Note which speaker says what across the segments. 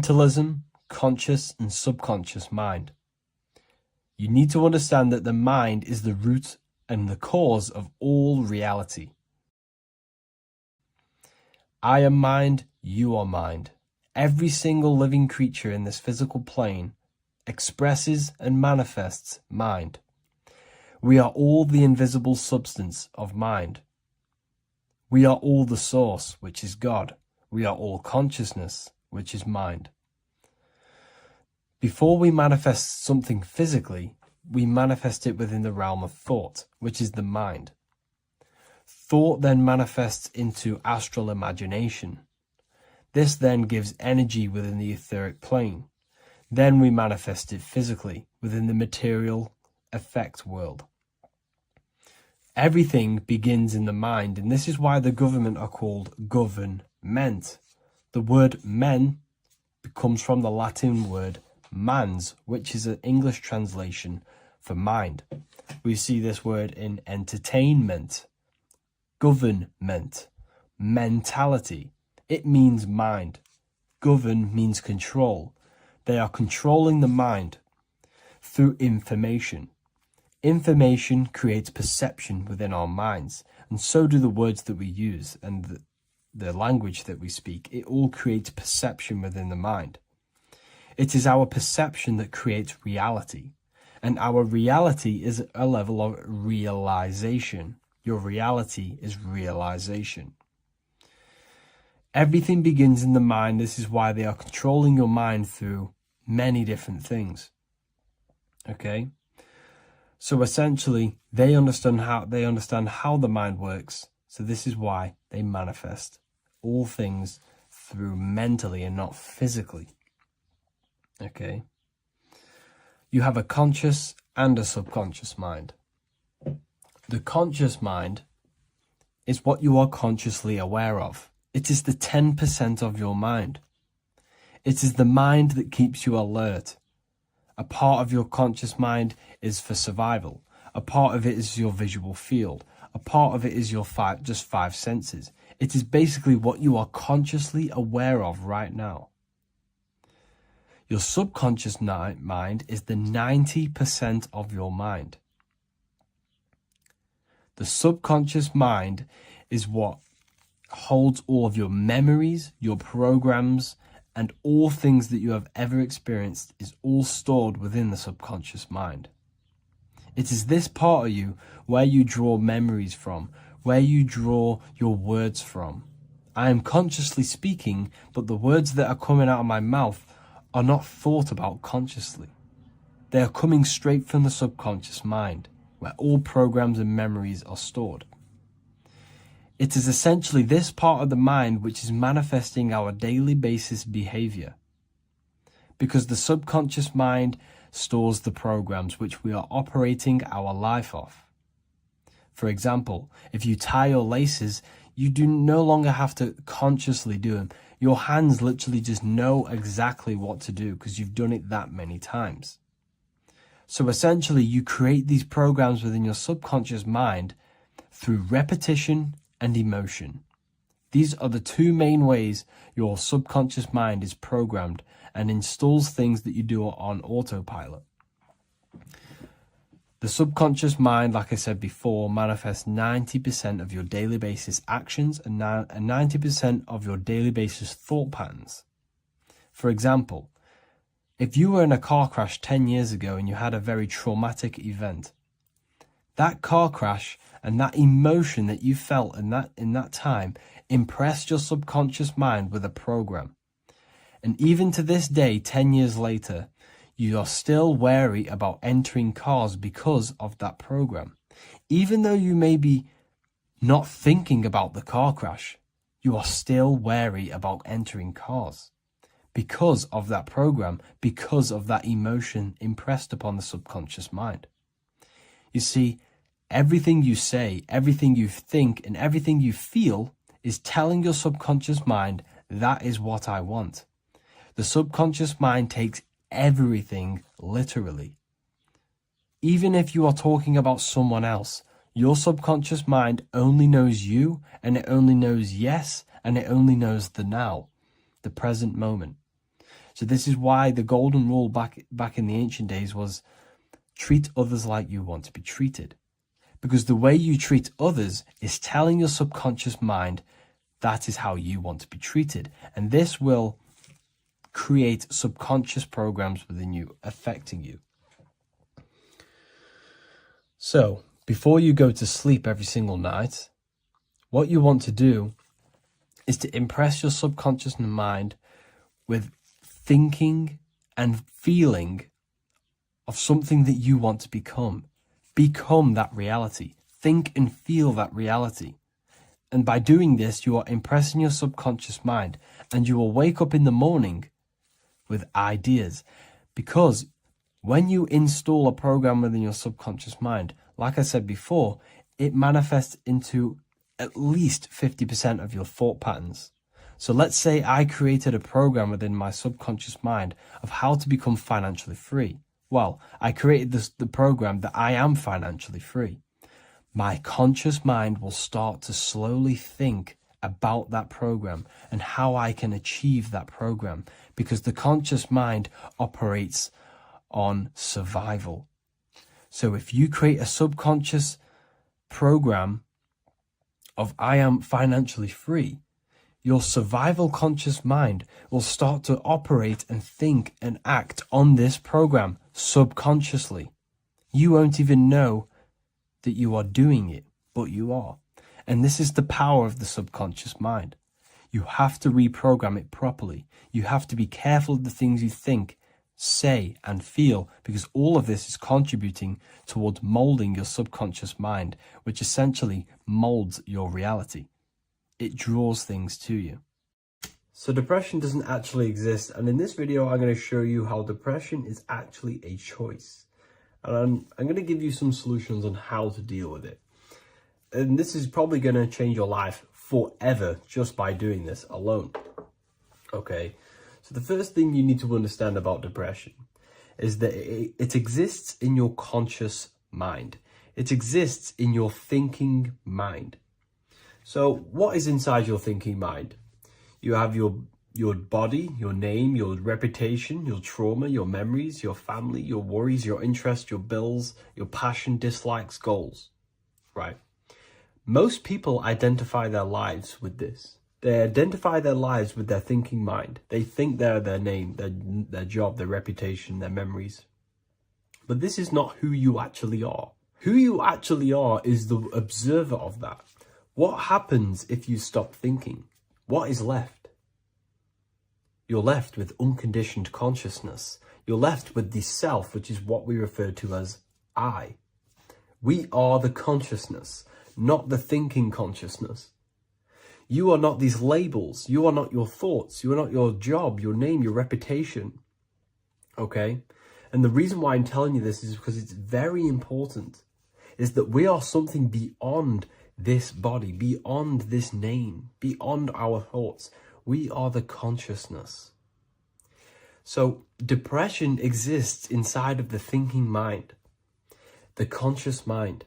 Speaker 1: mentalism, conscious and subconscious mind. You need to understand that the mind is the root and the cause of all reality. I am mind, you are mind. Every single living creature in this physical plane expresses and manifests mind. We are all the invisible substance of mind. We are all the source, which is God. We are all consciousness, which is mind. Before we manifest something physically, we manifest it within the realm of thought, which is the mind. Thought then manifests into astral imagination. This then gives energy within the etheric plane. Then we manifest it physically within the material effect world. Everything begins in the mind, and this is why the government are called government. The word men comes from the Latin word mans, which is an English translation for mind. We see this word in entertainment, government, mentality. It means mind. Govern means control. They are controlling the mind through information. Information creates perception within our minds, and so do the words that we use and the language that we speak. It all creates perception within the mind. It is our perception that creates reality, and our reality is a level of realization. Your reality is realization. Everything begins in the mind. This is why they are controlling your mind through many different things. Okay? So essentially, they understand how the mind works. So this is why they manifest all things through mentally and not physically. Okay? You have a conscious and a subconscious mind. The conscious mind is what you are consciously aware of. It is the 10% of your mind. It is the mind that keeps you alert. A part of your conscious mind is for survival. A part of it is your visual field. A part of it is your just five senses. It is basically what you are consciously aware of right now. Your subconscious mind is the 90% of your mind. The subconscious mind is what holds all of your memories, your programs, and all things that you have ever experienced is all stored within the subconscious mind. It is this part of you where you draw memories from, where you draw your words from. I am consciously speaking, but the words that are coming out of my mouth are not thought about consciously. They are coming straight from the subconscious mind, where all programs and memories are stored. It is essentially this part of the mind which is manifesting our daily basis behavior, because the subconscious mind stores the programs which we are operating our life off. For example, if you tie your laces, you do no longer have to consciously do them. Your hands literally just know exactly what to do because you've done it that many times. So essentially, you create these programs within your subconscious mind through repetition and emotion. These are the two main ways your subconscious mind is programmed and installs things that you do on autopilot. The subconscious mind, like I said before, manifests 90% of your daily basis actions and 90% of your daily basis thought patterns. For example, if you were in a car crash 10 years ago and you had a very traumatic event, that car crash and that emotion that you felt in that time impressed your subconscious mind with a program. And even to this day, 10 years later, you are still wary about entering cars because of that program. Even though you may be not thinking about the car crash, you are still wary about entering cars because of that program, because of that emotion impressed upon the subconscious mind. You see, everything you say, everything you think, and everything you feel is telling your subconscious mind, that is what I want. The subconscious mind takes everything literally. Even if you are talking about someone else, your subconscious mind only knows you, and it only knows yes, and it only knows the now, the present moment. So this is why the golden rule back in the ancient days was treat others like you want to be treated. Because the way you treat others is telling your subconscious mind that is how you want to be treated. And this will create subconscious programs within you, affecting you. So, before you go to sleep every single night, what you want to do is to impress your subconscious mind with thinking and feeling of something that you want to become. Become that reality. Think and feel that reality. And by doing this, you are impressing your subconscious mind, and you will wake up in the morning with ideas. Because when you install a program within your subconscious mind, like I said before, it manifests into at least 50% of your thought patterns. So let's say I created a program within my subconscious mind of how to become financially free. Well, I created the program that I am financially free. My conscious mind will start to slowly think about that program and how I can achieve that program, because the conscious mind operates on survival. So if you create a subconscious program of I am financially free, your survival conscious mind will start to operate and think and act on this program subconsciously. You won't even know that you are doing it, but you are. And this is the power of the subconscious mind. You have to reprogram it properly. You have to be careful of the things you think, say, and feel, because all of this is contributing towards molding your subconscious mind, which essentially molds your reality. It draws things to you. So depression doesn't actually exist, and in this video I'm going to show you how depression is actually a choice. And I'm going to give you some solutions on how to deal with it. And this is probably going to change your life forever just by doing this alone. Okay, so the first thing you need to understand about depression is that it exists in your conscious mind. It exists in your thinking mind. So what is inside your thinking mind? You have your body, your name, your reputation, your trauma, your memories, your family, your worries, your interests, your bills, your passion, dislikes, goals, right? Most people identify their lives with this. They identify their lives with their thinking mind. They think they're their name, their job, their reputation, their memories. But this is not who you actually are. Who you actually are is the observer of that. What happens if you stop thinking? What is left? You're left with unconditioned consciousness. You're left with the self, which is what we refer to as I. We are the consciousness, not the thinking consciousness. You are not these labels. You are not your thoughts. You are not your job, your name, your reputation. Okay? And the reason why I'm telling you this is because it's very important, is that we are something beyond this body, beyond this name, beyond our thoughts. We are the consciousness. So depression exists inside of the thinking mind, the conscious mind.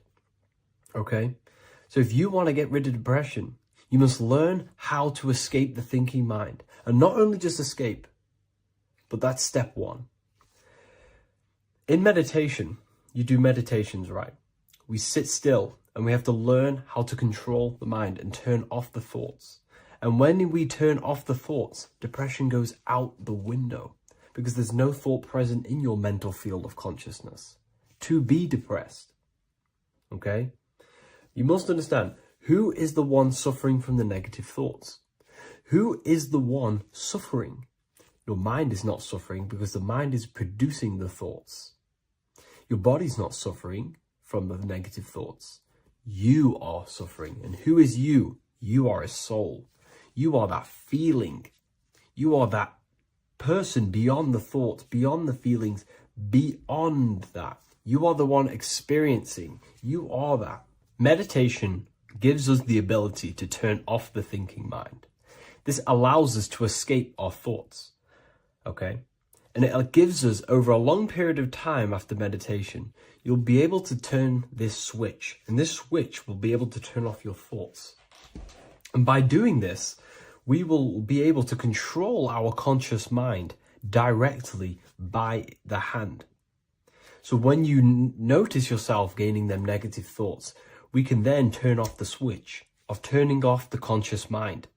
Speaker 1: Okay? So if you want to get rid of depression, you must learn how to escape the thinking mind. And not only just escape, but that's step one. In meditation, you do meditations, right? We sit still and we have to learn how to control the mind and turn off the thoughts. And when we turn off the thoughts, depression goes out the window, because there's no thought present in your mental field of consciousness to be depressed. Okay? You must understand, who is the one suffering from the negative thoughts? Who is the one suffering? Your mind is not suffering, because the mind is producing the thoughts. Your body's not suffering from the negative thoughts. You are suffering. And who is you? You are a soul. You are that feeling. You are that person beyond the thoughts, beyond the feelings, beyond that. You are the one experiencing. You are that. Meditation gives us the ability to turn off the thinking mind. This allows us to escape our thoughts. Okay? And it gives us, over a long period of time after meditation, you'll be able to turn this switch. And this switch will be able to turn off your thoughts. And by doing this, we will be able to control our conscious mind directly by the hand. So when you notice yourself gaining them negative thoughts, we can then turn off the switch of turning off the conscious mind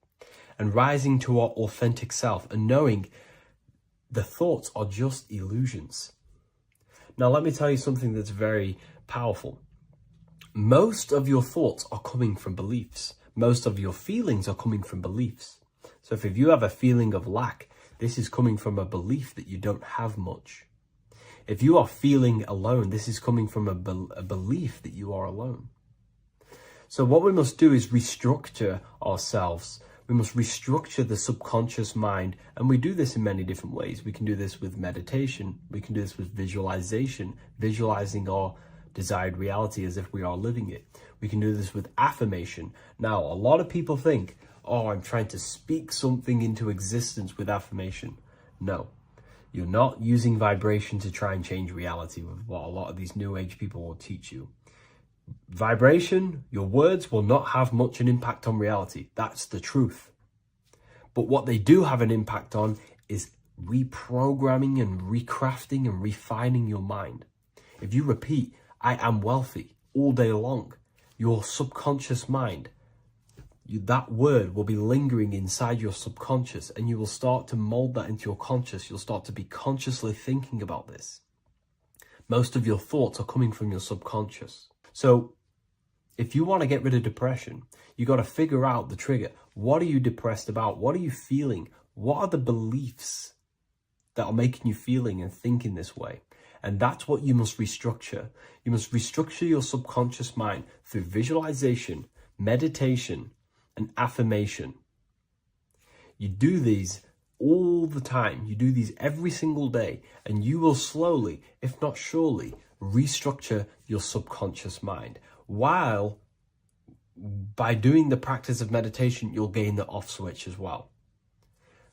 Speaker 1: and rising to our authentic self and knowing the thoughts are just illusions. Now, let me tell you something that's very powerful. Most of your thoughts are coming from beliefs. Most of your feelings are coming from beliefs. So if you have a feeling of lack, this is coming from a belief that you don't have much. If you are feeling alone, this is coming from a belief that you are alone. So what we must do is restructure ourselves. We must restructure the subconscious mind. And we do this in many different ways. We can do this with meditation. We can do this with visualization, visualizing our desired reality as if we are living it. We can do this with affirmation. Now, a lot of people think, oh, I'm trying to speak something into existence with affirmation. No, you're not using vibration to try and change reality with what a lot of these new age people will teach you. Vibration, your words will not have much an impact on reality. That's the truth. But what they do have an impact on is reprogramming and recrafting and refining your mind. If you repeat, I am wealthy all day long, your subconscious mind, that word will be lingering inside your subconscious, and you will start to mold that into your conscious. You'll start to be consciously thinking about this. Most of your thoughts are coming from your subconscious. So if you want to get rid of depression, you got to figure out the trigger. What are you depressed about? What are you feeling? What are the beliefs that are making you feeling and thinking this way? And that's what you must restructure. You must restructure your subconscious mind through visualization, meditation, and affirmation. You do these all the time. You do these every single day, and you will slowly, if not surely, restructure your subconscious mind. While by doing the practice of meditation, you'll gain the off switch as well.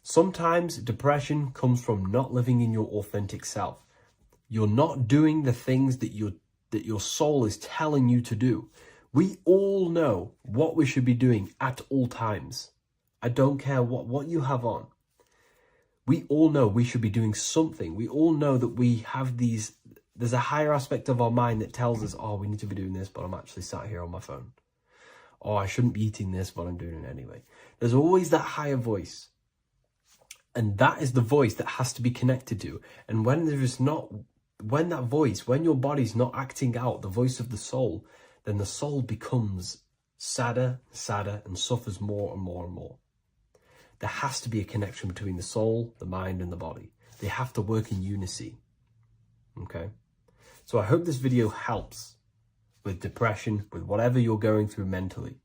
Speaker 1: Sometimes depression comes from not living in your authentic self. You're not doing the things that your soul is telling you to do. We all know what we should be doing at all times. I don't care what you have on. We all know we should be doing something. We all know that we have there's a higher aspect of our mind that tells us, oh, we need to be doing this, but I'm actually sat here on my phone. Oh, I shouldn't be eating this, but I'm doing it anyway. There's always that higher voice. And that is the voice that has to be connected to. And when your body's not acting out the voice of the soul, then the soul becomes sadder, and suffers more and more and more. There has to be a connection between the soul, the mind, and the body. They have to work in unison. Okay? So I hope this video helps with depression, with whatever you're going through mentally.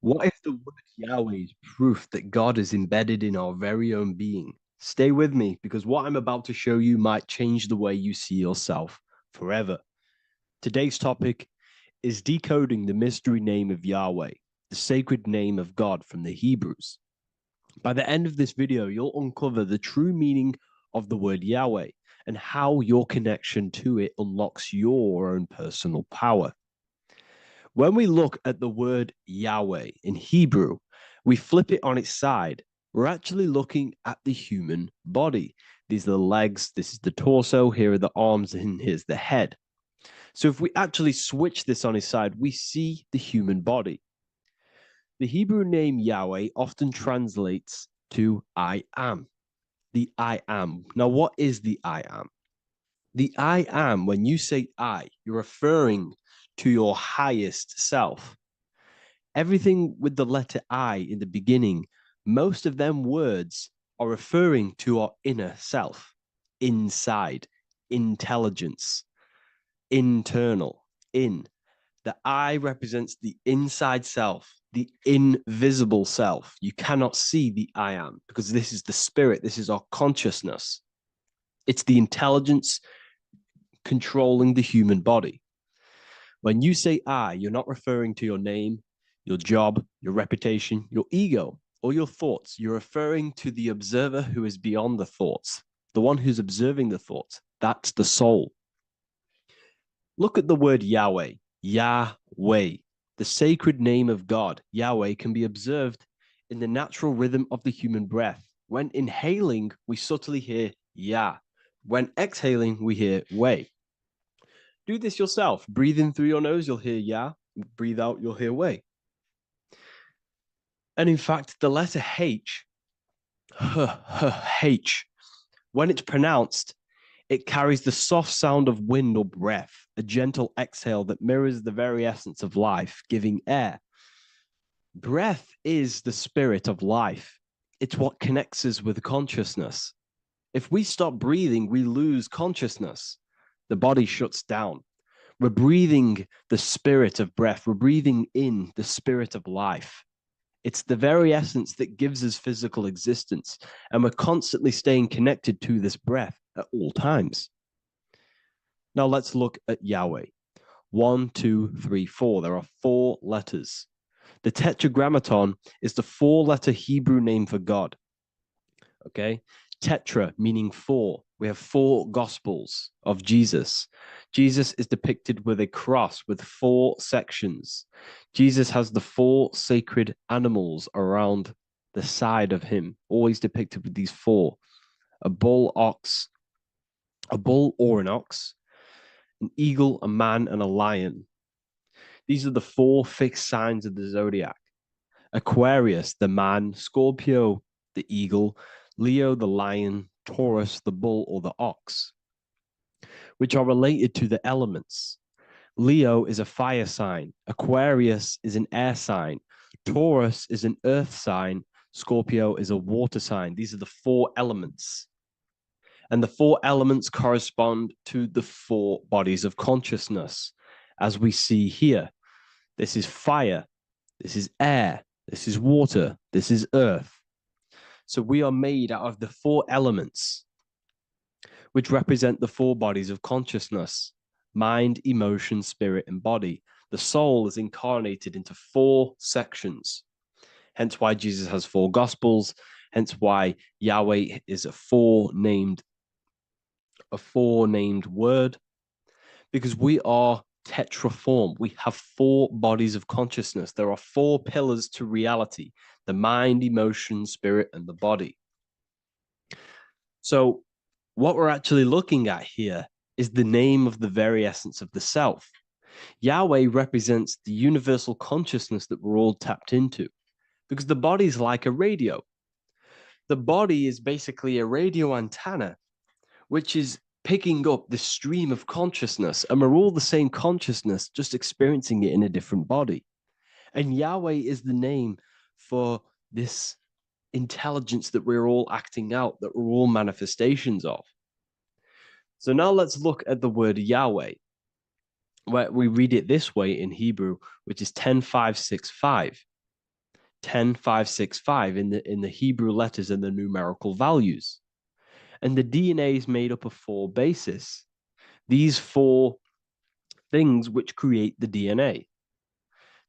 Speaker 1: What if the word Yahweh is proof that God is embedded in our very own being? Stay with me, because what I'm about to show you might change the way you see yourself forever. Today's topic is decoding the mystery name of Yahweh, the sacred name of God from the Hebrews. By the end of this video, you'll uncover the true meaning of the word Yahweh and how your connection to it unlocks your own personal power. When we look at the word Yahweh in Hebrew, we flip it on its side. We're actually looking at the human body. These are the legs, this is the torso, here are the arms, and here's the head. So if we actually switch this on its side, we see the human body. The Hebrew name Yahweh often translates to I am. The I am. Now, what is the I am? The I am, when you say I, you're referring to your highest self. Everything with the letter I in the beginning, most of them words are referring to our inner self, inside, intelligence, internal, in. The I represents the inside self, the invisible self. You cannot see the I am, because this is the spirit, this is our consciousness. It's the intelligence controlling the human body. When you say I, you're not referring to your name, your job, your reputation, your ego, or your thoughts. You're referring to the observer who is beyond the thoughts, the one who's observing the thoughts. That's the soul. Look at the word Yahweh, Yahweh, the sacred name of God. Yahweh can be observed in the natural rhythm of the human breath. When inhaling, we subtly hear ya. When exhaling, we hear way. Do this yourself. Breathe in through your nose, you'll hear ya. Breathe out, you'll hear way. And in fact, the letter H, H, when it's pronounced, it carries the soft sound of wind or breath, a gentle exhale that mirrors the very essence of life, giving air. Breath is the spirit of life. It's what connects us with consciousness. If we stop breathing, we lose consciousness. The body shuts down. We're breathing the spirit of breath. We're breathing in the spirit of life. It's the very essence that gives us physical existence, and we're constantly staying connected to this breath at all times. Now let's look at Yahweh. 1, 2, 3, 4. There are 4 letters. The tetragrammaton is the 4-letter Hebrew name for God. Okay? Tetra, meaning 4. We have 4 gospels of Jesus. Jesus is depicted with a cross with 4 sections. Jesus has the 4 sacred animals around the side of him, always depicted with these 4. A bull or an ox, an eagle, a man, and a lion. These are the 4 fixed signs of the zodiac. Aquarius, the man; Scorpio, the eagle; Leo, the lion; Taurus, the bull or the ox, which are related to the elements. Leo is a fire sign. Aquarius is an air sign. Taurus is an earth sign. Scorpio is a water sign. These are the 4 elements. And the 4 elements correspond to the 4 bodies of consciousness, as we see here. This is fire. This is air. This is water. This is earth. So we are made out of the 4 elements, which represent the 4 bodies of consciousness: mind, emotion, spirit, and body. The soul is incarnated into 4 sections. Hence why Jesus has 4 gospels. Hence why Yahweh is a 4-named word, because we are tetraform. We have 4 bodies of consciousness. There are 4 pillars to reality: the mind, emotion, spirit, and the body. So what we're actually looking at here is the name of the very essence of the self. Yahweh represents the universal consciousness that we're all tapped into, because the body is like a radio. The body is basically a radio antenna, which is picking up the stream of consciousness, and we're all the same consciousness, just experiencing it in a different body. And Yahweh is the name for this intelligence that we're all acting out, that we're all manifestations of. So now let's look at the word Yahweh, where we read it this way in Hebrew, which is 10565. 10565 in the Hebrew letters and the numerical values. And the DNA is made up of 4 bases. These 4 things which create the DNA.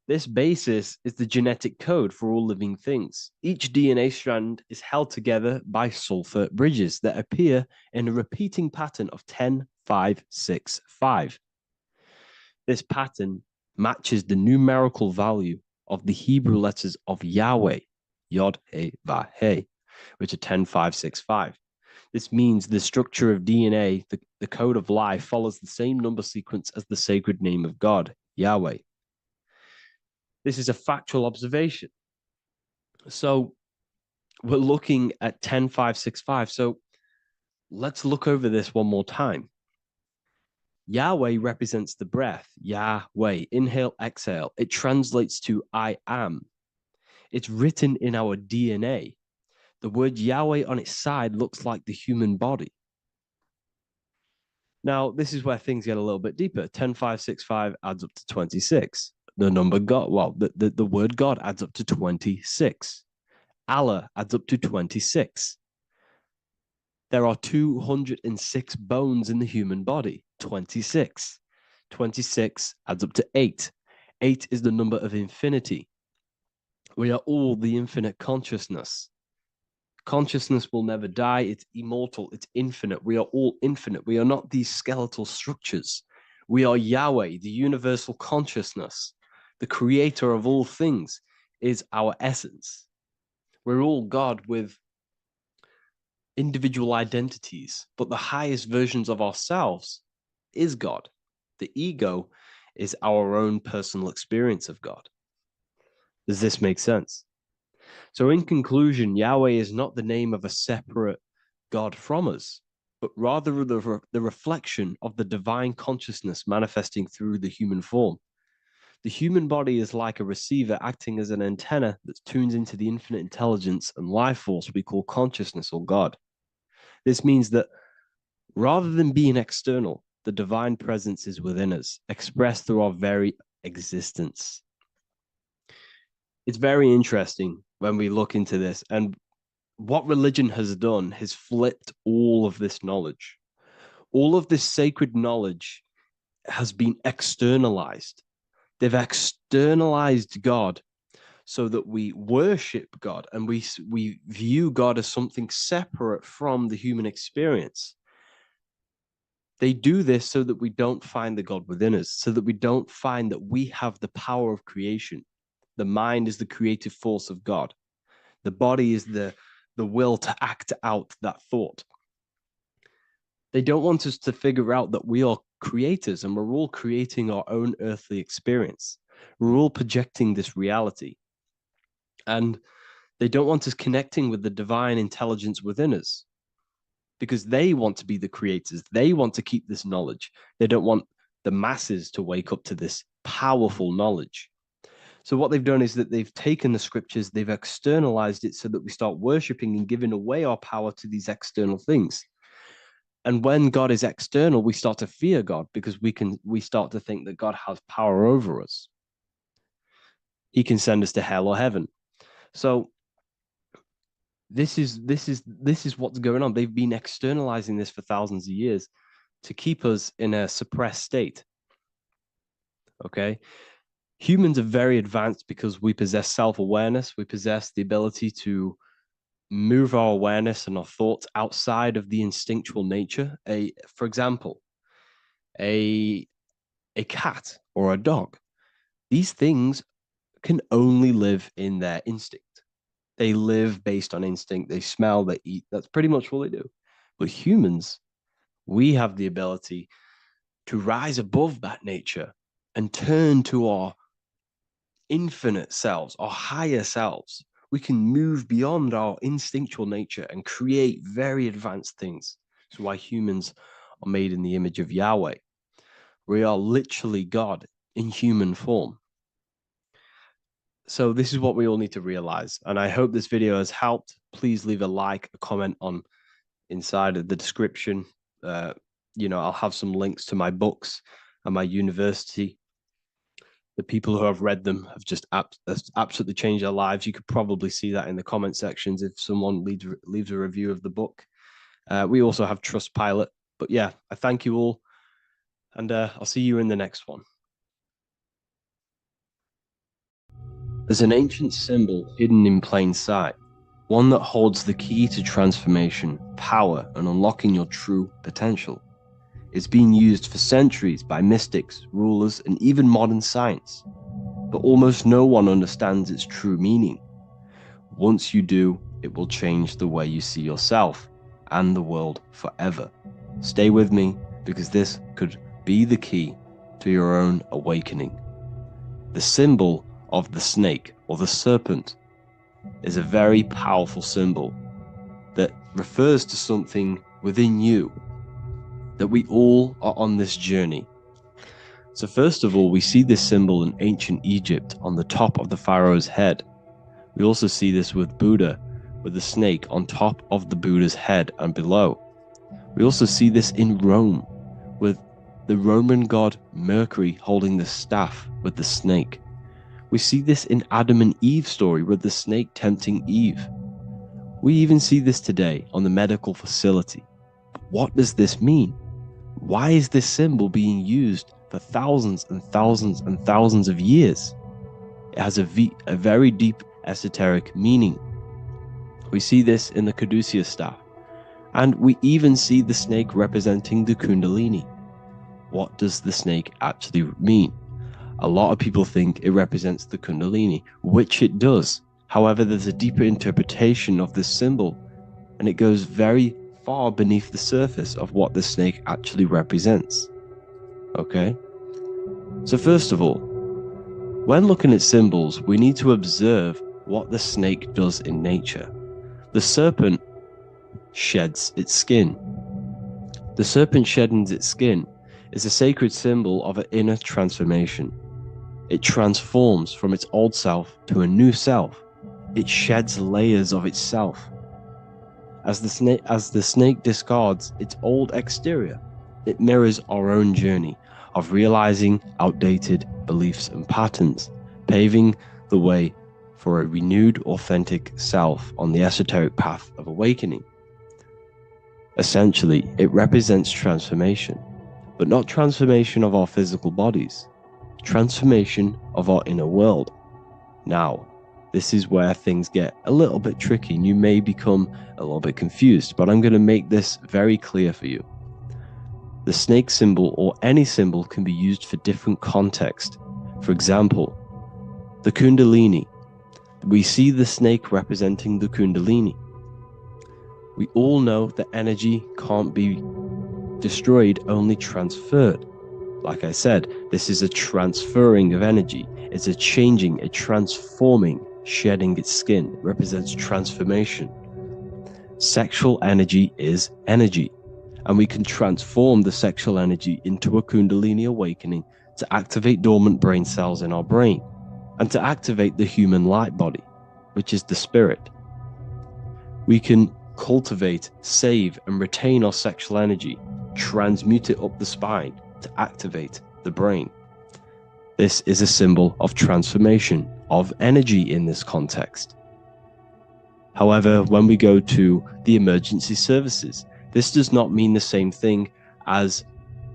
Speaker 1: This basis is the genetic code for all living things. Each DNA strand is held together by sulfur bridges that appear in a repeating pattern of 10565. This pattern matches the numerical value of the Hebrew letters of Yahweh, Yod, He, Va, He, which are 10565. This means the structure of DNA, the code of life, follows the same number sequence as the sacred name of God, Yahweh. This is a factual observation. So we're looking at 10565. So let's look over this one more time. Yahweh represents the breath, Yahweh, inhale, exhale. It translates to I am. It's written in our DNA. The word Yahweh on its side looks like the human body. Now, this is where things get a little bit deeper. 10565 adds up to 26. The number God, well, the word God adds up to 26. Allah adds up to 26. There are 206 bones in the human body, 26. 26 adds up to 8. 8 is the number of infinity. We are all the infinite consciousness. Consciousness will never die. It's immortal. It's infinite. We are all infinite. We are not these skeletal structures. We are Yahweh, the universal consciousness. The creator of all things is our essence. We're all God with individual identities, but the highest versions of ourselves is God. The ego is our own personal experience of God. Does this make sense? So in conclusion, Yahweh is not the name of a separate God from us, but rather the reflection of the divine consciousness manifesting through the human form. The human body is like a receiver acting as an antenna that tunes into the infinite intelligence and life force we call consciousness or God. This means that rather than being external, the divine presence is within us, expressed through our very existence. It's very interesting when we look into this, and what religion has done has flipped all of this knowledge. All of this sacred knowledge has been externalized. They've externalized God so that we worship God and we view God as something separate from the human experience. They do this so that we don't find the God within us, so that we don't find that we have the power of creation. The mind is the creative force of God. The body is the will to act out that thought. They don't want us to figure out that we are creators and we're all creating our own earthly experience. We're all projecting this reality. And they don't want us connecting with the divine intelligence within us because they want to be the creators. They want to keep this knowledge. They don't want the masses to wake up to this powerful knowledge. So what they've done is that they've taken the scriptures, they've externalized it so that we start worshiping and giving away our power to these external things. And when God is external, we start to fear God because we start to think that God has power over us. He can send us to hell or heaven. So this is what's going on. They've been externalizing this for thousands of years to keep us in a suppressed state. Okay. Humans are very advanced because we possess self-awareness. We possess the ability to move our awareness and our thoughts outside of the instinctual nature. For example, a cat or a dog. These things can only live in their instinct. They live based on instinct. They smell, they eat. That's pretty much what they do. But humans, we have the ability to rise above that nature and turn to our infinite selves, our higher selves. We can move beyond our instinctual nature and create very advanced things. That's why humans are made in the image of Yahweh. We are literally God in human form. So this is what we all need to realize. And I hope this video has helped. Please leave a like, a comment on inside of the description. I'll have some links to my books and my university. The people who have read them have just absolutely changed their lives. You could probably see that in the comment sections if someone leaves a review of the book. We also have Trustpilot. But yeah, I thank you all. And I'll see you in the next one. There's an ancient symbol hidden in plain sight, one that holds the key to transformation, power, and unlocking your true potential. It's been used for centuries by mystics, rulers, and even modern science, but almost no one understands its true meaning. Once you do, it will change the way you see yourself and the world forever. Stay with me, because this could be the key to your own awakening. The symbol of the snake or the serpent is a very powerful symbol that refers to something within you, that we all are on this journey. So first of all, we see this symbol in ancient Egypt on the top of the pharaoh's head. We also see this with Buddha, with the snake on top of the Buddha's head and below. We also see this in Rome, with the Roman god Mercury holding the staff with the snake. We see this in Adam and Eve's story with the snake tempting Eve. We even see this today on the medical facility. What does this mean? Why is this symbol being used for thousands and thousands and thousands of years? It has a very deep esoteric meaning. We see this in the Caduceus staff, and we even see the snake representing the Kundalini. What does the snake actually mean? A lot of people think it represents the Kundalini, which it does. However, there's a deeper interpretation of this symbol
Speaker 2: and it goes very far beneath the surface of what the snake actually represents. Okay? So first of all, when looking at symbols, we need to observe what the snake does in nature. The serpent sheds its skin. The serpent shedding its skin is a sacred symbol of an inner transformation. It transforms from its old self to a new self. It sheds layers of itself. As the snake discards its old exterior, it mirrors our own journey of realizing outdated beliefs and patterns, paving the way for a renewed, authentic self on the esoteric path of awakening. Essentially, it represents transformation, but not transformation of our physical bodies, transformation of our inner world. Now, this is where things get a little bit tricky and you may become a little bit confused, but I'm going to make this very clear for you. The snake symbol or any symbol can be used for different context. For example, the Kundalini. We see the snake representing the Kundalini. We all know that energy can't be destroyed, only transferred. Like I said, this is a transferring of energy. It's a changing, a transforming, shedding its skin. It represents transformation. Sexual energy is energy, and we can transform the sexual energy into a Kundalini awakening to activate dormant brain cells in our brain and to activate the human light body, which is the spirit. We can cultivate, save, and retain our sexual energy, transmute it up the spine to activate the brain. This is a symbol of transformation, of energy in this context. However, when we go to the emergency services, this does not mean the same thing as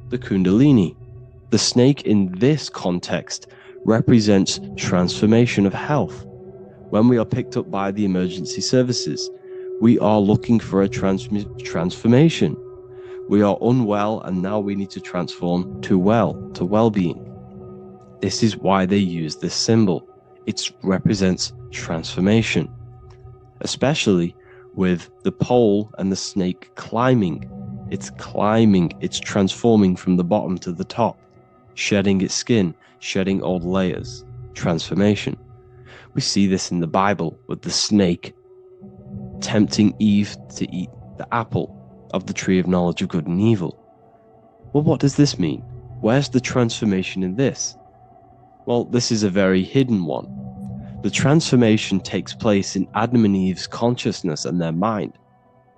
Speaker 2: the Kundalini. The snake in this context represents transformation of health. When we are picked up by the emergency services, we are looking for a transformation. We are unwell and now we need to transform to well-being. This is why they use this symbol. It represents transformation, especially with the pole and the snake climbing. It's climbing, it's transforming from the bottom to the top, shedding its skin, shedding old layers, transformation. We see this in the Bible with the snake tempting Eve to eat the apple of the tree of knowledge of good and evil. Well, what does this mean? Where's the transformation in this? Well, this is a very hidden one. The transformation takes place in Adam and Eve's consciousness and their mind.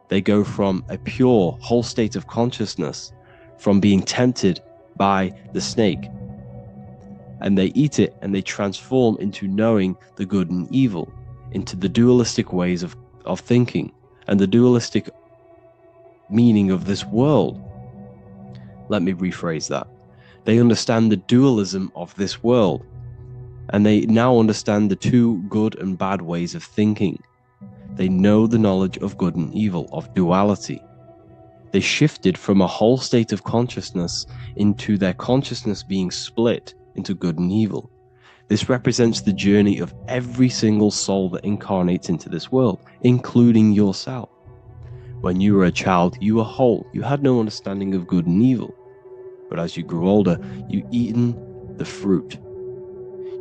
Speaker 2: They go from a pure, whole state of consciousness, from being tempted by the snake, and they eat it and they transform into knowing the good and evil, into the dualistic ways of thinking and the dualistic meaning of this world. Let me rephrase that. They understand the dualism of this world, and they now understand the two good and bad ways of thinking. They know the knowledge of good and evil, of duality. They shifted from a whole state of consciousness into their consciousness being split into good and evil. This represents the journey of every single soul that incarnates into this world, including yourself. When you were a child, you were whole. You had no understanding of good and evil. But as you grew older, you eaten the fruit.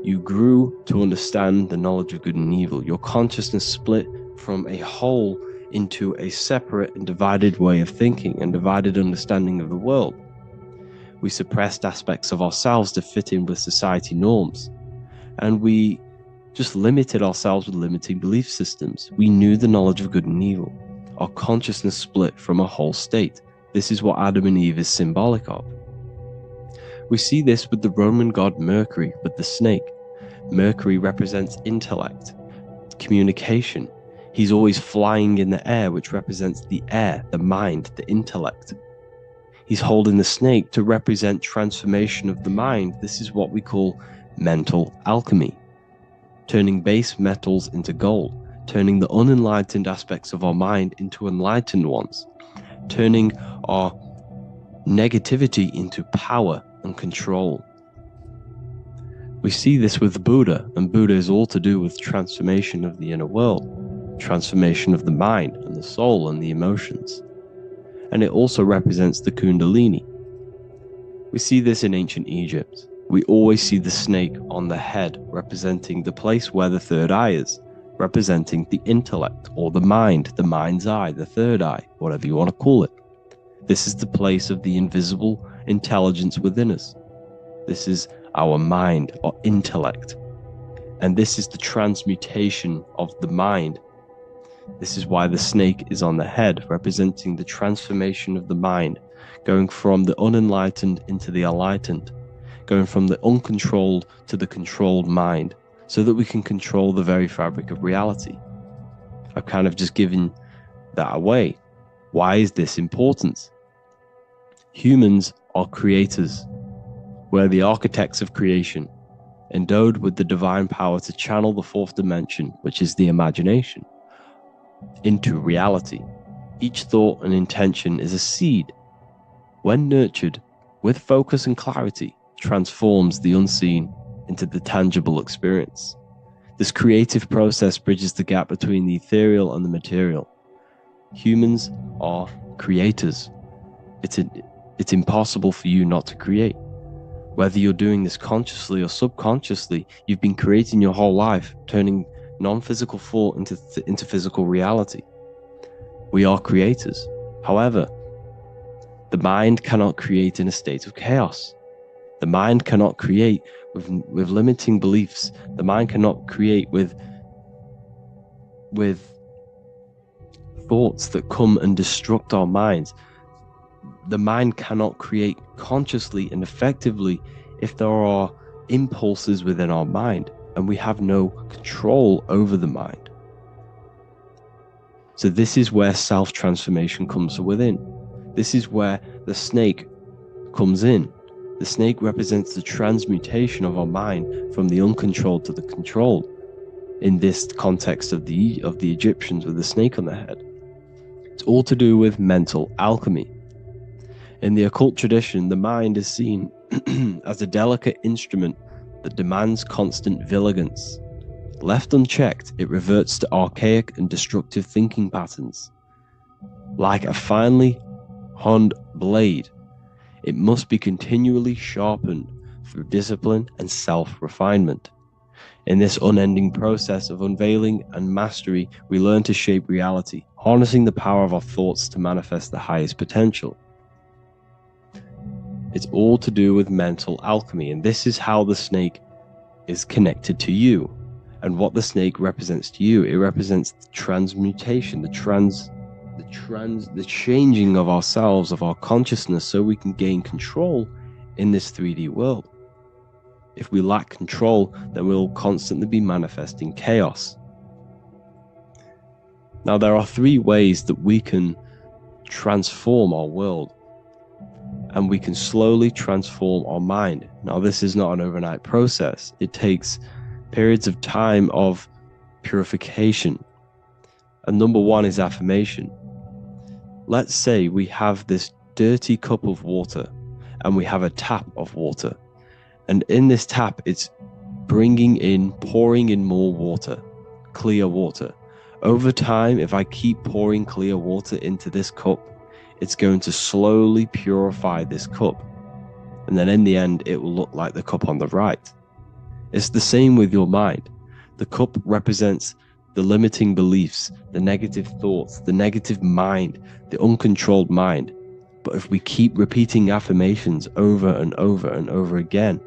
Speaker 2: You grew to understand the knowledge of good and evil. Your consciousness split from a whole into a separate and divided way of thinking and divided understanding of the world. We suppressed aspects of ourselves to fit in with society norms. And we just limited ourselves with limiting belief systems. We knew the knowledge of good and evil. Our consciousness split from a whole state. This is what Adam and Eve is symbolic of. We see this with the Roman god Mercury, with the snake. Mercury represents intellect, communication. He's always flying in the air, which represents the air, the mind, the intellect. He's holding the snake to represent transformation of the mind. This is what we call mental alchemy, turning base metals into gold, turning the unenlightened aspects of our mind into enlightened ones, turning our negativity into power and control. We see this with Buddha, and Buddha is all to do with transformation of the inner world. transformation of the mind and the soul and the emotions. And it also represents the Kundalini. We see this in ancient Egypt. We always see the snake on the head, representing the place where the third eye is, representing the intellect or the mind's eye, the third eye, whatever you want to call it. This is the place of the invisible intelligence within us. This is our mind or intellect. And this is the transmutation of the mind. This is why the snake is on the head, representing the transformation of the mind, going from the unenlightened into the enlightened, going from the uncontrolled to the controlled mind, so that we can control the very fabric of reality. I've kind of just given that away. Why is this important? Humans are creators. We're the architects of creation, endowed with the divine power to channel the fourth dimension, which is the imagination, into reality. Each thought and intention is a seed. When nurtured with focus and clarity, transforms the unseen into the tangible experience. This creative process bridges the gap between the ethereal and the material. Humans are creators. It's impossible for you not to create. Whether you're doing this consciously or subconsciously, you've been creating your whole life, turning non-physical thought into physical reality. We are creators. However, the mind cannot create in a state of chaos. The mind cannot create with limiting beliefs. The mind cannot create with thoughts that come and destruct our minds. The mind cannot create consciously and effectively if there are impulses within our mind and we have no control over the mind. So this is where self-transformation comes from within. This is where the snake comes in. The snake represents the transmutation of our mind from the uncontrolled to the controlled. In this context of the Egyptians with the snake on their head. It's all to do with mental alchemy. In the occult tradition, the mind is seen as a delicate instrument that demands constant vigilance. Left unchecked, it reverts to archaic and destructive thinking patterns. Like a finely honed blade, it must be continually sharpened through discipline and self-refinement. In this unending process of unveiling and mastery, we learn to shape reality, harnessing the power of our thoughts to manifest the highest potential. It's all to do with mental alchemy, and this is how the snake is connected to you. And what the snake represents to you, it represents the transmutation, the changing of ourselves, of our consciousness, so we can gain control in this 3D world. If we lack control, then we'll constantly be manifesting chaos. Now, there are 3 ways that we can transform our world, and we can slowly transform our mind. Now, this is not an overnight process. It takes periods of time of purification. And number 1 is affirmation. Let's say we have this dirty cup of water and we have a tap of water. And in this tap, it's pouring in more water, clear water. Over time, if I keep pouring clear water into this cup, it's going to slowly purify this cup. And then in the end, it will look like the cup on the right. It's the same with your mind. The cup represents the limiting beliefs, the negative thoughts, the negative mind, the uncontrolled mind. But if we keep repeating affirmations over and over and over again,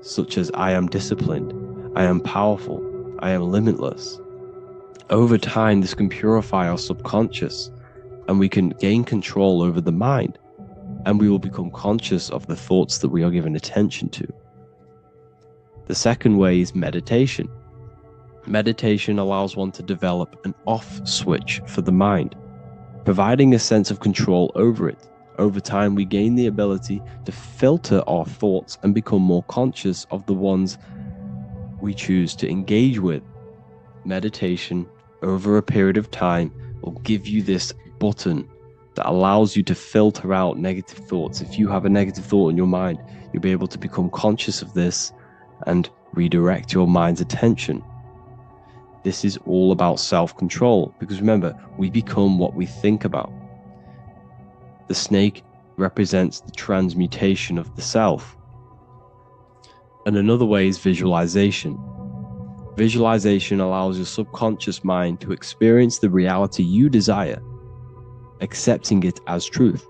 Speaker 2: such as I am disciplined, I am powerful, I am limitless, over time this can purify our subconscious and we can gain control over the mind, and we will become conscious of the thoughts that we are giving attention to. The second way is meditation. Meditation allows one to develop an off switch for the mind, providing a sense of control over it. Over time, we gain the ability to filter our thoughts and become more conscious of the ones we choose to engage with. Meditation, over a period of time, will give you this button that allows you to filter out negative thoughts. If you have a negative thought in your mind, you'll be able to become conscious of this and redirect your mind's attention. This is all about self-control, because remember, we become what we think about. The snake represents the transmutation of the self. And another way is visualization. Visualization allows your subconscious mind to experience the reality you desire, accepting it as truth.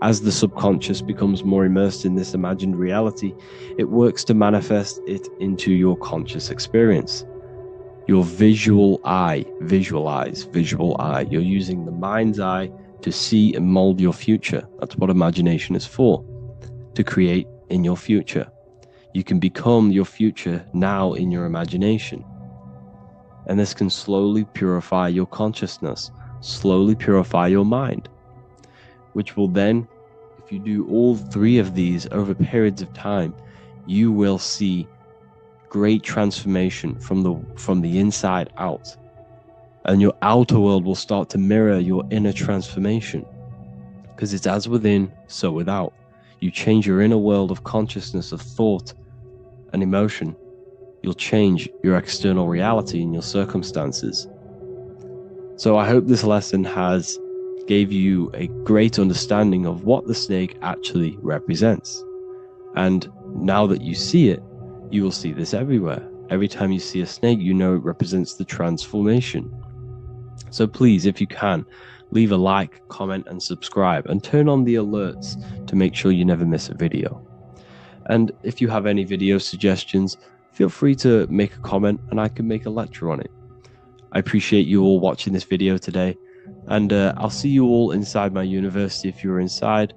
Speaker 2: As the subconscious becomes more immersed in this imagined reality, it works to manifest it into your conscious experience. Your visual eye, visualize, visual eye. You're using the mind's eye to see and mold your future. That's what imagination is for, to create in your future. You can become your future now in your imagination. And this can slowly purify your consciousness, slowly purify your mind, which will then, if you do all three of these over periods of time, you will see great transformation from the inside out. And your outer world will start to mirror your inner transformation, because it's as within, so without. You change your inner world of consciousness, of thought and emotion, you'll change your external reality and your circumstances. So I hope this lesson has gave you a great understanding of what the snake actually represents. And now that you see it, you will see this everywhere. Every time you see a snake, you know it represents the transformation. So please, if you can, leave a like, comment, and subscribe, and turn on the alerts to make sure you never miss a video. And if you have any video suggestions, feel free to make a comment and I can make a lecture on it. I appreciate you all watching this video today, and I'll see you all inside my university if you're inside,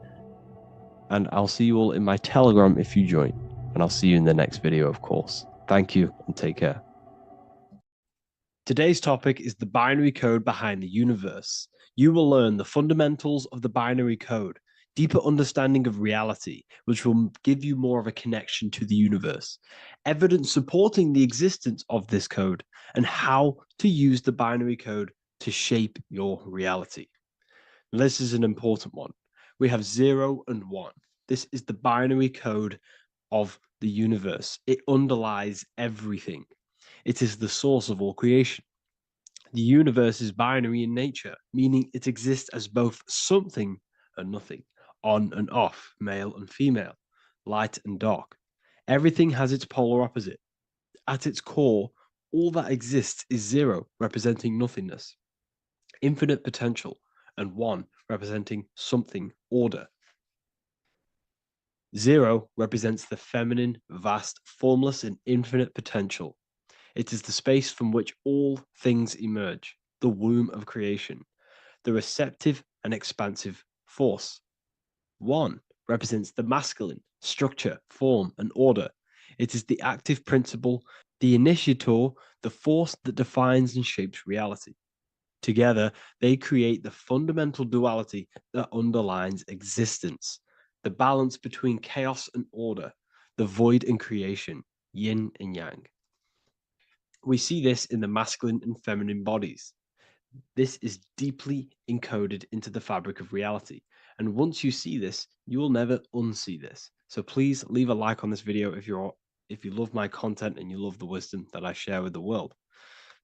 Speaker 2: and I'll see you all in my Telegram if you join, and I'll see you in the next video, of course. Thank you and take care.
Speaker 1: Today's topic is the binary code behind the universe. You will learn the fundamentals of the binary code, deeper understanding of reality, which will give you more of a connection to the universe, evidence supporting the existence of this code, and how to use the binary code to shape your reality. Now, this is an important one. We have 0 and 1. This is the binary code of the universe. It underlies everything. It is the source of all creation. The universe is binary in nature, meaning it exists as both something and nothing, on and off, male and female, light and dark. Everything has its polar opposite. At its core, all that exists is 0, representing nothingness, infinite potential, and 1, representing something, order. 0 represents the feminine, vast, formless, and infinite potential. It is the space from which all things emerge, the womb of creation, the receptive and expansive force. 1 represents the masculine, structure, form, and order. It is the active principle, the initiator, the force that defines and shapes reality. Together, they create the fundamental duality that underlines existence, the balance between chaos and order, the void and creation, yin and yang. We see this in the masculine and feminine bodies. This is deeply encoded into the fabric of reality. And once you see this, you will never unsee this. So please leave a like on this video if you love my content and you love the wisdom that I share with the world.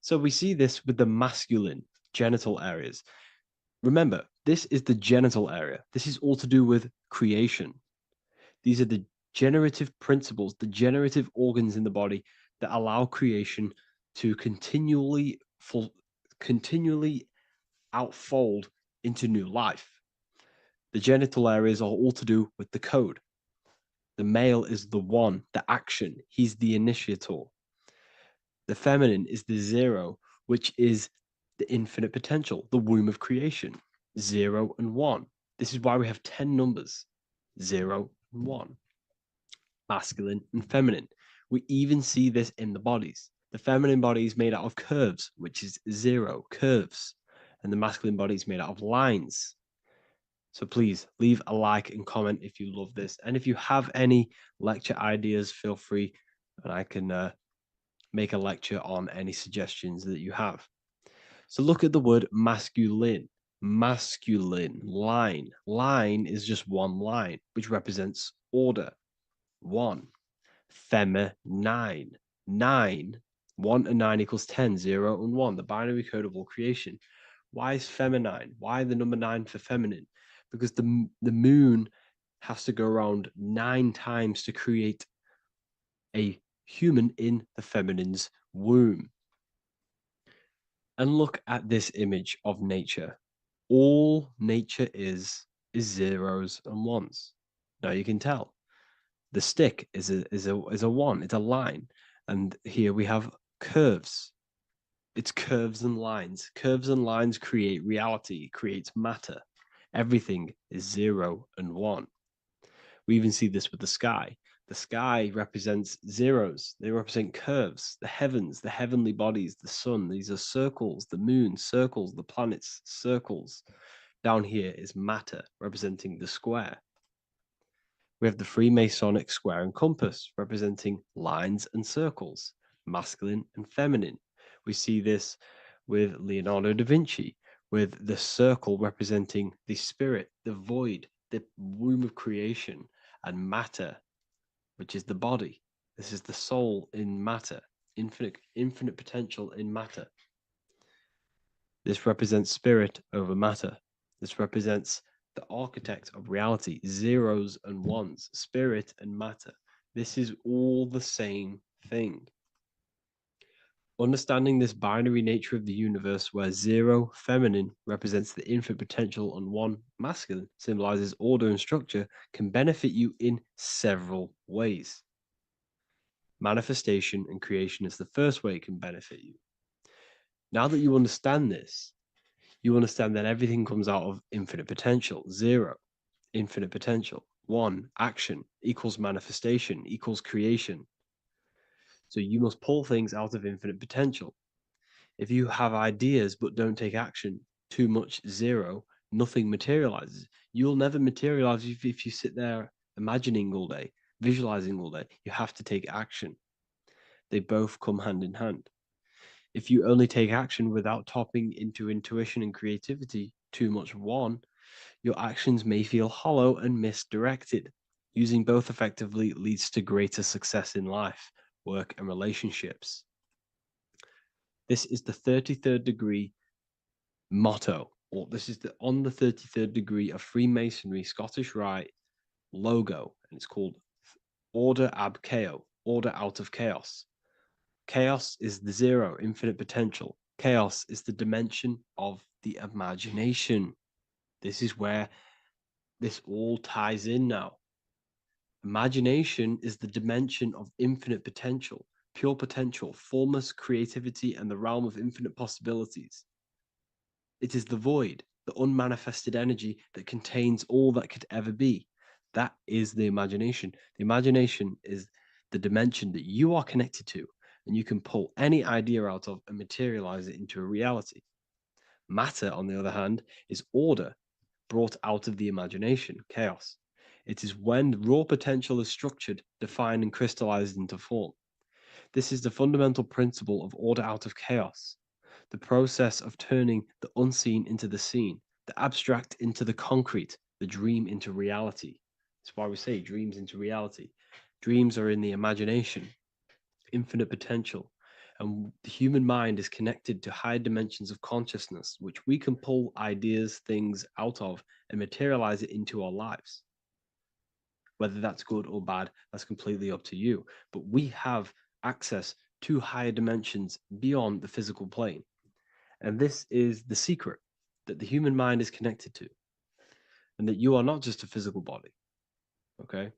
Speaker 1: So we see this with the masculine genital areas. Remember, this is the genital area. This is all to do with creation. These are the generative principles, the generative organs in the body that allow creation to continually outfold into new life. The genital areas are all to do with the code. The male is the 1, the action. He's the initiator. The feminine is the 0, which is the infinite potential, the womb of creation. 0 and 1. This is why we have 10 numbers. 0 and 1. Masculine and feminine. We even see this in the bodies. The feminine body is made out of curves, which is 0, curves. And the masculine body is made out of lines. So please leave a like and comment if you love this. And if you have any lecture ideas, feel free and I can make a lecture on any suggestions that you have. So look at the word masculine. Masculine, line. Line is just one line, which represents order. 1. Feminine. 9.
Speaker 2: 1 and 9 equals 10, 0 and 1, the binary code of all creation. Why is feminine? Why the number 9 for feminine? Because the moon has to go around 9 times to create a human in the feminine's womb. And look at this image of nature. All nature is zeros and ones. Now you can tell. The stick is a one, it's a line. And here we have curves. It's curves and lines. Curves and lines create reality, creates matter. Everything is 0 and 1. We even see this with the sky. The sky represents zeros. They represent curves. The heavens, the heavenly bodies, the sun, these are circles. The moon, circles. The planets, circles. Down here is matter, representing the square. We have the Freemasonic square and compass, representing lines and circles, masculine and feminine. We see this with Leonardo da Vinci, with the circle representing the spirit, the void, the womb of creation, and matter, which is the body. This is the soul in matter, infinite potential in matter. This represents spirit over matter. This represents the architect of reality, zeros and ones, spirit and matter. This is all the same thing. Understanding this binary nature of the universe, where 0 feminine represents the infinite potential and 1 masculine symbolizes order and structure, can benefit you in several ways. Manifestation and creation is the first way it can benefit you. Now that you understand this, you understand that everything comes out of infinite potential. 0, infinite potential. 1, action equals manifestation equals creation. So you must pull things out of infinite potential. If you have ideas but don't take action, too much 0, nothing materializes. You'll never materialize if you sit there imagining all day, visualizing all day. You have to take action. They both come hand in hand. If you only take action without tapping into intuition and creativity, too much 1, your actions may feel hollow and misdirected. Using both effectively leads to greater success in life, work, and relationships. This is the 33rd degree motto, or this is on the 33rd degree of Freemasonry Scottish Rite logo, and it's called Order ab Chaos, order out of chaos. Chaos is the 0, infinite potential. Chaos is the dimension of the imagination. This is where this all ties in now. Imagination is the dimension of infinite potential, pure potential, formless creativity, and the realm of infinite possibilities. It is the void, the unmanifested energy that contains all that could ever be. That is the imagination. The imagination is the dimension that you are connected to, and you can pull any idea out of and materialize it into a reality. Matter, on the other hand, is order brought out of the imagination, chaos. It is when raw potential is structured, defined, and crystallized into form. This is the fundamental principle of order out of chaos, the process of turning the unseen into the seen, the abstract into the concrete, the dream into reality. That's why we say dreams into reality. Dreams are in the imagination, infinite potential, and the human mind is connected to higher dimensions of consciousness, which we can pull ideas, things out of, and materialize it into our lives. Whether that's good or bad, that's completely up to you. But we have access to higher dimensions beyond the physical plane. And this is the secret that the human mind is connected to, and that you are not just a physical body. Okay?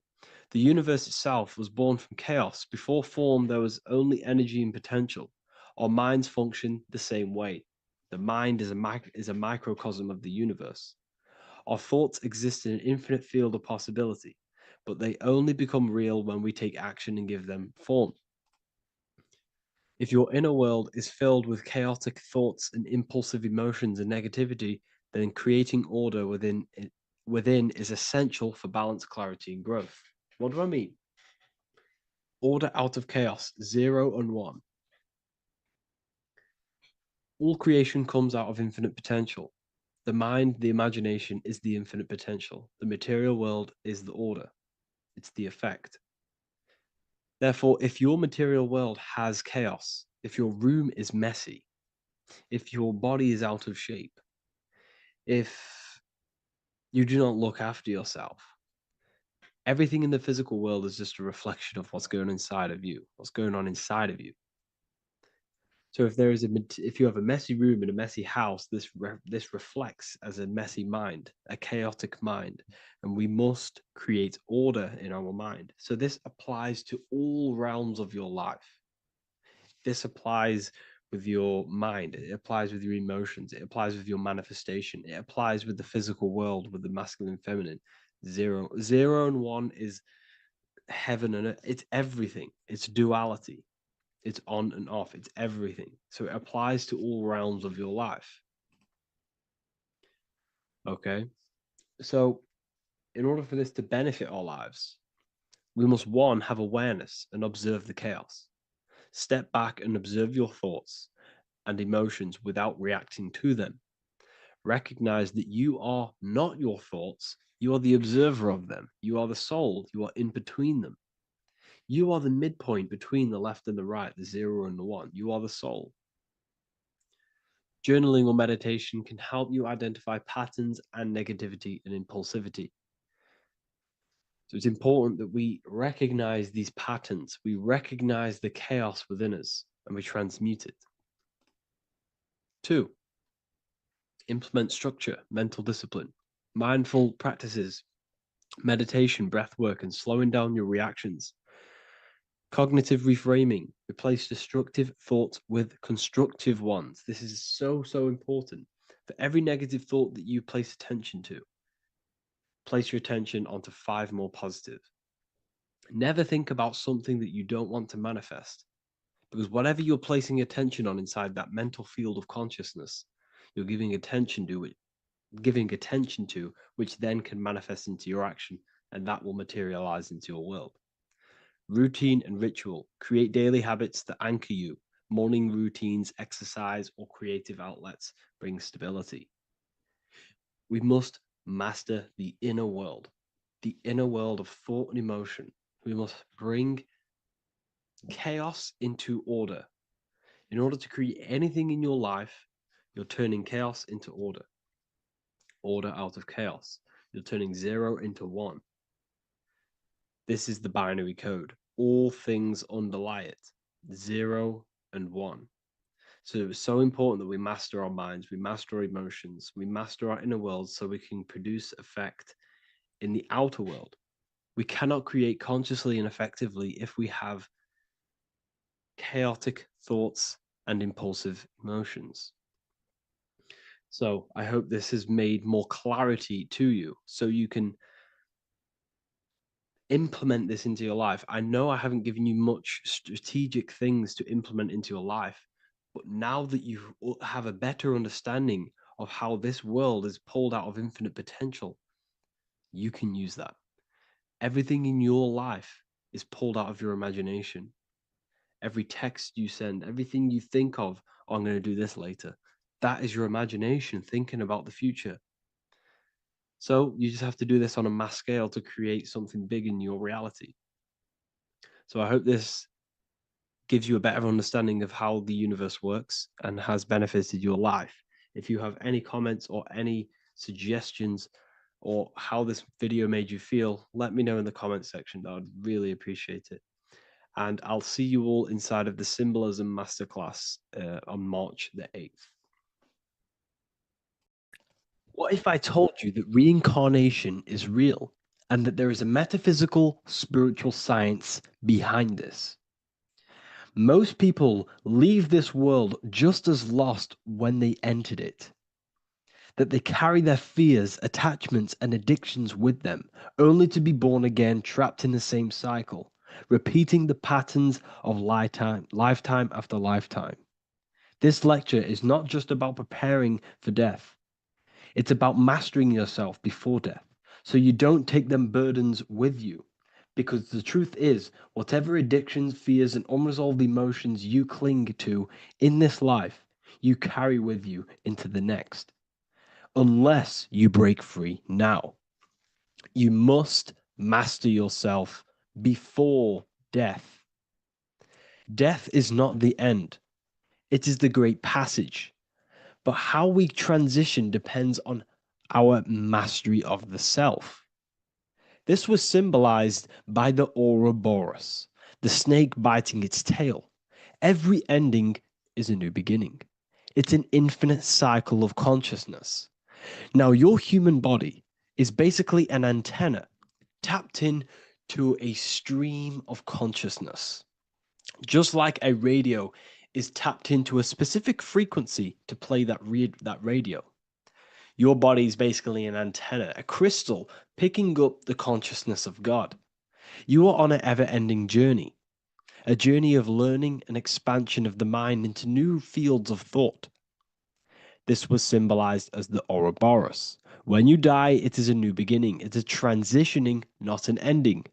Speaker 2: The universe itself was born from chaos. Before form, there was only energy and potential. Our minds function the same way. The mind is a microcosm of the universe. Our thoughts exist in an infinite field of possibility, but they only become real when we take action and give them form. If your inner world is filled with chaotic thoughts and impulsive emotions and negativity, then creating order within is essential for balance, clarity, and growth. What do I mean? Order out of chaos, 0 and 1. All creation comes out of infinite potential. The mind, the imagination, is the infinite potential. The material world is the order. It's the effect. Therefore, if your material world has chaos, if your room is messy, if your body is out of shape, if you do not look after yourself, everything in the physical world is just a reflection of what's going on inside of you, what's going on inside of you. So if you have a messy room in a messy house, this reflects as a messy mind, a chaotic mind, and we must create order in our mind. So this applies to all realms of your life. This applies with your mind, it applies with your emotions, it applies with your manifestation, it applies with the physical world, with the masculine and feminine. Zero and one is heaven and earth. It's everything. It's duality. It's on and off. It's everything. So it applies to all realms of your life. Okay. So in order for this to benefit our lives, we must, one, have awareness and observe the chaos. Step back and observe your thoughts and emotions without reacting to them. Recognize that you are not your thoughts. You are the observer of them. You are the soul. You are in between them. You are the midpoint between the left and the right, the zero and the one. You are the soul. Journaling or meditation can help you identify patterns and negativity and impulsivity. So it's important that we recognize these patterns, we recognize the chaos within us, and we transmute it. 2, implement structure, mental discipline, mindful practices, meditation, breath work, and slowing down your reactions. Cognitive reframing, replace destructive thoughts with constructive ones. This is so important. For every negative thought that you place attention to, place your attention onto 5 more positive. Never think about something that you don't want to manifest, because whatever you're placing attention on inside that mental field of consciousness, you're giving attention to, which then can manifest into your action, and that will materialize into your world. Routine and ritual. Create daily habits that anchor you. Morning routines, exercise, or creative outlets bring stability. We must master the inner world of thought and emotion. We must bring chaos into order. In order to create anything in your life, you're turning chaos into order. Order out of chaos. You're turning 0 into 1. This is the binary code. All things underlie it. 0 and 1. So it's so important that we master our minds, we master our emotions, we master our inner world so we can produce effect in the outer world. We cannot create consciously and effectively if we have chaotic thoughts and impulsive emotions. So I hope this has made more clarity to you so you can implement this into your life. I know I haven't given you much strategic things to implement into your life, but now that you have a better understanding of how this world is pulled out of infinite potential, you can use that. Everything in your life is pulled out of your imagination. Every text you send, everything you think of, oh, I'm going to do this later, that is your imagination thinking about the future. So you just have to do this on a mass scale to create something big in your reality. So I hope this gives you a better understanding of how the universe works and has benefited your life. If you have any comments or any suggestions or how this video made you feel, let me know in the comment section. I would really appreciate it. And I'll see you all inside of the Symbolism Masterclass on March the 8th. What if I told you that reincarnation is real and that there is a metaphysical, spiritual science behind this? Most people leave this world just as lost when they entered it. That they carry their fears, attachments, and addictions with them, only to be born again trapped in the same cycle, repeating the patterns of lifetime after lifetime. This lecture is not just about preparing for death. It's about mastering yourself before death, so you don't take them burdens with you. Because the truth is, whatever addictions, fears, and unresolved emotions you cling to in this life, you carry with you into the next. Unless you break free now. You must master yourself before death. Death is not the end. It is the great passage. But how we transition depends on our mastery of the self. This was symbolized by the Ouroboros, the snake biting its tail. Every ending is a new beginning. It's an infinite cycle of consciousness. Now, your human body is basically an antenna tapped in to a stream of consciousness. Just like a radio is tapped into a specific frequency to play that radio. Your body is basically an antenna, a crystal picking up the consciousness of God. You are on an ever-ending journey, a journey of learning and expansion of the mind into new fields of thought. This was symbolized as the Ouroboros. When you die, it is a new beginning. It's a transitioning, not an ending.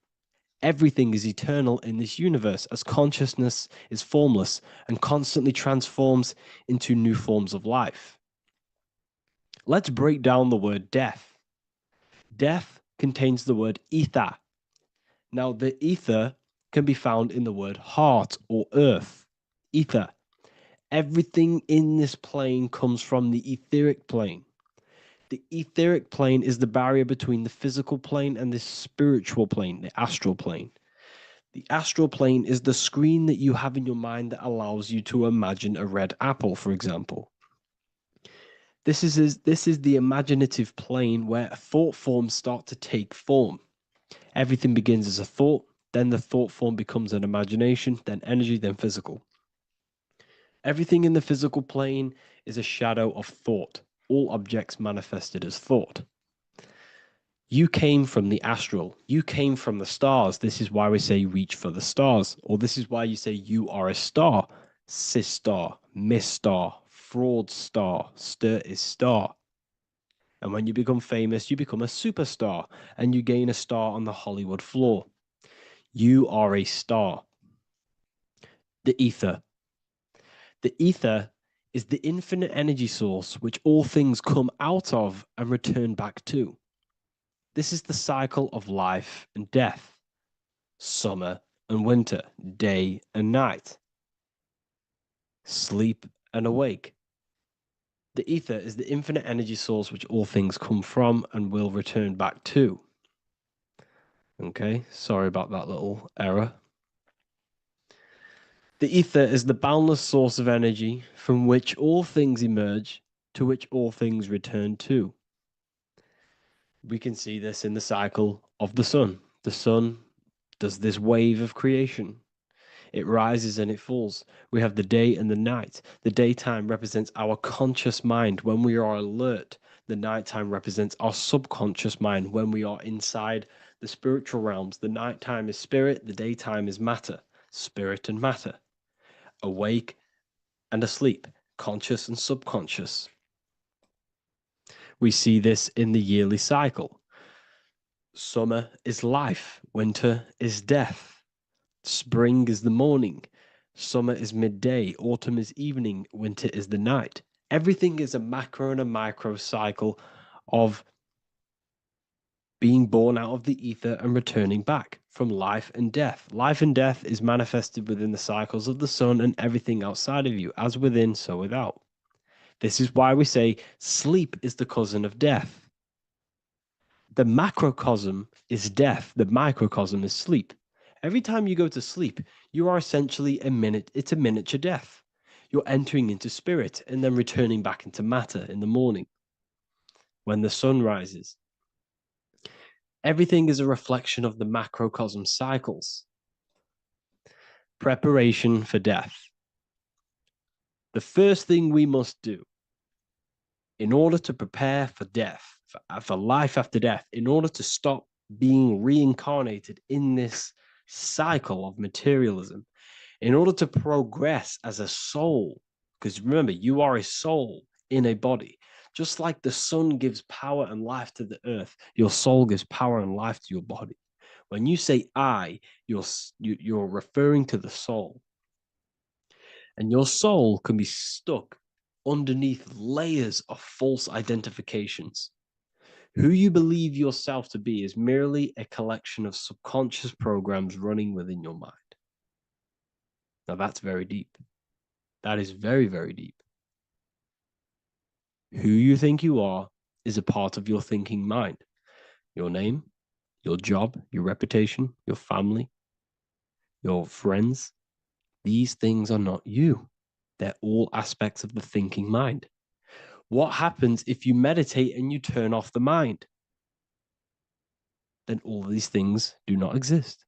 Speaker 2: Everything is eternal in this universe as consciousness is formless and constantly transforms into new forms of life. Let's break down the word death. Death contains the word ether. Now, the ether can be found in the word heart or earth. Ether. Everything in this plane comes from the etheric plane. The etheric plane is the barrier between the physical plane and the spiritual plane, the astral plane. The astral plane is the screen that you have in your mind that allows you to imagine a red apple, for example. This is the imaginative plane where thought forms start to take form. Everything begins as a thought, then the thought form becomes an imagination, then energy, then physical. Everything in the physical plane is a shadow of thought, all objects manifested as thought. You came from the astral. You came from the stars. This is why we say reach for the stars. Or this is why you say you are a star. Cis star, miss star, fraud star, stir is star. And when you become famous, you become a superstar and you gain a star on the Hollywood floor. You are a star. The ether. The ether is the infinite energy source which all things come out of and return back to. This is the cycle of life and death, summer and winter, day and night, sleep and awake. The ether is the infinite energy source which all things come from and will return back to. Okay, sorry about that little error. The ether is the boundless source of energy from which all things emerge, to which all things return to. We can see this in the cycle of the sun. The sun does this wave of creation. It rises and it falls. We have the day and the night. The daytime represents our conscious mind when we are alert. The nighttime represents our subconscious mind when we are inside the spiritual realms. The nighttime is spirit, the daytime is matter, spirit and matter. Awake and asleep, conscious and subconscious. We see this in the yearly cycle. Summer is life, winter is death. Spring is the morning, summer is midday, autumn is evening, winter is the night. Everything is a macro and a micro cycle of being born out of the ether and returning back from life and death. Life and death is manifested within the cycles of the sun and everything outside of you, as within, so without. This is why we say sleep is the cousin of death. The macrocosm is death, the microcosm is sleep. Every time you go to sleep, you are essentially it's a miniature death. You're entering into spirit and then returning back into matter in the morning when the sun rises. Everything is a reflection of the macrocosm cycles. Preparation for death. The first thing we must do in order to prepare for death, for life after death, in order to stop being reincarnated in this cycle of materialism, in order to progress as a soul, because remember, you are a soul in a body. Just like the sun gives power and life to the earth, your soul gives power and life to your body. When you say I, you're referring to the soul. And your soul can be stuck underneath layers of false identifications. Who you believe yourself to be is merely a collection of subconscious programs running within your mind. Now that's very deep. That is very, very deep. Who you think you are is a part of your thinking mind. Your name, your job, your reputation, your family, your friends. These things are not you. They're all aspects of the thinking mind. What happens if you meditate and you turn off the mind? Then all these things do not exist.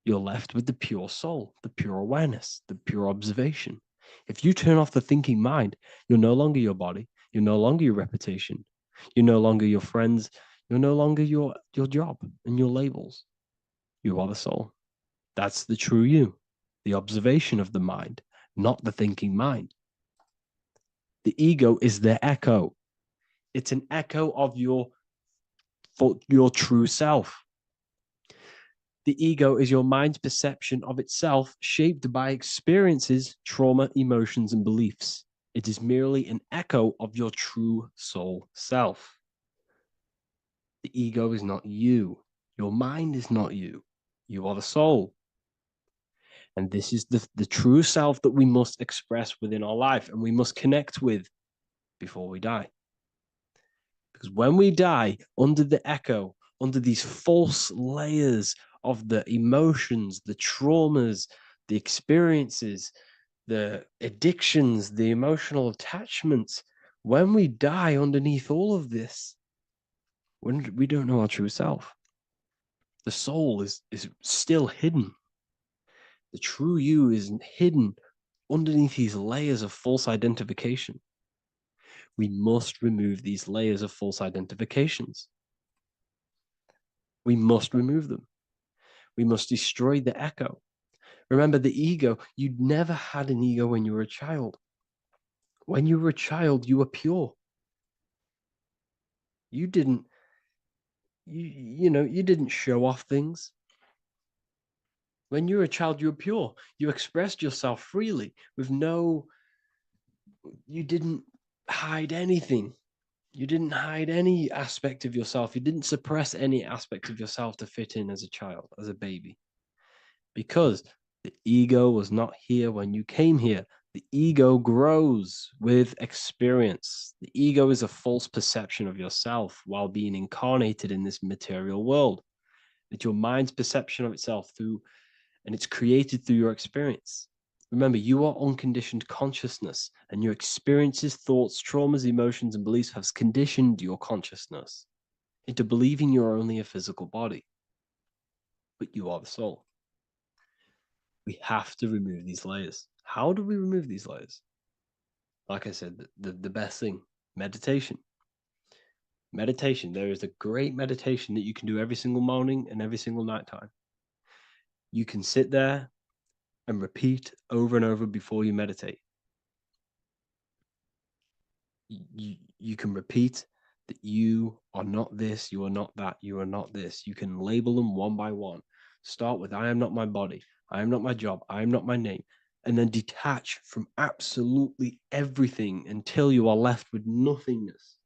Speaker 2: You're left with the pure soul, the pure awareness, the pure observation. If you turn off the thinking mind, you're no longer your body, you're no longer your reputation, you're no longer your friends, you're no longer your job and your labels. You are the soul. That's the true you, the observation of the mind, not the thinking mind. The ego is the echo. It's an echo of your true self. The ego is your mind's perception of itself, shaped by experiences, trauma, emotions, and beliefs. It is merely an echo of your true soul self. The ego is not you. Your mind is not you. You are the soul. And this is the true self that we must express within our life and we must connect with before we die. Because when we die under the echo, under these false layers of the emotions, the traumas, the experiences, the addictions, the emotional attachments, when we die underneath all of this, when we don't know our true self, the soul is still hidden. The true you is hidden underneath these layers of false identification. We must remove these layers of false identifications. We must remove them. We must destroy the echo. Remember, the ego, you never had an ego when you were a child. When you were a child, you were pure. You didn't, you didn't show off things. When you were a child, you were pure. You expressed yourself freely with you didn't hide anything. You didn't hide any aspect of yourself. You didn't suppress any aspect of yourself to fit in as a child, as a baby. Because the ego was not here when you came here. The ego grows with experience. The ego is a false perception of yourself while being incarnated in this material world. It's your mind's perception of itself and it's created through your experience. Remember, you are unconditioned consciousness, and your experiences, thoughts, traumas, emotions, and beliefs have conditioned your consciousness into believing you're only a physical body, but you are the soul. We have to remove these layers. How do we remove these layers? Like I said, the best thing, meditation. Meditation. There is a great meditation that you can do every single morning and every single nighttime. You can sit there and repeat over and over before you meditate. You can repeat that you are not this, you are not that, you are not this. You can label them one by one. Start with, I am not my body, I am not my job, I am not my name, and then detach from absolutely everything until you are left with nothingness.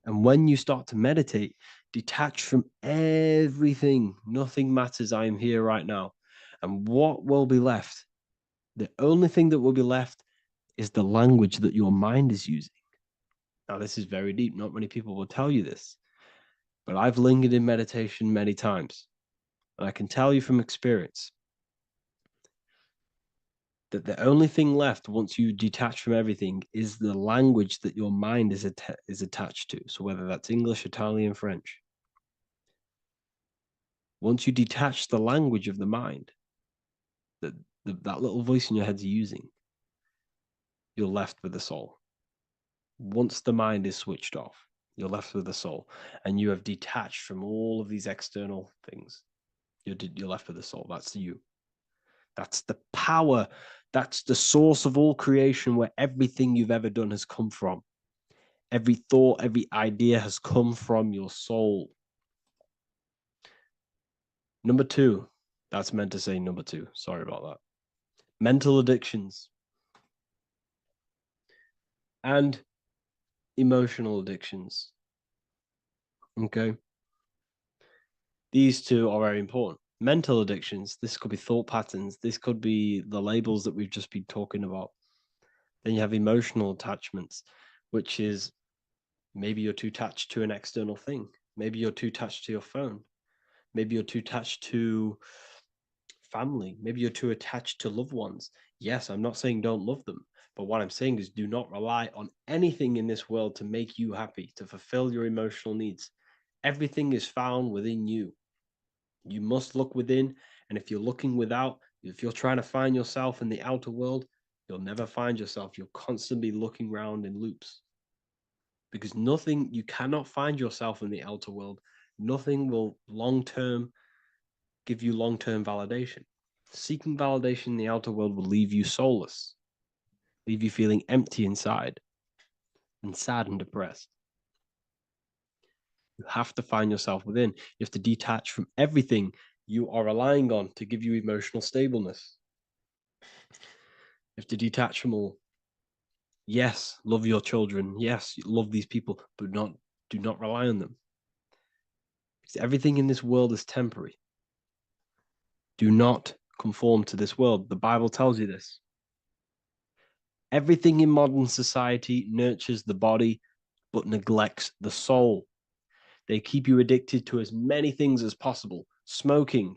Speaker 2: And when you start to meditate, detach from everything. Nothing matters. I am here right now. And what will be left? The only thing that will be left is the language that your mind is using. Now, this is very deep. Not many people will tell you this, but I've lingered in meditation many times. And I can tell you from experience that the only thing left once you detach from everything is the language that your mind is attached to. So whether that's English, Italian, French. Once you detach the language of the mind that that little voice in your head's using, you're left with the soul. Once the mind is switched off, you're left with the soul, and you have detached from all of these external things. You're left with the soul. That's you. That's the power. That's the source of all creation, where everything you've ever done has come from. Every thought, every idea has come from your soul. Number two, that's meant to say number two. Sorry about that. Mental addictions and emotional addictions. Okay. These two are very important. mental addictions. This could be thought patterns. This could be the labels that we've just been talking about. Then you have emotional attachments, which is maybe you're too attached to an external thing. Maybe you're too attached to your phone. Maybe you're too attached to family. Maybe you're too attached to loved ones. Yes, I'm not saying don't love them, but what I'm saying is do not rely on anything in this world to make you happy, to fulfill your emotional needs. Everything is found within you. You must look within, and if you're looking without, if you're trying to find yourself in the outer world, you'll never find yourself. You'll constantly be looking around in loops. Because nothing, you cannot find yourself in the outer world. Nothing will long term give you long term validation. Seeking validation in the outer world will leave you soulless, leave you feeling empty inside and sad and depressed. You have to find yourself within. You have to detach from everything you are relying on to give you emotional stableness. You have to detach from all. Yes, love your children. Yes, love these people, but do not rely on them. Because everything in this world is temporary. Do not conform to this world. The Bible tells you this. Everything in modern society nurtures the body, but neglects the soul. They keep you addicted to as many things as possible. Smoking,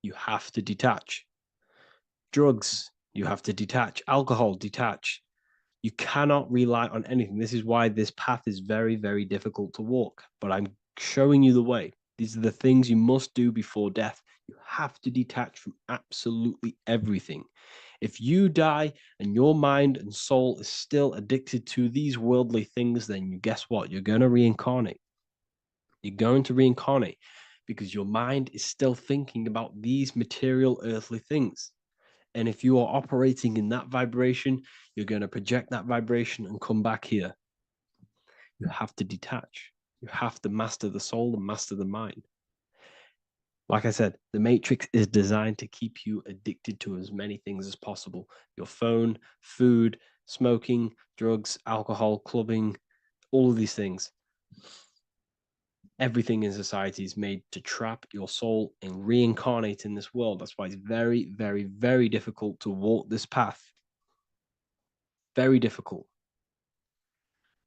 Speaker 2: you have to detach. Drugs, you have to detach. Alcohol, detach. You cannot rely on anything. This is why this path is very, very difficult to walk. But I'm showing you the way. These are the things you must do before death. You have to detach from absolutely everything. If you die and your mind and soul is still addicted to these worldly things, then you guess what? You're going to reincarnate. You're going to reincarnate because your mind is still thinking about these material earthly things. And if you are operating in that vibration, you're going to project that vibration and come back here. You have to detach. You have to master the soul and master the mind. Like I said, the matrix is designed to keep you addicted to as many things as possible. Your phone, food, smoking, drugs, alcohol, clubbing, all of these things. Everything in society is made to trap your soul and reincarnate in this world. That's why it's very, very, very difficult to walk this path. Very difficult.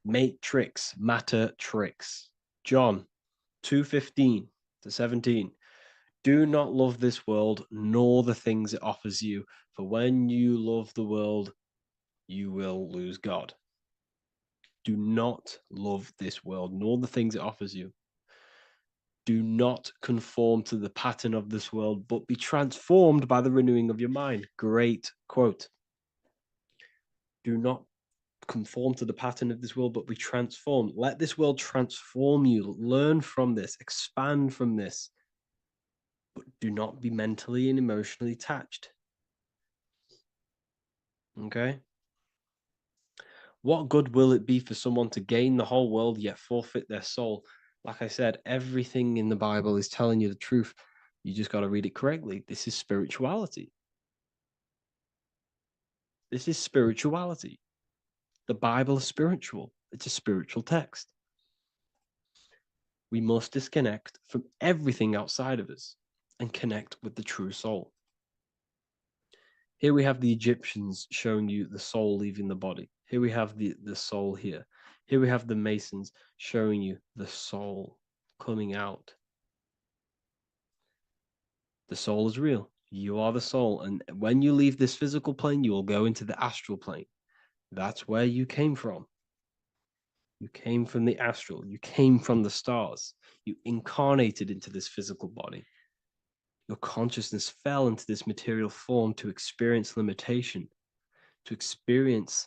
Speaker 2: Matrix, matter tricks. John 2:15 to 17. Do not love this world, nor the things it offers you. For when you love the world, you will lose God. Do not love this world, nor the things it offers you. Do not conform to the pattern of this world, but be transformed by the renewing of your mind. Great quote. Do not conform to the pattern of this world, but be transformed. Let this world transform you. Learn from this, expand from this, but do not be mentally and emotionally attached. Okay? What good will it be for someone to gain the whole world yet forfeit their soul? Like I said, everything in the Bible is telling you the truth. You just got to read it correctly. This is spirituality. This is spirituality. The Bible is spiritual. It's a spiritual text. We must disconnect from everything outside of us and connect with the true soul. Here we have the Egyptians showing you the soul leaving the body. Here we have the soul here. Here we have the Masons showing you the soul coming out. The soul is real. You are the soul. And when you leave this physical plane, you will go into the astral plane. That's where you came from. You came from the astral. You came from the stars. You incarnated into this physical body. Your consciousness fell into this material form to experience limitation, to experience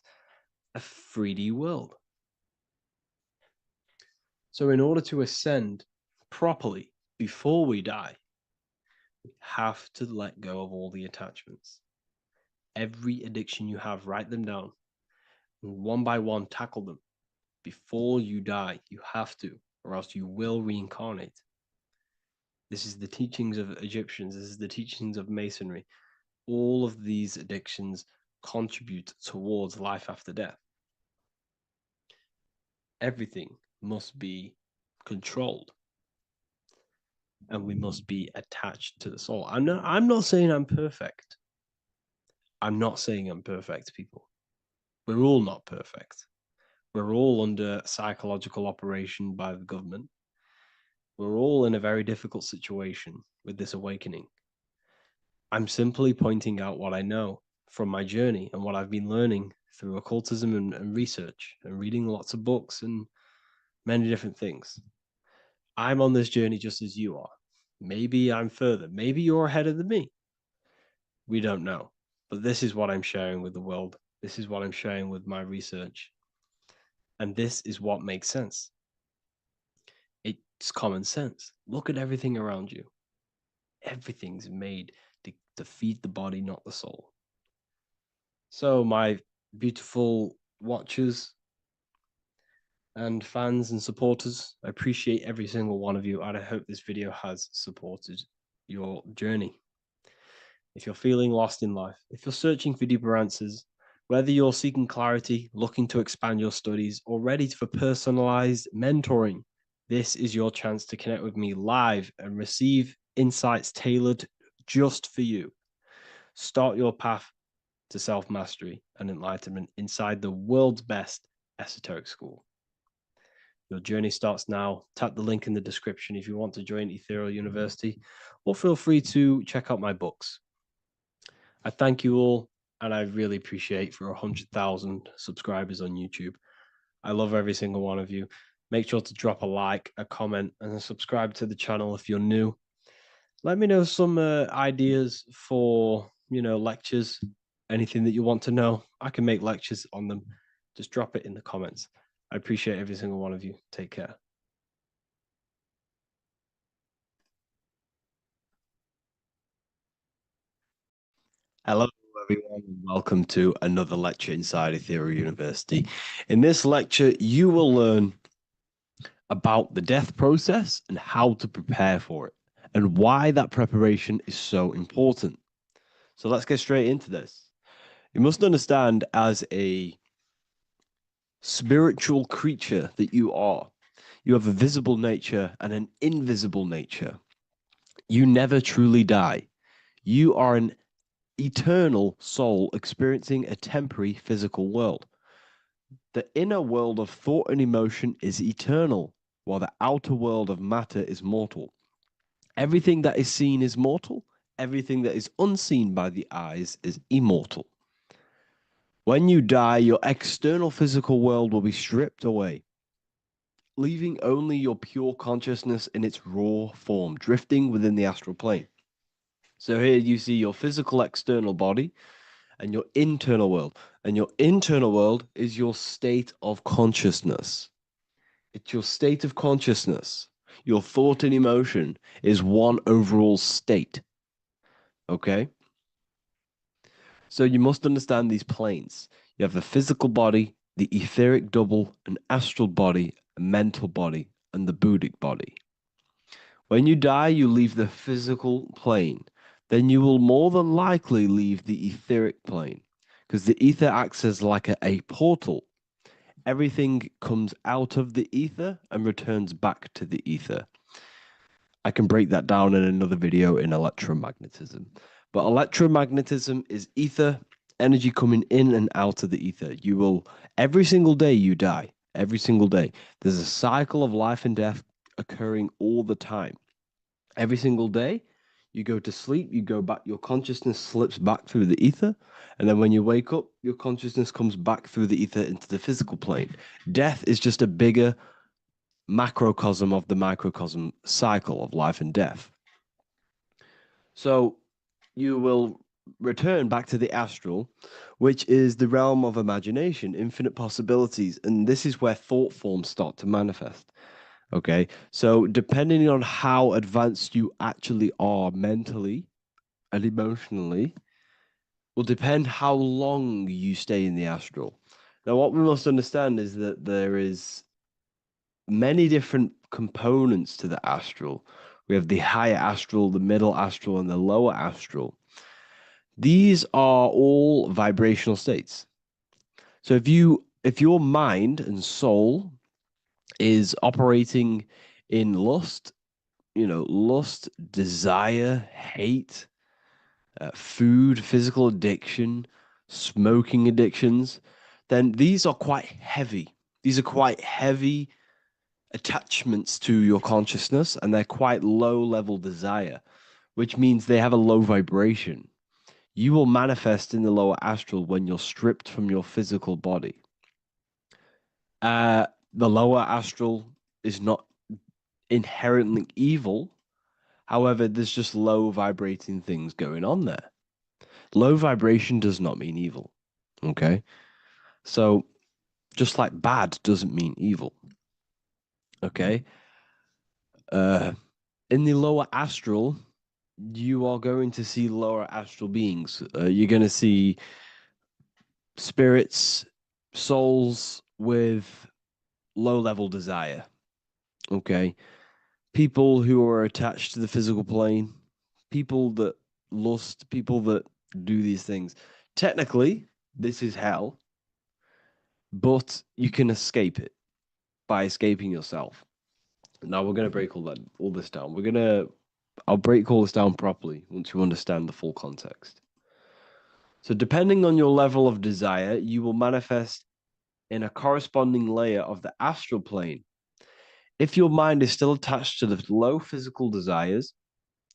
Speaker 2: a 3D world. So, in order to ascend properly before we die, we have to let go of all the attachments. Every addiction you have, write them down. And one by one, tackle them. Before you die, you have to, or else you will reincarnate. This is the teachings of Egyptians. This is the teachings of Masonry. All of these addictions contribute towards life after death. Everything must be controlled. and we must be attached to the soul. I'm not saying I'm perfect. I'm not saying I'm perfect, people. We're all not perfect. We're all under psychological operation by the government. We're all in a very difficult situation with this awakening. I'm simply pointing out what I know from my journey and what I've been learning through occultism and research and reading lots of books and many different things. I'm on this journey just as you are. Maybe I'm further. Maybe you're ahead of me. We don't know. But this is what I'm sharing with the world. This is what I'm sharing with my research. And this is what makes sense. It's common sense. Look at everything around you. Everything's made to feed the body, not the soul. So, my beautiful watchers and fans and supporters, I appreciate every single one of you, and I hope this video has supported your journey. If you're feeling lost in life, if you're searching for deeper answers, whether you're seeking clarity, looking to expand your studies, or ready for personalized mentoring, this is your chance to connect with me live and receive insights tailored just for you. Start your path to self-mastery and enlightenment inside the world's best esoteric school. Your journey starts now. Tap the link in the description if you want to join Ethereal University, or feel free to check out my books. I thank you all, and I really appreciate for 100,000 subscribers on YouTube. I love every single one of you. Make sure to drop a like, a comment, and subscribe to the channel if you're new. Let me know some ideas for, lectures, anything that you want to know. I can make lectures on them. Just drop it in the comments. I appreciate every single one of you. Take care. Hello, everyone, and welcome to another lecture inside Ethereal University. In this lecture, you will learn about the death process and how to prepare for it, and why that preparation is so important. So let's get straight into this. You must understand, as a spiritual creature that you are, you have a visible nature and an invisible nature. You never truly die. You are an eternal soul experiencing a temporary physical world. The inner world of thought and emotion is eternal, while the outer world of matter is mortal. Everything that is seen is mortal, everything that is unseen by the eyes is immortal. When you die, your external physical world will be stripped away, leaving only your pure consciousness in its raw form, drifting within the astral plane. So here you see your physical external body and your internal world. And your internal world is your state of consciousness. It's your state of consciousness. Your thought and emotion is one overall state. Okay? So you must understand these planes. You have the physical body, the etheric double, an astral body, a mental body, and the Buddhic body. When you die, you leave the physical plane. Then you will more than likely leave the etheric plane, because the ether acts as like a portal. Everything comes out of the ether and returns back to the ether. I can break that down in another video in electromagnetism. But electromagnetism is ether, energy coming in and out of the ether. You will, every single day you die, every single day. There's a cycle of life and death occurring all the time. Every single day, you go to sleep, you go back, your consciousness slips back through the ether. And then when you wake up, your consciousness comes back through the ether into the physical plane. Death is just a bigger macrocosm of the microcosm cycle of life and death. So you will return back to the astral, which is the realm of imagination, infinite possibilities. And this is where thought forms start to manifest. Okay, so depending on how advanced you actually are mentally and emotionally, will depend how long you stay in the astral. Now, what we must understand is that there is many different components to the astral. We have the higher astral, the middle astral, and the lower astral. These are all vibrational states. So if your mind and soul is operating in lust, lust, desire, hate, food, physical addiction, smoking addictions, then these are quite heavy. These are quite heavy attachments to your consciousness, and they're quite low level desire, which means they have a low vibration. You will manifest in the lower astral when you're stripped from your physical body. The lower astral is not inherently evil. However, there's just low vibrating things going on there. Low vibration does not mean evil. Okay. So just like bad doesn't mean evil. Okay. In the lower astral, you are going to see lower astral beings. You're going to see spirits, souls with low level desire. Okay. People who are attached to the physical plane, people that lust, people that do these things. Technically, this is hell, but you can escape it by escaping yourself. Now we're going to break all this down. I'll break all this down properly once you understand the full context. So depending on your level of desire, you will manifest in a corresponding layer of the astral plane. If your mind is still attached to the low physical desires,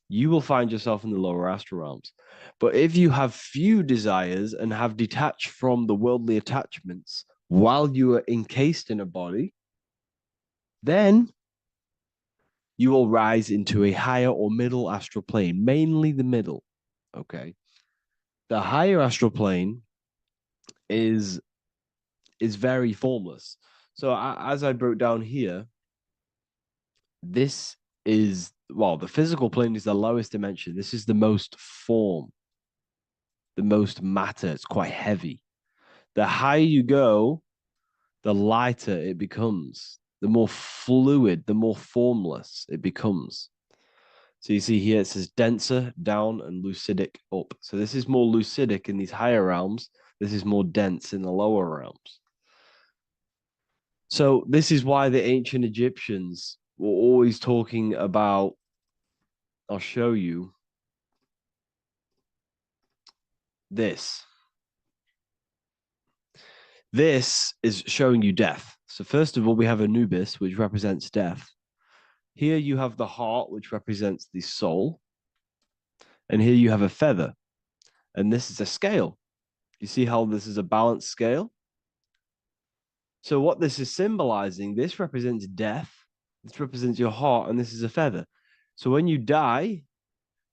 Speaker 2: you will find yourself in the lower astral realms. But if you have few desires and have detached from the worldly attachments while you are encased in a body, then you will rise into a higher or middle astral plane, mainly the middle. Okay. The higher astral plane is very formless. So as I broke down here, this is, well, the physical plane is the lowest dimension. This is the most form, the most matter. It's quite heavy. The higher you go, the lighter it becomes, the more fluid, the more formless it becomes. So you see here it says denser down and lucidic up. So this is more lucidic in these higher realms. This is more dense in the lower realms. So this is why the ancient Egyptians were always talking about, I'll show you this. This is showing you death. So first of all, we have Anubis, which represents death. Here you have the heart, which represents the soul. And here you have a feather. And this is a scale. You see how this is a balanced scale? So what this is symbolizing, this represents death, this represents your heart, and this is a feather. So when you die,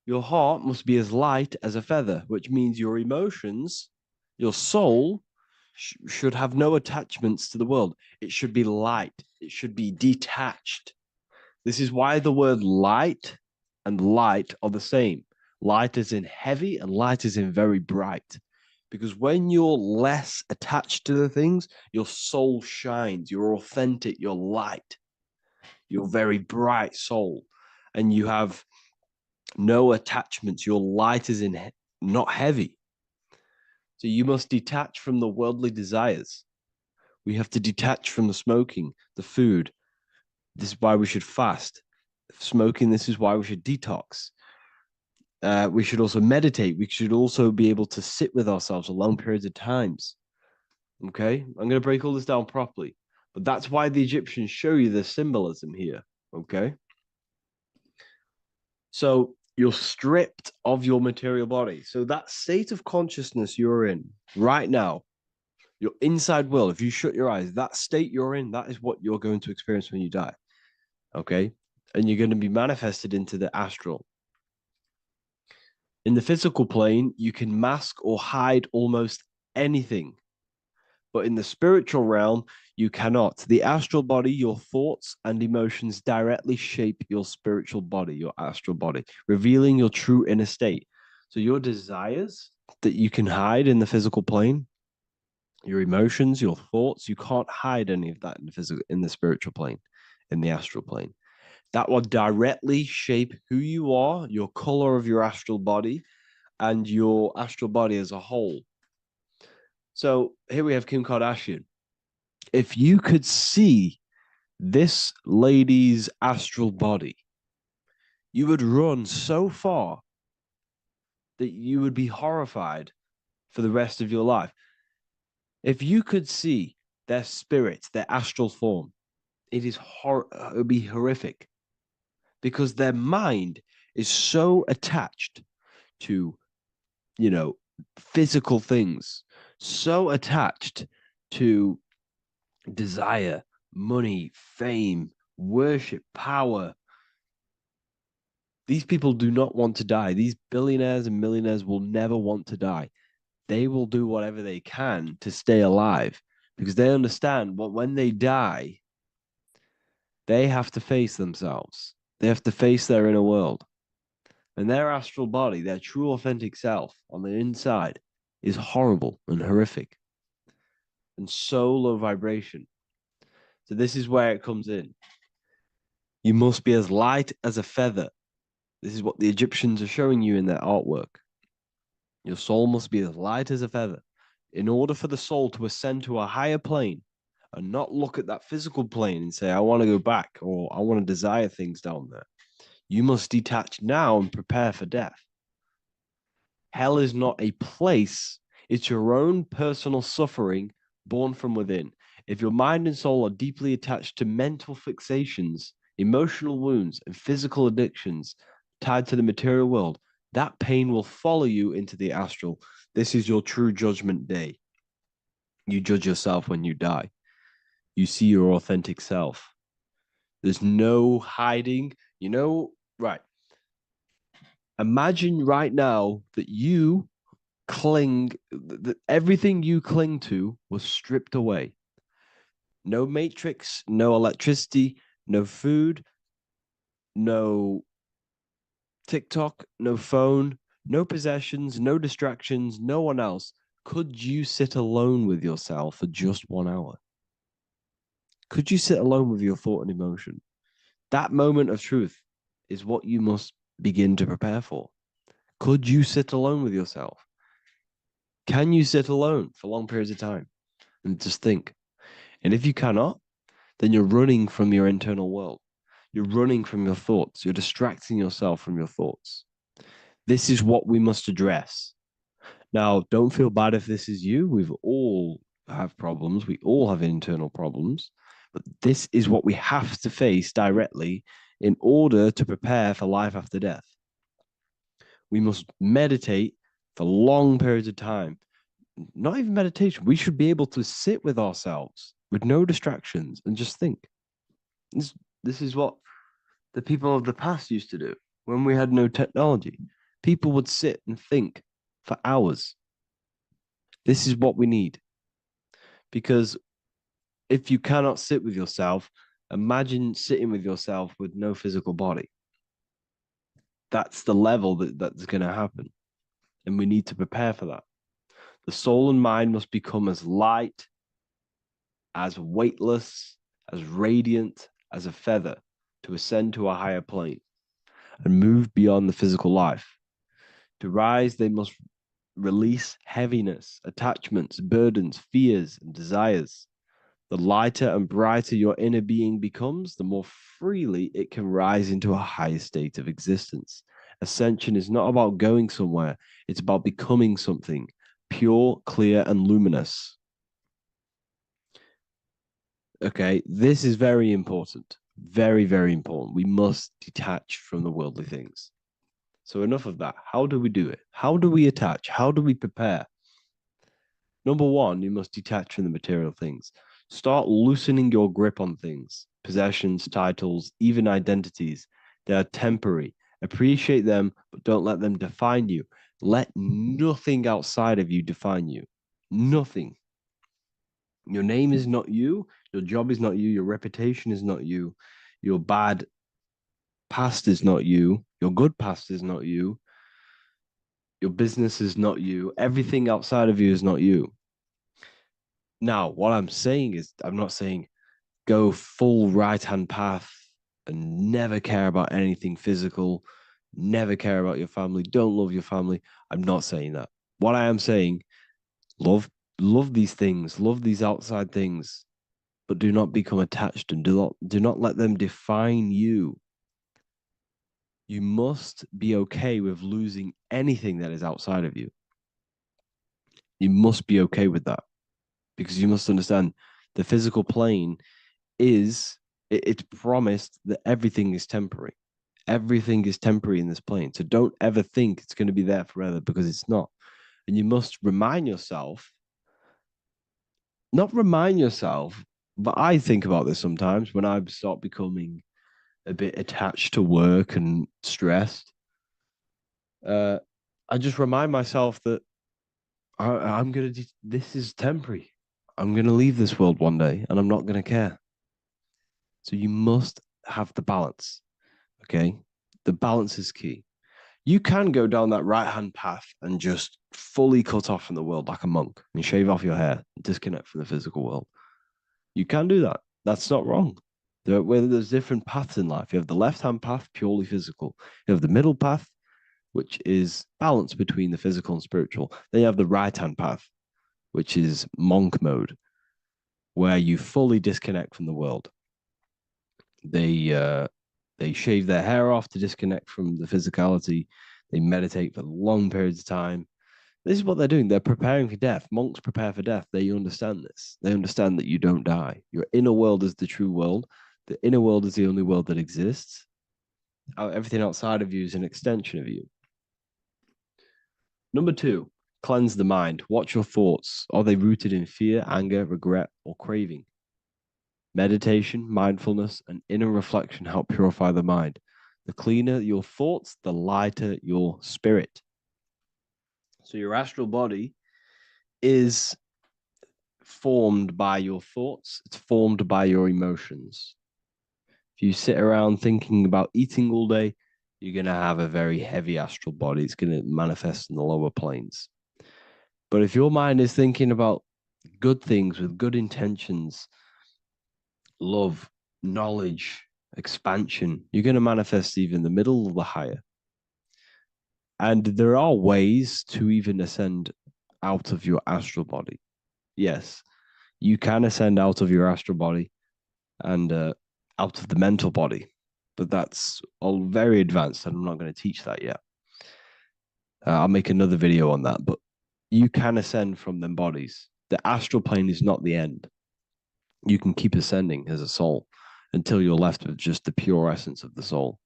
Speaker 2: your heart must be as light as a feather, which means your emotions, your soul, should have no attachments to the world. It should be light. It should be detached. This is why the word light and light are the same. Light is in heavy and light is in very bright. Because when you're less attached to the things, your soul shines. You're authentic. You're light. You're very bright soul. And you have no attachments. Your light is in not heavy. So you must detach from the worldly desires. We have to detach from the smoking, the food. This is why we should fast. Smoking, this is why we should detox. We should also meditate. We should also be able to sit with ourselves for long periods of times. Okay, I'm going to break all this down properly. But that's why the Egyptians show you the symbolism here. Okay. So you're stripped of your material body. So that state of consciousness you're in right now, your inside will, if you shut your eyes, that state you're in, that is what you're going to experience when you die. Okay. And you're going to be manifested into the astral. In the physical plane, you can mask or hide almost anything. But in the spiritual realm, you cannot. The astral body, your thoughts and emotions directly shape your spiritual body, your astral body, revealing your true inner state. So your desires that you can hide in the physical plane, your emotions, your thoughts, you can't hide any of that in the spiritual plane, in the astral plane. That will directly shape who you are, your color of your astral body, and your astral body as a whole. So here we have Kim Kardashian. If you could see this lady's astral body, You would run so far that you would be horrified for the rest of your life. If you could see their spirits, their astral form, it would be horrific because their mind is so attached to, you know, physical things, so attached to desire, money, fame, worship, power. These people do not want to die. These billionaires and millionaires will never want to die. They will do whatever they can to stay alive because they understand what when they die, they have to face themselves. They have to face their inner world. And their astral body, their true authentic self on the inside, is horrible and horrific and so low vibration. So, this is where it comes in. You must be as light as a feather. This is what the Egyptians are showing you in their artwork. Your soul must be as light as a feather. In order for the soul to ascend to a higher plane and not look at that physical plane and say, I want to go back or I want to desire things down there, you must detach now and prepare for death. Hell is not a place, it's your own personal suffering born from within. If your mind and soul are deeply attached to mental fixations, emotional wounds, and physical addictions tied to the material world, that pain will follow you into the astral. This is your true judgment day. You judge yourself when you die. You see your authentic self. There's no hiding. Right. Imagine right now that you that everything you cling to was stripped away. No matrix, no electricity, no food, no TikTok, no phone, no possessions, no distractions, no one else. Could you sit alone with yourself for just 1 hour? Could you sit alone with your thought and emotion? That moment of truth is what you must begin to prepare for. Could you sit alone with yourself? Can you sit alone for long periods of time and just think? And if you cannot, then you're running from your internal world. You're running from your thoughts. You're distracting yourself from your thoughts. This is what we must address. Now, don't feel bad if this is you. We've all have problems. We all have internal problems. But this is what we have to face directly in order to prepare for life after death. We must meditate for long periods of time. Not even meditation. We should be able to sit with ourselves with no distractions and just think. This is what the people of the past used to do when we had no technology. People would sit and think for hours. This is what we need. Because if you cannot sit with yourself, imagine sitting with yourself with no physical body. That's the level that's going to happen. And we need to prepare for that. The soul and mind must become as light, as weightless, as radiant as a feather to ascend to a higher plane and move beyond the physical life. To rise, they must release heaviness, attachments, burdens, fears, and desires. The lighter and brighter your inner being becomes, the more freely it can rise into a higher state of existence. Ascension is not about going somewhere, it's about becoming something pure, clear, and luminous. Okay, this is very important. Very, very important. We must detach from the worldly things. So, enough of that. How do we do it? How do we attach? How do we prepare? Number one, you must detach from the material things. Start loosening your grip on things, possessions, titles, even identities. They are temporary. Appreciate them, but don't let them define you. Let nothing outside of you define you. Nothing. Your name is not you. Your job is not you. Your reputation is not you. Your bad past is not you. Your good past is not you. Your business is not you. Everything outside of you is not you. Now, what I'm saying is, I'm not saying go full right hand path and never care about anything physical, never care about your family, don't love your family. I'm not saying that. What I am saying, love these things, love these outside things, but do not become attached and do not let them define you. You must be okay with losing anything that is outside of you. You must be okay with that, because you must understand the physical plane is, it's promised that everything is temporary. Everything is temporary in this plane. So don't ever think it's going to be there forever, because it's not. And you must remind yourself, not remind yourself, but I think about this sometimes when I start becoming a bit attached to work and stressed. I just remind myself that I'm going to, this is temporary. I'm going to leave this world one day and I'm not going to care. So you must have the balance. Okay. The balance is key. You can go down that right hand path and just fully cut off from the world like a monk and shave off your hair, disconnect from the physical world. You can do that. That's not wrong. There's different paths in life. You have the left hand path, purely physical. You have the middle path, which is balance between the physical and spiritual. Then you have the right hand path, which is monk mode, where you fully disconnect from the world. They shave their hair off to disconnect from the physicality. They meditate for long periods of time. This is what they're doing. They're preparing for death. Monks prepare for death. They understand this. They understand that you don't die. Your inner world is the true world. The inner world is the only world that exists. Everything outside of you is an extension of you. Number 2, cleanse the mind. Watch your thoughts. Are they rooted in fear, anger, regret, or craving? Meditation, mindfulness, and inner reflection help purify the mind. The cleaner your thoughts, the lighter your spirit. So your astral body is formed by your thoughts. It's formed by your emotions. If you sit around thinking about eating all day, you're going to have a very heavy astral body. It's going to manifest in the lower planes. But if your mind is thinking about good things with good intentions, love, knowledge, expansion, you're going to manifest even the middle or the higher. And there are ways to even ascend out of your astral body. Yes, you can ascend out of your astral body and out of the mental body, but that's all very advanced, and I'm not going to teach that yet. I'll make another video on that, but you can ascend from them bodies. The astral plane is not the end. You can keep ascending as a soul until you're left with just the pure essence of the soul.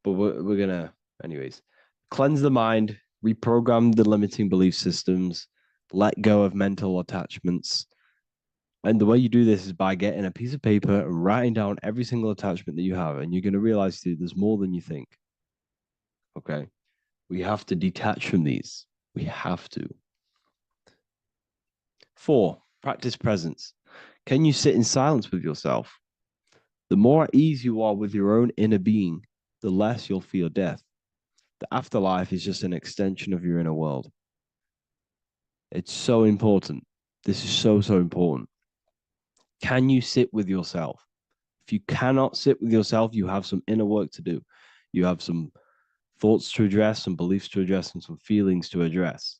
Speaker 2: But we're going to, anyways, cleanse the mind, reprogram the limiting belief systems, let go of mental attachments. And the way you do this is by getting a piece of paper and writing down every single attachment that you have. And you're going to realize, dude, there's more than you think. Okay. We have to detach from these. We have to. 4, practice presence. Can you sit in silence with yourself? The more at ease you are with your own inner being, the less you'll feel death. The afterlife is just an extension of your inner world. It's so important. This is so, so important. Can you sit with yourself? If you cannot sit with yourself, you have some inner work to do. You have some thoughts to address, some beliefs to address, and some feelings to address.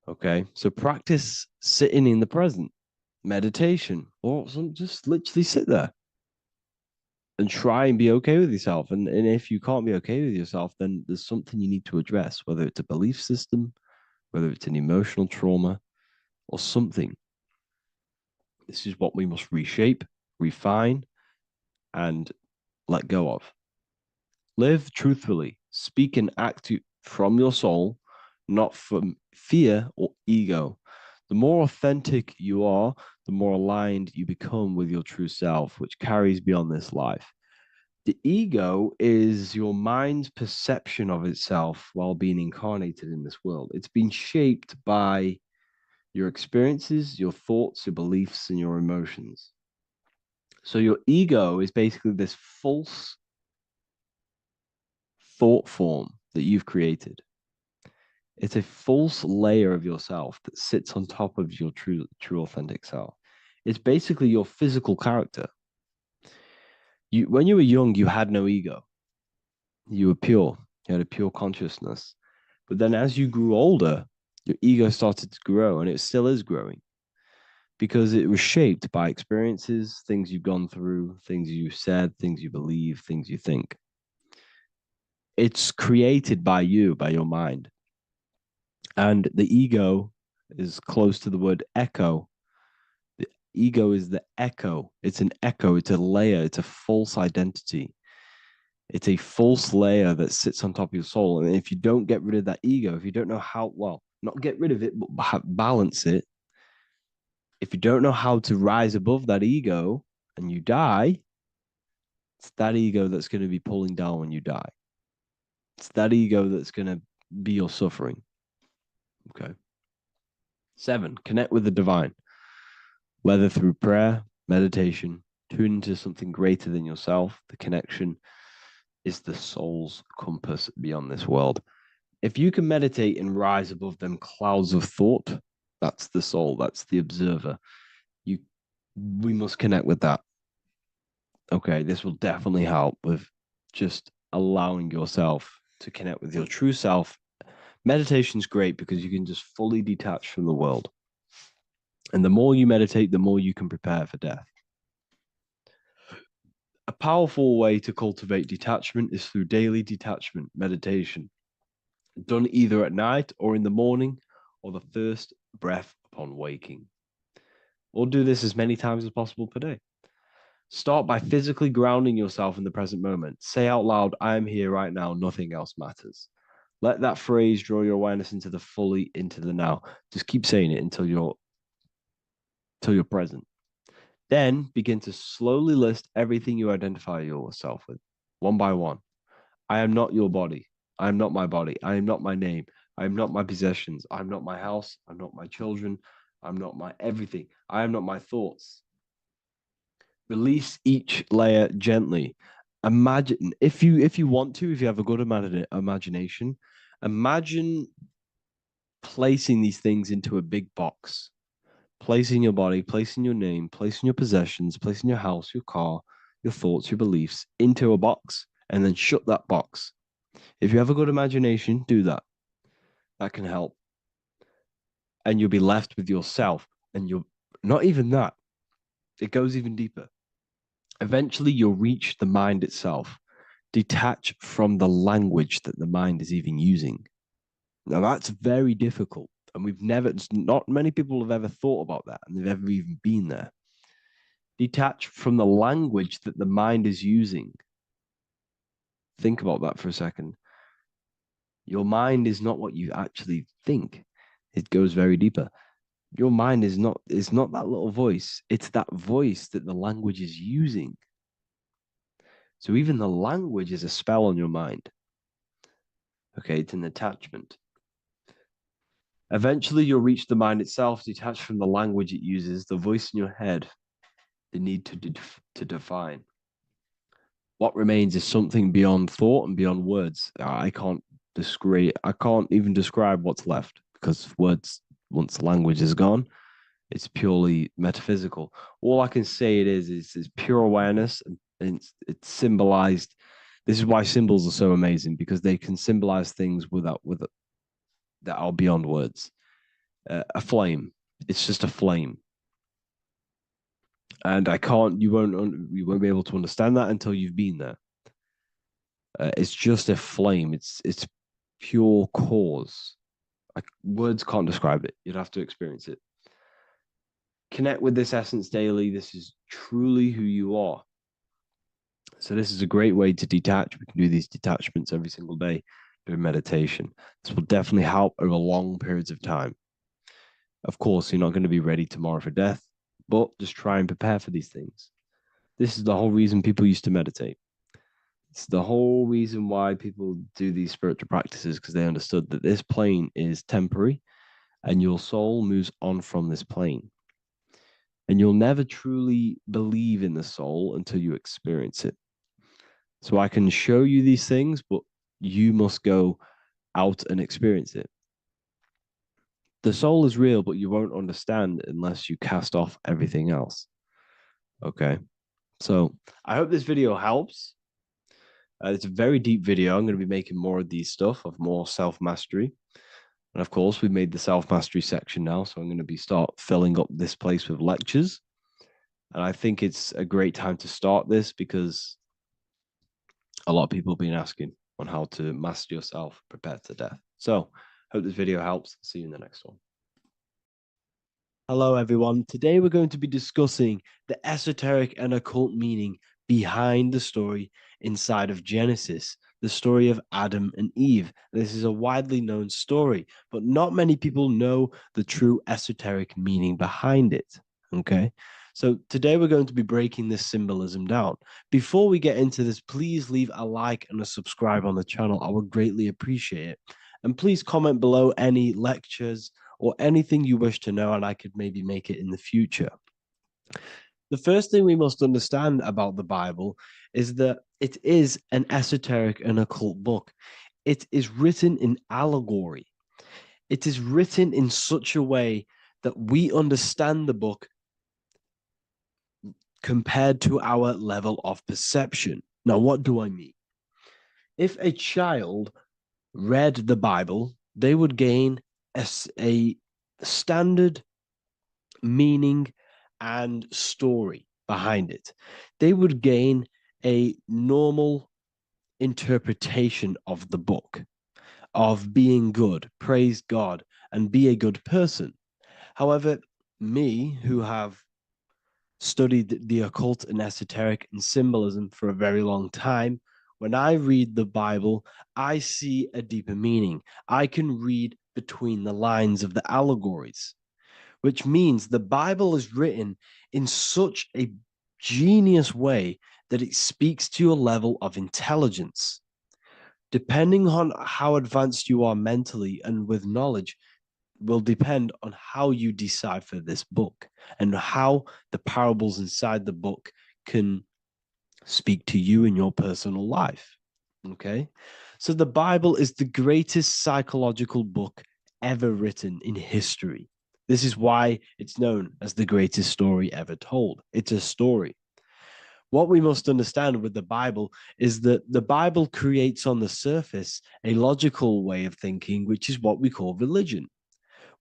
Speaker 2: Okay, so practice sitting in the present, meditation, or just literally sit there and try and be okay with yourself. And if you can't be okay with yourself, then there's something you need to address, whether it's a belief system, whether it's an emotional trauma, or something. This is what we must reshape, refine, and let go of. Live truthfully, speak and act from your soul, not from fear or ego. The more authentic you are, the more aligned you become with your true self, which carries beyond this life. The ego is your mind's perception of itself while being incarnated in this world. It's been shaped by your experiences, your thoughts, your beliefs, and your emotions. So your ego is basically this false thought form that you've created. It's a false layer of yourself that sits on top of your true authentic self. It's basically your physical character. When you were young, you had no ego. You were pure. You had a pure consciousness. But then as you grew older, your ego started to grow, and it still is growing. because it was shaped by experiences, things you've gone through, things you said, things you believe, things you think. It's created by you, by your mind. And the ego is close to the word echo. The ego is the echo. It's an echo. It's a layer. It's a false identity. It's a false layer that sits on top of your soul. And if you don't get rid of that ego, if you don't know how, well, not get rid of it, but balance it, if you don't know how to rise above that ego and you die, it's that ego that's going to be pulling down when you die. It's that ego that's going to be your suffering. Okay. 7, connect with the divine, whether through prayer, meditation, tune into something greater than yourself. The connection is the soul's compass beyond this world. If you can meditate and rise above them clouds of thought, that's the soul, that's the observer. We must connect with that. Okay, this will definitely help with just allowing yourself to connect with your true self. Meditation's great because you can just fully detach from the world. And the more you meditate, the more you can prepare for death. A powerful way to cultivate detachment is through daily detachment meditation, done either at night or in the morning or the first breath upon waking. Or do this as many times as possible per day. Start by physically grounding yourself in the present moment. Say out loud, I am here right now, nothing else matters. Let that phrase draw your awareness into the now. Just keep saying it until you're present. Then begin to slowly list everything you identify yourself with, one by one. I am not your body. I am not my body. I am not my name. I am not my possessions. I'm not my house. I'm not my children. I'm not my everything. I am not my thoughts. Release each layer gently. Imagine, if you want to, if you have a good imagination, imagine placing these things into a big box. Placing your body, placing your name, placing your possessions, placing your house, your car, your thoughts, your beliefs into a box, and then shut that box. If you have a good imagination, do that. That can help. And you'll be left with yourself. And you're not even that. It goes even deeper. Eventually, you'll reach the mind itself. Detach from the language that the mind is even using. Now, that's very difficult. And not many people have ever thought about that, and they've ever even been there. Detach from the language that the mind is using. Think about that for a second. Your mind is not what you actually think. It goes very deeper. Your mind is not that little voice. It's that voice that the language is using. So even the language is a spell on your mind. Okay, it's an attachment. Eventually, you'll reach the mind itself, detached from the language it uses, the voice in your head, the need to define. What remains is something beyond thought and beyond words. I can't even describe what's left because words, once the language is gone, it's purely metaphysical. All I can say it is pure awareness, and it's symbolized. This is why symbols are so amazing, because they can symbolize things that are beyond words. A flame, it's just a flame, and you won't be able to understand that until you've been there. It's just a flame. It's pure cause. Words can't describe it. You'd have to experience it. Connect with this essence daily. This is truly who you are. So this is a great way to detach. We can do these detachments every single day during meditation. This will definitely help over long periods of time. Of course, you're not going to be ready tomorrow for death, but just try and prepare for these things. This is the whole reason people used to meditate. It's the whole reason why people do these spiritual practices, because they understood that this plane is temporary and your soul moves on from this plane. And you'll never truly believe in the soul until you experience it. So I can show you these things, but you must go out and experience it. The soul is real, but you won't understand unless you cast off everything else. Okay. So I hope this video helps. It's a very deep video. I'm going to be making more of these stuff, of more self-mastery. And of course, we've made the self-mastery section now, so I'm going to start filling up this place with lectures. And I think it's a great time to start this because a lot of people have been asking on how to master yourself, prepare to death. So hope this video helps. See you in the next one. Hello, everyone. Today we're going to be discussing the esoteric and occult meaning behind the story inside of Genesis, the story of Adam and Eve. This is a widely known story, but not many people know the true esoteric meaning behind it. Okay. So today we're going to be breaking this symbolism down. Before we get into this, please leave a like and a subscribe on the channel. I would greatly appreciate it. And please comment below any lectures or anything you wish to know, and I could maybe make it in the future. The first thing we must understand about the Bible is that it is an esoteric and occult book. It is written in allegory. It is written in such a way that we understand the book compared to our level of perception. Now, what do I mean? If a child read the Bible, they would gain a standard meaning and story behind it. They would gain a normal interpretation of the book, of being good, praise God, and be a good person. However, me, who have studied the occult and esoteric and symbolism for a very long time, when I read the Bible, I see a deeper meaning. I can read between the lines of the allegories, which means the Bible is written in such a genius way that it speaks to your level of intelligence. Depending on how advanced you are mentally and with knowledge, will depend on how you decipher this book and how the parables inside the book can speak to you in your personal life. Okay. So the Bible is the greatest psychological book ever written in history. This is why it's known as the greatest story ever told. It's a story. What we must understand with the Bible is that the Bible creates on the surface a logical way of thinking, which is what we call religion.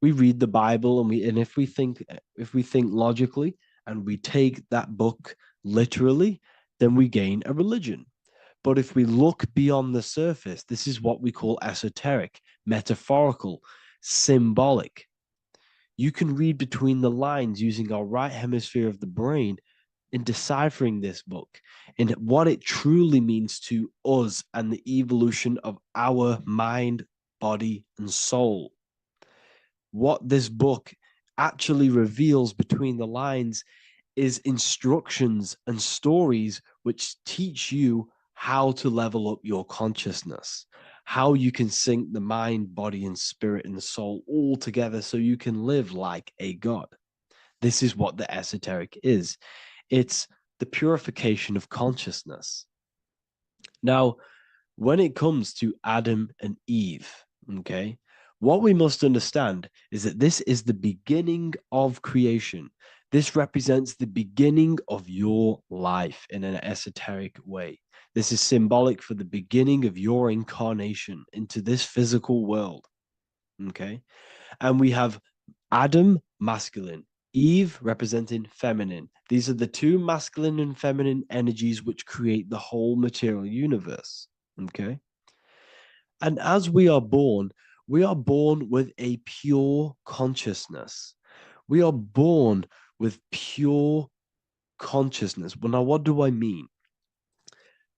Speaker 2: We read the Bible and if we think logically and we take that book literally, then we gain a religion. But if we look beyond the surface, this is what we call esoteric, metaphorical, symbolic. You can read between the lines using our right hemisphere of the brain in deciphering this book and what it truly means to us and the evolution of our mind, body, and soul. What this book actually reveals between the lines is instructions and stories which teach you how to level up your consciousness, how you can sync the mind, body, and spirit and the soul all together so you can live like a god. This is what the esoteric is. It's the purification of consciousness. Now, when it comes to Adam and Eve, okay, what we must understand is that this is the beginning of creation. This represents the beginning of your life in an esoteric way. This is symbolic for the beginning of your incarnation into this physical world. Okay. And we have Adam, masculine, Eve representing feminine. These are the two masculine and feminine energies which create the whole material universe. Okay. And as we are born with a pure consciousness. We are born with pure consciousness. Well, now, what do I mean?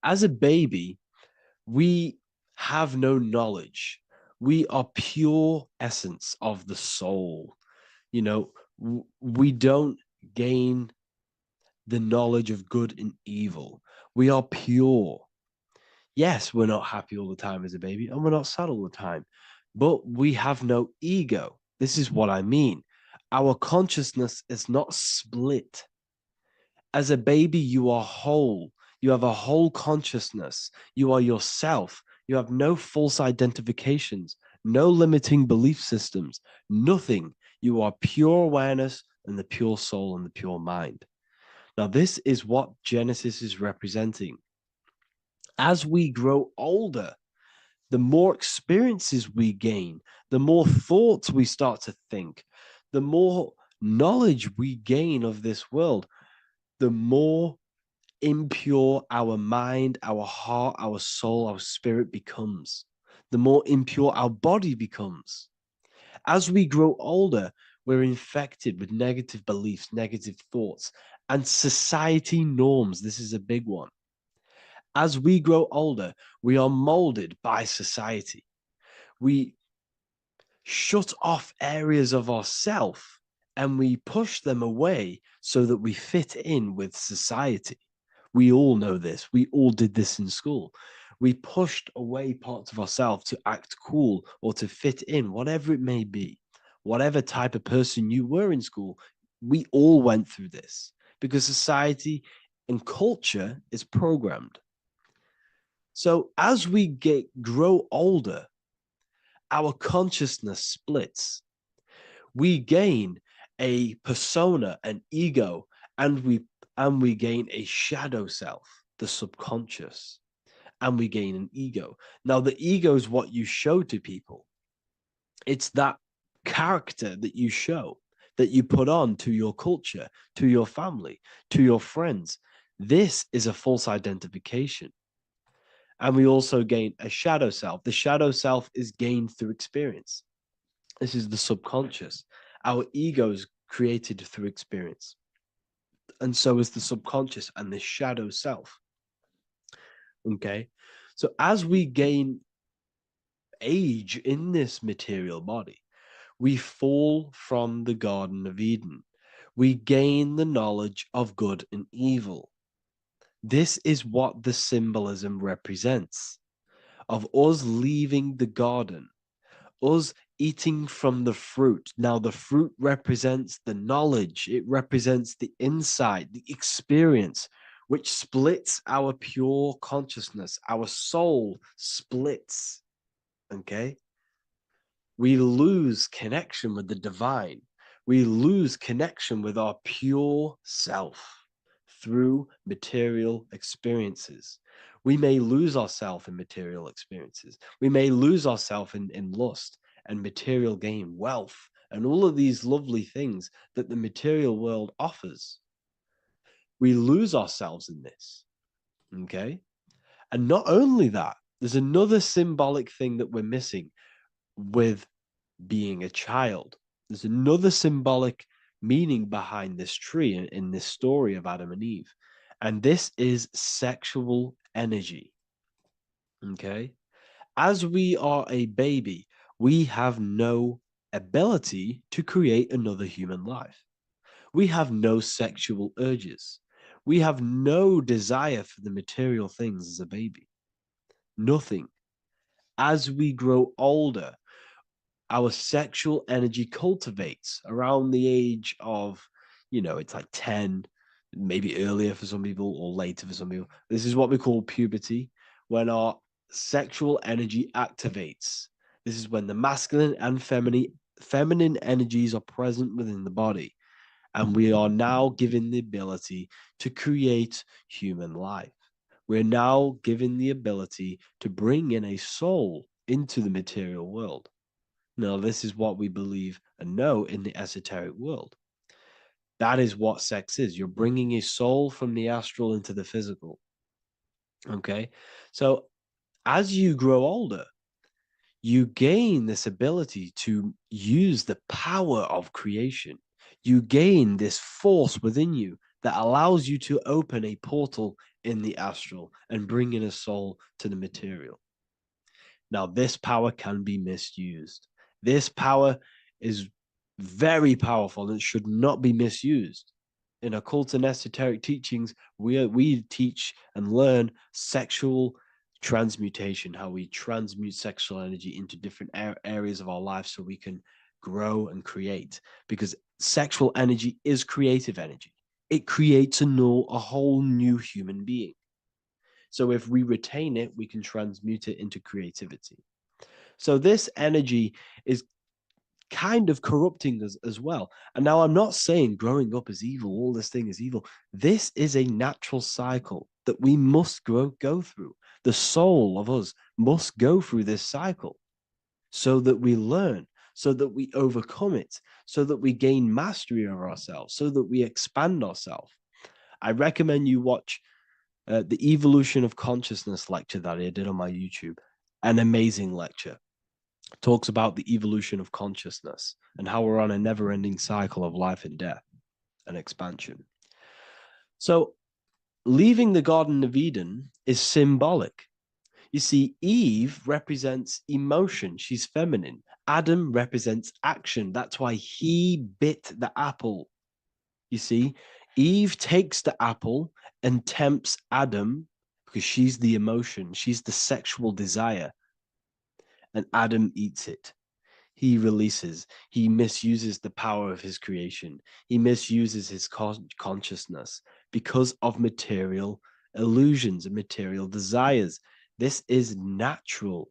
Speaker 2: As a baby, we have no knowledge. We are pure essence of the soul. You know, we don't gain the knowledge of good and evil. We are pure. Yes, we're not happy all the time as a baby, and we're not sad all the time, but we have no ego. This is what I mean. Our consciousness is not split. As a baby, you are whole. You have a whole consciousness. You are yourself. You have no false identifications, no limiting belief systems, nothing. You are pure awareness and the pure soul and the pure mind. Now, this is what Genesis is representing. As we grow older, the more experiences we gain, the more thoughts we start to think, the more knowledge we gain of this world, the more impure our mind, our heart, our soul, our spirit becomes, the more impure our body becomes. As we grow older, we're infected with negative beliefs, negative thoughts, and society norms. This is a big one. As we grow older, we are molded by society. We shut off areas of ourself and we push them away so that we fit in with society. We all know this. We all did this in school. We pushed away parts of ourselves to act cool or to fit in, whatever it may be. Whatever type of person you were in school, we all went through this because society and culture is programmed. So as we grow older, our consciousness splits. We gain a persona, an ego, and we gain a shadow self, the subconscious, and we gain an ego. Now, the ego is what you show to people. It's that character that you show, that you put on to your culture, to your family, to your friends. This is a false identification. And we also gain a shadow self. The shadow self is gained through experience. This is the subconscious. Our ego is created through experience. And so is the subconscious and the shadow self. Okay. So as we gain age in this material body, we fall from the Garden of Eden. We gain the knowledge of good and evil. This is what the symbolism represents of us leaving the garden, us eating from the fruit. Now, the fruit represents the knowledge, it represents the insight, the experience, which splits our pure consciousness. Our soul splits. Okay? We lose connection with the divine. We lose connection with our pure self through material experiences. We may lose ourselves in material experiences. We may lose ourselves in lust and material gain, wealth, and all of these lovely things that the material world offers. We lose ourselves in this. Okay? And not only that, there's another symbolic thing that we're missing with being a child. There's another symbolic meaning behind this tree in this story of Adam and Eve. And this is sexual energy. Okay? As we are a baby, we have no ability to create another human life. We have no sexual urges. We have no desire for the material things as a baby. Nothing. As we grow older, our sexual energy cultivates around the age of, it's like 10, maybe earlier for some people or later for some people. This is what we call puberty, when our sexual energy activates. This is when the masculine and feminine energies are present within the body. And we are now given the ability to create human life. We're now given the ability to bring in a soul into the material world. Now, this is what we believe and know in the esoteric world. That is what sex is. You're bringing a soul from the astral into the physical. Okay? So, as you grow older, you gain this ability to use the power of creation. You gain this force within you that allows you to open a portal in the astral and bring in a soul to the material. Now, this power can be misused. This power is very powerful and it should not be misused. In occult and esoteric teachings, we teach and learn sexual transmutation, how we transmute sexual energy into different areas of our life so we can grow and create. Because sexual energy is creative energy. It creates a whole new human being. So if we retain it, we can transmute it into creativity. So this energy is kind of corrupting us as well. And now I'm not saying growing up is evil, all this thing is evil. This is a natural cycle that we must go through. The soul of us must go through this cycle so that we learn, so that we overcome it, so that we gain mastery over ourselves, so that we expand ourselves. I recommend you watch the Evolution of Consciousness lecture that I did on my YouTube. An amazing lecture. It talks about the evolution of consciousness and how we're on a never-ending cycle of life and death and expansion. So leaving the Garden of Eden is symbolic. You see, Eve represents emotion. She's feminine. Adam represents action. That's why he bit the apple. You see, Eve takes the apple and tempts Adam because she's the emotion. She's the sexual desire. And Adam eats it. He releases. He misuses the power of his creation. He misuses his consciousness because of material illusions and material desires. This is natural,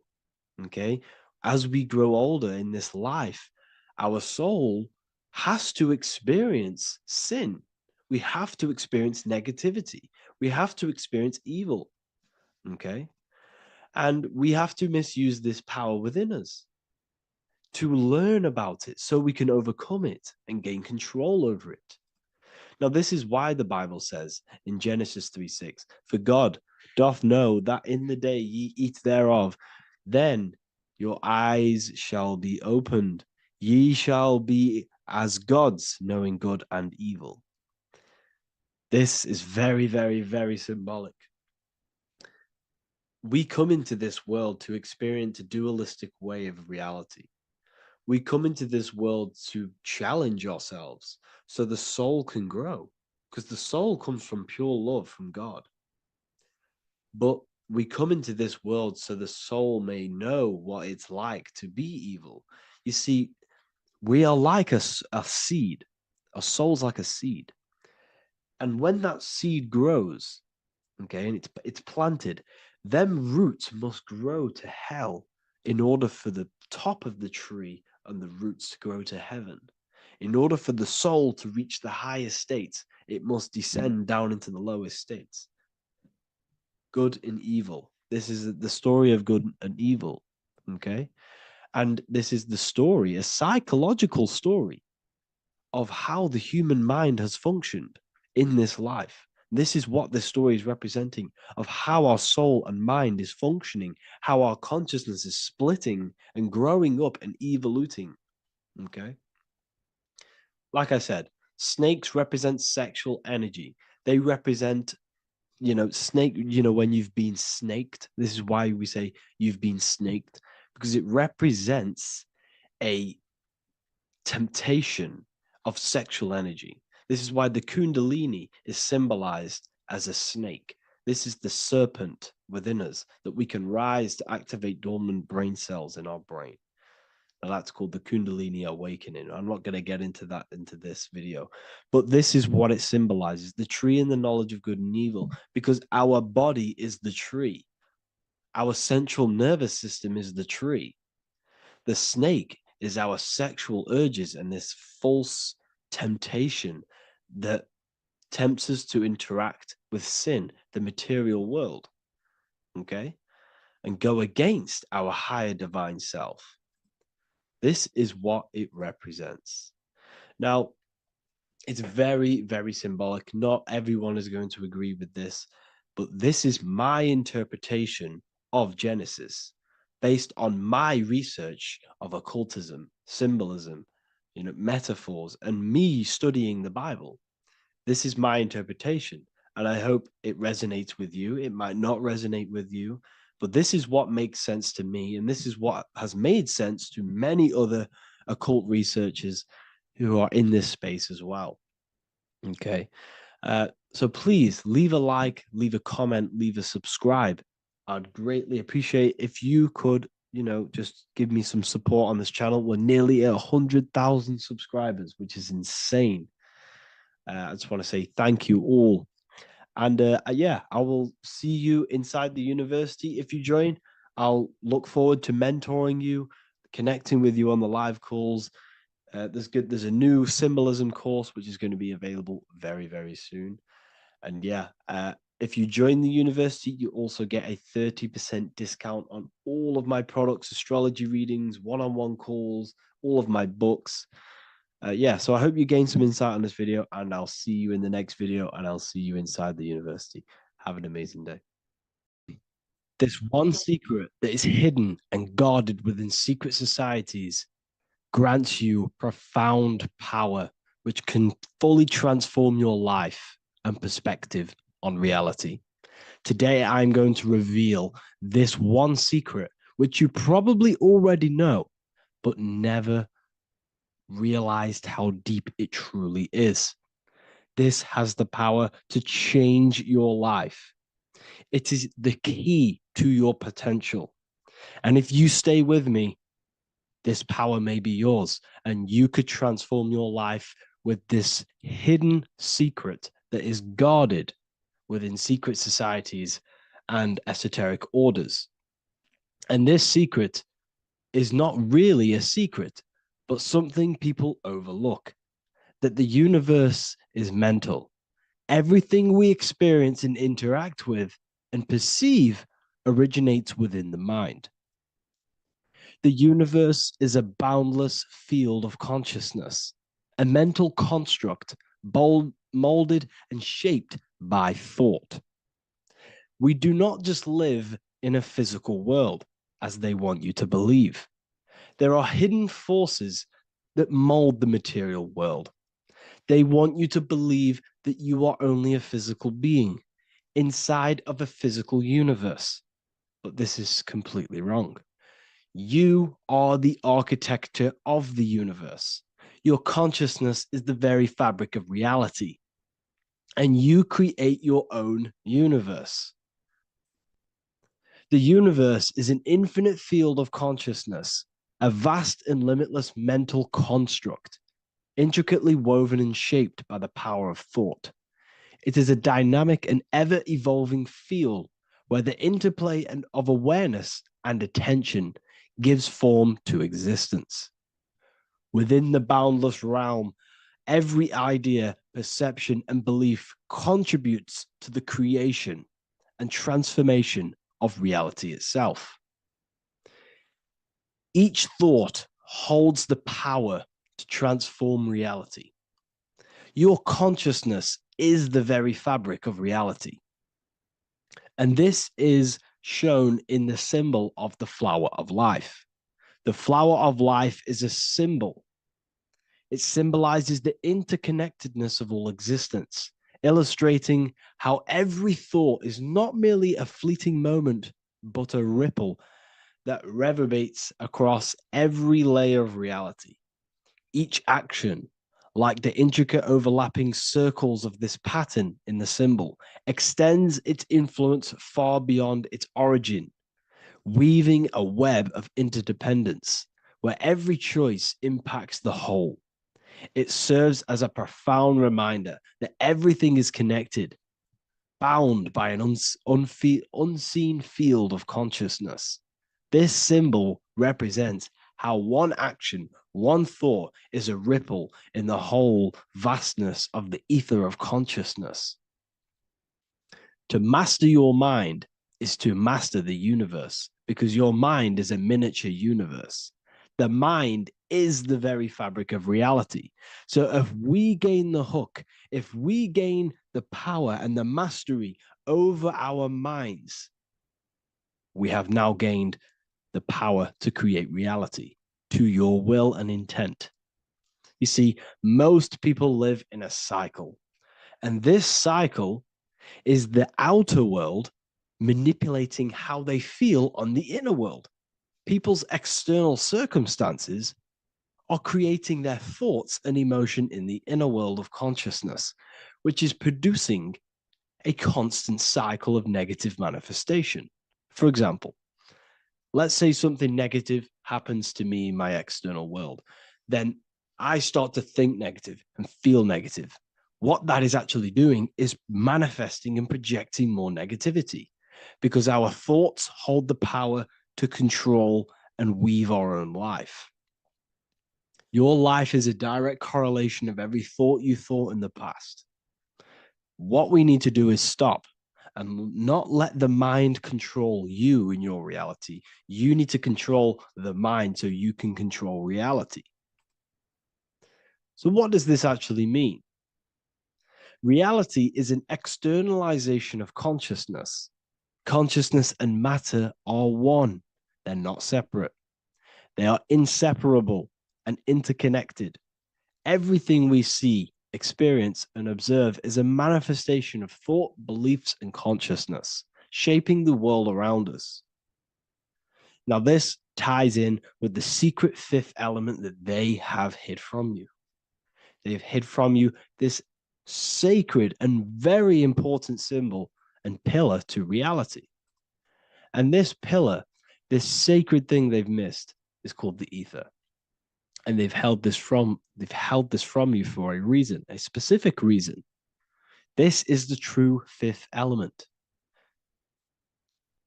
Speaker 2: okay? As we grow older in this life, our soul has to experience sin. We have to experience negativity. We have to experience evil, okay? And we have to misuse this power within us to learn about it so we can overcome it and gain control over it. Now, this is why the Bible says in Genesis 3:6, for God doth know that in the day ye eat thereof, then your eyes shall be opened. Ye shall be as gods, knowing good and evil. This is very, very, very symbolic. We come into this world to experience a dualistic way of reality. We come into this world to challenge ourselves so the soul can grow, because the soul comes from pure love from God. But we come into this world so the soul may know what it's like to be evil. You see, we are like a seed. Our soul's like a seed. And when that seed grows, okay, and it's planted, them roots must grow to hell in order for the top of the tree and the roots to grow to heaven. In order for the soul to reach the highest states, it must descend down into the lowest states. Good and evil. This is the story of good and evil, okay? And this is the story, a psychological story of how the human mind has functioned in this life. This is what this story is representing of how our soul and mind is functioning, how our consciousness is splitting and growing up and evoluting. Okay. Like I said, snakes represent sexual energy. They represent, snake, when you've been snaked. This is why we say you've been snaked, because it represents a temptation of sexual energy. This is why the Kundalini is symbolized as a snake. This is the serpent within us that we can rise to activate dormant brain cells in our brain. Now that's called the Kundalini awakening. I'm not going to get into that into this video, but this is what it symbolizes, the tree and the knowledge of good and evil, because our body is the tree. Our central nervous system is the tree. The snake is our sexual urges and this false temptation that tempts us to interact with sin, the material world, okay, and go against our higher divine self. This is what it represents. Now, it's very, very symbolic. Not everyone is going to agree with this, but this is my interpretation of Genesis based on my research of occultism, symbolism, metaphors, and me studying the Bible. This is my interpretation, and I hope it resonates with you. It might not resonate with you, but this is what makes sense to me, and this is what has made sense to many other occult researchers who are in this space as well. Okay. So please leave a like, leave a comment, leave a subscribe. I'd greatly appreciate if you could, just give me some support on this channel. We're nearly at 100,000 subscribers, which is insane. I just want to say thank you all. And yeah, I will see you inside the university. If you join, I'll look forward to mentoring you, connecting with you on the live calls. There's a new symbolism course which is going to be available very, very soon. And yeah, If you join the university, you also get a 30% discount on all of my products, astrology readings, one-on-one calls, all of my books. Yeah, so I hope you gained some insight on this video, and I'll see you in the next video, and I'll see you inside the university. Have an amazing day. This one secret that is hidden and guarded within secret societies grants you profound power, which can fully transform your life and perspective on reality. Today, I'm going to reveal this one secret, which you probably already know, but never realized how deep it truly is. This has the power to change your life. It is the key to your potential. And if you stay with me, this power may be yours, and you could transform your life with this hidden secret that is guarded within secret societies and esoteric orders. And this secret is not really a secret, but something people overlook, that the universe is mental. Everything we experience and interact with and perceive originates within the mind. The universe is a boundless field of consciousness, a mental construct molded and shaped by thought. We do not just live in a physical world, as they want you to believe. There are hidden forces that mold the material world. They want you to believe that you are only a physical being inside of a physical universe. But this is completely wrong. You are the architecture of the universe. Your consciousness is the very fabric of reality, and you create your own universe. The universe is an infinite field of consciousness, a vast and limitless mental construct, intricately woven and shaped by the power of thought. It is a dynamic and ever-evolving field where the interplay of awareness and attention gives form to existence. Within the boundless realm, every idea, perception, and belief contributes to the creation and transformation of reality itself. Each thought holds the power to transform reality. Your consciousness is the very fabric of reality. And this is shown in the symbol of the flower of life. The flower of life is a symbol. It symbolizes the interconnectedness of all existence, illustrating how every thought is not merely a fleeting moment, but a ripple that reverberates across every layer of reality. Each action, like the intricate overlapping circles of this pattern in the symbol, extends its influence far beyond its origin, weaving a web of interdependence where every choice impacts the whole. It serves as a profound reminder that everything is connected, bound by an unseen field of consciousness. This symbol represents how one action, one thought is a ripple in the whole vastness of the ether of consciousness. To master your mind is to master the universe, because your mind is a miniature universe. The mind is the very fabric of reality. So if we gain the hook, if we gain the power and the mastery over our minds, we have now gained the power to create reality to your will and intent. You see, most people live in a cycle, and this cycle is the outer world manipulating how they feel on the inner world. People's external circumstances are creating their thoughts and emotion in the inner world of consciousness, which is producing a constant cycle of negative manifestation. For example, let's say something negative happens to me in my external world. Then I start to think negative and feel negative. What that is actually doing is manifesting and projecting more negativity, because our thoughts hold the power to control and weave our own life. Your life is a direct correlation of every thought you thought in the past. What we need to do is stop and not let the mind control you in your reality. You need to control the mind so you can control reality. So, what does this actually mean? Reality is an externalization of consciousness. Consciousness and matter are one, they're not separate. They are inseparable and interconnected. Everything we see, experience, and observe is a manifestation of thought, beliefs, and consciousness, shaping the world around us. Now, this ties in with the secret fifth element that they have hid from you. They have hid from you this sacred and very important symbol and pillar to reality. And this pillar, this sacred thing they've missed, is called the ether. And they've held this from you for a reason, a specific reason. This is the true fifth element.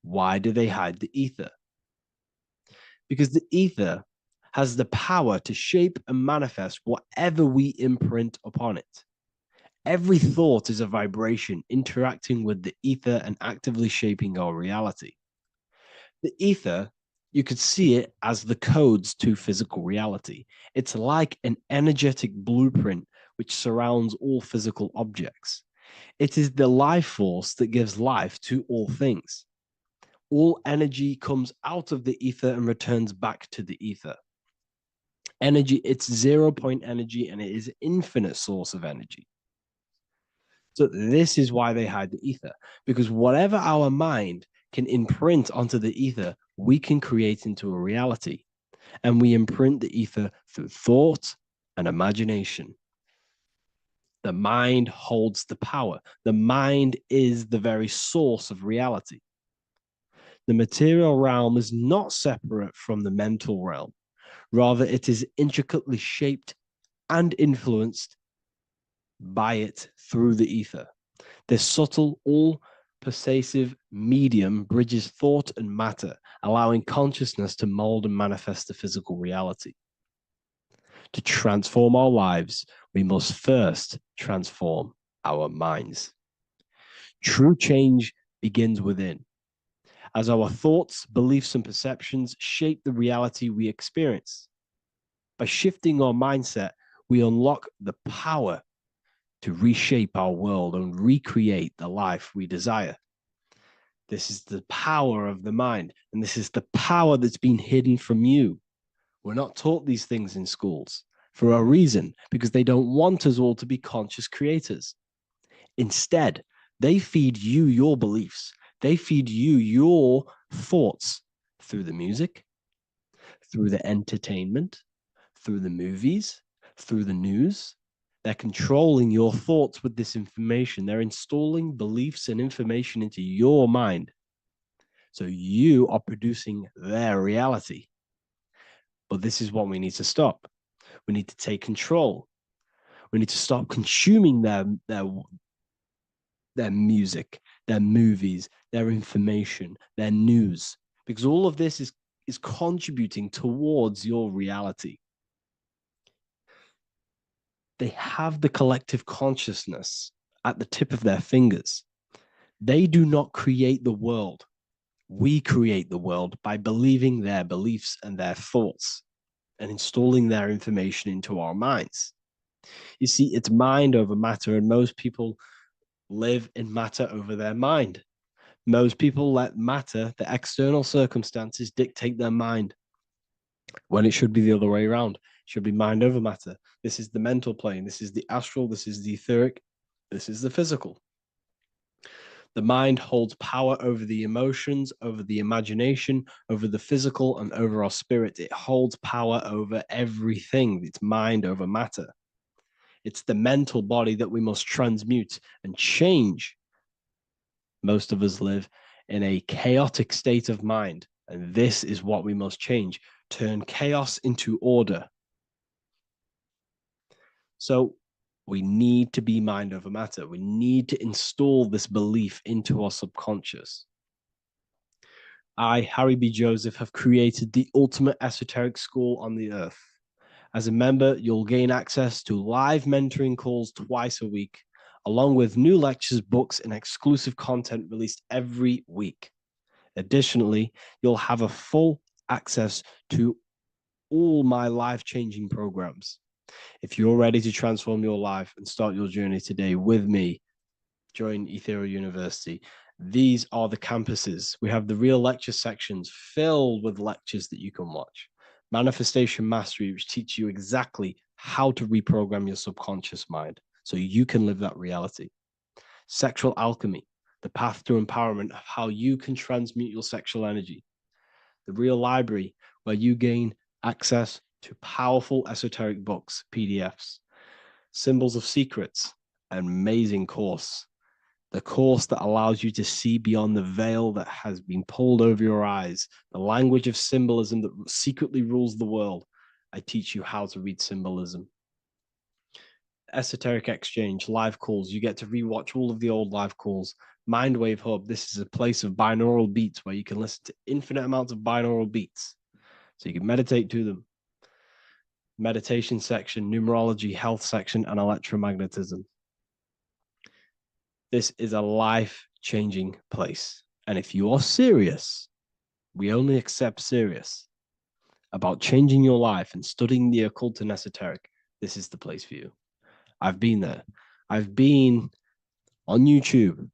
Speaker 2: Why do they hide the ether? Because the ether has the power to shape and manifest whatever we imprint upon it. Every thought is a vibration interacting with the ether and actively shaping our reality. The ether, you could see it as the codes to physical reality. It's like an energetic blueprint which surrounds all physical objects. It is the life force that gives life to all things. All energy comes out of the ether and returns back to the ether. Energy, it's 0 point energy, and it is an infinite source of energy. So this is why they hide the ether, because whatever our mind can imprint onto the ether, we can create into a reality. And we imprint the ether through thought and imagination. The mind holds the power. The mind is the very source of reality. The material realm is not separate from the mental realm. Rather, it is intricately shaped and influenced by it through the ether. This subtle, all-pervasive medium bridges thought and matter, allowing consciousness to mold and manifest the physical reality. To transform our lives, we must first transform our minds. True change begins within, as our thoughts, beliefs, and perceptions shape the reality we experience. By shifting our mindset, we unlock the power to reshape our world and recreate the life we desire. This is the power of the mind, and this is the power that's been hidden from you. We're not taught these things in schools for a reason, because they don't want us all to be conscious creators. Instead, they feed you your beliefs. They feed you your thoughts through the music, through the entertainment, through the movies, through the news. They're controlling your thoughts with this information. They're installing beliefs and information into your mind. So you are producing their reality. But this is what we need to stop. We need to take control. We need to stop consuming their music, their movies, their information, their news, because all of this is contributing towards your reality. They have the collective consciousness at the tip of their fingers. They do not create the world. We create the world by believing their beliefs and their thoughts and installing their information into our minds. You see, it's mind over matter, and most people live in matter over their mind. Most people let matter, the external circumstances, dictate their mind, when it should be the other way around. It should be mind over matter. This is the mental plane. This is the astral. This is the etheric. This is the physical. The mind holds power over the emotions, over the imagination, over the physical, and over our spirit. It holds power over everything. It's mind over matter. It's the mental body that we must transmute and change. Most of us live in a chaotic state of mind, and this is what we must change. Turn chaos into order. So we need to be mind over matter. We need to install this belief into our subconscious. I, Harry B. Joseph, have created the ultimate esoteric school on the earth. As a member, you'll gain access to live mentoring calls twice a week, along with new lectures, books, and exclusive content released every week. Additionally, you'll have a full access to all my life-changing programs. If you're ready to transform your life and start your journey today with me, join Ethereal University. These are the campuses. We have the real lecture sections filled with lectures that you can watch. Manifestation Mastery, which teaches you exactly how to reprogram your subconscious mind so you can live that reality. Sexual Alchemy, the path to empowerment of how you can transmute your sexual energy. The Real Library, where you gain access to powerful esoteric books, PDFs. Symbols of Secrets, an amazing course. The course that allows you to see beyond the veil that has been pulled over your eyes, the language of symbolism that secretly rules the world. I teach you how to read symbolism. Esoteric Exchange, live calls. You get to rewatch all of the old live calls. Mindwave Hub, this is a place of binaural beats where you can listen to infinite amounts of binaural beats. So you can meditate to them. Meditation section, numerology, health section, and electromagnetism. This is a life-changing place. And if you are serious, we only accept serious about changing your life and studying the occult and esoteric, this is the place for you. I've been there. I've been on YouTube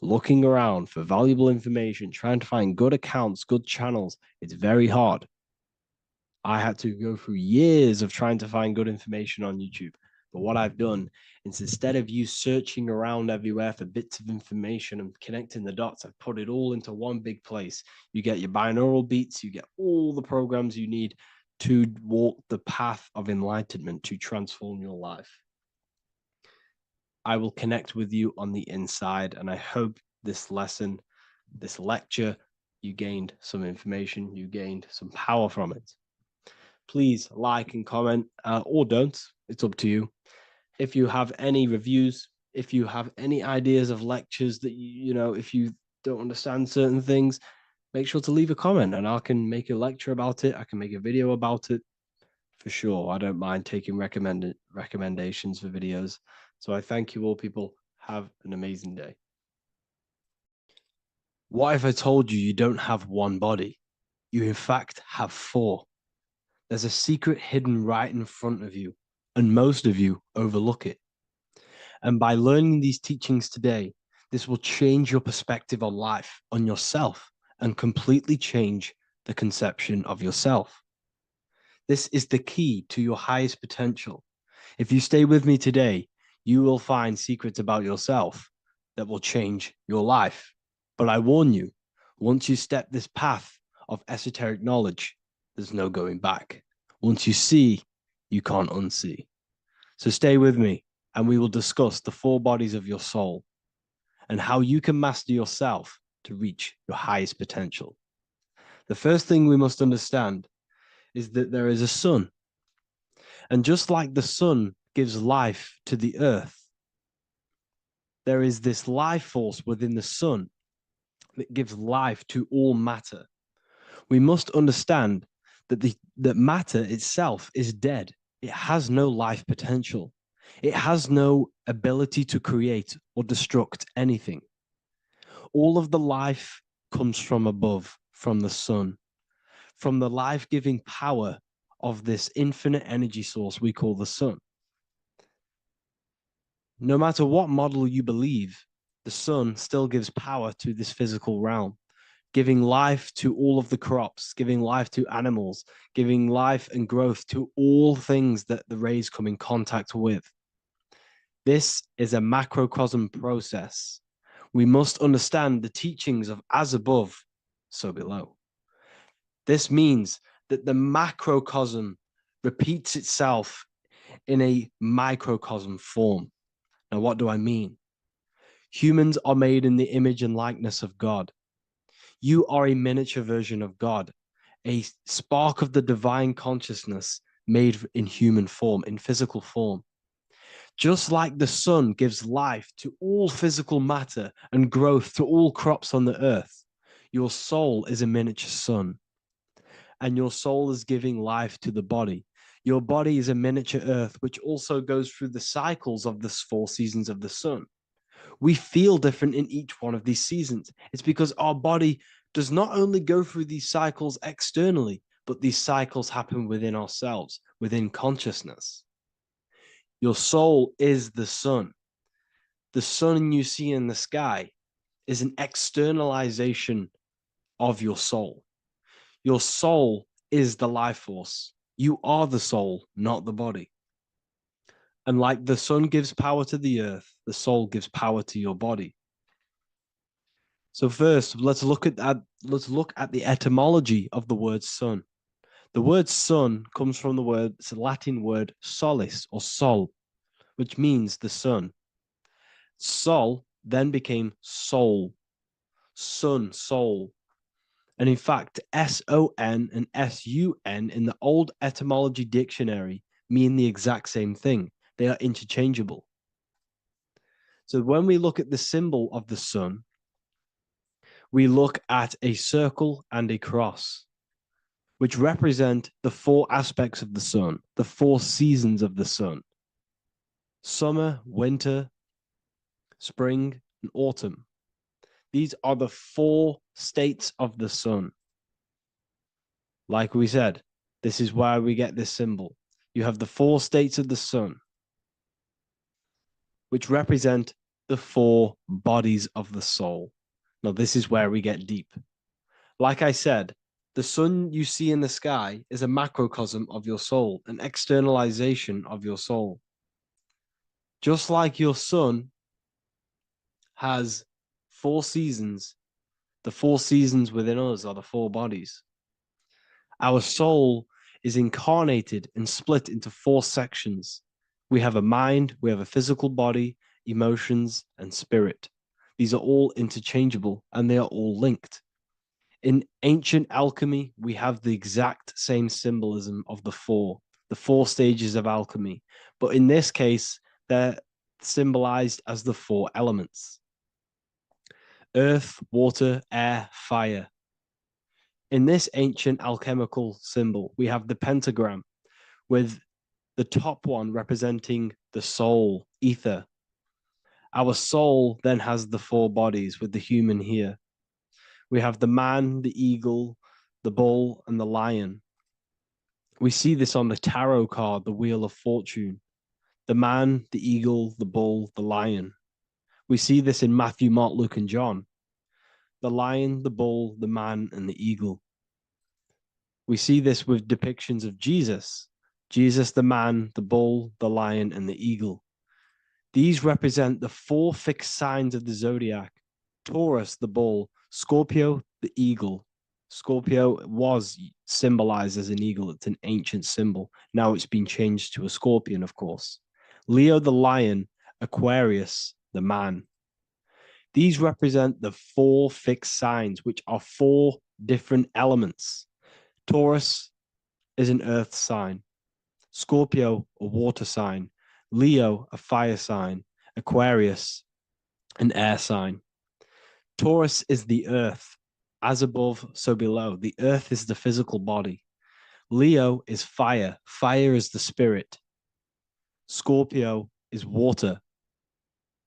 Speaker 2: looking around for valuable information, trying to find good accounts, good channels. It's very hard. I had to go through years of trying to find good information on YouTube. But what I've done is instead of you searching around everywhere for bits of information and connecting the dots, I've put it all into one big place. You get your binaural beats, you get all the programs you need to walk the path of enlightenment to transform your life. I will connect with you on the inside, and I hope this lesson, this lecture, you gained some information, you gained some power from it. Please like and comment, or don't. It's up to you. If you have any reviews, if you have any ideas of lectures that you know, if you don't understand certain things, make sure to leave a comment and I can make a lecture about it. I can make a video about it for sure. I don't mind taking recommendations for videos. So I thank you all, people. Have an amazing day. What if I told you you don't have one body? You in fact have four. There's a secret hidden right in front of you, and most of you overlook it. And by learning these teachings today, this will change your perspective on life, on yourself, and completely change the conception of yourself. This is the key to your highest potential. If you stay with me today, you will find secrets about yourself that will change your life. But I warn you, once you step this path of esoteric knowledge, there's no going back. Once you see, you can't unsee. So stay with me and we will discuss the four bodies of your soul and how you can master yourself to reach your highest potential. The first thing we must understand is that there is a sun. And just like the sun gives life to the earth, there is this life force within the sun that gives life to all matter. We must understand that that matter itself is dead. It has no life potential. It has no ability to create or destruct anything. All of the life comes from above, from the sun, from the life-giving power of this infinite energy source we call the sun. No matter what model you believe, the sun still gives power to this physical realm, giving life to all of the crops, giving life to animals, giving life and growth to all things that the rays come in contact with. This is a macrocosm process. We must understand the teachings of as above, so below. This means that the macrocosm repeats itself in a microcosm form. Now, what do I mean? Humans are made in the image and likeness of God. You are a miniature version of God, a spark of the divine consciousness made in human form, in physical form. Just like the sun gives life to all physical matter and growth to all crops on the earth, your soul is a miniature sun. And your soul is giving life to the body. Your body is a miniature Earth, which also goes through the cycles of the 4 seasons of the sun. We feel different in each one of these seasons. It's because our body does not only go through these cycles externally, but these cycles happen within ourselves, within consciousness. Your soul is the sun. The sun you see in the sky is an externalization of your soul. Your soul is the life force. You are the soul, not the body. And like the sun gives power to the earth, the soul gives power to your body. So first, let's look at the etymology of the word sun. The word sun comes from it's a Latin word solis or sol, which means the sun. Sol then became soul, sun, soul. And in fact, S-O-N and S-U-N in the old etymology dictionary mean the exact same thing. They are interchangeable. So when we look at the symbol of the sun, we look at a circle and a cross, which represent the 4 aspects of the sun, the 4 seasons of the sun: summer, winter, spring, and autumn. These are the 4 states of the sun. Like we said, this is why we get this symbol. You have the 4 states of the sun, which represent the 4 bodies of the soul. Now, this is where we get deep. Like I said, the sun you see in the sky is a macrocosm of your soul, an externalization of your soul. Just like your sun has 4 seasons, the 4 seasons within us are the 4 bodies. Our soul is incarnated and split into 4 sections. We have a mind, we have a physical body, emotions, and spirit. These are all interchangeable and they are all linked. In ancient alchemy, we have the exact same symbolism of the 4 stages of alchemy. But in this case, they're symbolized as the 4 elements: earth, water, air, fire. In this ancient alchemical symbol, we have the pentagram with the top one representing the soul, ether. Our soul then has the 4 bodies with the human here. We have the man, the eagle, the bull, and the lion. We see this on the tarot card, the Wheel of Fortune. The man, the eagle, the bull, the lion. We see this in Matthew, Mark, Luke, and John. The lion, the bull, the man, and the eagle. We see this with depictions of Jesus. Jesus, the man, the bull, the lion, and the eagle. These represent the 4 fixed signs of the zodiac: Taurus, the bull; Scorpio, the eagle. Scorpio was symbolized as an eagle. It's an ancient symbol. Now it's been changed to a scorpion, of course. Leo, the lion; Aquarius, the man. These represent the 4 fixed signs, which are 4 different elements. Taurus is an earth sign. Scorpio, a water sign. Leo, a fire sign. Aquarius, an air sign. Taurus is the earth. As above, so below. The earth is the physical body. Leo is fire. Fire is the spirit. Scorpio is water,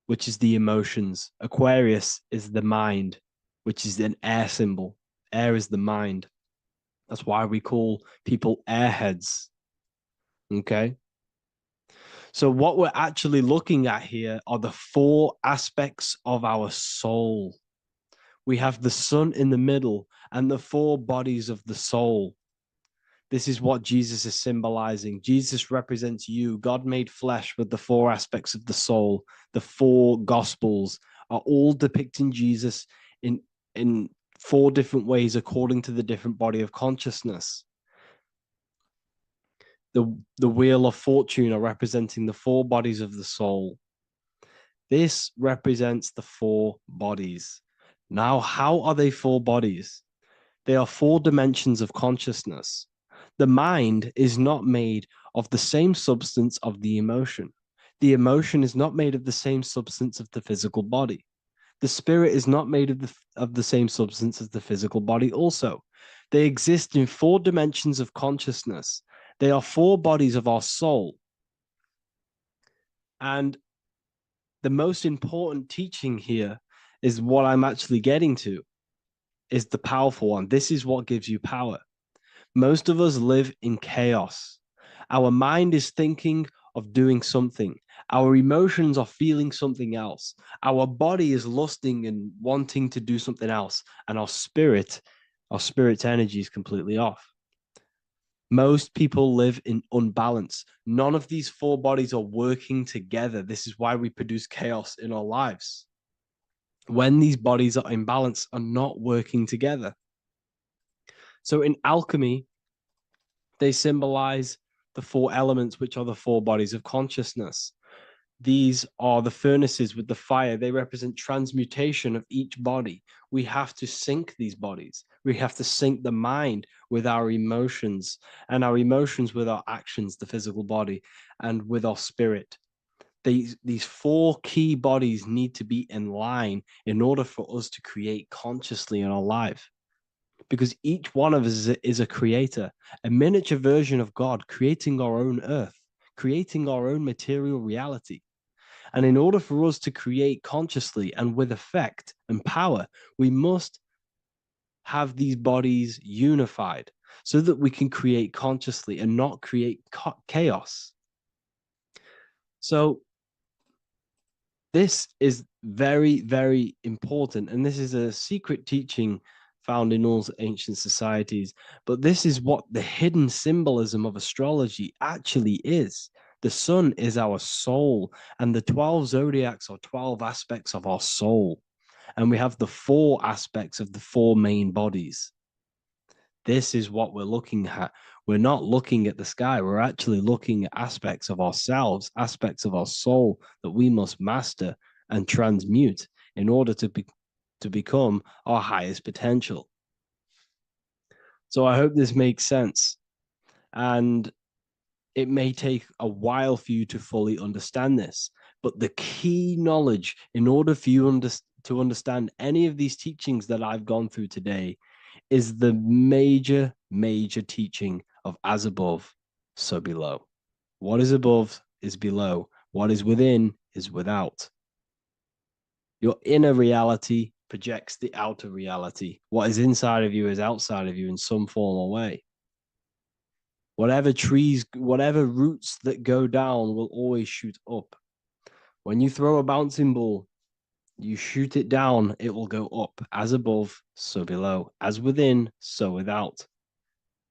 Speaker 2: which is the emotions. Aquarius is the mind, which is an air symbol. Air is the mind. That's why we call people airheads. Okay? So what we're actually looking at here are the 4 aspects of our soul. We have the sun in the middle and the 4 bodies of the soul. This is what Jesus is symbolizing. Jesus represents you. God made flesh with the 4 aspects of the soul. The 4 gospels are all depicting Jesus in 4 different ways according to the different body of consciousness. The Wheel of Fortune are representing the 4 bodies of the soul. This represents the 4 bodies. Now, how are they 4 bodies? They are 4 dimensions of consciousness. The mind is not made of the same substance of the emotion. The emotion is not made of the same substance of the physical body. The spirit is not made of the same substance as the physical body also. They exist in 4 dimensions of consciousness They are 4 bodies of our soul. And the most important teaching here is what I'm actually getting to, is the powerful one. This is what gives you power. Most of us live in chaos. Our mind is thinking of doing something. Our emotions are feeling something else. Our body is lusting and wanting to do something else. And our spirit's energy is completely off. Most people live in unbalance. None of these 4 bodies are working together. This is why we produce chaos in our lives. When these bodies are in balance, are not working together. So in alchemy, they symbolize the 4 elements, which are the 4 bodies of consciousness. These are the furnaces with the fire. They represent transmutation of each body. We have to sync these bodies. We have to sync the mind with our emotions, and our emotions with our actions, the physical body, and with our spirit. These 4 key bodies need to be in line in order for us to create consciously in our life. Because each one of us is a creator, a miniature version of God, creating our own earth, creating our own material reality. And in order for us to create consciously and with effect and power, we must have these bodies unified so that we can create consciously and not create chaos. So this is very, very important. And this is a secret teaching found in all ancient societies. But this is what the hidden symbolism of astrology actually is. The sun is our soul, and the 12 zodiacs are 12 aspects of our soul. And we have the 4 aspects of the 4 main bodies. This is what we're looking at. We're not looking at the sky. We're actually looking at aspects of ourselves, aspects of our soul that we must master and transmute in order to become our highest potential. So I hope this makes sense. And it may take a while for you to fully understand this, but the key knowledge in order for you to understand any of these teachings that I've gone through today is the major, major teaching of as above, so below. What is above is below. What is within is without. Your inner reality projects the outer reality. What is inside of you is outside of you in some form or way. Whatever trees, whatever roots that go down will always shoot up. When you throw a bouncing ball, you shoot it down, it will go up. As above, so below. As within, so without.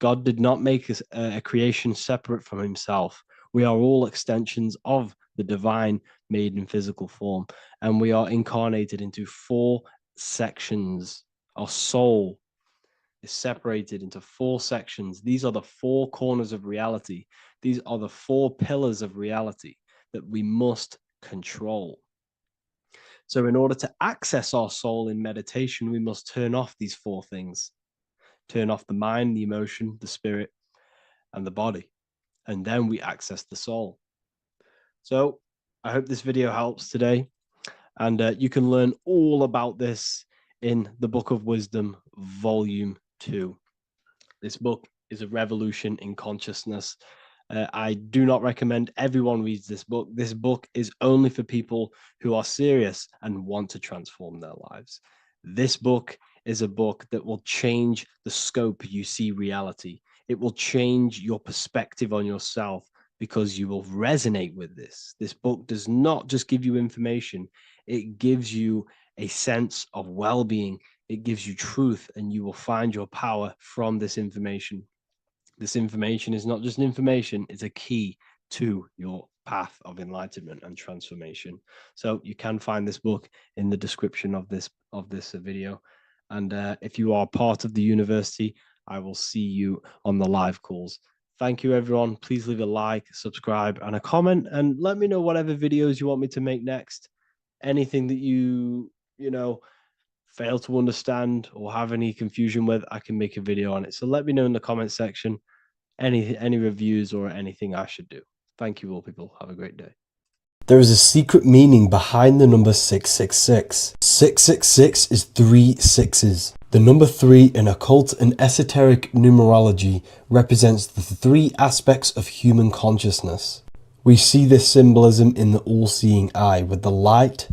Speaker 2: God did not make a creation separate from himself. We are all extensions of the divine made in physical form. And we are incarnated into 4 sections. Our soul is separated into 4 sections. These are the 4 corners of reality. These are the 4 pillars of reality that we must control. So in order to access our soul in meditation, we must turn off these 4 things. Turn off the mind, the emotion, the spirit, and the body. And then we access the soul. So I hope this video helps today. And you can learn all about this in the Book of Wisdom, Volume 2. This book is a revolution in consciousness. I do not recommend everyone reads this book. This book is only for people who are serious and want to transform their lives. This book is a book that will change the scope you see reality. It will change your perspective on yourself because you will resonate with this. This book does not just give you information. It gives you a sense of well-being. It gives you truth, and you will find your power from this information. This information is not just information, it's a key to your path of enlightenment and transformation. So you can find this book in the description of this video. And if you are part of the university, I will see you on the live calls. Thank you, everyone. Please leave a like, subscribe, and a comment, and let me know whatever videos you want me to make next. Anything that you fail to understand or have any confusion with, I can make a video on it. So let me know in the comment section any reviews or anything I should do. Thank you all, people. Have a great day.
Speaker 1: There is a secret meaning behind the number 666. 666 is 3 sixes. The number 3 in occult and esoteric numerology represents the 3 aspects of human consciousness. We see this symbolism in the all-seeing eye with the light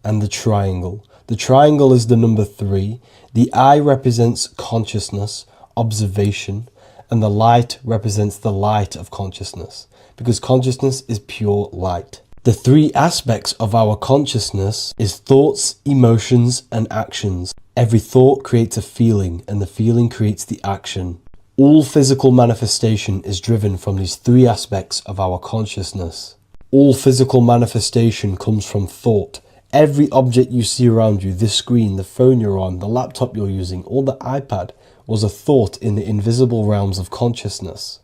Speaker 1: and the triangle. The triangle is the number 3, the eye represents consciousness, observation, and the light represents the light of consciousness, because consciousness is pure light. The 3 aspects of our consciousness is thoughts, emotions, and actions. Every thought creates a feeling, and the feeling creates the action. All physical manifestation is driven from these 3 aspects of our consciousness. All physical manifestation comes from thought. Every object you see around you, this screen, the phone you're on, the laptop you're using, or the iPad, was a thought in the invisible realms of consciousness.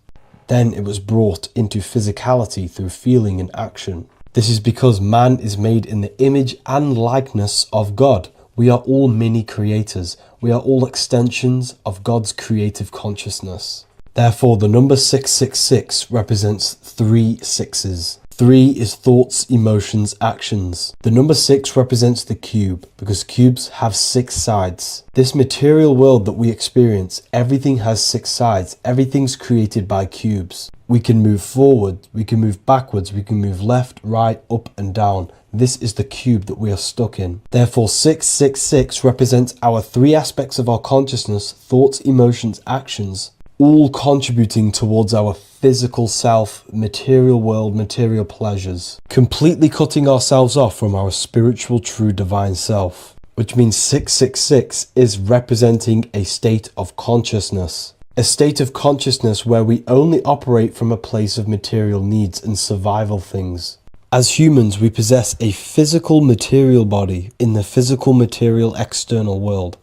Speaker 1: Then it was brought into physicality through feeling and action. This is because man is made in the image and likeness of God. We are all mini creators. We are all extensions of God's creative consciousness. Therefore, the number 666 represents 3 sixes. 3 is thoughts, emotions, actions. The number 6 represents the cube, because cubes have 6 sides. This material world that we experience, everything has 6 sides. Everything's created by cubes. We can move forward, we can move backwards, we can move left, right, up and down. This is the cube that we are stuck in. Therefore, 666 represents our 3 aspects of our consciousness, thoughts, emotions, actions, all contributing towards our physical self, material world, material pleasures, completely cutting ourselves off from our spiritual, true, divine self, which means 666 is representing a state of consciousness. A state of consciousness where we only operate from a place of material needs and survival things. As humans, we possess a physical material body in the physical material external world,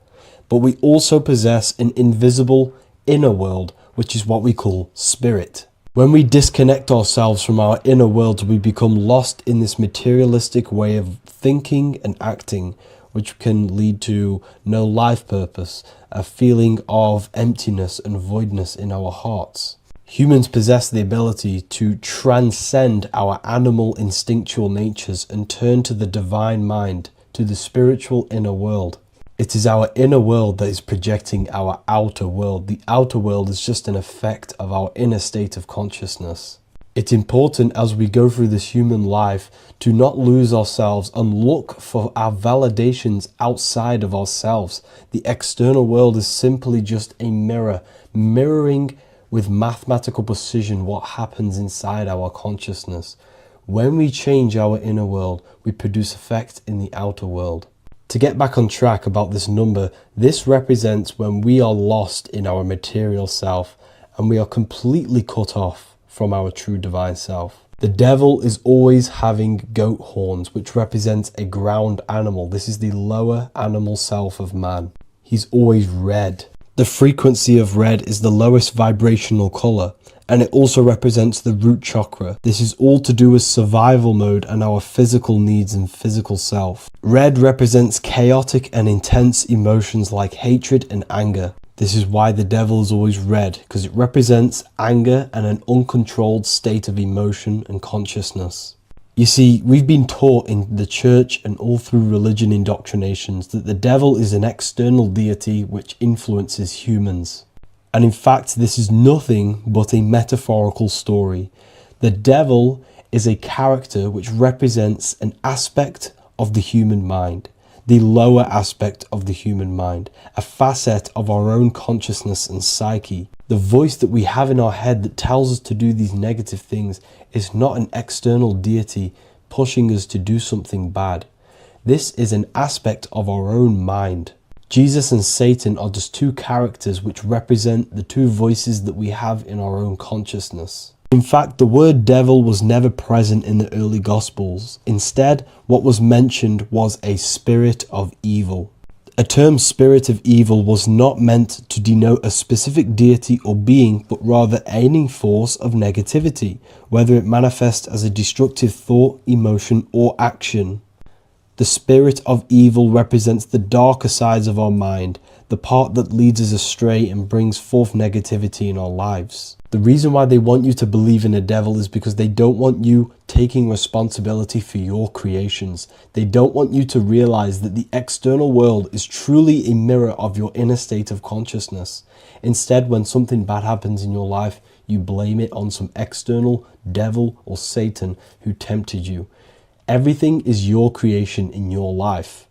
Speaker 1: but we also possess an invisible inner world, which is what we call spirit. When we disconnect ourselves from our inner world, we become lost in this materialistic way of thinking and acting, which can lead to no life purpose, a feeling of emptiness and voidness in our hearts. Humans possess the ability to transcend our animal instinctual natures and turn to the divine mind, to the spiritual inner world. It is our inner world that is projecting our outer world. The outer world is just an effect of our inner state of consciousness. It's important as we go through this human life to not lose ourselves and look for our validations outside of ourselves. The external world is simply just a mirror, mirroring with mathematical precision what happens inside our consciousness. When we change our inner world, we produce effect in the outer world. To get back on track about this number, this represents when we are lost in our material self and we are completely cut off from our true divine self. The devil is always having goat horns, which represents a ground animal. This is the lower animal self of man. He's always red. The frequency of red is the lowest vibrational color, and it also represents the root chakra. This is all to do with survival mode and our physical needs and physical self. Red represents chaotic and intense emotions like hatred and anger. This is why the devil is always red, because it represents anger and an uncontrolled state of emotion and consciousness. You see, we've been taught in the church and all through religion indoctrinations that the devil is an external deity which influences humans. And in fact, this is nothing but a metaphorical story. The devil is a character which represents an aspect of the human mind, the lower aspect of the human mind, a facet of our own consciousness and psyche. The voice that we have in our head that tells us to do these negative things is not an external deity pushing us to do something bad. This is an aspect of our own mind. Jesus and Satan are just 2 characters which represent the 2 voices that we have in our own consciousness. In fact, the word devil was never present in the early Gospels. Instead, what was mentioned was a spirit of evil. A term spirit of evil was not meant to denote a specific deity or being, but rather any force of negativity, whether it manifests as a destructive thought, emotion, or action. The spirit of evil represents the darker sides of our mind, the part that leads us astray and brings forth negativity in our lives. The reason why they want you to believe in a devil is because they don't want you taking responsibility for your creations. They don't want you to realize that the external world is truly a mirror of your inner state of consciousness. Instead, when something bad happens in your life, you blame it on some external devil or Satan who tempted you. Everything is your creation in your life.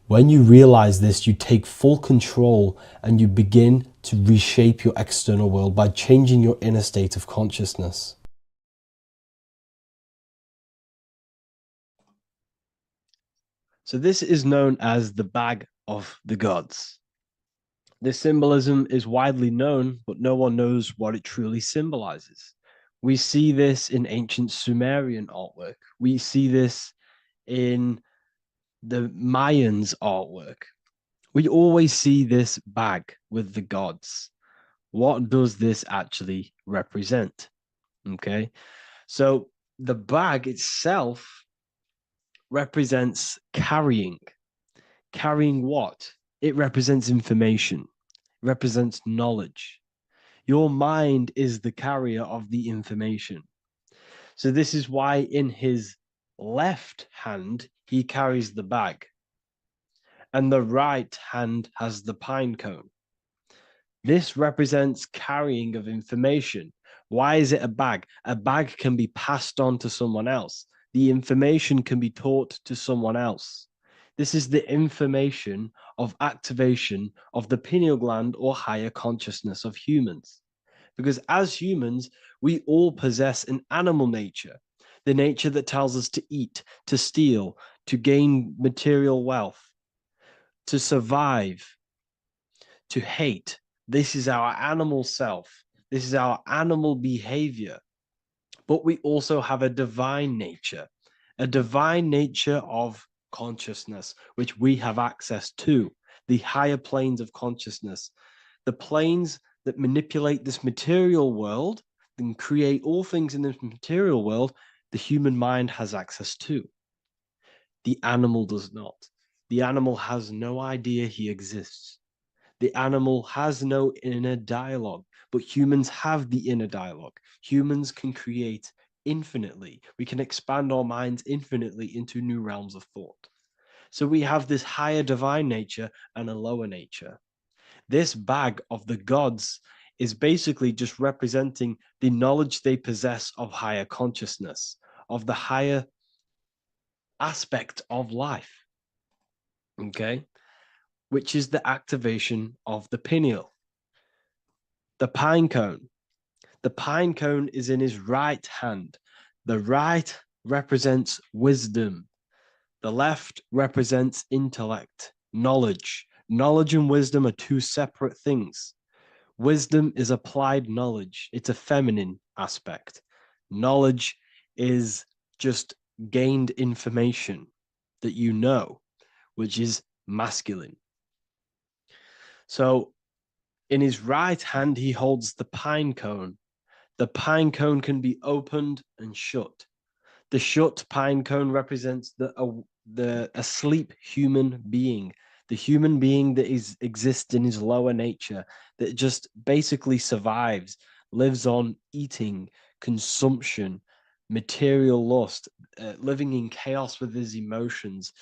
Speaker 1: When you realize this, you take full control and you begin to reshape your external world by changing your inner state of consciousness. So this is known as the bag of the gods. This symbolism is widely known, but no one knows what it truly symbolizes. We see this in ancient Sumerian artwork. We see this in the Mayans' artwork. We always see this bag with the gods. What does this actually represent? Okay, so the bag itself represents carrying. Carrying what? It represents information, it represents knowledge. Your mind is the carrier of the information. So this is why in his left hand, he carries the bag, and the right hand has the pine cone. This represents carrying of information. Why is it a bag? A bag can be passed on to someone else. The information can be taught to someone else. This is the information of activation of the pineal gland or higher consciousness of humans. Because as humans, we all possess an animal nature, the nature that tells us to eat, to steal, to gain material wealth, to survive, to hate. This is our animal self. This is our animal behavior. But we also have a divine nature of consciousness, which we have access to, the higher planes of consciousness, the planes that manipulate this material world and create all things in this material world. The human mind has access to. The animal does not. The animal has no idea he exists. The animal has no inner dialogue, but humans have the inner dialogue. Humans can create infinitely. We can expand our minds infinitely into new realms of thought. So we have this higher divine nature and a lower nature. This bag of the gods is basically just representing the knowledge they possess of higher consciousness, of the higher aspect of life. Okay? Which is the activation of the pineal. The pine cone. The pine cone is in his right hand. The right represents wisdom. The left represents intellect, knowledge. Knowledge and wisdom are two separate things. Wisdom is applied knowledge. It's a feminine aspect. Knowledge is just gained information that you know, which is masculine. So in his right hand, he holds the pine cone. The pine cone can be opened and shut. The shut pine cone represents the asleep human being, the human being that exists in his lower nature, that just basically survives, lives on eating, consumption, material lust, living in chaos with his emotions,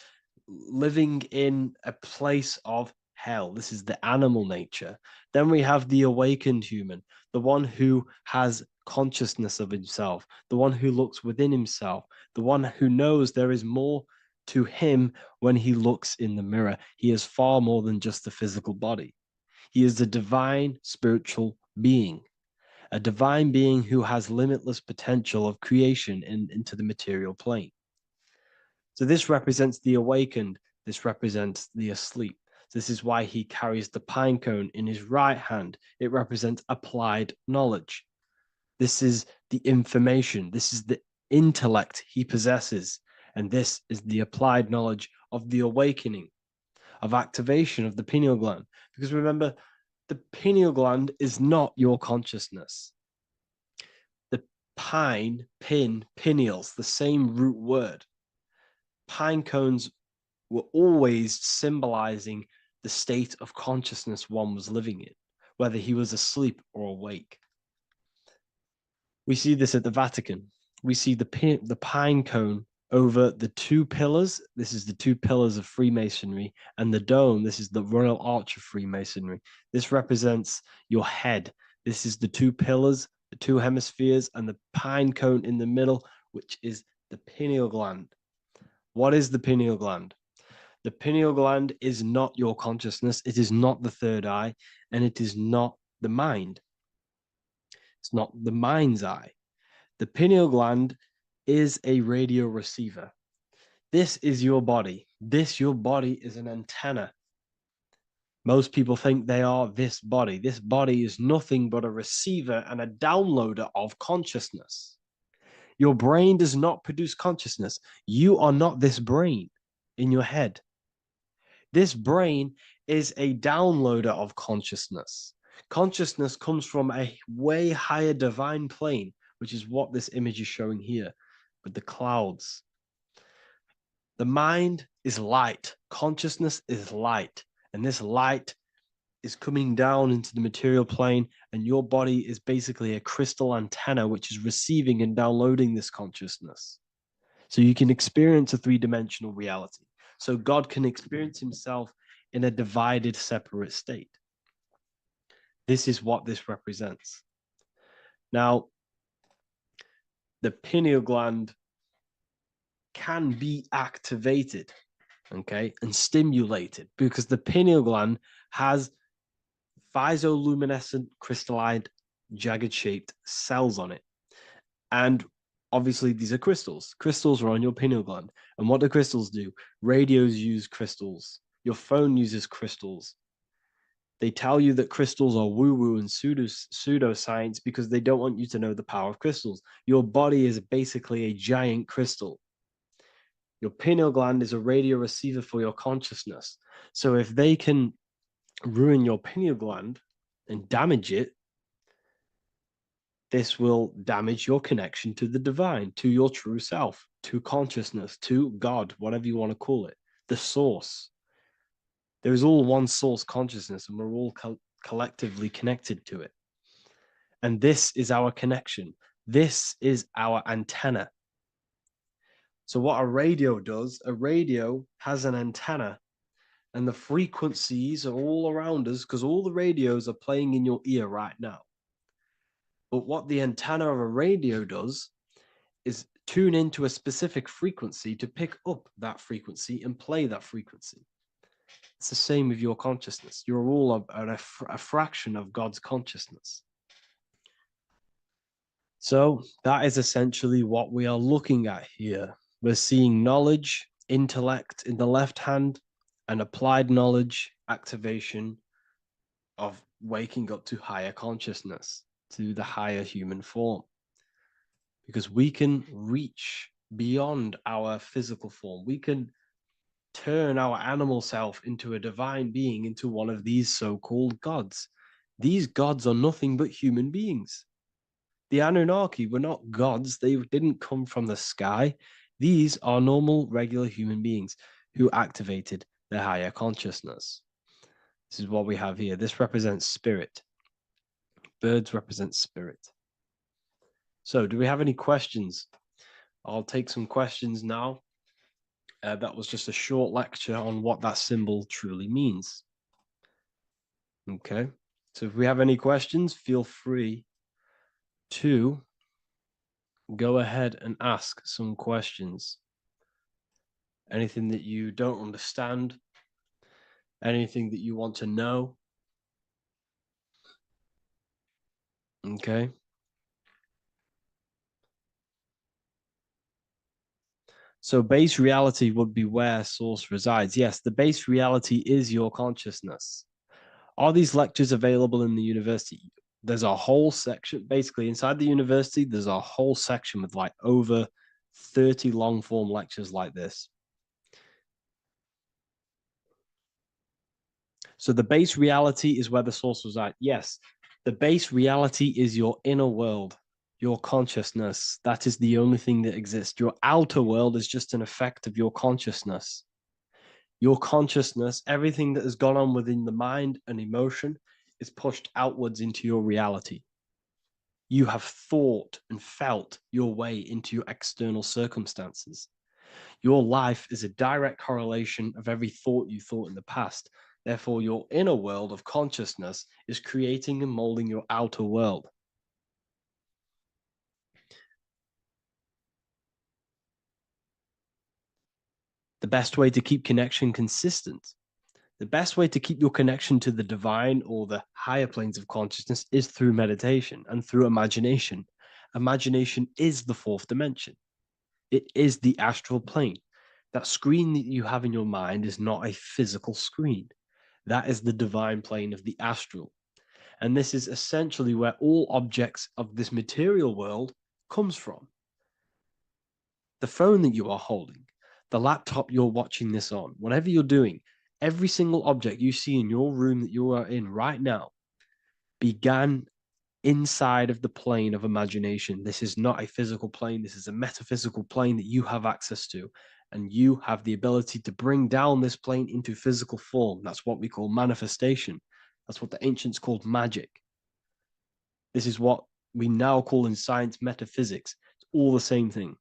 Speaker 1: living in a place of hell. This is the animal nature. Then we have the awakened human, the one who has consciousness of himself, the one who looks within himself, the one who knows there is more to him when he looks in the mirror. He is far more than just the physical body. He is a divine spiritual being, a divine being who has limitless potential of creation into the material plane. So this represents the awakened. This represents the asleep. This is why he carries the pine cone in his right hand. It represents applied knowledge. This is the information. This is the intellect he possesses. And this is the applied knowledge of the awakening, of activation of the pineal gland. Because remember, the pineal gland is not your consciousness. The pineals, the same root word. Pine cones
Speaker 2: were always symbolizing the state of consciousness one was living in, whether he was asleep or awake. We see this at the Vatican. We see the pine cone over the two pillars. This is the two pillars of Freemasonry, and the dome. This is the Royal Arch of Freemasonry. This represents your head. This is the two pillars, the two hemispheres, and the pine cone in the middle, which is the pineal gland. What is the pineal gland? The pineal gland is not your consciousness. It is not the third eye, and it is not the mind. It's not the mind's eye. The pineal gland is a radio receiver. This is your body. Your body is an antenna. Most people think they are this body. This body is nothing but a receiver and a downloader of consciousness. Your brain does not produce consciousness. You are not this brain in your head. This brain is a downloader of consciousness. Consciousness comes from a way higher divine plane, which is what this image is showing here with the clouds. The mind is light. Consciousness is light. And this light is coming down into the material plane, and your body is basically a crystal antenna which is receiving and downloading this consciousness. So you can experience a three-dimensional reality. So God can experience himself in a divided, separate state. This is what this represents. Now, the pineal gland can be activated, okay, and stimulated, because the pineal gland has physioluminescent, crystallized, jagged-shaped cells on it. And obviously, these are crystals. Crystals are on your pineal gland. And what do crystals do? Radios use crystals. Your phone uses crystals. They tell you that crystals are woo-woo and pseudoscience because they don't want you to know the power of crystals. Your body is basically a giant crystal. Your pineal gland is a radio receiver for your consciousness. So if they can ruin your pineal gland and damage it, this will damage your connection to the divine, to your true self, to consciousness, to God, whatever you want to call it, the source. There is all one source consciousness, and we're all collectively connected to it. And this is our connection. This is our antenna. So what a radio does, a radio has an antenna, and the frequencies are all around us because all the radios are playing in your ear right now. But what the antenna of a radio does is tune into a specific frequency to pick up that frequency and play that frequency. It's the same with your consciousness. You're all a fraction of God's consciousness. So that is essentially what we are looking at here. We're seeing knowledge, intellect in the left hand, and applied knowledge, activation of waking up to higher consciousness, to the higher human form. Because we can reach beyond our physical form. We can turn our animal self into a divine being, into one of these so-called gods. These gods are nothing but human beings. The Anunnaki were not gods. They didn't come from the sky. These are normal, regular human beings who activated their higher consciousness. This is what we have here. This represents spirit. Birds represent spirit. So do we have any questions? I'll take some questions now. That was just a short lecture on what that symbol truly means. Okay, so if we have any questions, feel free to go ahead and ask some questions. Anything that you don't understand, anything that you want to know. Okay. So base reality would be where source resides. Yes, the base reality is your consciousness. Are these lectures available in the university? There's a whole section, basically inside the university, there's a whole section with like over 30 long form lectures like this. So the base reality is where the source resides. Yes, the base reality is your inner world, your consciousness. That is the only thing that exists. Your outer world is just an effect of your consciousness. Your consciousness, everything that has gone on within the mind and emotion, is pushed outwards into your reality. You have thought and felt your way into your external circumstances. Your life is a direct correlation of every thought you thought in the past. Therefore, your inner world of consciousness is creating and molding your outer world. The best way to keep connection consistent, the best way to keep your connection to the divine or the higher planes of consciousness is through meditation and through imagination. Imagination is the fourth dimension. It is the astral plane. That screen that you have in your mind is not a physical screen. That is the divine plane of the astral. And this is essentially where all objects of this material world comes from. The phone that you are holding, the laptop you're watching this on, whatever you're doing, every single object you see in your room that you are in right now began inside of the plane of imagination. This is not a physical plane. This is a metaphysical plane that you have access to. And you have the ability to bring down this plane into physical form. That's what we call manifestation. That's what the ancients called magic. This is what we now call in science metaphysics. It's all the same thing.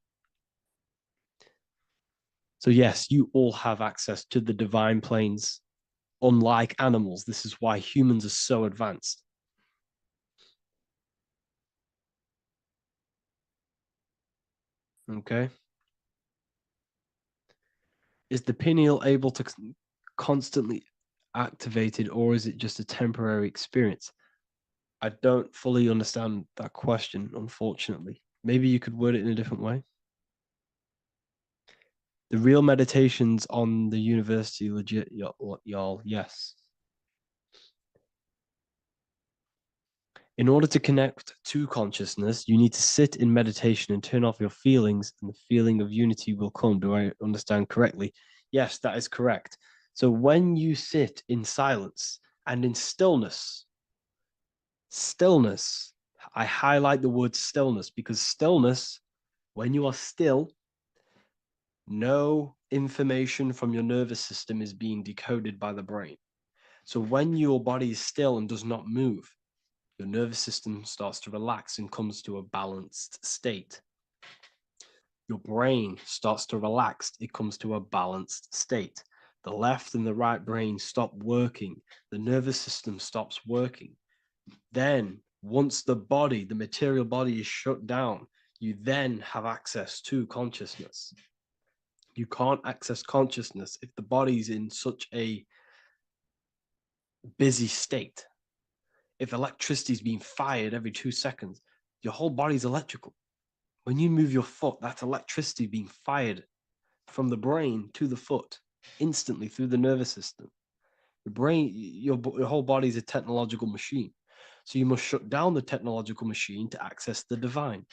Speaker 2: So yes, you all have access to the divine planes. Unlike animals, this is why humans are so advanced. Okay. Is the pineal able to constantly activated, or is it just a temporary experience? I don't fully understand that question, unfortunately. Maybe you could word it in a different way. The real meditations on the university, legit, y'all, yes. In order to connect to consciousness, you need to sit in meditation and turn off your feelings, and the feeling of unity will come. Do I understand correctly? Yes, that is correct. So when you sit in silence and in stillness, I highlight the word stillness because stillness, when you are still, no information from your nervous system is being decoded by the brain. So when your body is still and does not move, your nervous system starts to relax and comes to a balanced state. Your brain starts to relax, it comes to a balanced state. The left and the right brain stop working, the nervous system stops working. Then, once the body, the material body is shut down, you then have access to consciousness. You can't access consciousness if the body's in such a busy state. If electricity is being fired every 2 seconds, your whole body's electrical. When you move your foot, that's electricity being fired from the brain to the foot instantly through the nervous system. Your brain, your whole body is a technological machine. So you must shut down the technological machine to access the divine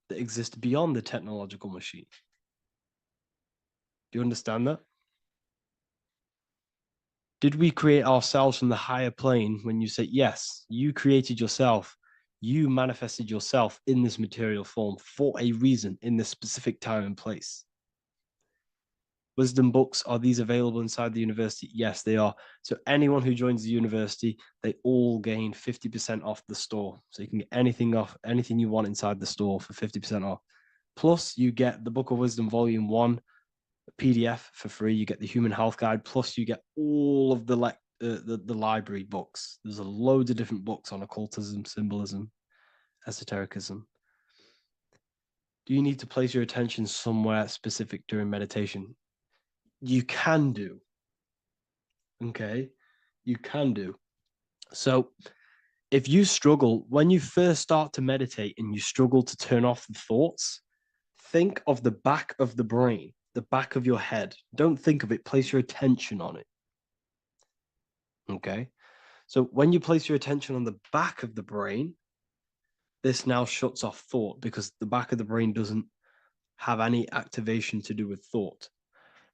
Speaker 2: that exists beyond the technological machine. Do you understand that? Did we create ourselves from the higher plane? When you say yes, you created yourself, you manifested yourself in this material form for a reason in this specific time and place. Wisdom books, are these available inside the university? Yes, they are. So anyone who joins the university, they all gain 50% off the store. So you can get anything off, anything you want inside the store for 50% off. Plus, you get the Book of Wisdom Volume 1 PDF for free. You get the Human Health Guide. Plus, you get all of the library books. There's a load of different books on occultism, symbolism, esotericism. Do you need to place your attention somewhere specific during meditation? You can do. Okay, you can do. So if you struggle, when you first start to meditate and you struggle to turn off the thoughts, think of the back of the brain, the back of your head. Don't think of it, place your attention on it. Okay, so when you place your attention on the back of the brain, this now shuts off thought because the back of the brain doesn't have any activation to do with thought.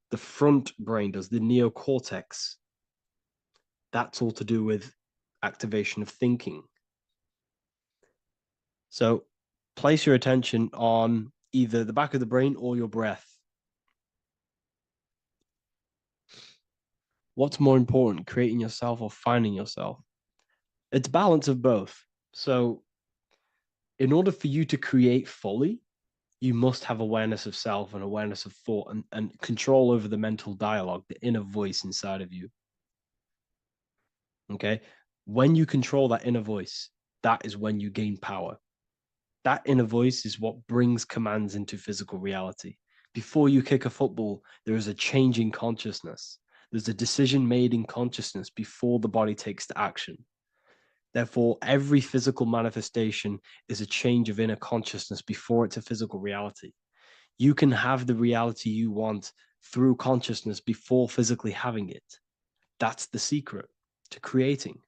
Speaker 2: The front brain does, the neocortex. That's all to do with activation of thinking. So place your attention on either the back of the brain or your breath. What's more important, creating yourself or finding yourself? It's balance of both. So in order for you to create fully, you must have awareness of self and awareness of thought and control over the mental dialogue, the inner voice inside of you. Okay. When you control that inner voice, that is when you gain power. That inner voice is what brings commands into physical reality. Before you kick a football, there is a change in consciousness. There's a decision made in consciousness before the body takes the action. Therefore, every physical manifestation is a change of inner consciousness before it's a physical reality. You can have the reality you want through consciousness before physically having it. That's the secret to creating.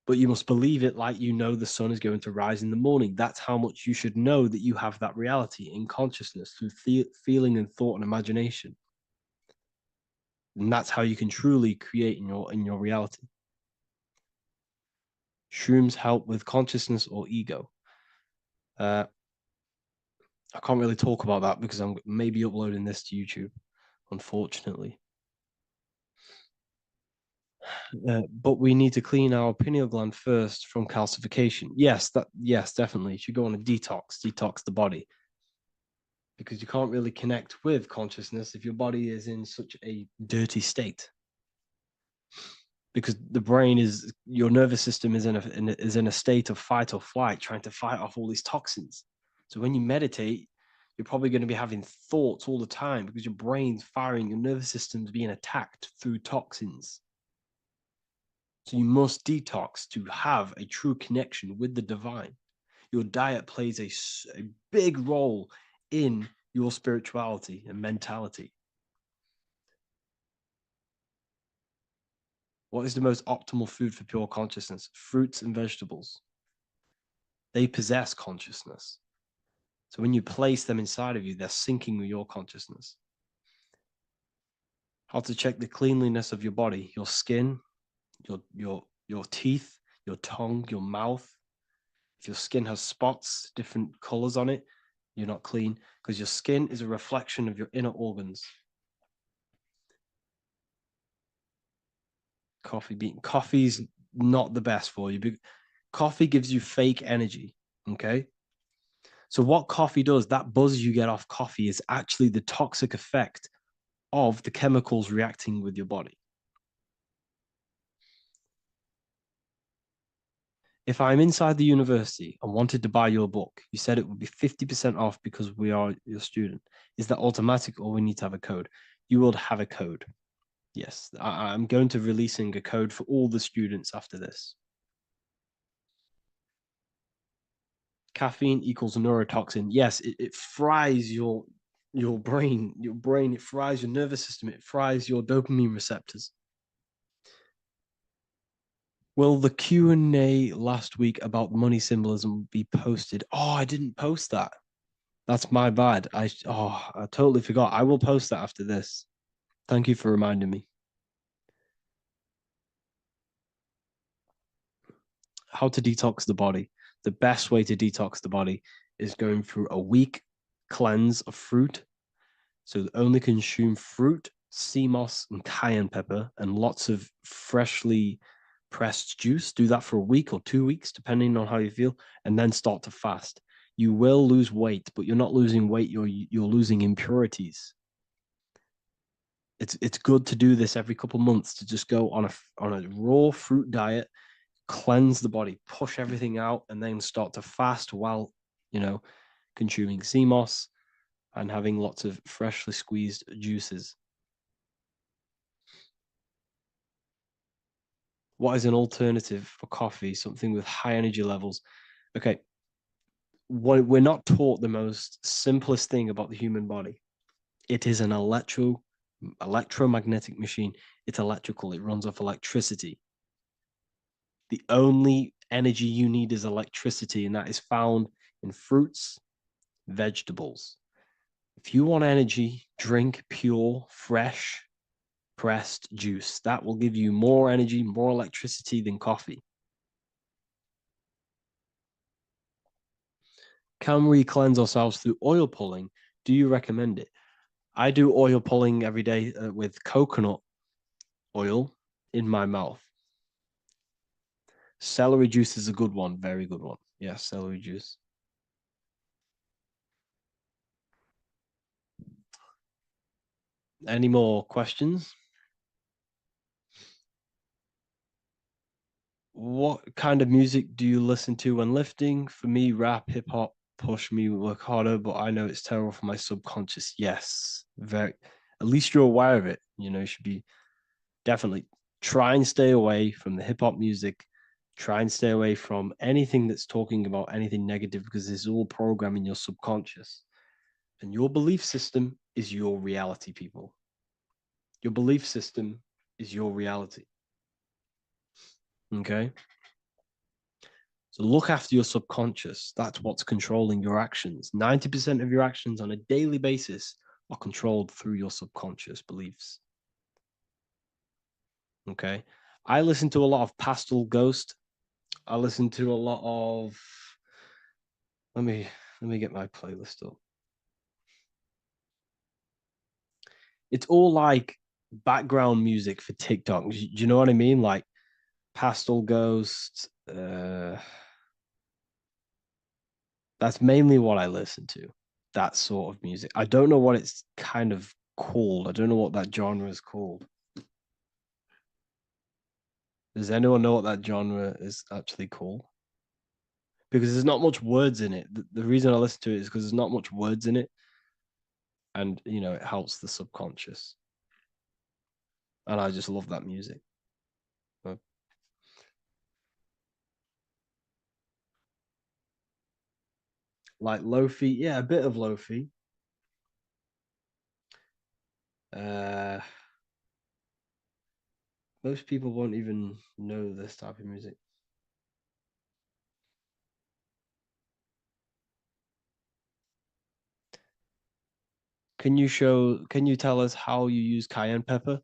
Speaker 2: But you must believe it like you know the sun is going to rise in the morning. That's how much you should know that you have that reality in consciousness through feeling and thought and imagination. And that's how you can truly create in your reality. Shrooms help with consciousness or ego. I can't really talk about that because I'm maybe uploading this to YouTube, unfortunately. But we need to clean our pineal gland first from calcification. Yes, definitely. You should go on a detox the body. Because you can't really connect with consciousness if your body is in such a dirty state. Because the brain is your nervous system is in a state of fight or flight, trying to fight off all these toxins. So when you meditate, you're probably going to be having thoughts all the time because your brain's firing, your nervous system's being attacked through toxins. So you must detox to have a true connection with the divine. Your diet plays a big role in your spirituality and mentality. What is the most optimal food for pure consciousness? Fruits and vegetables. They possess consciousness. So when you place them inside of you, they're syncing with your consciousness. How to check the cleanliness of your body, your skin, your teeth, your tongue, your mouth. If your skin has spots, different colors on it, you're not clean because your skin is a reflection of your inner organs. Coffee's not the best for you. Coffee gives you fake energy. Okay. So what coffee does, that buzz you get off coffee is actually the toxic effect of the chemicals reacting with your body. If I'm inside the university and wanted to buy your book, you said it would be 50% off because we are your student. Is that automatic or we need to have a code? You will have a code. Yes, I'm going to releasing a code for all the students after this. Caffeine equals neurotoxin. Yes, it fries your brain, it fries your nervous system, it fries your dopamine receptors. Will the Q&A last week about money symbolism be posted? Oh, I didn't post that. That's my bad. I totally forgot. I will post that after this. Thank you for reminding me. How to detox the body. The best way to detox the body is going through a week cleanse of fruit. So only consume fruit, sea moss, and cayenne pepper, and lots of freshly pressed juice. Do that for a week or 2 weeks, depending on how you feel, and then start to fast. You will lose weight, but you're not losing weight. You're losing impurities. It's good to do this every couple months to just go on a raw fruit diet, cleanse the body, push everything out, and then start to fast while consuming sea moss and having lots of freshly squeezed juices. What is an alternative for coffee? Something with high energy levels. Okay, we're not taught the most simplest thing about the human body. It is an electromagnetic machine. It's electrical. It runs off electricity. The only energy you need is electricity, and that is found in fruits, vegetables. If you want energy, drink pure, fresh, pressed juice. That will give you more energy, more electricity than coffee. Can we cleanse ourselves through oil pulling? Do you recommend it? I do oil pulling every day with coconut oil in my mouth. Celery juice is a good one, very good one. Yeah, celery juice. Any more questions? What kind of music do you listen to when lifting? For me, rap, hip hop push me work harder, but I know it's terrible for my subconscious. Yes, very. At least you're aware of it. You know, you should be definitely try and stay away from the hip hop music. Try and stay away from anything that's talking about anything negative because it's all programming your subconscious. And your belief system is your reality, people. Your belief system is your reality. Okay. So look after your subconscious. That's what's controlling your actions. 90% of your actions on a daily basis are controlled through your subconscious beliefs. Okay. I listen to a lot of Pastel Ghost. I listen to a lot of let me get my playlist up. It's all like background music for TikTok. Do you know what I mean? Like Pastel Ghost. That's mainly what I listen to. That sort of music. I don't know what it's kind of called. I don't know what that genre is called. Does anyone know what that genre is actually called? Because there's not much words in it. The reason I listen to it is because there's not much words in it, and you know it helps the subconscious. And I just love that music. Like lofi, yeah, a bit of lofi. Uh, most people won't even know this type of music. Can you tell us how you use cayenne pepper?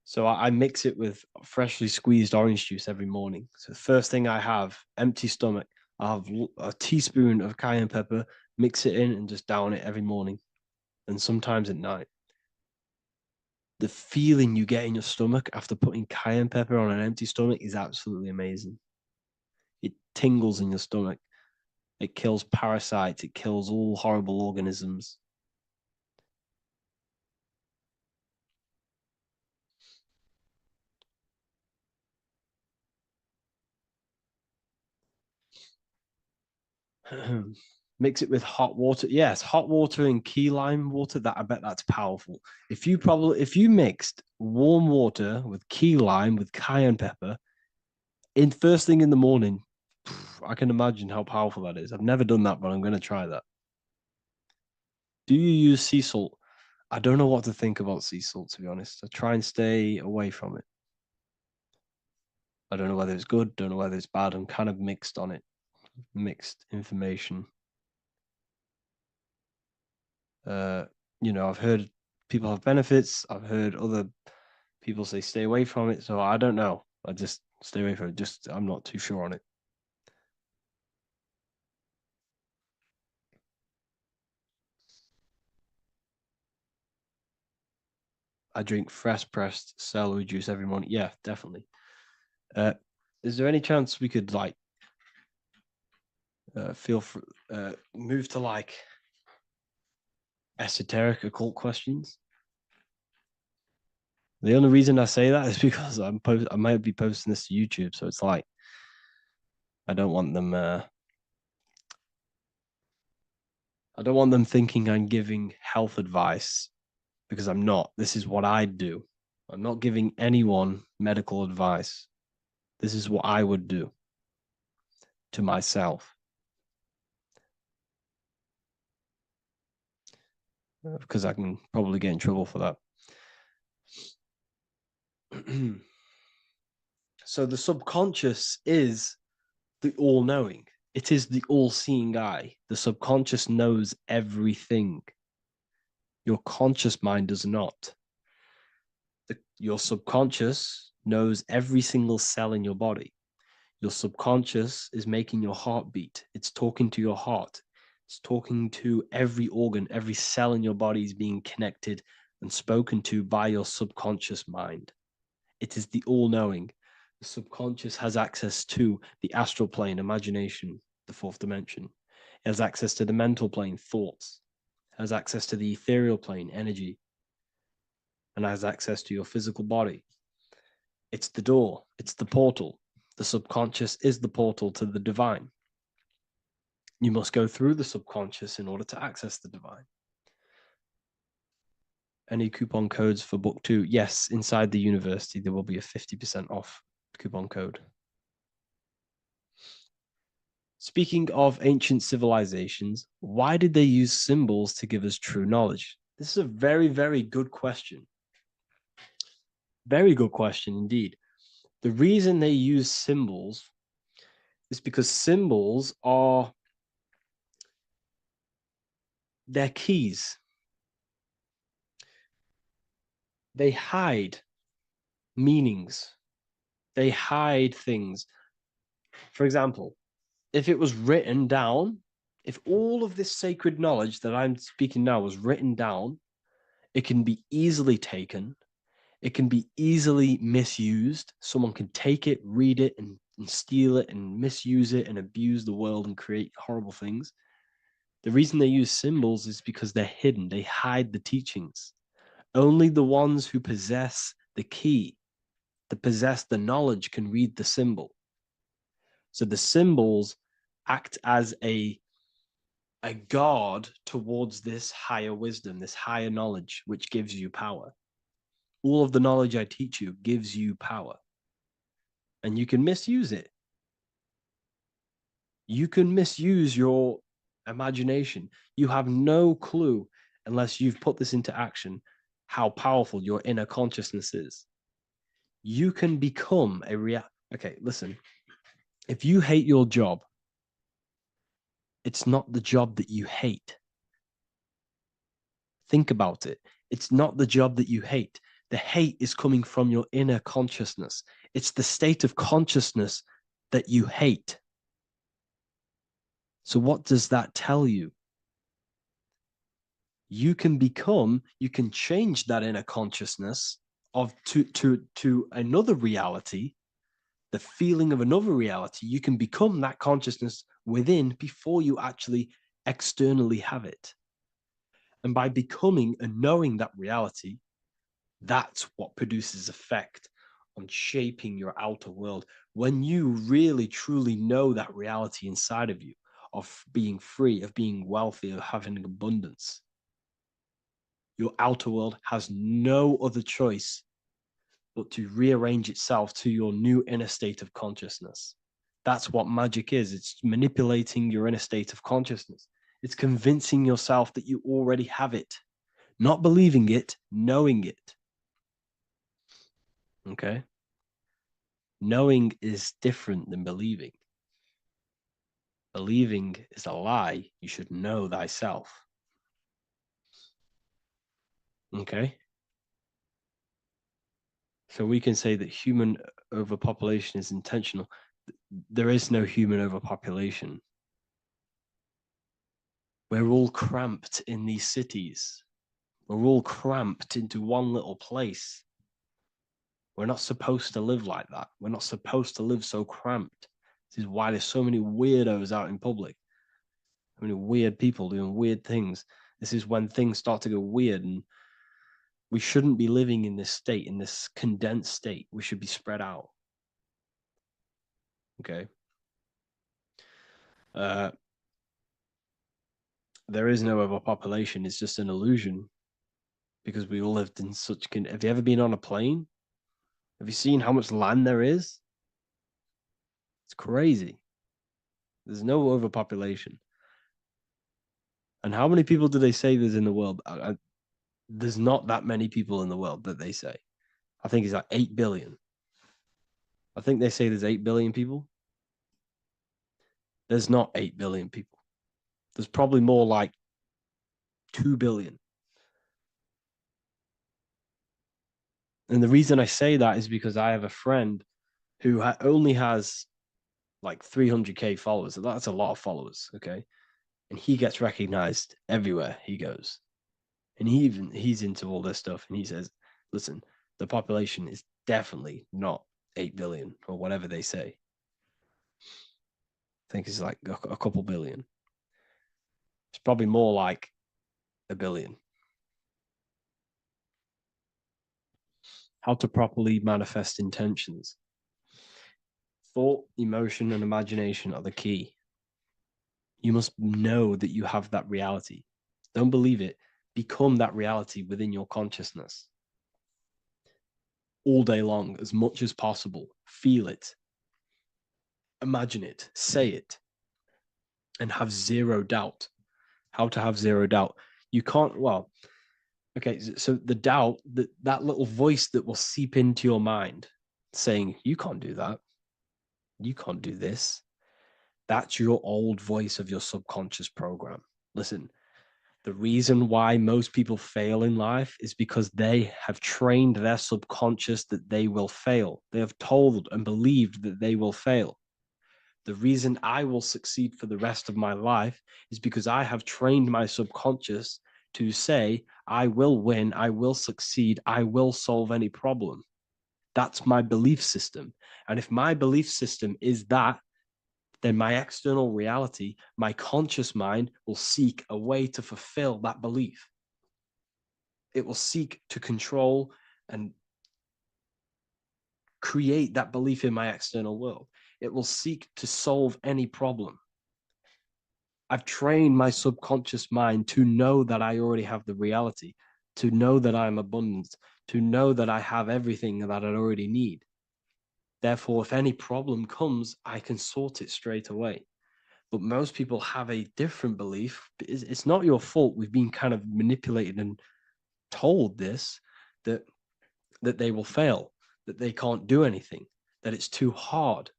Speaker 2: So I mix it with freshly squeezed orange juice every morning. So the first thing I have, empty stomach, I have a teaspoon of cayenne pepper, mix it in and just down it every morning and sometimes at night. The feeling you get in your stomach after putting cayenne pepper on an empty stomach is absolutely amazing. It tingles in your stomach. It kills parasites. It kills all horrible organisms. Mix it with hot water. Yes, hot water and key lime water. That I bet that's powerful. If you mixed warm water with key lime with cayenne pepper in first thing in the morning, I can imagine how powerful that is. I've never done that, but I'm going to try that. Do you use sea salt? I don't know what to think about sea salt, to be honest. I try and stay away from it. I don't know whether it's good, don't know whether it's bad. I'm kind of mixed on it, mixed information. Uh, you know, I've heard people have benefits. I've heard other people say stay away from it. So I don't know. I just stay away from it. Just I'm not too sure on it. I drink fresh pressed celery juice every morning. Yeah, definitely. Uh, is there any chance we could like feel for move to like esoteric occult questions? The only reason I say that is because I might be posting this to YouTube, so it's like I don't want them. I don't want them thinking I'm giving health advice because I'm not. This is what I do. I'm not giving anyone medical advice. This is what I would do to myself because I can probably get in trouble for that. So the subconscious is the all knowing, it is the all seeing eye. The subconscious knows everything. Your conscious mind does not. Your subconscious knows every single cell in your body. Your subconscious is making your heart beat. It's talking to your heart. It's talking to every organ, every cell in your body is being connected and spoken to by your subconscious mind. It is the all-knowing. The subconscious has access to the astral plane, imagination, the fourth dimension. It has access to the mental plane, thoughts. It has access to the ethereal plane, energy. And has access to your physical body. It's the door. It's the portal. The subconscious is the portal to the divine. You must go through the subconscious in order to access the divine. Any coupon codes for book 2? Yes, inside the university, there will be a 50% off coupon code. Speaking of ancient civilizations, why did they use symbols to give us true knowledge? This is a very, very good question. Very good question indeed. The reason they use symbols is because symbols are their keys. They hide meanings. They hide things. For example, if it was written down, if all of this sacred knowledge that I'm speaking now was written down, it can be easily taken. It can be easily misused. Someone can take it, read it, and steal it and misuse it and abuse the world and create horrible things. The reason they use symbols is because they're hidden. They hide the teachings. Only the ones who possess the key, that possess the knowledge, can read the symbol. So the symbols act as a guard towards this higher wisdom, this higher knowledge, which gives you power. All of the knowledge I teach you gives you power. And you can misuse it. You can misuse your imagination. You have no clue, unless you've put this into action, how powerful your inner consciousness is. You can become a Okay, listen. If you hate your job, it's not the job that you hate. Think about it. It's not the job that you hate. The hate is coming from your inner consciousness. It's the state of consciousness that you hate. So what does that tell you? You can change that inner consciousness to another reality, the feeling of another reality. You can become that consciousness within before you actually externally have it. And by becoming and knowing that reality, that's what produces effect on shaping your outer world. When you really, truly know that reality inside of you, of being free, of being wealthy, of having abundance, your outer world has no other choice but to rearrange itself to your new inner state of consciousness. That's what magic is. It's manipulating your inner state of consciousness. It's convincing yourself that you already have it, not believing it, knowing it. Okay? Knowing is different than believing. Believing is a lie. You should know thyself. Okay? So we can say that human overpopulation is intentional. There is no human overpopulation. We're all cramped in these cities. We're all cramped into one little place. We're not supposed to live like that. We're not supposed to live so cramped. This is why there's so many weirdos out in public. So many weird people doing weird things. This is when things start to go weird, and we shouldn't be living in this state, in this condensed state. We should be spread out. Okay. There is no overpopulation. It's just an illusion, because we all lived in such. Have you ever been on a plane? Have you seen how much land there is? It's crazy. There's no overpopulation. And how many people do they say there's in the world? There's not that many people in the world that they say. I think it's like 8 billion. I think they say there's 8 billion people. There's not 8 billion people. There's probably more like 2 billion. And the reason I say that is because I have a friend who only has like 300K followers. That's a lot of followers, okay? and he gets recognized everywhere he goes. And he's into all this stuff, and he says, listen, the population is definitely not 8 billion or whatever they say. I think it's like a couple billion. It's probably more like a billion. How to properly manifest intentions. Thought, emotion, and imagination are the key. You must know that you have that reality. Don't believe it. Become that reality within your consciousness. All day long, as much as possible. Feel it. Imagine it. Say it. And have zero doubt. How to have zero doubt. You can't, well, okay, so the doubt, that little voice that will seep into your mind saying, you can't do that. You can't do this. That's your old voice of your subconscious program. Listen, the reason why most people fail in life is because they have trained their subconscious that they will fail. They have told and believed that they will fail. The reason I will succeed for the rest of my life is because I have trained my subconscious to say, I will win, I will succeed, I will solve any problem. That's my belief system. And if my belief system is that, then my external reality, my conscious mind will seek a way to fulfill that belief. It will seek to control and create that belief in my external world. It will seek to solve any problem. I've trained my subconscious mind to know that I already have the reality, to know that I'm abundant, to know that I have everything that I already need. Therefore, if any problem comes, I can sort it straight away. But most people have a different belief. It's not your fault. We've been kind of manipulated and told this, that they will fail, that they can't do anything, that it's too hard.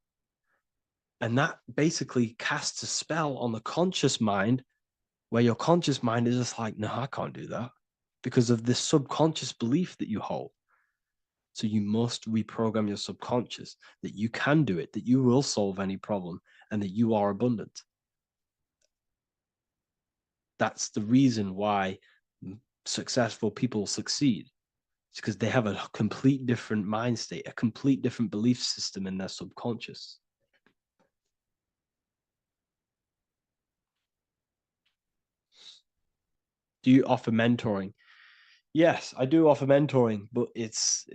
Speaker 2: And that basically casts a spell on the conscious mind, where your conscious mind is just like, no, I can't do that, because of this subconscious belief that you hold. So you must reprogram your subconscious that you can do it, that you will solve any problem, and that you are abundant. That's the reason why successful people succeed. It's because they have a complete different mind state, a complete different belief system in their subconscious. Do you offer mentoring? Yes, I do offer mentoring, but it's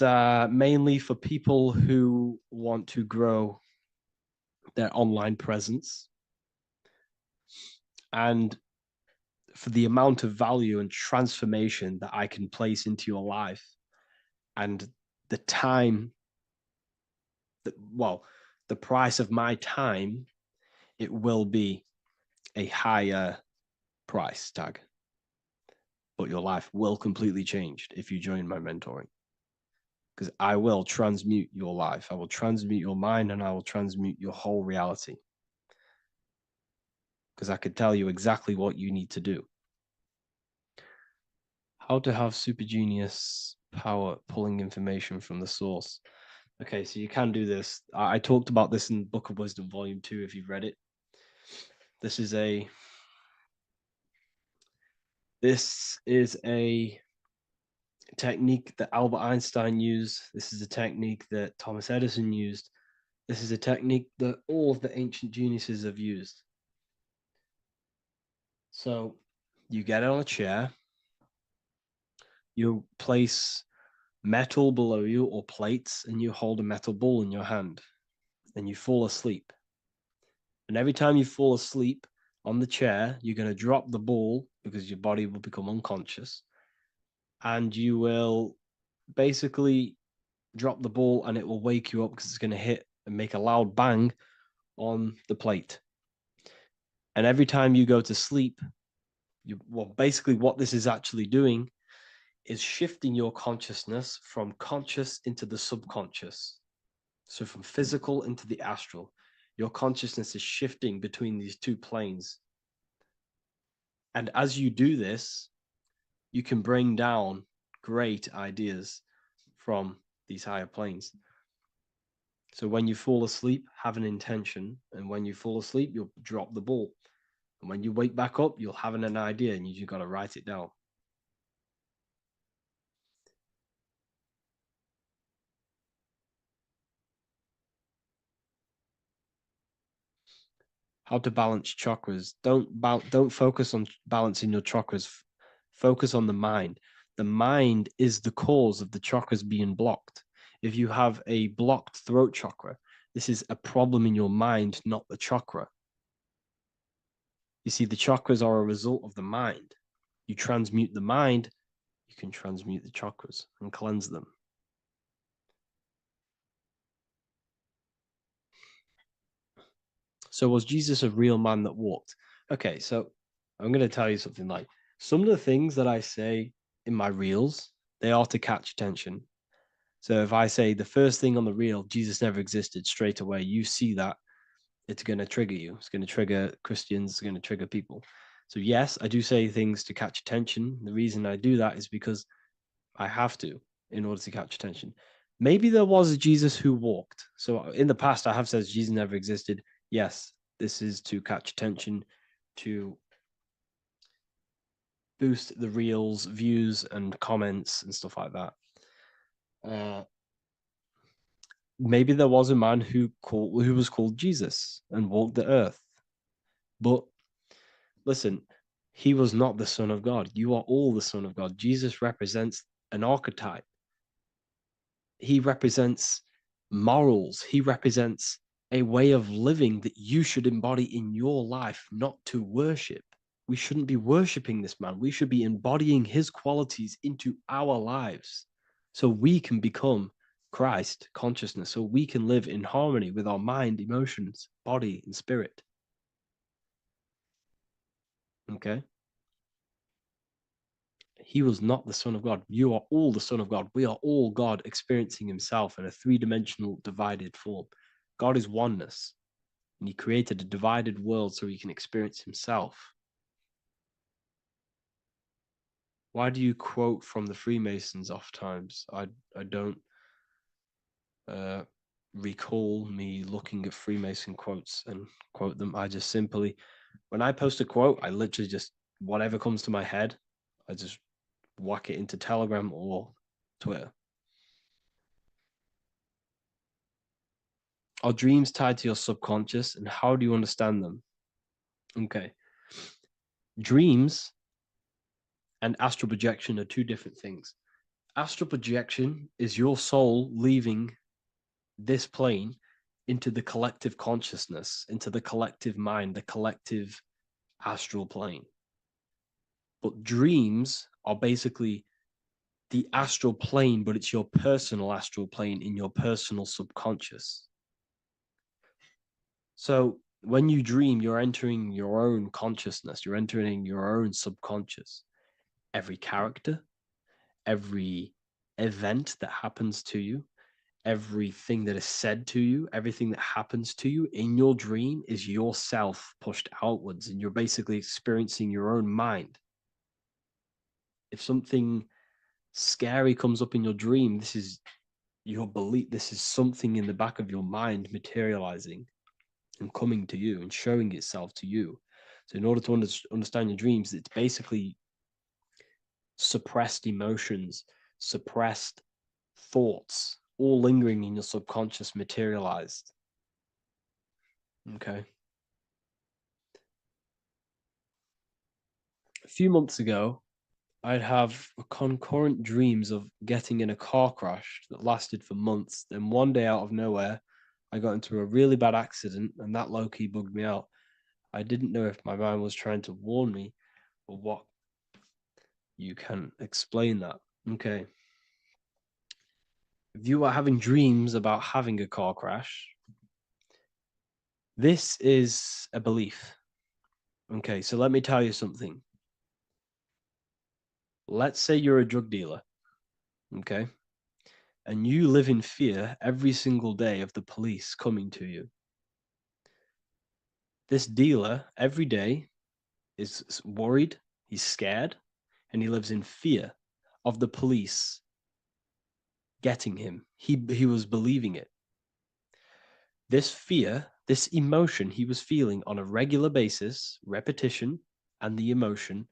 Speaker 2: mainly for people who want to grow their online presence, and for the amount of value and transformation that I can place into your life, and the time that, well, the price of my time, it will be a higher price tag, but your life will completely change if you join my mentoring, because I will transmute your life. I will transmute your mind, and I will transmute your whole reality, because I could tell you exactly what you need to do. How to have super genius power pulling information from the source. Okay, so you can do this. I talked about this in Book of Wisdom Volume 2, if you've read it. This is a technique that Albert Einstein used. This is a technique that Thomas Edison used. This is a technique that all of the ancient geniuses have used. So you get on a chair, you place metal below you or plates, and you hold a metal ball in your hand, and you fall asleep. And every time you fall asleep on the chair, you're going to drop the ball, because your body will become unconscious, and you will basically drop the ball, and it will wake you up because it's going to hit and make a loud bang on the plate. And every time you go to sleep, basically what this is actually doing is shifting your consciousness from conscious into the subconscious. So from physical into the astral. Your consciousness is shifting between these two planes. And as you do this, you can bring down great ideas from these higher planes. So when you fall asleep, have an intention. And when you fall asleep, you'll drop the ball. And when you wake back up, you'll have an idea and you just got to write it down. How to balance chakras. Don't focus on balancing your chakras. Focus on the mind. The mind is the cause of the chakras being blocked. If you have a blocked throat chakra, this is a problem in your mind, not the chakra. You see, the chakras are a result of the mind. You transmute the mind, you can transmute the chakras and cleanse them. So was Jesus a real man that walked? Okay, so I'm going to tell you something. Like, some of the things that I say in my reels, they are to catch attention. So if I say the first thing on the reel, Jesus never existed, straight away, you see that, it's going to trigger you. It's going to trigger Christians, it's going to trigger people. So yes, I do say things to catch attention. The reason I do that is because I have to in order to catch attention. Maybe there was a Jesus who walked. So in the past, I have said Jesus never existed. Yes, this is to catch attention, to boost the reels, views, and comments and stuff like that. Maybe there was a man who was called Jesus and walked the earth. But listen, he was not the Son of God. You are all the Son of God. Jesus represents an archetype. He represents morals. He represents a way of living that you should embody in your life, not to worship. We shouldn't be worshiping this man. We should be embodying his qualities into our lives so we can become Christ consciousness, so we can live in harmony with our mind, emotions, body, and spirit. Okay? He was not the Son of God. You are all the Son of God. We are all God experiencing himself in a three-dimensional divided form. God is oneness, and he created a divided world so he can experience himself. Why do you quote from the Freemasons oft times? I don't recall me looking at Freemason quotes and quote them. I just simply, when I post a quote, I literally just, whatever comes to my head, I just whack it into Telegram or Twitter. Are dreams tied to your subconscious, and how do you understand them? Okay. Dreams and astral projection are two different things. Astral projection is your soul leaving this plane into the collective consciousness, into the collective mind, the collective astral plane. But dreams are basically the astral plane, but it's your personal astral plane in your personal subconscious. So when you dream, you're entering your own consciousness, you're entering your own subconscious. Every character, every event that happens to you, everything that is said to you, everything that happens to you in your dream is yourself pushed outwards, and you're basically experiencing your own mind. If something scary comes up in your dream, this is your belief, this is something in the back of your mind materializing and coming to you and showing itself to you. So in order to understand your dreams, it's basically suppressed emotions, suppressed thoughts, all lingering in your subconscious materialized. Okay. A few months ago, I'd have concurrent dreams of getting in a car crash that lasted for months. Then one day out of nowhere, I got into a really bad accident, and that low-key bugged me out. I didn't know if my mind was trying to warn me or what. You can explain that. Okay. If you are having dreams about having a car crash, this is a belief. Okay, so let me tell you something. Let's say you're a drug dealer, okay? And you live in fear every single day of the police coming to you. This dealer every day is worried, he's scared, and he lives in fear of the police getting him. He was believing it. This fear, this emotion he was feeling on a regular basis, repetition, and the emotion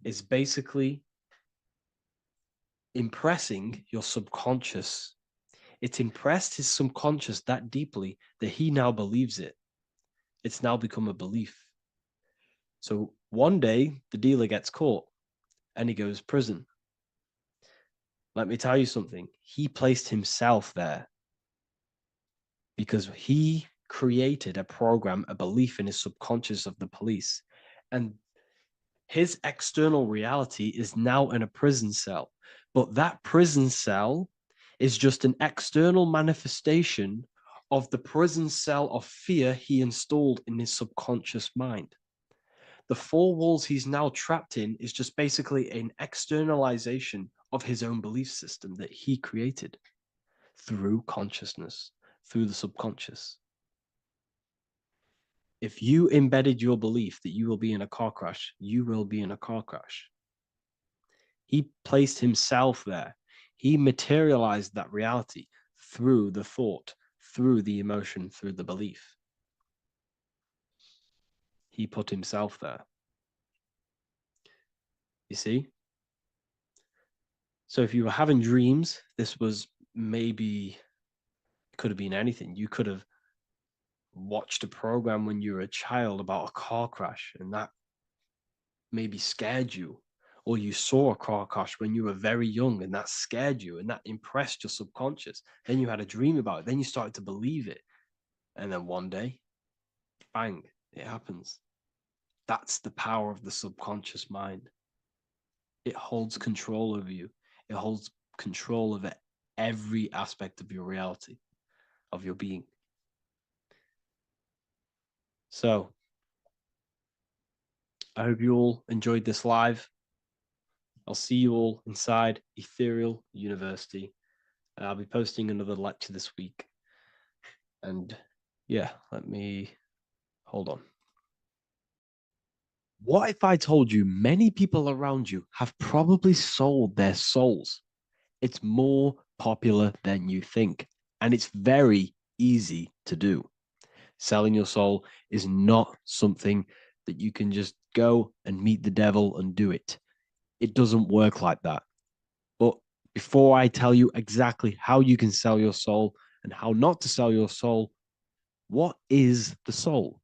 Speaker 2: is basically impressing your subconscious. It's impressed his subconscious that deeply that he now believes it. It's now become a belief. So one day the dealer gets caught and he goes prison. Let me tell you something. He placed himself there because he created a program, a belief in his subconscious of the police. And his external reality is now in a prison cell. But that prison cell is just an external manifestation of the prison cell of fear he installed in his subconscious mind. The four walls he's now trapped in is just basically an externalization of his own belief system that he created through consciousness, through the subconscious. If you embedded your belief that you will be in a car crash, you will be in a car crash. He placed himself there. He materialized that reality through the thought, through the emotion, through the belief. He put himself there. You see? So if you were having dreams, this was maybe, it could have been anything. You could have watched a program when you were a child about a car crash and that maybe scared you, or you saw a car crash when you were very young and that scared you and that impressed your subconscious. Then you had a dream about it. Then you started to believe it. And then one day, bang, it happens. That's the power of the subconscious mind. It holds control over you. It holds control over every aspect of your reality, of your being. So I hope you all enjoyed this live. I'll see you all inside Ethereal University. I'll be posting another lecture this week. And yeah, let me hold on. What if I told you many people around you have probably sold their souls? It's more popular than you think, and it's very easy to do. Selling your soul is not something that you can just go and meet the devil and do it. It doesn't work like that. But before I tell you exactly how you can sell your soul and how not to sell your soul, what is the soul?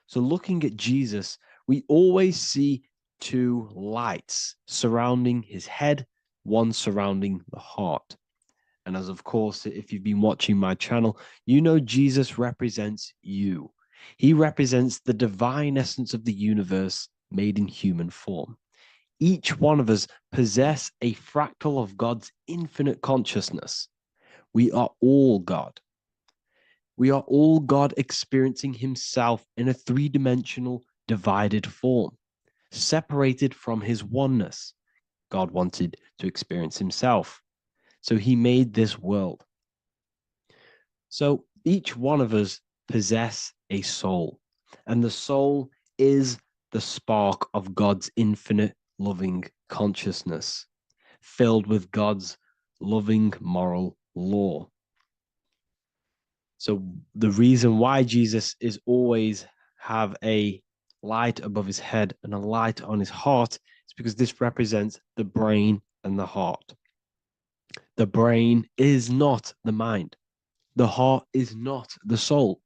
Speaker 2: So looking at Jesus, we always see two lights surrounding his head, one surrounding the heart. And as of course, if you've been watching my channel, you know Jesus represents you. He represents the divine essence of the universe made in human form. Each one of us possess a fractal of God's infinite consciousness. We are all God. We are all God experiencing himself in a three-dimensional divided form, separated from his oneness. God wanted to experience himself. So he made this world. So each one of us possess a soul, and the soul is the spark of God's infinite loving consciousness, filled with God's loving moral law. So the reason why Jesus is always have a light above his head and a light on his heart is because this represents the brain and the heart. The brain is not the mind. The heart is not the soul.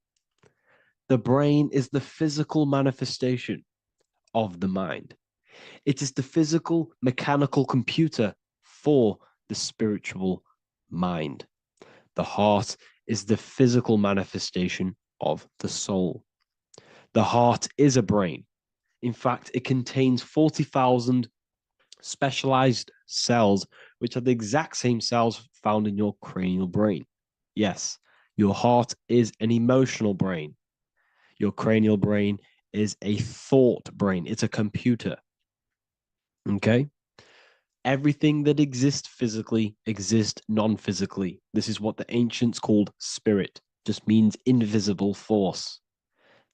Speaker 2: The brain is the physical manifestation of the mind. It is the physical mechanical computer for the spiritual mind. The heart is the physical manifestation of the soul. The heart is a brain. In fact, it contains 40,000 specialized cells, which are the exact same cells found in your cranial brain. Yes, your heart is an emotional brain. Your cranial brain is a thought brain. It's a computer. Okay? Everything that exists physically exists non-physically. This is what the ancients called spirit. Just means invisible force.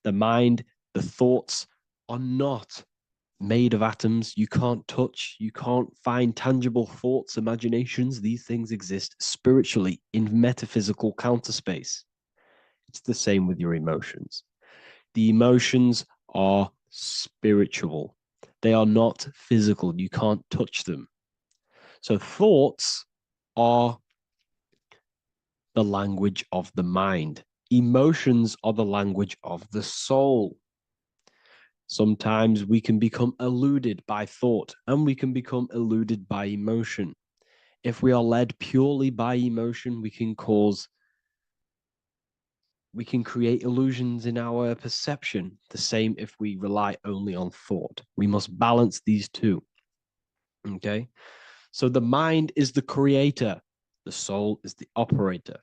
Speaker 2: The mind, the thoughts are not made of atoms. You can't touch, you can't find tangible thoughts, imaginations. These things exist spiritually in metaphysical counter space. It's the same with your emotions. The emotions are spiritual. They are not physical. You can't touch them. So thoughts are the language of the mind. Emotions are the language of the soul. Sometimes we can become eluded by thought and we can become eluded by emotion. If we are led purely by emotion, we can create illusions in our perception. The same if we rely only on thought. We must balance these two. Okay? So the mind is the creator, the soul is the operator.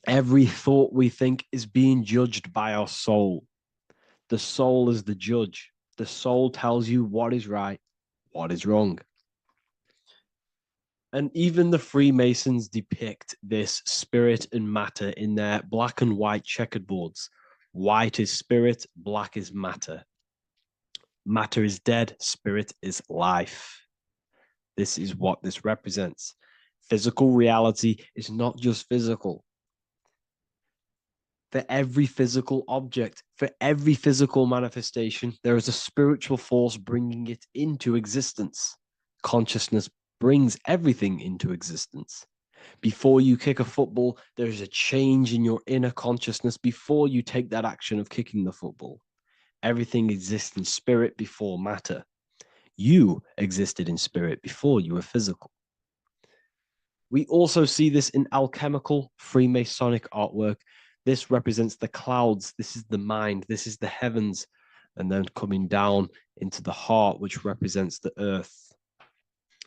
Speaker 2: Every thought we think is being judged by our soul. The soul is the judge. The soul tells you what is right, what is wrong. And even the Freemasons depict this spirit and matter in their black and white checkerboards. White is spirit, black is matter. Matter is dead, spirit is life. This is what this represents. Physical reality is not just physical. For every physical object, for every physical manifestation, there is a spiritual force bringing it into existence. Consciousness brings everything into existence. Before you kick a football, there is a change in your inner consciousness before you take that action of kicking the football. Everything exists in spirit before matter. You existed in spirit before you were physical. We also see this in alchemical Freemasonic artwork. This represents the clouds. This is the mind. This is the heavens. And then coming down into the heart, which represents the earth.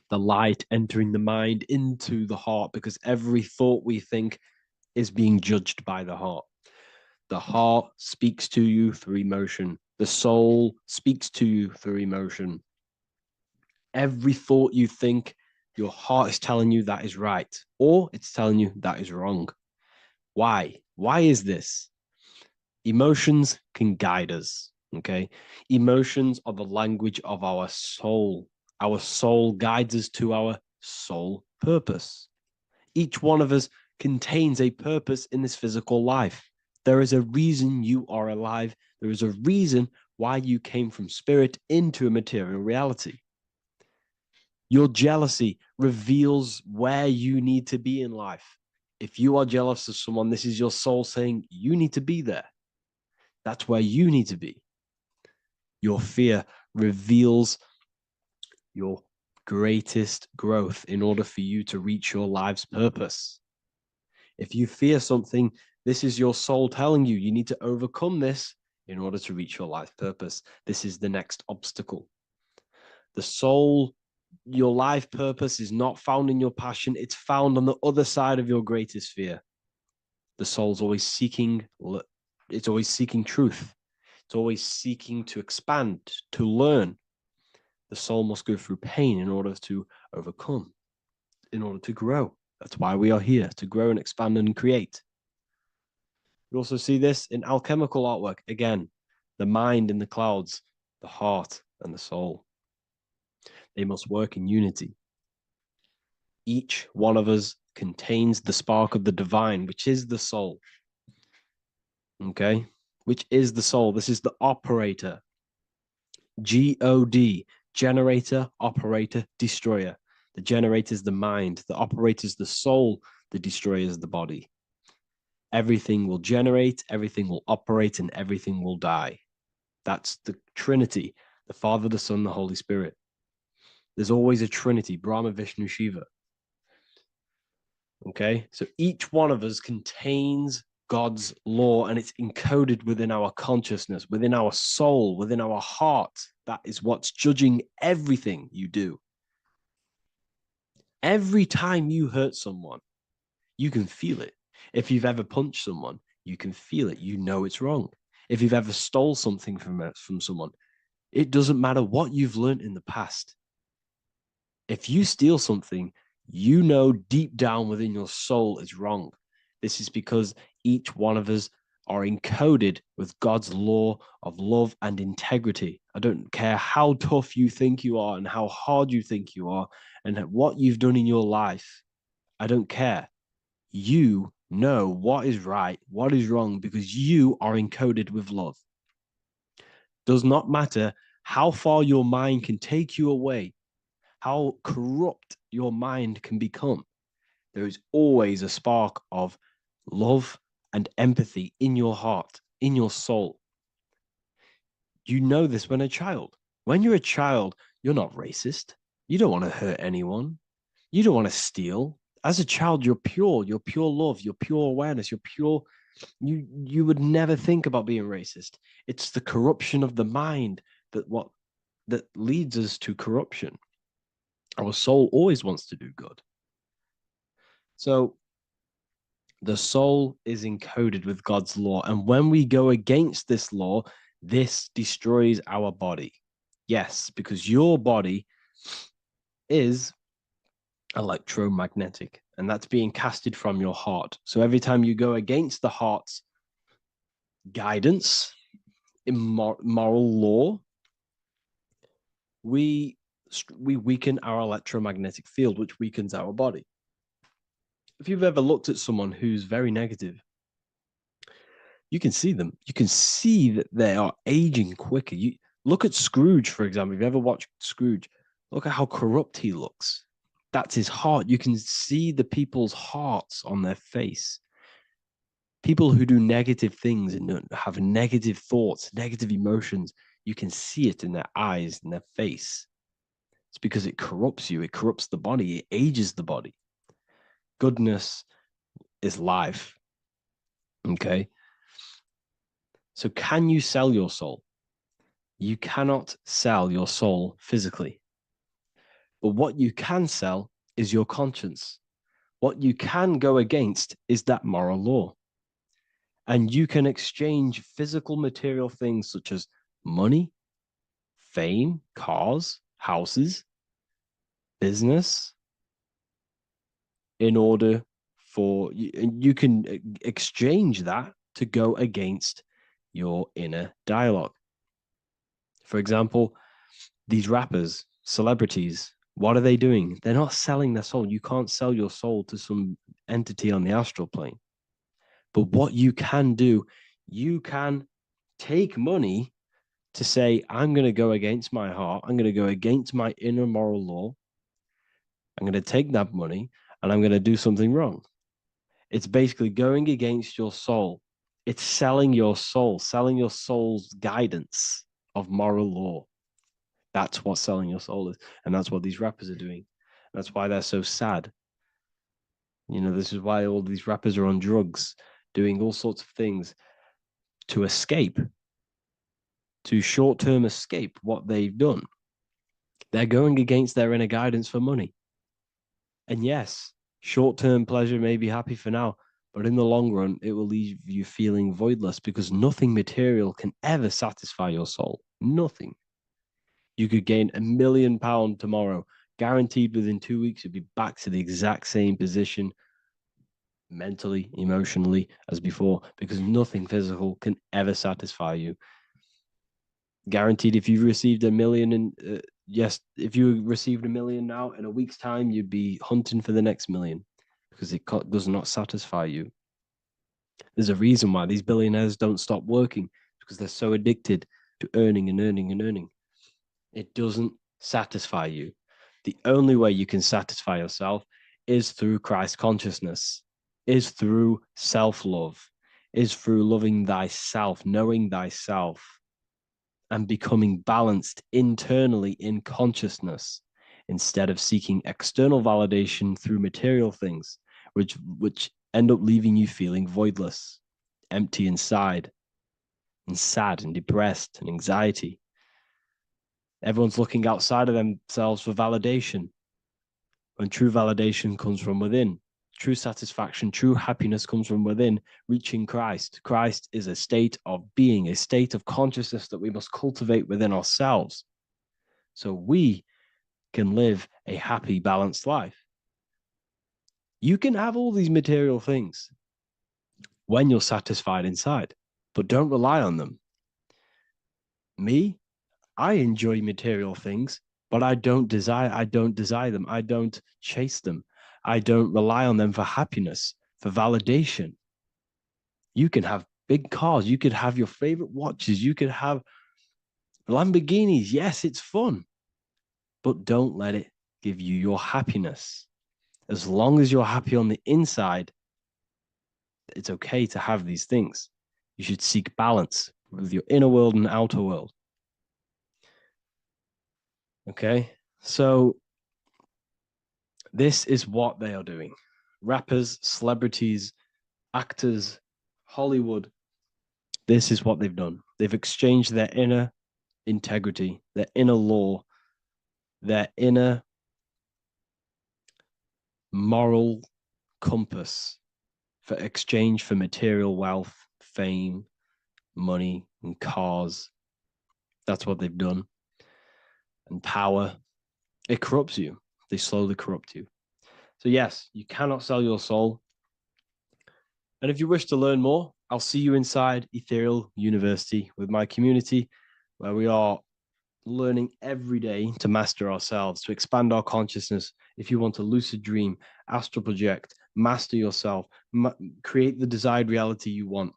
Speaker 2: The light entering the mind into the heart, because every thought we think is being judged by the heart. The heart speaks to you through emotion. The soul speaks to you through emotion. Every thought you think, your heart is telling you that is right, or it's telling you that is wrong. Why? Why is this? Emotions can guide us, okay? Emotions are the language of our soul. Our soul guides us to our soul purpose. Each one of us contains a purpose in this physical life. There is a reason you are alive. There is a reason why you came from spirit into a material reality. Your jealousy reveals where you need to be in life. If you are jealous of someone, this is your soul saying you need to be there. That's where you need to be. Your fear reveals your greatest growth in order for you to reach your life's purpose. If you fear something, this is your soul telling you need to overcome this in order to reach your life purpose. This is the next obstacle. The soul, your life purpose is not found in your passion. It's found on the other side of your greatest fear. The soul's always seeking, it's always seeking truth. It's always seeking to expand, to learn. The soul must go through pain in order to overcome, in order to grow. That's why we are here, to grow and expand and create. You also see this in alchemical artwork. Again, the mind in the clouds, the heart and the soul. They must work in unity. Each one of us contains the spark of the divine, which is the soul. Okay? Which is the soul. This is the operator. God, generator, operator, destroyer. The generator is the mind. The operator is the soul. The destroyer is the body. Everything will generate, everything will operate, and everything will die. That's the Trinity, the Father, the Son, the Holy Spirit. There's always a Trinity, Brahma, Vishnu, Shiva. Okay, so each one of us contains God's law, and it's encoded within our consciousness, within our soul, within our heart. That is what's judging everything you do. Every time you hurt someone, you can feel it. If you've ever punched someone, you can feel it. You know it's wrong. If you've ever stole something from someone, it doesn't matter what you've learned in the past. If you steal something, you know deep down within your soul it's wrong. This is because each one of us are encoded with God's law of love and integrity. I don't care how tough you think you are and how hard you think you are and what you've done in your life. I don't care. You know what is right, what is wrong, because you are encoded with love. Does not matter how far your mind can take you away, how corrupt your mind can become. There is always a spark of love and empathy in your heart, in your soul. You know this when a child. When you're a child, you're not racist. You don't want to hurt anyone. You don't want to steal. As a child, you're pure love, you're pure awareness, you're pure. You would never think about being racist. It's the corruption of the mind that leads us to corruption. Our soul always wants to do good. So the soul is encoded with God's law. And when we go against this law, this destroys our body. Yes, because your body is electromagnetic, and that's being casted from your heart. So every time you go against the heart's guidance in moral law, we weaken our electromagnetic field, which weakens our body. If you've ever looked at someone who's very negative, you can see them. You can see that they are aging quicker. You look at Scrooge, for example. If you ever watched Scrooge, look at how corrupt he looks. That's his heart. You can see the people's hearts on their face. People who do negative things and have negative thoughts, negative emotions, you can see it in their eyes and their face. It's because it corrupts you. It corrupts the body. It ages the body. Goodness is life. Okay. So can you sell your soul? You cannot sell your soul physically. But what you can sell is your conscience. What you can go against is that moral law. And you can exchange physical material things such as money, fame, cars, houses, business, in order for you can exchange that to go against your inner dialogue. For example, these rappers, celebrities, what are they doing? They're not selling their soul. You can't sell your soul to some entity on the astral plane. But what you can do, you can take money to say, I'm going to go against my heart. I'm going to go against my inner moral law. I'm going to take that money and I'm going to do something wrong. It's basically going against your soul. It's selling your soul's guidance of moral law. That's what selling your soul is. And that's what these rappers are doing. That's why they're so sad. You know, this is why all these rappers are on drugs, doing all sorts of things to escape, to short-term escape what they've done. They're going against their inner guidance for money. And yes, short-term pleasure may be happy for now, but in the long run, it will leave you feeling voidless because nothing material can ever satisfy your soul. Nothing. You could gain £1 million tomorrow, guaranteed within 2 weeks, you'd be back to the exact same position mentally, emotionally as before, because nothing physical can ever satisfy you. Guaranteed, if you received $1 million yes, if you received $1 million now, in a week's time, you'd be hunting for the next million because it does not satisfy you. There's a reason why these billionaires don't stop working, because they're so addicted to earning and earning and earning. It doesn't satisfy you. The only way you can satisfy yourself is through Christ consciousness, is through self-love, is through loving thyself, knowing thyself, and becoming balanced internally in consciousness instead of seeking external validation through material things, which end up leaving you feeling voidless, empty inside, and sad and depressed and anxiety. Everyone's looking outside of themselves for validation, when true validation comes from within. True satisfaction, true happiness comes from within, reaching Christ. Christ is a state of being, a state of consciousness that we must cultivate within ourselves so we can live a happy, balanced life. You can have all these material things when you're satisfied inside, but don't rely on them. Me, I enjoy material things, but I don't desire them. I don't chase them. I don't rely on them for happiness, for validation. You can have big cars. You could have your favorite watches. You could have Lamborghinis. Yes, it's fun, but don't let it give you your happiness. As long as you're happy on the inside, it's okay to have these things. You should seek balance with your inner world and outer world. Okay, so this is what they are doing. Rappers, celebrities, actors, Hollywood, this is what they've done. They've exchanged their inner integrity, their inner law, their inner moral compass for exchange for material wealth, fame, money, and cars. That's what they've done. And power. It corrupts you. They slowly corrupt you. So yes, you cannot sell your soul. And if you wish to learn more, I'll see you inside Ethereal University with my community, where we are learning every day to master ourselves, to expand our consciousness. If you want to lucid dream, astral project, master yourself, create the desired reality you want,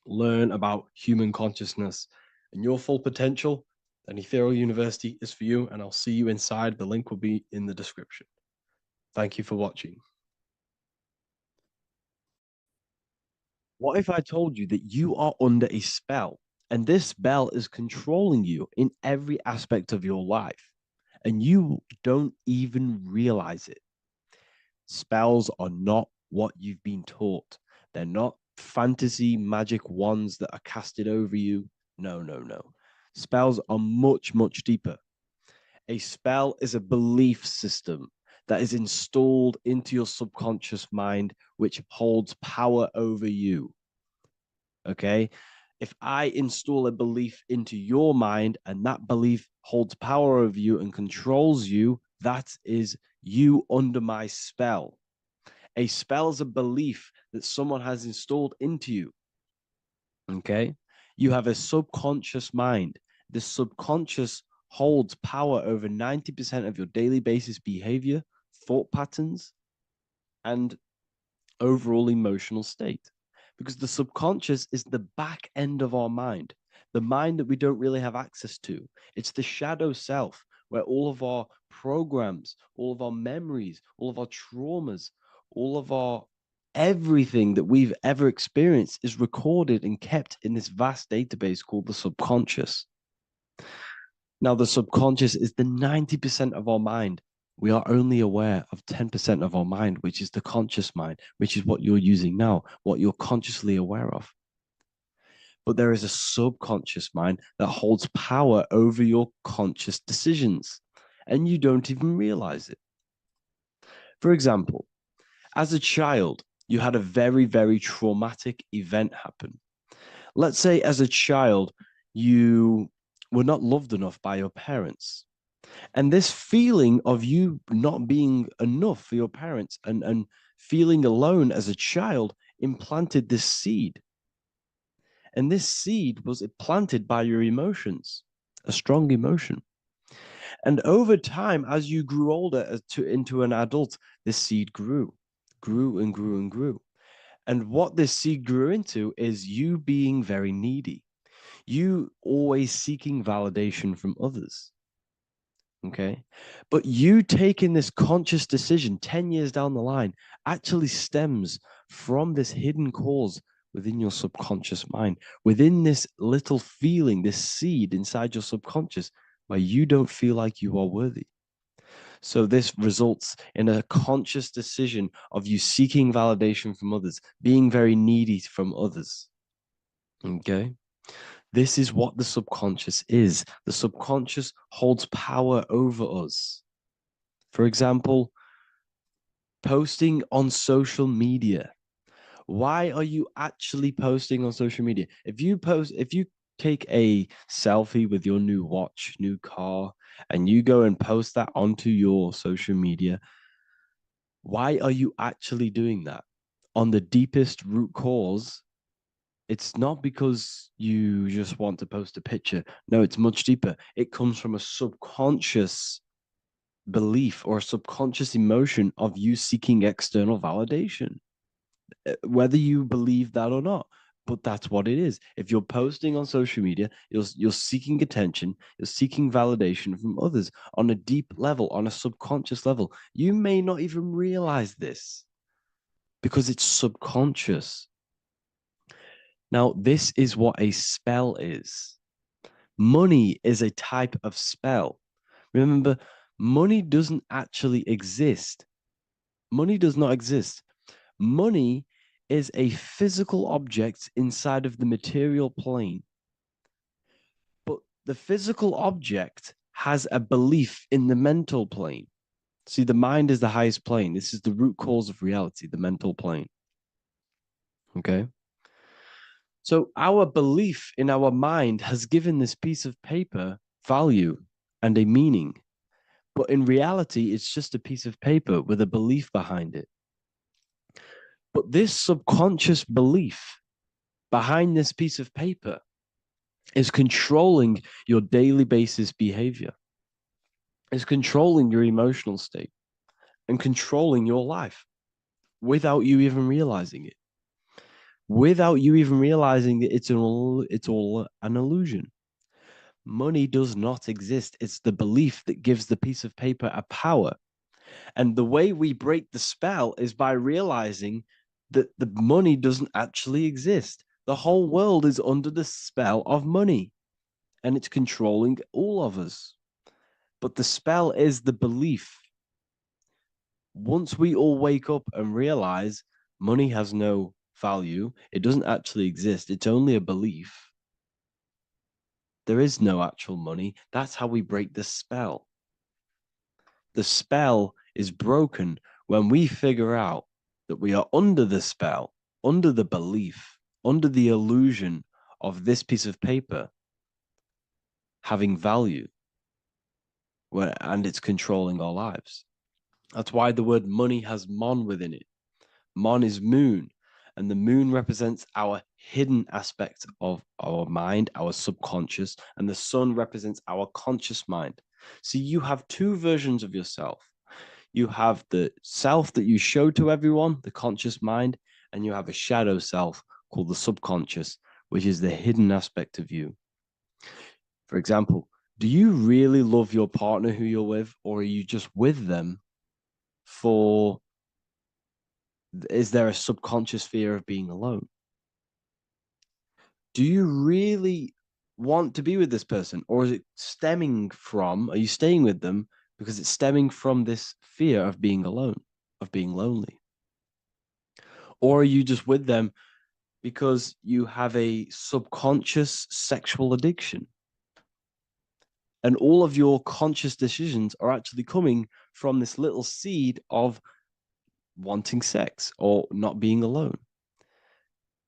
Speaker 2: learn about human consciousness and your full potential, then Ethereal University is for you, and I'll see you inside. The link will be in the description. Thank you for watching. What if I told you that you are under a spell, and this spell is controlling you in every aspect of your life, and you don't even realize it? Spells are not what you've been taught. They're not fantasy magic wands that are casted over you. No, no, no. Spells are much, much deeper. A spell is a belief system that is installed into your subconscious mind, which holds power over you. Okay? If I install a belief into your mind and that belief holds power over you and controls you, that is you under my spell. A spell is a belief that someone has installed into you. Okay? You have a subconscious mind. The subconscious holds power over 90% of your daily basis behavior, thought patterns, and overall emotional state. Because the subconscious is the back end of our mind, the mind that we don't really have access to. It's the shadow self, where all of our programs, all of our memories, all of our traumas, all of our everything that we've ever experienced is recorded and kept in this vast database called the subconscious. Now, the subconscious is the 90% of our mind. We are only aware of 10% of our mind, which is the conscious mind, which is what you're using now, what you're consciously aware of. But there is a subconscious mind that holds power over your conscious decisions, and you don't even realize it. For example, as a child, you had a very, very traumatic event happen. Let's say as a child, you were not loved enough by your parents. And this feeling of you not being enough for your parents and feeling alone as a child implanted this seed. And this seed was planted by your emotions, a strong emotion. And over time, as you grew older into an adult, this seed grew and grew and grew. And what this seed grew into is you being very needy, you always seeking validation from others. Okay. But you taking this conscious decision 10 years down the line actually stems from this hidden cause within your subconscious mind, within this little feeling, this seed inside your subconscious where you don't feel like you are worthy. So this results in a conscious decision of you seeking validation from others, being very needy from others. Okay. This is what the subconscious is. The subconscious holds power over us. For example, posting on social media. Why are you actually posting on social media? If you take a selfie with your new watch, new car, and you go and post that onto your social media, why are you actually doing that? On the deepest root cause, it's not because you just want to post a picture. No, it's much deeper. It comes from a subconscious belief or a subconscious emotion of you seeking external validation. whether you believe that or not. But that's what it is. If you're posting on social media, you're seeking attention, you're seeking validation from others on a deep level, on a subconscious level. You may not even realize this because it's subconscious. Now, this is what a spell is. Money is a type of spell. Remember, money doesn't actually exist. Money does not exist. Money is a physical object inside of the material plane. But the physical object has a belief in the mental plane. See, the mind is the highest plane. This is the root cause of reality, the mental plane. Okay? So our belief in our mind has given this piece of paper value and a meaning. But in reality, it's just a piece of paper with a belief behind it. But this subconscious belief behind this piece of paper is controlling your daily basis behavior, is controlling your emotional state and controlling your life without you even realizing it. Without you even realizing that it's all an illusion. Money does not exist. It's the belief that gives the piece of paper a power. And the way we break the spell is by realizing that the money doesn't actually exist. The whole world is under the spell of money, and it's controlling all of us. But the spell is the belief. Once we all wake up and realize money has no value, it doesn't actually exist, it's only a belief. There is no actual money. That's how we break the spell. The spell is broken when we figure out that we are under the spell, under the belief, under the illusion of this piece of paper having value, and it's controlling our lives. That's why the word money has mon within it. Mon is moon, and the moon represents our hidden aspect of our mind, our subconscious, and the sun represents our conscious mind. So you have two versions of yourself. You have the self that you show to everyone, the conscious mind, and you have a shadow self called the subconscious, which is the hidden aspect of you. For example, do you really love your partner who you're with, or are you just with them is there a subconscious fear of being alone? Do you really want to be with this person, or is it are you staying with them because it's stemming from this fear of being alone, of being lonely? Or are you just with them because you have a subconscious sexual addiction? And all of your conscious decisions are actually coming from this little seed of wanting sex or not being alone.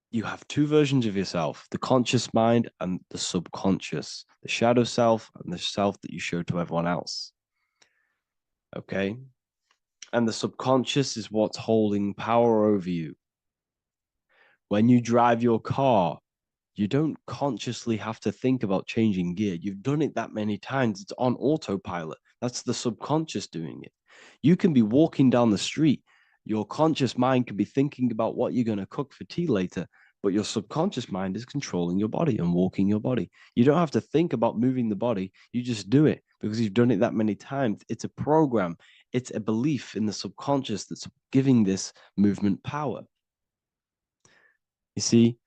Speaker 2: You have two versions of yourself, the conscious mind and the subconscious, the shadow self and the self that you show to everyone else. Okay? And the subconscious is what's holding power over you. When you drive your car, you don't consciously have to think about changing gear. You've done it that many times. It's on autopilot. That's the subconscious doing it. You can be walking down the street. Your conscious mind can be thinking about what you're going to cook for tea later, but your subconscious mind is controlling your body and walking your body. You don't have to think about moving the body. You just do it because you've done it that many times. It's a program. It's a belief in the subconscious that's giving this movement power. You see,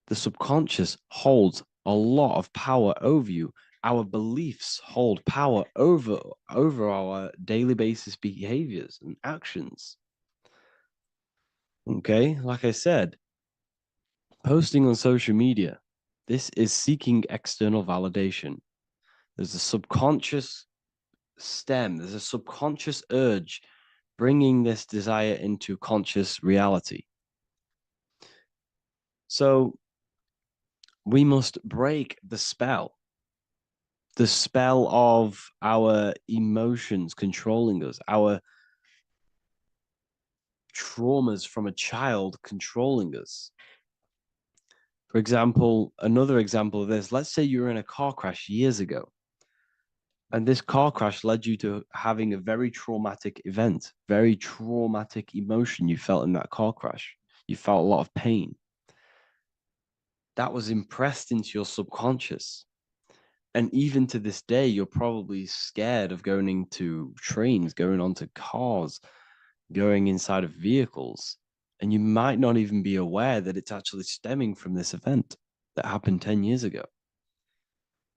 Speaker 2: the subconscious holds a lot of power over you. Our beliefs hold power over our daily basis behaviors and actions. Okay, like I said, posting on social media, this is seeking external validation. There's a subconscious there's a subconscious urge bringing this desire into conscious reality. So we must break the spell of our emotions controlling us, our traumas from a child controlling us. For example, another example of this, let's say you were in a car crash years ago, and this car crash led you to having a very traumatic event, very traumatic emotion you felt in that car crash. You felt a lot of pain. That was impressed into your subconscious. And even to this day, you're probably scared of going into trains, going onto cars, going inside of vehicles. And you might not even be aware that it's actually stemming from this event that happened 10 years ago.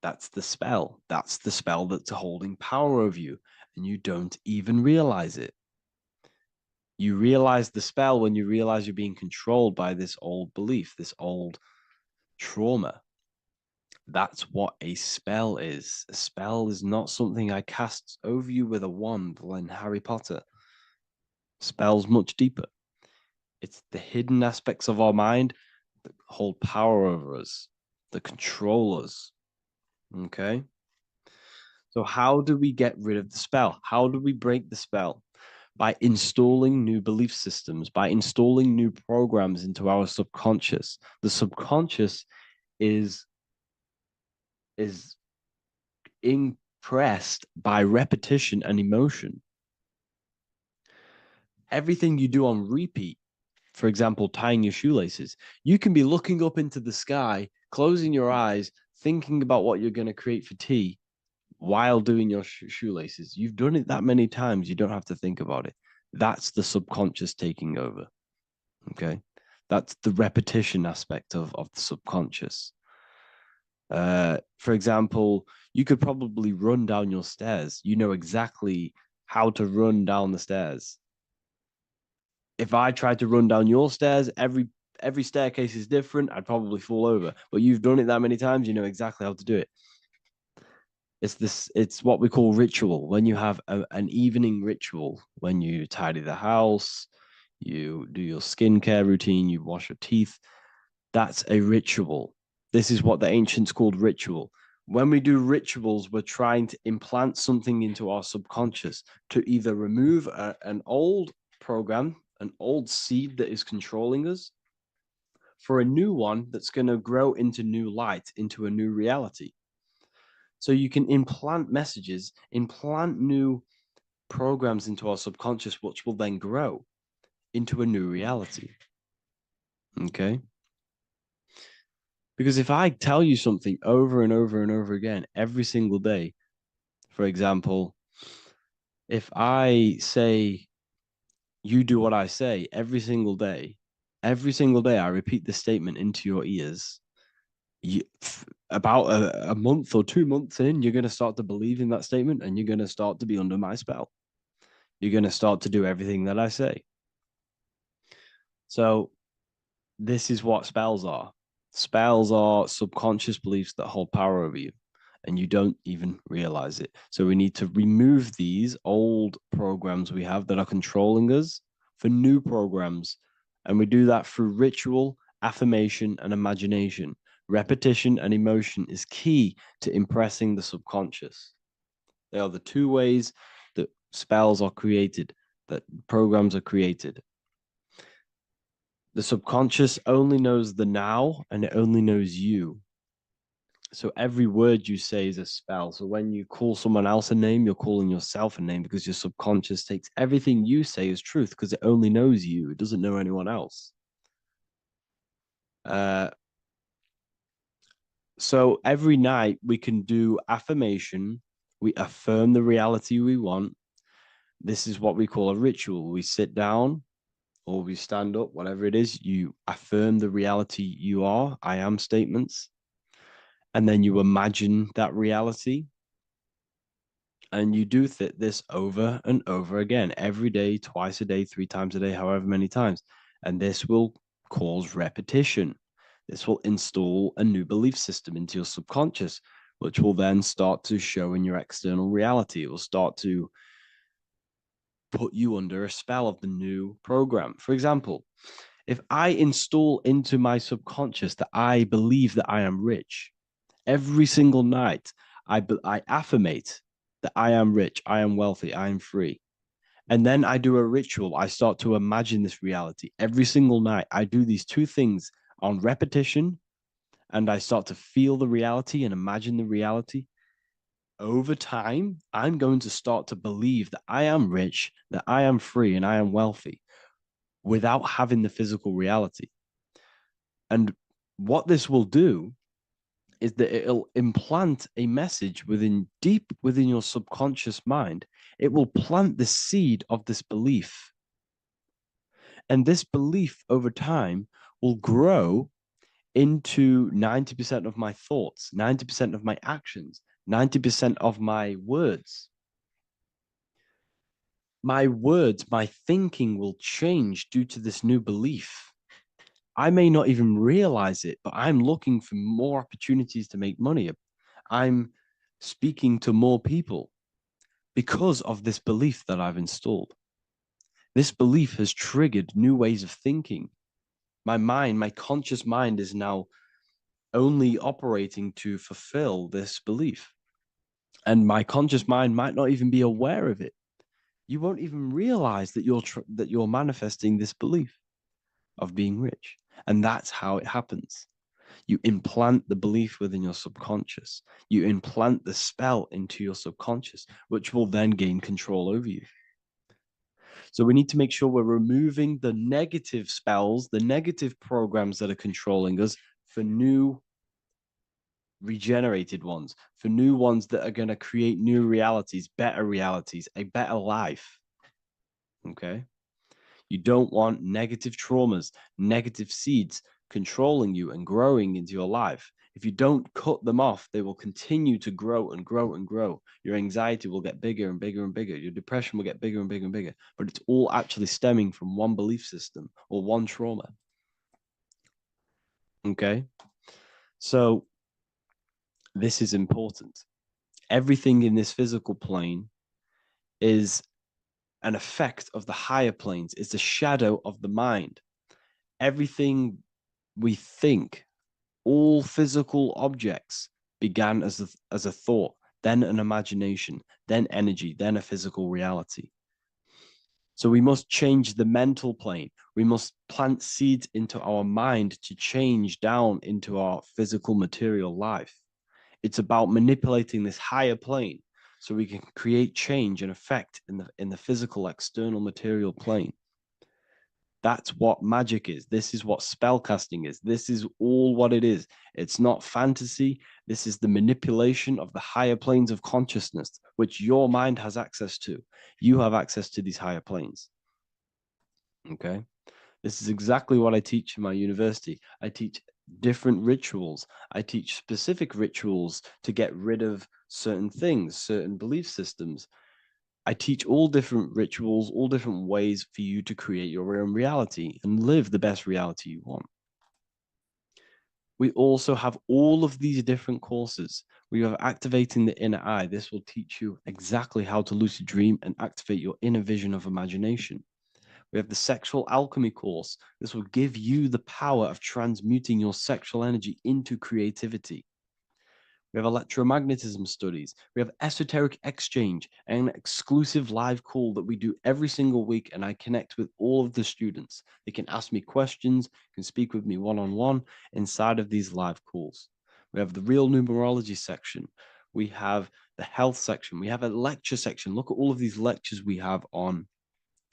Speaker 2: That's the spell. That's the spell that's holding power over you. And you don't even realize it. You realize the spell when you realize you're being controlled by this old belief, this old trauma. That's what a spell is. A spell is not something I cast over you with a wand like Harry Potter. Spell's much deeper. It's the hidden aspects of our mind that hold power over us, that control us. Okay? So, how do we get rid of the spell? How do we break the spell? By installing new belief systems, by installing new programs into our subconscious. The subconscious is impressed by repetition and emotion. Everything you do on repeat, for example, tying your shoelaces, you can be looking up into the sky, closing your eyes, thinking about what you're going to create for tea while doing your shoelaces. You've done it that many times, you don't have to think about it. That's the subconscious taking over. Okay. That's the repetition aspect of the subconscious. For example, you could probably run down your stairs. You know exactly how to run down the stairs. If I tried to run down your stairs, every staircase is different. I'd probably fall over. But you've done it that many times, you know exactly how to do it. It's what we call ritual. When you have an evening ritual, when you tidy the house, you do your skincare routine, you wash your teeth, that's a ritual. This is what the ancients called ritual. When we do rituals, we're trying to implant something into our subconscious to either remove an old program, an old seed that is controlling us, for a new one that's going to grow into new light, into a new reality. So you can implant messages, implant new programs into our subconscious, which will then grow into a new reality. Okay? Because if I tell you something over and over and over again every single day, for example, if I say, you do what I say every single day I repeat this statement into your ears, about a month or 2 months in, you're going to start to believe in that statement and you're going to start to be under my spell. You're going to start to do everything that I say. So this is what spells are. Spells are subconscious beliefs that hold power over you and you don't even realize it. So we need to remove these old programs we have that are controlling us for new programs. And we do that through ritual, affirmation, and imagination. Repetition and emotion is key to impressing the subconscious. They are the two ways that spells are created, that programs are created. The subconscious only knows the now and it only knows you. So every word you say is a spell. So when you call someone else a name, you're calling yourself a name because your subconscious takes everything you say as truth because it only knows you. It doesn't know anyone else. So every night we can do affirmation. We affirm the reality we want. This is what we call a ritual. We sit down or we stand up, whatever it is, you affirm the reality you are, I am statements, and then you imagine that reality. And you do this over and over again, every day, twice a day, 3 times a day, however many times. And this will cause repetition. This will install a new belief system into your subconscious, which will then start to show in your external reality. It will start to put you under a spell of the new program. For example, if I install into my subconscious that I believe that I am rich, every single night I affirmate that I am rich, I am wealthy, I am free. And then I do a ritual. I start to imagine this reality. Every single night, I do these two things on repetition, and I start to feel the reality and imagine the reality. Over time, I'm going to start to believe that I am rich, that I am free, and I am wealthy. without having the physical reality. And what this will do is that it'll implant a message deep within your subconscious mind. It will plant the seed of this belief. And this belief over time will grow into 90% of my thoughts, 90% of my actions, 90% of my words. My words, my thinking will change due to this new belief. I may not even realize it, but I'm looking for more opportunities to make money. I'm speaking to more people because of this belief that I've installed. This belief has triggered new ways of thinking. My mind, my conscious mind is now only operating to fulfill this belief. And my conscious mind might not even be aware of it. You won't even realize that you're manifesting this belief of being rich. And that's how it happens. You implant the belief within your subconscious. You implant the spell into your subconscious, which will then gain control over you. So we need to make sure we're removing the negative spells, the negative programs that are controlling us for new regenerated ones, for new ones that are going to create new realities, a better life. Okay? You don't want negative traumas, negative seeds controlling you and growing into your life. If you don't cut them off, they will continue to grow and grow and grow. Your anxiety will get bigger and bigger and bigger. Your depression will get bigger and bigger and bigger. But it's all actually stemming from one belief system or one trauma. Okay? So this is important. Everything in this physical plane is an effect of the higher planes. It's a shadow of the mind. Everything we think, all physical objects began as a thought, then an imagination, then energy, then a physical reality. So we must change the mental plane. We must plant seeds into our mind to change down into our physical material life. It's about manipulating this higher plane so we can create change and effect in the physical external material plane. That's what magic is. This is what spellcasting is. This is all what it is. It's not fantasy. This is the manipulation of the higher planes of consciousness, which your mind has access to. You have access to these higher planes. Okay? This is exactly what I teach in my university. I teach different rituals. I teach specific rituals to get rid of certain things, certain belief systems. I teach all different rituals, all different ways for you to create your own reality and live the best reality you want. We also have all of these different courses. We have activating the inner eye. This will teach you exactly how to lucid dream and activate your inner vision of imagination. We have the sexual alchemy course. This will give you the power of transmuting your sexual energy into creativity. We have electromagnetism studies. We have esoteric exchange, an exclusive live call that we do every single week. And I connect with all of the students. They can ask me questions, can speak with me one-on-one inside of these live calls. We have the real numerology section. We have the health section. We have a lecture section. Look at all of these lectures we have on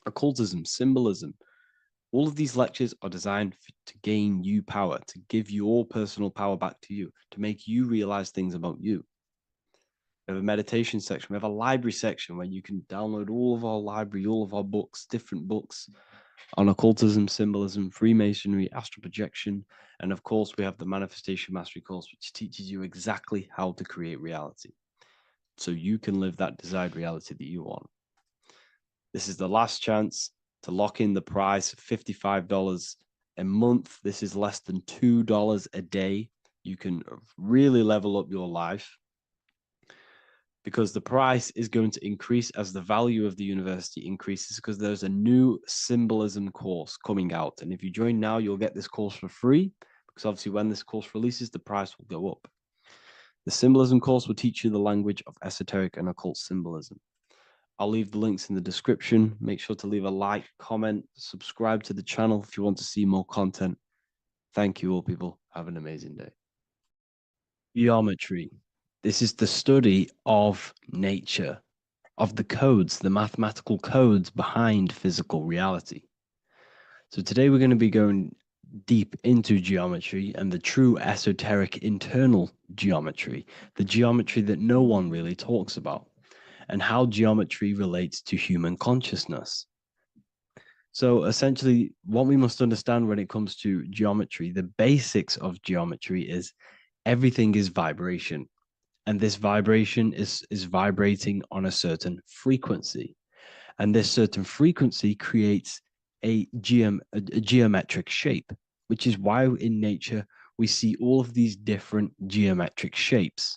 Speaker 2: occultism, symbolism. All of these lectures are designed to gain you power, to give your personal power back to you, to make you realize things about you. We have a meditation section. We have a library section where you can download all of our library, all of our books, different books on occultism, symbolism, Freemasonry, astral projection. And of course, we have the Manifestation Mastery course, which teaches you exactly how to create reality so you can live that desired reality that you want. This is the last chance to lock in the price of $55 a month. This is less than $2 a day. You can really level up your life because the price is going to increase as the value of the university increases because there's a new symbolism course coming out. And if you join now, you'll get this course for free because obviously when this course releases, the price will go up. The symbolism course will teach you the language of esoteric and occult symbolism. I'll leave the links in the description. Make sure to leave a like, comment, subscribe to the channel if you want to see more content. Thank you all, people. Have an amazing day. Geometry. This is the study of nature, of the codes, the mathematical codes behind physical reality. So today we're going to be going deep into geometry and the true esoteric internal geometry, the geometry that no one really talks about, and how geometry relates to human consciousness. So essentially, what we must understand when it comes to geometry, the basics of geometry is everything is vibration. And this vibration is vibrating on a certain frequency. And this certain frequency creates a geometric shape, which is why in nature we see all of these different geometric shapes.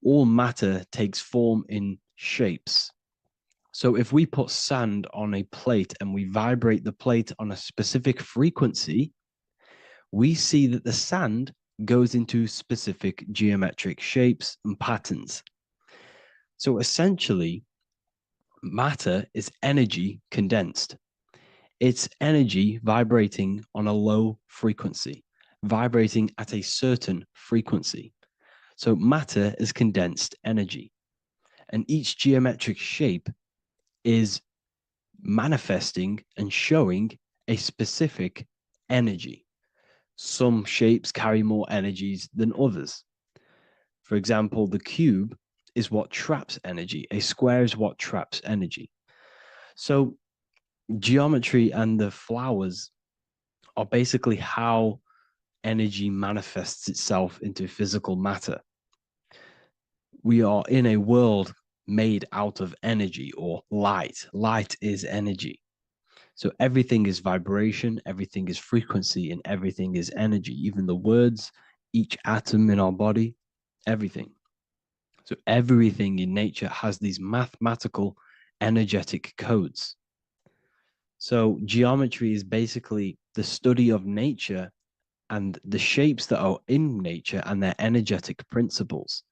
Speaker 2: All matter takes form in shapes. So if we put sand on a plate and we vibrate the plate on a specific frequency, we see that the sand goes into specific geometric shapes and patterns. So essentially, matter is energy condensed. It's energy vibrating on a low frequency, vibrating at a certain frequency. So matter is condensed energy. And each geometric shape is manifesting and showing a specific energy. Some shapes carry more energies than others. For example, the cube is what traps energy. A square is what traps energy. So geometry and the flowers are basically how energy manifests itself into physical matter. We are in a world made out of energy or light. Light is energy. So everything is vibration, everything is frequency, and everything is energy. Even the words, each atom in our body, everything. So everything in nature has these mathematical energetic codes. So geometry is basically the study of nature and the shapes that are in nature and their energetic principles.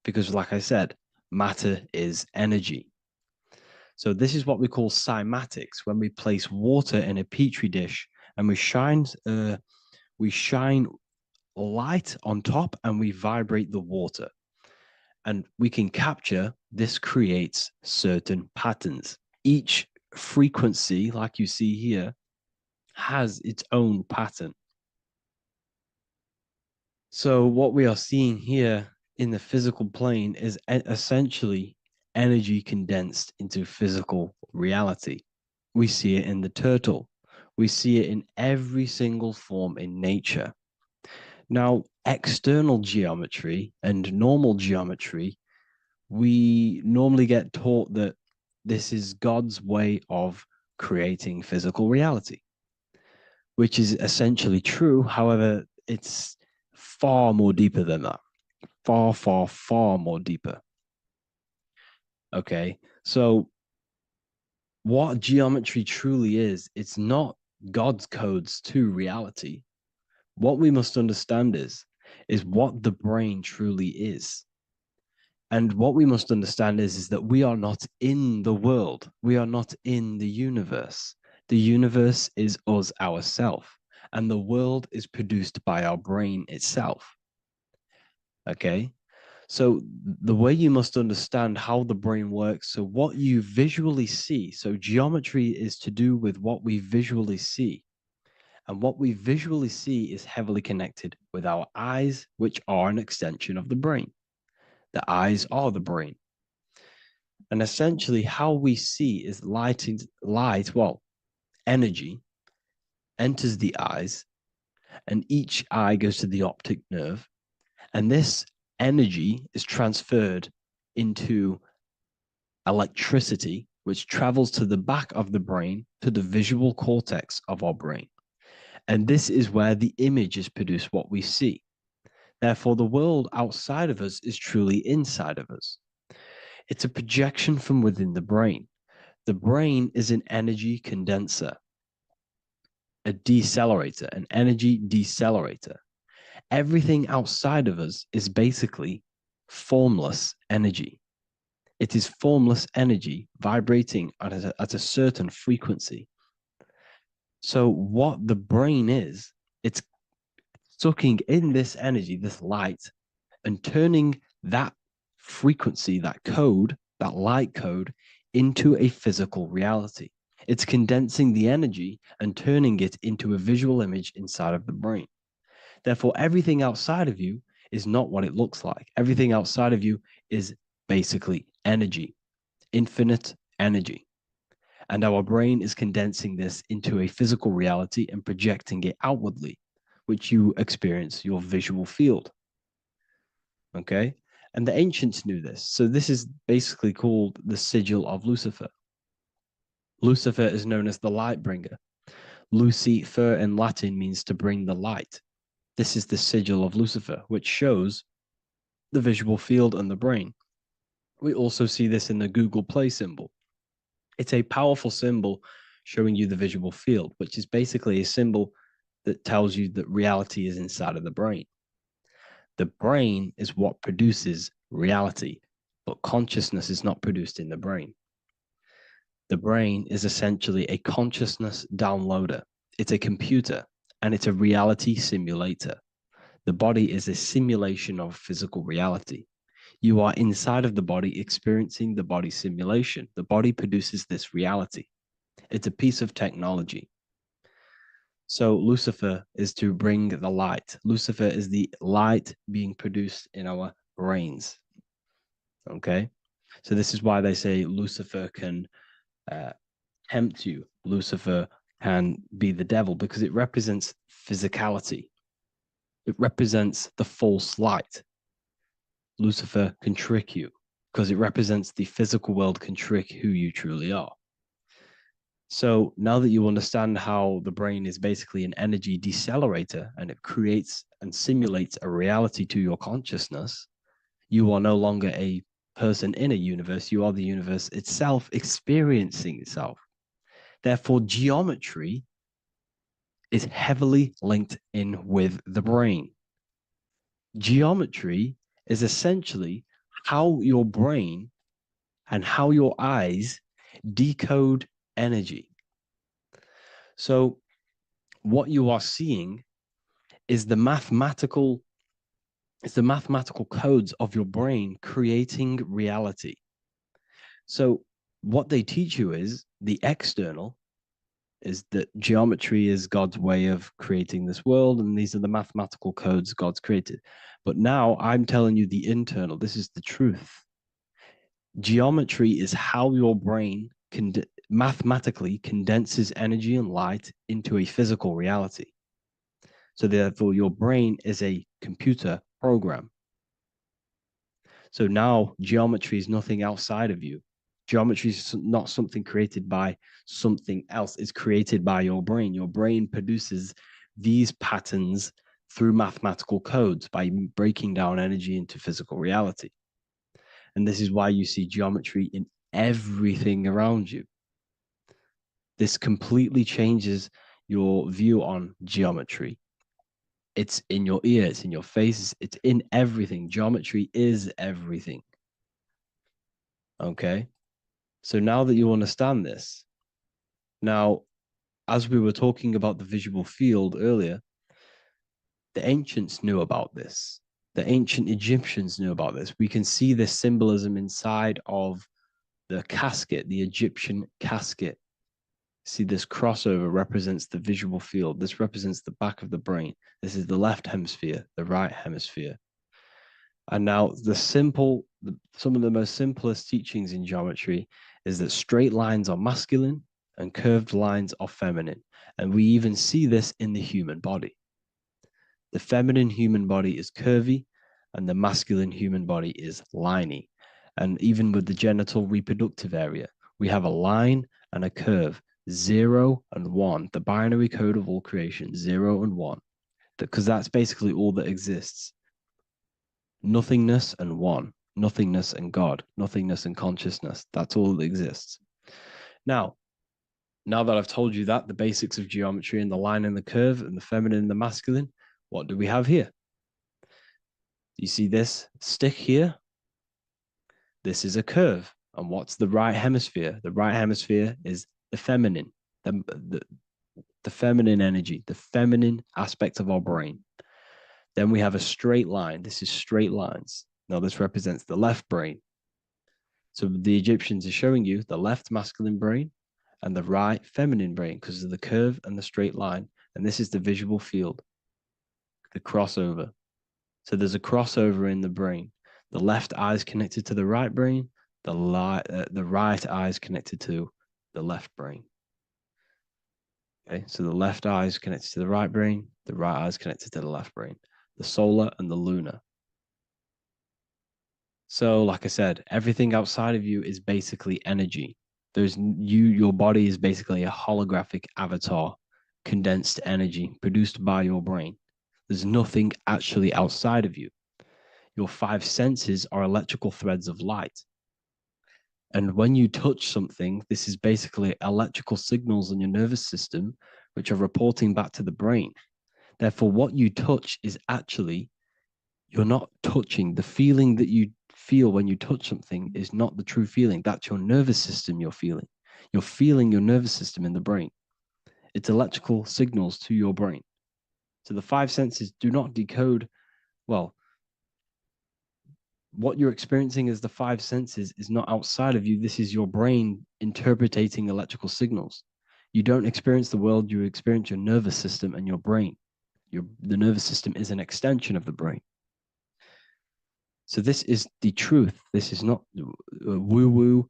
Speaker 2: Because, like I said, matter is energy. So this is what we call cymatics. When we place water in a petri dish and we shine light on top and we vibrate the water, and we can capture. This creates certain patterns. Each frequency, like you see here, has its own pattern. So what we are seeing here in the physical plane is essentially energy condensed into physical reality. We see it in the turtle. We see it in every single form in nature. Now, external geometry and normal geometry, we normally get taught that this is God's way of creating physical reality, which is essentially true. However, it's far more deeper than that. Far, far, far more deeper. Okay, so what geometry truly is, it's not God's codes to reality. What we must understand is what the brain truly is. And what we must understand is that we are not in the world. We are not in the universe. The universe is us ourselves, and the world is produced by our brain itself. Okay? So the way you must understand how the brain works, so what you visually see, so geometry is to do with what we visually see. And what we visually see is heavily connected with our eyes, which are an extension of the brain. The eyes are the brain. And essentially how we see is energy enters the eyes, and each eye goes to the optic nerve. And this energy is transferred into electricity, which travels to the back of the brain, to the visual cortex of our brain. And this is where the image is produced, what we see. Therefore, the world outside of us is truly inside of us. It's a projection from within the brain. The brain is an energy condenser, a decelerator, an energy decelerator. Everything outside of us is basically formless energy. It is formless energy vibrating at a certain frequency. So what the brain is, it's sucking in this energy, this light, and turning that frequency, that code, that light code, into a physical reality. It's condensing the energy and turning it into a visual image inside of the brain. Therefore, everything outside of you is not what it looks like. Everything outside of you is basically energy, infinite energy. And our brain is condensing this into a physical reality and projecting it outwardly, which you experience your visual field. Okay? And the ancients knew this. So this is basically called the sigil of Lucifer. Lucifer is known as the light bringer. Lucifer in Latin means to bring the light. This is the sigil of Lucifer, which shows the visual field and the brain. We also see this in the Google Play symbol. It's a powerful symbol showing you the visual field, which is basically a symbol that tells you that reality is inside of the brain. The brain is what produces reality, but consciousness is not produced in the brain. The brain is essentially a consciousness downloader. It's a computer and it's a reality simulator. The body is a simulation of physical reality. You are inside of the body experiencing the body simulation. The body produces this reality. It's a piece of technology. So Lucifer is to bring the light. Lucifer is the light being produced in our brains. Okay? So this is why they say Lucifer can tempt you. Lucifer can be the devil because it represents physicality. It represents the false light. Lucifer can trick you because it represents the physical world can trick who you truly are. So now that you understand how the brain is basically an energy decelerator and it creates and simulates a reality to your consciousness, you are no longer a person in a universe. You are the universe itself experiencing itself. Therefore, geometry is heavily linked in with the brain. Geometry is essentially how your brain and how your eyes decode energy. So what you are seeing is the mathematical codes of your brain creating reality. So what they teach you is the external is that geometry is God's way of creating this world, and these are the mathematical codes God's created. But now I'm telling you the internal. This is the truth. Geometry is how your brain mathematically condenses energy and light into a physical reality. So therefore, your brain is a computer program. So now geometry is nothing outside of you. Geometry is not something created by something else. It's created by your brain. Your brain produces these patterns through mathematical codes by breaking down energy into physical reality. And this is why you see geometry in everything around you. This completely changes your view on geometry. It's in your ear, it's in your face, it's in everything. Geometry is everything. Okay? So now that you understand this, now, as we were talking about the visual field earlier, the ancients knew about this. The ancient Egyptians knew about this. We can see this symbolism inside of the casket, the Egyptian casket. See, this crossover represents the visual field. This represents the back of the brain. This is the left hemisphere, the right hemisphere. And now some of the most simplest teachings in geometry is that straight lines are masculine and curved lines are feminine. And we even see this in the human body. The feminine human body is curvy and the masculine human body is liney. And even with the genital reproductive area, we have a line and a curve, 0 and 1, the binary code of all creation, 0 and 1, because that's basically all that exists. Nothingness and one, nothingness and God, nothingness and consciousness. That's all that exists. Now that I've told you that, the basics of geometry and the line and the curve and the feminine and the masculine, what do we have here? You see this stick here? This is a curve. And what's the right hemisphere? The right hemisphere is the feminine, the feminine energy, the feminine aspect of our brain. Then we have a straight line. This is straight lines. Now this represents the left brain. So the Egyptians are showing you the left masculine brain and the right feminine brain because of the curve and the straight line. And this is the visual field, the crossover. So there's a crossover in the brain. The left eye is connected to the right brain. The right eye is connected to the left brain. Okay, so the left eye is connected to the right brain. The right eye is connected to the left brain. The solar and the lunar. So, like I said, everything outside of you is basically energy. Your body is basically a holographic avatar, condensed energy produced by your brain. There's nothing actually outside of you. Your five senses are electrical threads of light. And when you touch something, this is basically electrical signals in your nervous system, which are reporting back to the brain. Therefore, what you touch is actually, you're not touching. The feeling that you feel when you touch something is not the true feeling. That's your nervous system you're feeling. You're feeling your nervous system in the brain. It's electrical signals to your brain. So the five senses do not decode, well, what you're experiencing as the five senses is not outside of you. This is your brain interpreting electrical signals. You don't experience the world, you experience your nervous system and your brain. The nervous system is an extension of the brain. So this is the truth. This is not woo-woo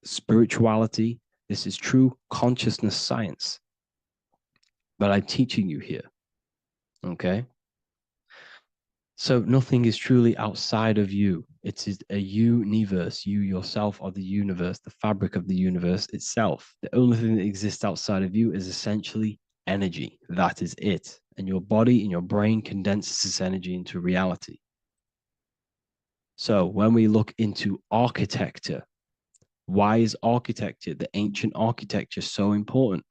Speaker 2: spirituality. This is true consciousness science that I'm teaching you here. Okay? So nothing is truly outside of you. It is a universe. You yourself are the universe, the fabric of the universe itself. The only thing that exists outside of you is essentially energy. That is it. And your body and your brain condenses this energy into reality. So when we look into architecture, why is architecture, the ancient architecture, so important?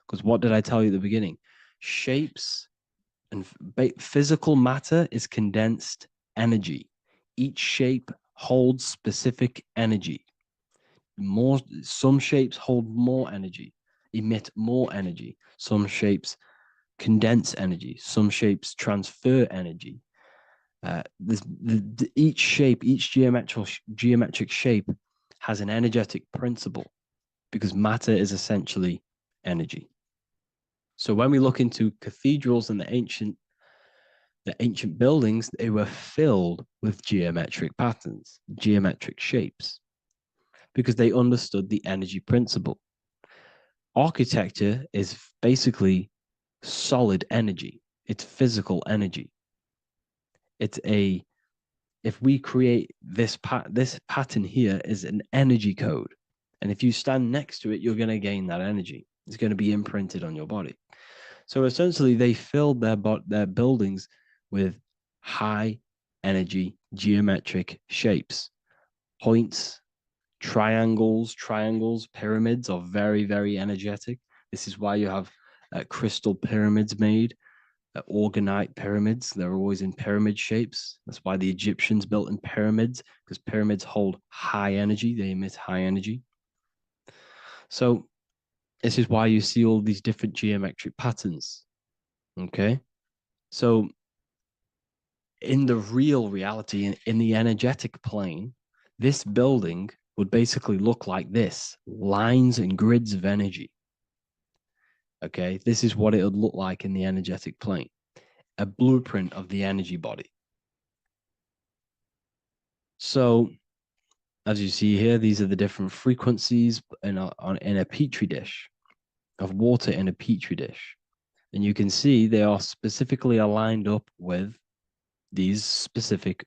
Speaker 2: Because what did I tell you at the beginning? Shapes and physical matter is condensed energy. Each shape holds specific energy. Some shapes hold more energy, emit more energy. Some shapes condense energy. Some shapes transfer energy. Each shape, each geometric shape has an energetic principle because matter is essentially energy. So when we look into cathedrals and the ancient buildings, they were filled with geometric patterns, geometric shapes, because they understood the energy principle. Architecture is basically solid energy. It's physical energy. If we create this pattern here is an energy code. And if you stand next to it, you're going to gain that energy. It's going to be imprinted on your body. So essentially, they filled their buildings with high energy geometric shapes, points, triangles, pyramids are very, very energetic. This is why you have crystal pyramids made, organite pyramids. They're always in pyramid shapes. That's why the Egyptians built in pyramids, because pyramids hold high energy. They emit high energy. So this is why you see all these different geometric patterns. Okay. So in the real reality, in the energetic plane, this building would basically look like this: lines and grids of energy. Okay. This is what it would look like in the energetic plane, a blueprint of the energy body. So as you see here, these are the different frequencies in a petri dish, of water in a petri dish. And you can see they are specifically aligned up with these specific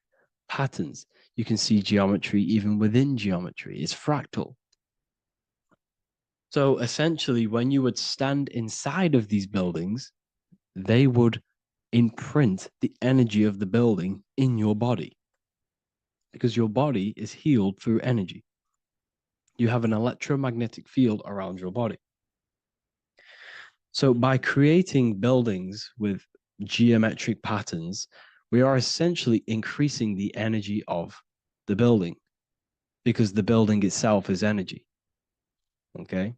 Speaker 2: patterns. You can see geometry even within geometry. It's fractal. So essentially, when you would stand inside of these buildings, they would imprint the energy of the building in your body, because your body is healed through energy. You have an electromagnetic field around your body. So by creating buildings with geometric patterns, we are essentially increasing the energy of the building, because the building itself is energy. Okay.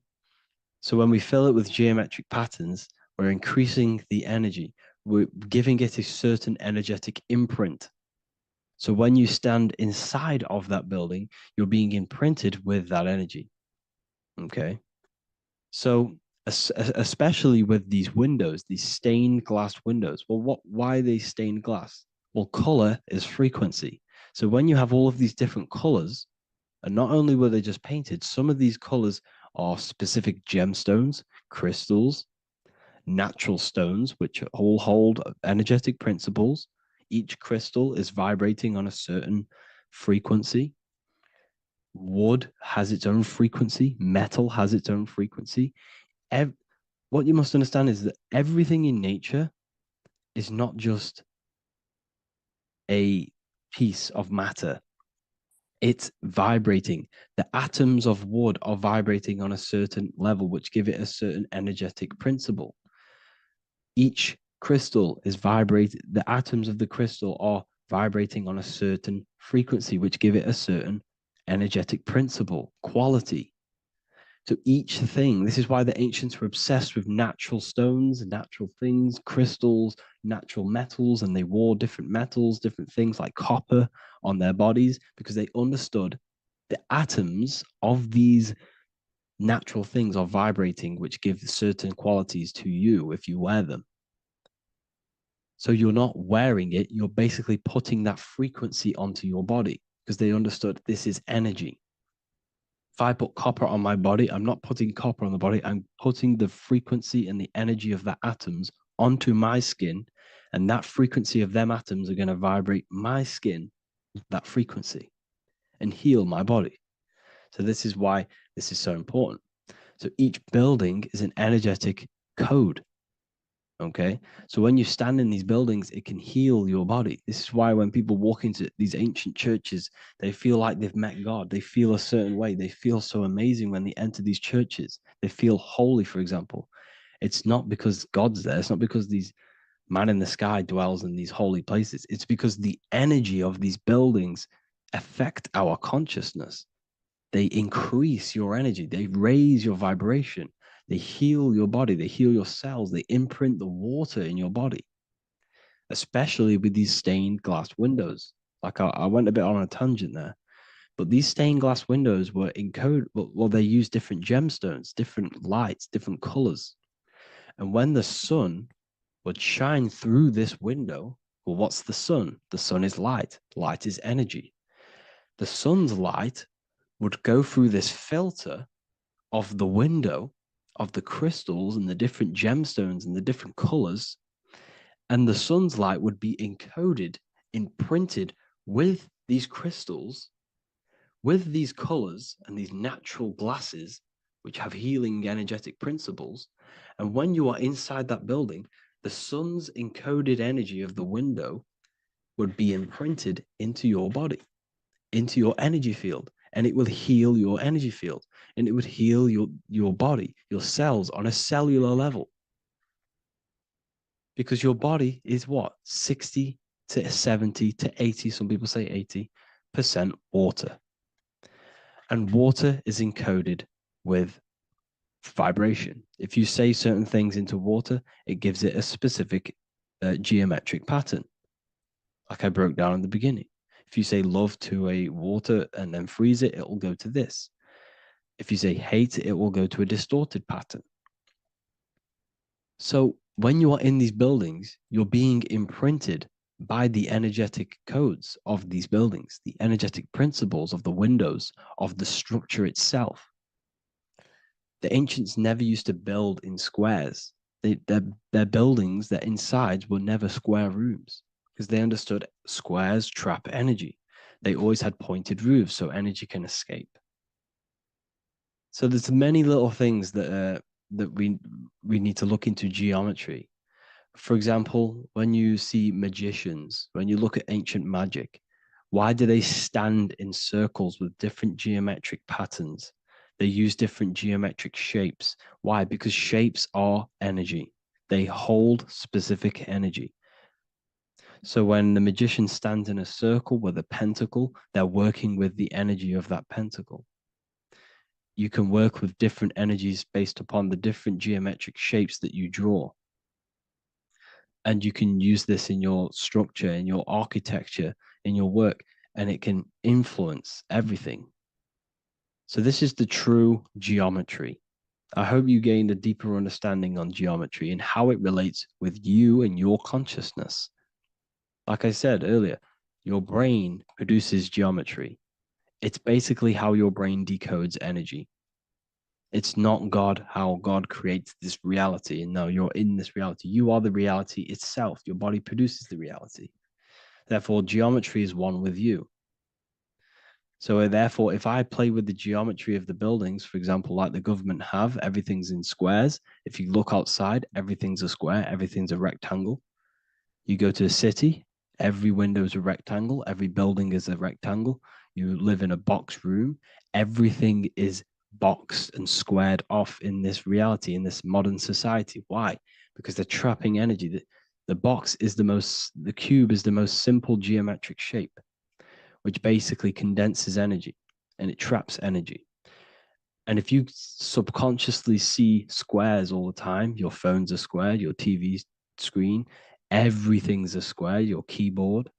Speaker 2: So when we fill it with geometric patterns, we're increasing the energy. We're giving it a certain energetic imprint. So when you stand inside of that building, you're being imprinted with that energy. Okay. So, especially with these windows, these stained glass windows. Well, why are they stained glass? Well, color is frequency. So when you have all of these different colors, and not only were they just painted, some of these colors are specific gemstones, crystals, natural stones, which all hold energetic principles. Each crystal is vibrating on a certain frequency. Wood has its own frequency, metal has its own frequency. What you must understand is that everything in nature is not just a piece of matter. It's vibrating. The atoms of wood are vibrating on a certain level, which give it a certain energetic principle. Each crystal is vibrating. The atoms of the crystal are vibrating on a certain frequency, which give it a certain energetic principle, quality. So each thing, this is why the ancients were obsessed with natural stones, natural things, crystals, natural metals, and they wore different metals, different things like copper on their bodies because they understood the atoms of these natural things are vibrating, which give certain qualities to you if you wear them. So you're not wearing it, you're basically putting that frequency onto your body because they understood this is energy. If I put copper on my body, I'm not putting copper on the body. I'm putting the frequency and the energy of the atoms onto my skin. And that frequency of them atoms are going to vibrate my skin, that frequency, and heal my body. So this is why this is so important. So each building is an energetic code. Okay. So when you stand in these buildings, it can heal your body. This is why when people walk into these ancient churches, they feel like they've met God. They feel a certain way. They feel so amazing when they enter these churches. They feel holy, for example. It's not because God's there. It's not because these man in the sky dwells in these holy places. It's because the energy of these buildings affect our consciousness. They increase your energy. They raise your vibration. They heal your body, they heal your cells, they imprint the water in your body, especially with these stained glass windows. Like I went a bit on a tangent there, but these stained glass windows were encoded, well, they use different gemstones, different lights, different colors. And when the sun would shine through this window, well, what's the sun? The sun is light, light is energy. The sun's light would go through this filter of the window of the crystals and the different gemstones and the different colors, and the sun's light would be encoded, imprinted with these crystals, with these colors and these natural glasses, which have healing energetic principles. And when you are inside that building, the sun's encoded energy of the window would be imprinted into your body, into your energy field, and it will heal your energy field, and it would heal your body, your cells on a cellular level. Because your body is what? 60 to 70 to 80, some people say 80% water. And water is encoded with vibration. If you say certain things into water, it gives it a specific geometric pattern, like I broke down in the beginning. If you say love to a water and then freeze it, it will go to this. If you say hate, it will go to a distorted pattern. So when you are in these buildings, you're being imprinted by the energetic codes of these buildings, the energetic principles of the windows, of the structure itself. The ancients never used to build in squares. Their buildings, their insides were never square rooms because they understood squares trap energy. They always had pointed roofs so energy can escape. So there's many little things that we need to look into geometry. For example, when you see magicians, when you look at ancient magic, why do they stand in circles with different geometric patterns? They use different geometric shapes. Why? Because shapes are energy. They hold specific energy. So when the magician stands in a circle with a pentacle, they're working with the energy of that pentacle. You can work with different energies based upon the different geometric shapes that you draw. And you can use this in your structure, in your architecture, in your work, and it can influence everything. So this is the true geometry. I hope you gained a deeper understanding on geometry and how it relates with you and your consciousness. Like I said earlier, your brain produces geometry. It's basically how your brain decodes energy. It's not God, how God creates this reality. And no, you're in this reality. You are the reality itself. Your body produces the reality. Therefore, geometry is one with you. So therefore, if I play with the geometry of the buildings, for example, like the government have, everything's in squares. If you look outside, everything's a square, everything's a rectangle. You go to a city, every window is a rectangle, every building is a rectangle. You live in a box room, everything is boxed and squared off in this reality, in this modern society. Why? Because they're trapping energy. The cube is the most simple geometric shape, which basically condenses energy and it traps energy. And if you subconsciously see squares all the time, your phone's a square, your TV screen, everything's a square, your keyboard,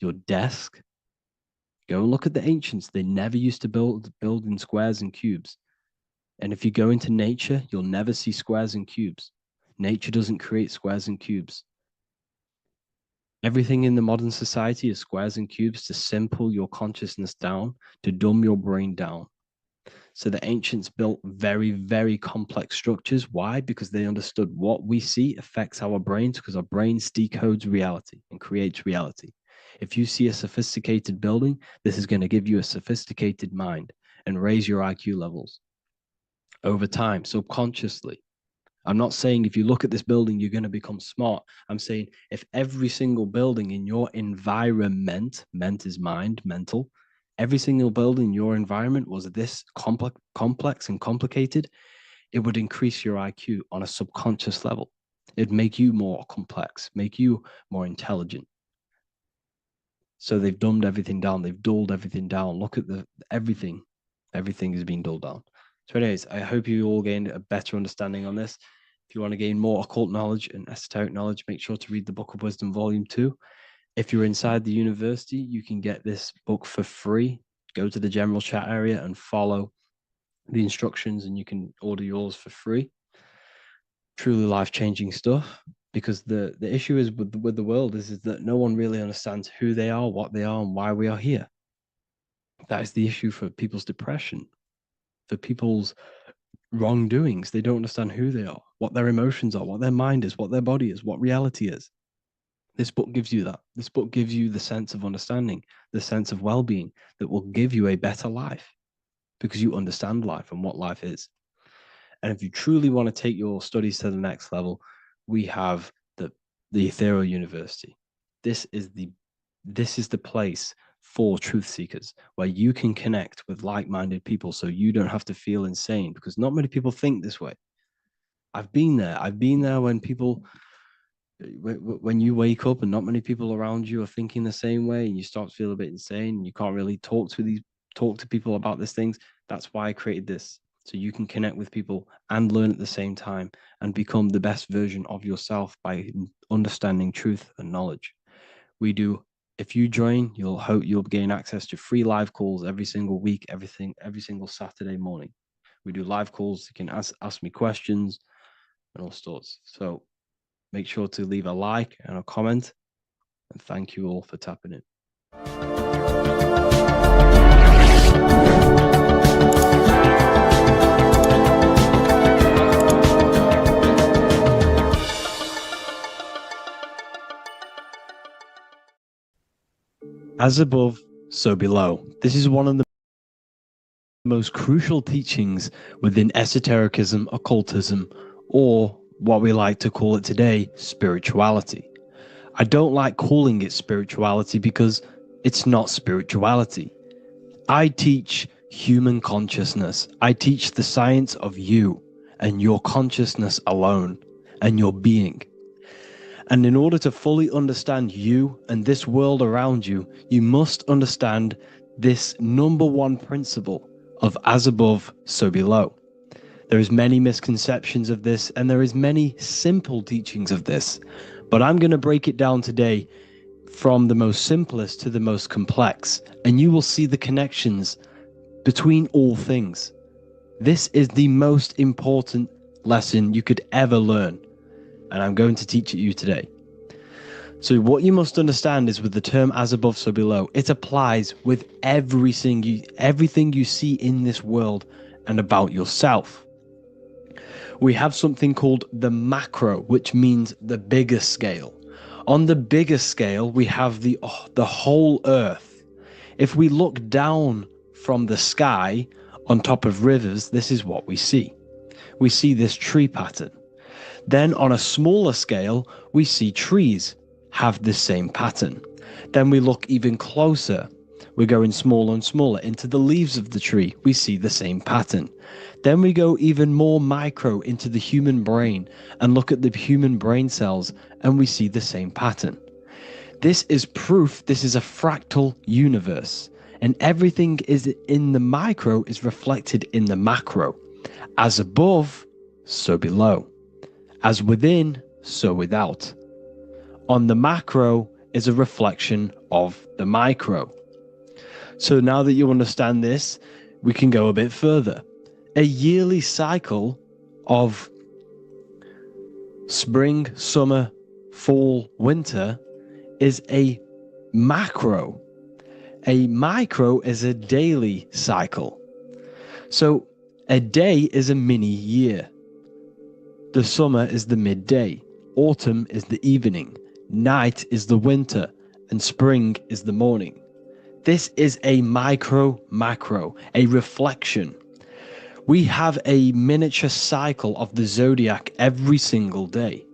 Speaker 2: your desk. Go and look at the ancients. They never used to build in squares and cubes. And if you go into nature, you'll never see squares and cubes. Nature doesn't create squares and cubes. Everything in the modern society is squares and cubes to simple your consciousness down, to dumb your brain down. So the ancients built very, very complex structures. Why? Because they understood what we see affects our brains, because our brains decodes reality and creates reality. If you see a sophisticated building, this is going to give you a sophisticated mind and raise your IQ levels over time, subconsciously. I'm not saying if you look at this building, you're going to become smart. I'm saying if every single building in your environment, ment is mind, mental, every single building in your environment was this complex and complicated, it would increase your IQ on a subconscious level. It'd make you more complex, make you more intelligent. So they've dumbed everything down. They've dulled everything down. Look at everything. Everything is being dulled down. So anyways, I hope you all gained a better understanding on this. If you want to gain more occult knowledge and esoteric knowledge, make sure to read the Book of Wisdom, Volume 2. If you're inside the university, you can get this book for free. Go to the general chat area and follow the instructions and you can order yours for free. Truly life-changing stuff. Because the issue is with the world is that no one really understands who they are, what they are, and why we are here. That is the issue for people's depression, for people's wrongdoings. They don't understand who they are, what their emotions are, what their mind is, what their body is, what reality is. This book gives you that. This book gives you the sense of understanding, the sense of well-being that will give you a better life because you understand life and what life is. And if you truly want to take your studies to the next level, we have the Ethereal University. This is the place for truth seekers where you can connect with like-minded people so you don't have to feel insane, because not many people think this way. I've been there when you wake up and not many people around you are thinking the same way and you start to feel a bit insane and you can't really talk to people about these things. That's why I created this, so you can connect with people and learn at the same time and become the best version of yourself by understanding truth and knowledge. If you join, you'll gain access to free live calls every single week, every single Saturday morning. We do live calls. You can ask me questions and all sorts. So make sure to leave a like and a comment. And thank you all for tapping in. As above, so below. This is one of the most crucial teachings within esotericism, occultism, or what we like to call it today, spirituality. I don't like calling it spirituality because it's not spirituality. I teach human consciousness. I teach the science of you and your consciousness alone and your being. And in order to fully understand you and this world around you, you must understand this number one principle of as above, so below. There is many misconceptions of this, and there is many simple teachings of this, but I'm going to break it down today from the most simplest to the most complex, and you will see the connections between all things. This is the most important lesson you could ever learn, and I'm going to teach it you today. So what you must understand is with the term as above, so below, it applies with everything you see in this world and about yourself. We have something called the macro, which means the bigger scale. On the bigger scale, we have the whole earth. If we look down from the sky on top of rivers, this is what we see. We see this tree pattern. Then on a smaller scale, we see trees have the same pattern. Then we look even closer. We're going smaller and smaller into the leaves of the tree. We see the same pattern. Then we go even more micro into the human brain and look at the human brain cells, and we see the same pattern. This is proof this is a fractal universe, and everything is in the micro is reflected in the macro. As above, so below. As within, so without. On the macro is a reflection of the micro. So now that you understand this, we can go a bit further. A yearly cycle of spring, summer, fall, winter is a macro. A micro is a daily cycle. So a day is a mini year. The summer is the midday. Autumn is the evening. Night is the winter, and spring is the morning. This is a macro, a reflection. We have a miniature cycle of the zodiac every single day.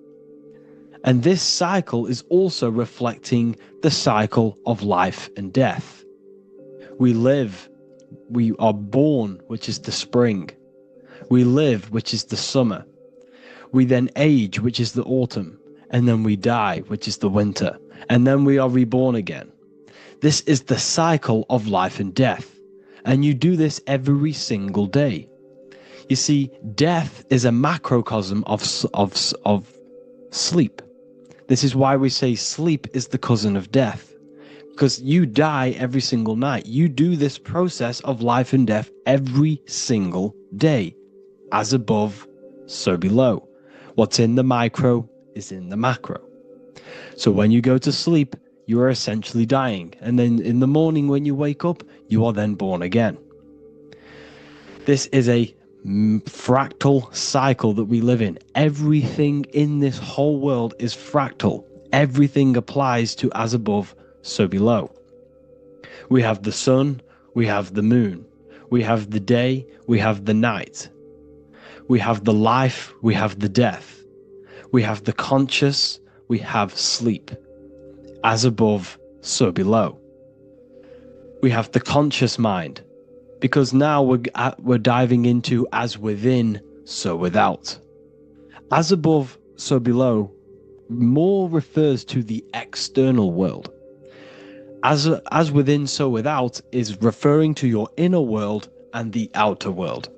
Speaker 2: And this cycle is also reflecting the cycle of life and death. We live, we are born, which is the spring. We live, which is the summer. We then age, which is the autumn. And then we die, which is the winter, and then we are reborn again. This is the cycle of life and death, and you do this every single day. You see, death is a macrocosm of sleep. This is why we say sleep is the cousin of death, because you die every single night. You do this process of life and death every single day. As above, so below. What's in the micro is in the macro. So when you go to sleep, you are essentially dying. And then in the morning when you wake up, you are then born again. This is a fractal cycle that we live in. Everything in this whole world is fractal. Everything applies to as above, so below. We have the sun, we have the moon, we have the day, we have the night. We have the life, we have the death. We have the conscious, we have sleep. As above, so below. We have the conscious mind, because now we're diving into as within, so without. As above, so below more refers to the external world. As within, so without is referring to your inner world and the outer world.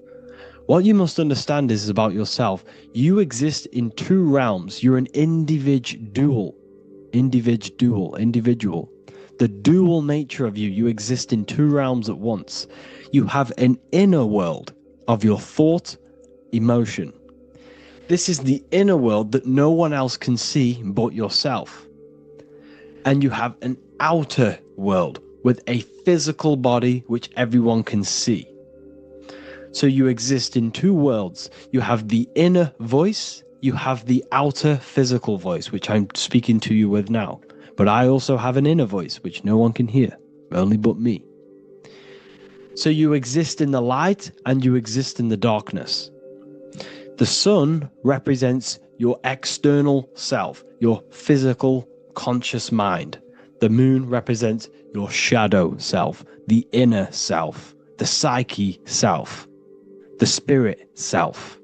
Speaker 2: What you must understand is about yourself. You exist in two realms. You're an individual. The dual nature of you. You exist in two realms at once. You have an inner world of your thought, emotion. This is the inner world that no one else can see but yourself. And you have an outer world with a physical body which everyone can see. So you exist in two worlds. You have the inner voice, you have the outer physical voice, which I'm speaking to you with now. But I also have an inner voice, which no one can hear, only but me. So you exist in the light and you exist in the darkness. The sun represents your external self, your physical conscious mind. The moon represents your shadow self, the inner self, the psyche self. The spirit self.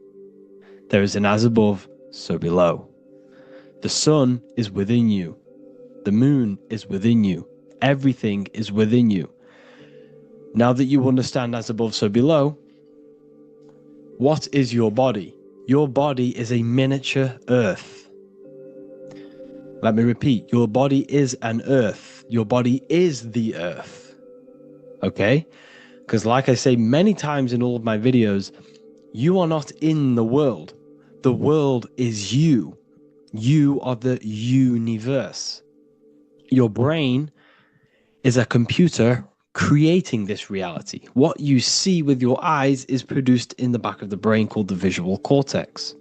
Speaker 2: There is an as above, so below. The sun is within you. The moon is within you. Everything is within you. Now that you understand as above, so below, what is your body? Your body is a miniature earth. Let me repeat, your body is an earth. Your body is the earth. Okay? Because like I say many times in all of my videos, You are not in the world. The world is you. You are the universe. Your brain is a computer creating this reality. What you see with your eyes is produced in the back of the brain called the visual cortex.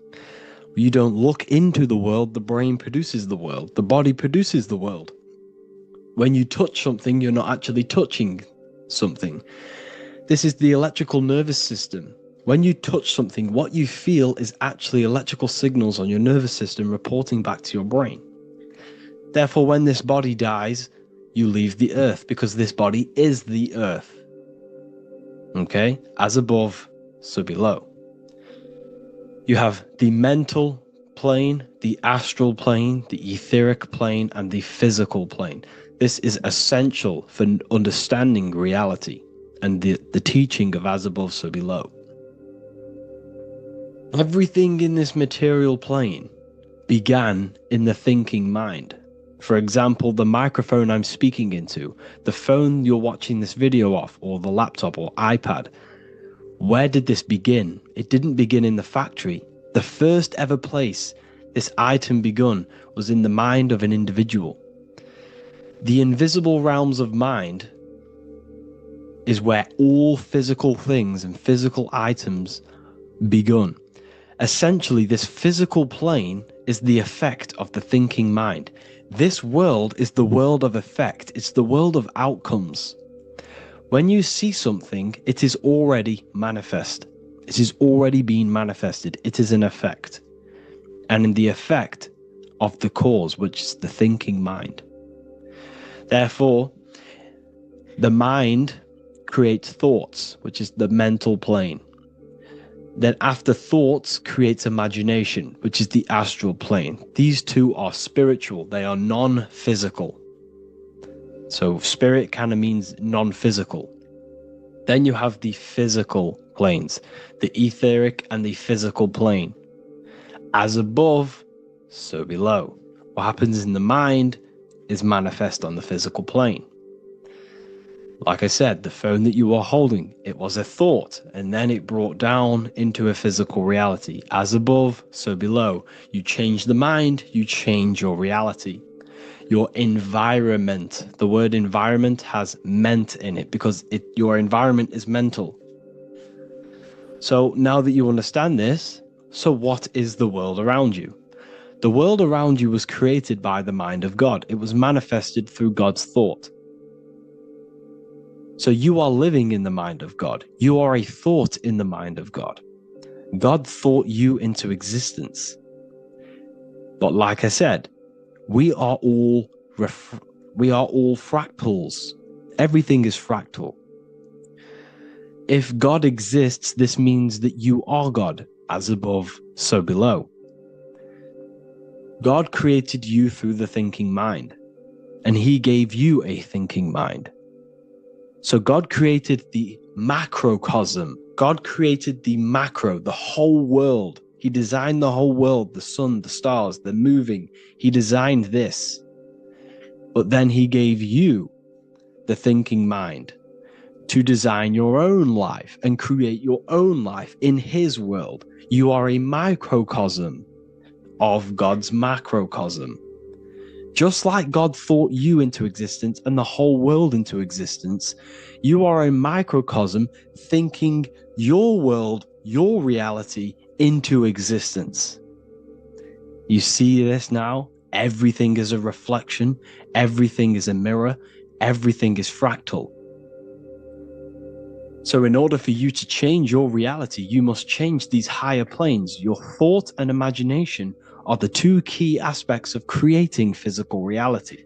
Speaker 2: You don't look into the world, the brain produces the world. The body produces the world. When you touch something, you're not actually touching something. This is the electrical nervous system. When you touch something, what you feel is actually electrical signals on your nervous system reporting back to your brain. Therefore, when this body dies, you leave the earth because this body is the earth. Okay? As above, so below. You have the mental plane, the astral plane, the etheric plane, and the physical plane. This is essential for understanding reality and the teaching of as above, so below. Everything in this material plane began in the thinking mind. For example, the microphone I'm speaking into, the phone you're watching this video off, or the laptop or iPad. Where did this begin? It didn't begin in the factory. The first ever place this item begun was in the mind of an individual. The invisible realms of mind is where all physical things and physical items begun. Essentially, this physical plane is the effect of the thinking mind. This world is the world of effect. It's the world of outcomes. When you see something, it is already manifest. It is already being manifested. It is an effect. And in the effect of the cause, which is the thinking mind. Therefore, the mind creates thoughts, which is the mental plane. Then after thoughts creates imagination, which is the astral plane. These two are spiritual. They are non-physical. So spirit kind of means non-physical. Then you have the physical planes, the etheric and the physical plane. As above, so below. What happens in the mind is manifest on the physical plane. Like I said, the phone that you are holding, it was a thought, and then it brought down into a physical reality. As above, so below. You change the mind, you change your reality. Your environment, the word environment has ment in it because your environment is mental. So now that you understand this, so what is the world around you? The world around you was created by the mind of God. It was manifested through God's thought. So you are living in the mind of God. You are a thought in the mind of God. God thought you into existence. But like I said, we are all fractals. Everything is fractal. If God exists, this means that you are God. As above, so below. God created you through the thinking mind, and he gave you a thinking mind. So God created the macrocosm. God created the macro, the whole world. He designed the whole world, the sun, the stars, the moving. He designed this. But then he gave you the thinking mind to design your own life and create your own life in his world. You are a microcosm of God's macrocosm. Just like God thought you into existence and the whole world into existence, you are a microcosm thinking your world, your reality into existence. You see this now? Everything is a reflection. Everything is a mirror. Everything is fractal. So in order for you to change your reality, you must change these higher planes. Your thought and imagination are the two key aspects of creating physical reality.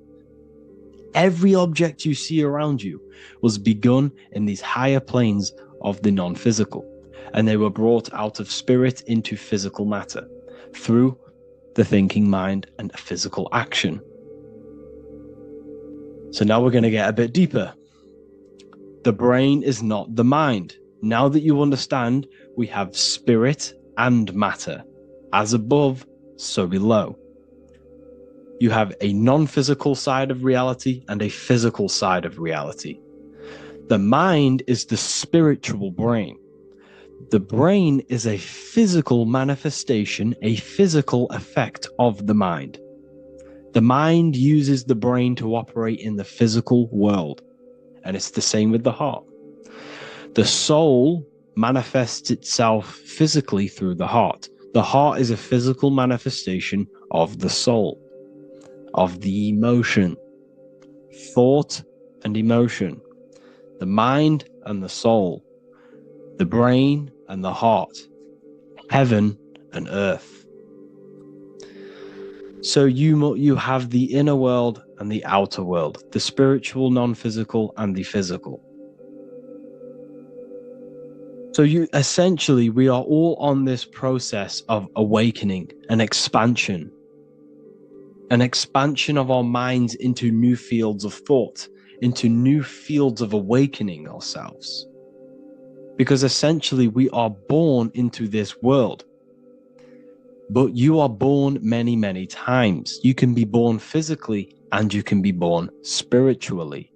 Speaker 2: Every object you see around you was begun in these higher planes of the non-physical, and they were brought out of spirit into physical matter through the thinking mind and physical action. So now we're going to get a bit deeper. The brain is not the mind. Now that you understand, we have spirit and matter. As above, so below. You have a non-physical side of reality and a physical side of reality. The mind is the spiritual brain. The brain is a physical manifestation, a physical effect of the mind. The mind uses the brain to operate in the physical world, and it's the same with the heart. The soul manifests itself physically through the heart. The heart is a physical manifestation of the soul, of the emotion, thought and emotion, the mind and the soul, the brain and the heart, heaven and earth. So you have the inner world and the outer world, the spiritual, non-physical, and the physical. So we are all on this process of awakening, an expansion of our minds into new fields of thought, into new fields of awakening ourselves. Because essentially we are born into this world, but you are born many, many times. You can be born physically and you can be born spiritually.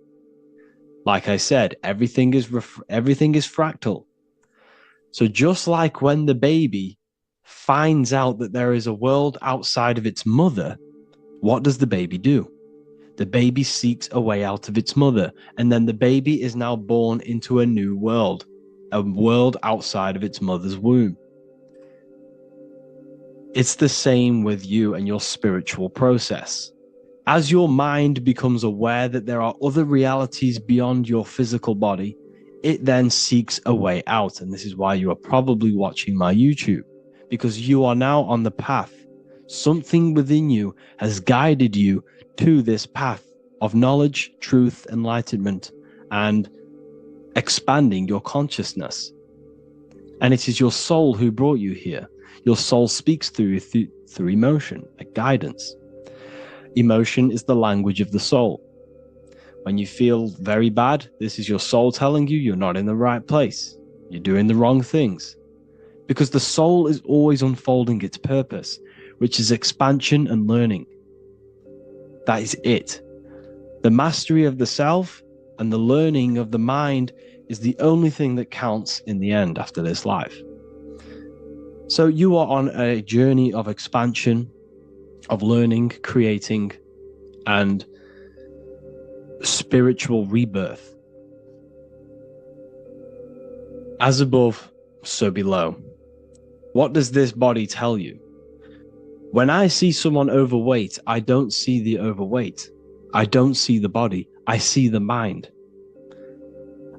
Speaker 2: Like I said, everything is fractal. So just like when the baby finds out that there is a world outside of its mother, what does the baby do? The baby seeks a way out of its mother, and then the baby is now born into a new world, a world outside of its mother's womb. It's the same with you and your spiritual process. As your mind becomes aware that there are other realities beyond your physical body, it then seeks a way out. And this is why you are probably watching my YouTube, because you are now on the path. Something within you has guided you to this path of knowledge, truth, enlightenment, and expanding your consciousness. And it is your soul who brought you here. Your soul speaks through emotion, like guidance. Emotion is the language of the soul. When you feel very bad, this is your soul telling you you're not in the right place. You're doing the wrong things. Because the soul is always unfolding its purpose, which is expansion and learning. That is it. The mastery of the self and the learning of the mind is the only thing that counts in the end after this life. So you are on a journey of expansion, of learning, creating, and spiritual rebirth. As above, so below. What does this body tell you? When I see someone overweight, I don't see the overweight. I don't see the body. I see the mind.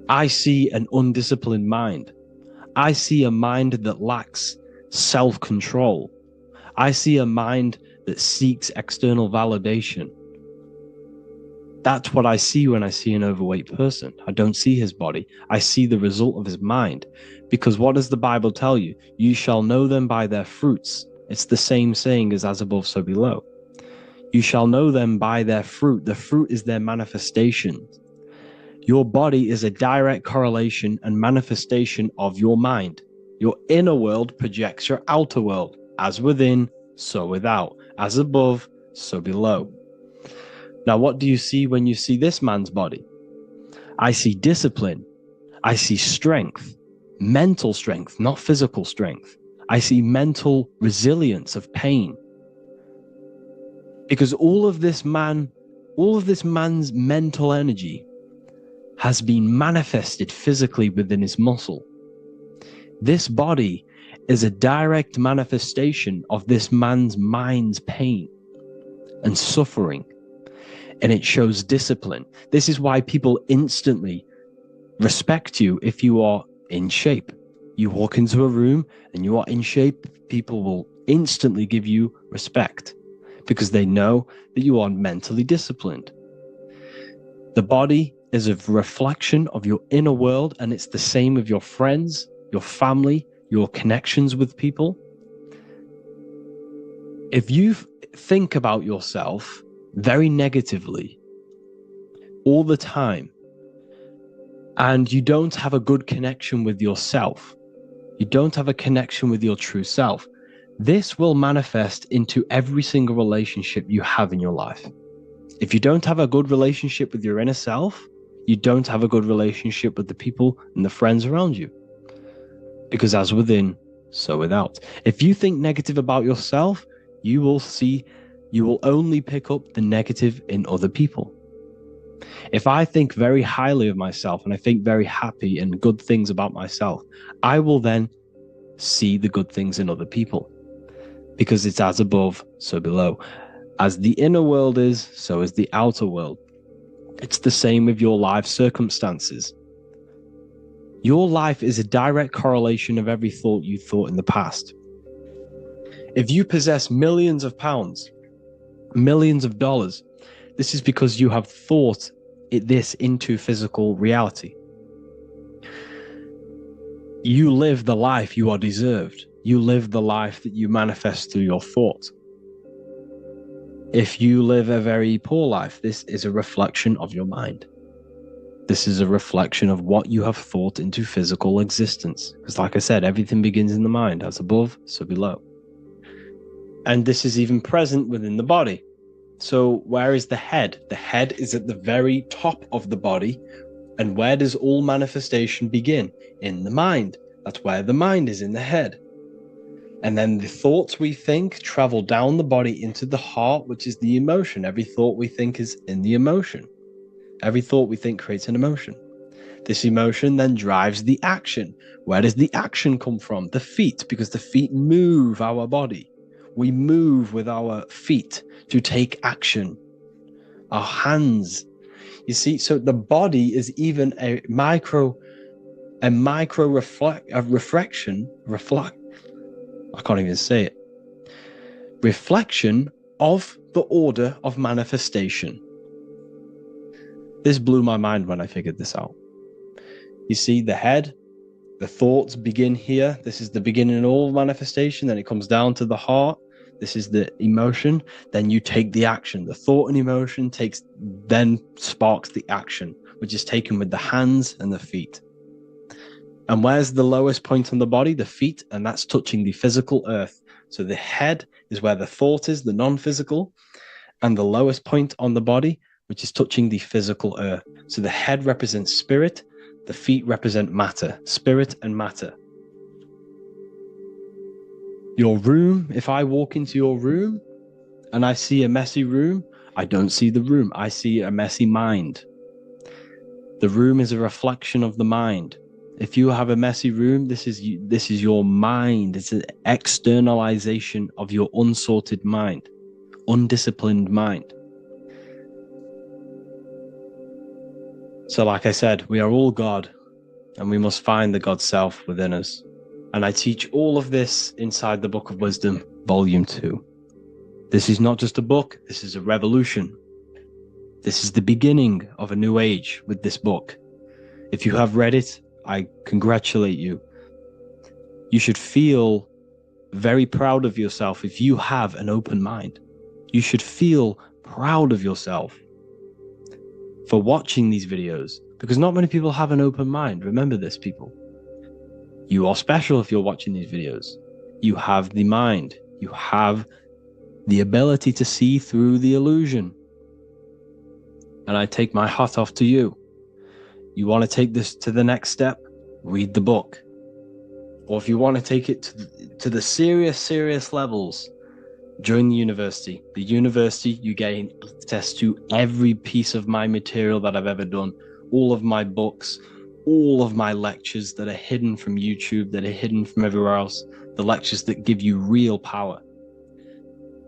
Speaker 2: I see an undisciplined mind. I see a mind that lacks self-control. I see a mind that seeks external validation. That's what I see when I see an overweight person. I don't see his body. I see the result of his mind. Because what does the Bible tell you? You shall know them by their fruits. It's the same saying as above, so below. You shall know them by their fruit. The fruit is their manifestation. Your body is a direct correlation and manifestation of your mind. Your inner world projects your outer world. As within, so without. As above, so below. Now, what do you see when you see this man's body? I see discipline. I see strength, mental strength, not physical strength. I see mental resilience of pain. Because all of this man's mental energy has been manifested physically within his muscle. This body is a direct manifestation of this man's mind's pain and suffering. And it shows discipline. This is why people instantly respect you if you are in shape. You walk into a room and you are in shape, people will instantly give you respect because they know that you are mentally disciplined. The body is a reflection of your inner world, and it's the same with your friends, your family, your connections with people. If you think about yourself very negatively all the time, and you don't have a good connection with yourself, you don't have a connection with your true self, this will manifest into every single relationship you have in your life. If you don't have a good relationship with your inner self, you don't have a good relationship with the people and the friends around you. Because as within, so without. If you think negative about yourself, you will only pick up the negative in other people. If I think very highly of myself and I think very happy and good things about myself, I will then see the good things in other people. Because it's as above, so below. As the inner world is, so is the outer world. It's the same with your life circumstances. Your life is a direct correlation of every thought you thought in the past. If you possess millions of pounds, millions of dollars, this is because you have thought this into physical reality. You live the life you are deserved. You live the life that you manifest through your thought. If you live a very poor life, this is a reflection of your mind. This is a reflection of what you have thought into physical existence. Because like I said, everything begins in the mind, as above, so below. And this is even present within the body. So where is the head? The head is at the very top of the body. And where does all manifestation begin? In the mind. That's where the mind is, in the head. And then the thoughts we think travel down the body into the heart, which is the emotion. Every thought we think is in the emotion. Every thought we think creates an emotion. This emotion then drives the action. Where does the action come from? The feet, because the feet move our body. We move with our feet to take action. Our hands. You see, so the body is even a micro reflection. I can't even say it. Reflection of the order of manifestation. This blew my mind when I figured this out. You see, the head, the thoughts begin here. This is the beginning of all manifestation. Then it comes down to the heart. This is the emotion. Then you take the action. The thought and emotion then sparks the action, which is taken with the hands and the feet. And where's the lowest point on the body? The feet, and that's touching the physical earth. So the head is where the thought is, the non-physical, and the lowest point on the body, which is touching the physical earth. So the head represents spirit, the feet represent matter, spirit and matter. Your room, if I walk into your room and I see a messy room, I don't see the room, I see a messy mind. The room is a reflection of the mind. If you have a messy room, this is your mind. It's an externalization of your unsorted mind, undisciplined mind. So like I said, we are all God, and we must find the God self within us. And I teach all of this inside the Book of Wisdom, Volume 2. This is not just a book, this is a revolution. This is the beginning of a new age with this book. If you have read it, I congratulate you. You should feel very proud of yourself if you have an open mind. You should feel proud of yourself for watching these videos, because not many people have an open mind. Remember this, people. You are special if you're watching these videos. You have the mind. You have the ability to see through the illusion. And I take my hat off to you. You want to take this to the next step? Read the book. Or if you want to take it to the serious levels, join the university. The university, you gain access to every piece of my material that I've ever done. All of my books, all of my lectures that are hidden from YouTube, that are hidden from everywhere else. The lectures that give you real power.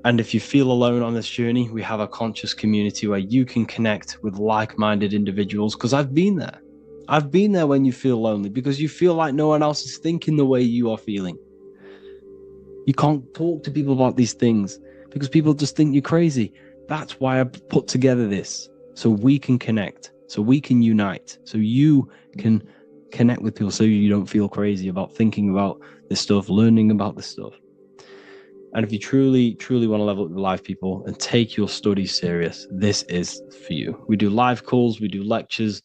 Speaker 2: And if you feel alone on this journey, we have a conscious community where you can connect with like-minded individuals, because I've been there. I've been there when you feel lonely, because you feel like no one else is thinking the way you are feeling. You can't talk to people about these things because people just think you're crazy. That's why I put together this, so we can connect, so we can unite, so you can connect with people, so you don't feel crazy about thinking about this stuff, learning about this stuff. And if you truly want to level up your life, people, and take your studies serious, this is for you. We do live calls, we do lectures.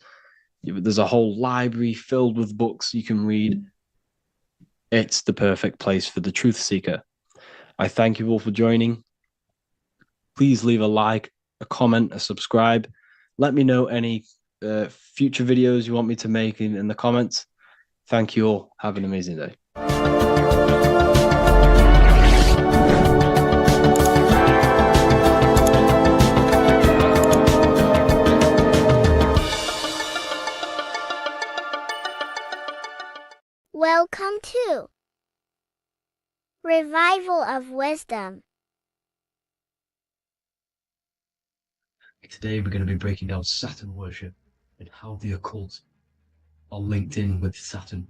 Speaker 2: There's a whole library filled with books you can read. It's the perfect place for the truth seeker. I thank you all for joining. Please leave a like, a comment, a subscribe. Let me know any future videos you want me to make in the comments. Thank you all. Have an amazing day.
Speaker 3: Welcome to Revival of Wisdom.
Speaker 1: Today we're going to be breaking down Saturn worship and how the occult are linked in with Saturn.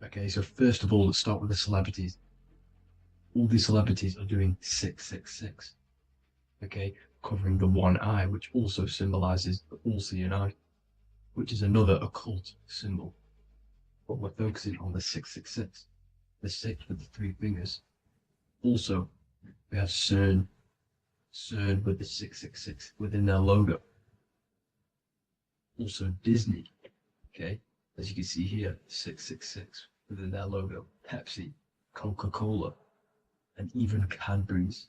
Speaker 1: Okay, so first of all, let's start with the celebrities. All these celebrities are doing 666. Okay, covering the one eye, which also symbolizes the all-seeing eye, which is another occult symbol. But we're focusing on the 666, the 6 with the 3 fingers. Also, we have CERN with the 666 within their logo. Also Disney, okay, as you can see here, 666 within their logo. Pepsi, Coca-Cola, and even Cadbury's.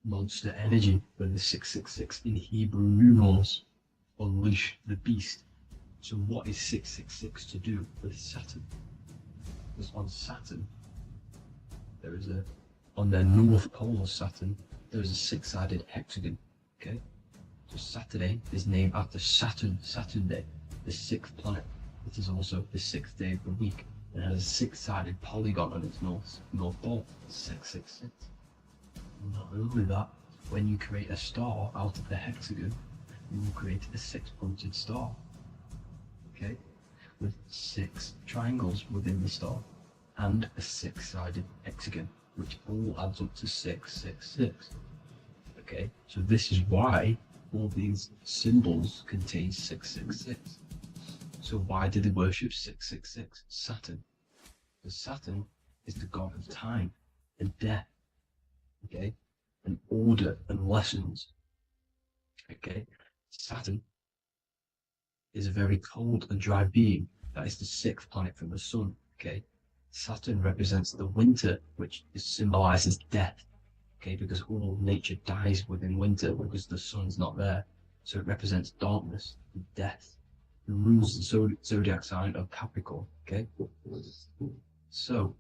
Speaker 1: Monster Energy with the 666 in Hebrew numerals. Unleash the beast. So what is 666 to do with Saturn? Because on Saturn, on their north pole of Saturn, there is a 6-sided hexagon, okay? So Saturday is named after Saturn Day, the 6th planet. It is also the 6th day of the week, and has a 6-sided polygon on its north pole, 666. Not only that, when you create a star out of the hexagon, you will create a 6-pointed star, okay, with 6 triangles within the star, and a 6-sided hexagon, which all adds up to 666. Okay, so this is why all these symbols contain 666. So why do they worship 666? Saturn. Because Saturn is the god of time and death, okay, and order and lessons. Okay, Saturn is a very cold and dry being. That is the 6th planet from the sun. Okay, Saturn represents the winter, which symbolizes death. Okay, because all nature dies within winter because the sun's not there. So it represents darkness and death. It rules the zodiac sign of Capricorn. Okay, so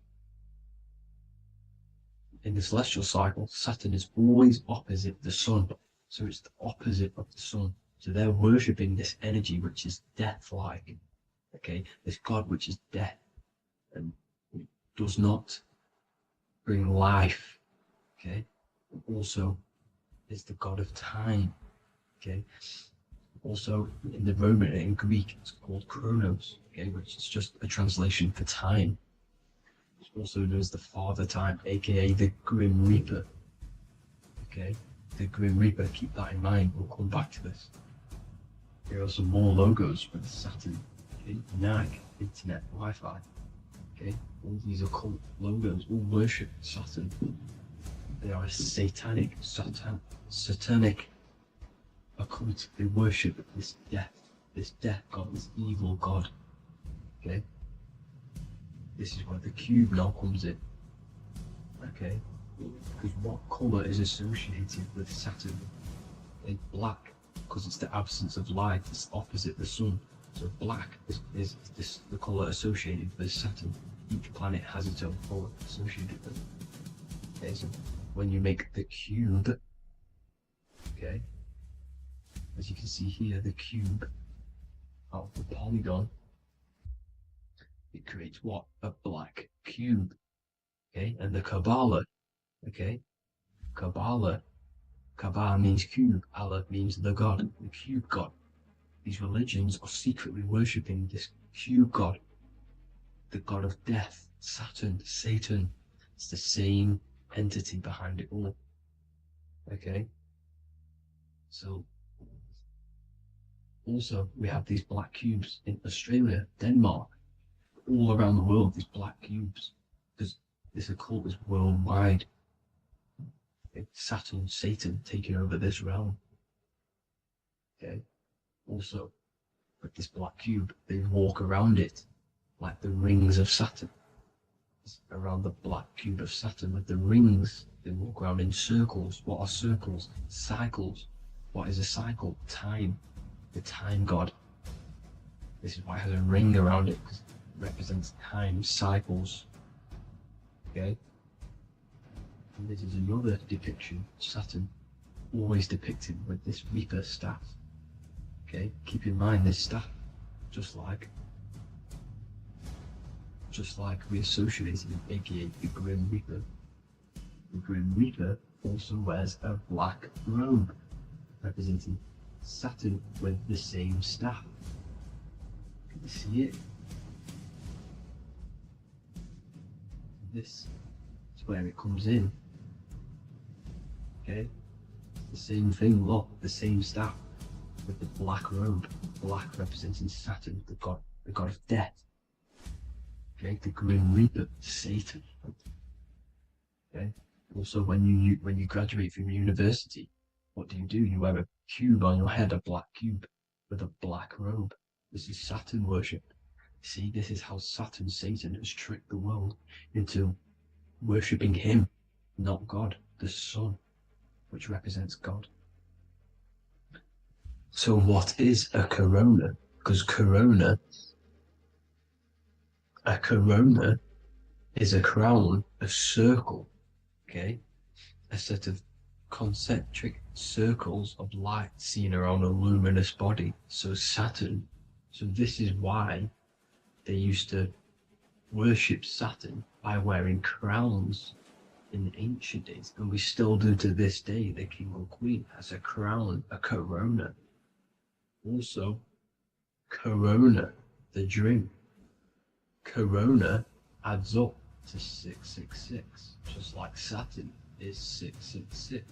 Speaker 1: in the celestial cycle, Saturn is always opposite the sun. So it's the opposite of the sun. So they're worshipping this energy which is death-like. Okay, this god which is death and does not bring life. Okay, also is the god of time. Okay, also in the Roman and in Greek it's called Chronos. Okay, which is just a translation for time. It's also known as the Father Time, aka the Grim Reaper. Okay, the Grim Reaper. Keep that in mind. We'll come back to this. Here are some more logos for the Saturn. Okay, NAG, Internet, Wi-Fi. Okay, all these occult logos all worship Saturn. They are a satanic occult. They worship this death god, this evil god. Okay, this is where the cube now comes in. Okay, because what colour is associated with Saturn? It's black, because it's the absence of light. It's opposite the sun. So black is the colour associated with Saturn. Each planet has its own colour associated with it. Okay, so when you make the cube, okay, as you can see here, the cube out of the polygon, it creates what? A black cube. Okay, and the Kabbalah, okay, Kabbalah means cube, Allah means the god, the cube god. These religions are secretly worshipping this cube god, the god of death, Saturn, Satan. It's the same entity behind it all. Okay, so also we have these black cubes in Australia, Denmark, all around the world, these black cubes, because this occult is worldwide. It's Saturn, Satan taking over this realm. Okay, also with this black cube, they walk around it like the rings of Saturn. It's around the black cube of Saturn with the rings, they walk around in circles. What are circles? Cycles. What is a cycle? Time. The time god. This is why it has a ring around it, because it represents time cycles. Okay? And this is another depiction of Saturn, always depicted with this Reaper staff. Okay? Keep in mind this staff, just like we associated it, aka the Grim Reaper. The Grim Reaper also wears a black robe, representing Saturn with the same staff. Can you see it? This is where it comes in. Okay? The same thing, look, the same staff with the black robe. Black representing Saturn, the god of death. Okay, the Grim Reaper, Satan. Okay. Also, when you graduate from university, what do? You wear a cube on your head, a black cube with a black robe. This is Saturn worship. See, this is how Satan has tricked the world into worshipping him, not God, the sun, which represents God. So what is a corona? Because a corona is a crown, a circle, okay? A set of concentric circles of light seen around a luminous body. So Saturn. So this is why they used to worship Saturn by wearing crowns in ancient days. And we still do to this day. The king or queen has a crown, a corona. Also, corona, the drink. Corona adds up to 666, just like Saturn is 666.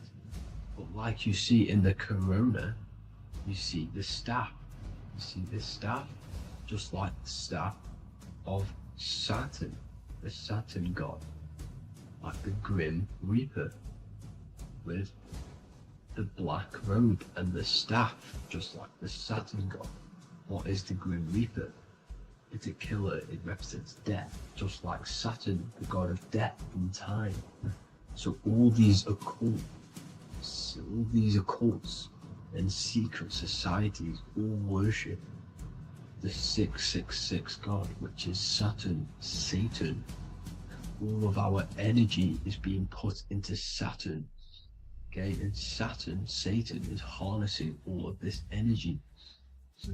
Speaker 1: But like you see in the corona, you see the staff. You see this staff, just like the staff of Saturn, the Saturn god, like the Grim Reaper, with the black robe and the staff, just like the Saturn god. What is the Grim Reaper? It's a killer, it represents death, just like Saturn, the god of death and time. So all these occults and secret societies all worship the 666 god, which is Saturn, Satan. All of our energy is being put into Saturn. Okay, and Saturn, Satan, is harnessing all of this energy. So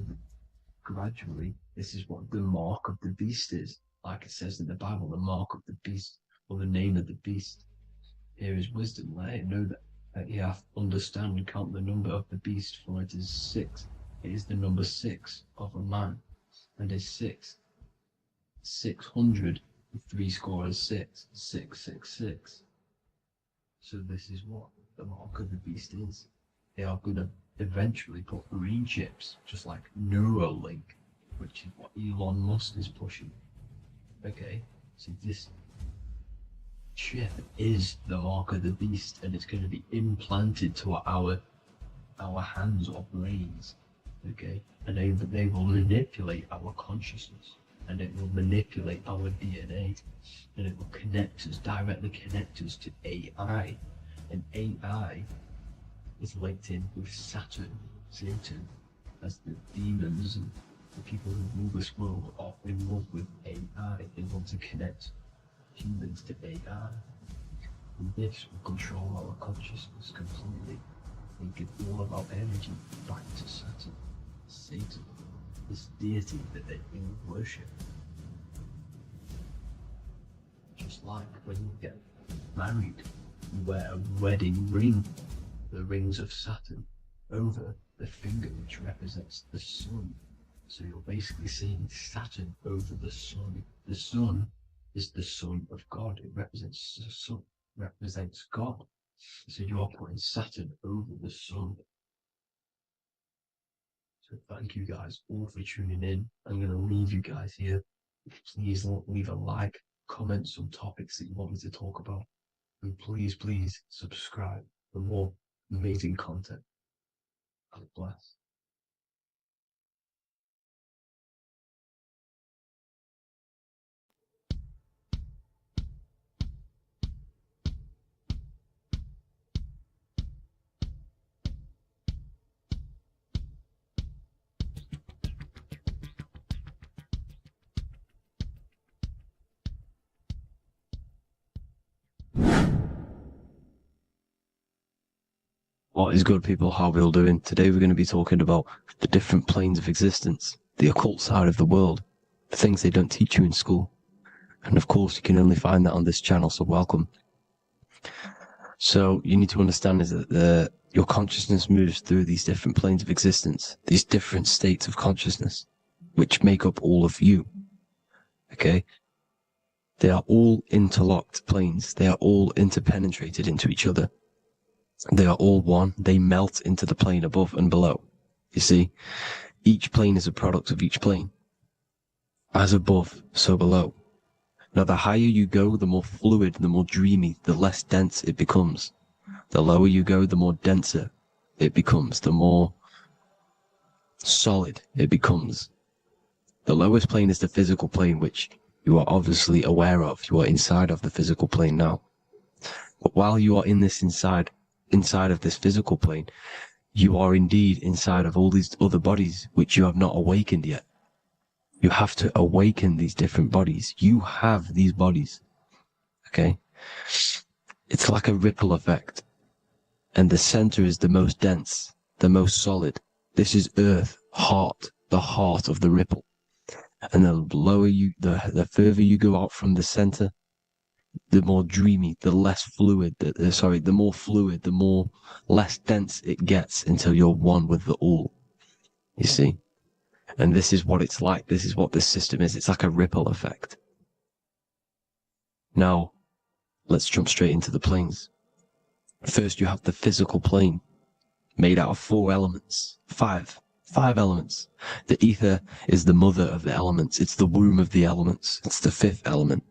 Speaker 1: gradually, this is what the mark of the beast is. Like it says in the Bible, the mark of the beast, or the name of the beast. Here is wisdom, let it know that you have to understand and count the number of the beast, for it is 6. It is the number 6 of a man, and is 600, 3 score is 6, 666. So this is what the mark of the beast is. They are going to eventually put green chips, just like Neuralink, which is what Elon Musk is pushing. Okay, so this chip is the mark of the beast, and it's going to be implanted to our hands or brains. Okay, and they will manipulate our consciousness, and it will manipulate our DNA, and it will directly connect us to AI, and AI is linked in with Saturn, Satan, as the demons and the people who rule this world are in love with AI. They want to connect humans to AI. And this will control our consciousness completely and give all of our energy back to Saturn, Satan, this deity that they all worship. Just like when you get married, you wear a wedding ring, the rings of Saturn, over the finger, which represents the sun. So you're basically seeing Saturn over the sun. The sun is the son of God. It represents the sun, represents God. So you are putting Saturn over the sun. So thank you guys all for tuning in. I'm going to leave you guys here. Please leave a like, comment some topics that you want me to talk about. And please subscribe for more amazing content. God bless.
Speaker 2: What is good, people? How are we all doing? Today we're going to be talking about the different planes of existence, the occult side of the world, the things they don't teach you in school. And of course, you can only find that on this channel, so welcome. So you need to understand is that your consciousness moves through these different planes of existence, these different states of consciousness, which make up all of you. Okay? They are all interlocked planes. They are all interpenetrated into each other. They are all one. They melt into the plane above and below. You see, each plane is a product of each plane. As above, so below. Now, the higher you go, the more fluid, the more dreamy, the less dense it becomes. The lower you go, the more denser it becomes, the more solid it becomes. The lowest plane is the physical plane, which you are obviously aware of. You are inside of the physical plane now. But while you are in this inside of this physical plane, you are indeed inside of all these other bodies which you have not awakened yet. You have to awaken these different bodies. You have these bodies. Okay? It's like a ripple effect. And the center is the most dense, the most solid. This is Earth, heart, the heart of the ripple. And the lower you, the further you go out from the center, the more dreamy, the less fluid, the more fluid, the more less dense it gets until you're one with the all. You see? And this is what it's like. This is what this system is. It's like a ripple effect. Now, let's jump straight into the planes. First, you have the physical plane, made out of 4 elements. Five elements. The ether is the mother of the elements. It's the womb of the elements. It's the 5th element.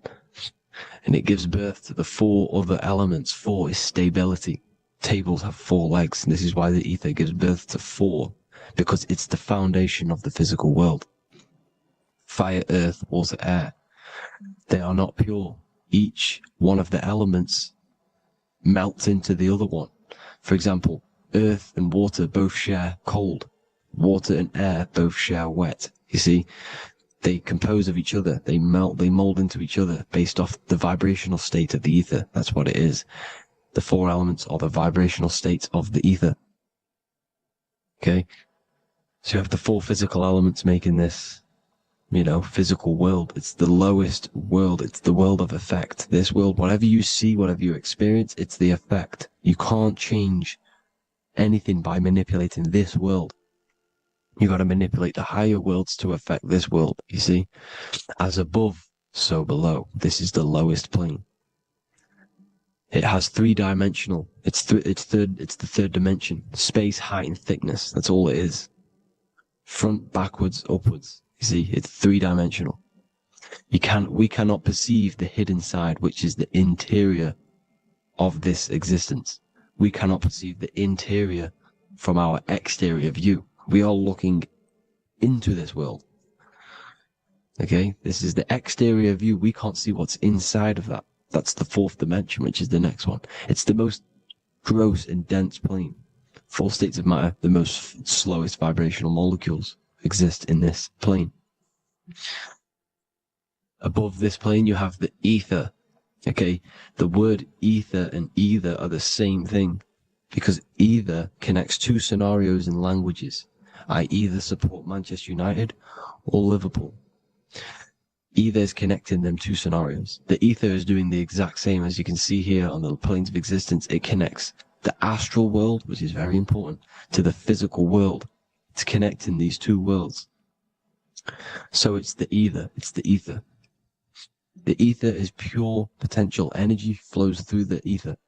Speaker 2: And it gives birth to the 4 other elements. 4 is stability. Tables have 4 legs, and this is why the ether gives birth to 4, because it's the foundation of the physical world. Fire, earth, water, air. They are not pure. Each one of the elements melts into the other one. For example, earth and water both share cold. Water and air both share wet. You see? They compose of each other. They melt, they mold into each other based off the vibrational state of the ether. That's what it is. The 4 elements are the vibrational states of the ether. Okay? So you have the 4 physical elements making this, physical world. It's the lowest world. It's the world of effect. This world, whatever you see, whatever you experience, it's the effect. You can't change anything by manipulating this world. You got to manipulate the higher worlds to affect this world, you see? As above, so below. This is the lowest plane. It has 3-dimensional. It's the 3rd dimension. Space, height, and thickness. That's all it is. Front, backwards, upwards. You see, it's 3-dimensional. We cannot perceive the hidden side, which is the interior of this existence. We cannot perceive the interior from our exterior view. We are looking into this world. Okay? This is the exterior view. We can't see what's inside of that. That's the 4th dimension, which is the next one. It's the most gross and dense plane. 4 states of matter, the most slowest vibrational molecules exist in this plane. Above this plane, you have the ether. Okay? The word ether and either are the same thing, because either connects 2 scenarios in languages. I either support Manchester United or Liverpool. Either is connecting them 2 scenarios. The ether is doing the exact same, as you can see here on the planes of existence. It connects the astral world, which is very important, to the physical world. It's connecting these 2 worlds. So it's the ether. It's the ether. The ether is pure potential. Energy flows through the ether.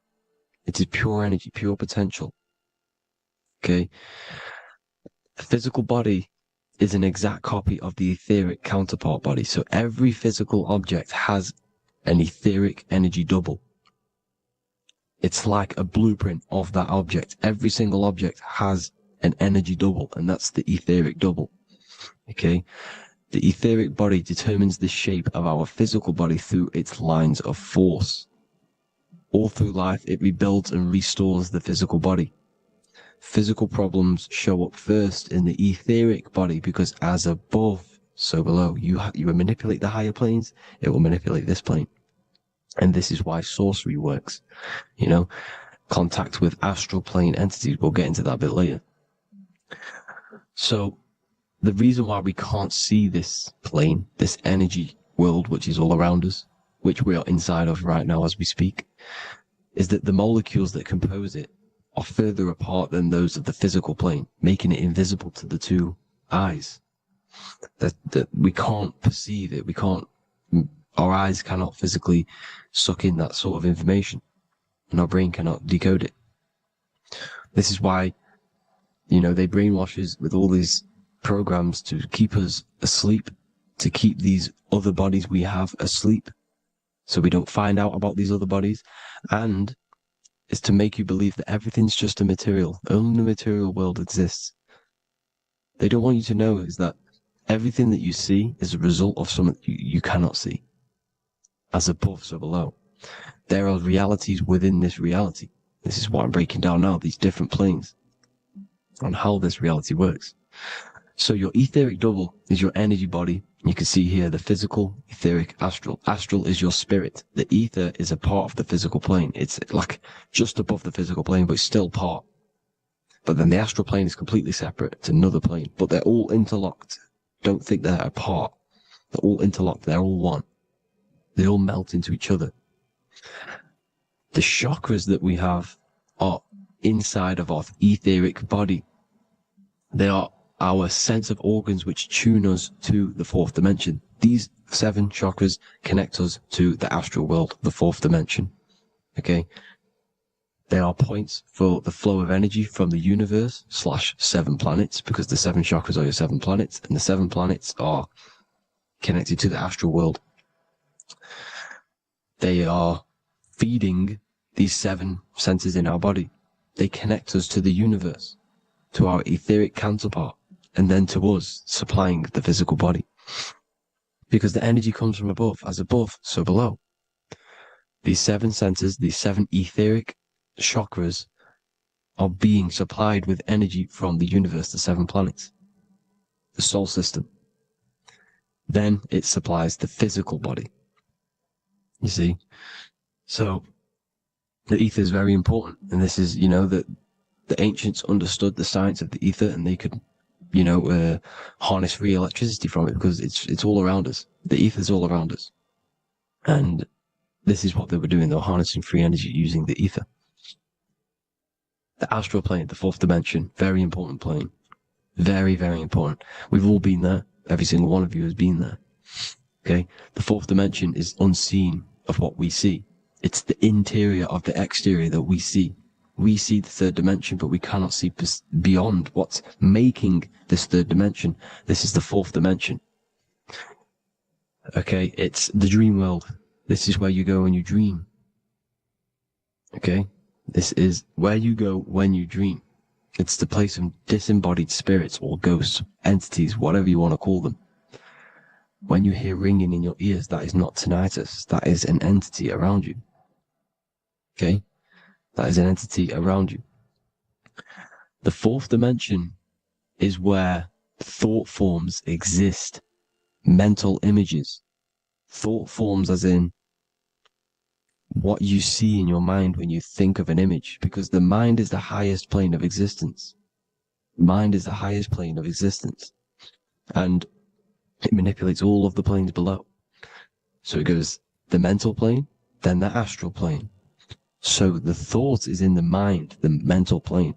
Speaker 2: It is pure energy, pure potential. Okay? The physical body is an exact copy of the etheric counterpart body. So every physical object has an etheric energy double. It's like a blueprint of that object. Every single object has an energy double, and that's the etheric double. Okay? The etheric body determines the shape of our physical body through its lines of force. All through life, it rebuilds and restores the physical body. Physical problems show up first in the etheric body, because as above, so below. You manipulate the higher planes, it will manipulate this plane. And this is why sorcery works. contact with astral plane entities. We'll get into that a bit later. So the reason why we can't see this plane, this energy world, which is all around us, which we are inside of right now as we speak, is that the molecules that compose it are further apart than those of the physical plane, making it invisible to the two eyes. That we can't perceive it. Our eyes cannot physically suck in that sort of information, and our brain cannot decode it. This is why, they brainwash us with all these programs to keep us asleep, to keep these other bodies we have asleep, so we don't find out about these other bodies, and is to make you believe that everything's just a material. Only the material world exists. They don't want you to know is that everything that you see is a result of something you cannot see. As above, so below. There are realities within this reality. This is what I'm breaking down now, these different planes, on how this reality works. So your etheric double is your energy body. You can see here the physical, etheric, astral. Astral is your spirit. The ether is a part of the physical plane. It's like just above the physical plane, but it's still part. But then the astral plane is completely separate. It's another plane, but they're all interlocked. Don't think they're apart. They're all interlocked. They're all one. They all melt into each other. The chakras that we have are inside of our etheric body. They are our sense of organs which tune us to the fourth dimension. These 7 chakras connect us to the astral world, the fourth dimension. Okay? They are points for the flow of energy from the universe / 7 planets, because the 7 chakras are your 7 planets, and the 7 planets are connected to the astral world. They are feeding these 7 senses in our body. They connect us to the universe, to our etheric counterpart, and then to us, supplying the physical body. Because the energy comes from above. As above, so below. These 7 senses, these 7 etheric chakras, are being supplied with energy from the universe, the 7 planets, the solar system. Then it supplies the physical body. You see? So, the ether is very important. And this is, that the ancients understood the science of the ether, and they could, harness free electricity from it, because it's all around us. The ether is all around us. And this is what they were doing. They were harnessing free energy using the ether. The astral plane, the fourth dimension, very important plane. Very, very important. We've all been there. Every single one of you has been there. Okay? The fourth dimension is unseen of what we see. It's the interior of the exterior that we see. We see the third dimension, but we cannot see beyond what's making this third dimension. This is the fourth dimension. Okay? It's the dream world. This is where you go when you dream. Okay? This is where you go when you dream. It's the place of disembodied spirits or ghosts, entities, whatever you want to call them. When you hear ringing in your ears, that is not tinnitus. That is an entity around you. Okay? That is an entity around you. The fourth dimension is where thought forms exist. Mental images. Thought forms as in what you see in your mind when you think of an image, because the mind is the highest plane of existence. Mind is the highest plane of existence. And it manipulates all of the planes below. So it goes the mental plane, then the astral plane. So the thought is in the mind, the mental plane.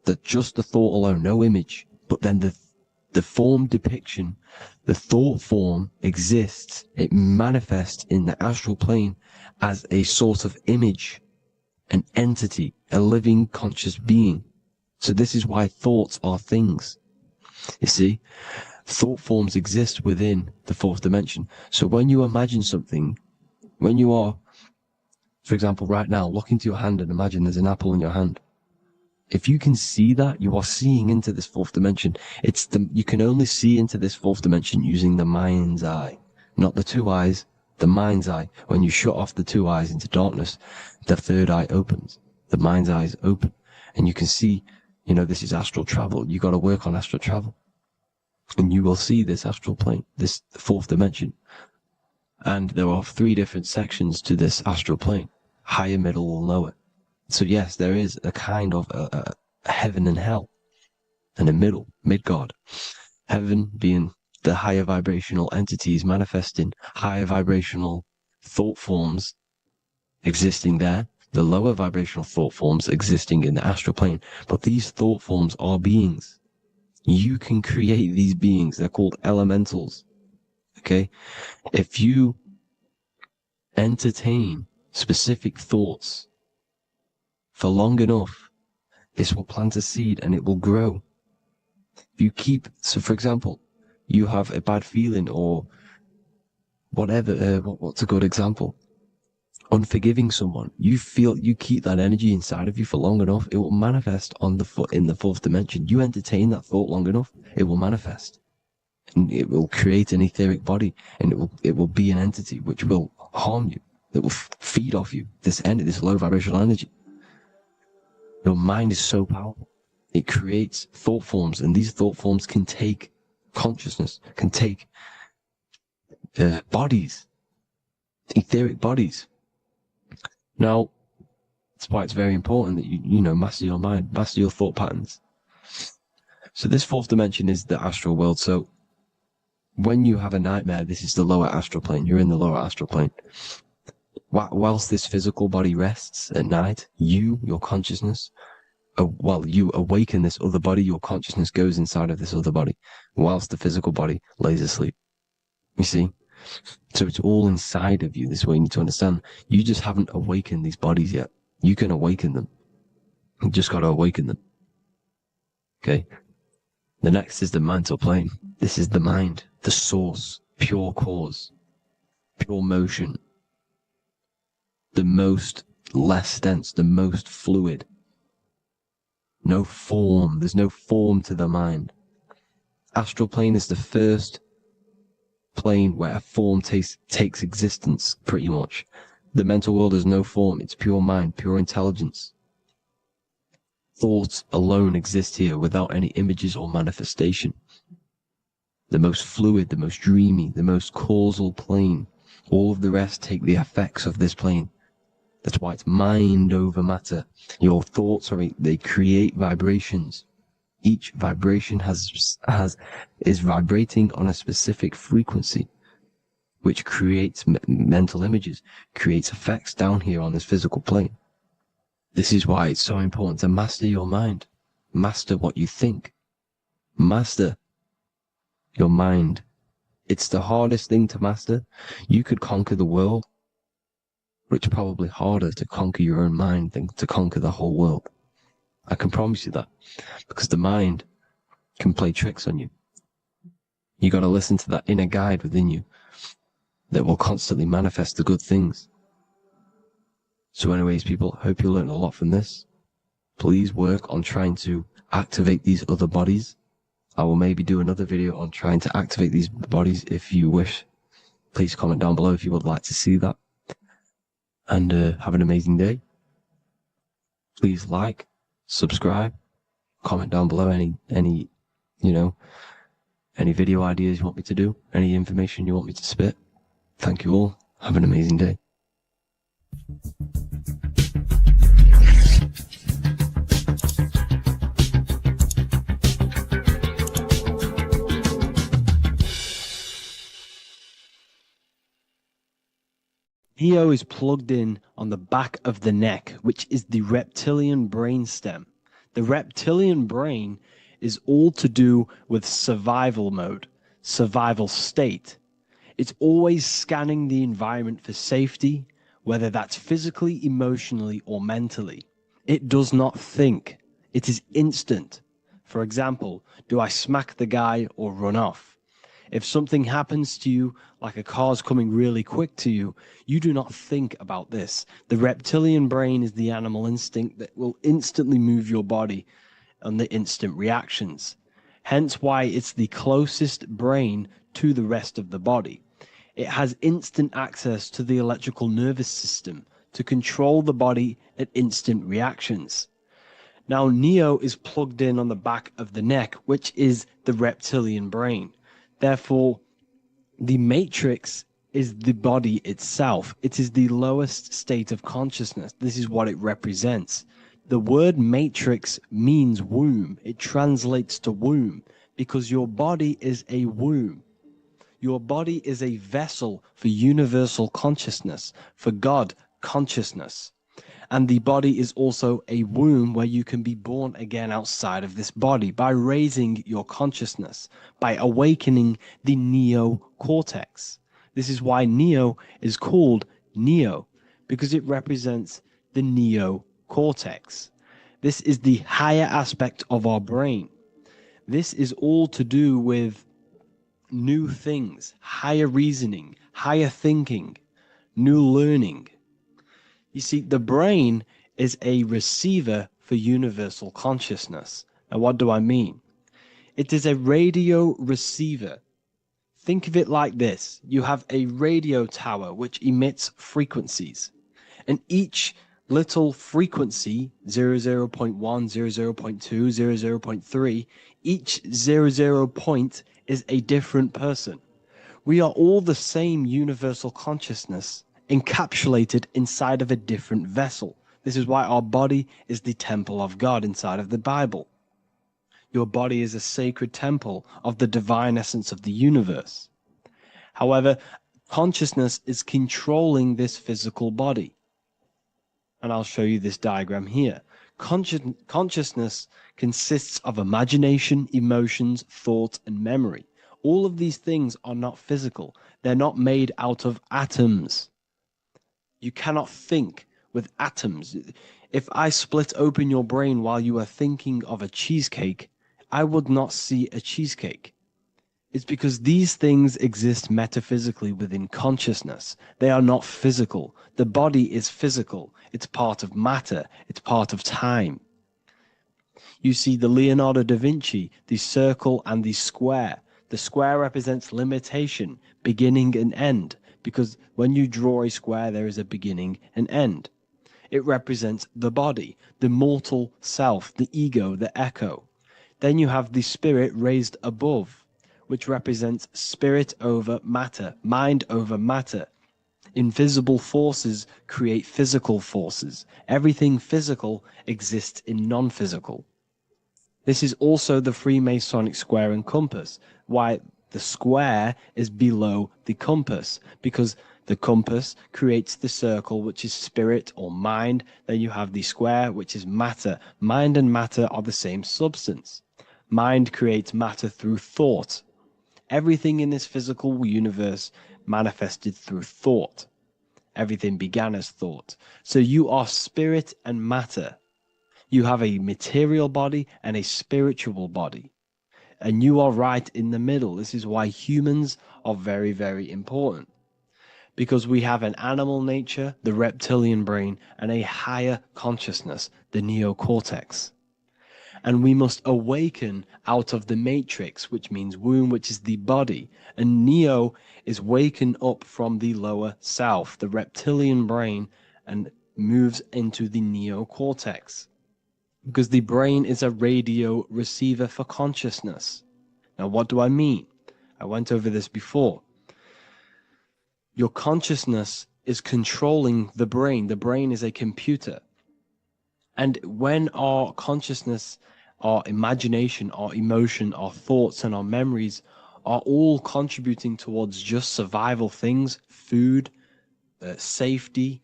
Speaker 2: That just the thought alone, no image, but then the form depiction, the thought form exists. It manifests in the astral plane as a sort of image, an entity, a living conscious being. So this is why thoughts are things. You see, thought forms exist within the fourth dimension. So when you imagine something, when you are, for example, right now, look into your hand and imagine there's an apple in your hand. If you can see that, you are seeing into this fourth dimension. You can only see into this fourth dimension using the mind's eye, not the 2 eyes, the mind's eye. When you shut off the 2 eyes into darkness, the third eye opens. The mind's eye is open. And you can see, this is astral travel. You got to work on astral travel. And you will see this astral plane, this fourth dimension. And there are 3 different sections to this astral plane. Higher, middle, or lower. So yes, there is a kind of a heaven and hell, and a mid-God. Heaven being the higher vibrational entities manifesting higher vibrational thought forms existing there, the lower vibrational thought forms existing in the astral plane. But these thought forms are beings. You can create these beings. They're called elementals. Okay? If you entertain specific thoughts for long enough, this will plant a seed and it will grow. If you keep, so for example, you have a bad feeling or whatever, what's a good example? Unforgiving someone. You keep that energy inside of you for long enough, it will manifest in the fourth dimension. You entertain that thought long enough, it will manifest. And it will create an etheric body, and it will be an entity which will harm you. It will feed off you, this low vibrational energy. Your mind is so powerful. It creates thought forms, and these thought forms can take consciousness, can take bodies, etheric bodies. Now, that's why it's very important that you master your mind, master your thought patterns. So this fourth dimension is the astral world. So when you have a nightmare, this is the lower astral plane. You're in the lower astral plane. Whilst this physical body rests at night, your consciousness, while you awaken this other body, your consciousness goes inside of this other body, whilst the physical body lays asleep. You see? So it's all inside of you. This is what you need to understand. You just haven't awakened these bodies yet. You can awaken them. You just got to awaken them. Okay? The next is the mental plane. This is the mind, the source, pure cause, pure motion, the most less dense, the most fluid. No form. There's no form to the mind. Astral plane is the first plane where a form takes existence, pretty much. The mental world has no form. It's pure mind, pure intelligence. Thoughts alone exist here without any images or manifestation. The most fluid, the most dreamy, the most causal plane. All of the rest take the effects of this plane. That's why it's mind over matter. Your thoughts they create vibrations. Each vibration is vibrating on a specific frequency, which creates mental images, creates effects down here on this physical plane. This is why it's so important to master your mind. Master what you think. Master your mind. It's the hardest thing to master. You could conquer the world, but it's probably harder to conquer your own mind than to conquer the whole world. I can promise you that, because the mind can play tricks on you. You got to listen to that inner guide within you that will constantly manifest the good things. So anyways, people, hope you learned a lot from this. Please work on trying to activate these other bodies. I will maybe do another video on trying to activate these bodies if you wish. Please comment down below if you would like to see that. And have an amazing day. Please like, subscribe, comment down below any video ideas you want me to do, any information you want me to spit. Thank you all. Have an amazing day.
Speaker 1: Neo is plugged in on the back of the neck, which is the reptilian brain stem. The reptilian brain is all to do with survival mode, survival state. It's always scanning the environment for safety, whether that's physically, emotionally, or mentally. It does not think. It is instant. For example, do I smack the guy or run off? If something happens to you, like a car's coming really quick to you, you do not think about this. The reptilian brain is the animal instinct that will instantly move your body on the instant reactions. Hence why it's the closest brain to the rest of the body. It has instant access to the electrical nervous system to control the body at instant reactions. Now, Neo is plugged in on the back of the neck, which is the reptilian brain. Therefore, the matrix
Speaker 2: is the body itself. It is the lowest state of consciousness. This is what it represents. The word matrix means womb. It translates to womb because your body is a womb. Your body is a vessel for universal consciousness, for God consciousness. And the body is also a womb where you can be born again outside of this body by raising your consciousness, by awakening the neocortex. This is why Neo is called Neo, because it represents the neocortex. This is the higher aspect of our brain. This is all to do with new things, higher reasoning, higher thinking, new learning. You see, the brain is a receiver for universal consciousness. Now, what do I mean? It is a radio receiver. Think of it like this. You have a radio tower which emits frequencies, and each little frequency, 00.1, 00.2, 00.3, each 00 point is a different person. We are all the same universal consciousness encapsulated inside of a different vessel. This is why our body is the temple of God inside of the Bible. Your body is a sacred temple of the divine essence of the universe. However, consciousness is controlling this physical body. And I'll show you this diagram here. Consciousness consists of imagination, emotions, thought, and memory. All of these things are not physical. They're not made out of atoms. You cannot think with atoms. If I split open your brain while you are thinking of a cheesecake, I would not see a cheesecake. It's because these things exist metaphysically within consciousness. They are not physical. The body is physical. It's part of matter. It's part of time. You see the Leonardo da Vinci, the circle and the square. The square represents limitation, beginning and end, because when you draw a square, there is a beginning and end. It represents the body, the mortal self, the ego, the echo. Then you have the spirit raised above, which represents spirit over matter, mind over matter. Invisible forces create physical forces. Everything physical exists in non-physical. This is also the Freemasonic square and compass, why the square is below the compass, because the compass creates the circle, which is spirit or mind. Then you have the square, which is matter. Mind and matter are the same substance. Mind creates matter through thought. Everything in this physical universe manifested through thought. Everything began as thought. So you are spirit and matter. You have a material body and a spiritual body. And you are right in the middle. This is why humans are very, very important. Because we have an animal nature, the reptilian brain, and a higher consciousness, the neocortex. And we must awaken out of the matrix, which means womb, which is the body. And Neo is waken up from the lower self, the reptilian brain, and moves into the neocortex. Because the brain is a radio receiver for consciousness. Now, what do I mean? I went over this before. Your consciousness is controlling the brain. The brain is a computer. And when our consciousness, our imagination, our emotion, our thoughts, and our memories are all contributing towards just survival things, food, safety,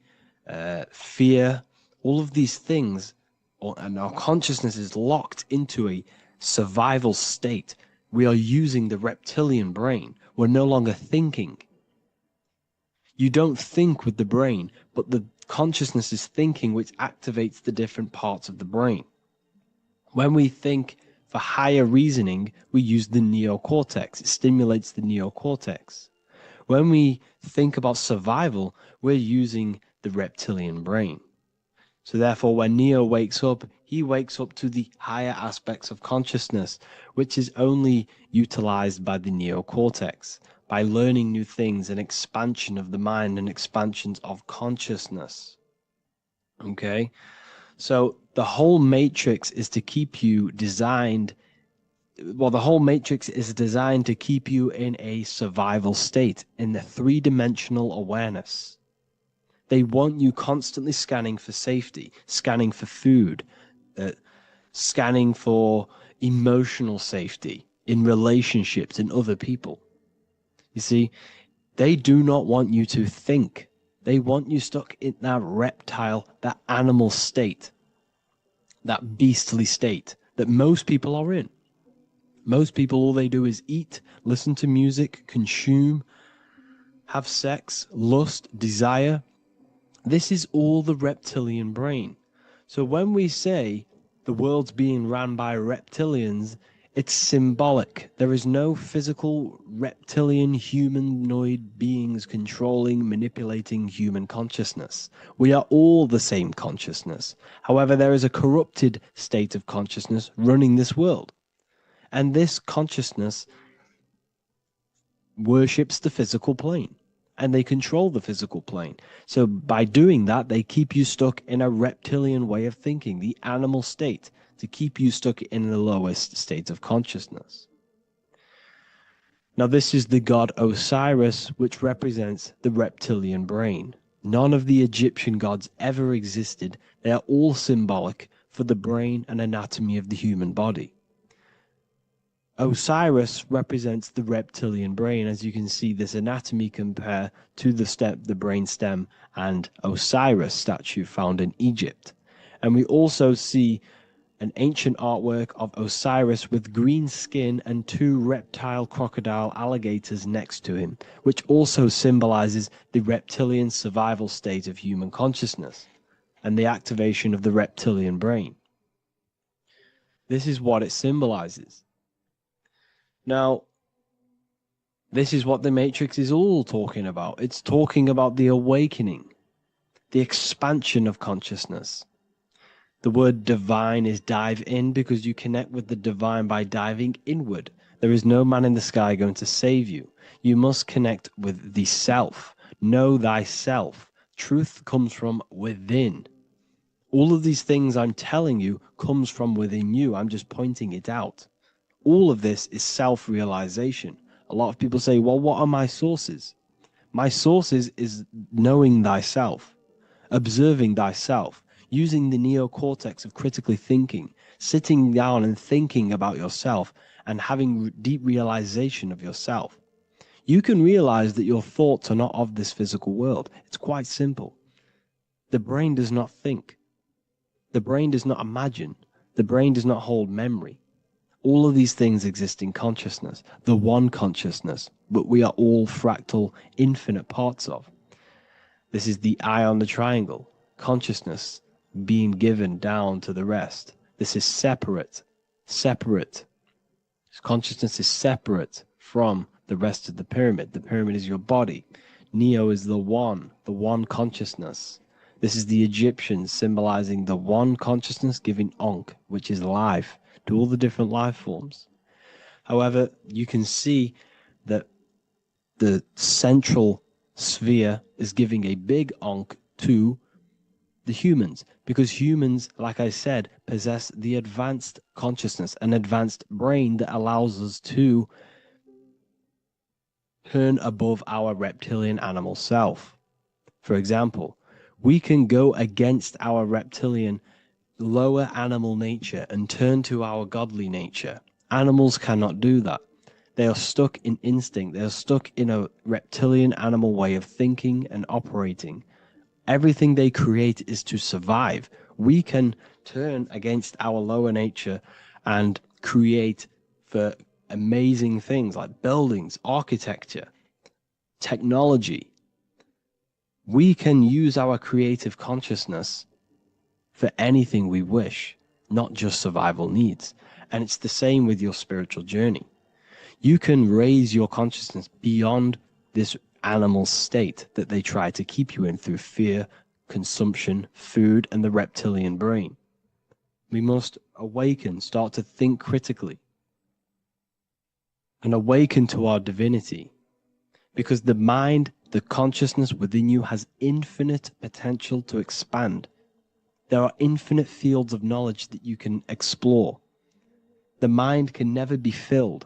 Speaker 2: fear, all of these things, and our consciousness is locked into a survival state, we are using the reptilian brain. We're no longer thinking. You don't think with the brain, but the consciousness is thinking, which activates the different parts of the brain. When we think for higher reasoning, we use the neocortex. It stimulates the neocortex. When we think about survival, we're using the reptilian brain. So therefore, when Neo wakes up, he wakes up to the higher aspects of consciousness, which is only utilized by the neocortex, by learning new things and expansion of the mind and expansions of consciousness. Okay? So the whole matrix is to keep you designed well, the whole matrix is designed to keep you in a survival state, in the three-dimensional awareness. They want you constantly scanning for safety, scanning for food, scanning for emotional safety in relationships in other people. You see, they do not want you to think. They want you stuck in that reptile, that animal state, that beastly state that most people are in. Most people, all they do is eat, listen to music, consume, have sex, lust, desire. This is all the reptilian brain. So when we say the world's being ran by reptilians, it's symbolic. There is no physical reptilian humanoid beings controlling, manipulating human consciousness. We are all the same consciousness. However, there is a corrupted state of consciousness running this world. And this consciousness worships the physical plane, and they control the physical plane. So by doing that, they keep you stuck in a reptilian way of thinking, the animal state, to keep you stuck in the lowest state of consciousness. Now, this is the god Osiris, which represents the reptilian brain. None of the Egyptian gods ever existed. They are all symbolic for the brain and anatomy of the human body. Osiris represents the reptilian brain. As you can see, this anatomy compare to the brain stem and Osiris statue found in Egypt. And we also see an ancient artwork of Osiris with green skin and two reptile crocodile alligators next to him, which also symbolizes the reptilian survival state of human consciousness and the activation of the reptilian brain. This is what it symbolizes. Now, this is what the Matrix is all talking about. It's talking about the awakening, the expansion of consciousness. The word divine is dive in because you connect with the divine by diving inward. There is no man in the sky going to save you. You must connect with the self. Know thyself. Truth comes from within. All of these things I'm telling you comes from within you. I'm just pointing it out. All of this is self-realization. A lot of people say, well, what are my sources? My sources is knowing thyself, observing thyself, using the neocortex of critically thinking, sitting down and thinking about yourself and having deep realization of yourself. You can realize that your thoughts are not of this physical world. It's quite simple. The brain does not think. The brain does not imagine. The brain does not hold memory. All of these things exist in consciousness, the one consciousness, but we are all fractal, infinite parts of. This is the eye on the triangle, consciousness being given down to the rest. This is separate. Consciousness is separate from the rest of the pyramid. The pyramid is your body. Neo is the one consciousness. This is the Egyptians symbolizing the one consciousness giving Ankh, which is life, to all the different life forms. However, you can see that the central sphere is giving a big Ankh to the humans, because humans, like I said, possess the advanced consciousness, an advanced brain that allows us to turn above our reptilian animal self. For example, we can go against our reptilian lower animal nature and turn to our godly nature. Animals cannot do that. They are stuck in instinct. They are stuck in a reptilian animal way of thinking and operating. Everything they create is to survive. We can turn against our lower nature and create for amazing things like buildings, architecture, technology. We can use our creative consciousness for anything we wish, not just survival needs. And it's the same with your spiritual journey. You can raise your consciousness beyond this animal state that they try to keep you in through fear, consumption, food, and the reptilian brain. We must awaken, start to think critically, and awaken to our divinity. Because the mind, the consciousness within you has infinite potential to expand. There are infinite fields of knowledge that you can explore. The mind can never be filled.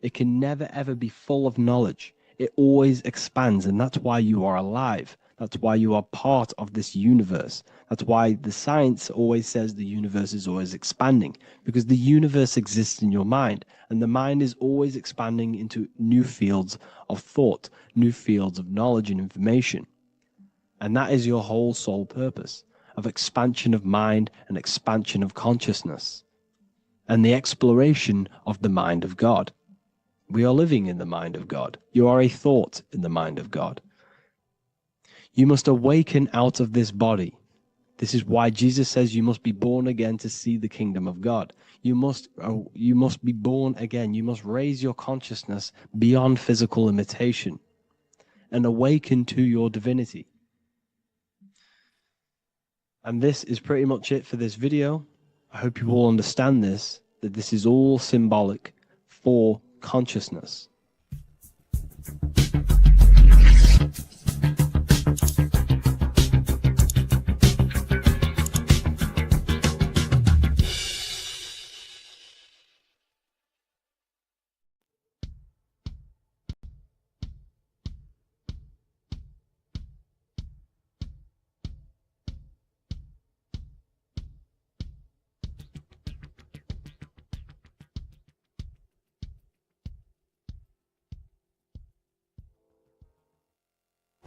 Speaker 2: It can never ever be full of knowledge. It always expands, and that's why you are alive. That's why you are part of this universe. That's why the science always says the universe is always expanding, because the universe exists in your mind, and the mind is always expanding into new fields of thought, new fields of knowledge and information. And that is your whole sole purpose, of expansion of mind and expansion of consciousness, and the exploration of the mind of God. We are living in the mind of God. You are a thought in the mind of God. You must awaken out of this body. This is why Jesus says you must be born again to see the kingdom of God. You must be born again. You must raise your consciousness beyond physical limitation and awaken to your divinity. And this is pretty much it for this video. I hope you all understand this, that this is all symbolic for consciousness.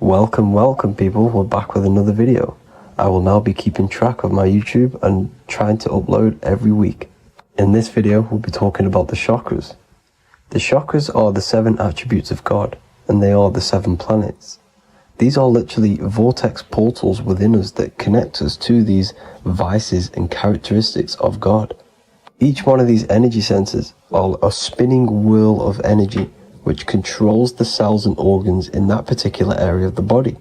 Speaker 2: Welcome people, we're back with another video. I will now be keeping track of my YouTube and trying to upload every week. In this video, we'll be talking about the chakras. The chakras are the 7 attributes of God, and they are the 7 planets. These are literally vortex portals within us that connect us to these vices and characteristics of God. Each one of these energy centers are a spinning wheel of energy which controls the cells and organs in that particular area of the body.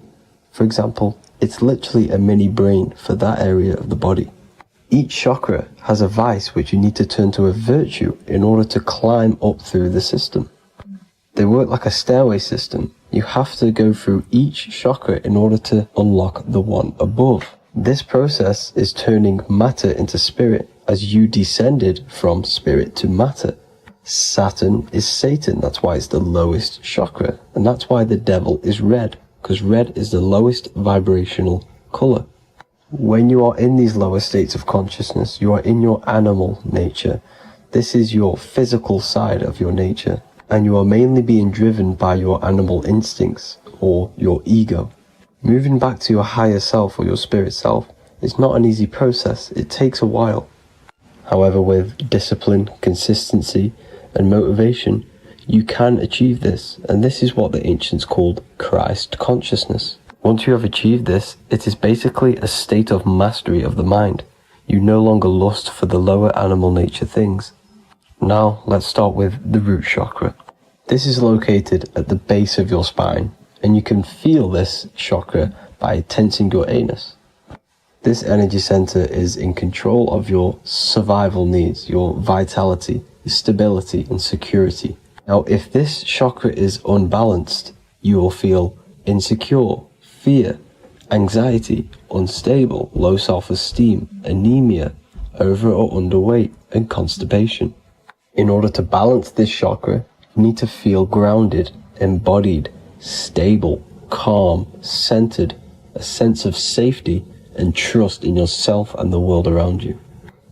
Speaker 2: For example, it's literally a mini brain for that area of the body. Each chakra has a vice which you need to turn to a virtue in order to climb up through the system. They work like a stairway system. You have to go through each chakra in order to unlock the one above. This process is turning matter into spirit as you descended from spirit to matter. Saturn is Satan, that's why it's the lowest chakra, and that's why the devil is red, because red is the lowest vibrational color. When you are in these lower states of consciousness, you are in your animal nature. This is your physical side of your nature, and you are mainly being driven by your animal instincts or your ego. Moving back to your higher self or your spirit self is not an easy process. It takes a while. However, with discipline, consistency, and motivation, you can achieve this, and this is what the ancients called Christ consciousness. Once you have achieved this, it is basically a state of mastery of the mind. You no longer lust for the lower animal nature things. Now, let's start with the root chakra. This is located at the base of your spine, and you can feel this chakra by tensing your anus. This energy center is in control of your survival needs, your vitality, stability and security. Now, if this chakra is unbalanced, you will feel insecure, fear, anxiety, unstable, low self-esteem, anemia, over or underweight, and constipation. In order to balance this chakra, you need to feel grounded, embodied, stable, calm, centered, a sense of safety and trust in yourself and the world around you.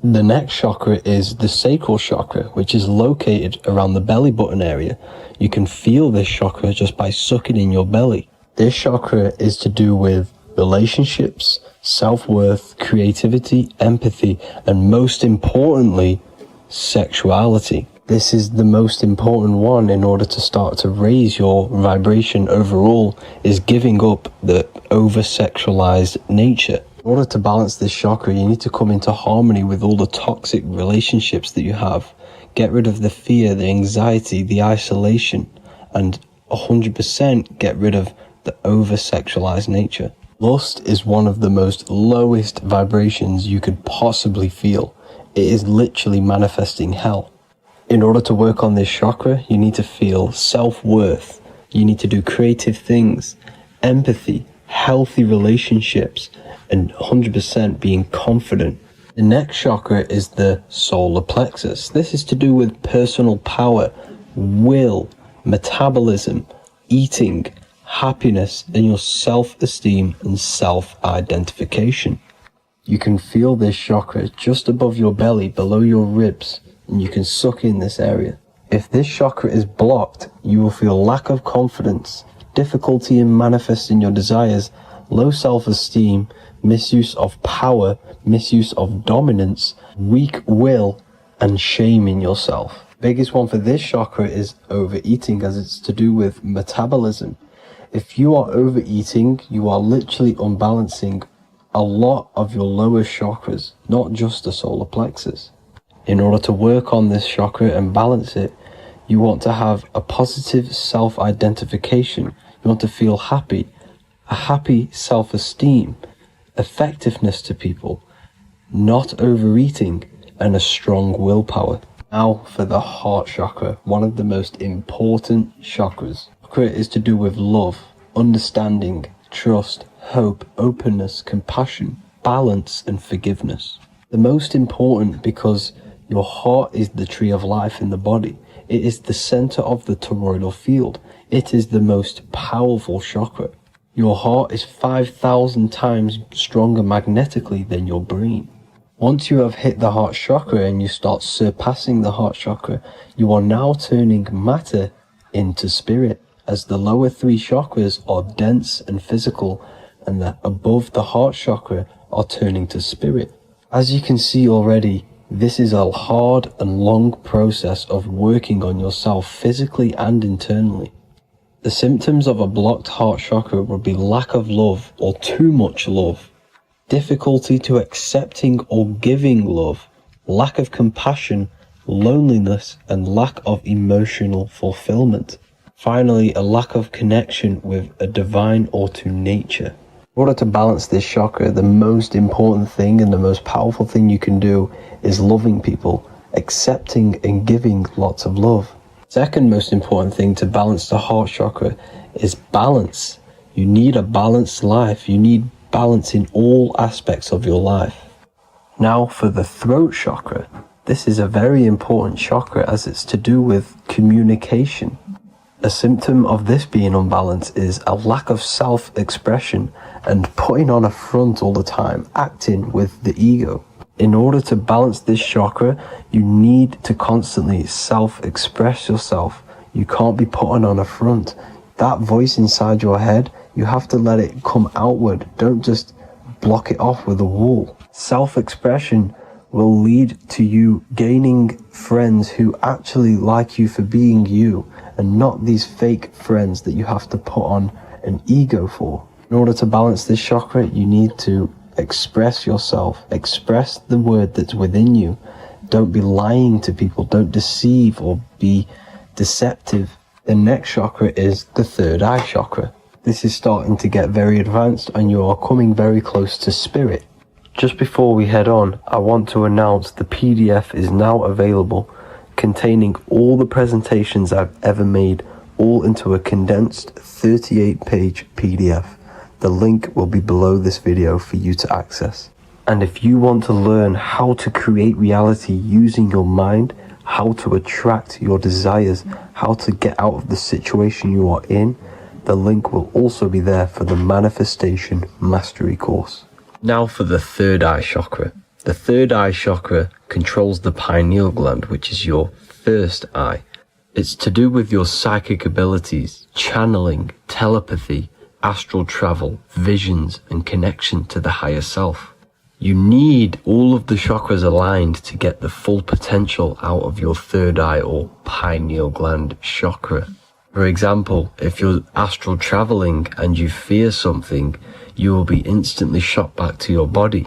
Speaker 2: The next chakra is the sacral chakra, which is located around the belly button area. You can feel this chakra just by sucking in your belly. This chakra is to do with relationships, self-worth, creativity, empathy, and most importantly, sexuality. This is the most important one in order to start to raise your vibration overall, is giving up the over-sexualized nature. In order to balance this chakra, you need to come into harmony with all the toxic relationships that you have. Get rid of the fear, the anxiety, the isolation, and 100% get rid of the over-sexualized nature. Lust is one of the most lowest vibrations you could possibly feel. It is literally manifesting hell. In order to work on this chakra, you need to feel self-worth. You need to do creative things, empathy, healthy relationships, and 100% being confident.
Speaker 1: The next chakra is the solar plexus. This is to do with personal power, will, metabolism, eating, happiness, and your self-esteem and self-identification. You can feel this chakra just above your belly, below your ribs, and you can suck in this area. If this chakra is blocked, you will feel lack of confidence, difficulty in manifesting your desires, low self-esteem, misuse of power, misuse of dominance, weak will, and shame in yourself. Biggest one for this chakra is overeating, as it's to do with metabolism. If you are overeating, you are literally unbalancing a lot of your lower chakras, not just the solar plexus. In order to work on this chakra and balance it, you want to have a positive self-identification. You want to feel happy, a happy self-esteem, effectiveness to people, not overeating, and a strong willpower. Now for the heart chakra, one of the most important chakras. Chakra is to do with love, understanding, trust, hope, openness, compassion, balance, and forgiveness. The most important because your heart is the tree of life in the body. It is the center of the toroidal field. It is the most powerful chakra. Your heart is 5,000 times stronger magnetically than your brain. Once you have hit the heart chakra and you start surpassing the heart chakra, you are now turning matter into spirit, as the lower three chakras are dense and physical, and the above the heart chakra are turning to spirit. As you can see already, this is a hard and long process of working on yourself physically and internally. The symptoms of a blocked heart chakra would be lack of love or too much love, difficulty to accepting or giving love, lack of compassion, loneliness, and lack of emotional fulfillment. Finally, a lack of connection with a divine or to nature. In order to balance this chakra, the most important thing and the most powerful thing you can do is loving people, accepting and giving lots of love. Second most important thing to balance the heart chakra is balance. You need a balanced life. You need balance in all aspects of your life. Now for the throat chakra. This is a very important chakra as it's to do with communication. A symptom of this being unbalanced is a lack of self-expression and putting on a front all the time, acting with the ego. In order to balance this chakra, you need to constantly self-express yourself. You can't be putting on a front. That voice inside your head, you have to let it come outward. Don't just block it off with a wall. Self-expression will lead to you gaining friends who actually like you for being you, and not these fake friends that you have to put on an ego for. In order to balance this chakra, you need to express yourself, express the word that's within you. Don't be lying to people, don't deceive or be deceptive. The next chakra is the third eye chakra. This is starting to get very advanced and you are coming very close to spirit. Just before we head on, I want to announce the PDF is now available, containing all the presentations I've ever made, all into a condensed 38-page PDF. The link will be below this video for you to access. And if you want to learn how to create reality using your mind, how to attract your desires, how to get out of the situation you are in, the link will also be there for the Manifestation Mastery course. Now for the third eye chakra. The third eye chakra controls the pineal gland, which is your first eye. It's to do with your psychic abilities, channeling, telepathy, astral travel, visions, and connection to the higher self. You need all of the chakras aligned to get the full potential out of your third eye or pineal gland chakra. For example, if you're astral traveling and you fear something, you will be instantly shot back to your body.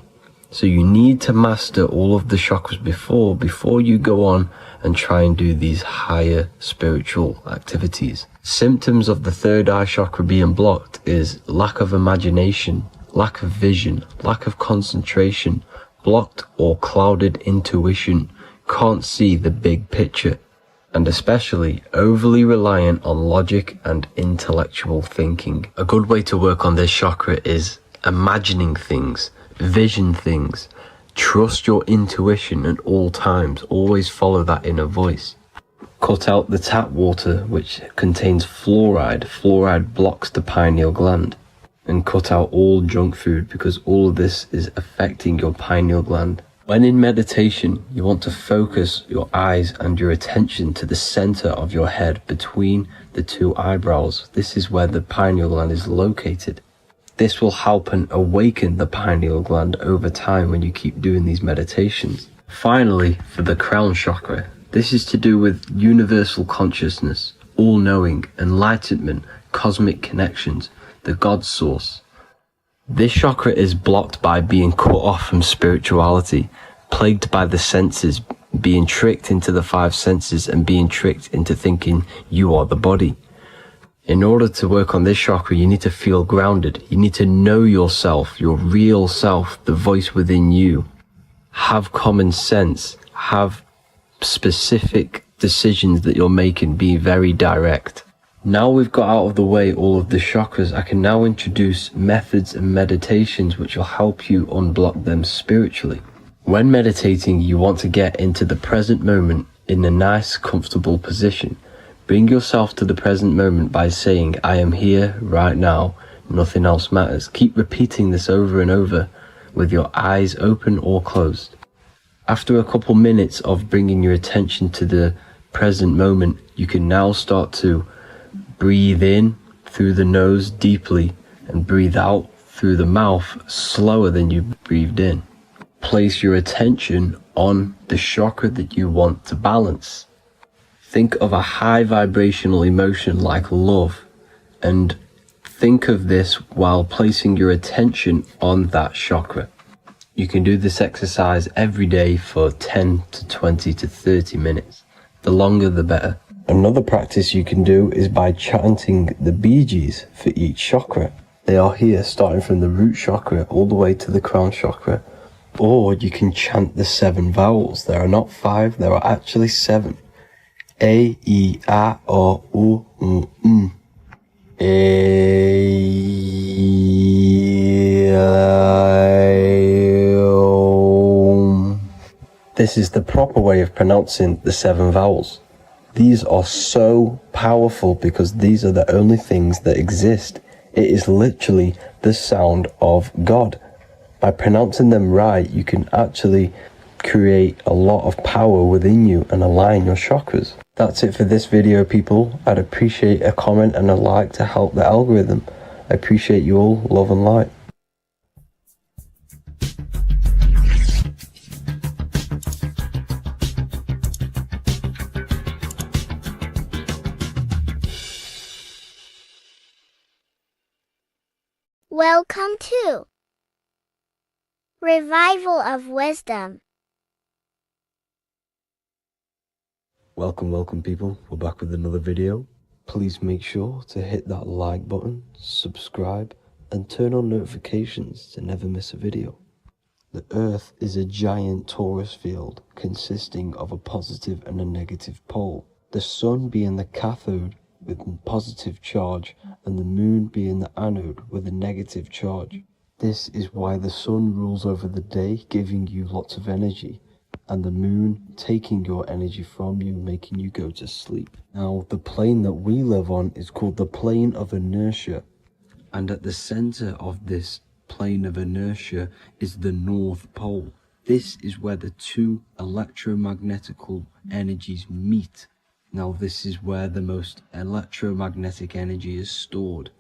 Speaker 1: So you need to master all of the chakras before you go on and try and do these higher spiritual activities. Symptoms of the third eye chakra being blocked is lack of imagination, lack of vision, lack of concentration, blocked or clouded intuition, can't see the big picture, and especially overly reliant on logic and intellectual thinking. A good way to work on this chakra is imagining things, vision things, Trust your intuition at all times. Always follow that inner voice. Cut out the tap water which contains fluoride. Fluoride blocks the pineal gland. And cut out all junk food because all of this is affecting your pineal gland. When in meditation, you want to focus your eyes and your attention to the center of your head between the two eyebrows. This is where the pineal gland is located. This will help and awaken the pineal gland over time when you keep doing these meditations. Finally, for the crown chakra, this is to do with universal consciousness, all-knowing, enlightenment, cosmic connections, the God source. This chakra is blocked by being cut off from spirituality, plagued by the senses, being tricked into the five senses and being tricked into thinking you are the body. In order to work on this chakra, you need to feel grounded. You need to know yourself, your real self, the voice within you. Have common sense, have specific decisions that you're making, be very direct. Now we've got out of the way all of the chakras, I can now introduce methods and meditations which will help you unblock them spiritually. When meditating, you want to get into the present moment in a nice, comfortable position. Bring yourself to the present moment by saying, I am here right now, nothing else matters. Keep repeating this over and over with your eyes open or closed. After a couple minutes of bringing your attention to the present moment, you can now start to breathe in through the nose deeply and breathe out through the mouth slower than you breathed in. Place your attention on the chakra that you want to balance. Think of a high vibrational emotion like love, and think of this while placing your attention on that chakra. You can do this exercise every day for 10 to 20 to 30 minutes. The longer the better. Another practice you can do is by chanting the Bijis for each chakra. They are here starting from the root chakra all the way to the crown chakra. Or you can chant the 7 vowels. There are not 5, there are actually 7. A, I, A, O, U, M. A, I, O. This is the proper way of pronouncing the 7 vowels. These are so powerful because these are the only things that exist. It is literally the sound of God. By pronouncing them right, you can actually create a lot of power within you and align your chakras. That's it for this video, people. I'd appreciate a comment and a like to help the algorithm. I appreciate you all. Love and light.
Speaker 3: Welcome to Revival of Wisdom.
Speaker 1: Welcome people. We're back with another video. Please make sure to hit that like button, subscribe, and turn on notifications to never miss a video. The Earth is a giant torus field consisting of a positive and a negative pole. The Sun being the cathode with a positive charge and the Moon being the anode with a negative charge. This is why the Sun rules over the day, giving you lots of energy, and the Moon taking your energy from you, making you go to sleep. Now, the plane that we live on is called the plane of inertia, and at the center of this plane of inertia is the North Pole. This is where the two electromagnetical energies meet. Now, this is where the most electromagnetic energy is stored.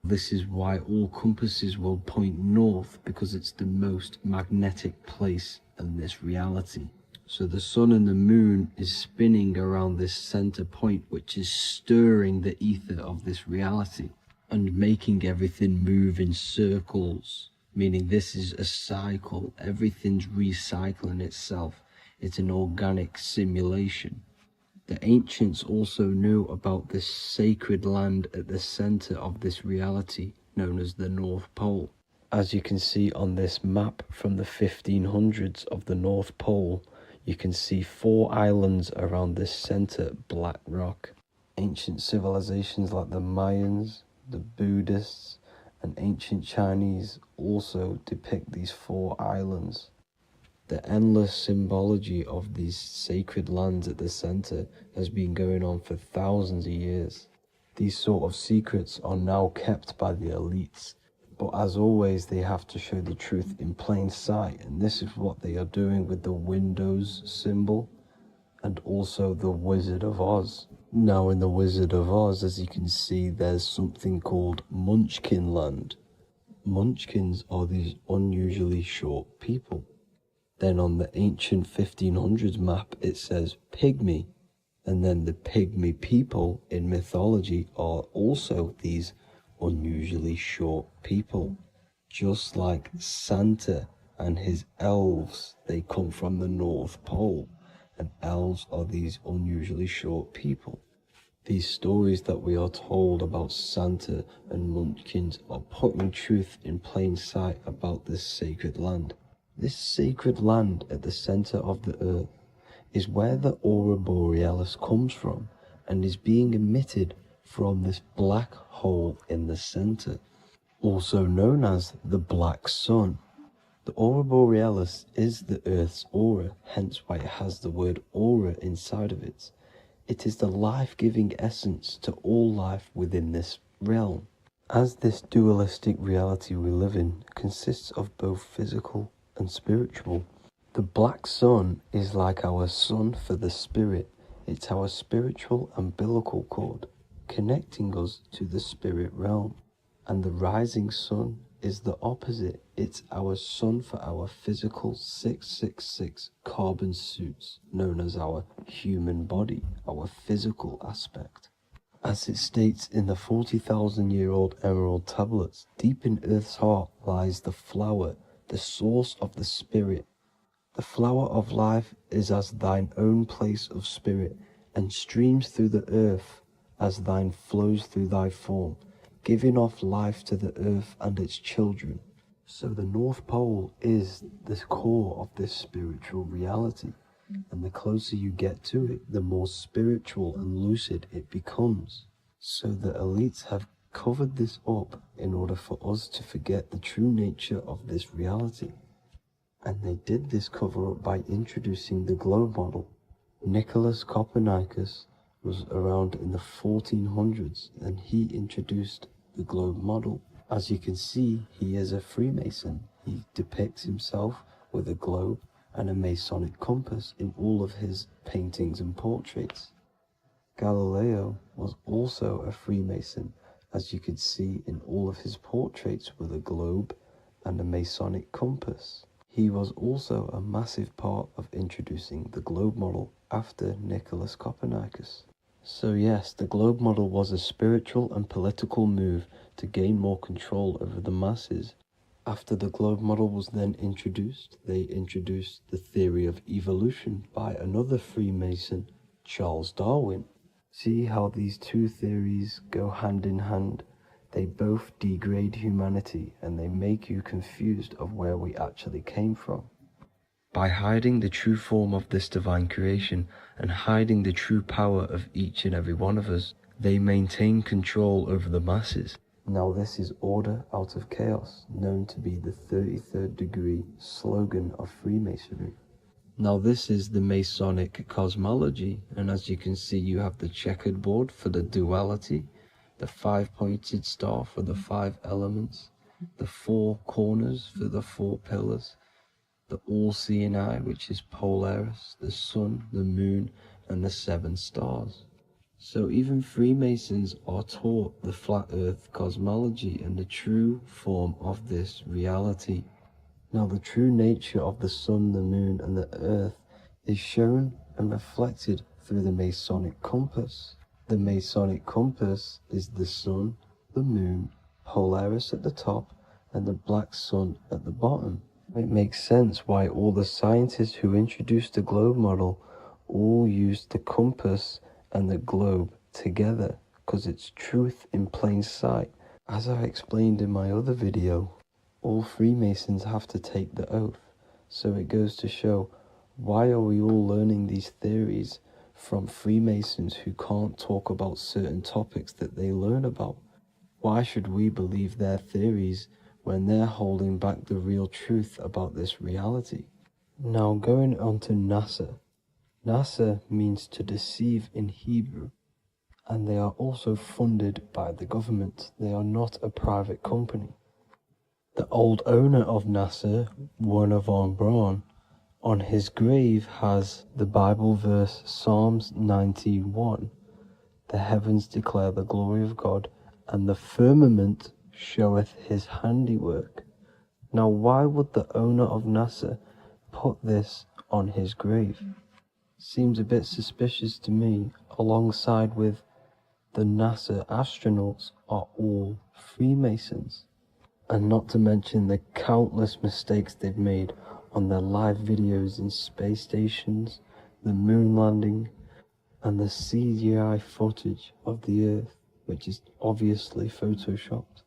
Speaker 1: This is why all compasses will point north, because it's the most magnetic place in this reality. So the Sun and the Moon is spinning around this center point, which is stirring the ether of this reality and making everything move in circles, meaning this is a cycle. Everything's recycling itself. It's an organic simulation. The ancients also knew about this sacred land at the center of this reality, known as the North Pole. As you can see on this map from the 1500s of the North Pole, you can see 4 islands around this center black rock. Ancient civilizations like the Mayans, the Buddhists, and ancient Chinese also depict these 4 islands.
Speaker 2: The endless symbology of these sacred lands at the center has been going on for thousands of years. These sort of secrets are now kept by the elites, but as always they have to show the truth in plain sight, and this is what they are doing with the Windows symbol and also the Wizard of Oz. Now in the Wizard of Oz, as you can see, there's something called Munchkin Land. Munchkins are these unusually short people. Then on the ancient 1500s map it says Pygmy, and then the Pygmy people in mythology are also these unusually short people. Just like Santa and his elves, they come from the North Pole, and elves are these unusually short people. These stories that we are told about Santa and Munchkins are putting truth in plain sight about this sacred land. This sacred land at the center of the earth is where the aurora borealis comes from and is being emitted from this black hole in the center, also known as the black sun. The aurora borealis is the earth's aura, hence why it has the word aura inside of it. It is the life-giving essence to all life within this realm. As this dualistic reality we live in consists of both physical and spiritual, the black sun is like our sun for the spirit. It's our spiritual umbilical cord, connecting us to the spirit realm. And the rising sun is the opposite. It's our sun for our physical 666 carbon suits, known as our human body, our physical aspect. As it states in the 40,000-year-old emerald tablets, deep in Earth's heart lies the flower, the source of the spirit. The flower of life is as thine own place of spirit, and streams through the earth as thine flows through thy form, giving off life to the earth and its children. So the North Pole is the core of this spiritual reality, and the closer you get to it, the more spiritual and lucid it becomes. So the elites have covered this up in order for us to forget the true nature of this reality. And they did this cover up by introducing the globe model. Nicholas Copernicus was around in the 1400s, and he introduced the globe model. As you can see, he is a Freemason. He depicts himself with a globe and a Masonic compass in all of his paintings and portraits. Galileo was also a Freemason, as you could see in all of his portraits with a globe and a Masonic compass. He was also a massive part of introducing the globe model after Nicholas Copernicus. So yes, the globe model was a spiritual and political move to gain more control over the masses. After the globe model was then introduced, they introduced the theory of evolution by another Freemason, Charles Darwin. See how these two theories go hand in hand? They both degrade humanity, and they make you confused of where we actually came from. By hiding the true form of this divine creation and hiding the true power of each and every one of us, they maintain control over the masses. Now this is order out of chaos, known to be the 33rd degree slogan of Freemasonry. Now this is the Masonic cosmology, and as you can see, you have the checkered board for the duality, the 5-pointed star for the 5 elements, the 4 corners for the 4 pillars, the all-seeing eye, which is Polaris, the sun, the moon, and the 7 stars. So even Freemasons are taught the flat earth cosmology and the true form of this reality. Now the true nature of the sun, the moon, and the earth is shown and reflected through the Masonic compass. The Masonic compass is the sun, the moon, Polaris at the top, and the black sun at the bottom. It makes sense why all the scientists who introduced the globe model all used the compass and the globe together, because it's truth in plain sight. As I explained in my other video, all Freemasons have to take the oath, so it goes to show, why are we all learning these theories from Freemasons who can't talk about certain topics that they learn about? Why should we believe their theories when they're holding back the real truth about this reality?
Speaker 1: Now going on to NASA. NASA means to deceive in Hebrew, and they are also funded by the government. They are not a private company. The old owner of NASA, Werner von Braun, on his grave has the Bible verse Psalms 91. The heavens declare the glory of God, and the firmament showeth his handiwork. Now why would the owner of NASA put this on his grave? Seems a bit suspicious to me, alongside with the NASA astronauts are all Freemasons. And not to mention the countless mistakes they've made on their live videos in space stations, the moon landing, and the CGI footage of the Earth, which is obviously photoshopped.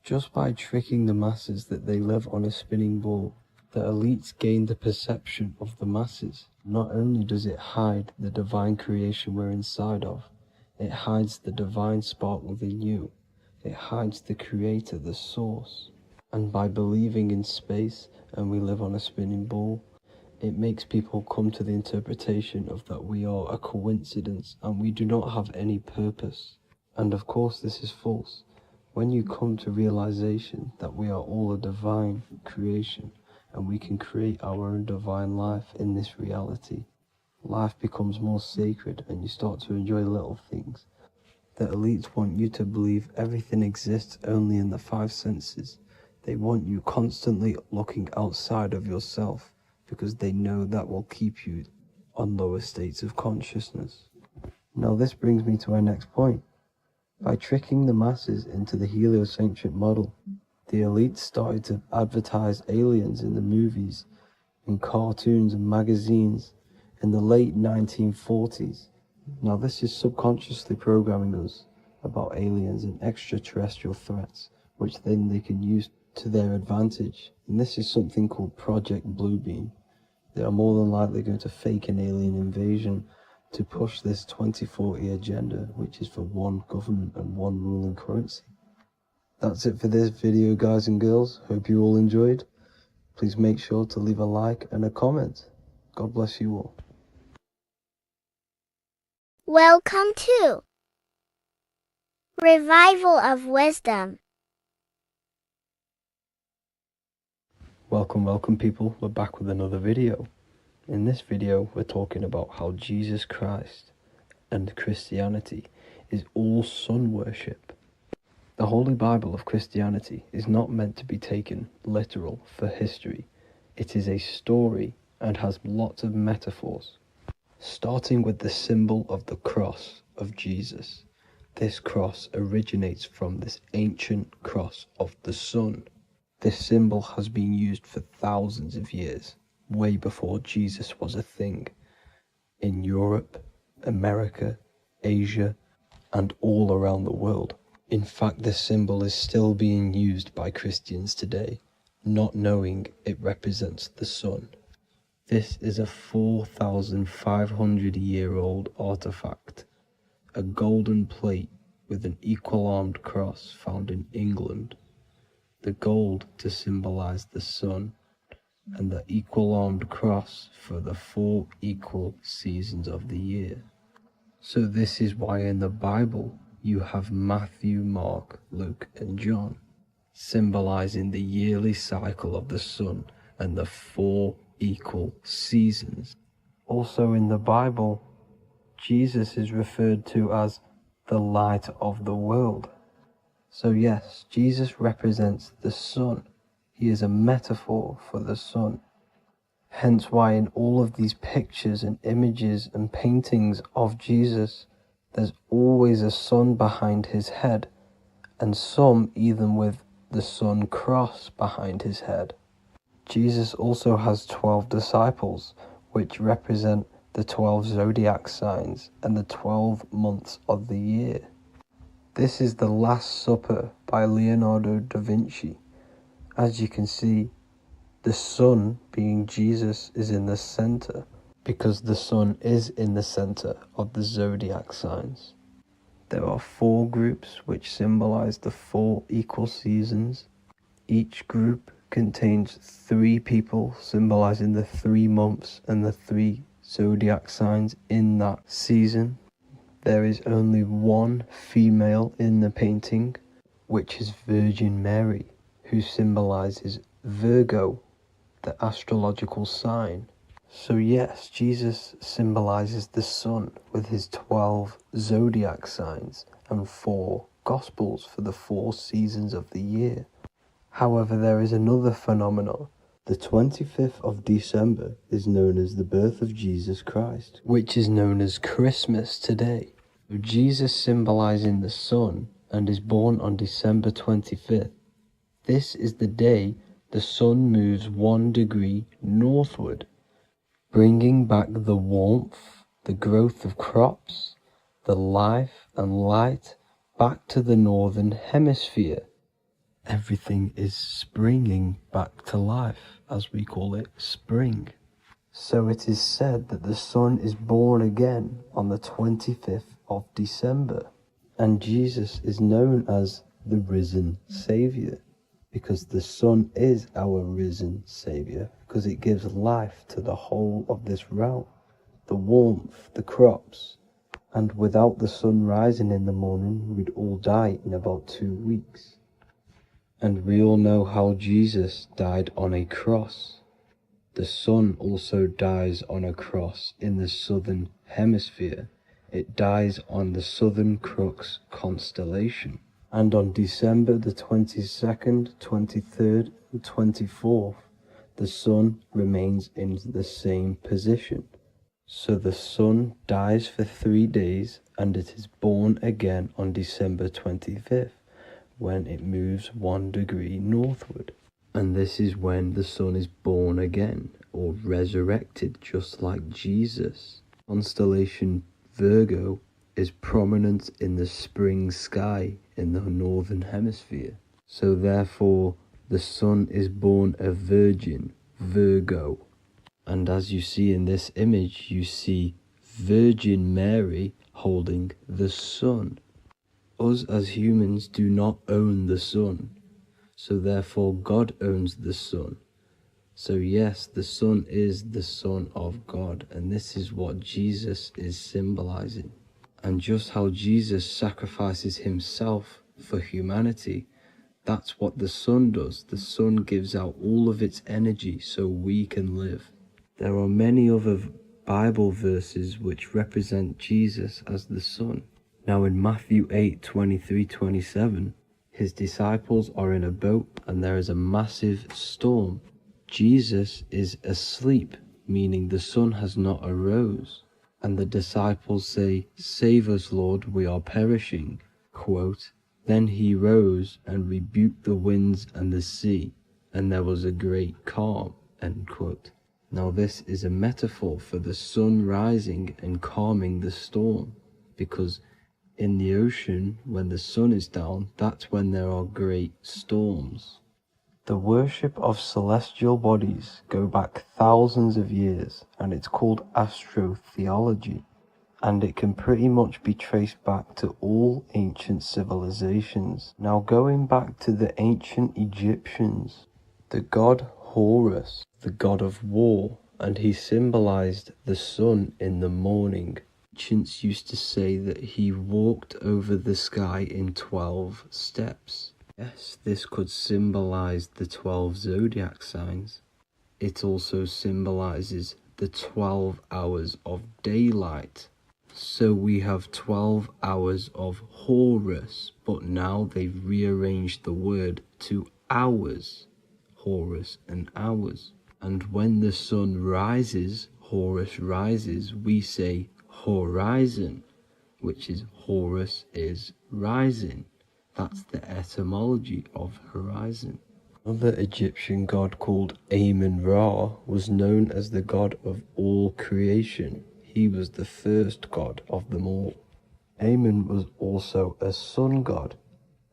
Speaker 1: Just by tricking the masses that they live on a spinning ball, the elites gain the perception of the masses. Not only does it hide the divine creation we're inside of, it hides the divine spark within you. It hides the creator, the source. And by believing in space and we live on a spinning ball, it makes people come to the interpretation of that we are a coincidence and we do not have any purpose. And of course this is false. When you come to realization that we are all a divine creation and we can create our own divine life in this reality, life becomes more sacred and you start to enjoy little things. The elites want you to believe everything exists only in the five senses. They want you constantly looking outside of yourself because they know that will keep you on lower states of consciousness. Now this brings me to our next point. By tricking the masses into the heliocentric model, the elites started to advertise aliens in the movies, in cartoons and magazines in the late 1940s. Now this is subconsciously programming us about aliens and extraterrestrial threats, which then they can use to their advantage. And this is something called Project Bluebeam. They are more than likely going to fake an alien invasion to push this 2040 agenda, which is for one government and one ruling currency. That's it for this video, guys and girls. Hope you all enjoyed. Please make sure to leave a like and a comment. God bless you all.
Speaker 3: Welcome to Revival of Wisdom.
Speaker 1: Welcome people, we're back with another video. In this video we're talking about how Jesus Christ and Christianity is all sun worship. The Holy Bible of Christianity is not meant to be taken literal for history. It is a story and has lots of metaphors. Starting with the symbol of the cross of Jesus. This cross originates from this ancient cross of the sun. This symbol has been used for thousands of years, way before Jesus was a thing, in Europe, America, Asia, and all around the world. In fact, this symbol is still being used by Christians today, not knowing it represents the sun. This is a 4,500-year-old artifact, a golden plate with an equal-armed cross found in England. The gold to symbolize the sun, and the equal-armed cross for the 4 equal seasons of the year. So this is why in the Bible you have Matthew, Mark, Luke, and John, symbolizing the yearly cycle of the sun and the 4 equal seasons. Also in the Bible, Jesus is referred to as the light of the world. So yes, Jesus represents the sun. He is a metaphor for the sun. Hence why in all of these pictures and images and paintings of Jesus, there's always a sun behind his head, and some even with the sun cross behind his head. Jesus also has 12 disciples, which represent the 12 zodiac signs and the 12 months of the year. This is the Last Supper by Leonardo da Vinci. As you can see, the sun, being Jesus, is in the center, because the sun is in the center of the zodiac signs. There are 4 groups which symbolize the 4 equal seasons. Each group
Speaker 4: contains 3 people, symbolizing the 3 months and the 3 zodiac signs in that season. There is only one female in the painting, which is Virgin Mary, who symbolizes Virgo, the astrological sign. So yes, Jesus symbolizes the sun with his 12 zodiac signs and 4 gospels for the 4 seasons of the year. However, there is another phenomenon. The 25th of December is known as the birth of Jesus Christ, which is known as Christmas today. Jesus symbolizing the sun and is born on December 25th. This is the day the sun moves 1 degree northward, bringing back the warmth, the growth of crops, the life and light back to the northern hemisphere. Everything is springing back to life, as we call it, spring. So it is said that the sun is born again on the 25th of December, and Jesus is known as the risen Saviour, because the sun is our risen Saviour, because it gives life to the whole of this realm, the warmth, the crops, and without the sun rising in the morning, we'd all die in about 2 weeks. And we all know how Jesus died on a cross. The sun also dies on a cross in the southern hemisphere. It dies on the Southern Crux constellation. And on December the 22nd, 23rd, and 24th, the sun remains in the same position. So the sun dies for 3 days and it is born again on December 25th. When it moves 1 degree northward. And this is when the sun is born again, or resurrected, just like Jesus. Constellation Virgo is prominent in the spring sky in the northern hemisphere. So therefore, the sun is born a virgin, Virgo. And as you see in this image, you see Virgin Mary holding the sun. Us as humans do not own the sun, so therefore God owns the sun. So yes, the sun is the Son of God, and this is what Jesus is symbolizing. And just how Jesus sacrifices himself for humanity, that's what the sun does. The sun gives out all of its energy so we can live. There are many other Bible verses which represent Jesus as the sun. Now in Matthew 8:23-27, his disciples are in a boat and there is a massive storm. Jesus is asleep, meaning the sun has not arose. And the disciples say, "Save us, Lord, we are perishing." Quote, "Then he rose and rebuked the winds and the sea, and there was a great calm." End quote. Now this is a metaphor for the sun rising and calming the storm, because in the ocean, when the sun is down, that's when there are great storms. The worship of celestial bodies go back thousands of years, and it's called astrotheology, and it can pretty much be traced back to all ancient civilizations. Now going back to the ancient Egyptians, the god Horus, the god of war, and he symbolized the sun in the morning. Ancients used to say that he walked over the sky in 12 steps. Yes, this could symbolize the 12 zodiac signs. It also symbolizes the 12 hours of daylight. So we have 12 hours of Horus, but now they've rearranged the word to hours. Horus and hours. And when the sun rises, Horus rises, we say horizon, which is Horus is rising. That's the etymology of horizon. Another Egyptian god called Amun-Ra was known as the god of all creation. He was the first god of them all. Amun was also a sun god.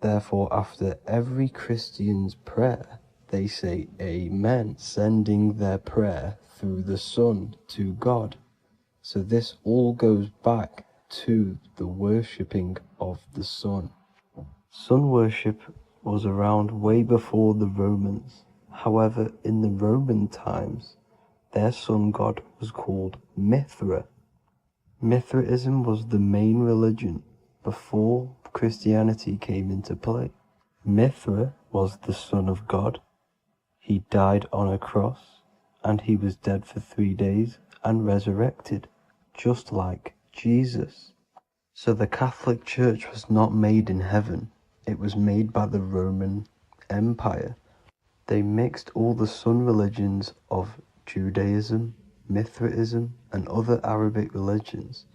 Speaker 4: Therefore, after every Christian's prayer, they say Amen, sending their prayer through the sun to God. So this all goes back to the worshipping of the sun. Sun worship was around way before the Romans. However, in the Roman times, their sun god was called Mithra. Mithraism was the main religion before Christianity came into play. Mithra was the son of God. He died on a cross, and he was dead for 3 days and resurrected, just like Jesus. So the Catholic Church was not made in heaven, it was made by the Roman Empire. They mixed all the sun religions of Judaism, Mithraism, and other Arabic religions,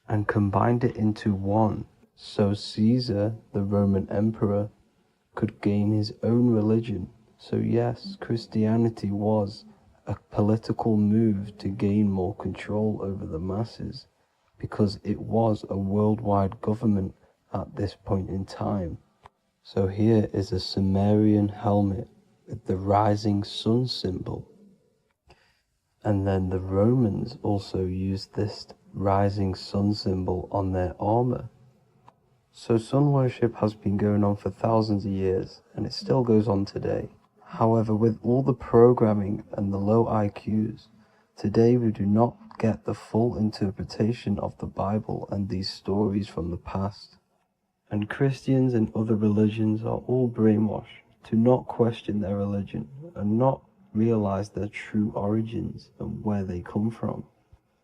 Speaker 4: and combined it into one, so Caesar, the Roman emperor, could gain his own religion. So yes, Christianity was a political move to gain more control over the masses, because it was a worldwide government at this point in time. So here is a Sumerian helmet with the rising sun symbol. And then the Romans also used this rising sun symbol on their armor. So sun worship has been going on for thousands of years, and it still goes on today. However, with all the programming and the low IQs, today we do not get the full interpretation of the Bible and these stories from the past. And Christians and other religions are all brainwashed to not question their religion and not realize their true origins and where they come from.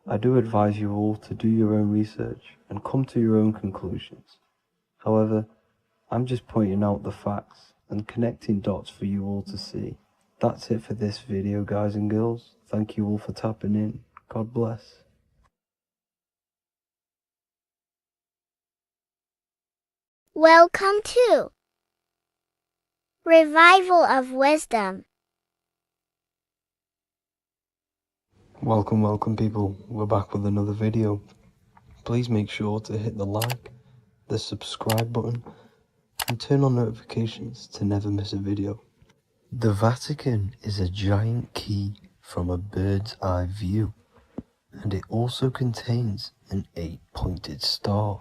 Speaker 4: I do advise you all to do your own research and come to your own conclusions. However, I'm just pointing out the facts and connecting dots for you all to see. That's it for this video, guys and girls. Thank you all for tapping in. God bless.
Speaker 3: Welcome to Revival of Wisdom.
Speaker 4: Welcome people. We're back with another video. Please make sure to hit the like, the subscribe button, and turn on notifications to never miss a video. The Vatican is a giant key from a bird's eye view, and it also contains an 8-pointed star.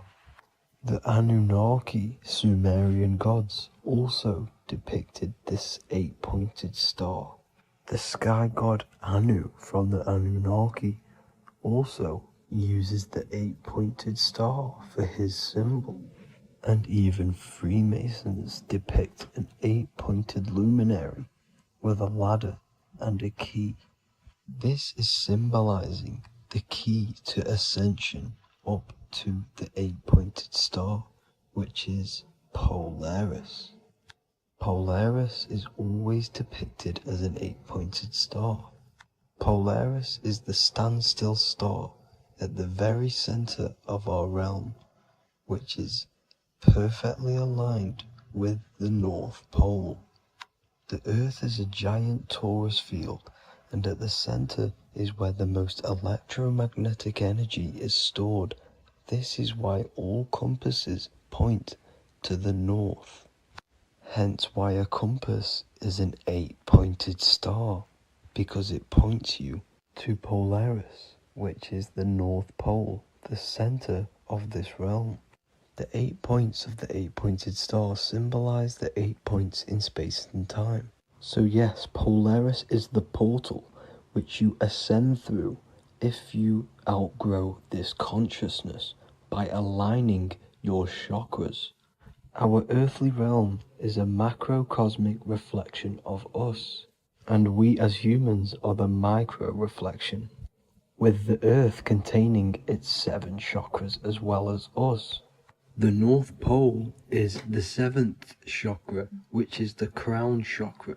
Speaker 4: The Anunnaki Sumerian gods also depicted this 8-pointed star. The sky god Anu from the Anunnaki also uses the 8-pointed star for his symbol. And even Freemasons depict an 8-pointed luminary with a ladder and a key. This is symbolizing the key to ascension up to the 8-pointed star, which is Polaris. Polaris is always depicted as an 8-pointed star. Polaris is the standstill star at the very center of our realm, which is perfectly aligned with the North Pole. The Earth is a giant torus field, and at the center is where the most electromagnetic energy is stored. This is why all compasses point to the north. Hence why a compass is an 8-pointed star, because it points you to Polaris, which is the North Pole, the center of this realm. The 8 points of the 8-pointed star symbolize the 8 points in space and time. So yes, Polaris is the portal which you ascend through if you outgrow this consciousness by aligning your chakras. Our earthly realm is a macrocosmic reflection of us, and we as humans are the micro reflection, with the earth containing its 7 chakras as well as us. The North Pole is the 7th chakra, which is the crown chakra.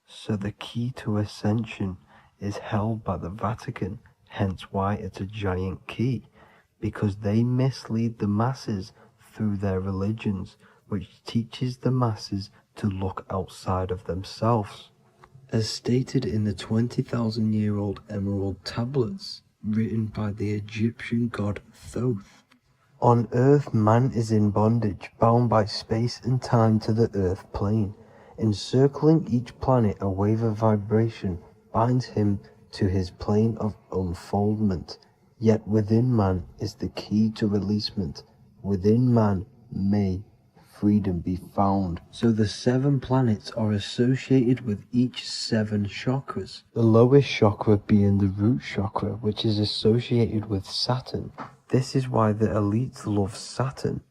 Speaker 4: So the key to ascension is held by the Vatican, hence why it's a giant key, because they mislead the masses through their religions, which teaches the masses to look outside of themselves. As stated in the 20,000-year-old emerald tablets, written by the Egyptian god Thoth. On Earth, man is in bondage, bound by space and time to the Earth plane. Encircling each planet, a wave of vibration binds him to his plane of unfoldment. Yet within man is the key to releasement. Within man may freedom be found. So the 7 planets are associated with each 7 chakras. The lowest chakra being the root chakra, which is associated with Saturn. This is why the elites love Saturn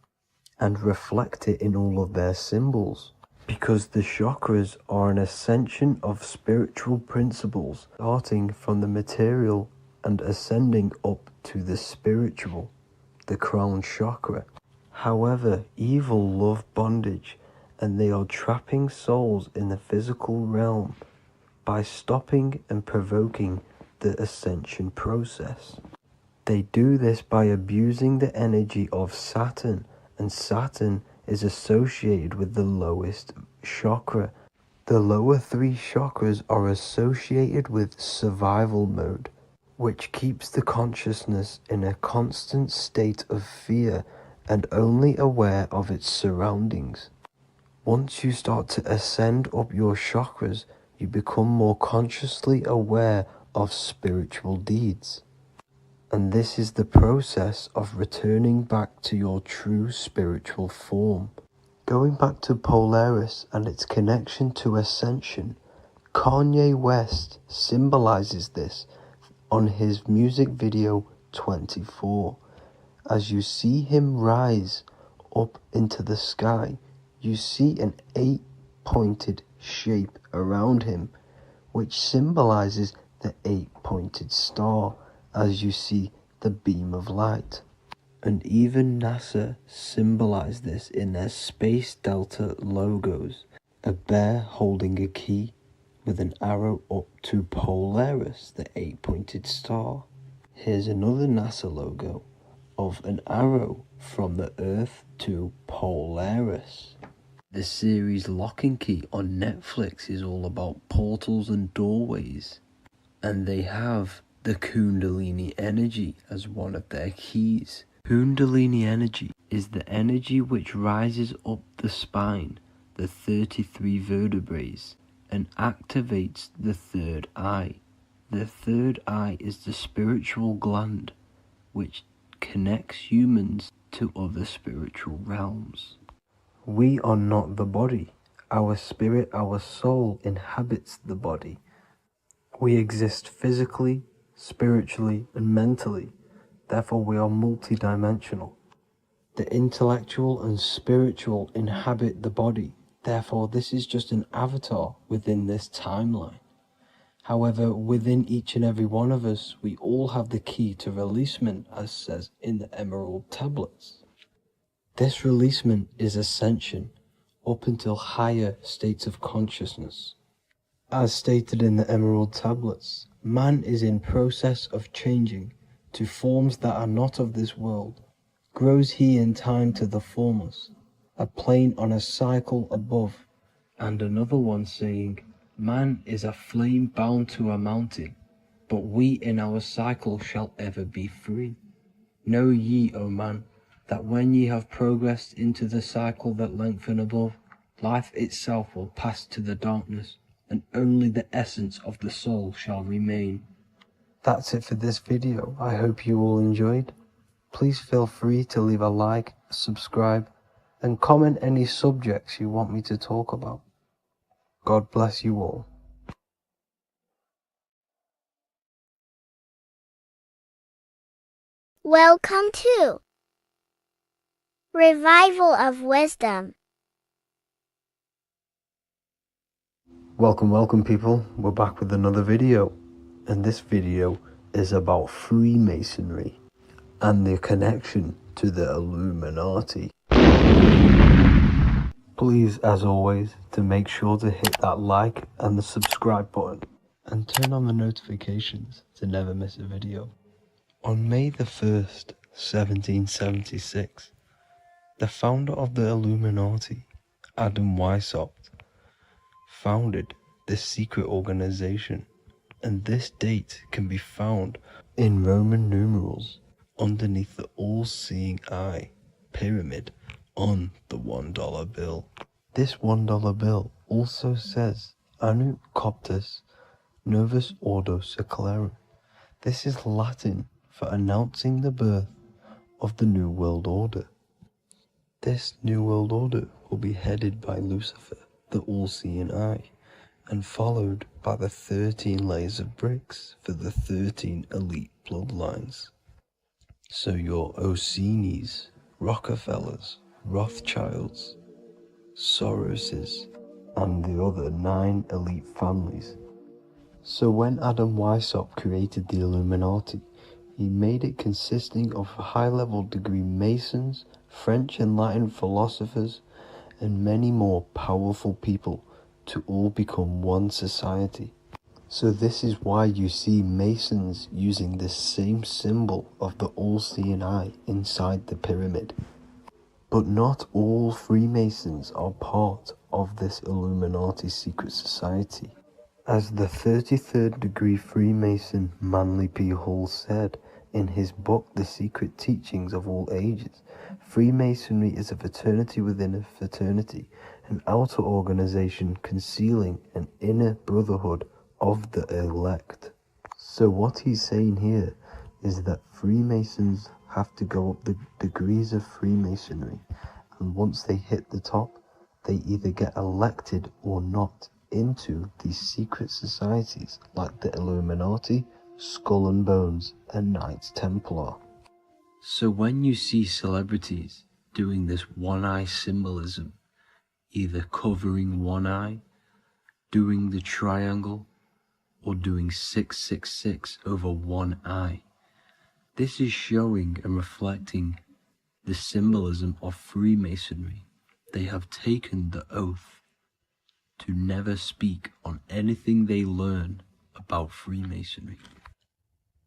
Speaker 4: and reflect it in all of their symbols. Because the chakras are an ascension of spiritual principles, starting from the material and ascending up to the spiritual, the crown chakra. However, evil love bondage, and they are trapping souls in the physical realm by stopping and provoking the ascension process. They do this by abusing the energy of Saturn, and Saturn is associated with the lowest chakra. The lower 3 chakras are associated with survival mode, which keeps the consciousness in a constant state of fear and only aware of its surroundings. Once you start to ascend up your chakras, you become more consciously aware of spiritual deeds. And this is the process of returning back to your true spiritual form. Going back to Polaris and its connection to ascension, Kanye West symbolizes this on his music video 24. As you see him rise up into the sky, you see an 8-pointed shape around him, which symbolizes the 8-pointed star, as you see the beam of light. And even NASA symbolize this in their Space Delta logos, a bear holding a key with an arrow up to Polaris, the 8-pointed star. Here's another NASA logo of an arrow from the Earth to Polaris. The series Lock and Key on Netflix is all about portals and doorways, and they have the Kundalini energy as one of their keys. Kundalini energy is the energy which rises up the spine, the 33 vertebrae, and activates the third eye. The third eye is the spiritual gland which connects humans to other spiritual realms. We are not the body. Our spirit, our soul inhabits the body. We exist physically, spiritually, and mentally. Therefore, we are multidimensional. The intellectual and spiritual inhabit the body. Therefore, this is just an avatar within this timeline. However, within each and every one of us, we all have the key to releasement, as says in the Emerald Tablets. This releasement is ascension, up until higher states of consciousness. As stated in the Emerald Tablets, man is in process of changing to forms that are not of this world. Grows he in time to the formless, a plane on a cycle above. And another one saying, man is a flame bound to a mountain, but we in our cycle shall ever be free. Know ye, O man, that when ye have progressed into the cycle that lengthen above, life itself will pass to the darkness, and only the essence of the soul shall remain. That's it for this video. I hope you all enjoyed. Please feel free to leave a like, subscribe, and comment any subjects you want me to talk about. God bless you all.
Speaker 3: Welcome to Revival of Wisdom.
Speaker 4: Welcome people. We're back with another video. And this video is about Freemasonry and the connection to the Illuminati. Please, as always, to make sure to hit that like and the subscribe button and turn on the notifications to never miss a video. On May the 1st, 1776, the founder of the Illuminati, Adam Weishaupt, founded this secret organization, and this date can be found in Roman numerals underneath the all-seeing eye pyramid on the $1 bill. This $1 bill also says Anu Coptus Novus Ordo Secularum. This is Latin for announcing the birth of the New World Order. This New World Order will be headed by Lucifer, the all-seeing eye, and followed by the 13 layers of bricks for the 13 elite bloodlines. So your Orsini's, Rockefellers, Rothschilds, Soroses, and the other 9 elite families. So when Adam Weishaupt created the Illuminati, he made it consisting of high-level degree Masons, French and Latin philosophers, and many more powerful people to all become one society. So this is why you see Masons using the same symbol of the all-seeing eye inside the pyramid. But not all Freemasons are part of this Illuminati secret society. As the 33rd degree Freemason Manly P. Hall said in his book The Secret Teachings of All Ages, Freemasonry is a fraternity within a fraternity, an outer organization concealing an inner brotherhood of the elect. So what he's saying here is that Freemasons have to go up the degrees of Freemasonry, and once they hit the top, they either get elected or not into these secret societies like the Illuminati, Skull and Bones, and Knights Templar. So when you see celebrities doing this one-eye symbolism, either covering one eye, doing the triangle, or doing 666 over one eye, this is showing and reflecting the symbolism of Freemasonry. They have taken the oath to never speak on anything they learn about Freemasonry.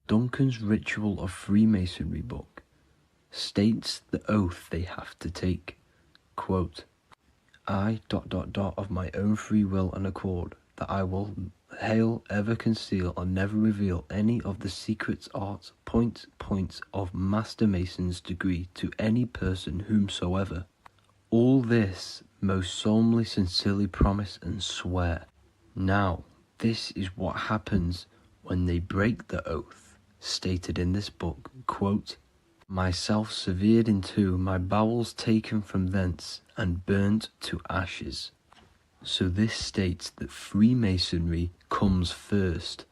Speaker 4: Duncan's Ritual of Freemasonry book states the oath they have to take. Quote, I ... of my own free will and accord, that I will hail, ever conceal, and never reveal any of the secrets, arts, points of Master Mason's degree to any person whomsoever. All this most solemnly, sincerely promise and swear. Now, this is what happens when they break the oath, stated in this book, quote, myself severed in two, my bowels taken from thence, and burnt to ashes. So this states that Freemasonry comes first,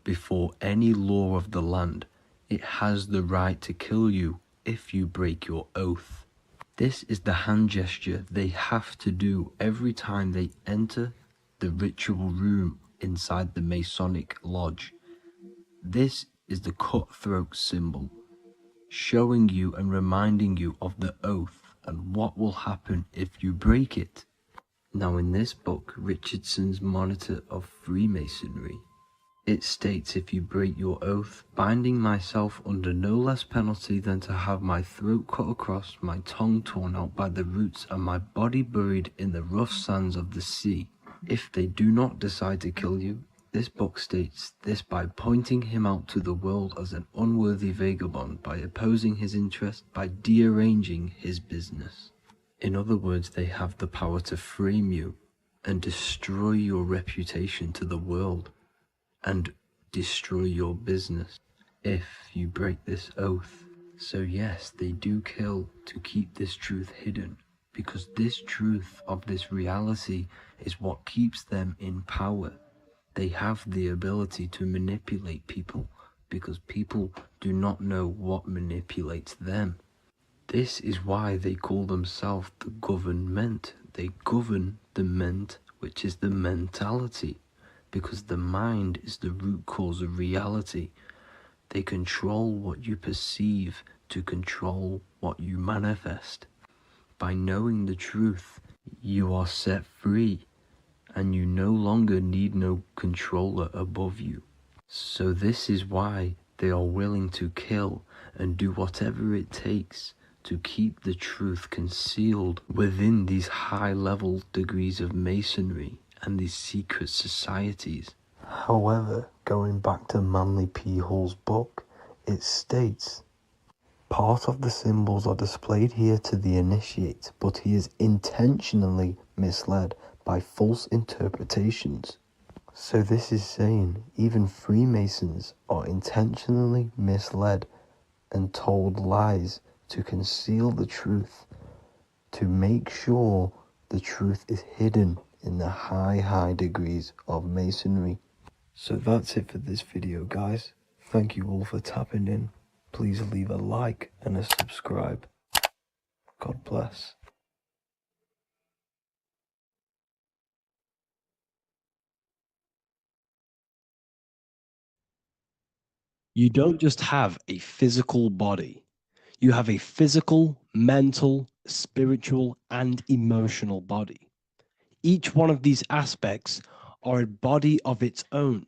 Speaker 4: before any law of the land. It has the right to kill you if you break your oath. This is the hand gesture they have to do every time they enter the ritual room inside the Masonic lodge. This is the cutthroat symbol, showing you and reminding you of the oath and what will happen if you break it. Now in this book, Richardson's Monitor of Freemasonry, it states, if you break your oath, binding myself under no less penalty than to have my throat cut across, my tongue torn out by the roots, and my body buried in the rough sands of the sea. If they do not decide to kill you, this book states this by pointing him out to the world as an unworthy vagabond, by opposing his interest, by dearranging his business. In other words, they have the power to frame you and destroy your reputation to the world, and destroy your business if you break this oath. So yes, they do kill to keep this truth hidden, because this truth of this reality is what keeps them in power. They have the ability to manipulate people, because people do not know what manipulates them. This is why they call themselves the government. They govern the ment, which is the mentality, because the mind is the root cause of reality. They control what you perceive to control what you manifest. By knowing the truth, you are set free, and you no longer need no controller above you. So this is why they are willing to kill and do whatever it takes to keep the truth concealed within these high-level degrees of masonry and these secret societies. However, going back to Manly P. Hall's book, it states, part of the symbols are displayed here to the initiate, but he is intentionally misled by false interpretations. So this is saying even Freemasons are intentionally misled and told lies to conceal the truth, to make sure The truth is hidden in the high degrees of masonry. So that's it for this video, guys. Thank you all for tapping in. Please leave a like and a subscribe. God bless.
Speaker 2: You don't just have a physical body. You have a physical, mental, spiritual, and emotional body. Each one of these aspects are a body of its own.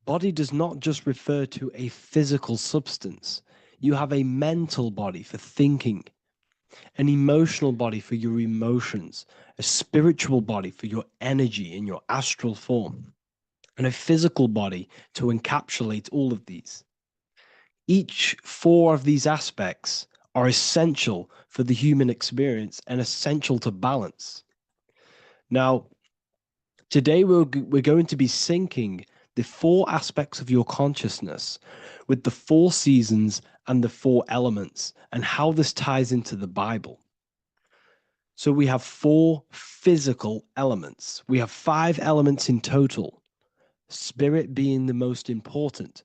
Speaker 2: Body does not just refer to a physical substance. You have a mental body for thinking, an emotional body for your emotions, a spiritual body for your energy in your astral form, and a physical body to encapsulate all of these. Each four of these aspects are essential for the human experience and essential to balance. Now, today we're going to be syncing the four aspects of your consciousness with the four seasons and the four elements and how this ties into the Bible. So we have four physical elements. We have 5 elements in total, spirit being the most important,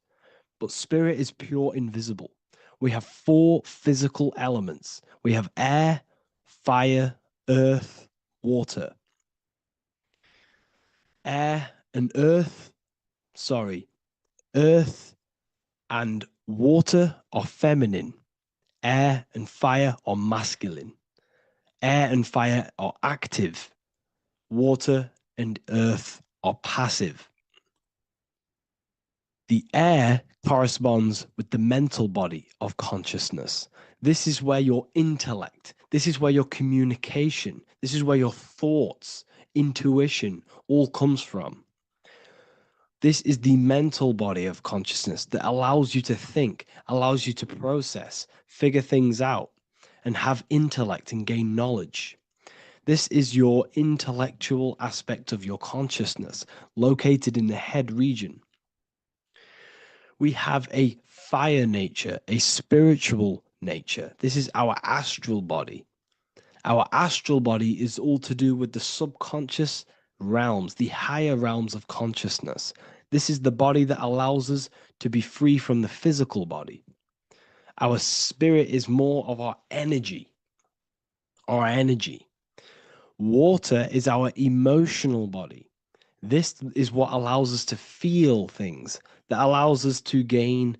Speaker 2: but spirit is pure invisible. We have 4 physical elements. We have air, fire, earth, water. Air and earth, earth and water are feminine. Air and fire are masculine. Air and fire are active. Water and earth are passive. The air corresponds with the mental body of consciousness. This is where your intellect, this is where your communication, this is where your thoughts, intuition all comes from. This is the mental body of consciousness that allows you to think, allows you to process, figure things out, and have intellect and gain knowledge. This is your intellectual aspect of your consciousness, located in the head region. We have a fire nature, a spiritual nature. This is our astral body. Our astral body is all to do with the subconscious realms, the higher realms of consciousness. This is the body that allows us to be free from the physical body. Our spirit is more of our energy. Water is our emotional body. This is what allows us to feel things, that allows us to gain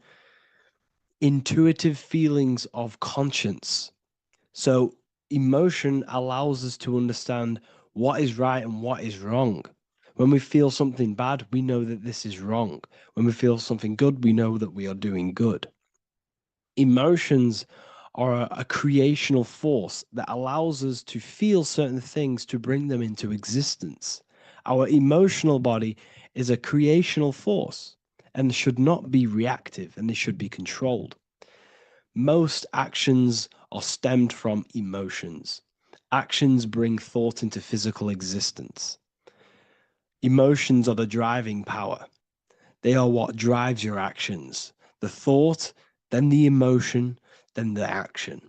Speaker 2: intuitive feelings of conscience. So emotion allows us to understand what is right and what is wrong. When we feel something bad, we know that this is wrong. When we feel something good, we know that we are doing good. Emotions are a creational force that allows us to feel certain things to bring them into existence. Our emotional body is a creational force and should not be reactive, and they should be controlled. Most actions are stemmed from emotions. Actions bring thought into physical existence. Emotions are the driving power. They are what drives your actions. The thought, then the emotion, then the action.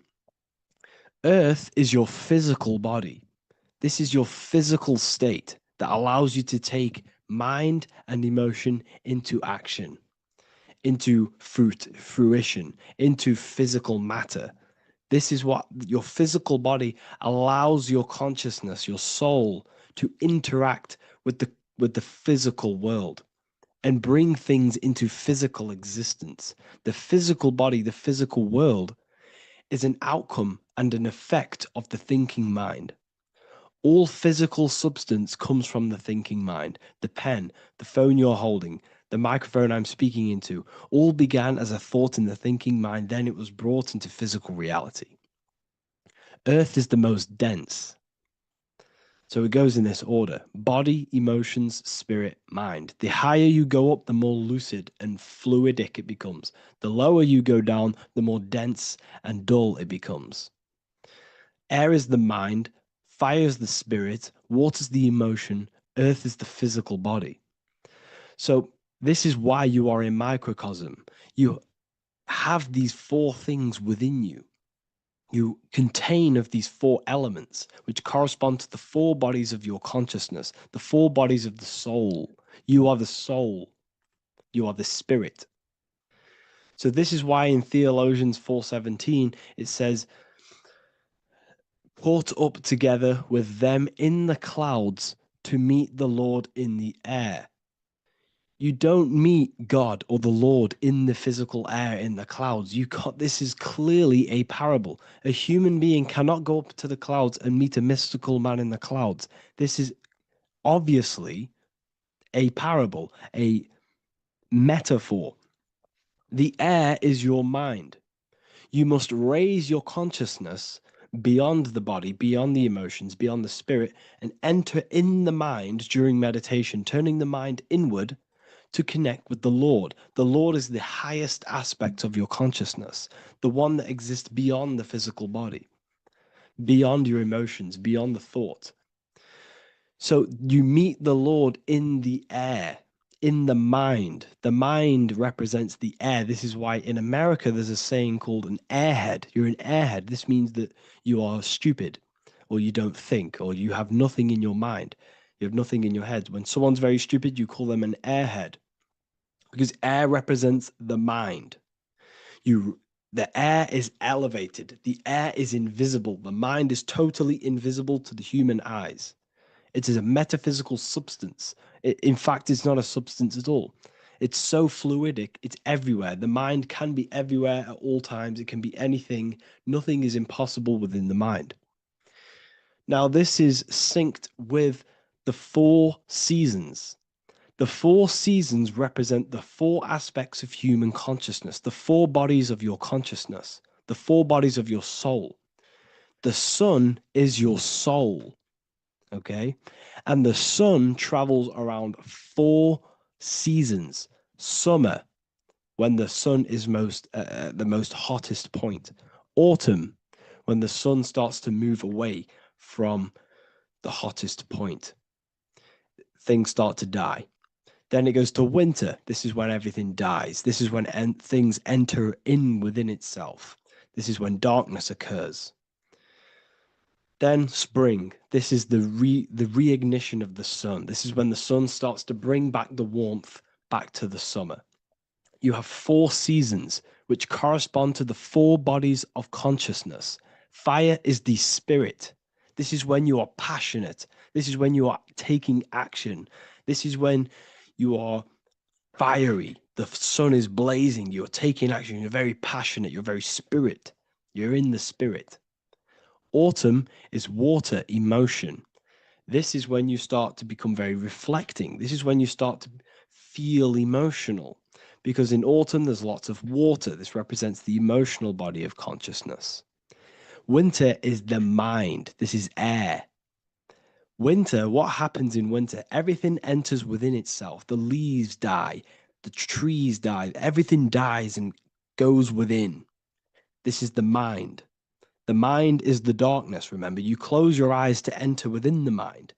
Speaker 2: Earth is your physical body. This is your physical state that allows you to take mind and emotion into action, into fruition, into physical matter. This is what your physical body allows your consciousness, your soul, to interact with the physical world and bring things into physical existence. The physical body, the physical world, is an outcome and an effect of the thinking mind. All physical substance comes from the thinking mind. The pen, the phone you're holding, the microphone I'm speaking into, all began as a thought in the thinking mind, then it was brought into physical reality. Earth is the most dense. So it goes in this order: body, emotions, spirit, mind. The higher you go up, the more lucid and fluidic it becomes. The lower you go down, the more dense and dull it becomes. Air is the mind, fire is the spirit, water is the emotion, earth is the physical body. So this is why you are a microcosm. You have these 4 things within you. You contain of these four elements, which correspond to the four bodies of your consciousness, the four bodies of the soul. You are the soul. You are the spirit. So this is why in Theologians 4:17 it says, caught up together with them in the clouds to meet the Lord in the air. You don't meet God or the Lord in the physical air, in the clouds. This is clearly a parable. A human being cannot go up to the clouds and meet a mystical man in the clouds. This is obviously a parable, a metaphor. The air is your mind. You must raise your consciousness beyond the body, beyond the emotions, beyond the spirit, and enter in the mind during meditation, turning the mind inward to connect with the Lord. The Lord is the highest aspect of your consciousness, the one that exists beyond the physical body, beyond your emotions, beyond the thought. So you meet the Lord in the air, in the mind. The mind represents the air. This is why in America there's a saying called an airhead. You're an airhead. This means that you are stupid, or you don't think, or you have nothing in your mind. You have nothing in your head. When someone's very stupid, you call them an airhead, because air represents the mind. The air is elevated. The air is invisible. The mind is totally invisible to the human eyes. It is a metaphysical substance. In fact, it's not a substance at all. It's so fluidic. It's everywhere. The mind can be everywhere at all times. It can be anything. Nothing is impossible within the mind. Now, this is synced with the four seasons. The four seasons represent the four aspects of human consciousness, the four bodies of your consciousness, the four bodies of your soul. The sun is your soul, okay? And the sun travels around four seasons. Summer, when the sun is the most hottest point. Autumn, when the sun starts to move away from the hottest point. Things start to die. Then it goes to winter. This is when everything dies. This is when things enter in within itself. This is when darkness occurs. Then spring. This is the reignition of the sun. This is when the sun starts to bring back the warmth back to the summer. You have four seasons which correspond to the four bodies of consciousness. Fire is the spirit. This is when you are passionate. This is when you are taking action. This is when you are fiery. The sun is blazing. You're taking action. You're very passionate. You're very spirit. You're in the spirit. Autumn is water, emotion. This is when you start to become very reflecting. This is when you start to feel emotional. Because in autumn, there's lots of water. This represents the emotional body of consciousness. Winter is the mind. This is air. Winter, what happens in winter? Everything enters within itself. The leaves die, the trees die, everything dies and goes within. This is the mind. The mind is the darkness, remember. You close your eyes to enter within the mind.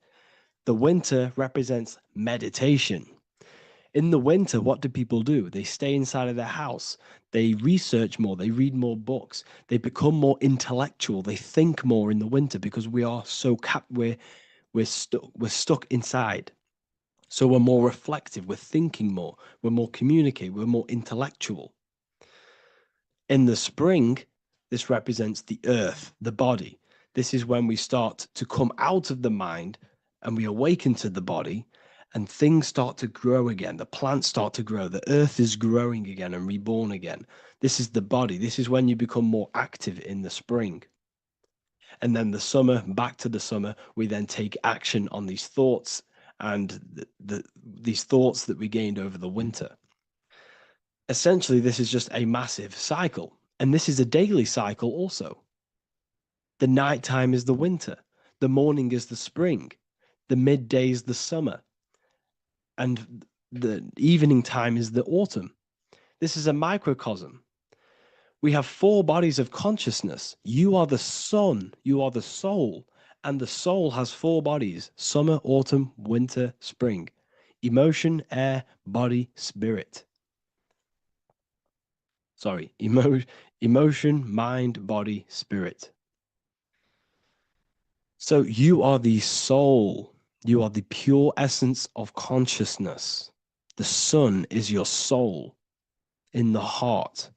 Speaker 2: The winter represents meditation. In the winter, what do people do? They stay inside of their house. They research more. They read more books. They become more intellectual. They think more in the winter because we are so we're stuck inside. So we're more reflective. We're thinking more. We're more communicative. We're more intellectual. In the spring, this represents the earth, the body. This is when we start to come out of the mind and we awaken to the body, and things start to grow again. The plants start to grow. The earth is growing again and reborn again. This is the body. This is when you become more active in the spring. And then the summer, back to the summer, we then take action on these thoughts and these thoughts that we gained over the winter. Essentially, this is just a massive cycle. And this is a daily cycle also. The nighttime is the winter. The morning is the spring. The midday is the summer. And the evening time is the autumn. This is a microcosm. We have four bodies of consciousness. You are the sun, you are the soul, and the soul has four bodies: summer, autumn, winter, spring. Emotion, air, body, spirit. Sorry, emotion, mind, body, spirit. So you are the soul. You are the pure essence of consciousness. The sun is your soul in the heart.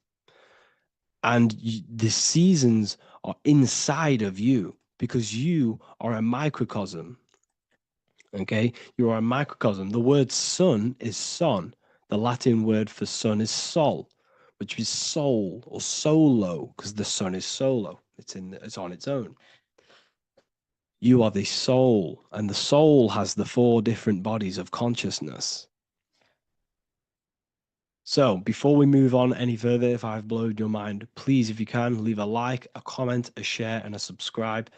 Speaker 2: And the seasons are inside of you because you are a microcosm. Okay, you are a microcosm. The word sun is son. The Latin word for sun is sol, which is soul or solo, because the sun is solo. It's on its own. You are the soul, and the soul has the 4 different bodies of consciousness. So before we move on any further, if I've blown your mind, please, if you can, leave a like, a comment, a share, and a subscribe.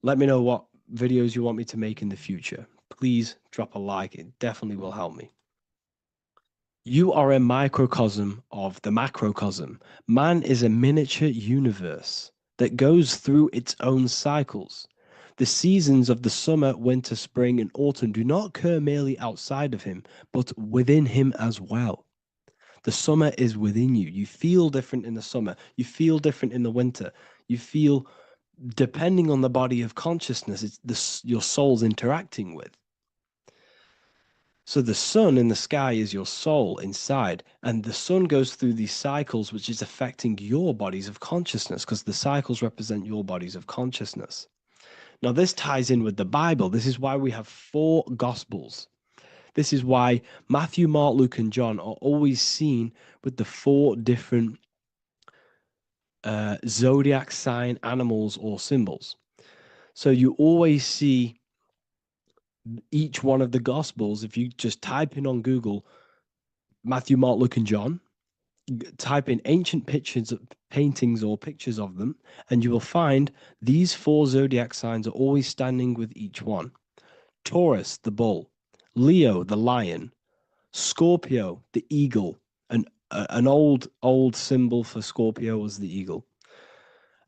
Speaker 2: Let me know what videos you want me to make in the future. Please drop a like. It definitely will help me. You are a microcosm of the macrocosm. Man is a miniature universe that goes through its own cycles. The seasons of the summer, winter, spring, and autumn do not occur merely outside of him, but within him as well. The summer is within you. You feel different in the summer. You feel different in the winter. You feel, depending on the body of consciousness, it's your soul's interacting with. So the sun in the sky is your soul inside, and the sun goes through these cycles, which is affecting your bodies of consciousness, because the cycles represent your bodies of consciousness. Now, this ties in with the Bible. This is why we have 4 Gospels. This is why Matthew, Mark, Luke, and John are always seen with the 4 different zodiac sign animals or symbols. So you always see each one of the Gospels. If you just type in on Google Matthew, Mark, Luke, and John, type in ancient pictures, paintings or pictures of them, and you will find these 4 zodiac signs are always standing with each one. Taurus, the bull; Leo, the lion; Scorpio, the eagle. An old symbol for Scorpio was the eagle,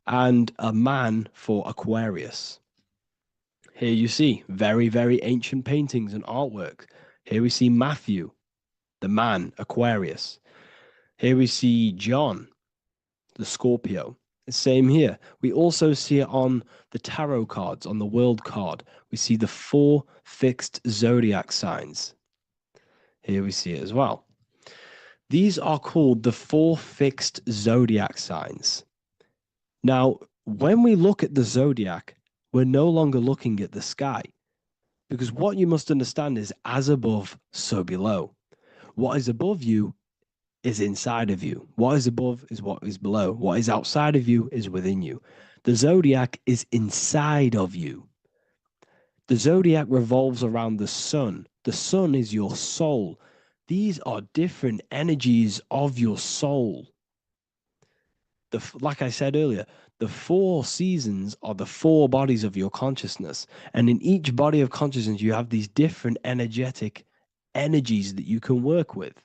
Speaker 2: and a man for Aquarius. Here you see very, very ancient paintings and artwork. Here we see Matthew, the man, Aquarius. Here we see John, the Scorpio. Same here. We also see it on the tarot cards, on the world card. We see the 4 fixed zodiac signs. Here we see it as well. These are called the 4 fixed zodiac signs. Now, when we look at the zodiac, we're no longer looking at the sky, because what you must understand is as above, so below. What is above you is inside of you. What is above is what is below. What is outside of you is within you. The zodiac is inside of you. The zodiac revolves around the sun. The sun is your soul. These are different energies of your soul. Like I said earlier, the 4 seasons are the 4 bodies of your consciousness. And in each body of consciousness, you have these different energetic energies that you can work with.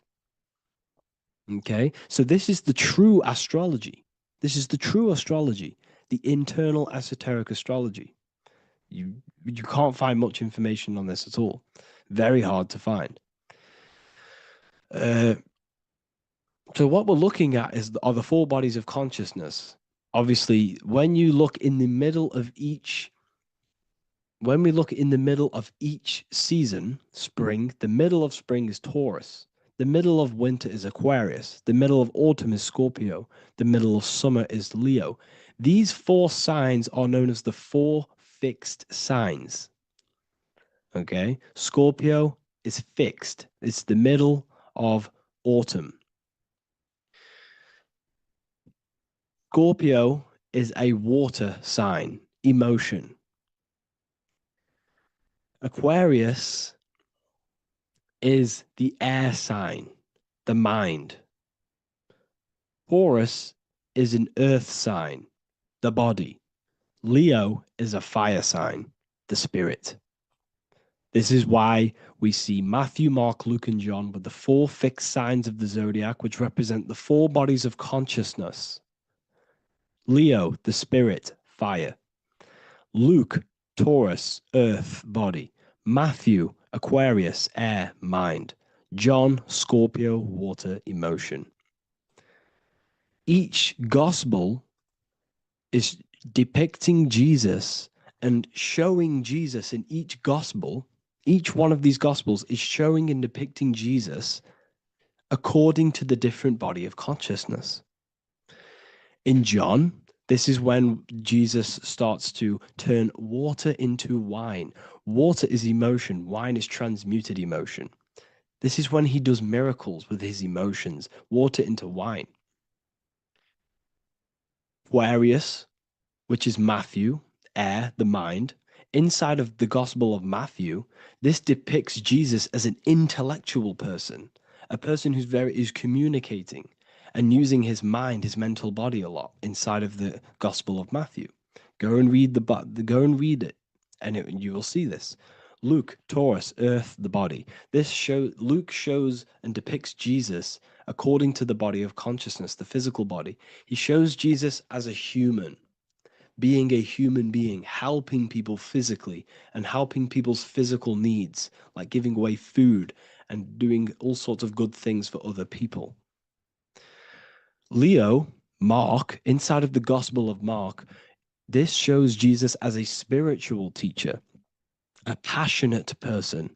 Speaker 2: Okay, so this is the true astrology. This is the true astrology, the internal esoteric astrology. You can't find much information on this at all. Very hard to find. So what we're looking at are the 4 bodies of consciousness. Obviously, when you look in the middle of each, when we look in the middle of each season, spring, the middle of spring is Taurus. The middle of winter is Aquarius. The middle of autumn is Scorpio. The middle of summer is Leo. These 4 signs are known as the 4 fixed signs. Okay, Scorpio is fixed. It's the middle of autumn. Scorpio is a water sign, emotion. Aquarius is the air sign, the mind. Taurus is an earth sign, the body. Leo is a fire sign, the spirit. This is why we see Matthew, Mark, Luke, and John with the 4 fixed signs of the zodiac, which represent the 4 bodies of consciousness. Leo, the spirit, fire. Luke, Taurus, earth, body. Matthew, Aquarius, air, mind. John, Scorpio, water, emotion. Each gospel is depicting Jesus and showing Jesus in each gospel. Each one of these gospels is showing and depicting Jesus according to the different body of consciousness. In John, this is when Jesus starts to turn water into wine. Water is emotion, wine is transmuted emotion. This is when he does miracles with his emotions, water into wine. Aquarius, which is Matthew, air, the mind. Inside of the Gospel of Matthew, this depicts Jesus as an intellectual person, a person who's communicating and using his mind, his mental body a lot inside of the Gospel of Matthew. Go and read it, and you will see this. Luke, Taurus, earth, the body. Luke shows and depicts Jesus according to the body of consciousness, the physical body. He shows Jesus as a human, being a human being, helping people physically and helping people's physical needs, like giving away food and doing all sorts of good things for other people. Leo, Mark, inside of the Gospel of Mark, this shows Jesus as a spiritual teacher, a passionate person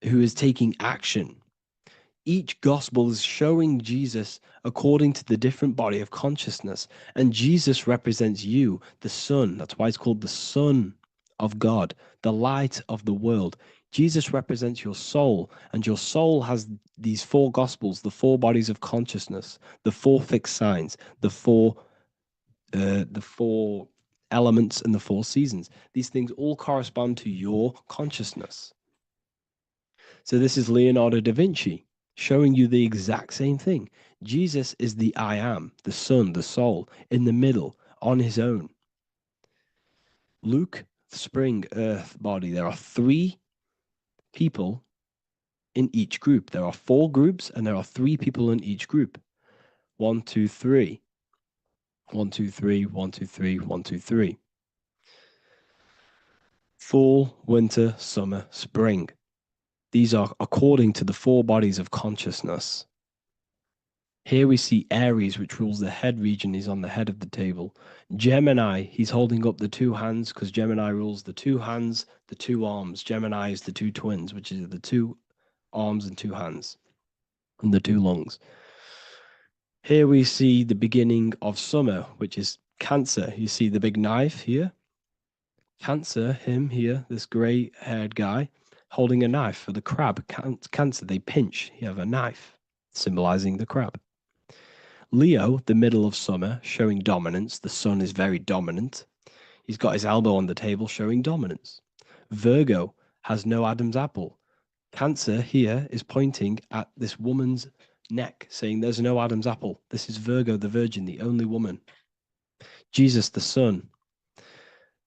Speaker 2: who is taking action. Each gospel is showing Jesus according to the different body of consciousness. And Jesus represents you, the Son. That's why it's called the Son of God, the light of the world. Jesus represents your soul, and your soul has these four gospels, the four bodies of consciousness, the four fixed signs, the four elements, and the four seasons. These things all correspond to your consciousness. So this is Leonardo da Vinci showing you the exact same thing. Jesus is the I am, the Son, the soul, in the middle, on his own. Luke, spring, earth, body. There are three people in each group. There are four groups, and there are three people in each group. 1, 2, 3. 1, 2, 3, 1, 2, 3, 1, 2, 3. Fall, winter, summer, spring. These are according to the four bodies of consciousness. Here we see Aries, which rules the head region. He's on the head of the table. Gemini, he's holding up the two hands because Gemini rules the two hands, the two arms. Gemini is the two twins, which is the two arms and two hands, and the two lungs. Here we see the beginning of summer, which is Cancer. You see the big knife here. Cancer, him here, this gray-haired guy, holding a knife for the crab. Cancer, they pinch. You have a knife, symbolizing the crab. Leo, the middle of summer, showing dominance. The sun is very dominant. He's got his elbow on the table, showing dominance. Virgo has no Adam's apple. Cancer here is pointing at this woman's neck, saying there's no Adam's apple. This is Virgo, the virgin, the only woman. Jesus, the sun.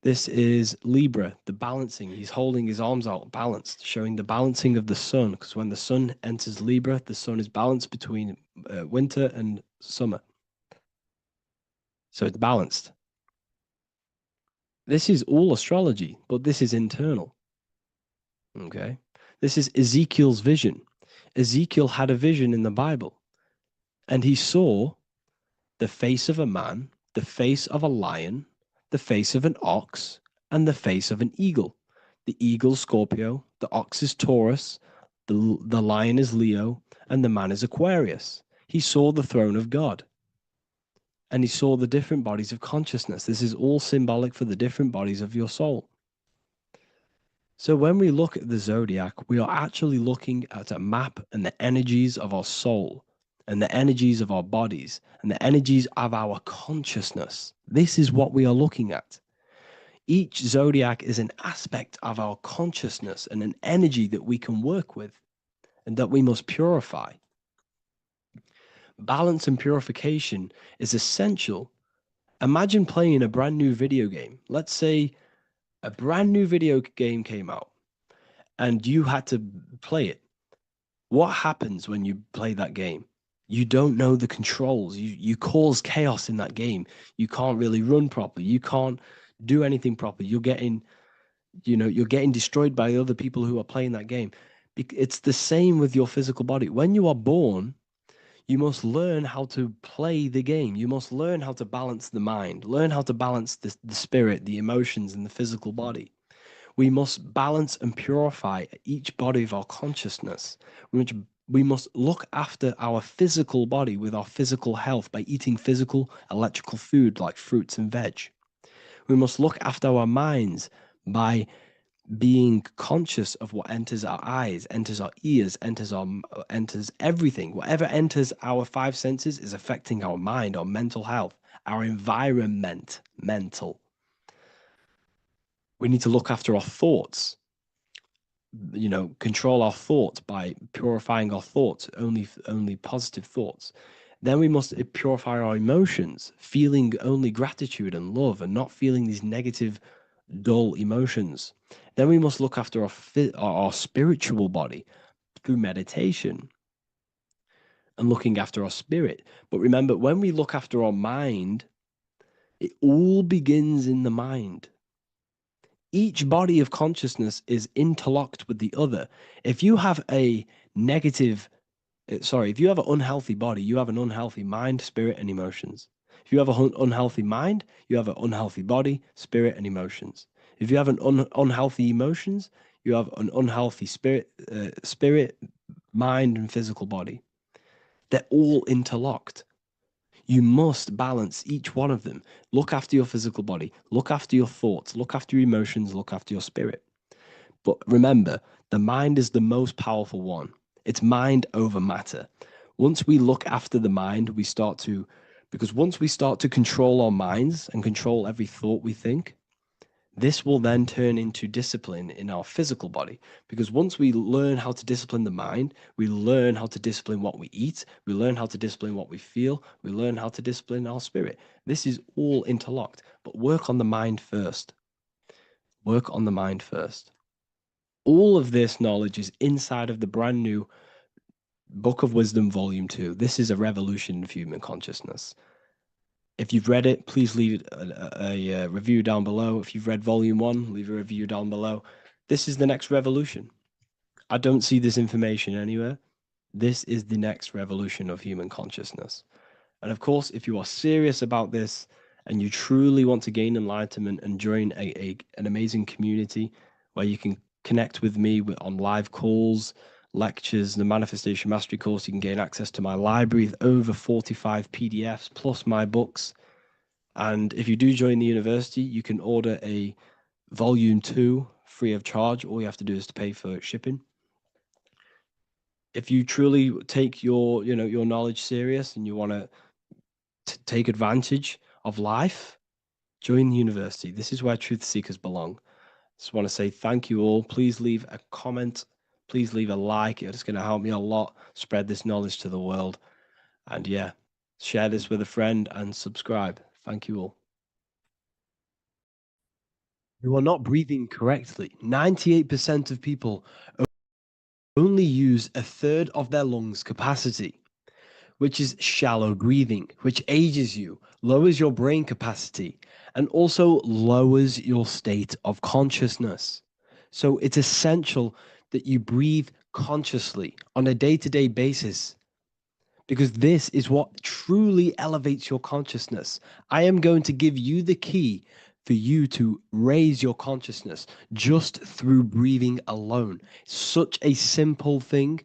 Speaker 2: This is Libra, the balancing. He's holding his arms out, balanced, showing the balancing of the sun. Because when the sun enters Libra, the sun is balanced between winter and summer. So it's balanced. This is all astrology, but this is internal. Okay. This is Ezekiel's vision. Ezekiel had a vision in the Bible, and he saw the face of a man, the face of a lion, the face of an ox, and the face of an eagle. The eagle, Scorpio, the ox is Taurus, the lion is Leo, and the man is Aquarius. He saw the throne of God, and he saw the different bodies of consciousness. This is all symbolic for the different bodies of your soul. So when we look at the zodiac, we are actually looking at a map and the energies of our soul, and the energies of our bodies, and the energies of our consciousness. This is what we are looking at. Each zodiac is an aspect of our consciousness and an energy that we can work with and that we must purify. Balance and purification is essential. Imagine playing a brand new video game. Let's say a brand new video game came out and you had to play it. What happens when you play that game? You don't know the controls. You cause chaos in that game. You can't really run properly. You can't do anything properly. You're getting destroyed by other people who are playing that game. It's the same with your physical body. When you are born, You must learn how to play the game. You must learn how to balance the mind, learn how to balance the spirit, the emotions, and the physical body. We must balance and purify each body of our consciousness, which we must look after our physical body with our physical health by eating physical, electrical food like fruits and veg. We must look after our minds by being conscious of what enters our eyes, enters our ears, enters everything. Whatever enters our five senses is affecting our mind, our mental health, our environment, mental. We need to look after our thoughts. Control our thoughts by purifying our thoughts, only positive thoughts. Then we must purify our emotions, feeling only gratitude and love and not feeling these negative, dull emotions. Then we must look after our spiritual body through meditation and looking after our spirit. But remember, when we look after our mind, it all begins in the mind. Each body of consciousness is interlocked with the other. If you have a if you have an unhealthy body, you have an unhealthy mind, spirit, and emotions. If you have an unhealthy mind, you have an unhealthy body, spirit, and emotions. If you have an unhealthy emotions, you have an unhealthy spirit, mind, and physical body. They're all interlocked. You must balance each one of them. Look after your physical body, look after your thoughts, look after your emotions, look after your spirit. But remember, the mind is the most powerful one. It's mind over matter. Once we look after the mind, because once we start to control our minds and control every thought we think, this will then turn into discipline in our physical body. Because once we learn how to discipline the mind, we learn how to discipline what we eat, we learn how to discipline what we feel, we learn how to discipline our spirit. This is all interlocked, but work on the mind first. Work on the mind first. All of this knowledge is inside of the brand new Book of Wisdom, Volume 2. This is a revolution of human consciousness. If you've read it, please leave a review down below. If you've read Volume 1, leave a review down below. This is the next revolution. I don't see this information anywhere. This is the next revolution of human consciousness. And of course, if you are serious about this and you truly want to gain enlightenment and join an amazing community where you can connect with me on live calls, lectures, the Manifestation Mastery course, you can gain access to my library with over 45 PDFs plus my books. And if you do join the university, you can order a Volume 2 free of charge. All you have to do is to pay for shipping. If you truly take your knowledge serious and you want to take advantage of life, join the university. This is where truth seekers belong. Just want to say thank you all. Please leave a comment. Please leave a like. It's going to help me a lot spread this knowledge to the world. And yeah, share this with a friend and subscribe. Thank you all. You are not breathing correctly. 98% of people only use a third of their lungs capacity, which is shallow breathing, which ages you, lowers your brain capacity, and also lowers your state of consciousness. So it's essential that you breathe consciously on a day-to-day basis, because this is what truly elevates your consciousness. I am going to give you the key for you to raise your consciousness just through breathing alone. Such a simple thing,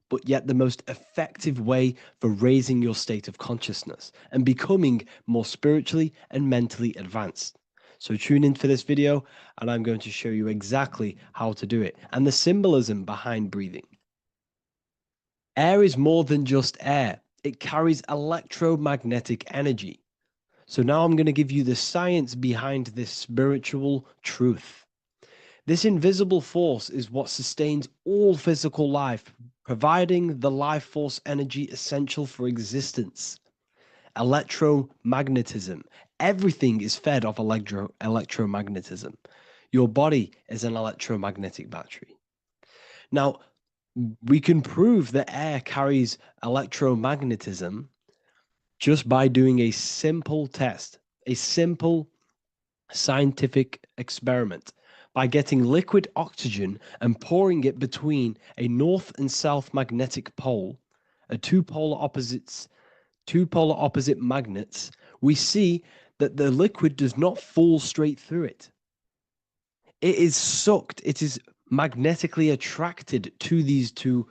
Speaker 2: but yet the most effective way for raising your state of consciousness and becoming more spiritually and mentally advanced. So tune in for this video and I'm going to show you exactly how to do it and the symbolism behind breathing. Air is more than just air. It carries electromagnetic energy. So now I'm going to give you the science behind this spiritual truth. This invisible force is what sustains all physical life, providing the life force energy essential for existence. Electromagnetism. Everything is fed off electromagnetism. Your body is an electromagnetic battery. Now, we can prove that air carries electromagnetism just by doing a simple test, a simple scientific experiment, by getting liquid oxygen and pouring it between a north and south magnetic pole are two polar opposite magnets, we see that the liquid does not fall straight through it. It is sucked, it is magnetically attracted to these two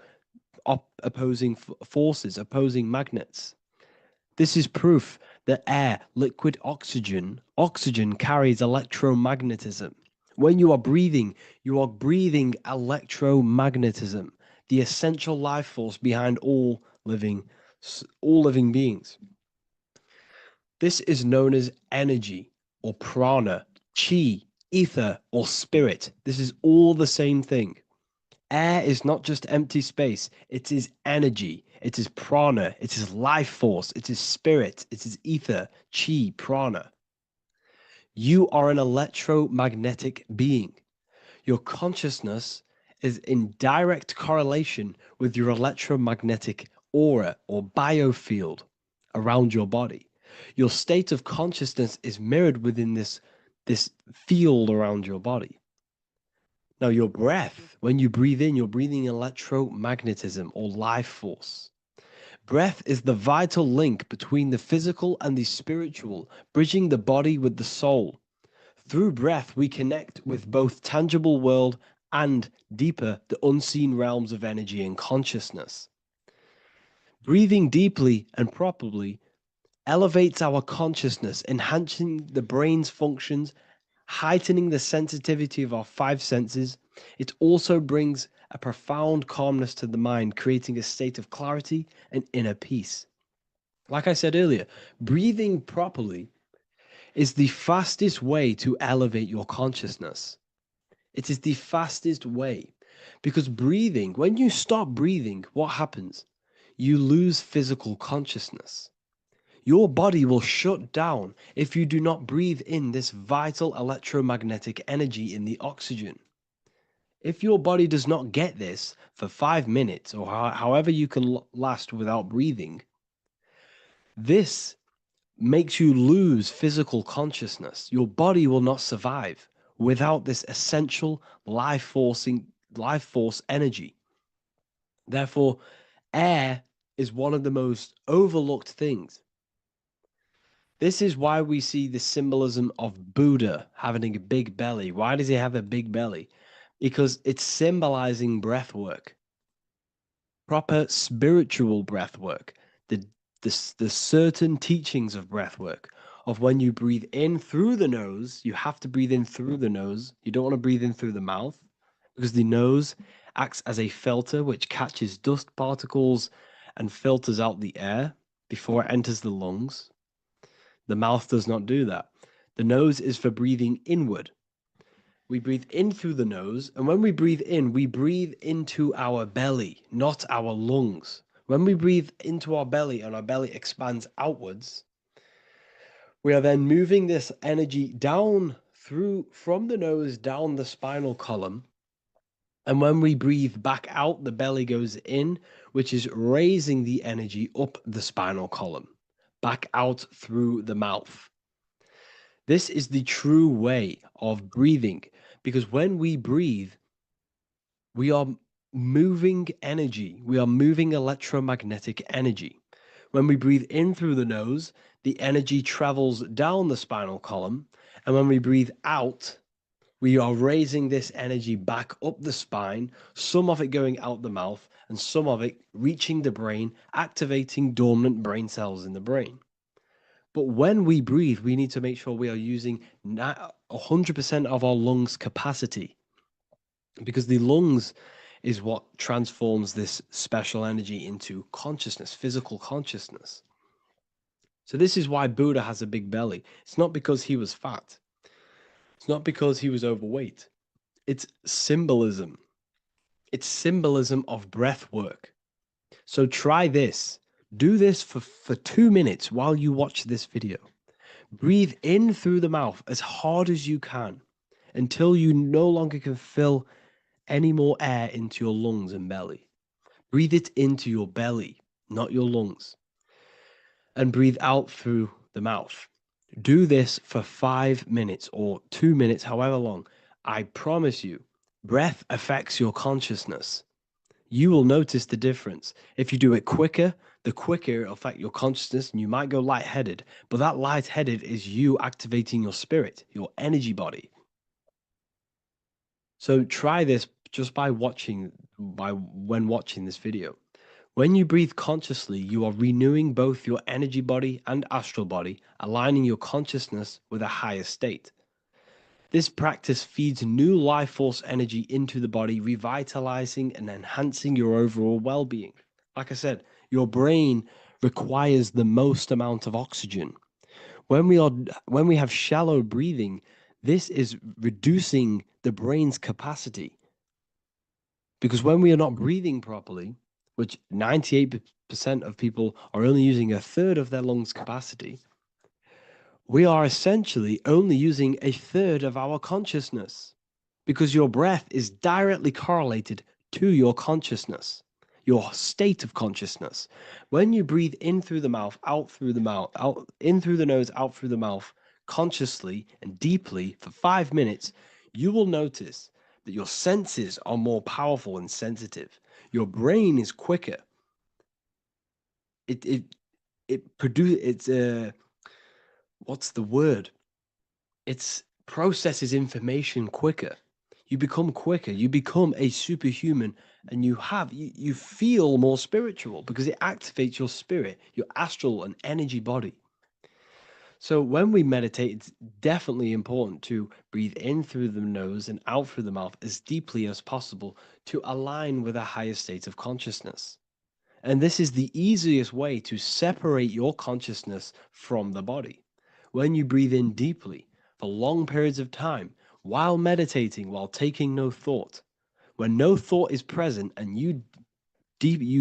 Speaker 2: opposing forces, opposing magnets. This is proof that air, liquid oxygen carries electromagnetism. When you are breathing electromagnetism, the essential life force behind all living beings. This is known as energy or prana, chi, ether, or spirit. This is all the same thing. Air is not just empty space, it is energy, it is prana, it is life force, it is spirit, it is ether, chi, prana. You are an electromagnetic being. Your consciousness is in direct correlation with your electromagnetic aura or biofield around your body. Your state of consciousness is mirrored within this field around your body. Now, your breath, when you breathe in, you're breathing electromagnetism or life force. Breath is the vital link between the physical and the spiritual, bridging the body with the soul. Through breath, we connect with both tangible world and deeper, the unseen realms of energy and consciousness. Breathing deeply and properly elevates our consciousness, enhancing the brain's functions, heightening the sensitivity of our five senses. It also brings a profound calmness to the mind, creating a state of clarity and inner peace. Like I said earlier, breathing properly is the fastest way to elevate your consciousness. It is the fastest way because breathing, when you stop breathing, what happens? You lose physical consciousness. Your body will shut down if you do not breathe in this vital electromagnetic energy in the oxygen. If your body does not get this for 5 minutes or however you can last without breathing, this makes you lose physical consciousness. Your body will not survive without this essential life force energy. Therefore, air is one of the most overlooked things. This is why we see the symbolism of Buddha having a big belly. Why does he have a big belly? Because it's symbolizing breath work, proper spiritual breath work, the certain teachings of breath work, of when you breathe in through the nose, you have to breathe in through the nose. You don't want to breathe in through the mouth because the nose acts as a filter which catches dust particles and filters out the air before it enters the lungs. The mouth does not do that. The nose is for breathing inward. We breathe in through the nose, and when we breathe in, we breathe into our belly, not our lungs. When we breathe into our belly and our belly expands outwards, we are then moving this energy down from the nose down the spinal column. And when we breathe back out, the belly goes in, which is raising the energy up the spinal column, back out through the mouth. This is the true way of breathing, because when we breathe, we are moving energy. We are moving electromagnetic energy. When we breathe in through the nose, the energy travels down the spinal column. And when we breathe out, we are raising this energy back up the spine, some of it going out the mouth, and some of it reaching the brain, activating dormant brain cells in the brain. But when we breathe, we need to make sure we are using 100% of our lungs' capacity, because the lungs is what transforms this special energy into consciousness, physical consciousness. So this is why Buddha has a big belly. It's not because he was fat. It's not because he was overweight. It's symbolism. It's symbolism of breath work. So try this. Do this for 2 minutes while you watch this video. Breathe in through the mouth as hard as you can until you no longer can fill any more air into your lungs and belly. Breathe it into your belly, not your lungs. And breathe out through the mouth. Do this for 5 minutes or 2 minutes, however long. I promise you, breath affects your consciousness. you will notice the difference. If you do it quicker, the quicker it'll affect your consciousness, and you might go lightheaded. But that lightheaded is you activating your spirit, your energy body. So try this just when watching this video. When you breathe consciously, you are renewing both your energy body and astral body, aligning your consciousness with a higher state. This practice feeds new life force energy into the body, revitalizing and enhancing your overall well-being. Like I said, your brain requires the most amount of oxygen. When we have shallow breathing, this is reducing the brain's capacity. Because when we are not breathing properly, which 98% of people are only using a third of their lungs capacity, we are essentially only using a third of our consciousness, because your breath is directly correlated to your consciousness, your state of consciousness. When you breathe in through the mouth, out through the mouth, out in through the nose, out through the mouth, consciously and deeply for 5 minutes, you will notice that your senses are more powerful and sensitive. Your brain is quicker. What's the word? It processes information quicker. You become quicker. You become a superhuman, and you feel more spiritual because it activates your spirit, your astral and energy body. So when we meditate, it's definitely important to breathe in through the nose and out through the mouth as deeply as possible to align with a higher state of consciousness. And this is the easiest way to separate your consciousness from the body. When you breathe in deeply for long periods of time, while meditating, while taking no thought, when no thought is present and you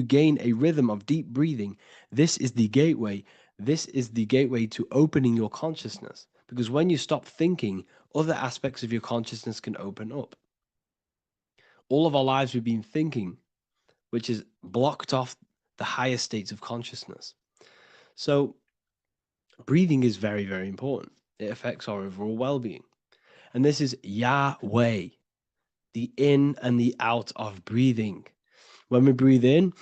Speaker 2: gain a rhythm of deep breathing, this is the gateway. This is the gateway to opening your consciousness. Because when you stop thinking, other aspects of your consciousness can open up. All of our lives we've been thinking, which is blocked off the higher states of consciousness. So breathing is very, very important. It affects our overall well-being. And this is Yahweh, the in and the out of breathing. When we breathe in,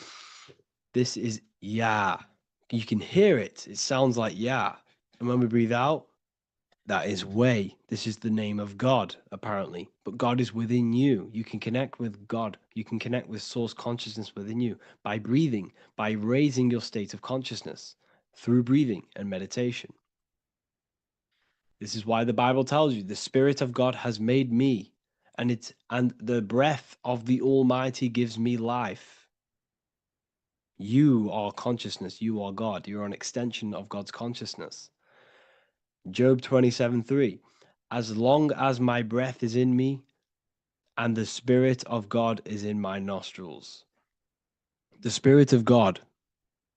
Speaker 2: this is Yah. You can hear it. It sounds like Yah. And when we breathe out, that is Way. This is the name of God, apparently. But God is within you. You can connect with God. You can connect with source consciousness within you by breathing, by raising your state of consciousness through breathing and meditation. This is why the Bible tells you the Spirit of God has made me, and the breath of the Almighty gives me life. You are consciousness. You are God. You're an extension of God's consciousness. Job 27:3. As long as my breath is in me and the Spirit of God is in my nostrils. The Spirit of God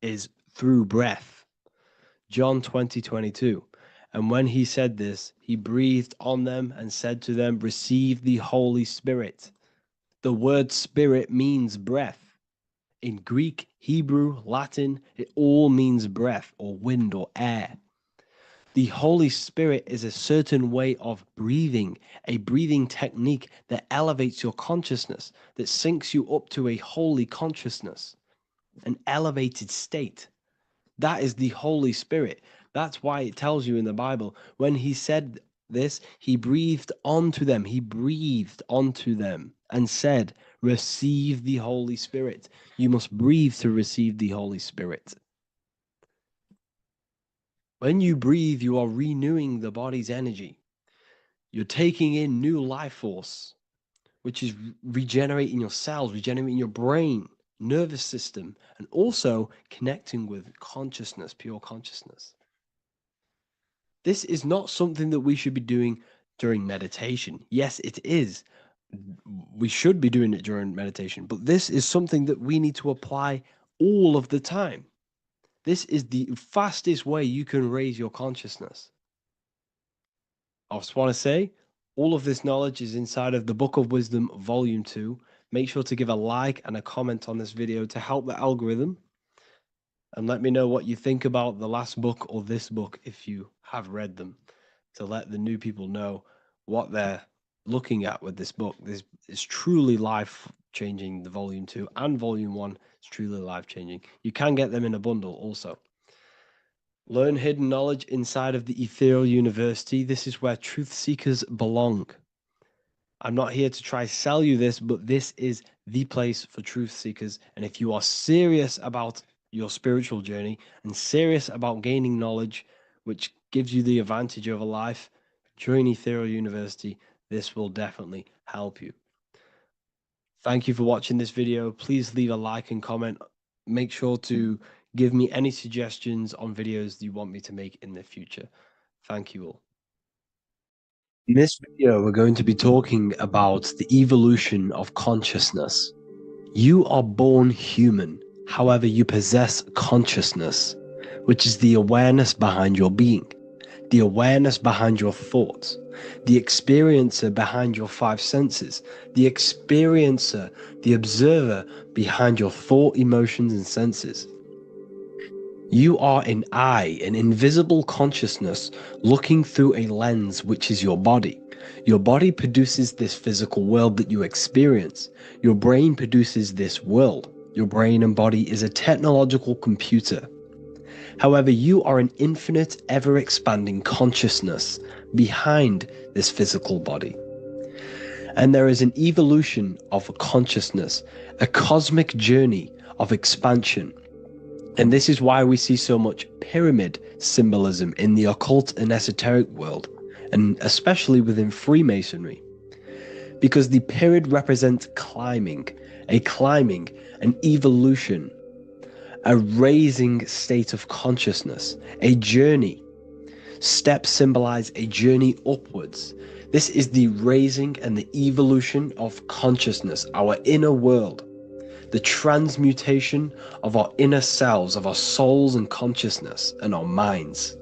Speaker 2: is through breath. John 20:22. And when he said this, he breathed on them and said to them, receive the Holy Spirit. The word spirit means breath. In Greek, Hebrew, Latin, it all means breath or wind or air. The Holy Spirit is a certain way of breathing, a breathing technique that elevates your consciousness, that syncs you up to a holy consciousness, an elevated state. That is the Holy Spirit. That's why it tells you in the Bible, when he said this, he breathed onto them. He breathed onto them and said, receive the Holy Spirit. You must breathe to receive the Holy Spirit. When you breathe, you are renewing the body's energy. You're taking in new life force, which is regenerating your cells, regenerating your brain, nervous system, and also connecting with consciousness, pure consciousness. This is not something that we should be doing during meditation. Yes, it is. We should be doing it during meditation, but this is something that we need to apply all of the time. This is the fastest way you can raise your consciousness. I just want to say, all of this knowledge is inside of the Book of Wisdom, Volume 2. Make sure to give a like and a comment on this video to help the algorithm. And let me know what you think about the last book or this book if you have read them, to let the new people know what they're looking at with this book. This is truly life changing. The volume 2 and volume 1 is truly life changing. You can get them in a bundle also. Learn hidden knowledge inside of the ethereal university. This is where truth seekers belong. I'm not here to try sell you this, but this is the place for truth seekers. And if you are serious about your spiritual journey and serious about gaining knowledge, which gives you the advantage over life, join Ethereal University. This will definitely help you. Thank you for watching this video. Please leave a like and comment. Make sure to give me any suggestions on videos you want me to make in the future. Thank you all. In this video, we're going to be talking about the evolution of consciousness. You are born human, however, you possess consciousness, which is the awareness behind your being, the awareness behind your thoughts, the experiencer behind your five senses, the experiencer, the observer behind your thought, emotions, and senses. You are an eye, an invisible consciousness looking through a lens, which is your body. Your body produces this physical world that you experience. Your brain produces this world. Your brain and body is a technological computer. However, you are an infinite, ever-expanding consciousness behind this physical body. And there is an evolution of consciousness, a cosmic journey of expansion. And this is why we see so much pyramid symbolism in the occult and esoteric world, and especially within Freemasonry. Because the pyramid represents climbing, an evolution, a raising state of consciousness, a journey. Steps symbolize a journey upwards. This is the raising and the evolution of consciousness, our inner world. The transmutation of our inner selves, of our souls and consciousness and our minds.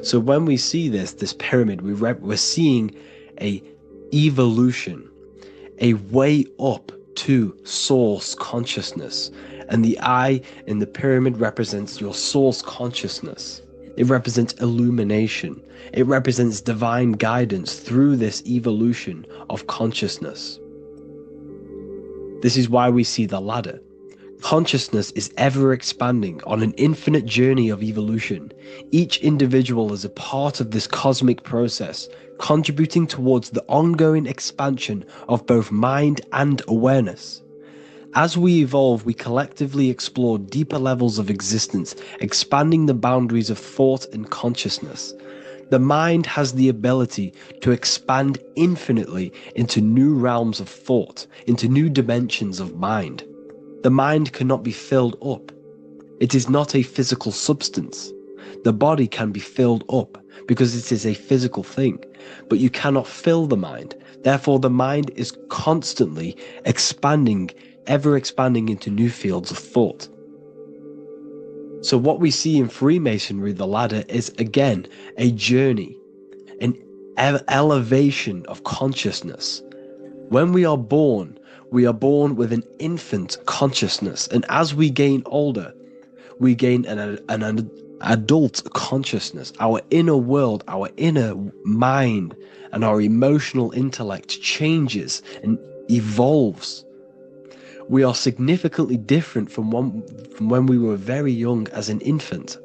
Speaker 2: So when we see this pyramid, we're seeing a evolution, a way up to source consciousness. And the eye in the pyramid represents your source consciousness. It represents illumination. It represents divine guidance through this evolution of consciousness. This is why we see the ladder. Consciousness is ever expanding on an infinite journey of evolution. Each individual is a part of this cosmic process, contributing towards the ongoing expansion of both mind and awareness. As we evolve, we collectively explore deeper levels of existence, expanding the boundaries of thought and consciousness. The mind has the ability to expand infinitely into new realms of thought, into new dimensions of mind. The mind cannot be filled up. It is not a physical substance. The body can be filled up because it is a physical thing, but you cannot fill the mind. Therefore, the mind is constantly expanding, ever expanding into new fields of thought. So what we see in Freemasonry, the ladder, is again a journey, an elevation of consciousness. When we are born with an infant consciousness, and as we gain older, we gain an adult consciousness. Our inner world, our inner mind, and our emotional intellect changes and evolves. We are significantly different from when we were very young as an infant.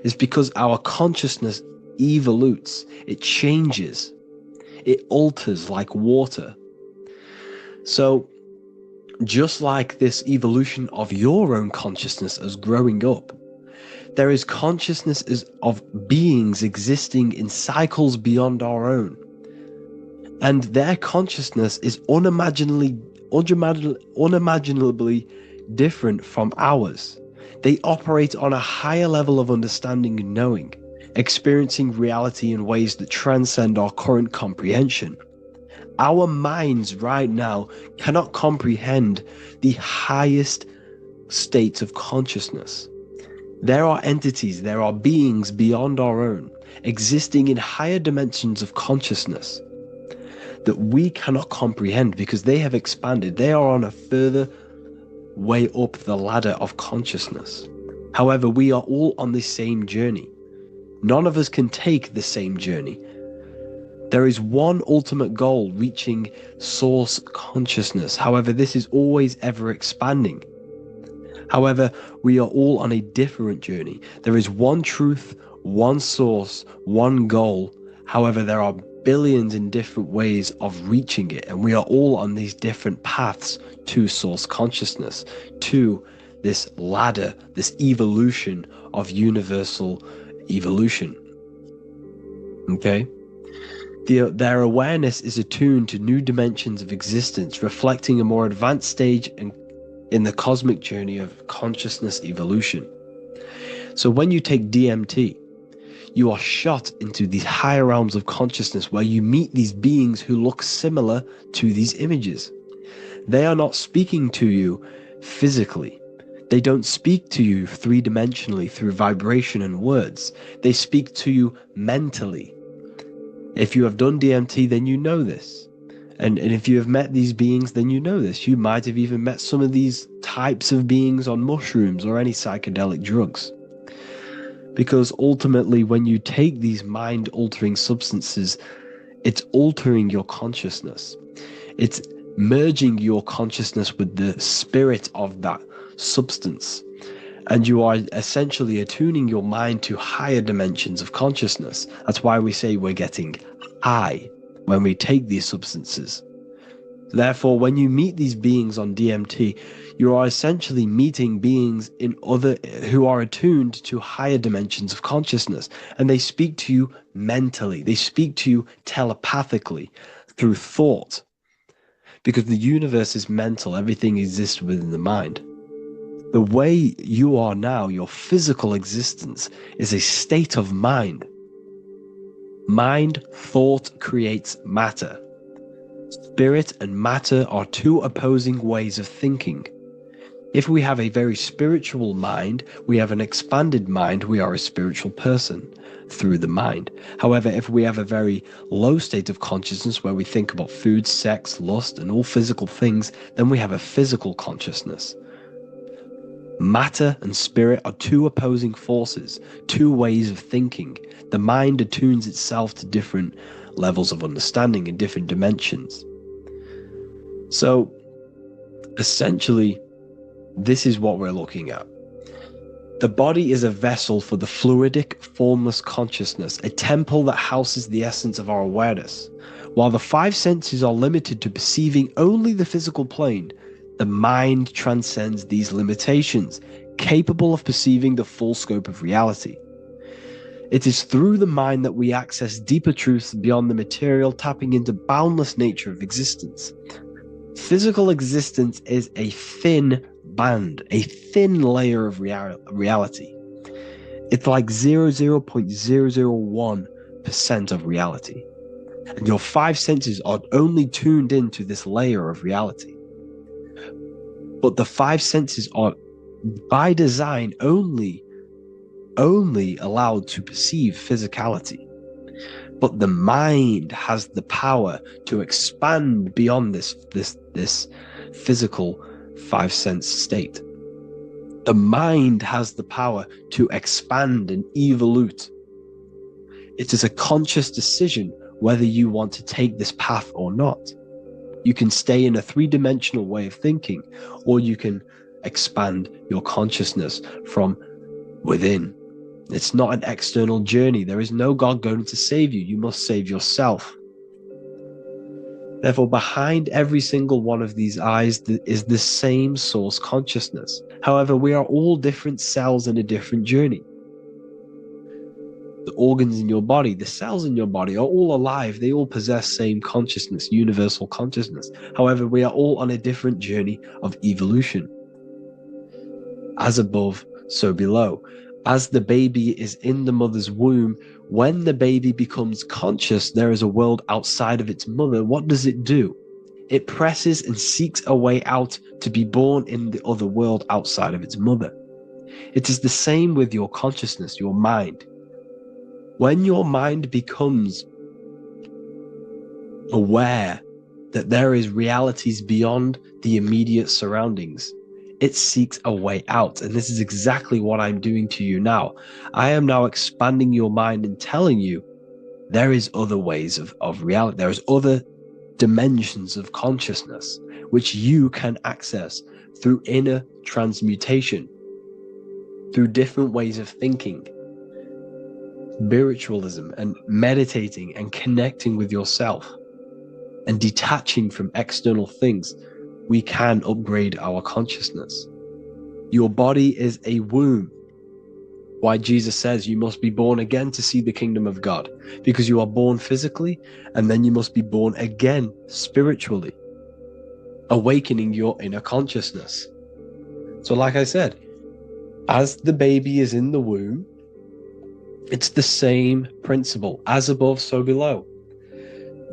Speaker 2: It's because our consciousness evolutes, it changes, it alters like water. So just like this evolution of your own consciousness as growing up, there is consciousness of beings existing in cycles beyond our own. And their consciousness is unimaginably different from ours. They operate on a higher level of understanding and knowing, experiencing reality in ways that transcend our current comprehension. Our minds right now cannot comprehend the highest states of consciousness. There are entities, there are beings beyond our own, existing in higher dimensions of consciousness that we cannot comprehend because they have expanded. They are on a further way up the ladder of consciousness. However, we are all on the same journey. None of us can take the same journey. There is one ultimate goal, reaching source consciousness. However, this is always ever expanding. However, we are all on a different journey. There is one truth, one source, one goal. However, there are billions in different ways of reaching it, and we are all on these different paths to source consciousness, to this ladder, this evolution of universal evolution. Okay? Their awareness is attuned to new dimensions of existence, reflecting a more advanced stage in the cosmic journey of consciousness evolution. So when you take DMT, you are shot into these higher realms of consciousness where you meet these beings who look similar to these images. They are not speaking to you physically. They don't speak to you three-dimensionally through vibration and words. They speak to you mentally. If you have done DMT, then you know this. And if you have met these beings, then you know this. You might have even met some of these types of beings on mushrooms or any psychedelic drugs. Because ultimately, when you take these mind-altering substances, it's altering your consciousness. It's merging your consciousness with the spirit of that substance. And you are essentially attuning your mind to higher dimensions of consciousness. That's why we say we're getting high when we take these substances. Therefore, when you meet these beings on DMT, you are essentially meeting beings who are attuned to higher dimensions of consciousness, and they speak to you mentally. They speak to you telepathically through thought, because the universe is mental. Everything exists within the mind. The way you are now, your physical existence, is a state of mind. Mind, thought creates matter. Spirit and matter are two opposing ways of thinking. If we have a very spiritual mind, we have an expanded mind, we are a spiritual person through the mind. However, if we have a very low state of consciousness where we think about food, sex, lust, and all physical things, then we have a physical consciousness. Matter and spirit are two opposing forces, two ways of thinking. The mind attunes itself to different levels of understanding in different dimensions. So, essentially, this is what we're looking at. The body is a vessel for the fluidic, formless consciousness, a temple that houses the essence of our awareness. While the five senses are limited to perceiving only the physical plane, the mind transcends these limitations, capable of perceiving the full scope of reality. It is through the mind that we access deeper truths beyond the material, tapping into boundless nature of existence. Physical existence is a thin band, a thin layer of reality. It's like 0.001% of reality. And your five senses are only tuned into this layer of reality. But the five senses are, by design, only allowed to perceive physicality. But the mind has the power to expand beyond this physical five sense state. The mind has the power to expand and evolute. It is a conscious decision whether you want to take this path or not. You can stay in a three-dimensional way of thinking, or you can expand your consciousness from within. It's not an external journey. There is no God going to save you. You must save yourself. Therefore, behind every single one of these eyes is the same source consciousness. However, we are all different cells in a different journey. The organs in your body, the cells in your body are all alive. They all possess same consciousness, universal consciousness. However, we are all on a different journey of evolution. As above, so below. As the baby is in the mother's womb, when the baby becomes conscious, there is a world outside of its mother. What does it do? It presses and seeks a way out to be born in the other world outside of its mother. It is the same with your consciousness, your mind. When your mind becomes aware that there is realities beyond the immediate surroundings, it seeks a way out. And this is exactly what I'm doing to you now. I am now expanding your mind and telling you there is other ways of reality. There is other dimensions of consciousness which you can access through inner transmutation, through different ways of thinking, spiritualism, and meditating and connecting with yourself and detaching from external things. We can upgrade our consciousness. Your body is a womb. Why Jesus says you must be born again to see the kingdom of God, because you are born physically and then you must be born again spiritually, awakening your inner consciousness. So like I said, as the baby is in the womb, it's the same principle. As above, so below.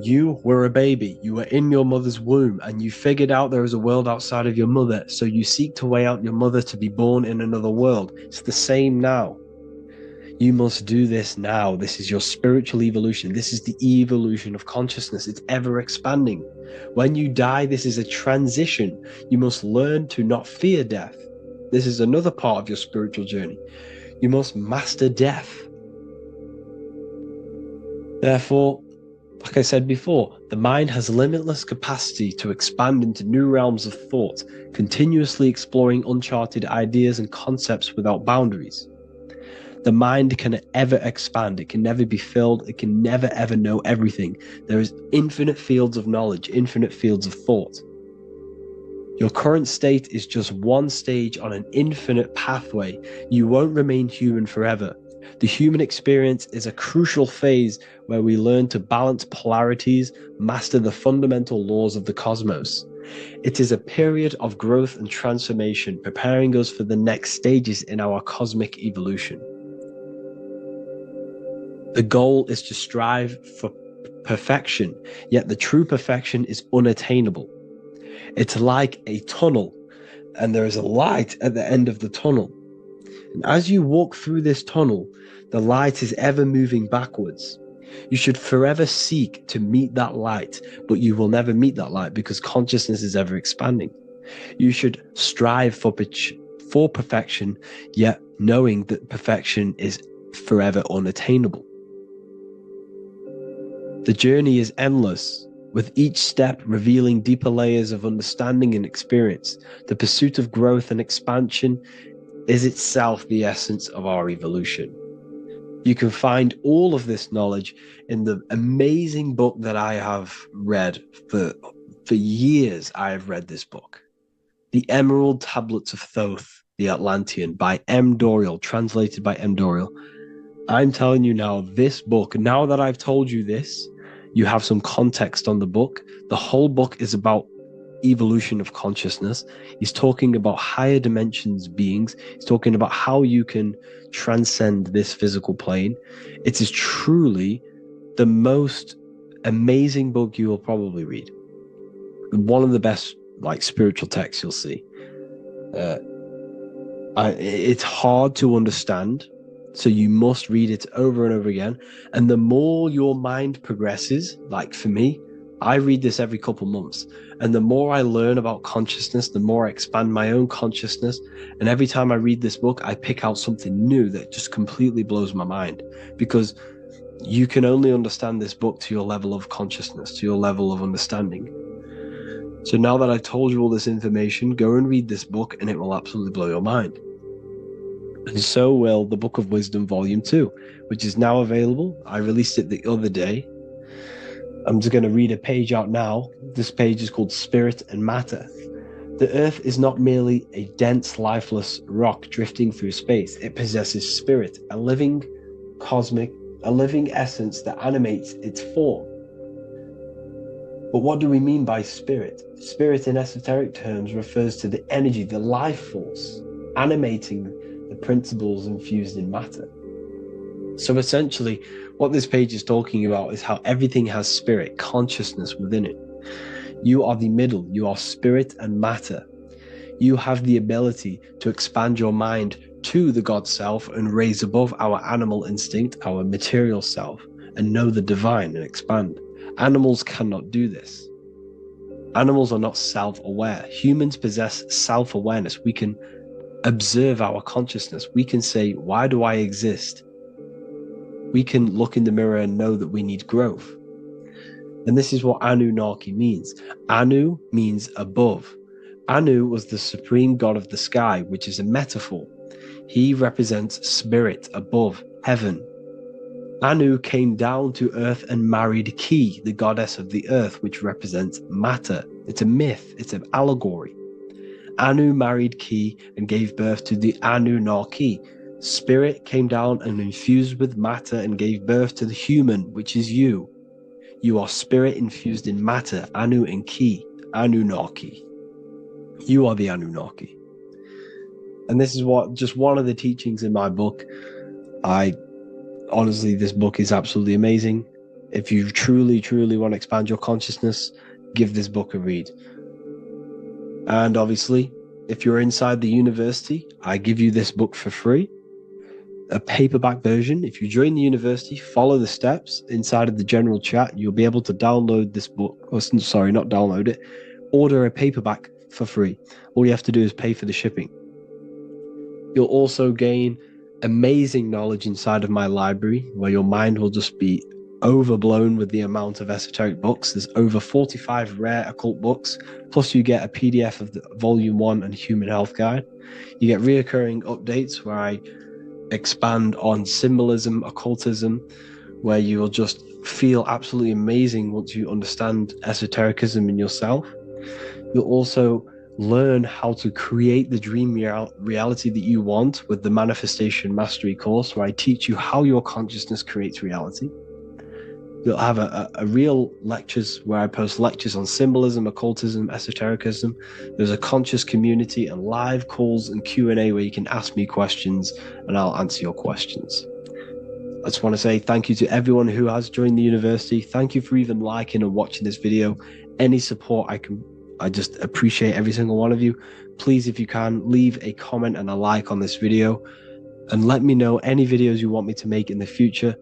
Speaker 2: You were a baby, you were in your mother's womb, and you figured out there is a world outside of your mother, so you seek to way out your mother to be born in another world. It's the same now. You must do this now. This is your spiritual evolution. This is the evolution of consciousness. It's ever expanding. When you die, this is a transition. You must learn to not fear death. This is another part of your spiritual journey. You must master death. Therefore, like I said before, the mind has limitless capacity to expand into new realms of thought, continuously exploring uncharted ideas and concepts without boundaries. The mind can ever expand. It can never be filled. It can never ever know everything. There is infinite fields of knowledge, infinite fields of thought. Your current state is just one stage on an infinite pathway. You won't remain human forever. The human experience is a crucial phase where we learn to balance polarities, master the fundamental laws of the cosmos. It is a period of growth and transformation, preparing us for the next stages in our cosmic evolution. The goal is to strive for perfection, yet the true perfection is unattainable. It's like a tunnel, and there is a light at the end of the tunnel. And as you walk through this tunnel, the light is ever moving backwards. You should forever seek to meet that light, but you will never meet that light because consciousness is ever expanding. You should strive for perfection, yet knowing that perfection is forever unattainable. The journey is endless, with each step revealing deeper layers of understanding and experience. The pursuit of growth and expansion is itself the essence of our evolution. You can find all of this knowledge in the amazing book that I have read for years. I have read this book, The Emerald Tablets of Thoth, the Atlantean, by M. Dorial, translated by M. Dorial. I'm telling you now, this book, now that I've told you this, you have some context on the book. The whole book is about evolution of consciousness. He's talking about higher dimensions beings. He's talking about how you can transcend this physical plane. It is truly the most amazing book you will probably read. One of the best spiritual texts you'll see. It's hard to understand, so you must read it over and over again. And the more your mind progresses, like for me, I read this every couple months. And the more I learn about consciousness, the more I expand my own consciousness. And every time I read this book, I pick out something new that just completely blows my mind, because you can only understand this book to your level of consciousness, to your level of understanding. So now that I've told you all this information, go and read this book and it will absolutely blow your mind. And so will the Book of Wisdom Volume 2, which is now available. I released it the other day. I'm just going to read a page out now. This page is called Spirit and Matter. The Earth is not merely a dense, lifeless rock drifting through space. It possesses spirit, a living essence that animates its form. But what do we mean by spirit? Spirit in esoteric terms refers to the energy, the life force, animating the principles infused in matter. So essentially, what this page is talking about is how everything has spirit, consciousness within it. You are the middle, you are spirit and matter. You have the ability to expand your mind to the God self and raise above our animal instinct, our material self, and know the divine and expand. Animals cannot do this. Animals are not self-aware. Humans possess self-awareness. We can observe our consciousness. We can say, why do I exist? We can look in the mirror and know that we need growth. And this is what Anunnaki means. Anu means above. Anu was the supreme god of the sky, which is a metaphor. He represents spirit above, heaven. Anu came down to earth and married Ki, the goddess of the earth, which represents matter. It's a myth, it's an allegory. Anu married Ki and gave birth to the Anunnaki. Spirit came down and infused with matter and gave birth to the human, which is you. You are spirit infused in matter, Anu and Ki, Anunnaki. You are the Anunnaki. And this is just one of the teachings in my book. Honestly, this book is absolutely amazing. If you truly, truly want to expand your consciousness, give this book a read. And obviously, if you're inside the university, I give you this book for free. A paperback version. If you join the university, follow the steps inside of the general chat, you'll be able to download this book. Or sorry, not download it. Order a paperback for free. All you have to do is pay for the shipping. You'll also gain amazing knowledge inside of my library, where your mind will just be overblown with the amount of esoteric books. There's over 45 rare occult books, plus you get a PDF of the Volume 1 and Human Health Guide. You get reoccurring updates where I expand on symbolism, occultism, where you will just feel absolutely amazing once you understand esotericism in yourself. You'll also learn how to create the dream reality that you want with the Manifestation Mastery course, where I teach you how your consciousness creates reality. You'll have a real lectures where I post lectures on symbolism, occultism, esotericism. There's a conscious community and live calls and Q&A where you can ask me questions and I'll answer your questions. I just want to say thank you to everyone who has joined the university. Thank you for even liking and watching this video. Any support I just appreciate every single one of you. Please, if you can, leave a comment and a like on this video and let me know any videos you want me to make in the future.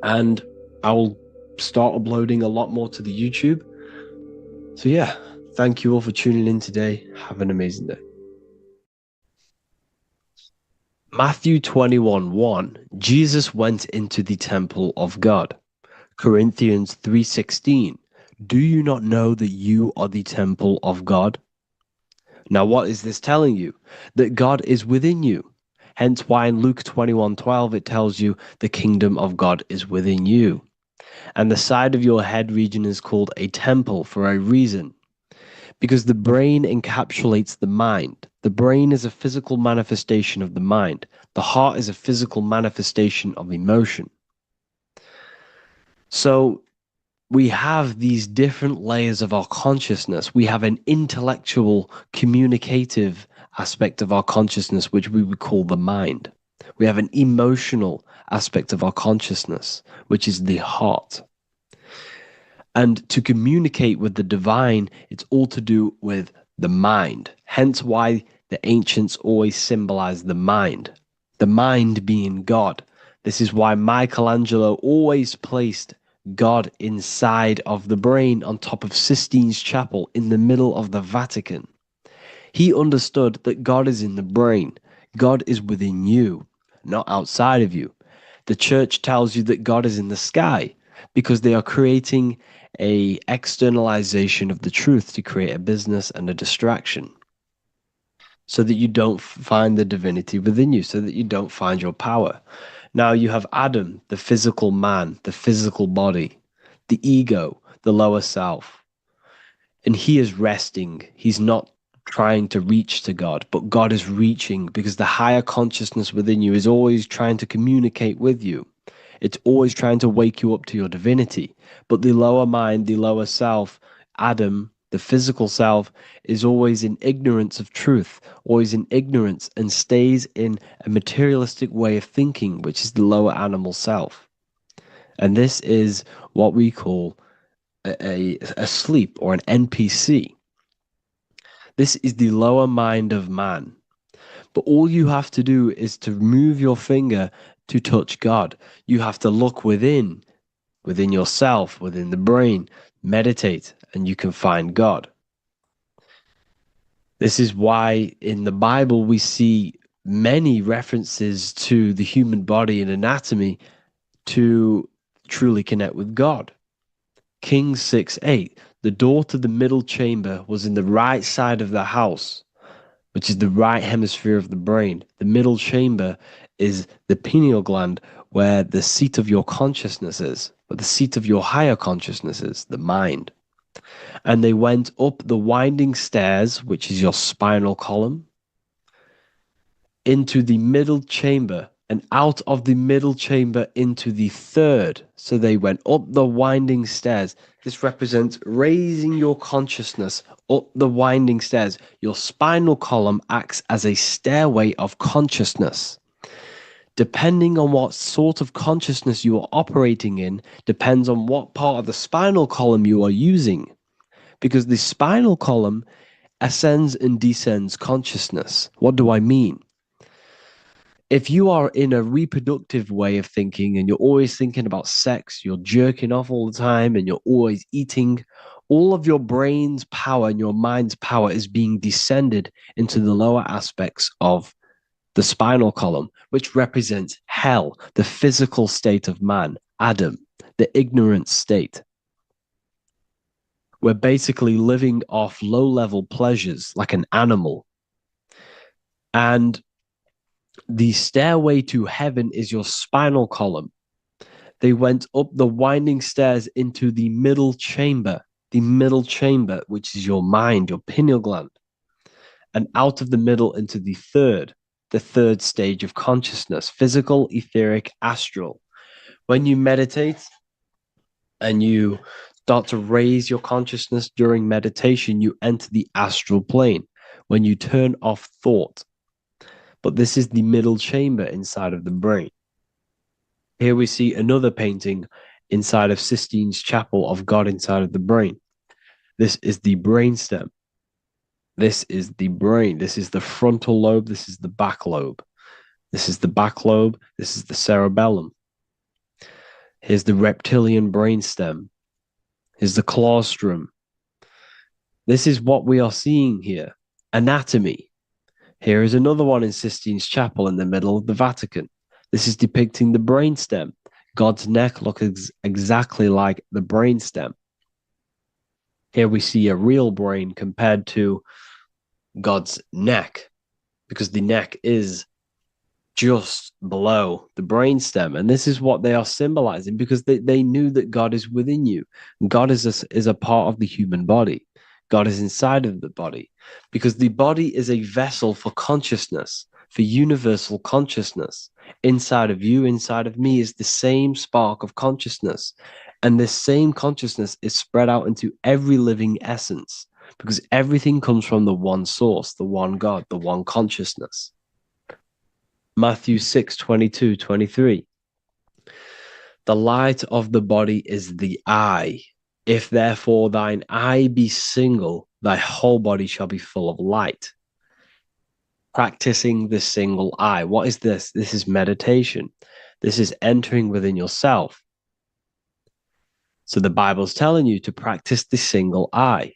Speaker 2: And I will start uploading a lot more to the YouTube. So yeah, thank you all for tuning in today. Have an amazing day. Matthew 21:1, Jesus went into the temple of God. Corinthians 3:16, do you not know that you are the temple of God? Now what is this telling you? That God is within you. Hence why in Luke 21:12 it tells you the kingdom of God is within you. And the side of your head region is called a temple for a reason. Because the brain encapsulates the mind. The brain is a physical manifestation of the mind. The heart is a physical manifestation of emotion. So we have these different layers of our consciousness. We have an intellectual, communicative aspect of our consciousness, which we would call the mind. We have an emotional aspect of our consciousness, which is the heart. And to communicate with the divine, it's all to do with the mind. Hence why the ancients always symbolize the mind being God. This is why Michelangelo always placed God inside of the brain on top of Sistine Chapel in the middle of the Vatican. He understood that God is in the brain. God is within you, not outside of you. The church tells you that God is in the sky because they are creating a externalization of the truth to create a business and a distraction so that you don't find the divinity within you, so that you don't find your power. Now you have Adam, the physical man, the physical body, the ego, the lower self. And he is resting. He's not trying to reach to God, but God is reaching because the higher consciousness within you is always trying to communicate with you. It's always trying to wake you up to your divinity. But the lower mind, the lower self, Adam, the physical self, is always in ignorance of truth, always in ignorance, and stays in a materialistic way of thinking, which is the lower animal self. And this is what we call a sleep or an NPC. This is the lower mind of man. But all you have to do is to move your finger to touch God. You have to look within yourself, within the brain, meditate, and you can find God. This is why in the Bible we see many references to the human body and anatomy to truly connect with God. Kings 6:8, the door to the middle chamber was in the right side of the house, which is the right hemisphere of the brain. The middle chamber is the pineal gland, where the seat of your consciousness is, where the seat of your higher consciousness is, the mind. And they went up the winding stairs, which is your spinal column, into the middle chamber, and out of the middle chamber into the third. So they went up the winding stairs. This represents raising your consciousness up the winding stairs. Your spinal column acts as a stairway of consciousness. Depending on what sort of consciousness you are operating in, depends on what part of the spinal column you are using. Because the spinal column ascends and descends consciousness. What do I mean? If you are in a reproductive way of thinking and you're always thinking about sex, you're jerking off all the time and you're always eating, all of your brain's power and your mind's power is being descended into the lower aspects of the spinal column, which represents hell, the physical state of man, Adam, the ignorant state. We're basically living off low-level pleasures like an animal. And the stairway to heaven is your spinal column. They went up the winding stairs into the middle chamber, which is your mind, your pineal gland, and out of the middle into the third stage of consciousness, physical, etheric, astral. When you meditate and you start to raise your consciousness during meditation, you enter the astral plane when you turn off thought. But this is the middle chamber inside of the brain. Here we see another painting inside of Sistine's chapel of God inside of the brain. This is the brainstem. This is the brain. This is the frontal lobe. This is the back lobe. This is the back lobe. This is the cerebellum. Here's the reptilian brainstem. Here's the claustrum. This is what we are seeing here. Anatomy. Here is another one in Sistine's chapel in the middle of the Vatican. This is depicting the brainstem. God's neck looks exactly like the brainstem. Here we see a real brain compared to God's neck, because the neck is just below the brainstem. And this is what they are symbolizing, because they knew that God is within you. God is a part of the human body. God is inside of the body, because the body is a vessel for consciousness, for universal consciousness. Inside of you, inside of me, is the same spark of consciousness. And this same consciousness is spread out into every living essence, because everything comes from the one source, the one God, the one consciousness. Matthew 6:22-23. The light of the body is the eye. If therefore thine eye be single, thy whole body shall be full of light. Practicing the single eye. What is this? This is meditation. This is entering within yourself. So the Bible's telling you to practice the single eye.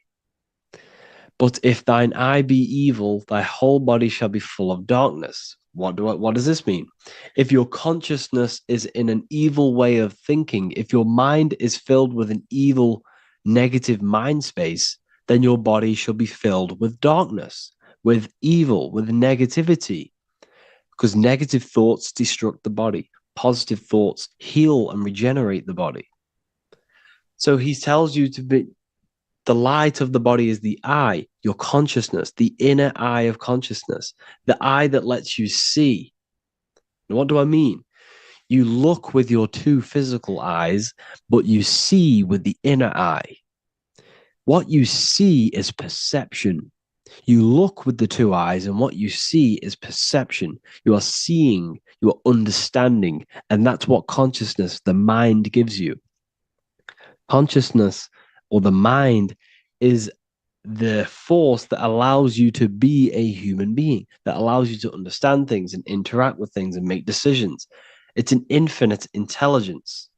Speaker 2: But if thine eye be evil, thy whole body shall be full of darkness. What does this mean? If your consciousness is in an evil way of thinking, if your mind is filled with an evil, negative mind space, then your body shall be filled with darkness, with evil, with negativity. Because negative thoughts destruct the body. Positive thoughts heal and regenerate the body. So he tells you to be, the light of the body is the eye, your consciousness, the inner eye of consciousness, the eye that lets you see. And what do I mean? You look with your two physical eyes, but you see with the inner eye. What you see is perception. You look with the two eyes, and what you see is perception. You are seeing, you are understanding, and that's what consciousness, the mind, gives you. Consciousness, or the mind, is the force that allows you to be a human being, that allows you to understand things and interact with things and make decisions. It's an infinite intelligence.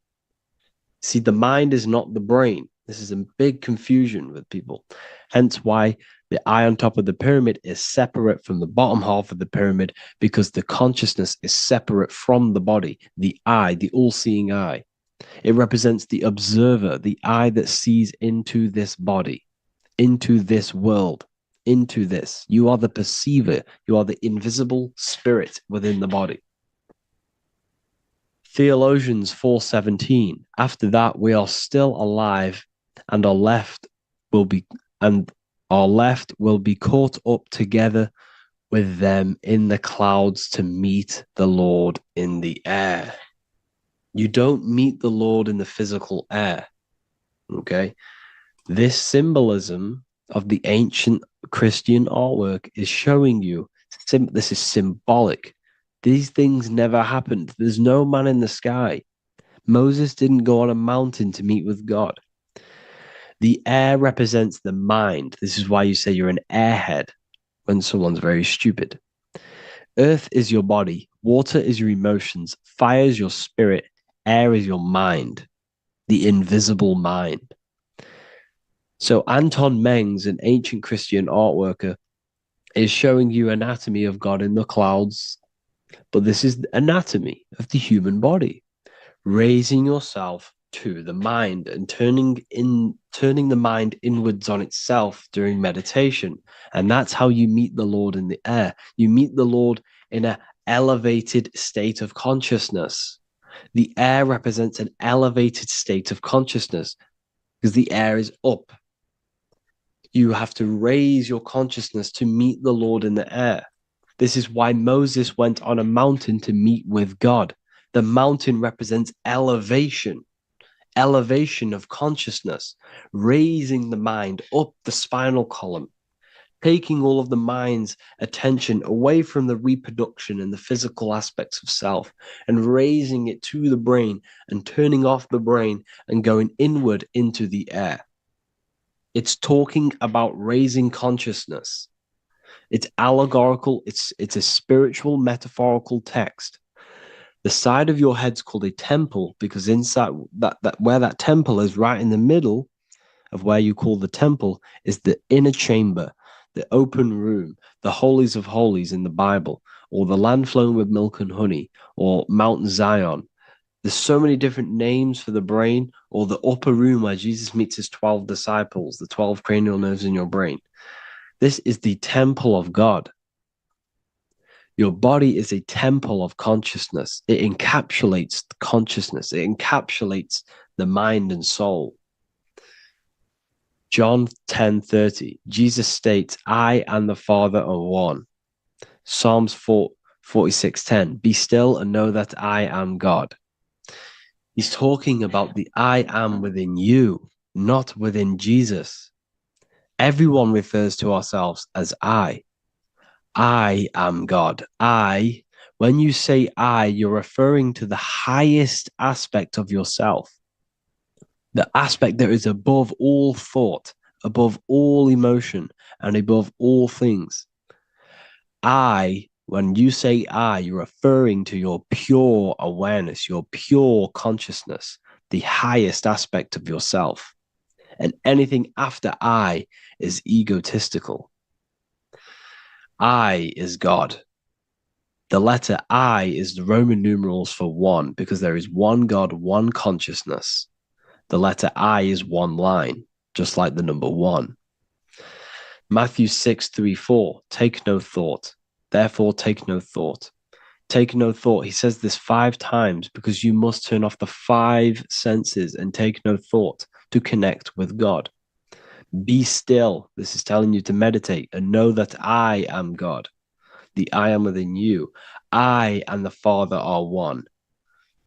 Speaker 2: See, the mind is not the brain. This is a big confusion with people. Hence why The eye on top of the pyramid is separate from the bottom half of the pyramid because the consciousness is separate from the body, the eye, the all-seeing eye. It represents the observer, the eye that sees into this body, into this world, into this. You are the perceiver. You are the invisible spirit within the body. Theologians 4:17. After that, we are still alive, and our left will be caught up together with them in the clouds to meet the Lord in the air. You don't meet the Lord in the physical air. Okay? This symbolism of the ancient Christian artwork is showing you this is symbolic. These things never happened. There's no man in the sky. Moses didn't go on a mountain to meet with God. The air represents the mind. This is why you say you're an airhead when someone's very stupid. Earth is your body. Water is your emotions. Fire is your spirit. Air is your mind, the invisible mind. So Anton Mengs, an ancient Christian art worker, is showing you anatomy of God in the clouds. But this is the anatomy of the human body, raising yourself to the mind and turning the mind inwards on itself during meditation. And that's how you meet the Lord in the air. You meet the Lord in an elevated state of consciousness. The air represents an elevated state of consciousness because the air is up. You have to raise your consciousness to meet the Lord in the air. This is why Moses went on a mountain to meet with God. The mountain represents elevation of consciousness, raising the mind up the spinal column, taking all of the mind's attention away from the reproduction and the physical aspects of self and raising it to the brain and turning off the brain and going inward into the air. It's talking about raising consciousness. It's allegorical. It's a spiritual, metaphorical text. The side of your head's called a temple because inside that where that temple is, right in the middle of where you call the temple, is the inner chamber, the open room, the holies of holies in the Bible, or the land flowing with milk and honey, or Mount Zion. There's so many different names for the brain, or the upper room where Jesus meets his 12 disciples, the 12 cranial nerves in your brain. This is the temple of God. Your body is a temple of consciousness. It encapsulates the consciousness. It encapsulates the mind and soul. John 10:30, Jesus states, I and the Father are one. Psalms 46:10, be still and know that I am God. He's talking about the I am within you, not within Jesus. Everyone refers to ourselves as I. I am God. When you say I, you're referring to the highest aspect of yourself. The aspect that is above all thought, above all emotion, and above all things. When you say I, you're referring to your pure awareness, your pure consciousness, the highest aspect of yourself. And anything after I is egotistical. I is God. The letter I is the Roman numerals for one, because there is one God, one consciousness. The letter I is one line, just like the number one. Matthew 6:3-4, take no thought. Therefore, take no thought. Take no thought. He says this 5 times because you must turn off the 5 senses and take no thought to connect with God. Be still. This is telling you to meditate and know that I am God. The I am within you. I and the Father are one.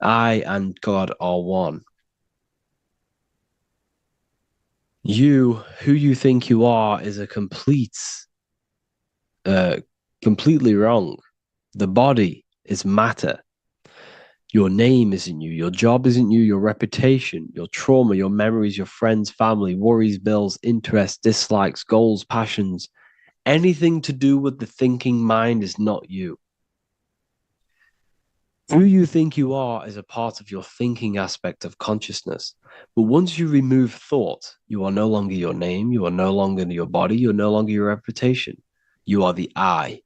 Speaker 2: I and God are one. You, who you think you are, is a completely wrong. The body is matter. Your name isn't you. Your job isn't you. Your reputation, your trauma, your memories, your friends, family, worries, bills, interests, dislikes, goals, passions. Anything to do with the thinking mind is not you. Who you think you are is a part of your thinking aspect of consciousness. But once you remove thought, you are no longer your name, you are no longer your body, you're no longer your reputation. You are the I.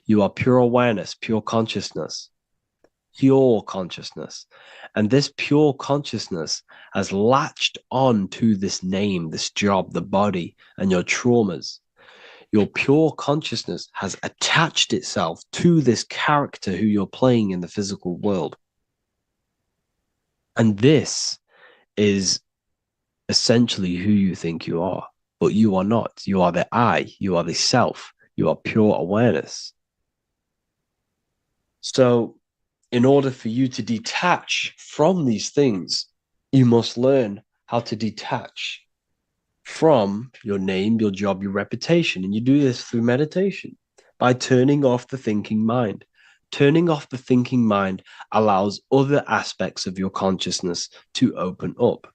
Speaker 2: You are pure awareness, pure consciousness, pure consciousness. And this pure consciousness has latched on to this name, this job, the body, and your traumas. Your pure consciousness has attached itself to this character who you're playing in the physical world. And this is essentially who you think you are, but you are not. You are the I, you are the self, you are pure awareness. So, in order for you to detach from these things, you must learn how to detach from your name, your job, your reputation. And you do this through meditation by turning off the thinking mind. Turning off the thinking mind allows other aspects of your consciousness to open up.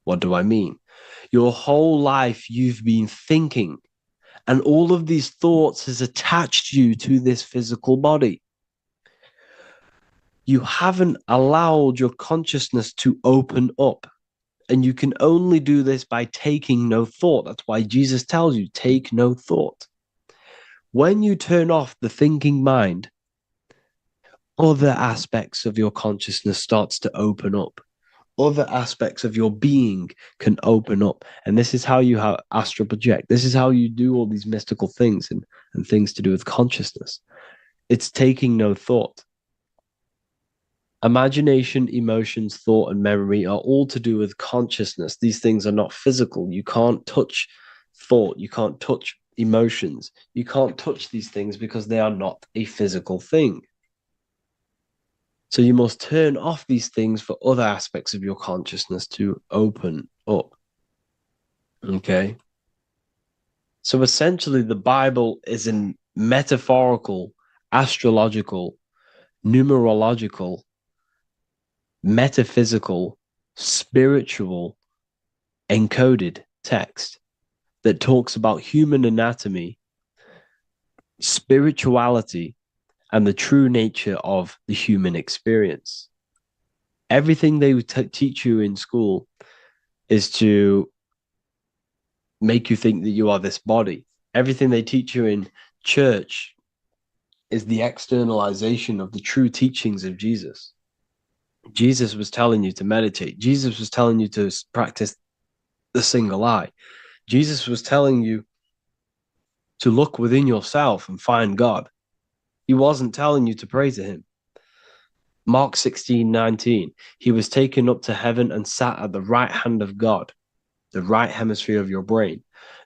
Speaker 2: What do I mean? Your whole life you've been thinking, and all of these thoughts has attached you to this physical body. You haven't allowed your consciousness to open up. And you can only do this by taking no thought. That's why Jesus tells you, take no thought. When you turn off the thinking mind, other aspects of your consciousness starts to open up. Other aspects of your being can open up. And this is how you astral project. This is how you do all these mystical things and things to do with consciousness. It's taking no thought. Imagination, emotions, thought, and memory are all to do with consciousness. These things are not physical. You can't touch thought. You can't touch emotions. You can't touch these things because they are not a physical thing. So you must turn off these things for other aspects of your consciousness to open up. Okay? So essentially, the Bible is a metaphorical, astrological, numerological, metaphysical, spiritual, encoded text that talks about human anatomy, spirituality, and the true nature of the human experience. Everything they teach you in school is to make you think that you are this body. Everything they teach you in church is the externalization of the true teachings of Jesus. Jesus was telling you to meditate. Jesus was telling you to practice the single eye. Jesus was telling you to look within yourself and find God. He wasn't telling you to pray to him. Mark 16:19, he was taken up to heaven and sat at the right hand of God, the right hemisphere of your brain.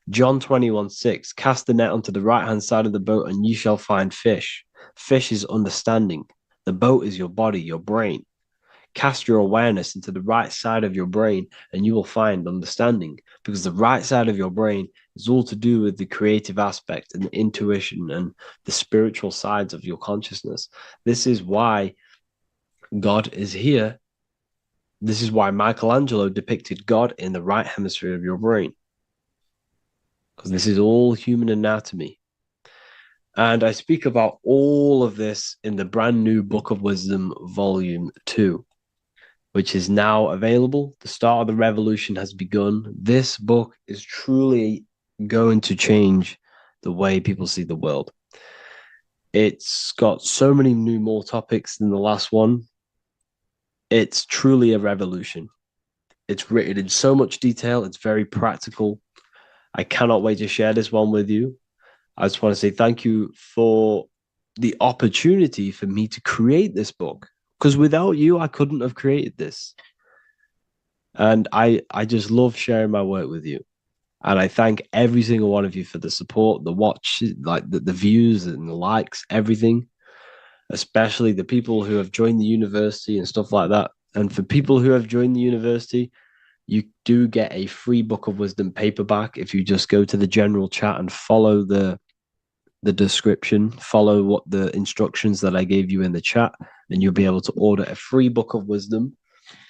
Speaker 2: John 21:6, cast the net onto the right-hand side of the boat and you shall find fish. Fish is understanding. The boat is your body, your brain. Cast your awareness into the right side of your brain and you will find understanding, because the right side of your brain is all to do with the creative aspect and the intuition and the spiritual sides of your consciousness. This is why God is here. This is why Michelangelo depicted God in the right hemisphere of your brain, because this is all human anatomy. And I speak about all of this in the brand new Book of Wisdom, Volume 2. Which is now available. The start of the revolution has begun. This book is truly going to change the way people see the world. It's got so many more topics than the last one. It's truly a revolution. It's written in so much detail. It's very practical. I cannot wait to share this one with you. I just want to say thank you for the opportunity for me to create this book. Because without you, I couldn't have created this. And I just love sharing my work with you. And I thank every single one of you for the support, the watch, like the views and the likes, everything. Especially the people who have joined the university and stuff like that. And for people who have joined the university, you do get a free Book of Wisdom paperback if you just go to the general chat and follow the description, follow what the instructions that I gave you in the chat, and you'll be able to order a free Book of Wisdom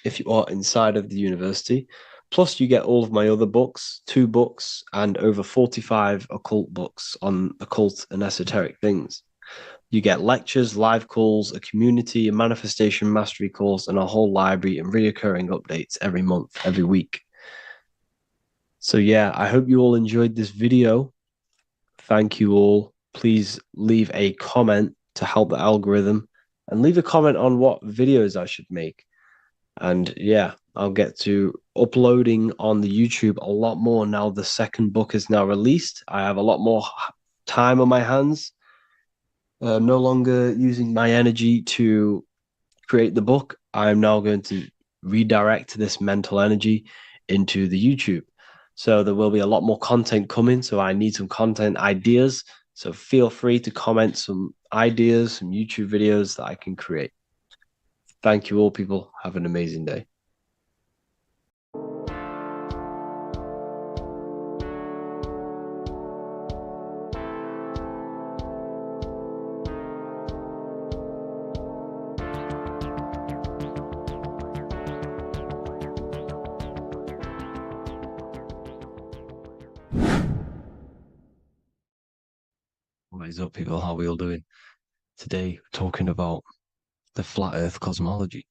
Speaker 2: if you are inside of the university. Plus, you get all of my other books, 2 books, and over 45 occult books on occult and esoteric things. You get lectures, live calls, a community, a manifestation mastery course, and a whole library and reoccurring updates every month, every week. So yeah, I hope you all enjoyed this video. Thank you all. Please leave a comment to help the algorithm and leave a comment on what videos I should make. And yeah, I'll get to uploading on the YouTube a lot more now the second book is now released. I have a lot more time on my hands. No longer using my energy to create the book. I'm now going to redirect this mental energy into the YouTube. So there will be a lot more content coming. So I need some content ideas. So feel free to comment some ideas, some YouTube videos that I can create. Thank you all, people. Have an amazing day. What is up, people? How are we all doing? Today, we're talking about the flat earth cosmology.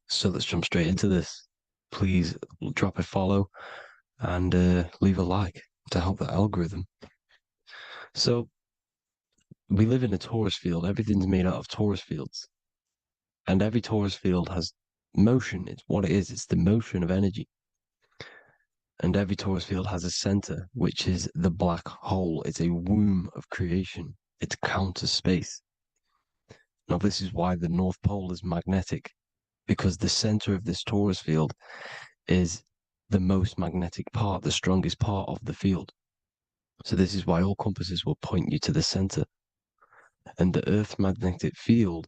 Speaker 2: So let's jump straight into this. Please drop a follow and leave a like to help the algorithm. So we live in a torus field. Everything's made out of torus fields. And every torus field has motion. It's what it is. It's the motion of energy. And every torus field has a center, which is the black hole. It's a womb of creation. It's counter space. Now, this is why the North Pole is magnetic, because the center of this torus field is the most magnetic part, the strongest part of the field. So this is why all compasses will point you to the center. And the Earth's magnetic field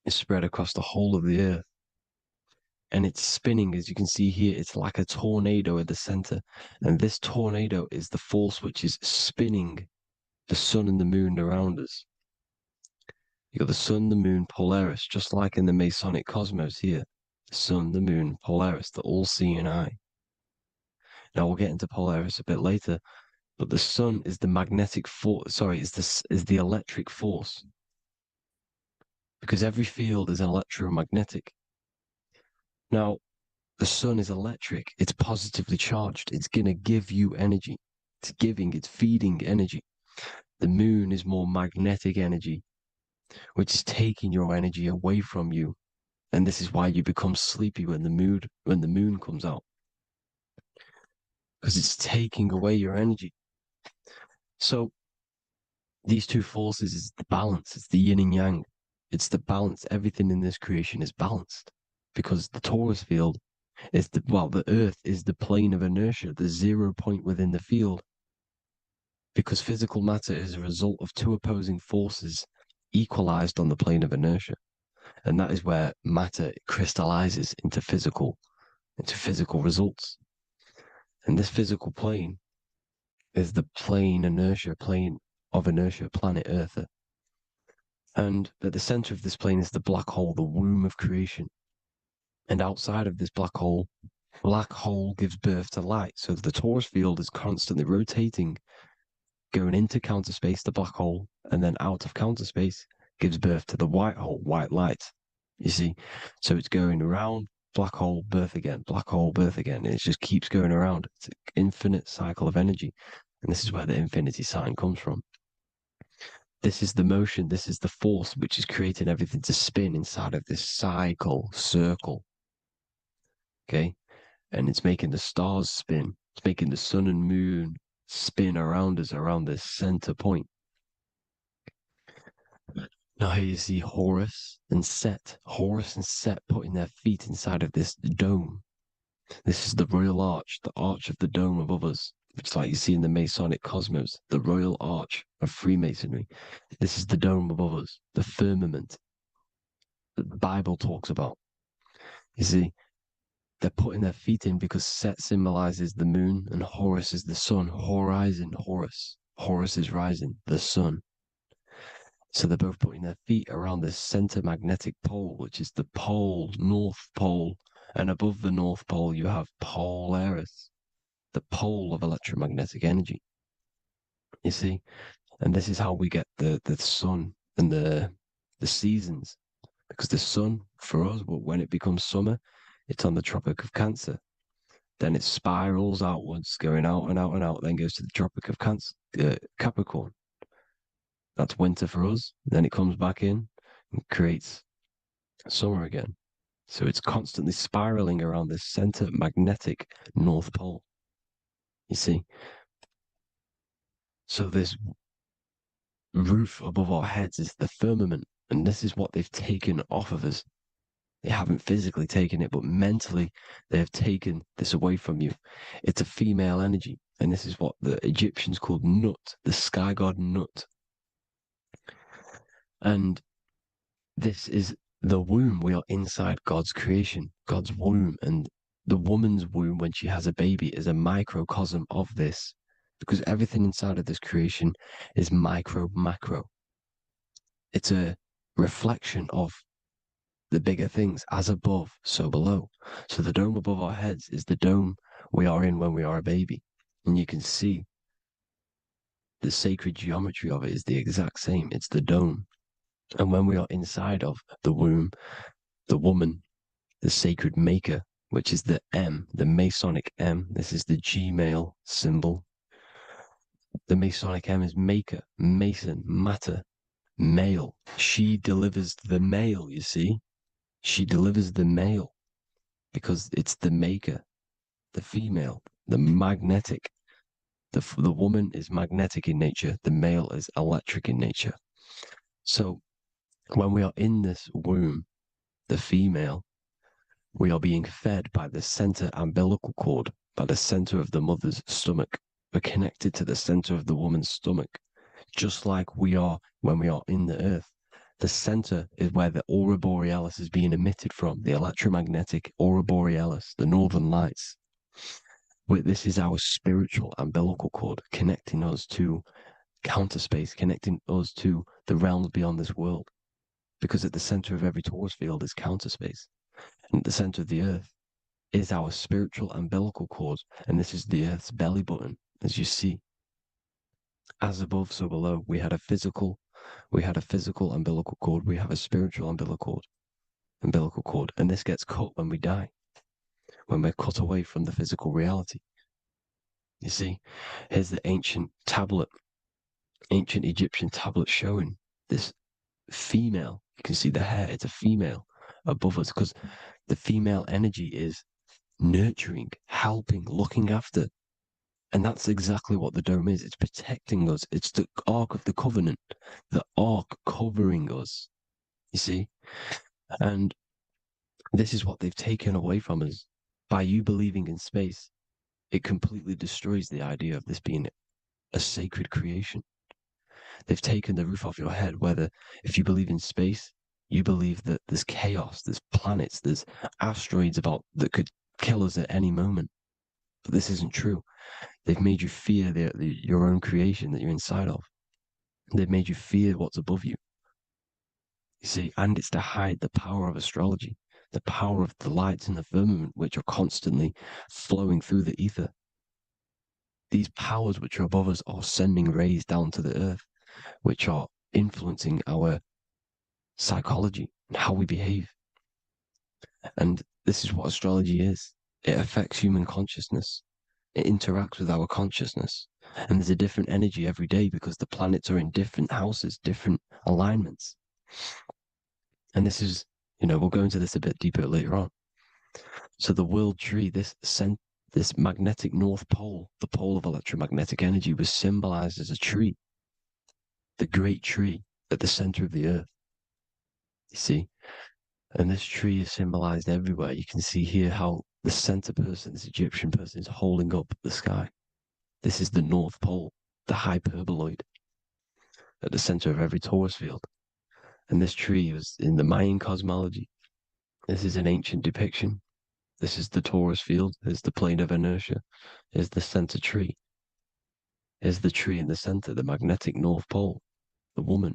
Speaker 2: is spread across the whole of the Earth. And it's spinning, as you can see here, it's like a tornado at the center. And this tornado is the force which is spinning the sun and the moon around us. You got the sun, the moon, Polaris, just like in the Masonic cosmos here. The sun, the moon, Polaris, the all-seeing eye. Now we'll get into Polaris a bit later, but the sun is the magnetic force. Sorry, is the electric force, because every field is electromagnetic. Now, the sun is electric. It's positively charged. It's gonna give you energy. It's feeding energy. The moon is more magnetic energy, which is taking your energy away from you. And this is why you become sleepy when the moon comes out, because it's taking away your energy. So these two forces is the balance. It's the yin and yang. It's the balance. Everything in this creation is balanced, because the torus field is the Earth is the plane of inertia, the 0 point within the field, because physical matter is a result of two opposing forces equalized on the plane of inertia. And that is where matter crystallizes into physical results. And this physical plane is the plane of inertia, planet Earth. And at the center of this plane is the black hole, the womb of creation. And outside of this black hole gives birth to light. So the torus field is constantly rotating, going into counter space, the black hole, and then out of counter space gives birth to the white hole, white light. You see? So it's going around, black hole, birth again, black hole, birth again. And it just keeps going around. It's an infinite cycle of energy. And this is where the infinity sign comes from. This is the motion, this is the force which is creating everything to spin inside of this circle. Okay? And it's making the stars spin. It's making the sun and moon spin around us, around this center point. Now here you see Horus and Set. Horus and Set putting their feet inside of this dome. This is the royal arch, the arch of the dome above us. It's like you see in the Masonic cosmos, the royal arch of Freemasonry. This is the dome above us, the firmament that the Bible talks about. You see, they're putting their feet in because Set symbolizes the moon and Horus is the sun. Horizon, Horus. Horus is rising, the sun. So they're both putting their feet around this center magnetic pole, which is the pole, North Pole. And above the North Pole, you have Polaris, the pole of electromagnetic energy. You see? And this is how we get the sun and the seasons, because the sun for us, when it becomes summer, it's on the Tropic of Cancer. Then it spirals outwards, going out and out and out, then goes to the Tropic of Capricorn. That's winter for us. Then it comes back in and creates summer again. So it's constantly spiraling around this center magnetic North Pole. You see? So this roof above our heads is the firmament, and this is what they've taken off of us. They haven't physically taken it, but mentally they have taken this away from you. It's a female energy, and this is what the Egyptians called Nut, the sky god Nut. And this is the womb. We are inside God's creation, God's womb, and the woman's womb when she has a baby is a microcosm of this, because everything inside of this creation is macro. It's a reflection of the bigger things, as above, so below. So the dome above our heads is the dome we are in when we are a baby. And you can see the sacred geometry of it is the exact same. It's the dome. And when we are inside of the womb, the woman, the sacred maker, which is the M, the Masonic M, this is the G male symbol. The Masonic M is maker, mason, matter, male. She delivers the male, you see. She delivers the male because it's the maker, the female, the magnetic. The woman is magnetic in nature. The male is electric in nature. So when we are in this womb, the female, we are being fed by the center umbilical cord, by the center of the mother's stomach. We're connected to the center of the woman's stomach, just like we are when we are in the earth. The center is where the aurora borealis is being emitted from, the electromagnetic aurora borealis, the northern lights. This is our spiritual umbilical cord, connecting us to counter space, connecting us to the realms beyond this world. Because at the center of every torus field is counter space. And at the center of the earth is our spiritual umbilical cord, and this is the earth's belly button, as you see. As above, so below. We had a physical umbilical cord. We have a spiritual umbilical cord, and this gets cut when we die, when we're cut away from the physical reality. You see, here's the ancient Egyptian tablet showing this female. You can see the hair. It's a female above us because the female energy is nurturing, helping, looking after. And that's exactly what the dome is. It's protecting us. It's the Ark of the Covenant, the Ark covering us, you see? And this is what they've taken away from us. By you believing in space, it completely destroys the idea of this being a sacred creation. They've taken the roof off your head, whether if you believe in space, you believe that there's chaos, there's planets, there's asteroids about that could kill us at any moment. But this isn't true. They've made you fear your own creation that you're inside of. They've made you fear what's above you. You see, and it's to hide the power of astrology, the power of the lights in the firmament, which are constantly flowing through the ether. These powers which are above us are sending rays down to the earth, which are influencing our psychology and how we behave. And this is what astrology is. It affects human consciousness. It interacts with our consciousness. And there's a different energy every day because the planets are in different houses, different alignments. And this is, we'll go into this a bit deeper later on. So the world tree, this magnetic North Pole, the pole of electromagnetic energy, was symbolized as a tree, the great tree at the center of the earth. You see? And this tree is symbolized everywhere. You can see here how the center person, this Egyptian person, is holding up the sky. This is the North Pole, the hyperboloid, at the center of every torus field. And this tree was in the Mayan cosmology. This is an ancient depiction. This is the torus field. There's the plane of inertia. Here's the center tree. Here's the tree in the center, the magnetic North Pole, the woman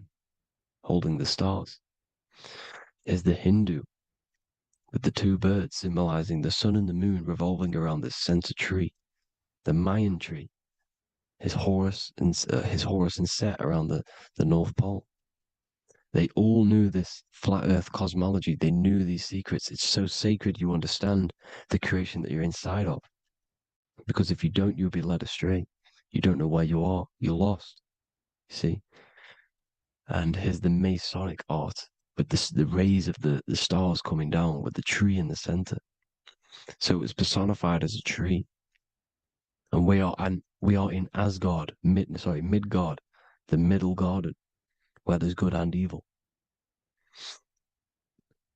Speaker 2: holding the stars. Here's the Hindu with the two birds symbolizing the sun and the moon revolving around this center tree, the Mayan tree. his Horus and Set around the North Pole. They all knew this flat Earth cosmology. They knew these secrets. It's so sacred you understand the creation that you're inside of. Because if you don't, you'll be led astray. You don't know where you are. You're lost. You see? And here's the Masonic art with the rays of the stars coming down with the tree in the center. So it was personified as a tree. And we are in Asgard, Midgard, the middle garden, where there's good and evil.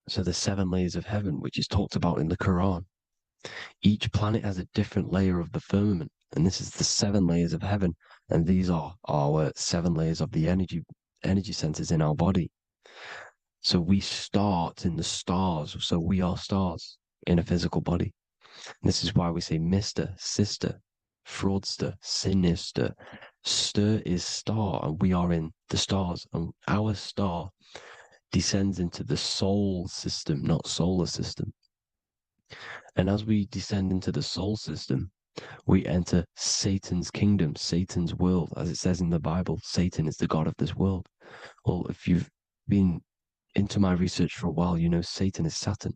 Speaker 2: So the 7 layers of heaven, which is talked about in the Quran. Each planet has a different layer of the firmament, and this is the 7 layers of heaven, and these are our 7 layers of the energy centers in our body. So we start in the stars, so we are stars in a physical body. And this is why we say Mr., Sister, Fraudster, Sinister. Stir is star, and we are in the stars, and our star descends into the soul system, not solar system. And as we descend into the soul system, we enter Satan's kingdom, Satan's world. As it says in the Bible, Satan is the god of this world. Well, if you've been into my research for a while, you know Satan is Saturn.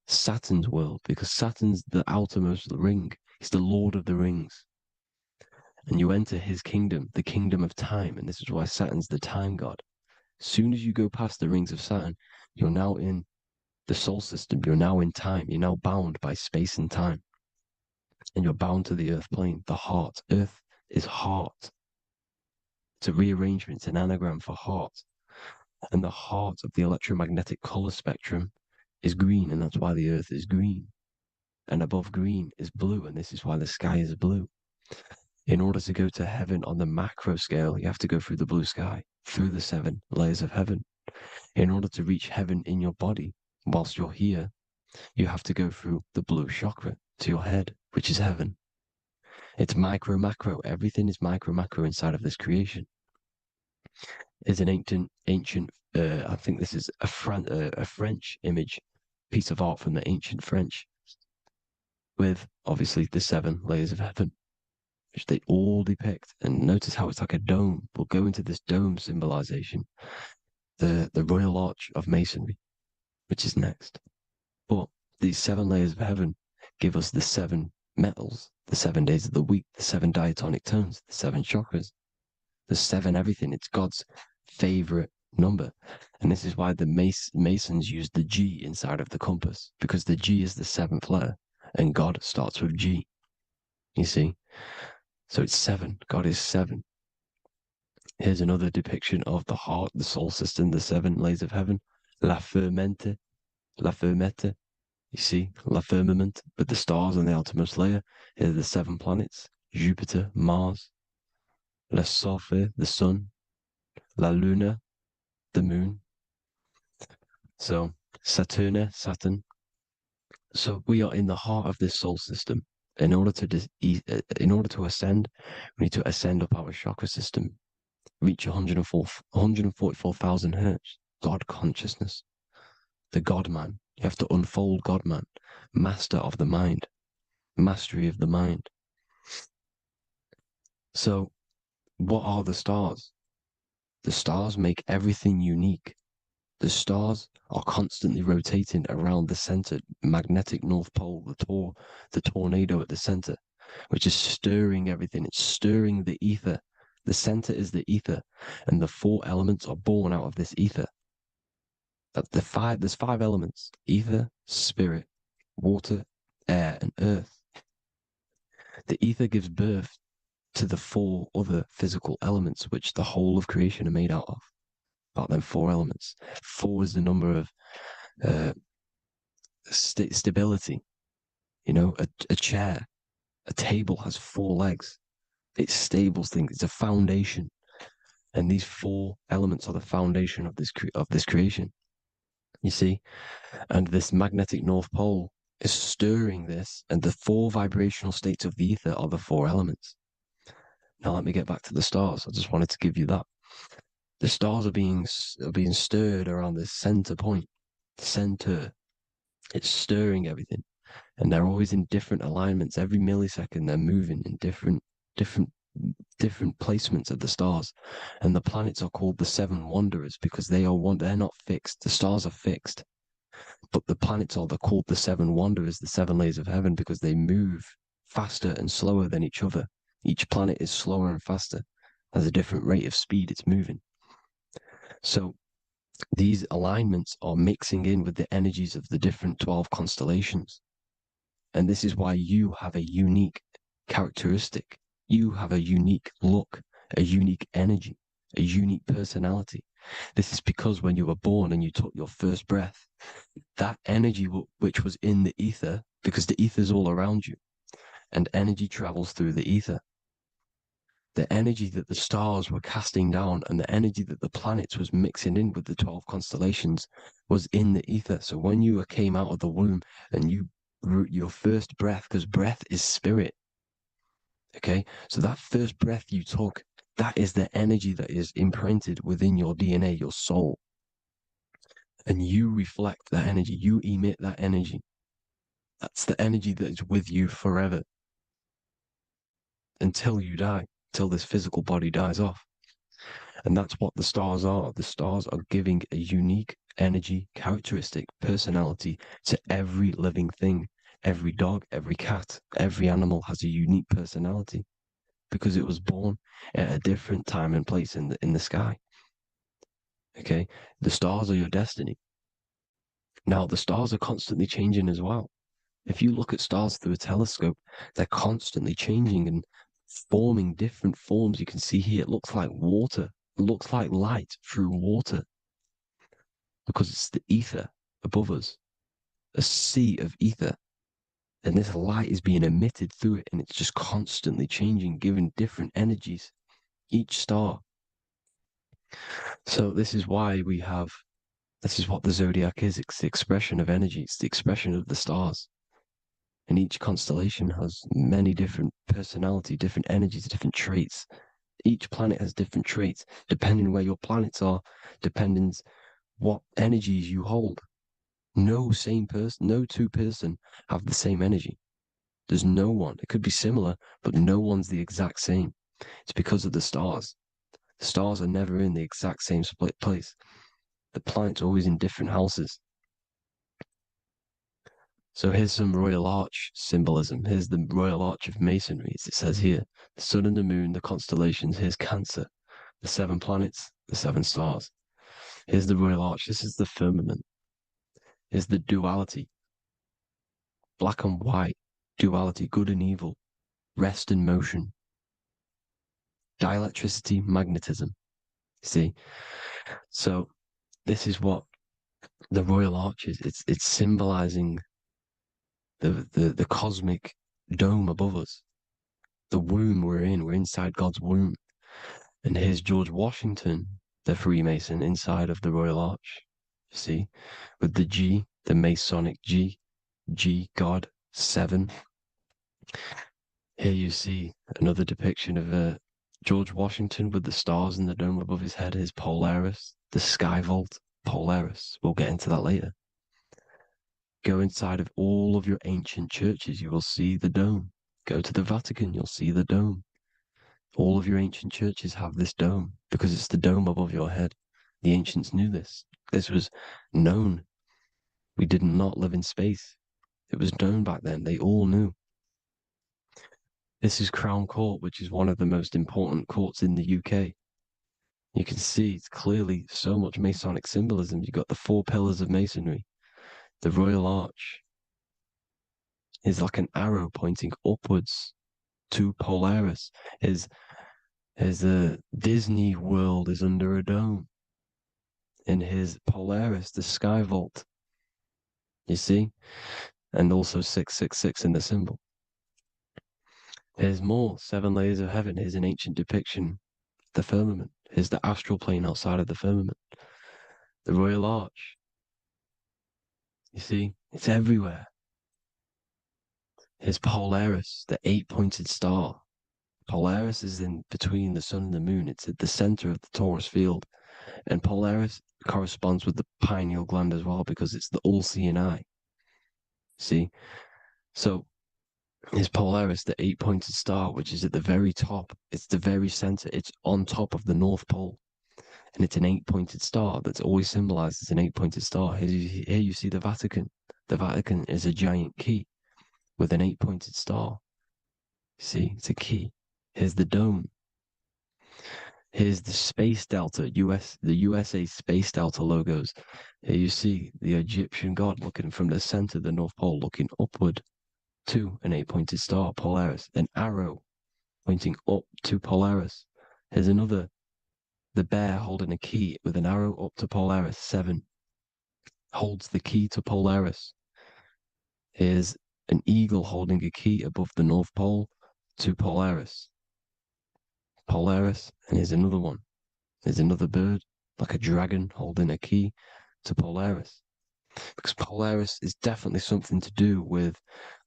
Speaker 2: Saturn's world, because Saturn's the outermost ring. He's the Lord of the Rings. And you enter his kingdom, the kingdom of time. And this is why Saturn's the time god. As soon as you go past the rings of Saturn, you're now in the soul system. You're now in time. You're now bound by space and time. And you're bound to the earth plane, the heart. Earth is heart. It's a rearrangement, it's an anagram for heart. And the heart of the electromagnetic color spectrum is green, and that's why the earth is green. And above green is blue, and this is why the sky is blue. In order to go to heaven on the macro scale, you have to go through the blue sky, through the 7 layers of heaven. In order to reach heaven in your body, whilst you're here, you have to go through the blue chakra to your head, which is heaven. It's micro, macro. Everything is micro, macro inside of this creation. It's an ancient, I think this is a French image, piece of art from the ancient French, with obviously the 7 layers of heaven, which they all depict. And notice how it's like a dome. We'll go into this dome symbolization, the Royal Arch of Masonry, which is next. But these 7 layers of heaven give us the 7 metals, the 7 days of the week, the 7 diatonic tones, the 7 chakras, the 7 everything. It's God's favorite number. And this is why the Masons use the G inside of the compass, because the G is the 7th letter, and God starts with G. You see? So it's 7. God is 7. Here's another depiction of the heart, the soul system, the 7 layers of heaven. La Fermenta. You see, La Firmament, with the stars on the outermost layer. Here are the 7 planets: Jupiter, Mars, La Sophie, the sun, La Luna, the moon. So Saturn. So we are in the heart of this soul system. In order to ascend, we need to ascend up our chakra system, reach 144,000 hertz, God consciousness, the God man. You have to unfold God man, master of the mind, mastery of the mind. So what are the stars? The stars make everything unique. The stars are constantly rotating around the center, magnetic North Pole, the tornado at the center, which is stirring everything. It's stirring the ether. The center is the ether, and the 4 elements are born out of this ether. There's 5 elements: ether, spirit, water, air, and earth. The ether gives birth to the 4 other physical elements, which the whole of creation are made out of. About them 4 elements. 4 is the number of stability. You know, a chair, a table has 4 legs. It stables things. It's a foundation, and these 4 elements are the foundation of this creation. You see, and this magnetic North Pole is stirring this, and the 4 vibrational states of the ether are the 4 elements. Now let me get back to the stars. I just wanted to give you that. The stars are being stirred around this center point. Center. It's stirring everything. And they're always in different alignments. Every millisecond they're moving in different different placements of the stars. And the planets are called the seven wanderers because they're not fixed. The stars are fixed. But the planets they're called the seven wanderers, the seven layers of heaven, because they move faster and slower than each other. Each planet is slower and faster, has a different rate of speed it's moving. So these alignments are mixing in with the energies of the different 12 constellations. And this is why you have a unique characteristic. You have a unique look, a unique energy, a unique personality. This is because when you were born and you took your first breath, that energy which was in the ether, because the ether is all around you, and energy travels through the ether. The energy that the stars were casting down and the energy that the planets was mixing in with the 12 constellations was in the ether. So when you came out of the womb and your first breath, because breath is spirit, okay? So that first breath you took, that is the energy that is imprinted within your DNA, your soul. And you reflect that energy, you emit that energy. That's the energy that is with you forever until you die, till this physical body dies off. And that's what the stars are. The stars are giving a unique energy, characteristic, personality to every living thing. Every dog, every cat, every animal has a unique personality because it was born at a different time and place in the sky. Okay? The stars are your destiny. Now, the stars are constantly changing as well. If you look at stars through a telescope, they're constantly changing and forming different forms. You can see here, it looks like water. It looks like light through water because it's the ether above us, a sea of ether. And this light is being emitted through it, and it's just constantly changing, giving different energies, each star. So this is why this is what the zodiac is. It's the expression of energy. It's the expression of the stars. And each constellation has many different personality, different energies, different traits. Each planet has different traits, depending where your planets are, depending what energies you hold. No two person have the same energy. There's no one. It could be similar, but no one's the exact same. It's because of the stars. The stars are never in the exact same split place. The planets are always in different houses. So here's some Royal Arch symbolism. Here's the Royal Arch of Masonry, as it says here. The sun and the moon, the constellations. Here's Cancer, the 7 planets, the 7 stars. Here's the Royal Arch. This is the firmament. Here's the duality. Black and white, duality, good and evil, rest and motion, dielectricity, magnetism. See? So this is what the Royal Arch is. It's symbolizing the cosmic dome above us. The womb we're in. We're inside God's womb. And here's George Washington, the Freemason, inside of the Royal Arch. You see? With the G, the Masonic G, God, 7. Here you see another depiction of George Washington with the stars in the dome above his head, his Polaris, the sky vault, Polaris. We'll get into that later. Go inside of all of your ancient churches, you will see the dome. Go to the Vatican, you'll see the dome. All of your ancient churches have this dome because it's the dome above your head. The ancients knew this. This was known. We did not live in space. It was known back then. They all knew. This is Crown Court, which is one of the most important courts in the UK. You can see it's clearly so much Masonic symbolism. You've got the 4 pillars of Masonry. The Royal Arch is like an arrow pointing upwards to Polaris. His Disney World is under a dome. In his Polaris, the sky vault. You see? And also 666 in the symbol. Here's more 7 layers of heaven. Here's an ancient depiction. The firmament. Here's the astral plane outside of the firmament. The Royal Arch. You see? It's everywhere. Here's Polaris, the 8-pointed star. Polaris is in between the sun and the moon. It's at the center of the Taurus field. And Polaris corresponds with the pineal gland as well because it's the all-seeing eye. See? So is Polaris, the 8-pointed star, which is at the very top. It's the very center. It's on top of the North Pole. And it's an 8-pointed star that's always symbolized as an 8-pointed star. Here you see the Vatican. The Vatican is a giant key with an 8-pointed star. See, it's a key. Here's the dome. Here's the space delta, the USA space delta logos. Here you see the Egyptian god looking from the center of the North Pole, looking upward to an 8-pointed star, Polaris. An arrow pointing up to Polaris. Here's another, the bear holding a key with an arrow up to Polaris. 7 holds the key to Polaris. Here's an eagle holding a key above the North Pole to Polaris. Polaris, and here's another one. There's another bird, like a dragon, holding a key to Polaris. Because Polaris is definitely something to do with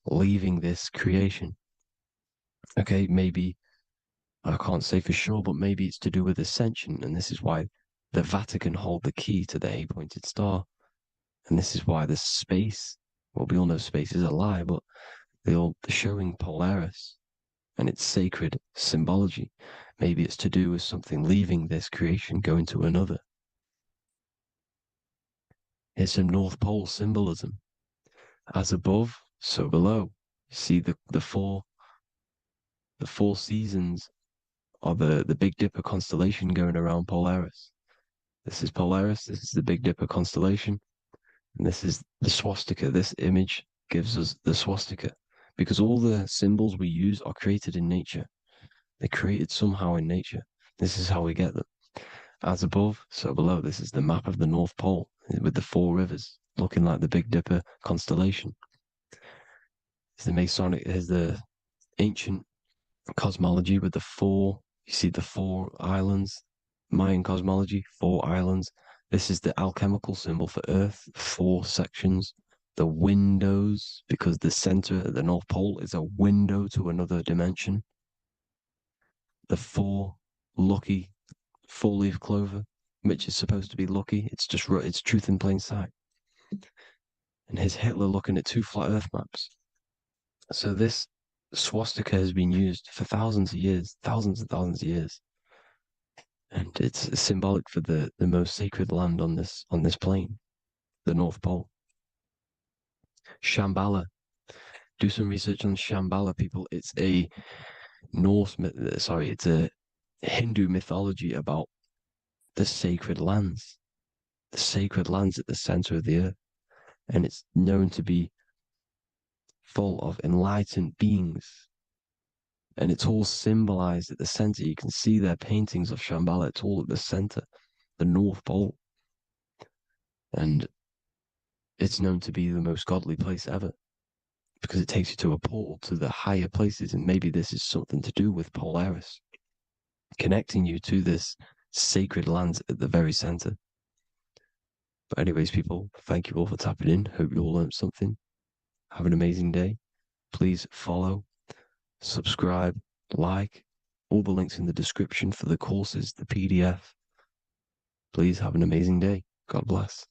Speaker 2: leaving this creation. Okay, maybe, I can't say for sure, but maybe it's to do with ascension, and this is why the Vatican hold the key to the 8-pointed star. And this is why the space, well, we all know space is a lie, but they're showing Polaris and its sacred symbology. Maybe it's to do with something leaving this creation, going to another. Here's some North Pole symbolism. As above, so below. You see the four seasons of the Big Dipper constellation going around Polaris. This is Polaris, this is the Big Dipper constellation, and this is the swastika. This image gives us the swastika, because all the symbols we use are created in nature. They're created somehow in nature. This is how we get them. As above, so below. This is the map of the North Pole with the 4 rivers, looking like the Big Dipper constellation. It's the Masonic, here's the ancient cosmology with the 4, you see the 4 islands, Mayan cosmology, 4 islands. This is the alchemical symbol for Earth, 4 sections. The windows, because the center of the North Pole is a window to another dimension. The 4 lucky 4-leaf clover, which is supposed to be lucky. It's truth in plain sight. And here's Hitler looking at 2 flat Earth maps. So this swastika has been used for thousands of years, thousands and thousands of years. And it's symbolic for the most sacred land on this plane, the North Pole. Shambhala. Do some research on Shambhala, people. It's a it's a Hindu mythology about the sacred lands at the center of the earth. And it's known to be full of enlightened beings. And it's all symbolized at the center. You can see their paintings of Shambhala. It's all at the center, the North Pole. And it's known to be the most godly place ever, because it takes you to a portal to the higher places. And maybe this is something to do with Polaris, connecting you to this sacred land at the very center. But anyways, people, thank you all for tapping in. Hope you all learned something. Have an amazing day. Please follow, subscribe, like, all the links in the description for the courses, the PDF. Please have an amazing day. God bless.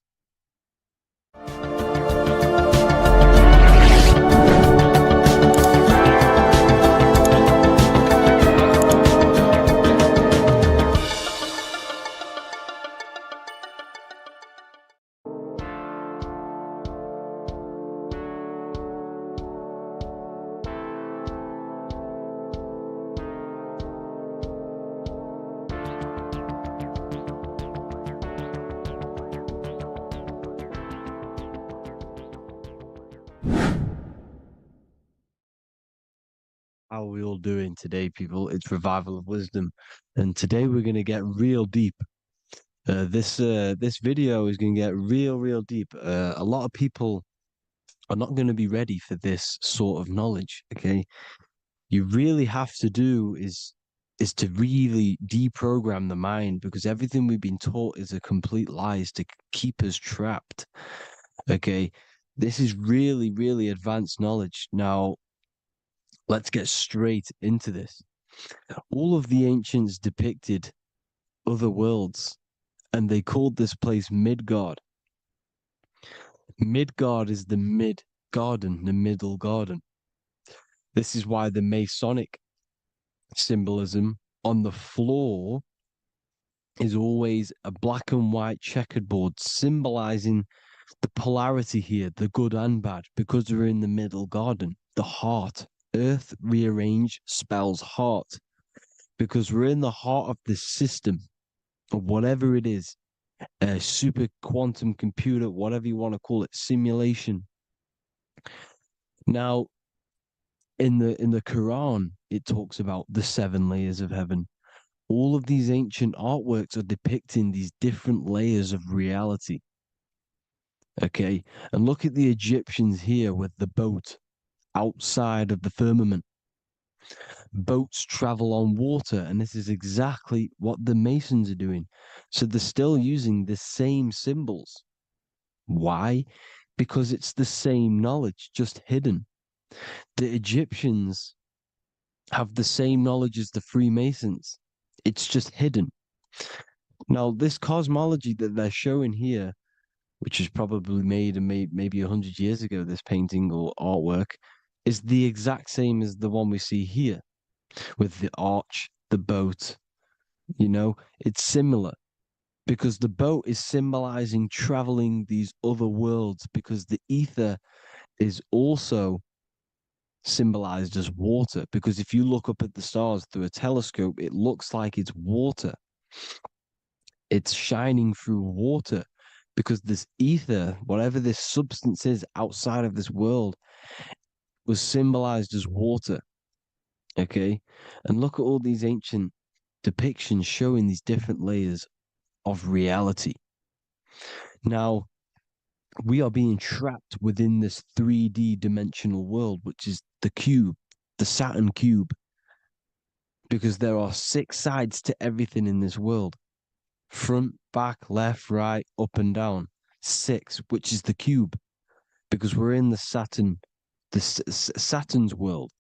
Speaker 2: How are we all doing today, people? It's Revival of Wisdom, and today we're going to get real deep. This video is going to get real deep. A lot of people are not going to be ready for this sort of knowledge. Okay, you really have to do is to really deprogram the mind, because everything we've been taught is a complete lie, is to keep us trapped. Okay, this is really advanced knowledge. Now, let's get straight into this. All of the ancients depicted other worlds, and they called this place Midgard. Midgard is the mid garden, the middle garden. This is why the Masonic symbolism on the floor is always a black and white checkered board, symbolizing the polarity here, the good and bad, because we're in the middle garden, the heart. Earth rearranged spells heart, because we're in the heart of this system, or whatever it is, a super quantum computer, whatever you want to call it, simulation. Now, in the Quran, it talks about the 7 layers of heaven. All of these ancient artworks are depicting these different layers of reality. Okay, and look at the Egyptians here with the boat outside of the firmament. Boats travel on water, and this is exactly what the Masons are doing. So they're still using the same symbols. Why? Because it's the same knowledge, just hidden. The Egyptians have the same knowledge as the Freemasons. It's just hidden. Now, this cosmology that they're showing here, which is probably made maybe 100 years ago, this painting or artwork, is the exact same as the one we see here with the arch, the boat. It's similar because the boat is symbolizing traveling these other worlds, because the ether is also symbolized as water, because if you look up at the stars through a telescope, it looks like it's water. It's shining through water, because this ether, whatever this substance is outside of this world, was symbolized as water. Okay? And look at all these ancient depictions showing these different layers of reality. Now, we are being trapped within this 3D dimensional world, which is the cube, the Saturn cube, because there are 6 sides to everything in this world. Front, back, left, right, up and down. 6, which is the cube, because we're in the Saturn's world.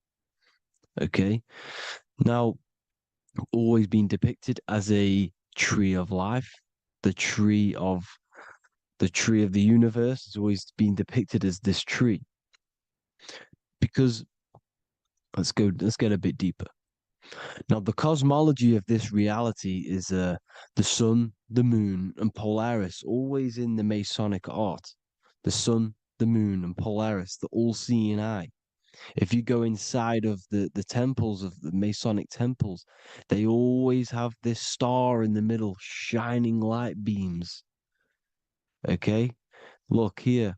Speaker 2: Okay? Now, always been depicted as a tree of life, the tree of the universe has always been depicted as this tree. Because let's get a bit deeper. Now, the cosmology of this reality is the sun, the moon, and Polaris, always in the Masonic art. The sun, the moon, and Polaris, the all-seeing eye. If you go inside of the temples, of the Masonic temples, they always have this star in the middle, shining light beams. Okay? Look here.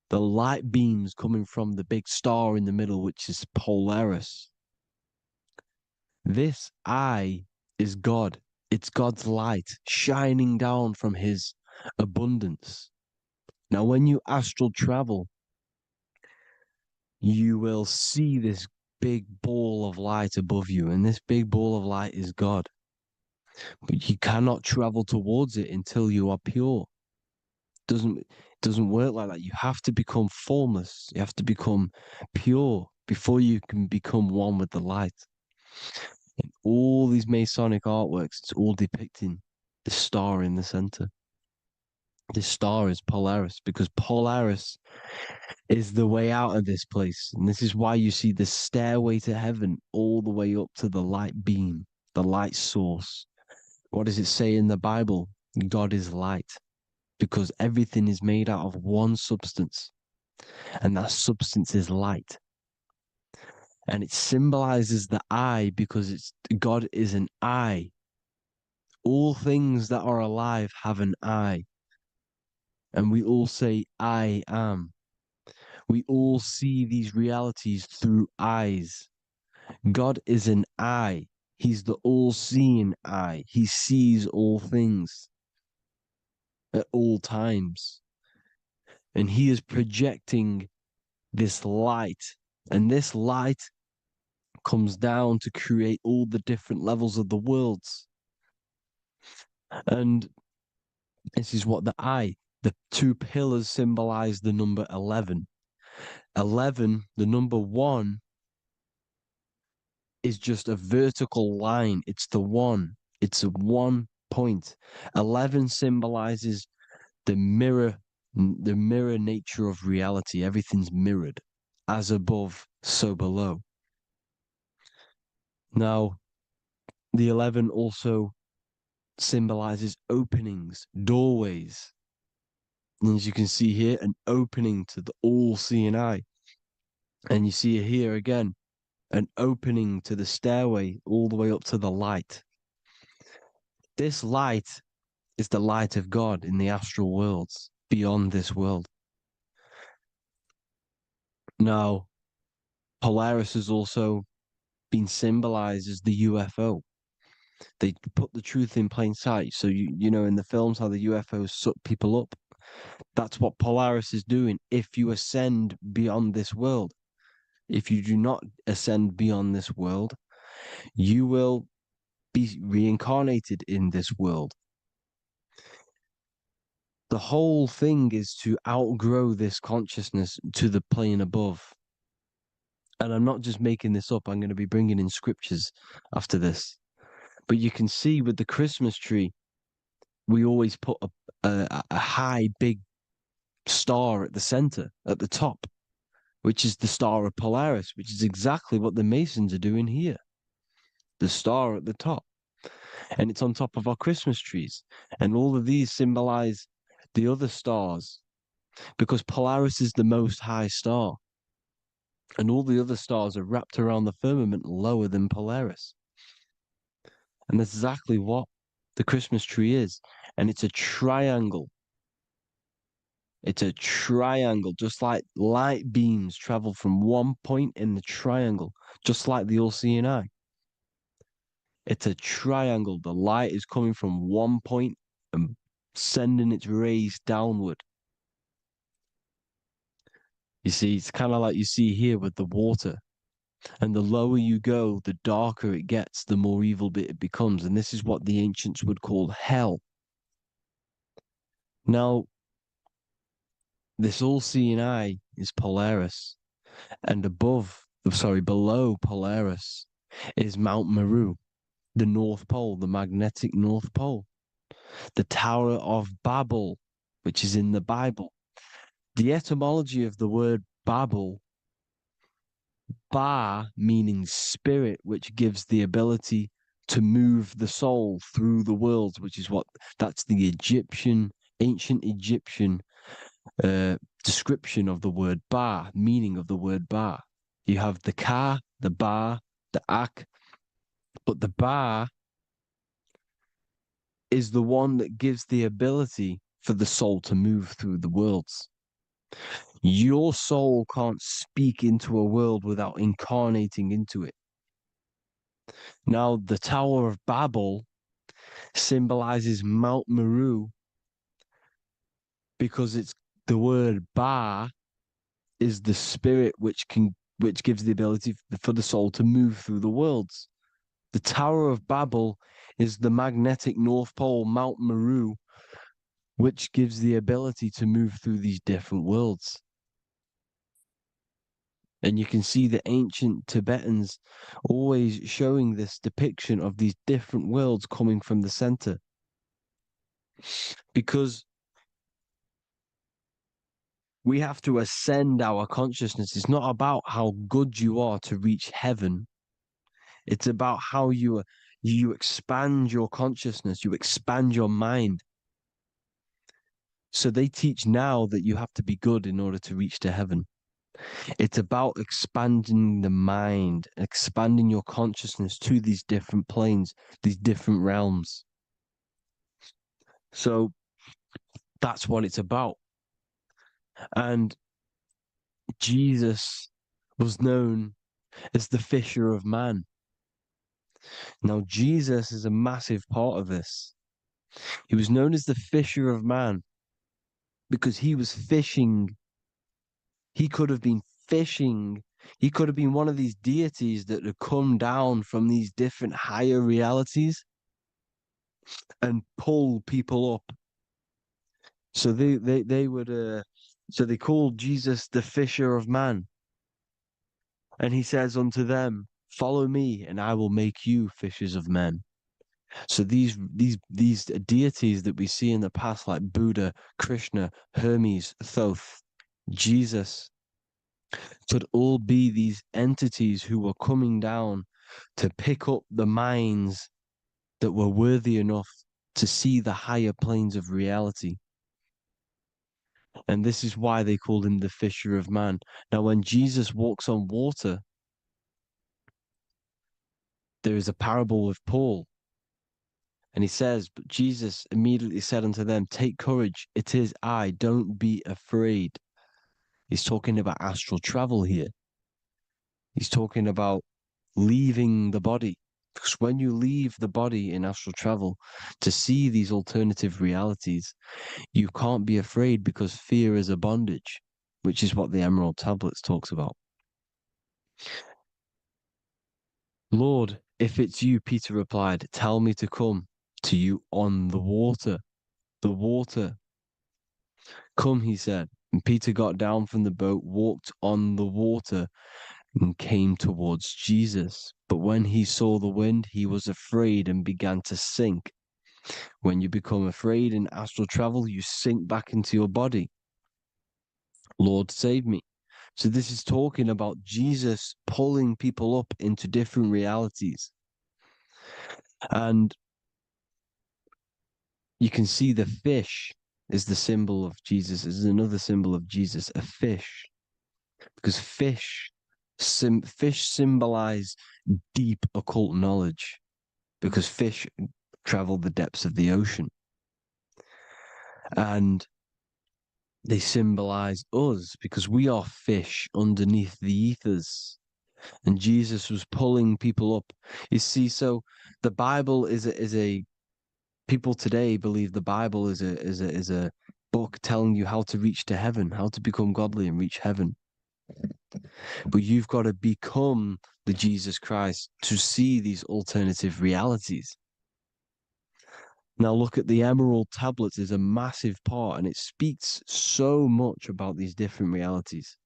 Speaker 2: The light beams coming from the big star in the middle, which is Polaris. This eye is God. It's God's light shining down from his abundance. Now, when you astral travel, you will see this big ball of light above you, and this big ball of light is God. But you cannot travel towards it until you are pure. It doesn't work like that. You have to become formless. You have to become pure before you can become one with the light. In all these Masonic artworks, it's all depicting the star in the center. This star is Polaris, because Polaris is the way out of this place. And this is why you see the stairway to heaven all the way up to the light beam, the light source. What does it say in the Bible? God is light, because everything is made out of one substance, and that substance is light. And it symbolizes the eye, because God is an eye. All things that are alive have an eye. And we all say, I am. We all see these realities through eyes. God is an eye. He's the all-seeing eye. He sees all things at all times. And he is projecting this light. And this light comes down to create all the different levels of the worlds. And this is what the 2 pillars symbolize the number 11. 11, the number 1, is just a vertical line. It's the 1. It's a 1 point. 11 symbolizes the mirror nature of reality. Everything's mirrored. As above, so below. Now, the 11 also symbolizes openings, doorways. And as you can see here, an opening to the all-seeing eye. And you see here again, an opening to the stairway all the way up to the light. This light is the light of God in the astral worlds, beyond this world. Now, Polaris has also been symbolized as the UFO. They put the truth in plain sight. So, you know, in the films, how the UFOs suck people up. That's what Polaris is doing. If you ascend beyond this world, if you do not ascend beyond this world, you will be reincarnated in this world. The whole thing is to outgrow this consciousness to the plane above. And I'm not just making this up, I'm going to be bringing in scriptures after this. But you can see with the Christmas tree, we always put a high, big star at the center, at the top, which is the star of Polaris, which is exactly what the Masons are doing here. The star at the top. And it's on top of our Christmas trees. And all of these symbolize the other stars, because Polaris is the most high star. And all the other stars are wrapped around the firmament lower than Polaris. And that's exactly what the Christmas tree is. And it's a triangle. It's a triangle, just like light beams travel from one point in the triangle, just like the all-seeing eye. It's a triangle. The light is coming from one point and sending its rays downward. You see, it's kind of like you see here with the water. And the lower you go, the darker it gets, the more evil it becomes. And this is what the ancients would call hell. Now, this all-seeing eye is Polaris. And below Polaris is Mount Meru, the North Pole, the magnetic North Pole. The Tower of Babel, which is in the Bible. The etymology of the word Babel, Ba meaning spirit, which gives the ability to move the soul through the worlds, which is that's the ancient Egyptian description of the word Ba, meaning of the word Ba. You have the Ka, the Ba, the Ak, but the Ba is the one that gives the ability for the soul to move through the worlds. Your soul can't speak into a world without incarnating into it. Now, the Tower of Babel symbolizes Mount Meru because it's the word Ba is the spirit which gives the ability for the soul to move through the worlds. The Tower of Babel is the magnetic North Pole, Mount Meru, which gives the ability to move through these different worlds. And you can see the ancient Tibetans always showing this depiction of these different worlds coming from the center. Because we have to ascend our consciousness. It's not about how good you are to reach heaven. It's about how you expand your consciousness, you expand your mind. So they teach now that you have to be good in order to reach to heaven. It's about expanding the mind, expanding your consciousness to these different planes, these different realms. So that's what it's about. And Jesus was known as the fisher of man. Now, Jesus is a massive part of this. He was known as the fisher of man because he was fishing. He could have been fishing. He could have been one of these deities that had come down from these different higher realities and pull people up. So they would so they called Jesus the fisher of man. And he says unto them, follow me and I will make you fishers of men. So these deities that we see in the past, like Buddha, Krishna, Hermes, Thoth, Jesus, could all be these entities who were coming down to pick up the minds that were worthy enough to see the higher planes of reality. And this is why they called him the fisher of man. Now, when Jesus walks on water, there is a parable with Paul. And he says, but Jesus immediately said unto them, take courage, it is I, don't be afraid. He's talking about astral travel here. He's talking about leaving the body. Because when you leave the body in astral travel to see these alternative realities, you can't be afraid because fear is a bondage, which is what the Emerald Tablets talks about. Lord, if it's you, Peter replied, tell me to come to you on the water. The water. Come, he said. And Peter got down from the boat, walked on the water, and came towards Jesus. But when he saw the wind, he was afraid and began to sink. When you become afraid in astral travel, you sink back into your body. Lord, save me. So this is talking about Jesus pulling people up into different realities. And you can see the fish is the symbol of Jesus. Is another symbol of Jesus, a fish. Because fish symbolize deep occult knowledge. Because fish travel the depths of the ocean. And they symbolize us because we are fish underneath the ethers. And Jesus was pulling people up. You see, so the Bible is a people today believe the Bible is a book telling you how to reach to heaven, how to become godly and reach heaven. But you've got to become the Jesus Christ to see these alternative realities. Now look at the Emerald Tablets is a massive part, and it speaks so much about these different realities.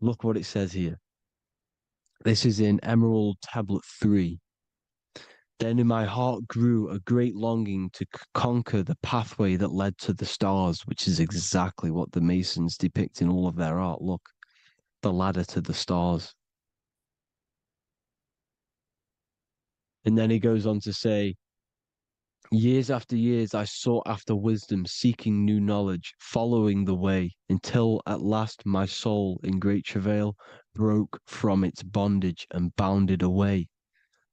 Speaker 2: Look what it says here. This is in Emerald Tablet 3. Then in my heart grew a great longing to conquer the pathway that led to the stars, which is exactly what the Masons depict in all of their art. Look, the ladder to the stars. And then he goes on to say, years after years, I sought after wisdom, seeking new knowledge, following the way, until at last my soul, in great travail, broke from its bondage and bounded away,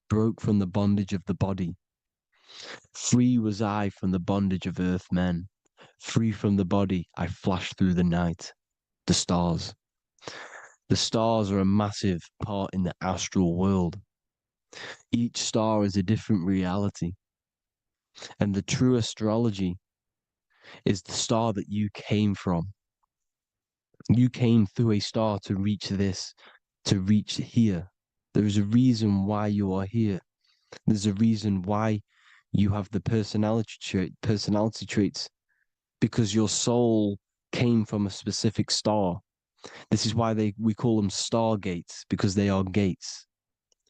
Speaker 2: broke from the bondage of the body. Free was I from the bondage of earth men. Free from the body, I flashed through the night. The stars. The stars are a massive part in the astral world. Each star is a different reality. And the true astrology is the star that you came from. You came through a star to reach this, to reach here. There is a reason why you are here. There's a reason why you have the personality traits, because your soul came from a specific star. This is why we call them stargates, because they are gates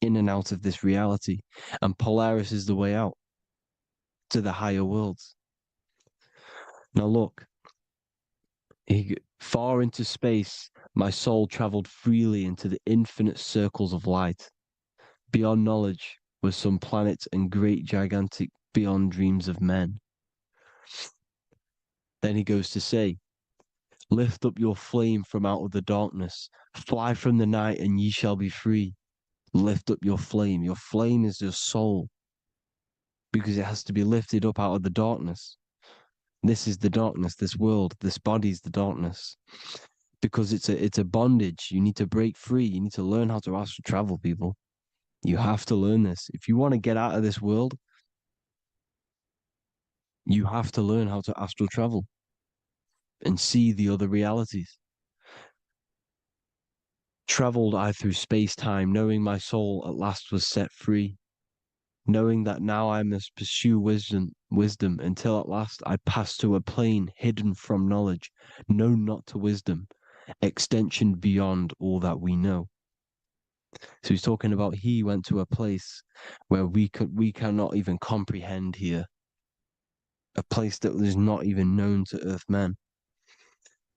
Speaker 2: in and out of this reality. And Polaris is the way out to the higher worlds. Now look, far into space, my soul traveled freely into the infinite circles of light. Beyond knowledge were some planets and great gigantic beyond dreams of men. Then he goes to say, lift up your flame from out of the darkness, fly from the night and ye shall be free. Lift up your flame. Your flame is your soul, because it has to be lifted up out of the darkness. This is the darkness, this world, this body is the darkness. Because it's a bondage. You need to break free. You need to learn how to astral travel, people. You have to learn this. If you want to get out of this world, you have to learn how to astral travel and see the other realities. Traveled I through space-time, knowing my soul at last was set free, knowing that now I must pursue wisdom until at last I pass to a plane hidden from knowledge, known not to wisdom, extension beyond all that we know. So he's talking about he went to a place where we cannot even comprehend here, a place that was not even known to earth men.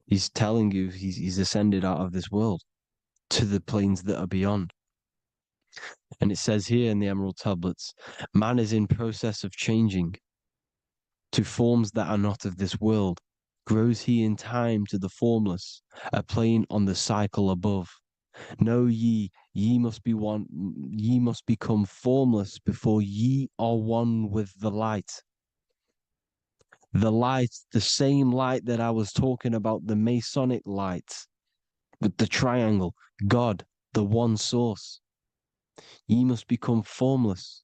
Speaker 2: He's telling you he's ascended out of this world to the planes that are beyond. And it says here in the Emerald Tablets, man is in process of changing to forms that are not of this world. Grows he in time to the formless, a plane on the cycle above. Know ye, ye must be one, ye must become formless before ye are one with the light. The light, the same light that I was talking about, the Masonic light with the triangle, God, the one source. Ye must become formless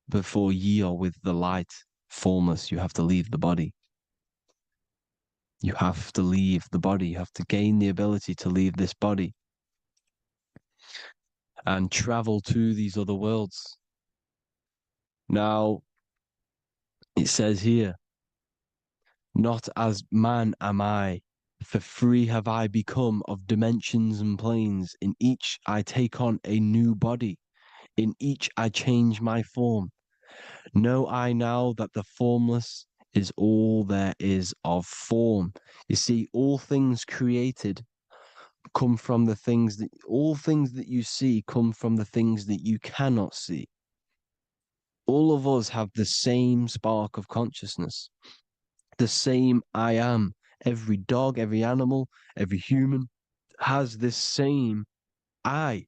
Speaker 2: before ye are with the light. Formless, you have to leave the body. You have to leave the body. You have to gain the ability to leave this body and travel to these other worlds. Now, it says here, not as man am I, for free have I become of dimensions and planes. In each I take on a new body. In each I change my form. Know I now that the formless is all there is of form. You see, all things created come from the things that, all things that you see come from the things that you cannot see. All of us have the same spark of consciousness, the same I am. Every dog, every animal, every human has this same I,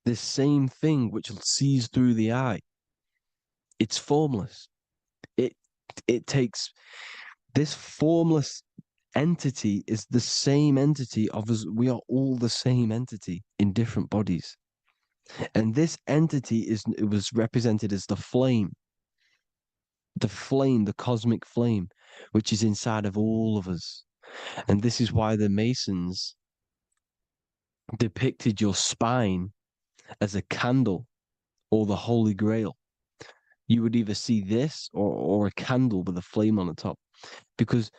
Speaker 2: this same thing which sees through the eye. It's formless. It takes this formless entity is the same entity of us. We are all the same entity in different bodies. And this entity it was represented as the flame, the cosmic flame, which is inside of all of us. And this is why the Masons depicted your spine as a candle or the Holy Grail. You would either see this or a candle with a flame on the top, because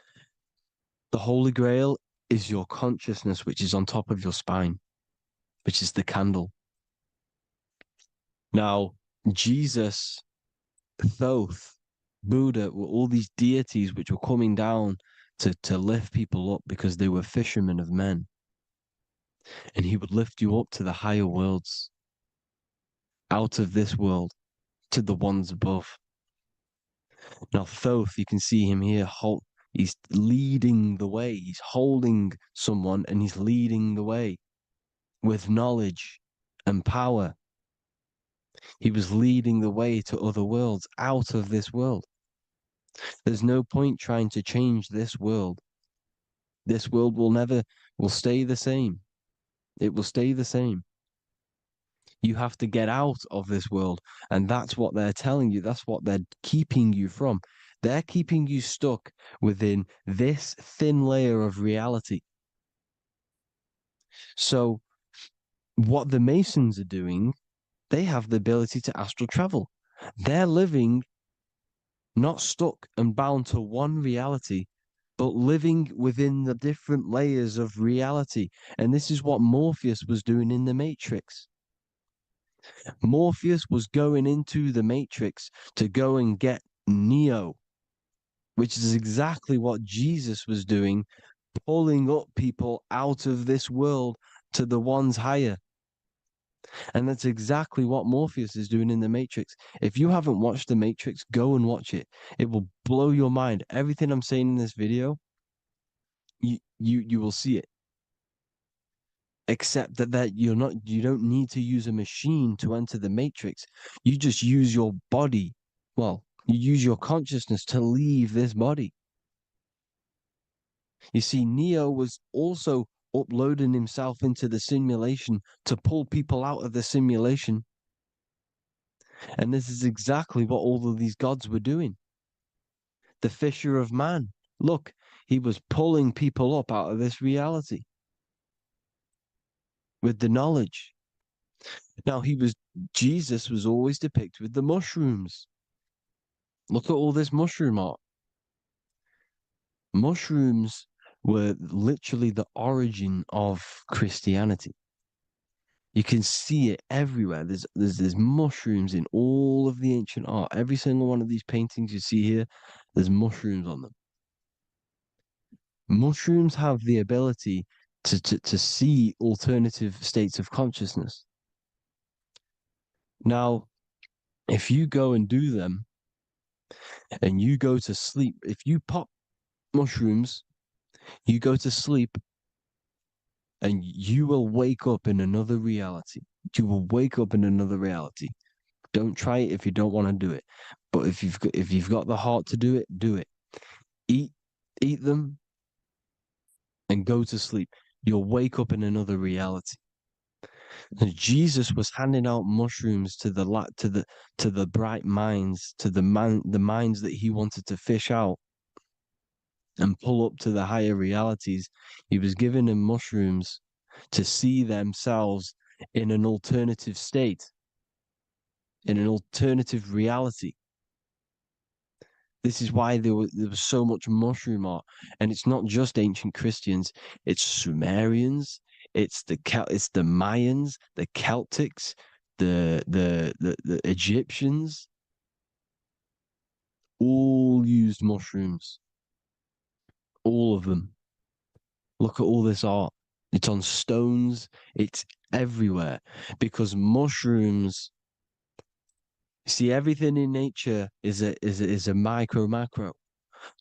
Speaker 2: the Holy Grail is your consciousness, which is on top of your spine, which is the candle. Now, Jesus, Thoth, Buddha were all these deities which were coming down to lift people up because they were fishermen of men. And he would lift you up to the higher worlds, out of this world, to the ones above. Now, Thoth, you can see him here, he's leading the way. He's holding someone and he's leading the way with knowledge and power. He was leading the way to other worlds, out of this world. There's no point trying to change this world. This world will stay the same. It will stay the same. You have to get out of this world. And that's what they're telling you. That's what they're keeping you from. They're keeping you stuck within this thin layer of reality. So what the Masons are doing, they have the ability to astral travel. They're living not stuck and bound to one reality, but living within the different layers of reality. And this is what Morpheus was doing in the Matrix. Morpheus was going into the Matrix to go and get Neo, which is exactly what Jesus was doing, pulling up people out of this world to the ones higher. And that's exactly what Morpheus is doing in the Matrix. If you haven't watched the Matrix, go and watch it. It will blow your mind. Everything I'm saying in this video, you will see it. Except that you don't need to use a machine to enter the Matrix. You just use your body. Well, you use your consciousness to leave this body. You see, Neo was also uploading himself into the simulation to pull people out of the simulation. And this is exactly what all of these gods were doing. The fisher of man. Look, he was pulling people up out of this reality with the knowledge. Now, Jesus was always depicted with the mushrooms. Look at all this mushroom art. Mushrooms were literally the origin of Christianity. You can see it everywhere. There's mushrooms in all of the ancient art. Every single one of these paintings you see here, there's mushrooms on them. Mushrooms have the ability to see alternative states of consciousness. Now, if you go and do them and you go to sleep, if you pop mushrooms, you go to sleep and you will wake up in another reality. You will wake up in another reality. Don't try it if you don't want to do it. But if you've got the heart to do it, do it. Eat them and go to sleep. You'll wake up in another reality. And Jesus was handing out mushrooms to the bright minds, to the minds that he wanted to fish out and pull up to the higher realities. He was giving them mushrooms to see themselves in an alternative state, in an alternative reality. This is why there was so much mushroom art, and it's not just ancient Christians; it's Sumerians, it's the Mayans, the Celtics, the Egyptians, all used mushrooms. All of them. Look at all this art. It's on stones. It's everywhere because mushrooms. See, everything in nature is a micro macro.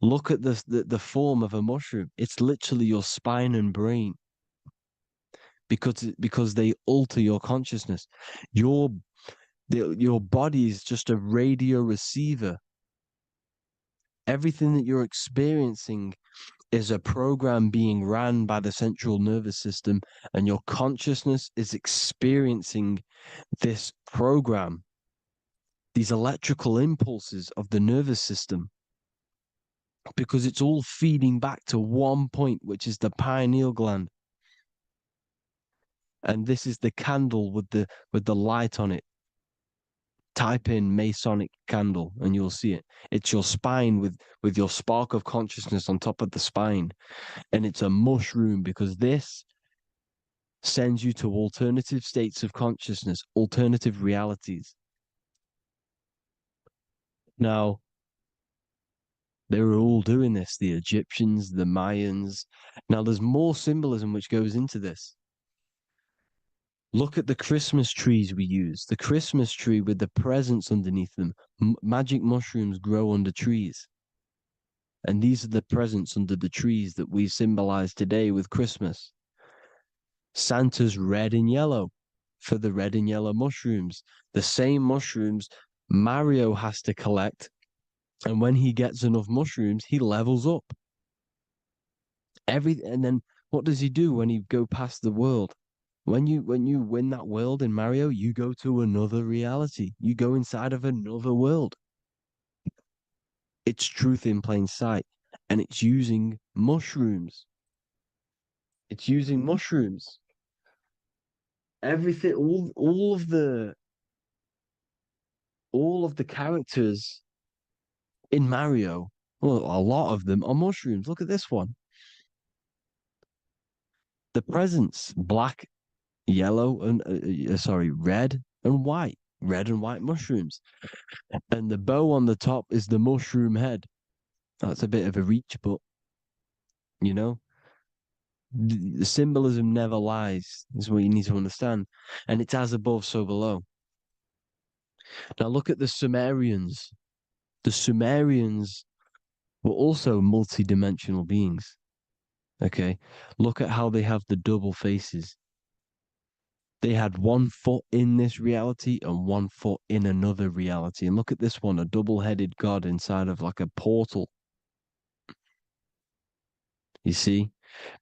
Speaker 2: Look at the form of a mushroom. It's literally your spine and brain because they alter your consciousness. Your body is just a radio receiver. Everything that you're experiencing is a program being ran by the central nervous system, and your consciousness is experiencing this program, these electrical impulses of the nervous system, because it's all feeding back to one point, which is the pineal gland. And this is the candle with the light on it. Type in Masonic candle and you'll see it. It's your spine with your spark of consciousness on top of the spine. And it's a mushroom because this sends you to alternative states of consciousness, alternative realities. Now, they were all doing this, the Egyptians, the Mayans. Now, there's more symbolism which goes into this. Look at the Christmas trees we use. The Christmas tree with the presents underneath them. Magic mushrooms grow under trees. And these are the presents under the trees that we symbolize today with Christmas. Santa's red and yellow for the red and yellow mushrooms. The same mushrooms Mario has to collect. And when he gets enough mushrooms, he levels up. And then what does he do when he go past the world? When you win that world in Mario, you go to another reality. You go inside of another world. It's truth in plain sight. And it's using mushrooms. It's using mushrooms. Everything, all of the characters in Mario, well, a lot of them are mushrooms. Look at this one. The presents, black, yellow, and red and white. Red and white mushrooms. And the bow on the top is the mushroom head. That's a bit of a reach, but you know, the symbolism never lies, is what you need to understand. And it's as above, so below. Now look at the Sumerians. The Sumerians were also multi-dimensional beings. Okay, look at how they have the double faces. They had 1 foot in this reality and 1 foot in another reality. And look at this one, a double-headed god inside of like a portal. You see?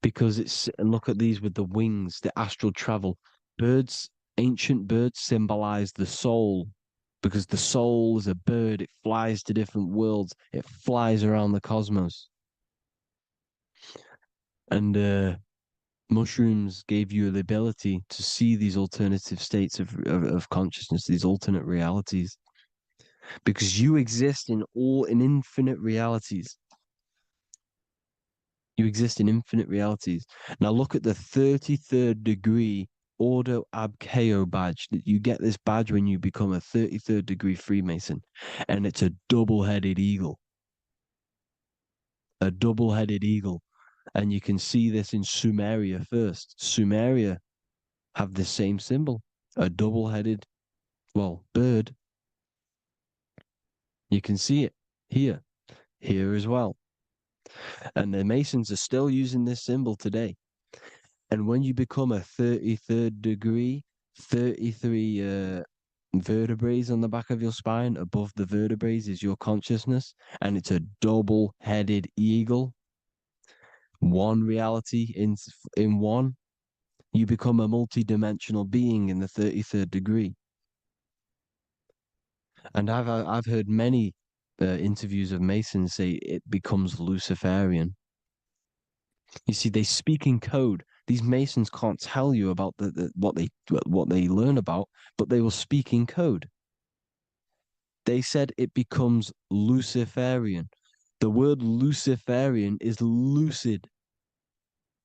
Speaker 2: Because and look at these with the wings, the astral travel. Birds, ancient birds symbolize the soul. Because the soul is a bird, it flies to different worlds, it flies around the cosmos. And mushrooms gave you the ability to see these alternative states of consciousness, these alternate realities. Because you exist in infinite realities. You exist in infinite realities. Now look at the 33rd degree Ordo Ab Chao badge. You get this badge when you become a 33rd degree Freemason. And it's a double-headed eagle. A double-headed eagle. And you can see this in Sumeria first. Sumeria have the same symbol, a double-headed, well, bird. You can see it here as well. And the Masons are still using this symbol today. And when you become a 33rd degree, 33 vertebrae on the back of your spine, above the vertebrae is your consciousness, and it's a double-headed eagle. One reality in one. You become a multi-dimensional being in the 33rd degree. And I've heard many interviews of Masons say it becomes Luciferian. You see, they speak in code. These Masons can't tell you about what they learn about, but they will speak in code. They said it becomes Luciferian. The word Luciferian is lucid.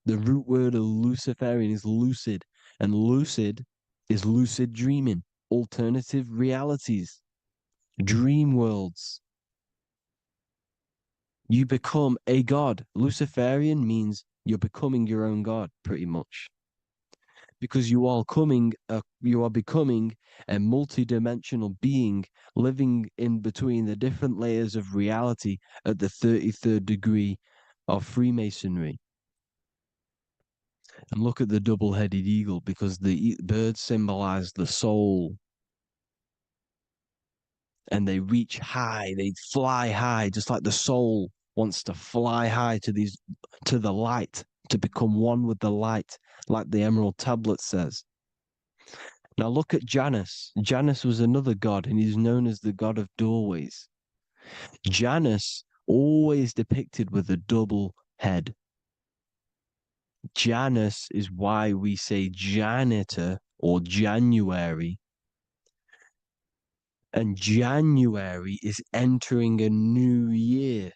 Speaker 2: The root word of Luciferian is lucid, and lucid is lucid dreaming, alternative realities, dream worlds. You become a god. Luciferian means you're becoming your own god, pretty much, because you are becoming a multi-dimensional being living in between the different layers of reality at the 33rd degree of Freemasonry. And look at the double-headed eagle, because the birds symbolize the soul. And they reach high, they fly high, just like the soul wants to fly high to the light, to become one with the light, like the Emerald Tablet says. Now look at Janus. Janus was another god, and he's known as the god of doorways. Janus always depicted with a double head. Janus is why we say janitor or January. And January is entering a new year.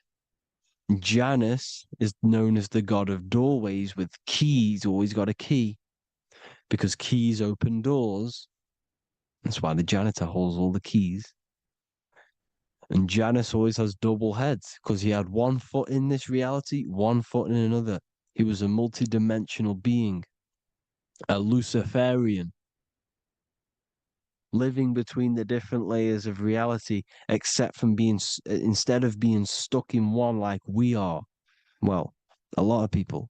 Speaker 2: Janus is known as the god of doorways with keys, always got a key, because keys open doors. That's why the janitor holds all the keys. And Janus always has double heads, because he had one foot in this reality, one foot in another. He was a multi-dimensional being, a Luciferian, living between the different layers of reality, except from instead of being stuck in one like we are. Well, a lot of people.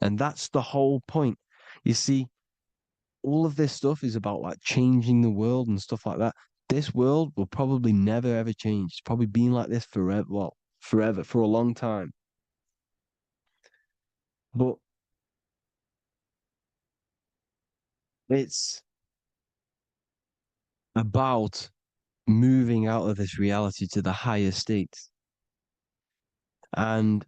Speaker 2: And that's the whole point. You see, all of this stuff is about like changing the world and stuff like that. This world will probably never ever change. It's probably been like this forever. Well, forever, for a long time. But it's about moving out of this reality to the higher states. And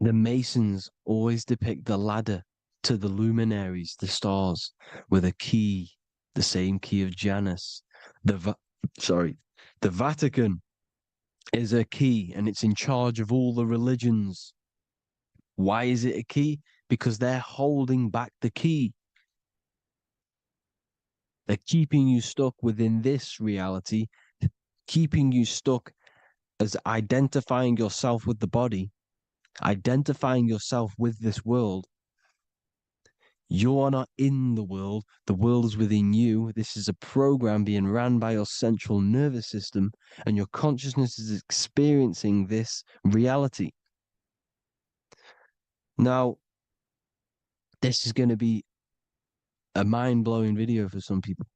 Speaker 2: the Masons always depict the ladder to the luminaries, the stars, with a key, the same key of Janus. The Vatican is a key, and it's in charge of all the religions. Why is it a key? Because they're holding back the key. They're keeping you stuck within this reality, keeping you stuck as identifying yourself with the body, identifying yourself with this world. You are not in the world is within you. This is a program being ran by your central nervous system, and your consciousness is experiencing this reality. Now, this is going to be a mind-blowing video for some people.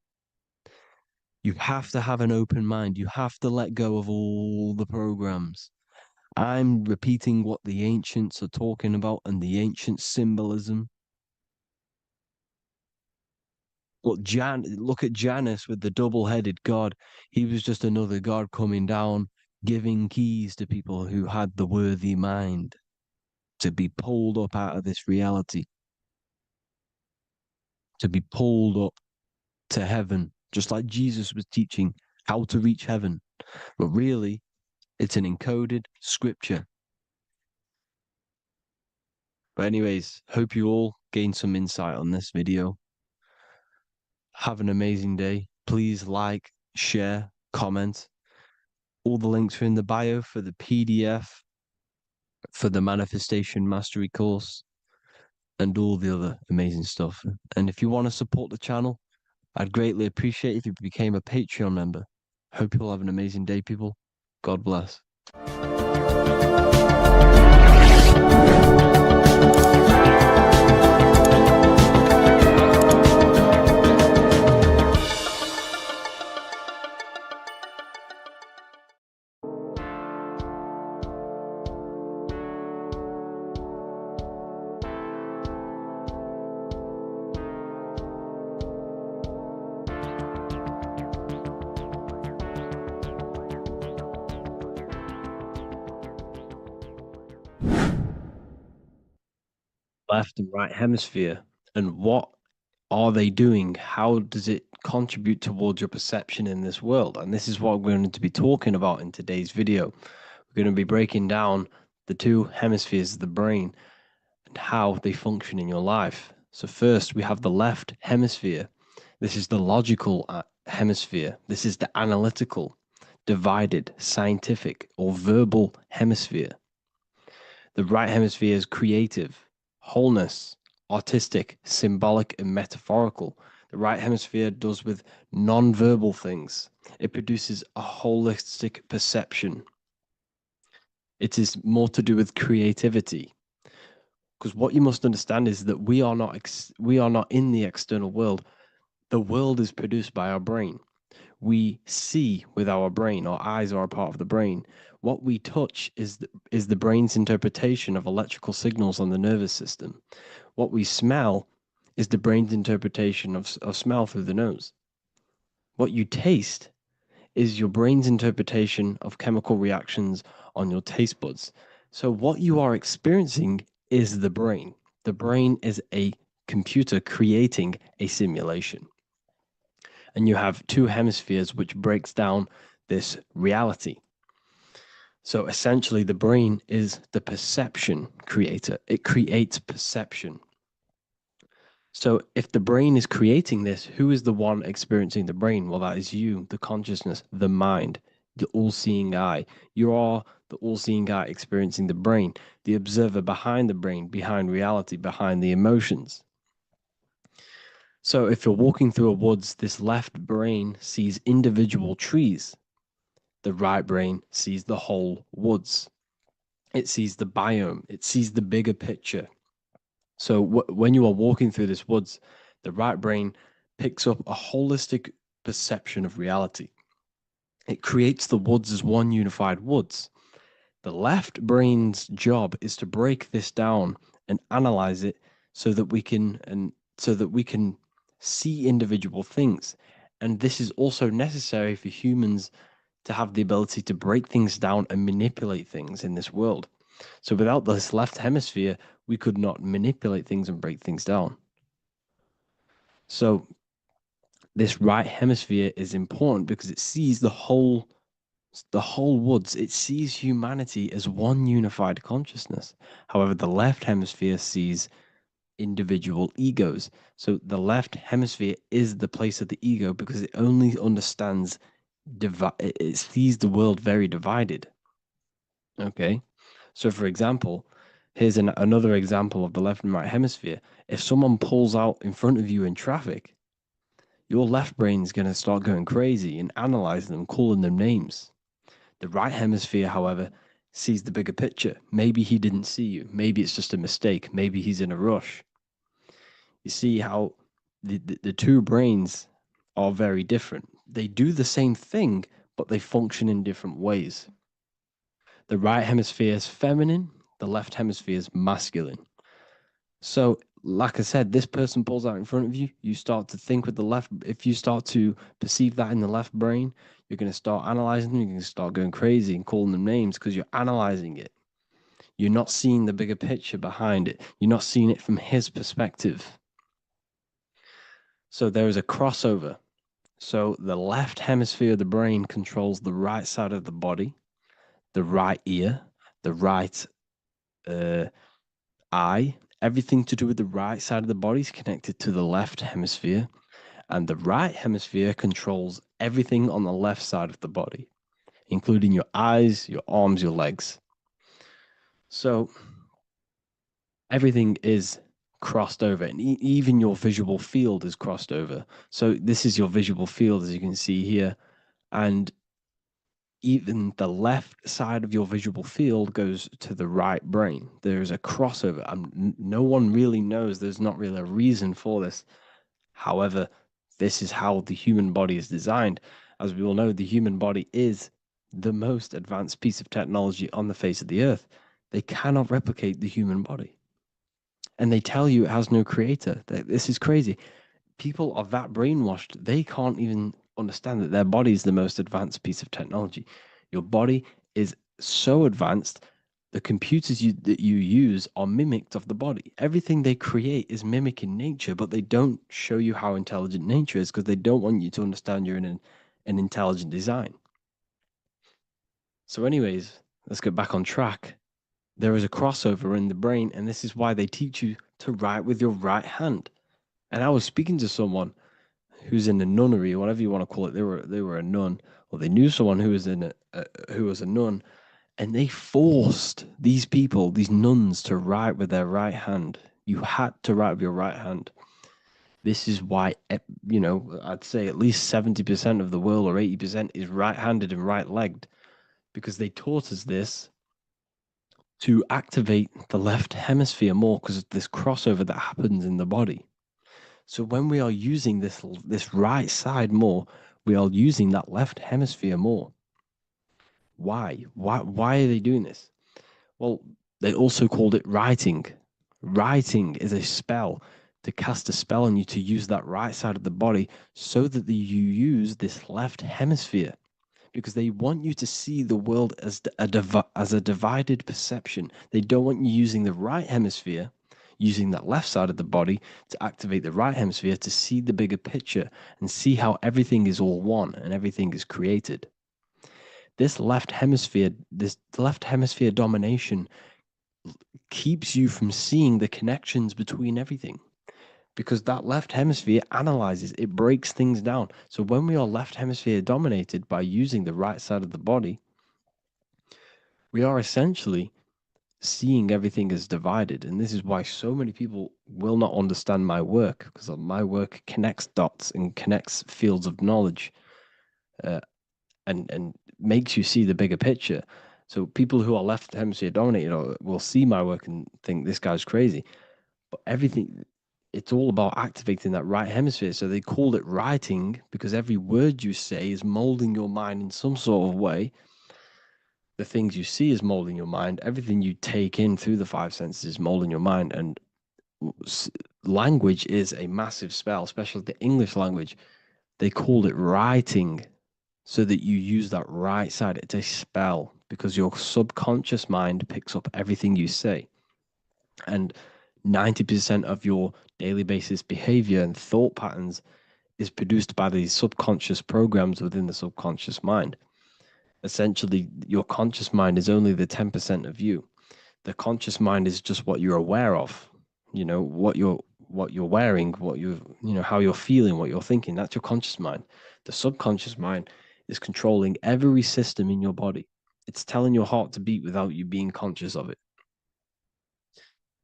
Speaker 2: You have to have an open mind. You have to let go of all the programs. I'm repeating what the ancients are talking about and the ancient symbolism. Look at Janus with the double-headed god. He was just another god coming down, giving keys to people who had the worthy mind to be pulled up out of this reality, to be pulled up to heaven, just like Jesus was teaching how to reach heaven. But really, it's an encoded scripture. But anyways, hope you all gained some insight on this video. Have an amazing day. Please like, share, comment. All the links are in the bio for the PDF for the Manifestation Mastery course, and all the other amazing stuff. And if you want to support the channel, I'd greatly appreciate if you became a Patreon member. Hope you'll have an amazing day, people. God bless. Left and right hemisphere, and what are they doing? How does it contribute towards your perception in this world? And this is what we're going to be talking about in today's video. We're going to be breaking down the two hemispheres of the brain and how they function in your life. So first, we have the left hemisphere. This is the logical hemisphere. This is the analytical, divided, scientific, or verbal hemisphere. The right hemisphere is creative, wholeness, artistic, symbolic, and metaphorical. The right hemisphere does with non-verbal things. It produces a holistic perception. It is more to do with creativity. Because what you must understand is that we are not in the external world. The world is produced by our brain. We see with our brain. Our eyes are a part of the brain. What we touch is the brain's interpretation of electrical signals on the nervous system. What we smell is the brain's interpretation of smell through the nose. What you taste is your brain's interpretation of chemical reactions on your taste buds. So what you are experiencing is the brain. The brain is a computer creating a simulation. And you have two hemispheres which breaks down this reality. So essentially, the brain is the perception creator. It creates perception. So if the brain is creating this, who is the one experiencing the brain? Well, that is you, the consciousness, the mind, the all-seeing eye. You are the all-seeing eye experiencing the brain, the observer behind the brain, behind reality, behind the emotions. So if you're walking through a woods, this left brain sees individual trees. The right brain sees the whole woods. It sees the biome. It sees the bigger picture. So when you are walking through this woods, the right brain picks up a holistic perception of reality. It creates the woods as one unified woods. The left brain's job is to break this down and analyze it so that we can see individual things. And this is also necessary for humans to have the ability to break things down and manipulate things in this world. So without this left hemisphere, we could not manipulate things and break things down. So this right hemisphere is important because it sees the whole woods. It sees humanity as one unified consciousness. However, the left hemisphere sees individual egos. So the left hemisphere is the place of the ego because it only understands it sees the world very divided. Okay, so for example, here's another example of the left and right hemisphere. If someone pulls out in front of you in traffic, your left brain is going to start going crazy and analyzing them, calling them names. The right hemisphere, however, sees the bigger picture. Maybe he didn't see you. Maybe it's just a mistake. Maybe he's in a rush. You see how the two brains are very different. They do the same thing, but they function in different ways. The right hemisphere is feminine, the left hemisphere is masculine. So, like I said, this person pulls out in front of you, you start to think with the left. If you start to perceive that in the left brain, you're going to start analyzing them, you're going to start going crazy and calling them names because you're analyzing it. You're not seeing the bigger picture behind it. You're not seeing it from his perspective. So there is a crossover. So the left hemisphere of the brain controls the right side of the body, the right ear, the right eye. Everything to do with the right side of the body is connected to the left hemisphere. And the right hemisphere controls everything on the left side of the body, including your eyes, your arms, your legs. So everything is crossed over, and even your visual field is crossed over. So this is your visual field, as you can see here, and even the left side of your visual field goes to the right brain. There's a crossover. No one really knows. There's not really a reason for this. However, this is how the human body is designed. As we all know, the human body is the most advanced piece of technology on the face of the earth. They cannot replicate the human body. And they tell you it has no creator. This is crazy. People are that brainwashed, they can't even understand that their body is the most advanced piece of technology. Your body is so advanced, the computers that you use are mimicked of the body. Everything they create is mimicking nature, but they don't show you how intelligent nature is because they don't want you to understand you're in an intelligent design. So anyways, let's get back on track. There is a crossover in the brain, and this is why they teach you to write with your right hand. And I was speaking to someone who's in a nunnery, or whatever you want to call it. They were a nun, or they knew someone who was who was a nun, and they forced these people, these nuns, to write with their right hand. You had to write with your right hand. This is why, I'd say at least 70% of the world, or 80%, is right-handed and right-legged, because they taught us this to activate the left hemisphere more because of this crossover that happens in the body. So when we are using this right side more, we are using that left hemisphere more. Why? Why are they doing this? Well, they also called it writing. Writing is a spell, to cast a spell on you to use that right side of the body so that you use this left hemisphere, because they want you to see the world as a divided perception. They don't want you using the right hemisphere, using that left side of the body to activate the right hemisphere to see the bigger picture and see how everything is all one and everything is created. This left hemisphere domination keeps you from seeing the connections between everything, because that left hemisphere analyzes, it breaks things down. So when we are left hemisphere dominated by using the right side of the body, we are essentially seeing everything as divided. And this is why so many people will not understand my work, because my work connects dots and connects fields of knowledge, and makes you see the bigger picture. So people who are left hemisphere dominated will see my work and think this guy's crazy. But everything, it's all about activating that right hemisphere. So they called it writing because every word you say is molding your mind in some sort of way. The things you see is molding your mind. Everything you take in through the five senses is molding your mind. And language is a massive spell, especially the English language. They called it writing so that you use that right side. It's a spell because your subconscious mind picks up everything you say. And 90% of your daily basis behavior and thought patterns is produced by these subconscious programs within the subconscious mind. Essentially, your conscious mind is only the 10% of you. The conscious mind is just what you're aware of, what you're wearing, how you're feeling, what you're thinking. That's your conscious mind. The subconscious mind is controlling every system in your body. It's telling your heart to beat without you being conscious of it.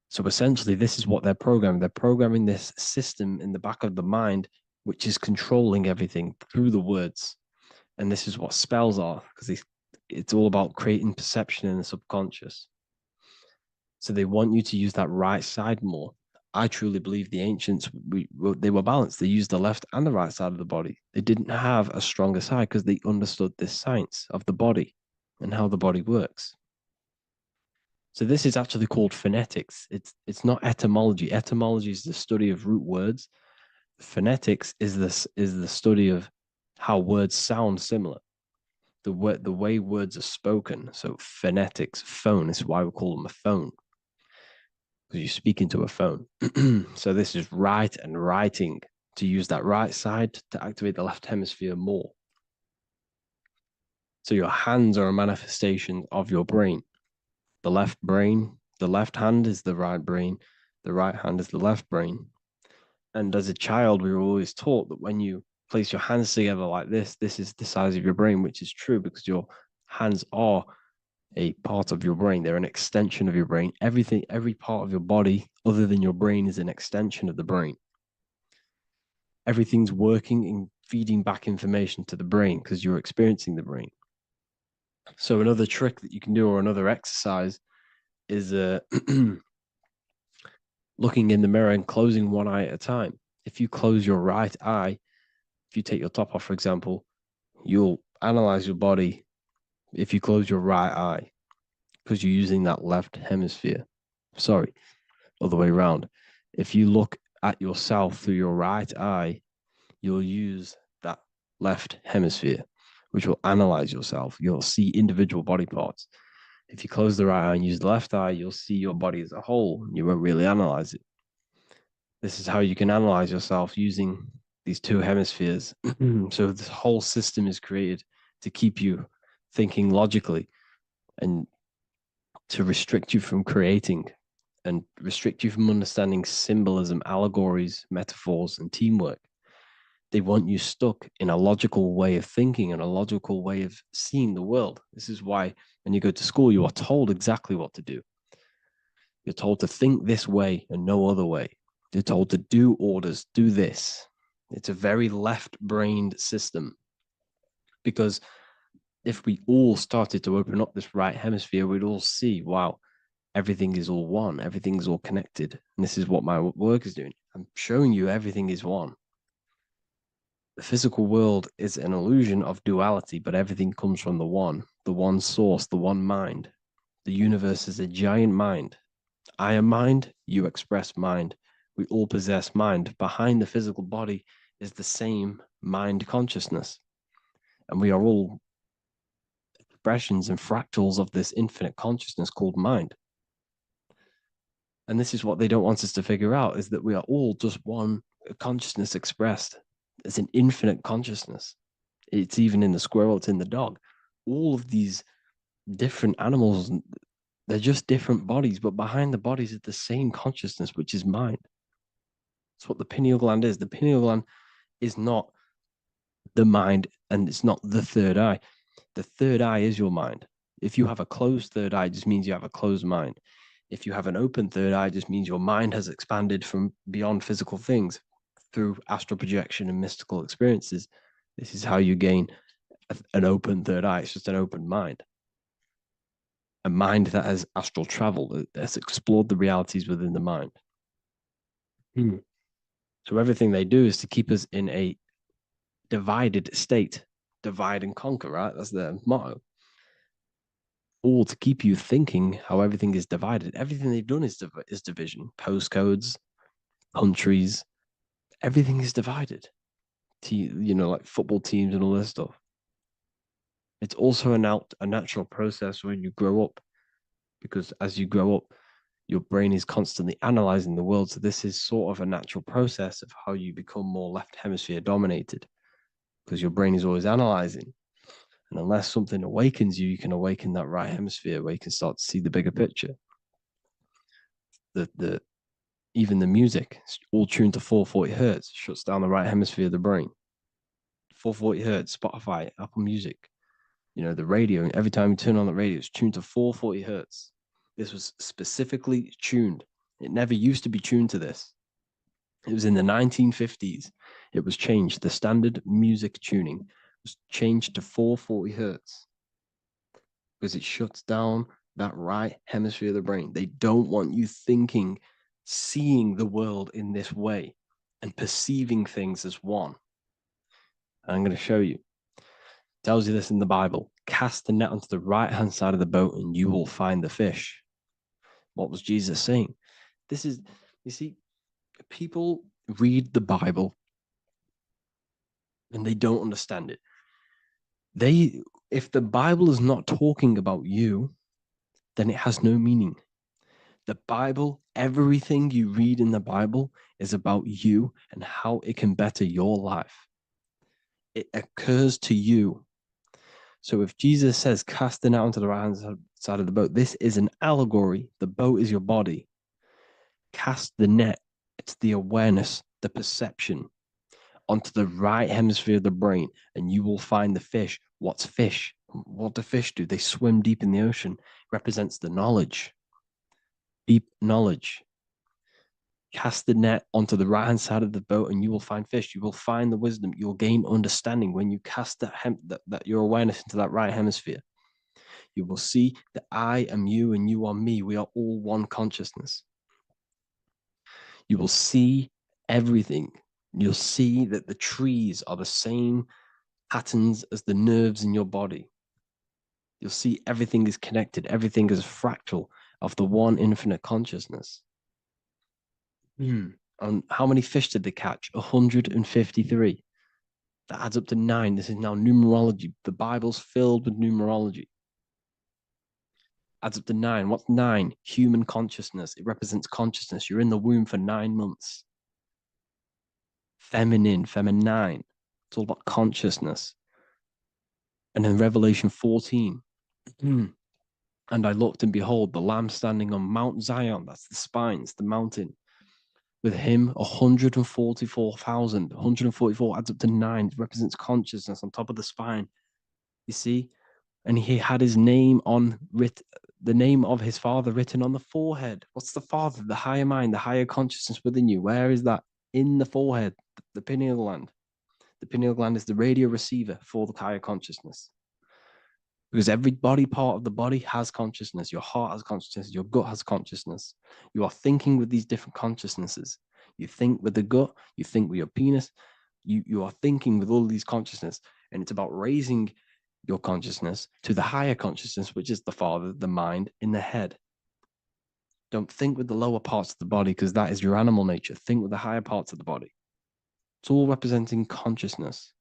Speaker 2: So essentially, this is what they're programming. They're programming this system in the back of the mind, which is controlling everything through the words. And this is what spells are, because it's all about creating perception in the subconscious. So they want you to use that right side more. I truly believe the ancients, they were balanced. They used the left and the right side of the body. They didn't have a stronger side because they understood this science of the body and how the body works. So this is actually called phonetics. It's not etymology. Etymology is the study of root words. Phonetics is the study of how words sound similar. The way words are spoken. So phonetics, phone is why we call them a phone, because you speak into a phone. So this is write and writing, to use that right side to activate the left hemisphere more. So your hands are a manifestation of your brain. The left hand is the right brain, the right hand is the left brain. And as a child, we were always taught that when you place your hands together like this is the size of your brain, which is true because your hands are a part of your brain. They're an extension of your brain. Everything, every part of your body other than your brain is an extension of the brain. Everything's working and feeding back information to the brain because you're experiencing the brain. So another trick that you can do, or another exercise, is looking in the mirror and closing one eye at a time. If you close your right eye, if you take your top off, for example, you'll analyze your body if you close your right eye because you're using that left hemisphere. Sorry, other way around. If you look at yourself through your right eye, you'll use that left hemisphere, which will analyze yourself. You'll see individual body parts. If you close the right eye and use the left eye, you'll see your body as a whole. You won't really analyze it. This is how you can analyze yourself using these two hemispheres. So this whole system is created to keep you thinking logically and to restrict you from creating and restrict you from understanding symbolism, allegories, metaphors, and teamwork. They want you stuck in a logical way of thinking and a logical way of seeing the world. This is why when you go to school, you are told exactly what to do. You're told to think this way and no other way. You're told to do orders, do this. It's a very left-brained system because if we all started to open up this right hemisphere, we'd all see, wow, everything is all one, everything's all connected. And this is what my work is doing. I'm showing you everything is one. The physical world is an illusion of duality, but everything comes from the one source, the one mind. The universe is a giant mind. I am mind, you express mind. We all possess mind. Behind the physical body is the same mind consciousness. And we are all expressions and fractals of this infinite consciousness called mind. And this is what they don't want us to figure out, is that we are all just one consciousness expressed. It's an infinite consciousness. It's even in the squirrel, it's in the dog. All of these different animals, they're just different bodies, but behind the bodies is the same consciousness, which is mind. That's what the pineal gland is. The pineal gland is not the mind, and it's not the third eye. The third eye is your mind. If you have a closed third eye, it just means you have a closed mind. If you have an open third eye, it just means your mind has expanded from beyond physical things through astral projection and mystical experiences. This is how you gain an open third eye. It's just an open mind. A mind that has astral travel, that's explored the realities within the mind. So everything they do is to keep us in a divided state. Divide and conquer, right? That's their motto. All to keep you thinking how everything is divided. Everything they've done is division. Postcodes, countries, everything is divided. Like football teams and all this stuff. It's also a natural process when you grow up, because as you grow up, your brain is constantly analyzing the world. So this is sort of a natural process of how you become more left hemisphere dominated, because your brain is always analyzing. And unless something awakens you, you can awaken that right hemisphere where you can start to see the bigger picture. Even the music, all tuned to 440 hertz, shuts down the right hemisphere of the brain. 440 hertz, Spotify, Apple Music, the radio. Every time you turn on the radio, it's tuned to 440 hertz. This was specifically tuned. It never used to be tuned to this. It was in the 1950s. It was changed. The standard music tuning was changed to 440 hertz because it shuts down that right hemisphere of the brain. They don't want you thinking, seeing the world in this way and perceiving things as one. And I'm going to show you. It tells you this in the Bible. Cast the net onto the right-hand side of the boat and you will find the fish. What was Jesus saying? You see, people read the Bible and they don't understand it. If the Bible is not talking about you, then it has no meaning. The Bible, everything you read in the Bible is about you and how it can better your life. It occurs to you. So if Jesus says, cast the net onto the right-hand side of the boat, this is an allegory. The boat is your body. Cast the net. It's the awareness, the perception onto the right hemisphere of the brain, and you will find the fish. What's fish? What do fish do? They swim deep in the ocean. It represents the knowledge, deep knowledge. Cast the net onto the right hand side of the boat and you will find fish. You will find the wisdom. You'll gain understanding when you cast that your awareness into that right hemisphere. You will see that I am you and you are me. We are all one consciousness. You will see everything. You'll see that the trees are the same patterns as the nerves in your body. You'll see everything is connected. Everything is a fractal of the one infinite consciousness. And how many fish did they catch? 153. That adds up to 9. This is now numerology. The Bible's filled with numerology. Adds up to 9. What's 9? Human consciousness. It represents consciousness. You're in the womb for 9 months. Feminine. It's all about consciousness. And then Revelation 14. And I looked, and behold, the Lamb standing on Mount Zion. That's the spines, the mountain. With him, 144,000. 144 adds up to 9. It represents consciousness on top of the spine. You see? And he had his name the name of his father written on the forehead. What's the father? The higher mind, the higher consciousness within you. Where is that? In the forehead, the pineal gland. The pineal gland is the radio receiver for the higher consciousness. Because every body part of the body has consciousness. Your heart has consciousness. Your gut has consciousness. You are thinking with these different consciousnesses. You think with the gut. You think with your penis. You are thinking with all these consciousness. And it's about raising your consciousness to the higher consciousness, which is the father, the mind in the head. Don't think with the lower parts of the body because that is your animal nature. Think with the higher parts of the body. It's all representing consciousness.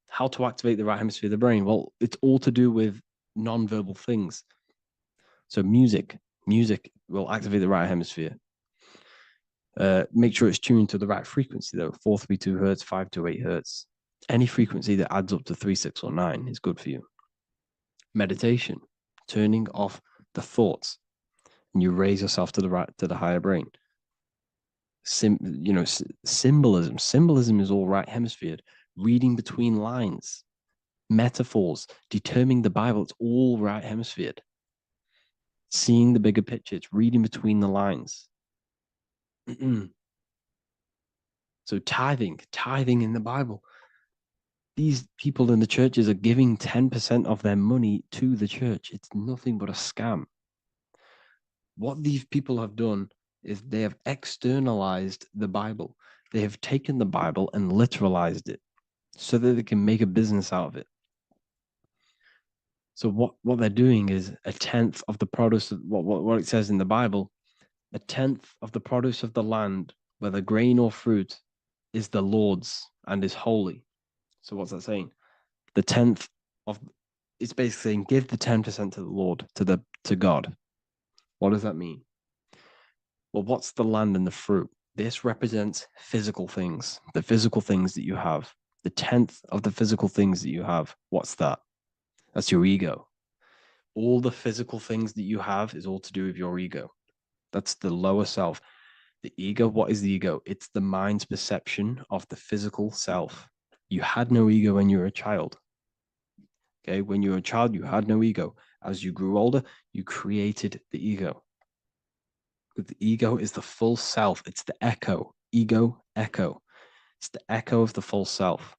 Speaker 2: How to activate the right hemisphere of the brain? Well, it's all to do with non-verbal things. So music will activate the right hemisphere. Make sure it's tuned to the right frequency though, 432 hertz, 528 hertz. Any frequency that adds up to 3, 6, or 9 is good for you. Meditation, turning off the thoughts, and you raise yourself to the higher brain. Symbolism. Symbolism is all right hemisphere. Reading between lines, metaphors, determining the Bible. It's all right hemisphere. Seeing the bigger picture. It's reading between the lines. So tithing in the Bible. These people in the churches are giving 10% of their money to the church. It's nothing but a scam. What these people have done is they have externalized the Bible. They have taken the Bible and literalized it so that they can make a business out of it. So what they're doing is 1/10 of the produce of what it says in the Bible, 1/10 of the produce of the land, whether grain or fruit, is the Lord's and is holy. So what's that saying? The 10th of it's basically saying give the 10% to the Lord, to God. What does that mean? Well, what's the land and the fruit? This represents physical things, the physical things that you have. The 10th of the physical things that you have. What's that? That's your ego. All the physical things that you have is all to do with your ego. That's the lower self. The ego, what is the ego? It's the mind's perception of the physical self. You had no ego when you were a child. Okay, when you were a child, you had no ego. As you grew older, you created the ego. But the ego is the full self. It's the echo. Ego, echo. It's the echo of the full self.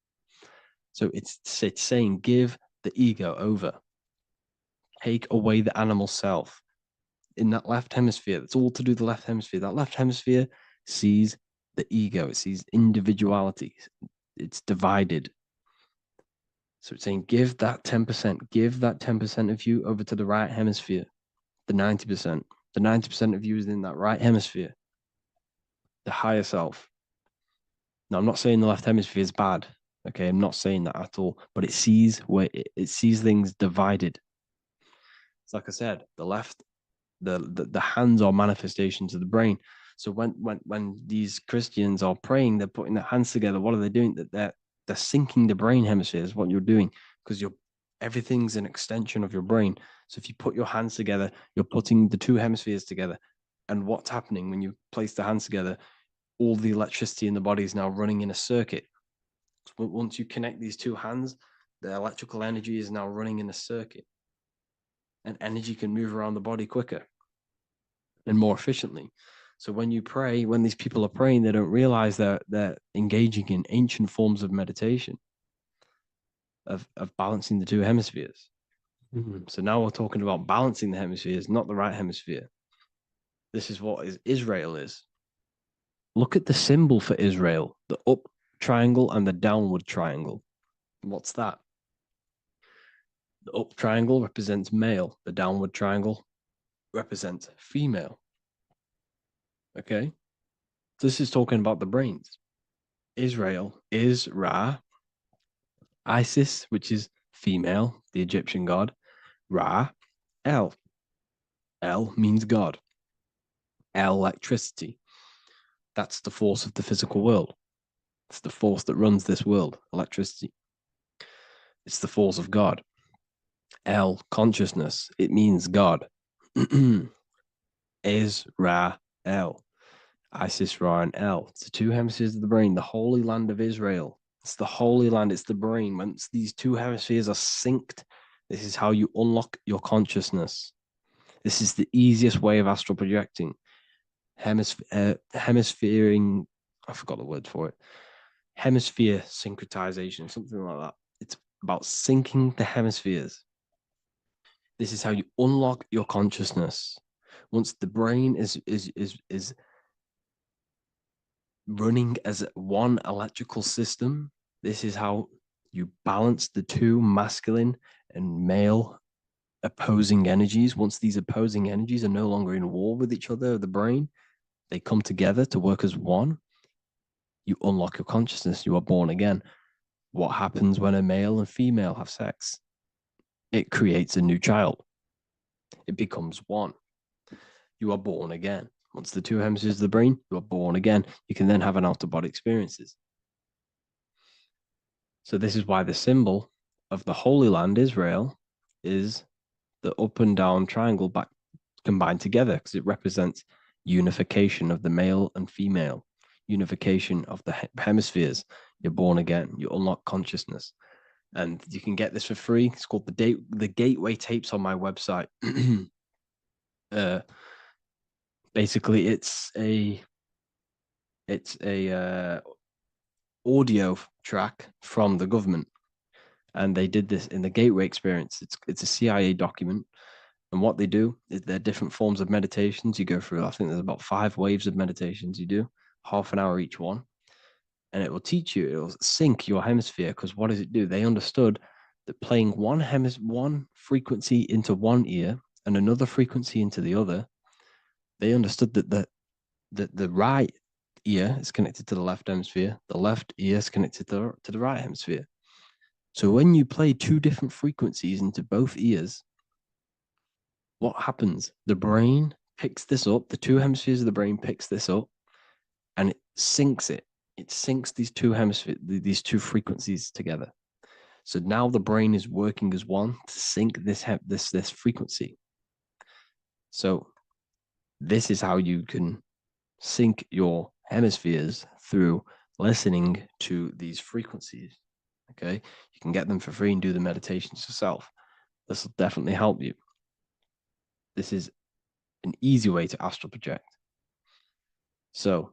Speaker 2: So it's saying give the ego over. Take away the animal self. In that left hemisphere, that's all to do with the left hemisphere. That left hemisphere sees the ego. It sees individuality. It's divided. So it's saying give that 10%. Give that 10% of you over to the right hemisphere. The 90%. The 90% of you is in that right hemisphere. The higher self. Now, I'm not saying the left hemisphere is bad. Okay, I'm not saying that at all. But it sees it sees things divided. It's like I said, the left, the hands are manifestations of the brain. So when these Christians are praying, they're putting their hands together. What are they doing? They're syncing the brain hemispheres. What you're doing, because everything's an extension of your brain. So if you put your hands together, you're putting the two hemispheres together. And what's happening when you place the hands together? All the electricity in the body is now running in a circuit. But once you connect these two hands, the electrical energy is now running in a circuit, and energy can move around the body quicker and more efficiently. So when you pray, when these people are praying, they don't realize that they're engaging in ancient forms of meditation, of balancing the two hemispheres. So now we're talking about balancing the hemispheres, not the right hemisphere. This is what Israel is. Look at the symbol for Israel, the up triangle and the downward triangle. What's that? The up triangle represents male. The downward triangle represents female. Okay? This is talking about the brains. Israel is Ra. Isis, which is female, the Egyptian god. Ra, El. El means God. El, electricity. That's the force of the physical world. It's the force that runs this world, electricity. It's the force of God. El, consciousness. It means God. Is Ra, El. Isis, Ra, and El. It's the two hemispheres of the brain, the holy land of Israel. It's the holy land, it's the brain. Once these two hemispheres are synced, this is how you unlock your consciousness. This is the easiest way of astral projecting. Hemisphering, I forgot the word for it. Hemisphere syncretization, something like that. It's about syncing the hemispheres. This is how you unlock your consciousness. Once the brain is running as one electrical system, this is how you balance the two masculine and male opposing energies. Once these opposing energies are no longer in war with each other, the brain, they come together to work as one. You unlock your consciousness. You are born again. What happens when a male and female have sex? It creates a new child. It becomes one. You are born again. Once the two hemispheres of the brain, you are born again. You can then have an out-of-body experiences. So this is why the symbol of the Holy Land, Israel, is the up and down triangle back combined together, because it represents unification of the male and female, unification of the hemispheres. You're born again. You unlock consciousness. And you can get this for free. It's called the Gateway Tapes on my website. Basically, it's a audio track from the government, and they did this in the Gateway Experience. It's a CIA document, and what they do is there are different forms of meditations you go through. I think there's about 5 waves of meditations you do, half an hour each one, and it will teach you. It will sync your hemisphere, because what does it do? They understood that playing one frequency into one ear and another frequency into the other, they understood that the right ear is connected to the left hemisphere, the left ear is connected to the right hemisphere. So when you play 2 different frequencies into both ears, what happens? The brain picks this up, the 2 hemispheres of the brain picks this up, and it syncs it. It syncs these 2 hemispheres, these 2 frequencies together. So now the brain is working as one to sync this frequency. So this is how you can sync your hemispheres, through listening to these frequencies. Okay, you can get them for free and do the meditations yourself. This will definitely help you. This is an easy way to astral project. So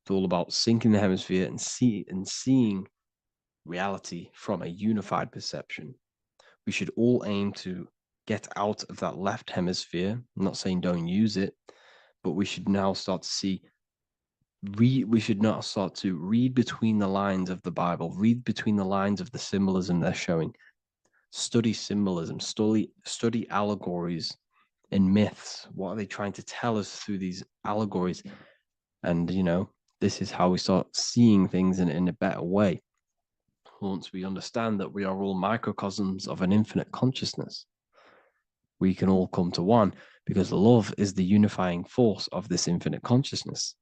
Speaker 2: it's all about syncing the hemisphere and seeing reality from a unified perception. We should all aim to get out of that left hemisphere. I'm not saying don't use it, but we should now start to see. We should not start to read between the lines of the Bible, read between the lines of the symbolism they're showing. Study symbolism, study allegories and myths. What are they trying to tell us through these allegories? And, this is how we start seeing things in a better way. Once we understand that we are all microcosms of an infinite consciousness, we can all come to one, because love is the unifying force of this infinite consciousness.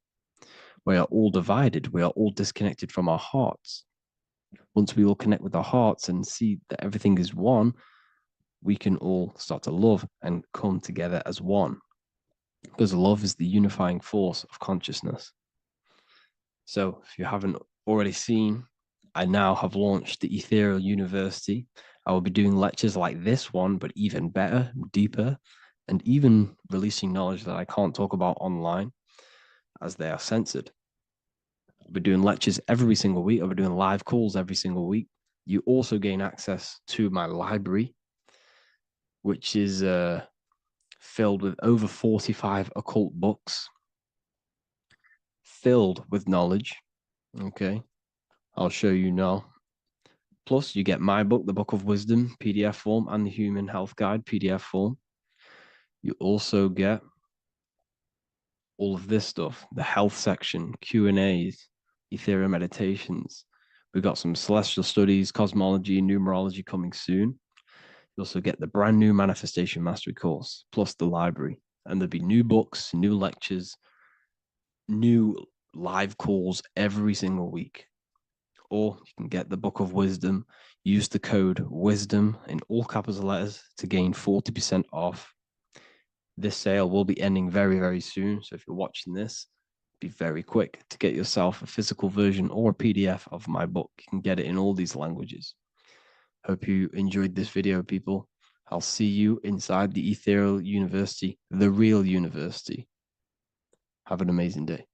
Speaker 2: We are all divided. We are all disconnected from our hearts. Once we all connect with our hearts and see that everything is one, we can all start to love and come together as one, because love is the unifying force of consciousness. So if you haven't already seen I now have launched the Ethereal University. I will be doing lectures like this one, but even better, deeper, and even releasing knowledge that I can't talk about online as they are censored. I'll be doing lectures every single week. I'll be doing live calls every single week. You also gain access to my library, which is filled with over 45 occult books, filled with knowledge. Okay, I'll show you now. Plus, you get my book, The Book of Wisdom, PDF form, and the Human Health Guide, PDF form. You also get all of this stuff, the health section, Q&As, ethereal meditations. We've got some celestial studies, cosmology, numerology coming soon. You also get the brand new Manifestation Mastery course, plus the library. And there'll be new books, new lectures, new live calls every single week. Or you can get the Book of Wisdom, use the code WISDOM in all capital letters to gain 40% off. This sale will be ending very, very soon. So if you're watching this, be very quick to get yourself a physical version or a PDF of my book. You can get it in all these languages. Hope you enjoyed this video, people. I'll see you inside the Ethereal University, the real university. Have an amazing day.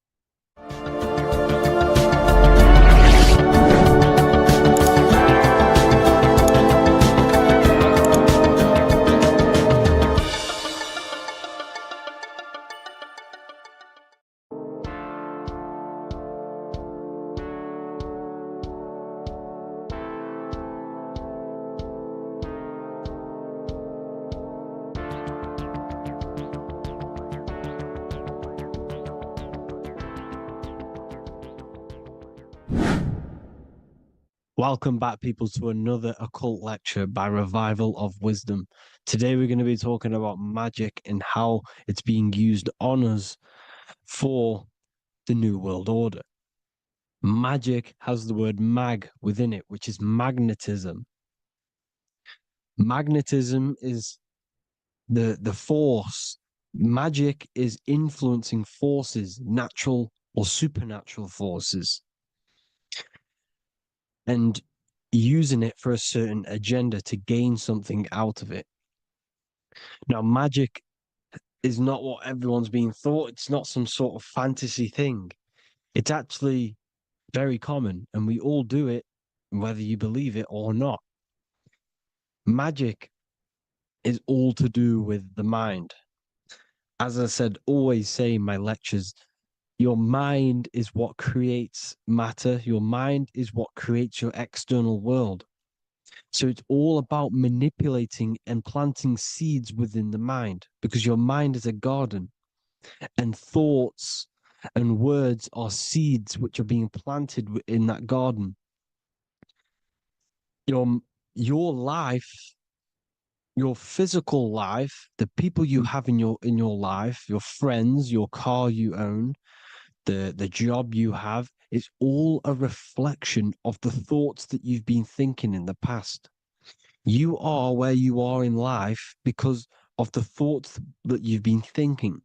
Speaker 2: Welcome back, people, to another occult lecture by Revival of Wisdom. Today, we're going to be talking about magic and how it's being used on us for the New World Order. Magic has the word mag within it, which is magnetism. Magnetism is the force. Magic is influencing forces, natural or supernatural forces, and using it for a certain agenda to gain something out of it. Now, magic is not what everyone's being thought. It's not some sort of fantasy thing. It's actually very common, and we all do it, whether you believe it or not. Magic is all to do with the mind. As I said, always say in my lectures, your mind is what creates matter. Your mind is what creates your external world. So it's all about manipulating and planting seeds within the mind, because your mind is a garden, and thoughts and words are seeds which are being planted in that garden. Your life, your physical life, the people you have in your life, your friends, your car you own, the job you have, is all a reflection of the thoughts that you've been thinking in the past. You are where you are in life because of the thoughts that you've been thinking.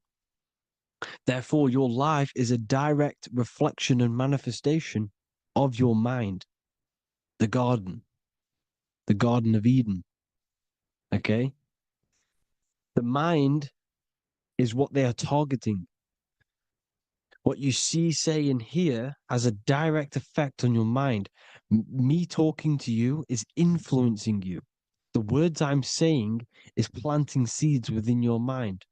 Speaker 2: Therefore, your life is a direct reflection and manifestation of your mind, the Garden of Eden. Okay? The mind is what they are targeting. What you see, say, and hear has a direct effect on your mind. Me talking to you is influencing you. The words I'm saying is planting seeds within your mind.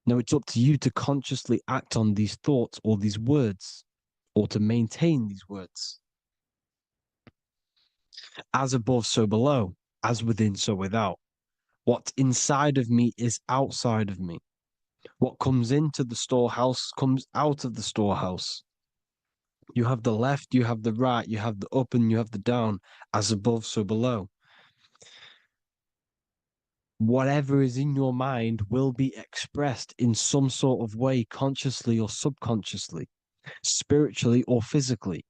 Speaker 2: Now, it's up to you to consciously act on these thoughts or these words, or to maintain these words. As above, so below. As within, so without. What's inside of me is outside of me. What comes into the storehouse comes out of the storehouse. You have the left, you have the right, you have the up, and you have the down. As above, so below. Whatever is in your mind will be expressed in some sort of way, consciously or subconsciously, spiritually or physically.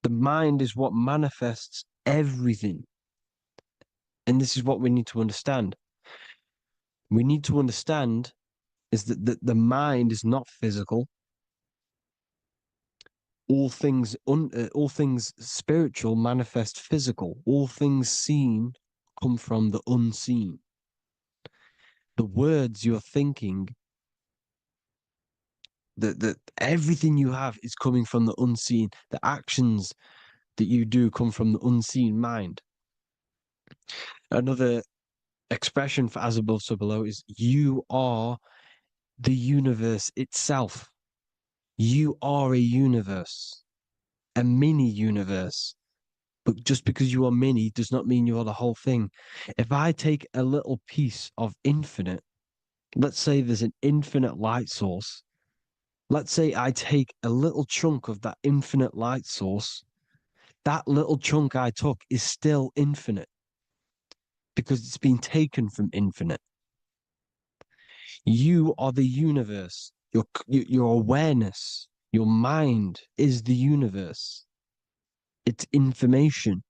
Speaker 2: The mind is what manifests everything. And this is what we need to understand. We need to understand is that the mind is not physical. all things spiritual manifest physical. All things seen come from the unseen. The words you're thinking, that everything you have is coming from the unseen. The actions that you do come from the unseen mind. Another expression for as above, so below is you are the universe itself. You are a universe, a mini universe. But just because you are mini does not mean you are the whole thing. If I take a little piece of infinite, let's say there's an infinite light source. Let's say I take a little chunk of that infinite light source. That little chunk I took is still infinite because it's been taken from infinite. You are the universe. Your awareness, your mind is the universe. It's information.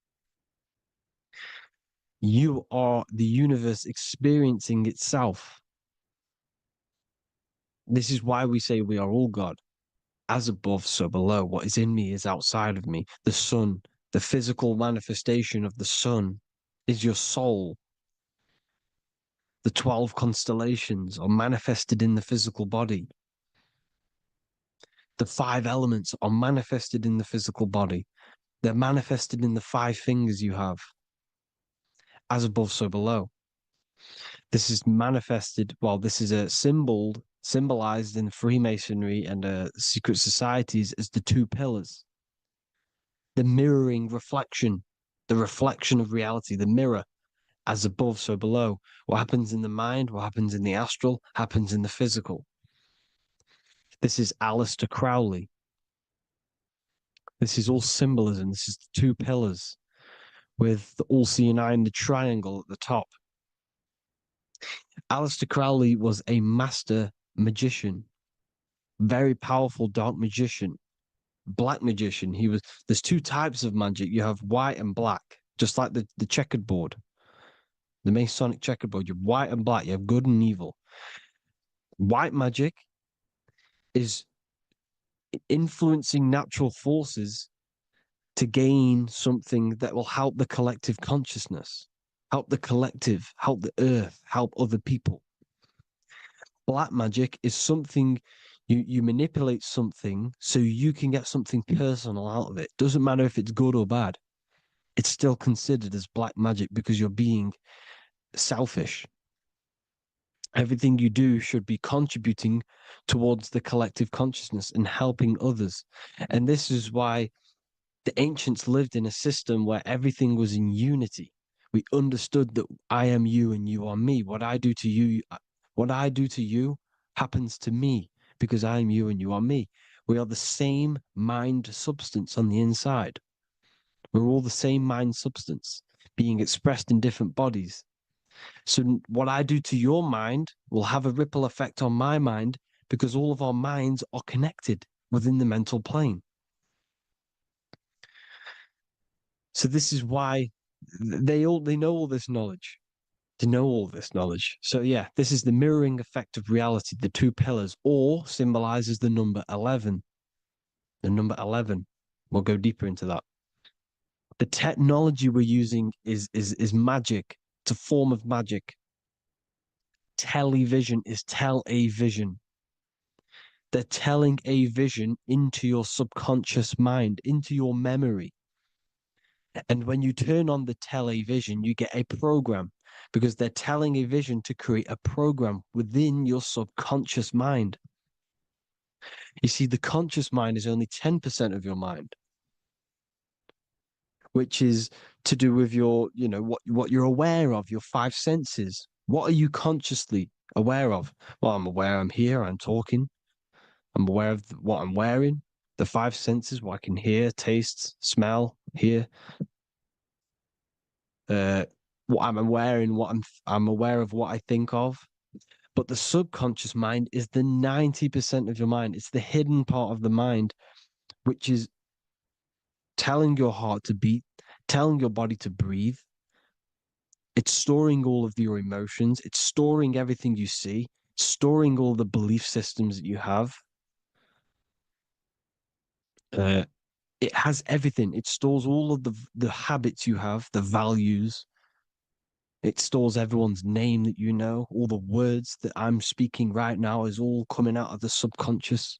Speaker 2: You are the universe experiencing itself. This is why we say we are all God. As above, so below. What is in me is outside of me. The sun, the physical manifestation of the sun is your soul. The 12 constellations are manifested in the physical body. The 5 elements are manifested in the physical body. They're manifested in the 5 fingers you have. As above, so below. This is manifested, well, this is a symbolized in Freemasonry and secret societies as the 2 pillars. The mirroring reflection, the reflection of reality, the mirror, as above, so below. What happens in the mind, what happens in the astral, happens in the physical. This is Aleister Crowley. This is all symbolism. This is the 2 pillars with the all-seeing eye and the triangle at the top. Aleister Crowley was a master magician, very powerful dark magician, black magician. There's 2 types of magic. You have white and black, just like the checkered board, the Masonic checkered board. You have white and black. You have good and evil. White magic is influencing natural forces to gain something that will help the collective consciousness, help the collective, help the earth, help other people. Black magic is something you manipulate something so you can get something personal out of it. Doesn't matter if it's good or bad. It's still considered as black magic because you're being selfish. Everything you do should be contributing towards the collective consciousness and helping others. And this is why the ancients lived in a system where everything was in unity. We understood that I am you and you are me. What I do to you happens to me because I am you and you are me. We are the same mind substance on the inside. We're all the same mind substance being expressed in different bodies. So what I do to your mind will have a ripple effect on my mind because all of our minds are connected within the mental plane. So this is why they know all this knowledge. They know all this knowledge. So yeah, this is the mirroring effect of reality, the 2 pillars, or symbolizes the number 11. The number 11. We'll go deeper into that. The technology we're using is magic. It's a form of magic. Television is tell a vision. They're telling a vision into your subconscious mind, into your memory. And when you turn on the television, you get a program because they're telling a vision to create a program within your subconscious mind. You see, the conscious mind is only 10% of your mind, which is to do with your, what you're aware of, your 5 senses. What are you consciously aware of? Well, I'm aware I'm here, I'm talking. I'm aware of what I'm wearing, the 5 senses, what I can hear, taste, smell, hear. What I'm wearing, I'm aware of what I think of. But the subconscious mind is the 90% of your mind. It's the hidden part of the mind, which is telling your heart to beat, telling your body to breathe. It's storing all of your emotions. It's storing everything you see, storing all the belief systems that you have. It has everything. It stores all of the habits you have, the values. It stores everyone's name that you know. All the words that I'm speaking right now is all coming out of the subconscious.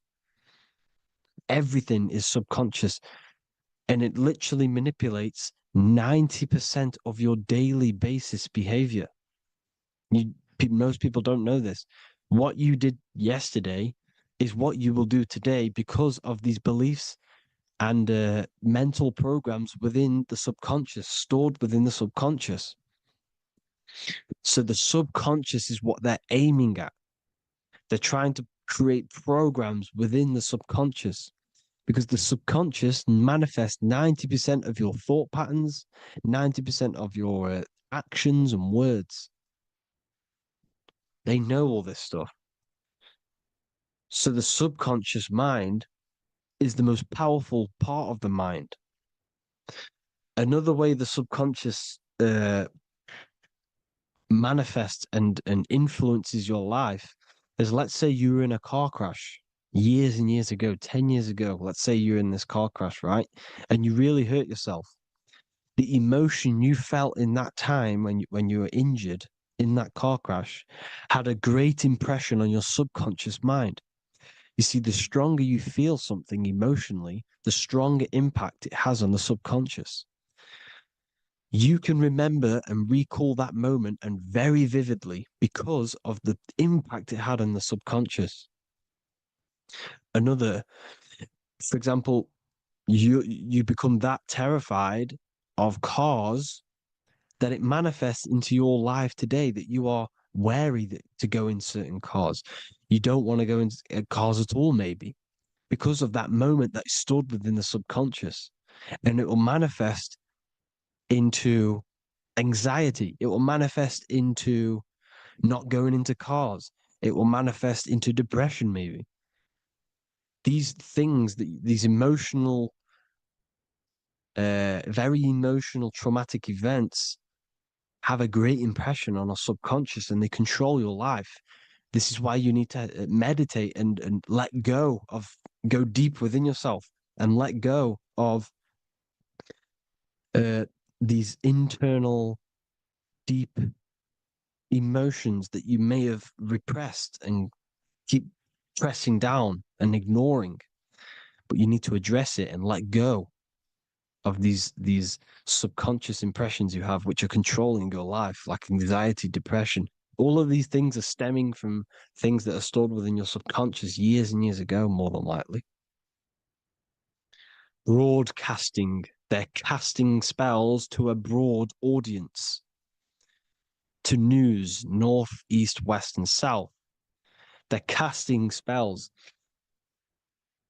Speaker 2: Everything is subconscious, and it literally manipulates 90% of your daily basis behavior. Most people don't know this. What you did yesterday is what you will do today because of these beliefs and mental programs within the subconscious, stored within the subconscious. So the subconscious is what they're aiming at. They're trying to create programs within the subconscious because the subconscious manifests 90% of your thought patterns, 90% of your actions and words. They know all this stuff. So the subconscious mind is the most powerful part of the mind. Another way the subconscious manifests and influences your life is, let's say you were in a car crash years and years ago, 10 years ago. Let's say you're in this car crash, right? And you really hurt yourself. The emotion you felt in that time when you were injured in that car crash had a great impression on your subconscious mind. You see, the stronger you feel something emotionally, the stronger impact it has on the subconscious. You can remember and recall that moment and very vividly because of the impact it had on the subconscious. For example, you become that terrified of cars that it manifests into your life today, that you are wary to go in certain cars. You don't want to go into cars at all, maybe, because of that moment that stood within the subconscious. And it will manifest into anxiety. It will manifest into not going into cars. It will manifest into depression, maybe. These things, these emotional, very emotional, traumatic events have a great impression on our subconscious and they control your life. This is why you need to meditate and let go deep within yourself and let go of these internal, deep emotions that you may have repressed and keep pressing down and ignoring. But you need to address it and let go of these subconscious impressions you have, which are controlling your life, like anxiety, depression. All of these things are stemming from things that are stored within your subconscious years and years ago, more than likely. Broadcasting. They're casting spells to a broad audience, to news, north, east, west, and south. They're casting spells.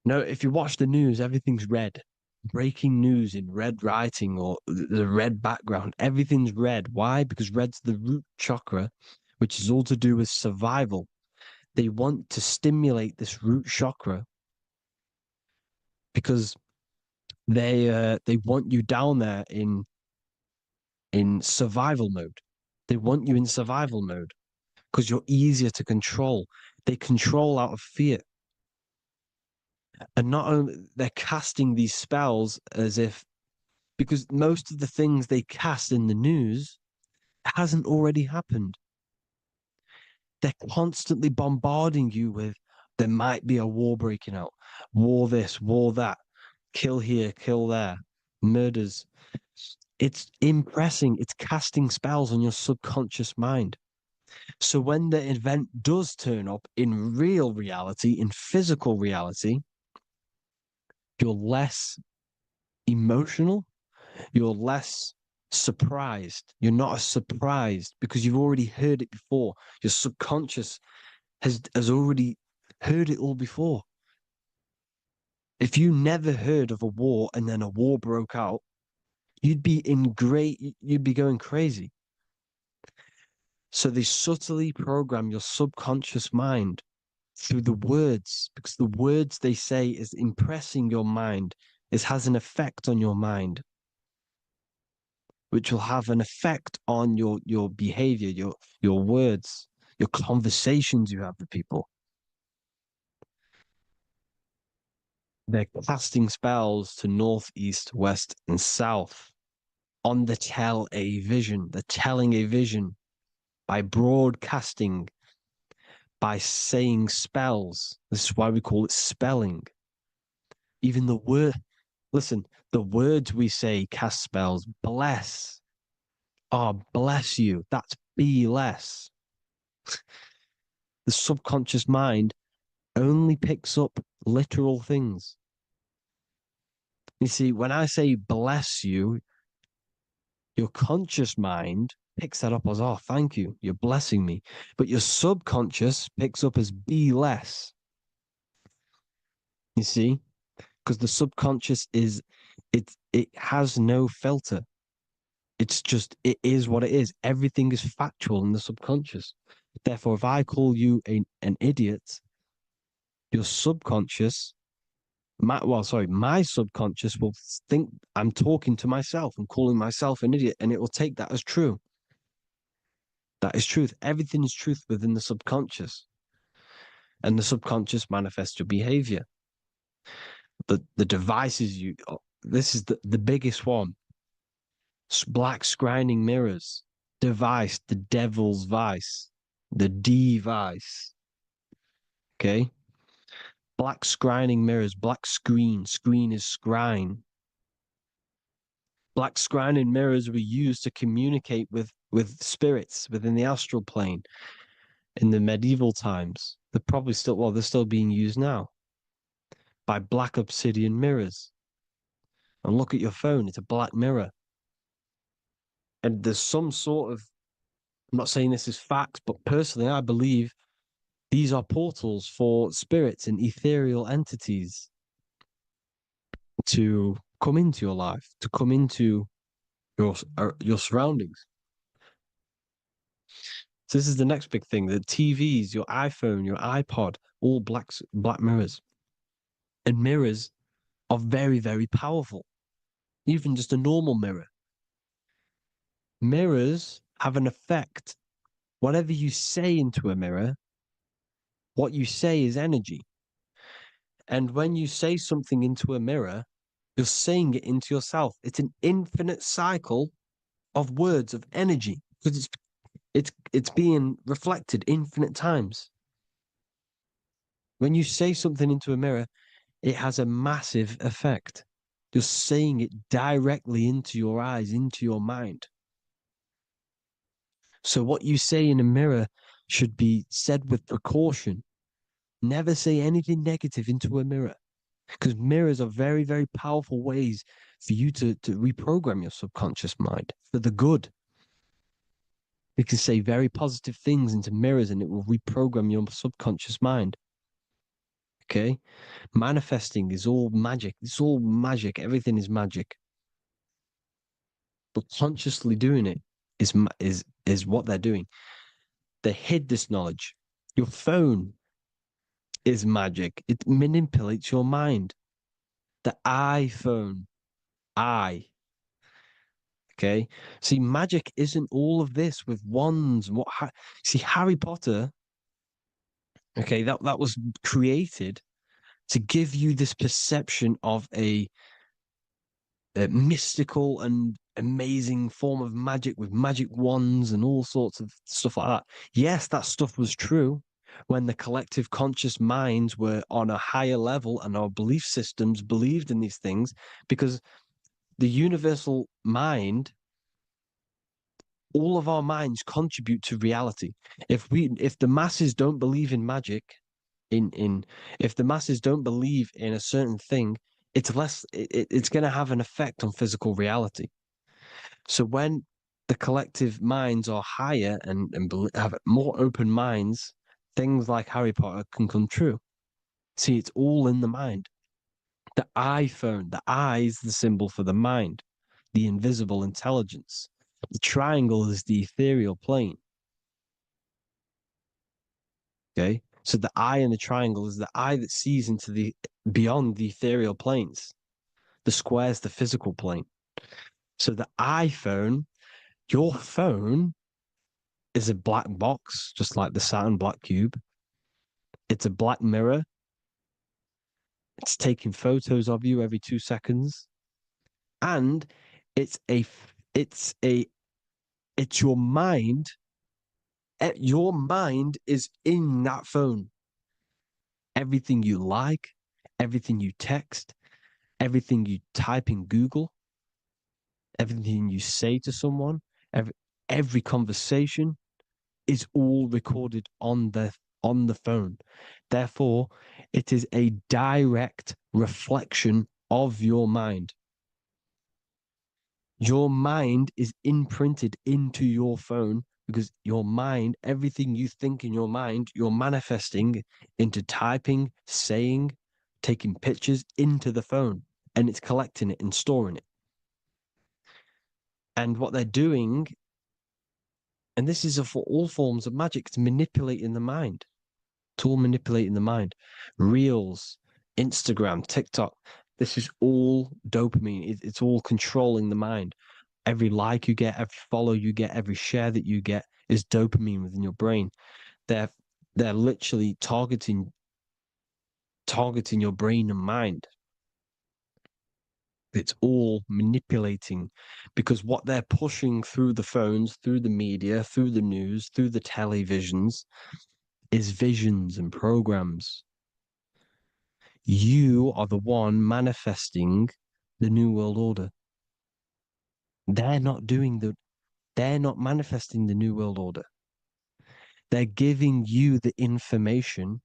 Speaker 2: No, if you watch the news, everything's red. Breaking news in red writing or the red background, everything's red. Why? Because red's the root chakra, which is all to do with survival. They want to stimulate this root chakra because they want you down there in survival mode. They want you in survival mode because you're easier to control. They control out of fear. And not only they're casting these spells as if, because most of the things they cast in the news hasn't already happened. They're constantly bombarding you with, there might be a war breaking out, war this, war that, kill here, kill there, murders. It's impressing, it's casting spells on your subconscious mind. So when the event does turn up in real reality, in physical reality, you're less emotional, you're less surprised. You're not as surprised because you've already heard it before. Your subconscious has already heard it all before. If you never heard of a war and then a war broke out, you'd be going crazy. So they subtly program your subconscious mind through the words, because the words they say is impressing your mind. It has an effect on your mind, which will have an effect on your behavior, your words, your conversations you have with people. They're casting spells to north, east, west, and south on the tell a vision. They're telling a vision by broadcasting, by saying spells. This is why we call it spelling. Even the word, listen, the words we say cast spells. Bless. Oh, bless you. That's be less. The subconscious mind only picks up literal things. You see, when I say bless you, your conscious mind picks that up as, oh, thank you, you're blessing me. But your subconscious picks up as be less. You see? Because the subconscious it has no filter. It's just, it is what it is. Everything is factual in the subconscious. Therefore, if I call you an idiot, your subconscious, my subconscious will think I'm talking to myself and calling myself an idiot, and it will take that as true. That is truth. Everything is truth within the subconscious. And the subconscious manifests your behavior. The devices this is the biggest one. Black scrying mirrors, device, the devil's vice, the device. Okay? Black scrying mirrors, black screen is scrying. Black scrying mirrors were used to communicate with spirits within the astral plane in the medieval times. They're still being used now by black obsidian mirrors. And look at your phone, it's a black mirror. And there's some sort of, I'm not saying this is facts, but personally, I believe these are portals for spirits and ethereal entities to come into your life, to come into your surroundings. So this is the next big thing: the TVs, your iPhone, your iPod, all black mirrors. And mirrors are very, very powerful. Even just a normal mirror. Mirrors have an effect. Whatever you say into a mirror, what you say is energy. And when you say something into a mirror, you're saying it into yourself. It's an infinite cycle of words of energy because it's being reflected infinite times. When you say something into a mirror, it has a massive effect. You're saying it directly into your eyes, into your mind. So what you say in a mirror should be said with precaution. Never say anything negative into a mirror, because mirrors are very, very powerful ways for you to reprogram your subconscious mind for the good. You can say very positive things into mirrors and it will reprogram your subconscious mind. Okay? Manifesting is all magic. It's all magic. Everything is magic. But consciously doing it is what they're doing. They hid this knowledge. Your phone is magic. It manipulates your mind. The iPhone, okay. See, magic isn't all of this with wands. See, Harry Potter, okay, that was created to give you this perception of a mystical and amazing form of magic with magic wands and all sorts of stuff like that. Yes, that stuff was true when the collective conscious minds were on a higher level and our belief systems believed in these things, because the universal mind, all of our minds contribute to reality. If the masses don't believe in magic, if the masses don't believe in a certain thing, it's going to have an effect on physical reality. So when the collective minds are higher and have more open minds, things like Harry Potter can come true. See, it's all in the mind. The iPhone, the eye is the symbol for the mind, the invisible intelligence. The triangle is the ethereal plane. Okay, so the eye in the triangle is the eye that sees into the beyond the ethereal planes. The square is the physical plane. So the iPhone, your phone, is a black box, just like the Saturn black cube. It's a black mirror. It's taking photos of you every 2 seconds. And it's your mind. Your mind is in that phone. Everything you like, everything you text, everything you type in Google, everything you say to someone, every conversation is all recorded on the phone. Therefore, it is a direct reflection of your mind. Your mind is imprinted into your phone because your mind, everything you think in your mind, you're manifesting into typing, saying, taking pictures into the phone, and it's collecting it and storing it. And what they're doing, and this is for all forms of magic, it's manipulating the mind. It's all manipulating the mind. Reels, Instagram, TikTok, this is all dopamine. It's all controlling the mind. Every like you get, every follow you get, every share that you get is dopamine within your brain. They're literally targeting your brain and mind. It's all manipulating because what they're pushing through the phones, through the media, through the news, through the televisions is visions and programs. You are the one manifesting the New World Order. They're not manifesting the New World Order. They're giving you the information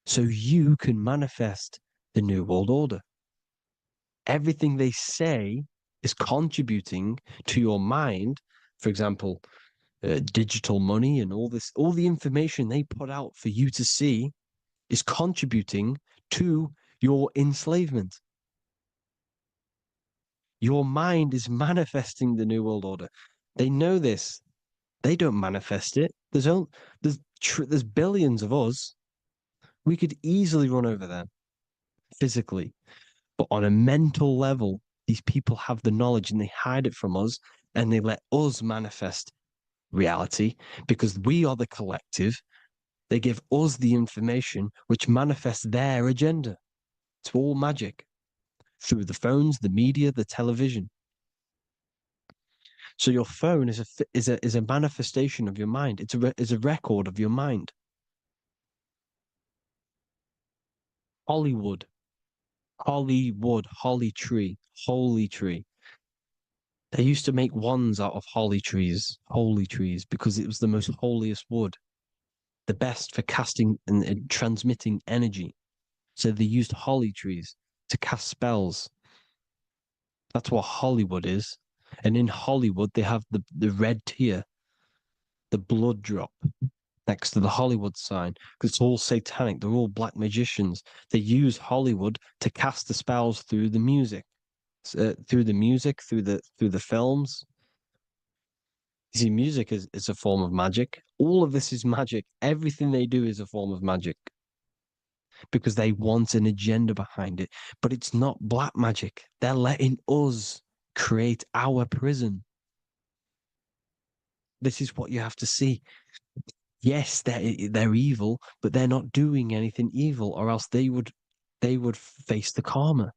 Speaker 2: so you can manifest the New World Order. Everything they say is contributing to your mind. For example, digital money and all the information they put out for you to see is contributing to your enslavement. Your mind is manifesting the New World Order. They know this. They don't manifest it. There's billions of us. We could easily run over them physically. But on a mental level, these people have the knowledge and they hide it from us and they let us manifest reality because we are the collective. They give us the information which manifests their agenda. It's all magic through the phones, the media, the television. So your phone is a manifestation of your mind. It's a record of your mind. Hollywood, holly tree, holy tree. They used to make wands out of holy trees, because it was the most holiest wood, the best for casting and transmitting energy. So they used holly trees to cast spells. That's what Hollywood is. And in Hollywood, they have the red tear, the blood drop next to the Hollywood sign, because it's all satanic. They're all black magicians. They use Hollywood to cast the spells through the music, through the films. You see, music is a form of magic. All of this is magic. Everything they do is a form of magic because they want an agenda behind it. But it's not black magic. They're letting us create our prison. This is what you have to see. Yes, they're evil, but they're not doing anything evil, or else they would face the karma.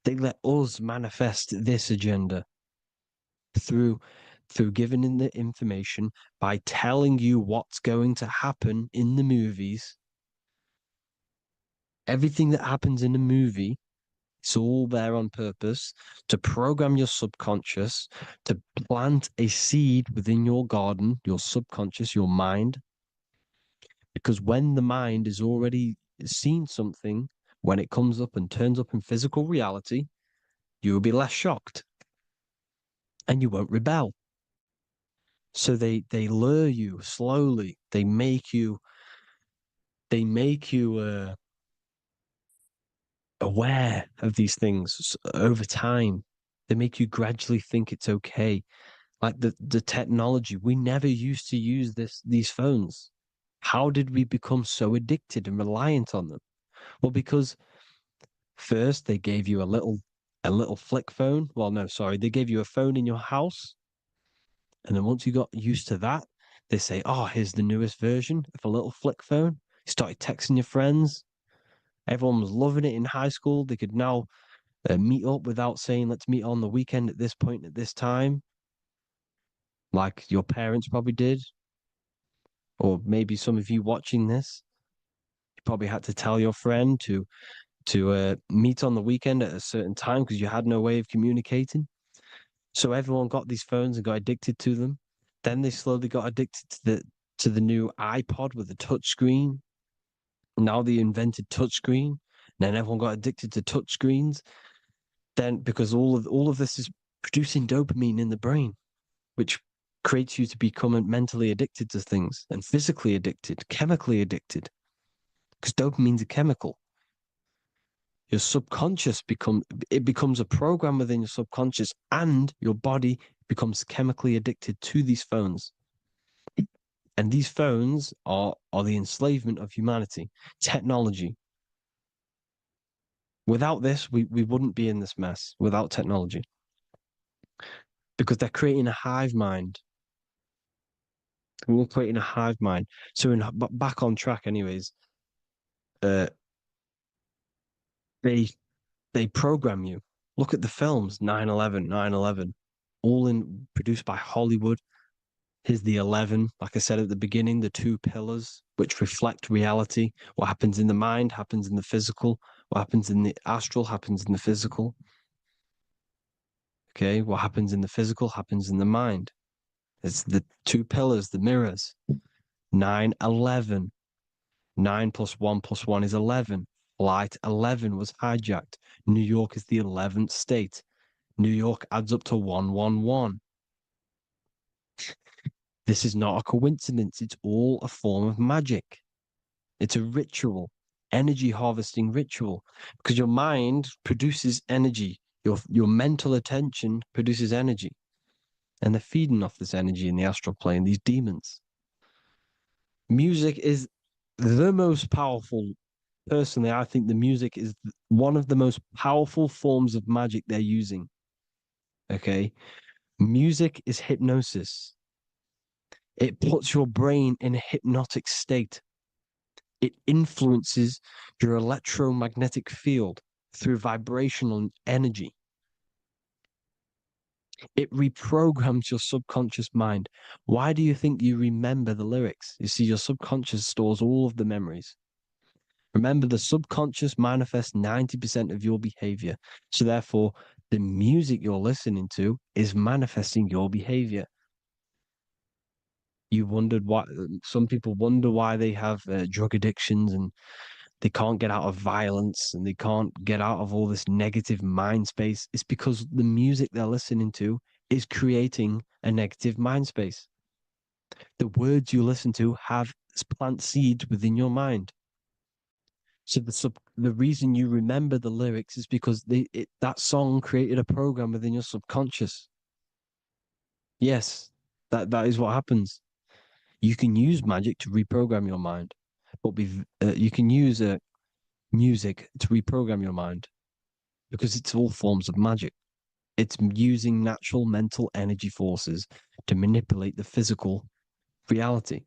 Speaker 2: They let us manifest this agenda through giving in the information by telling you what's going to happen in the movies. Everything that happens in a movie, it's all there on purpose to program your subconscious, to plant a seed within your garden, your subconscious, your mind. Because when the mind has already seen something, when it comes up and turns up in physical reality, you will be less shocked and you won't rebel. So they lure you slowly. They make you aware of these things over time. They make you gradually think it's okay. Like the technology, we never used to use these phones. How did we become so addicted and reliant on them? Well, because first they gave you a little flick phone. Well, no, sorry, they gave you a phone in your house. And then once you got used to that, they say, oh, here's the newest version of a little flick phone. You started texting your friends. Everyone was loving it in high school. They could now meet up without saying, let's meet on the weekend at this point at this time, like your parents probably did. Or maybe some of you watching this, you probably had to tell your friend to meet on the weekend at a certain time because you had no way of communicating. So everyone got these phones and got addicted to them. Then they slowly got addicted to the new iPod with the touch screen. Now they invented touch screen. Then everyone got addicted to touch screens. Then because all of this is producing dopamine in the brain, which creates you to become mentally addicted to things and physically addicted, chemically addicted. Because dopamine's a chemical. Your subconscious becomes a program within your subconscious, and your body becomes chemically addicted to these phones. And these phones are the enslavement of humanity, technology. Without this, we wouldn't be in this mess without technology. Because they're creating a hive mind. We're creating a hive mind. So back on track anyways, they program you. Look at the films, 9/11, 9/11, all produced by Hollywood. Here's the 11, like I said at the beginning, the two pillars which reflect reality. What happens in the mind happens in the physical. What happens in the astral happens in the physical. Okay, what happens in the physical happens in the mind. It's the two pillars, the mirrors. 9/11. 9 plus 1 plus 1 is 11. Flight 11 was hijacked. New York is the 11th state. New York adds up to 111. This is not a coincidence. It's all a form of magic. It's a ritual, energy harvesting ritual, because your mind produces energy. Your mental attention produces energy. And they're feeding off this energy in the astral plane, these demons. Music is the most powerful. Personally, I think the music is one of the most powerful forms of magic they're using. Okay. Music is hypnosis. It puts your brain in a hypnotic state. It influences your electromagnetic field through vibrational energy. It reprograms your subconscious mind. Why do you think you remember the lyrics? You see, your subconscious stores all of the memories. Remember, the subconscious manifests 90% of your behavior. So therefore, the music you're listening to is manifesting your behavior. You wondered why some people wonder why they have drug addictions and they can't get out of violence and they can't get out of all this negative mind space. It's because the music they're listening to is creating a negative mind space. The words you listen to have plant seeds within your mind. So the reason you remember the lyrics is because that song created a program within your subconscious. Yes, that is what happens. You can use magic to reprogram your mind, but you can use music to reprogram your mind because it's all forms of magic. It's using natural mental energy forces to manipulate the physical reality.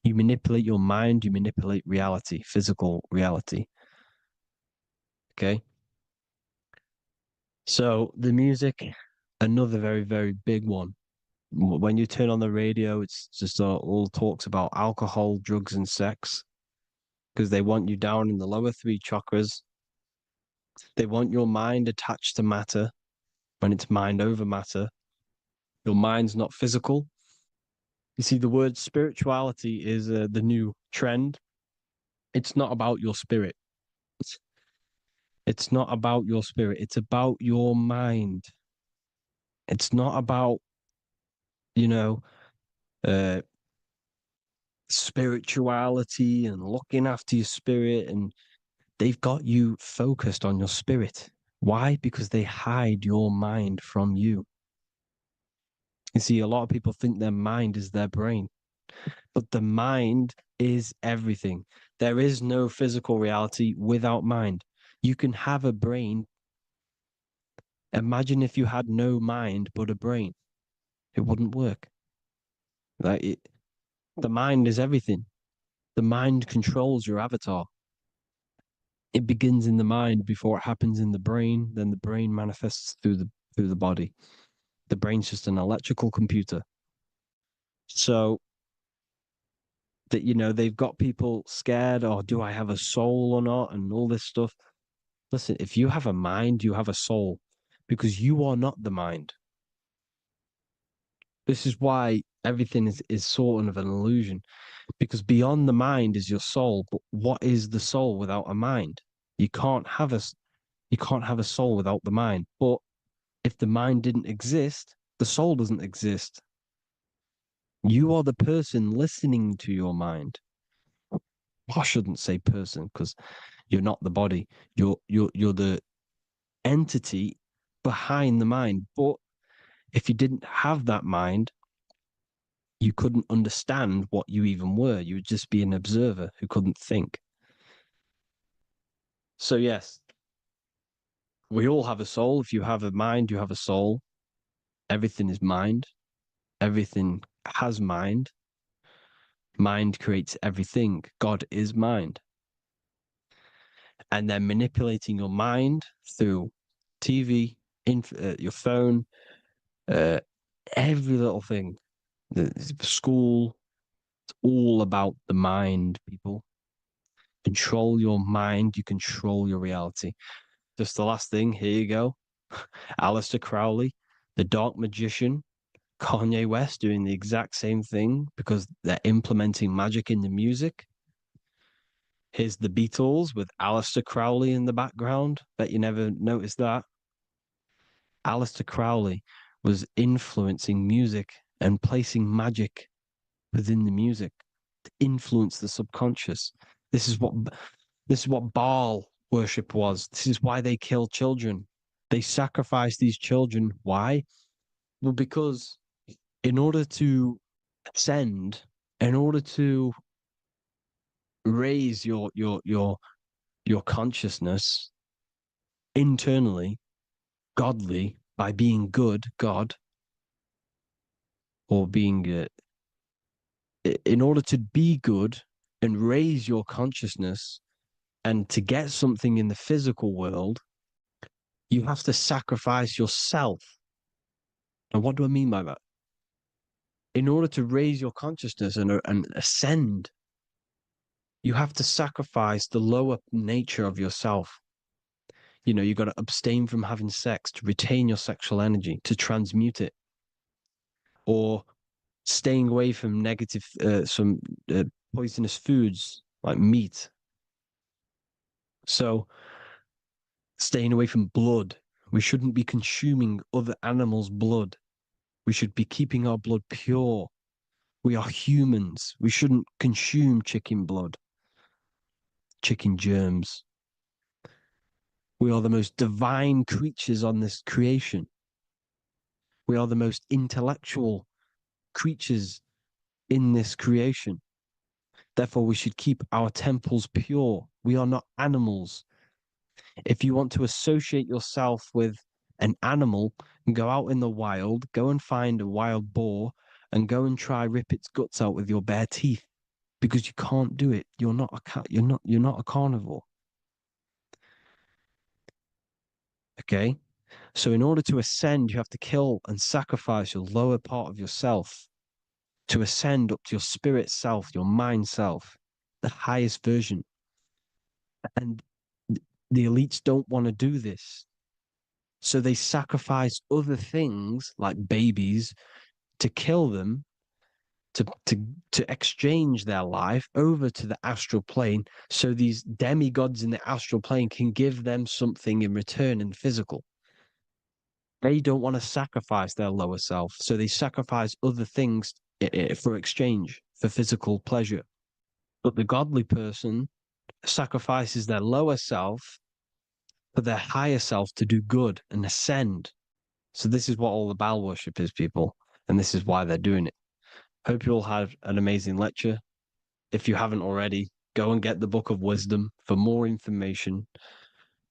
Speaker 2: You manipulate your mind, you manipulate reality, physical reality. Okay. So the music, another very, very big one. When you turn on the radio, it's just all talks about alcohol, drugs, and sex because they want you down in the lower three chakras. They want your mind attached to matter when it's mind over matter. Your mind's not physical. You see, the word spirituality is the new trend. It's not about your spirit. It's not about your spirit. It's about your mind. It's not about, you know, uh, spirituality and looking after your spirit. And they've got you focused on your spirit. Why? Because they hide your mind from you. You see, a lot of people think their mind is their brain, but the mind is everything. There is no physical reality without mind. You can have a brain. Imagine if you had no mind but a brain. It wouldn't work. The mind is everything. The mind controls your avatar. It begins in the mind before it happens in the brain. Then the brain manifests through the body. The brain's just an electrical computer. So that, you know, they've got people scared, or do I have a soul or not, and all this stuff. Listen, if you have a mind, you have a soul, because you are not the mind. This is why everything is sort of an illusion, because beyond the mind is your soul. But what is the soul without a mind? You can't have a soul without the mind. But if the mind didn't exist, the soul doesn't exist. You are the person listening to your mind. I shouldn't say person, because you're not the body. You're the entity behind the mind. But if you didn't have that mind, you couldn't understand what you even were. You would just be an observer who couldn't think. So yes, we all have a soul. If you have a mind, you have a soul. Everything is mind. Everything has mind. Mind creates everything. God is mind. And then manipulating your mind through TV, your phone, every little thing, the school, it's all about the mind, people. Control your mind, you control your reality. Just the last thing, here you go. Aleister Crowley, the dark magician, Kanye West doing the exact same thing because they're implementing magic in the music. Here's the Beatles with Aleister Crowley in the background. Bet you never noticed that. Aleister Crowley was influencing music and placing magic within the music to influence the subconscious. This is what Baal worship was. This is why they kill children. They sacrifice these children. Why? Well, because in order to ascend, in order to raise your consciousness internally, godly, by being good, God, or being in order to be good and raise your consciousness and to get something in the physical world, you have to sacrifice yourself. And what do I mean by that? In order to raise your consciousness and ascend, you have to sacrifice the lower nature of yourself. You know, you got to abstain from having sex to retain your sexual energy, to transmute it, or staying away from negative, some poisonous foods like meat. So, staying away from blood. We shouldn't be consuming other animals' blood. We should be keeping our blood pure. We are humans. We shouldn't consume chicken blood, chicken germs. We are the most divine creatures on this creation. We are the most intellectual creatures in this creation. Therefore, we should keep our temples pure. We are not animals. If you want to associate yourself with an animal, go out in the wild, go and find a wild boar and go and try rip its guts out with your bare teeth, because you can't do it. You're not a cat. You're not a carnivore. Okay? So in order to ascend, you have to kill and sacrifice your lower part of yourself to ascend up to your spirit self, your mind self, the highest version. And the elites don't want to do this. So they sacrifice other things like babies to kill them, to exchange their life over to the astral plane, so these demigods in the astral plane can give them something in return in physical. They don't want to sacrifice their lower self, so they sacrifice other things for exchange, for physical pleasure. But the godly person sacrifices their lower self for their higher self to do good and ascend. So this is what all the Baal worship is, people, and this is why they're doing it. Hope you all had an amazing lecture. If you haven't already, go and get the Book of Wisdom for more information.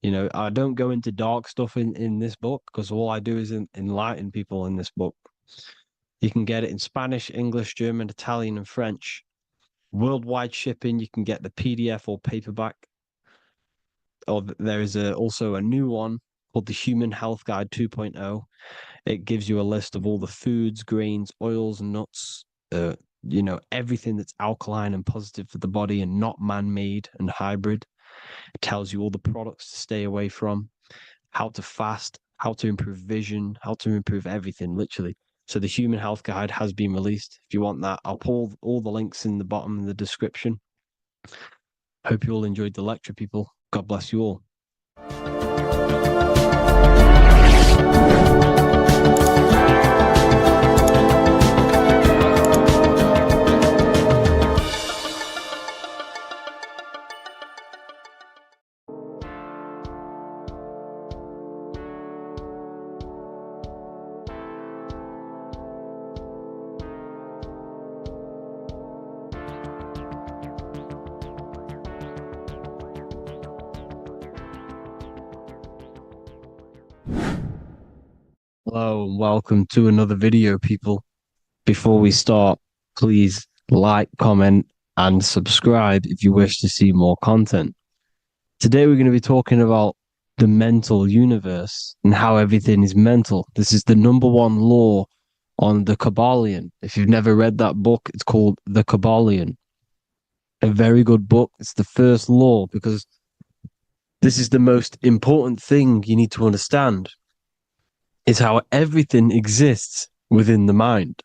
Speaker 2: You know, I don't go into dark stuff in this book, because all I do is enlighten people in this book. You can get it in Spanish, English, German, Italian, and French. Worldwide shipping, you can get the PDF or paperback. there is also a new one called the Human Health Guide 2.0. It gives you a list of all the foods, grains, oils, nuts, everything that's alkaline and positive for the body and not man-made and hybrid. It tells you all the products to stay away from, how to fast, how to improve vision, how to improve everything, literally. So the Human Health Guide has been released. If you want that, I'll pull all the links in the bottom of the description. Hope you all enjoyed the lecture, people. God bless you all. Hello and welcome to another video, people. Before we start, please like, comment, and subscribe if you wish to see more content. Today we're going to be talking about the mental universe and how everything is mental. This is the number one law on the Kabbalion. If you've never read that book, it's called The Kabbalion. A very good book. It's the first law because this is the most important thing you need to understand. Is how everything exists within the mind.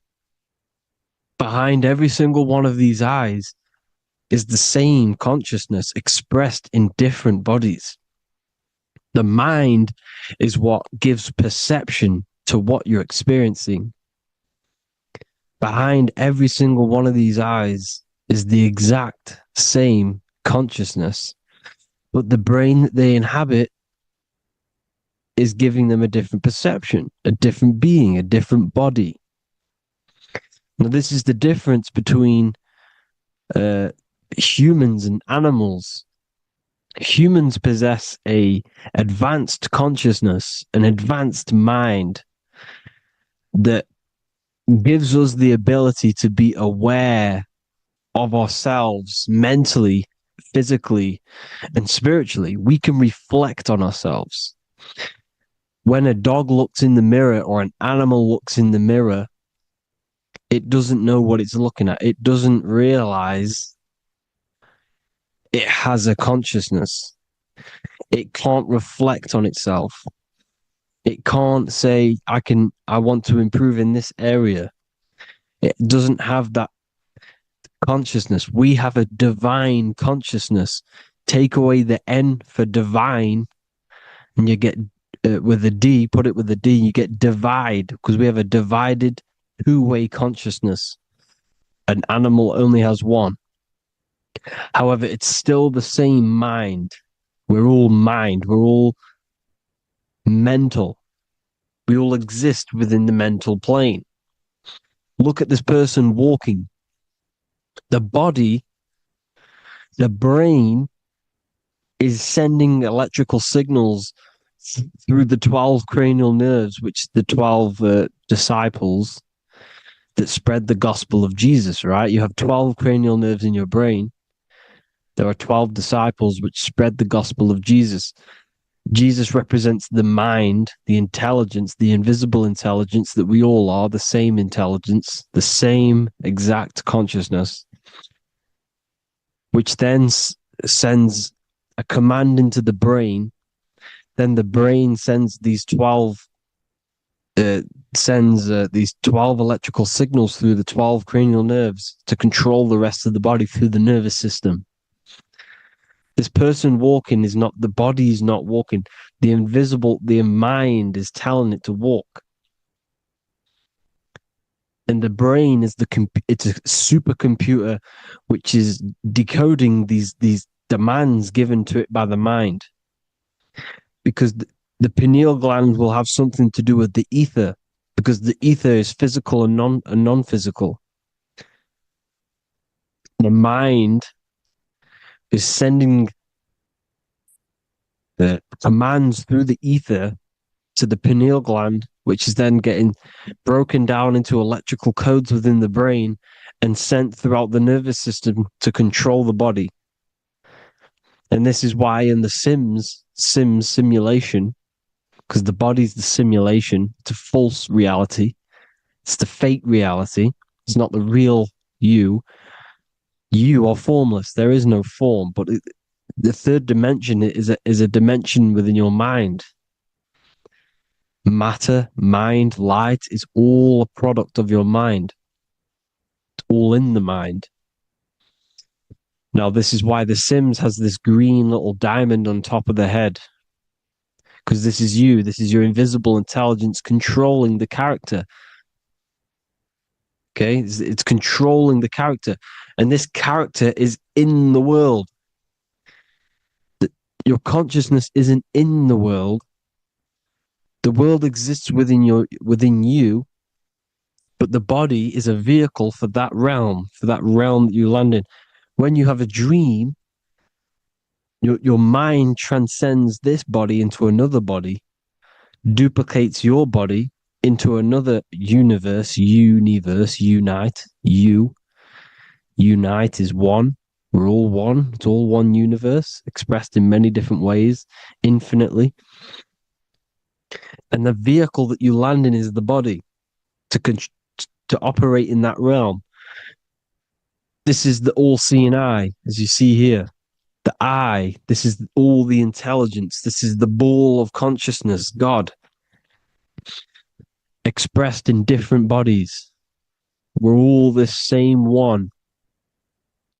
Speaker 2: Behind every single one of these eyes is the same consciousness expressed in different bodies. The mind is what gives perception to what you're experiencing. Behind every single one of these eyes is the exact same consciousness, but the brain that they inhabit is giving them a different perception, a different being, a different body. Now, this is the difference between humans and animals. Humans possess a advanced consciousness, an advanced mind that gives us the ability to be aware of ourselves mentally, physically, and spiritually. We can reflect on ourselves. When a dog looks in the mirror or an animal looks in the mirror, it doesn't know what it's looking at. It doesn't realize it has a consciousness. It can't reflect on itself. It can't say, I want to improve in this area. It doesn't have that consciousness. We have a divine consciousness. Take away the N for divine, and you get with a D, put it with a D, you get divide, because we have a divided two-way consciousness. An animal only has one. However, it's still the same mind. We're all mind. We're all mental. We all exist within the mental plane. Look at this person walking. The body, the brain is sending electrical signals through the 12 cranial nerves, which the 12 disciples that spread the gospel of Jesus, right? You have 12 cranial nerves in your brain. There are 12 disciples which spread the gospel of Jesus. Jesus represents the mind, the intelligence, the invisible intelligence that we all are, the same intelligence, the same exact consciousness, which then sends a command into the brain. Then the brain sends these 12 electrical signals through the 12 cranial nerves to control the rest of the body through the nervous system. This person walking is not, the body is not walking. The mind is telling it to walk. And the brain is it's a supercomputer which is decoding these demands given to it by the mind. Because the pineal gland will have something to do with the ether, because the ether is physical and non-physical. The mind is sending the commands through the ether to the pineal gland, which is then getting broken down into electrical codes within the brain and sent throughout the nervous system to control the body. And this is why in the Sims simulation, because the body's the simulation, it's a false reality. It's the fake reality. It's not the real you. You are formless. There is no form. But the third dimension is a dimension within your mind. Matter, mind, light is all a product of your mind. It's all in the mind. Now, this is why the Sims has this green little diamond on top of the head. Because this is you. This is your invisible intelligence controlling the character. Okay? It's controlling the character. And this character is in the world. Your consciousness isn't in the world. The world exists within you, but the body is a vehicle for that realm that you land in. When you have a dream, your mind transcends this body into another body, duplicates your body into another universe, unite. Unite is one. We're all one. It's all one universe, expressed in many different ways, infinitely. And the vehicle that you land in is the body to operate in that realm. This is the all-seeing eye, as you see here. The eye, this is all the intelligence. This is the ball of consciousness, God, expressed in different bodies. We're all this same one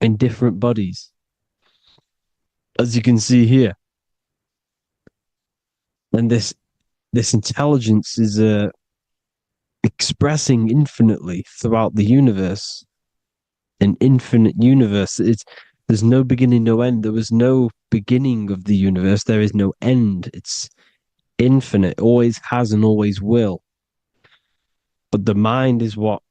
Speaker 2: in different bodies, as you can see here. And this intelligence is expressing infinitely throughout the universe, an infinite universe. There's no beginning, no end. There was no beginning of the universe. There is no end. It's infinite, always has and always will. But the mind is what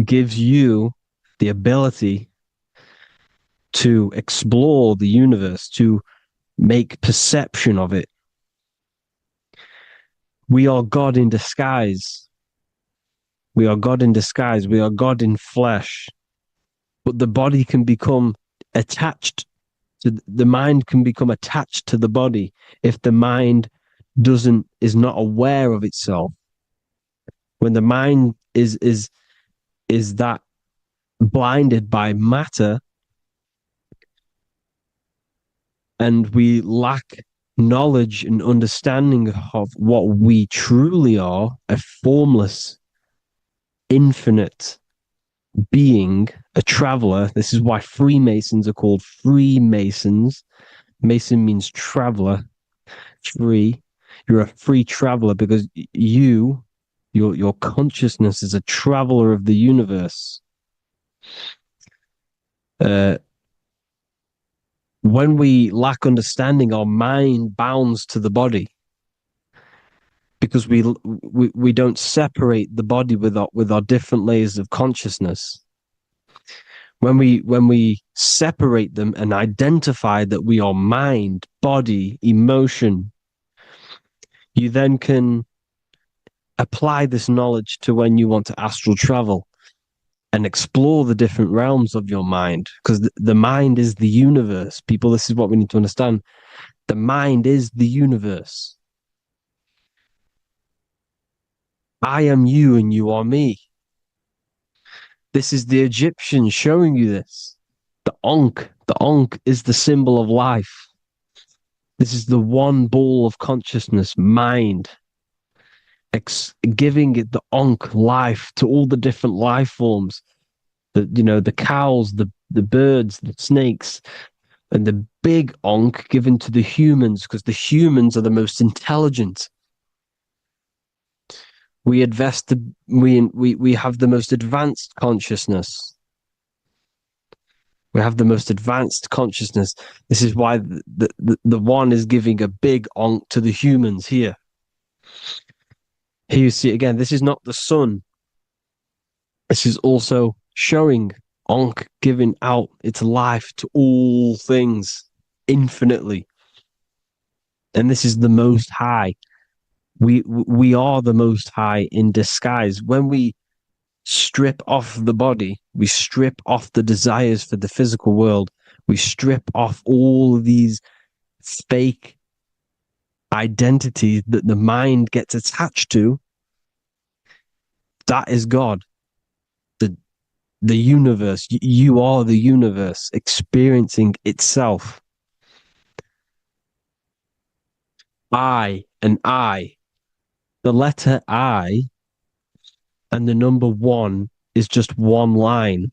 Speaker 2: gives you the ability to explore the universe, to make perception of it. We are God in disguise. We are God in disguise. We are God in flesh. But the body can become attached to the mind, can become attached to the body if the mind is not aware of itself. When the mind is that blinded by matter, and we lack knowledge and understanding of what we truly are, a formless, infinite being, a traveler. This is why Freemasons are called Freemasons. Mason means traveler. Free. You're a free traveler because your consciousness is a traveler of the universe. When we lack understanding, our mind bounds to the body because we don't separate the body with our different layers of consciousness. When we separate them and identify that we are mind, body, emotion, you then can apply this knowledge to when you want to astral travel and explore the different realms of your mind, because the mind is the universe. People, this is what we need to understand. The mind is the universe. I am you and you are me. This is the Egyptians showing you this. The Ankh is the symbol of life. This is the one ball of consciousness, mind, giving it the Ankh life to all the different life forms. The cows, the birds, the snakes, and the big Ankh given to the humans, because the humans are the most intelligent. We have the most advanced consciousness. We have the most advanced consciousness. This is why the one is giving a big Ankh to the humans here. Here you see again, this is not the sun. This is also showing Ankh giving out its life to all things infinitely. And this is the Most High. We are the Most High in disguise. When we strip off the body, we strip off the desires for the physical world, We strip off all of these fake identities that the mind gets attached to. That is God. The universe. You are the universe experiencing itself. I and I. The letter I and the number 1 is just one line.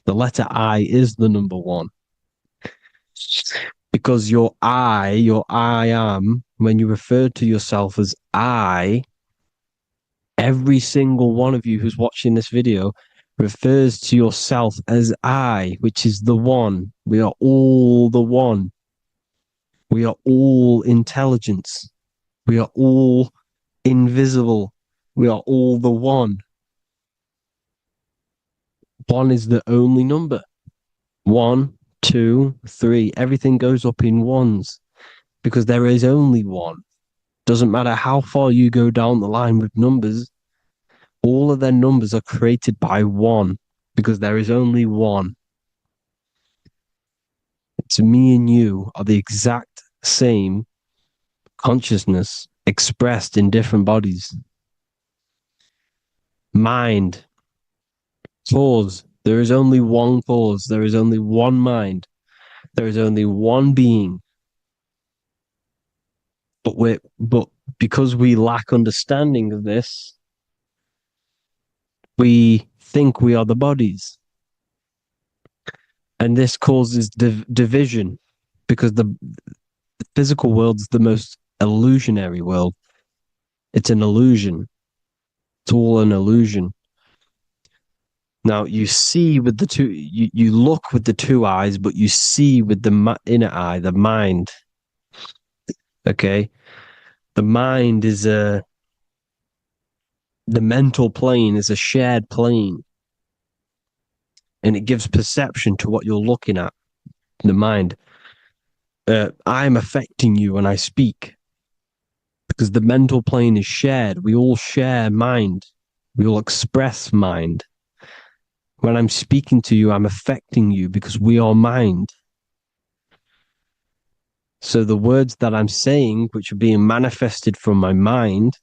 Speaker 2: The letter I is the number 1. Because your I am, when you refer to yourself as I, every single one of you who's watching this video refers to yourself as I, which is the one. We are all the one. We are all intelligence. We are all invisible. We are all the one. 1 is the only number. 1, 2, 3. Everything goes up in ones because there is only one. Doesn't matter how far you go down the line with numbers, all of their numbers are created by 1 because there is only one. It's me and you are the exact same consciousness expressed in different bodies. Mind. Cause. There is only one cause. There is only one mind. There is only one being. But because we lack understanding of this, we think we are the bodies. And this causes division because the physical world is the most illusionary world. It's an illusion. It's all an illusion. Now you see with the two, you look with the two eyes, but you see with the inner eye, the mind. Okay, the mind is the mental plane is a shared plane, and it gives perception to what you're looking at. The mind. I'm affecting you when I speak because the mental plane is shared. We all share mind. We all express mind. When I'm speaking to you, I'm affecting you because we are mind. So the words that I'm saying, which are being manifested from my mind,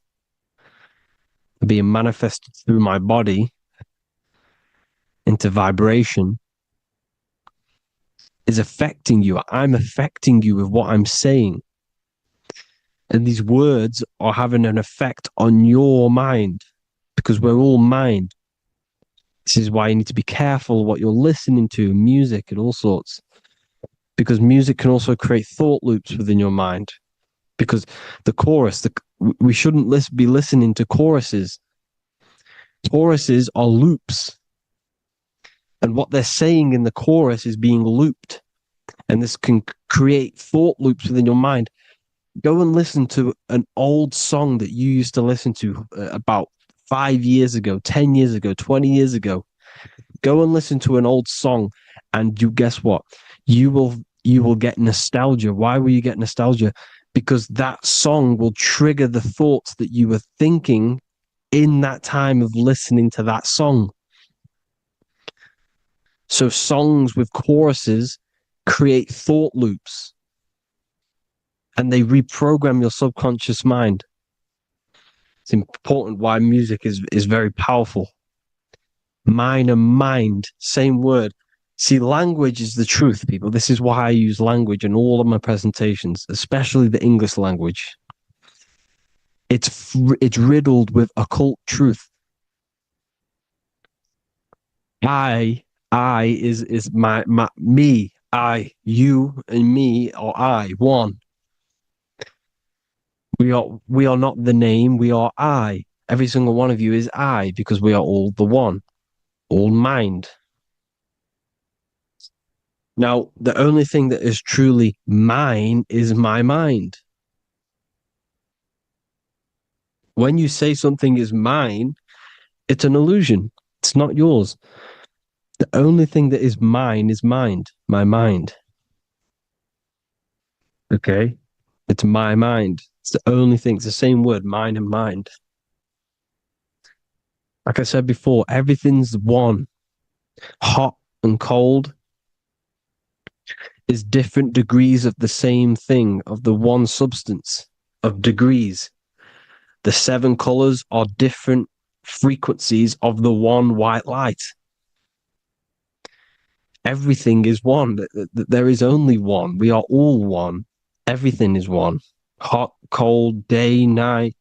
Speaker 2: are being manifested through my body into vibration, is affecting you. I'm affecting you with what I'm saying. And these words are having an effect on your mind because we're all mind. This is why you need to be careful what you're listening to, music and all sorts. Because music can also create thought loops within your mind. Because the chorus, we shouldn't be listening to choruses. Choruses are loops. And what they're saying in the chorus is being looped. And this can create thought loops within your mind. Go and listen to an old song that you used to listen to about 5 years ago, 10 years ago, 20 years ago. Go and listen to an old song and you guess what? You will get nostalgia. Why will you get nostalgia? Because that song will trigger the thoughts that you were thinking in that time of listening to that song. So songs with choruses create thought loops and they reprogram your subconscious mind. It's important why music is very powerful. Mine and mind, same word. See, language is the truth, people. This is why I use language in all of my presentations, especially the English language. It's riddled with occult truth. I is my me, I, you and me, or I, one. We are not the name, we are I. Every single one of you is I because we are all the one, all mind. Now, the only thing that is truly mine is my mind. When you say something is mine, it's an illusion. It's not yours. The only thing that is mine is mind, my mind. Okay? It's my mind. It's the only thing. It's the same word, mind and mind. Like I said before, everything's one. Hot and cold. is different degrees of the same thing, of the one substance, of degrees. The 7 colors are different frequencies of the one white light. Everything is one. There is only one. We are all one. Everything is one. Hot, cold, day, night.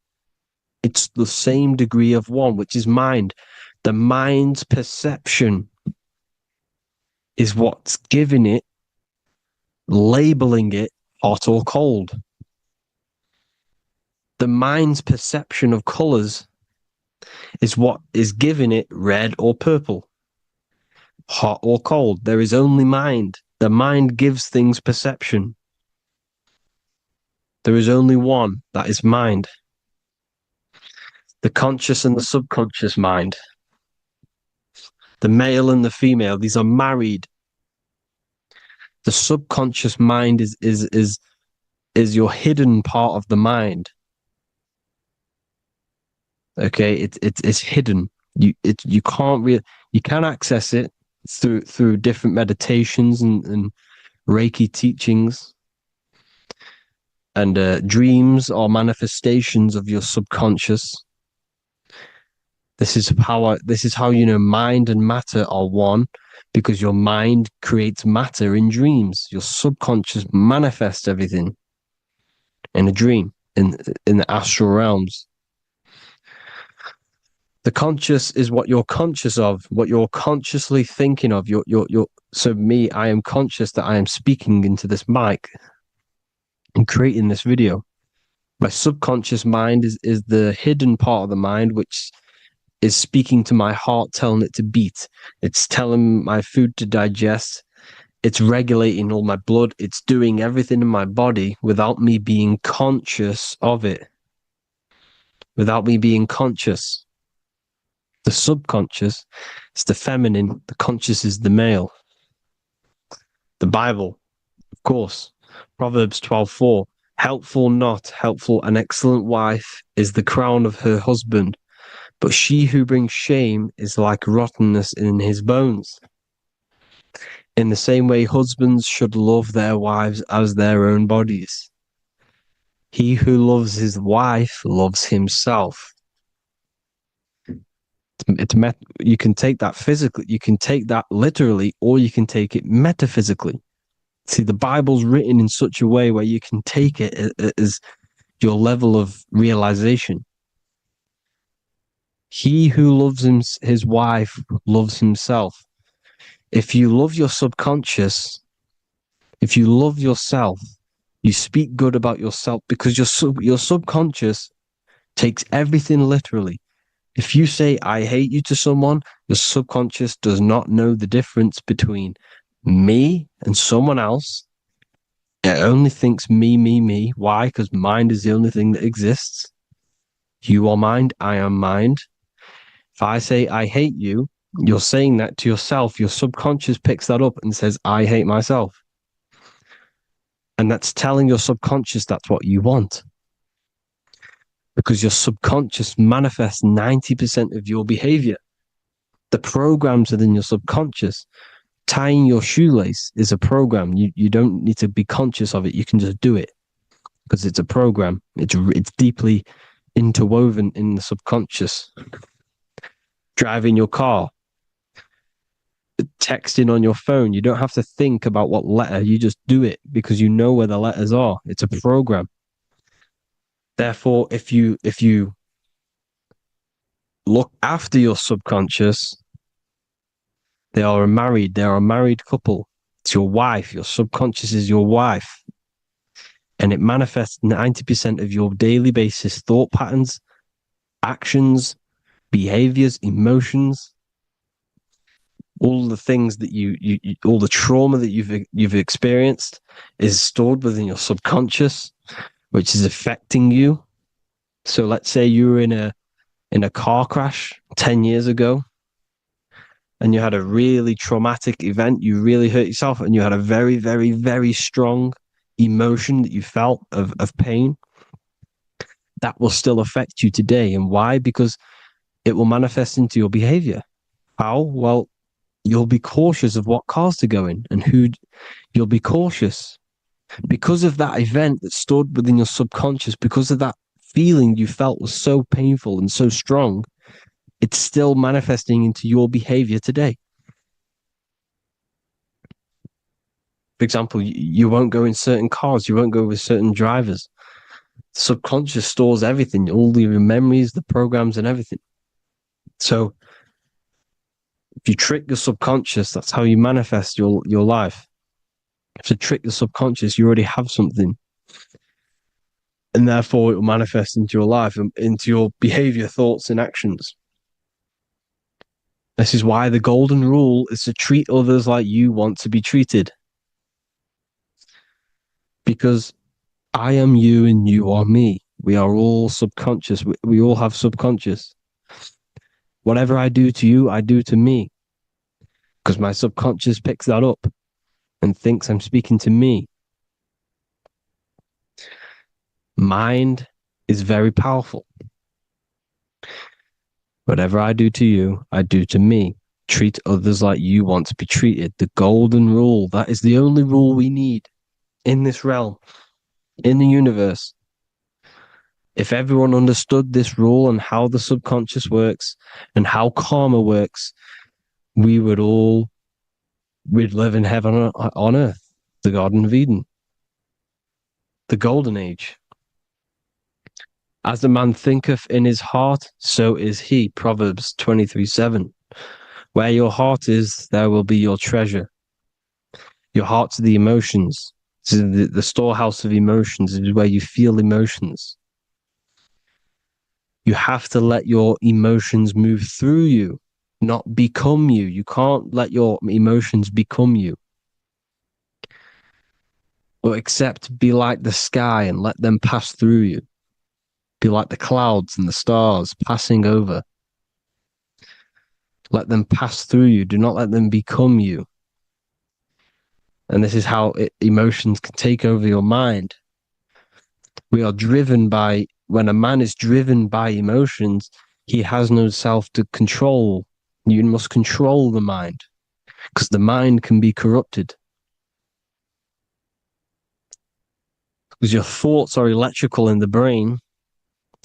Speaker 2: It's the same degree of one, which is mind. The mind's perception is what's giving it, labeling it hot or cold. The mind's perception of colors is what is giving it red or purple, hot or cold. There is only mind. The mind gives things perception. There is only one, that is mind. The conscious and the subconscious mind. The male and the female, these are married. The subconscious mind is your hidden part of the mind. Okay, it's hidden. You can access it through different meditations and Reiki teachings, and dreams or manifestations of your subconscious. This is how you know mind and matter are one, because your mind creates matter in dreams. Your subconscious manifests everything in a dream, in the astral realms. The conscious is what you're conscious of, what you're consciously thinking of. So me, I am conscious that I am speaking into this mic and creating this video. My subconscious mind is the hidden part of the mind, which is speaking to my heart, telling it to beat. It's telling my food to digest. It's regulating all my blood. It's doing everything in my body without me being conscious of it. Without me being conscious. The subconscious is the feminine. The conscious is the male. The Bible, of course. Proverbs 12:4. Helpful, not helpful, an excellent wife is the crown of her husband, but she who brings shame is like rottenness in his bones. In the same way, husbands should love their wives as their own bodies. He who loves his wife loves himself. You can take that physically, you can take that literally, or you can take it metaphysically. See, the Bible's written in such a way where you can take it as your level of realization. He who loves his wife loves himself. If you love your subconscious, if you love yourself, you speak good about yourself, because your subconscious takes everything literally. If you say, I hate you to someone, your subconscious does not know the difference between me and someone else. It only thinks me, me, me. Why? Because mind is the only thing that exists. You are mind, I am mind. If I say, I hate you, you're saying that to yourself. Your subconscious picks that up and says, I hate myself. And that's telling your subconscious that's what you want. Because your subconscious manifests 90% of your behavior. The programs within your subconscious. Tying your shoelace is a program. You don't need to be conscious of it. You can just do it because it's a program. It's deeply interwoven in the subconscious. Driving your car, texting on your phone. You don't have to think about what letter. You just do it because you know where the letters are. It's a program. Therefore, if you look after your subconscious, they are a married couple. It's your wife. Your subconscious is your wife. And it manifests 90% of your daily basis thought patterns, actions, behaviors, emotions, all the things that you all the trauma that you've experienced is stored within your subconscious, which is affecting you. So let's say you were in a car crash 10 years ago and you had a really traumatic event, you really hurt yourself, and you had a very, very, very strong emotion that you felt of pain. That will still affect you today. And why? Because it will manifest into your behavior. How? Well, You'll be cautious of what cars to go in and who. You'll be cautious because of that event that stood within your subconscious, because of that feeling you felt was so painful and so strong. It's still manifesting into your behavior today. For example, you won't go in certain cars, you won't go with certain drivers. The subconscious stores everything, all your memories, the programs, and everything. So if you trick your subconscious, that's how you manifest your life. If you trick the subconscious, you already have something. And therefore it will manifest into your life, into your behavior, thoughts, and actions. This is why the golden rule is to treat others like you want to be treated. Because I am you and you are me. We are all subconscious. We all have subconscious. Whatever I do to you, I do to me. Because my subconscious picks that up and thinks I'm speaking to me. Mind is very powerful. Whatever I do to you, I do to me. Treat others like you want to be treated. The golden rule. That is the only rule we need in this realm, in the universe. If everyone understood this rule and how the subconscious works and how karma works, we'd live in heaven on earth, the Garden of Eden, the golden age. As a man thinketh in his heart, so is he. Proverbs 23:7. Where your heart is, there will be your treasure. Your heart's the emotions. This is the storehouse of emotions. It is where you feel emotions. You have to let your emotions move through you, not become you. You can't let your emotions become you. But except be like the sky and let them pass through you. Be like the clouds and the stars passing over. Let them pass through you. Do not let them become you. And this is how emotions can take over your mind. We are driven by, when a man is driven by emotions, he has no self to control. You must control the mind, because the mind can be corrupted. Because your thoughts are electrical in the brain.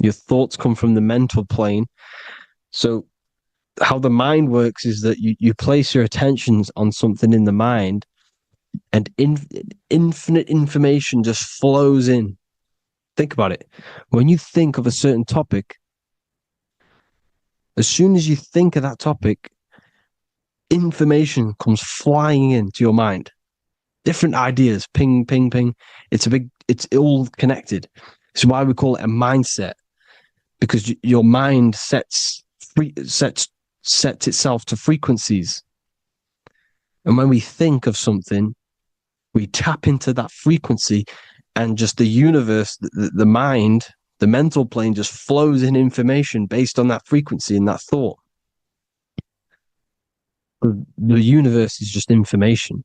Speaker 2: Your thoughts come from the mental plane. So how the mind works is that you place your attentions on something in the mind, and infinite information just flows in. Think about it. When you think of a certain topic, as soon as you think of that topic, information comes flying into your mind. Different ideas, ping, ping, ping. It's all connected. It's why we call it a mindset, because your mind sets itself to frequencies. And when we think of something, we tap into that frequency, and just the universe, the mind, the mental plane just flows in information based on that frequency and that thought. The universe is just information.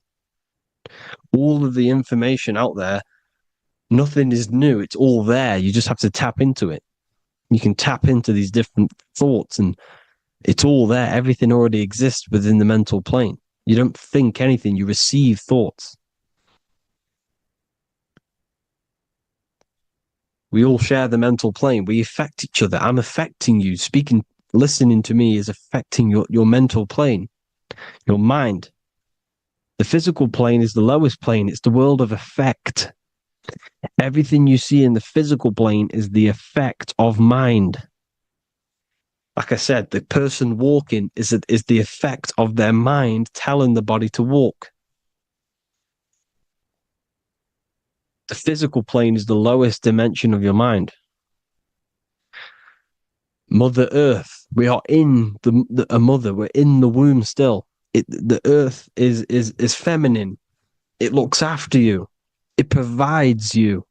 Speaker 2: All of the information out there, nothing is new. It's all there. You just have to tap into it. You can tap into these different thoughts, and it's all there. Everything already exists within the mental plane. You don't think anything. You receive thoughts. We all share the mental plane. We affect each other. I'm affecting you. Listening to me is affecting your mental plane, your mind. The physical plane is the lowest plane. It's the world of effect. Everything you see in the physical plane is the effect of mind. Like I said, the person walking is the effect of their mind telling the body to walk. The physical plane is the lowest dimension of your mind. Mother Earth, we are in a mother. We're in the womb still. The earth is feminine. It looks after you. It provides you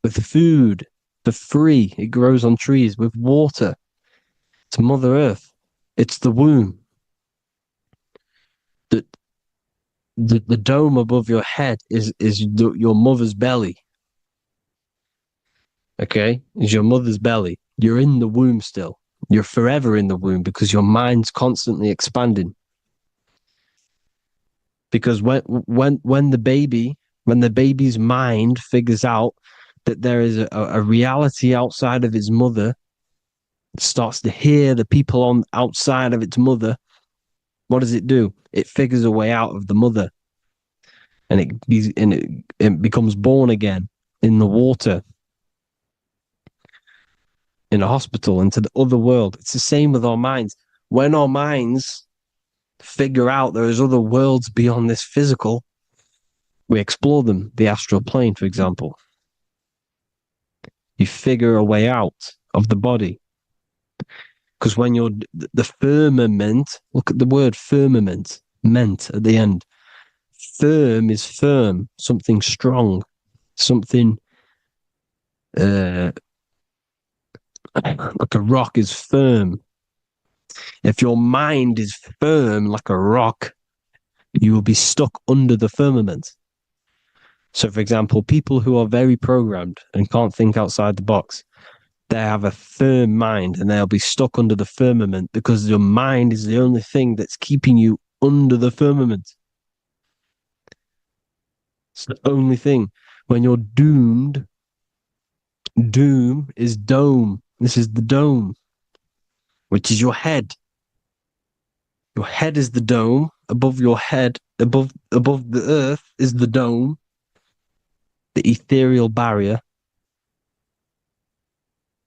Speaker 2: with food for free. It grows on trees, with water. It's Mother Earth. It's the womb. The dome above your head is your mother's belly. Okay? Is your mother's belly. You're in the womb still. You're forever in the womb because your mind's constantly expanding. Because when the baby's mind figures out that there is a reality outside of its mother, starts to hear the people on outside of its mother, what does it do? It figures a way out of the mother, and it becomes born again in the water, in a hospital, into the other world. It's the same with our minds. When our minds figure out there is other worlds beyond this physical, we explore them. The astral plane, for example. You figure a way out of the body. Because when you're the firmament, look at the word firmament, meant at the end. Firm is firm, something strong, something like a rock is firm. If your mind is firm like a rock, you will be stuck under the firmament. So, for example, people who are very programmed and can't think outside the box, they have a firm mind and they'll be stuck under the firmament because your mind is the only thing that's keeping you under the firmament. It's the only thing. When you're doomed, doom is dome. This is the dome, which is your head. Your head is the dome. Above your head, above the earth is the dome, the ethereal barrier.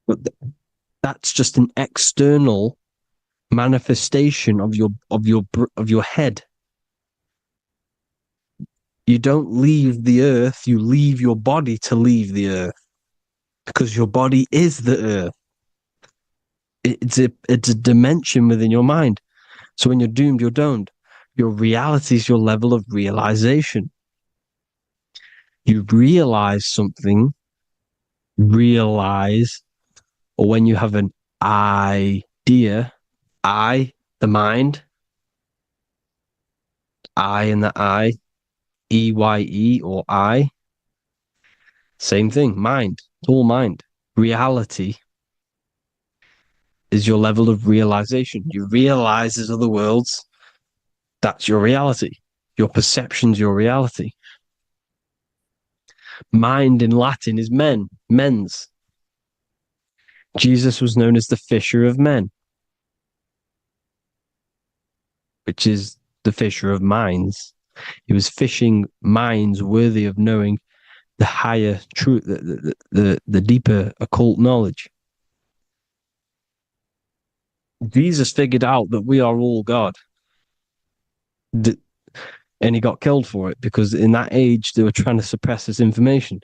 Speaker 2: But that's just an external manifestation of your head. You don't leave the earth, you leave your body to leave the earth, because your body is the earth. It's a dimension within your mind. So when you're doomed, you're domed. Your reality is your level of realization. You realize something, or when you have an idea, the mind, and the EYE or I, same thing, mind, it's all mind. Reality is your level of realization. You realize there's other worlds, that's your reality. Your perception's your reality. Mind in Latin is mens. Jesus was known as the fisher of men, which is the fisher of minds. He was fishing minds worthy of knowing the higher truth, the deeper occult knowledge. Jesus figured out that we are all God. And he got killed for it because in that age they were trying to suppress this information.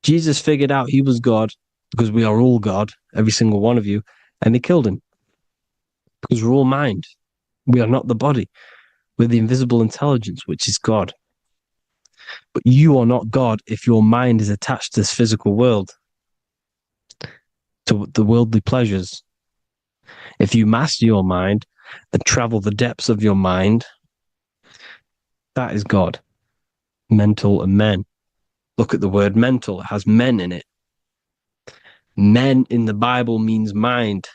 Speaker 2: Jesus figured out he was God because we are all God, every single one of you, and they killed him because we're all mind. We are not the body. We're the invisible intelligence, which is God. But you are not God if your mind is attached to this physical world, to the worldly pleasures. If you master your mind and travel the depths of your mind, that is God. Mental and men. Look at the word mental. It has men in it. Men in the Bible means mind.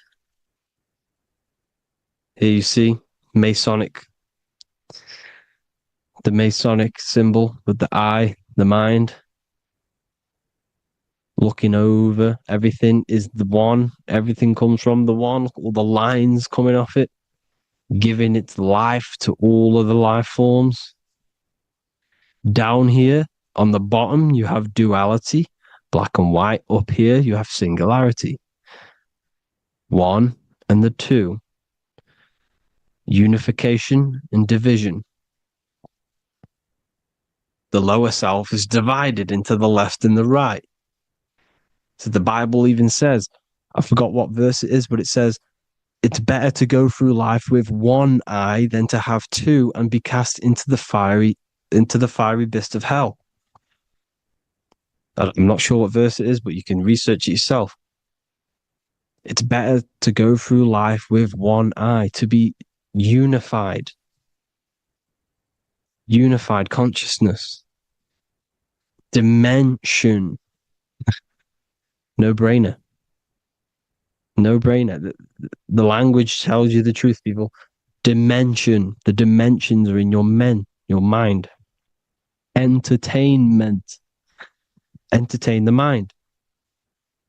Speaker 2: Here you see Masonic. The Masonic symbol with the eye, the mind. Looking over everything is the one. Everything comes from the one. All the lines coming off it. Giving its life to all of the life forms. Down here on the bottom, you have duality, black and white. Up here, you have singularity. One and the two. Unification and division. The lower self is divided into the left and the right. So the Bible even says, I forgot what verse it is, but it says, it's better to go through life with one eye than to have two and be cast into the fiery abyss of hell. I'm not sure what verse it is, but you can research it yourself. It's better to go through life with one eye, to be unified. Unified consciousness. Dimension. No-brainer. No-brainer. The language tells you the truth, people. Dimension. The dimensions are in your men. your mind. Entertainment, entertain the mind.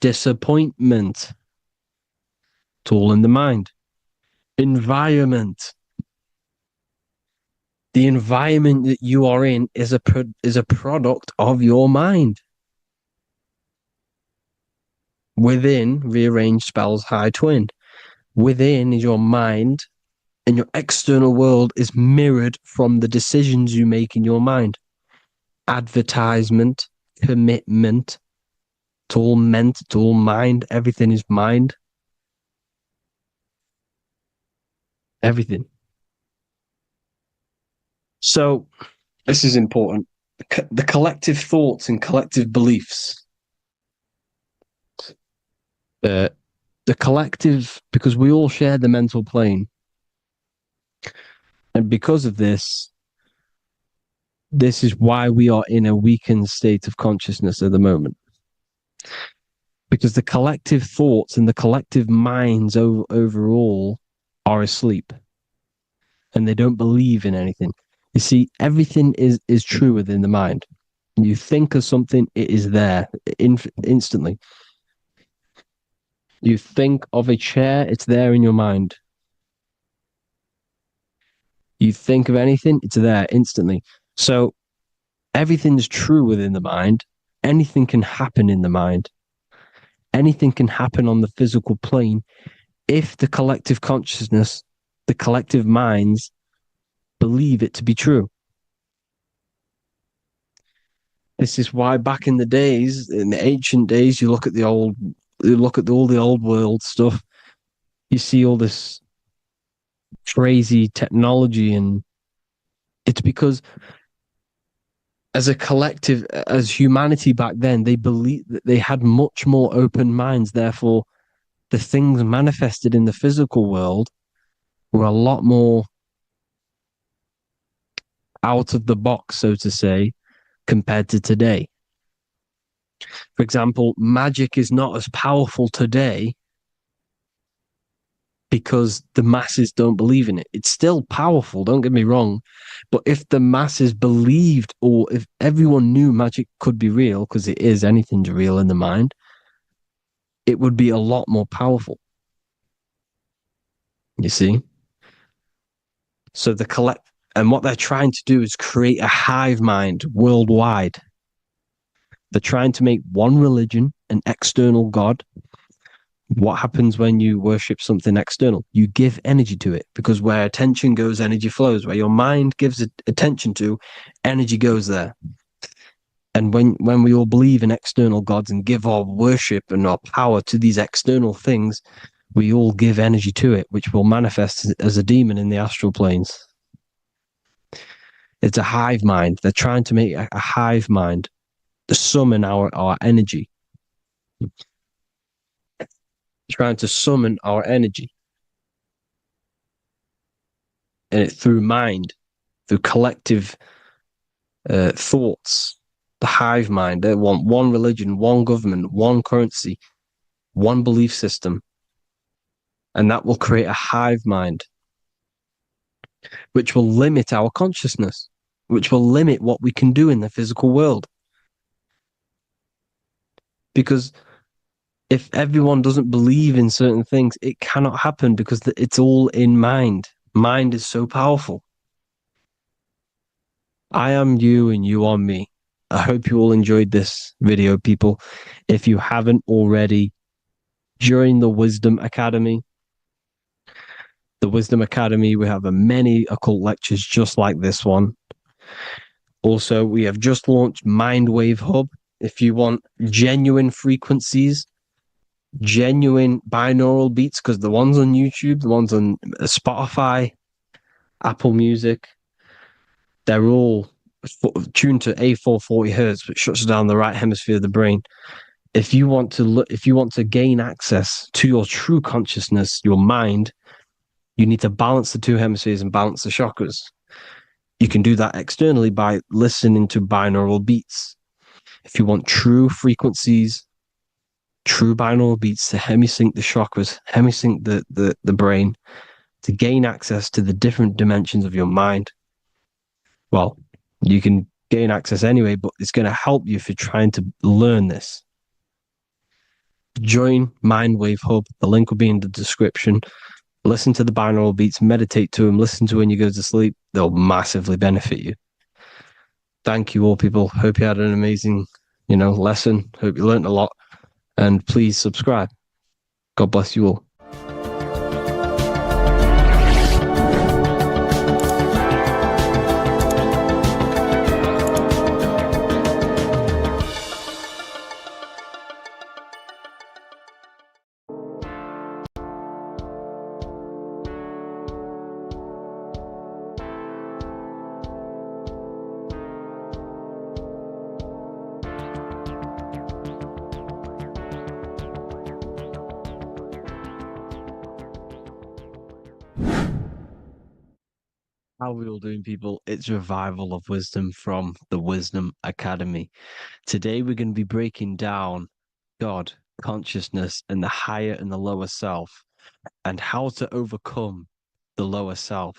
Speaker 2: Disappointment, it's all in the mind. Environment, the environment that you are in is a product of your mind. Within, rearrange spells high twin. Within is your mind, and your external world is mirrored from the decisions you make in your mind. Advertisement, commitment, it's all meant, it's all mind. Everything is mind. Everything. So, this is important. The collective thoughts and collective beliefs. The collective, because we all share the mental plane. And because of this is why we are in a weakened state of consciousness at the moment. Because the collective thoughts and the collective minds overall are asleep. And they don't believe in anything. You see, everything is true within the mind. You think of something, it is there instantly. You think of a chair, it's there in your mind. You think of anything, it's there instantly. So everything's true within the mind. Anything can happen in the mind. Anything can happen on the physical plane if the collective consciousness, the collective minds, believe it to be true. This is why back in the days, in the ancient days, you look at all the old world stuff, you see all this crazy technology, and it's because as a collective, as humanity back then, they believed that they had much more open minds. Therefore, the things manifested in the physical world were a lot more out of the box, so to say, compared to today. For example, magic is not as powerful today because the masses don't believe in it. It's still powerful, don't get me wrong, but if the masses believed, or if everyone knew magic could be real, because it is, anything's real in the mind, it would be a lot more powerful. You see? So and what they're trying to do is create a hive mind worldwide. They're trying to make one religion, an external god. What happens when you worship something external? You give energy to it, because where attention goes, energy flows. Where your mind gives attention to, energy goes there. And when we all believe in external gods and give our worship and our power to these external things, we all give energy to it, which will manifest as a demon in the astral planes. It's a hive mind. They're trying to make a hive mind to summon our energy. Trying to summon our energy. And it through mind, through collective thoughts, the hive mind. They want one religion, one government, one currency, one belief system. And that will create a hive mind, which will limit our consciousness, which will limit what we can do in the physical world. Because if everyone doesn't believe in certain things, it cannot happen, because it's all in mind. Mind is so powerful. I am you and you are me. I hope you all enjoyed this video, people. If you haven't already, join the Wisdom Academy. The Wisdom Academy, we have many occult lectures just like this one. Also, we have just launched Mindwave Hub. If you want genuine frequencies, genuine binaural beats, because the ones on YouTube, the ones on Spotify, Apple Music, they're all tuned to A440 hertz, which shuts down the right hemisphere of the brain. If you want to gain access to your true consciousness, your mind, you need to balance the two hemispheres and balance the chakras. You can do that externally by listening to binaural beats. If you want true frequencies, true binaural beats to hemisync the chakras, hemisync the brain, to gain access to the different dimensions of your mind, well, you can gain access anyway, but it's going to help you if you're trying to learn this. Join Mindwave Hub. The link will be in the description. Listen to the binaural beats, meditate to them, listen to when you go to sleep. They'll massively benefit you. Thank you all, people. Hope you had an amazing, lesson. Hope you learned a lot. And please subscribe. God bless you all. How are we all doing, people? It's Revival of Wisdom from the Wisdom Academy. Today we're going to be breaking down God, consciousness, and the higher and the lower self, and how to overcome the lower self.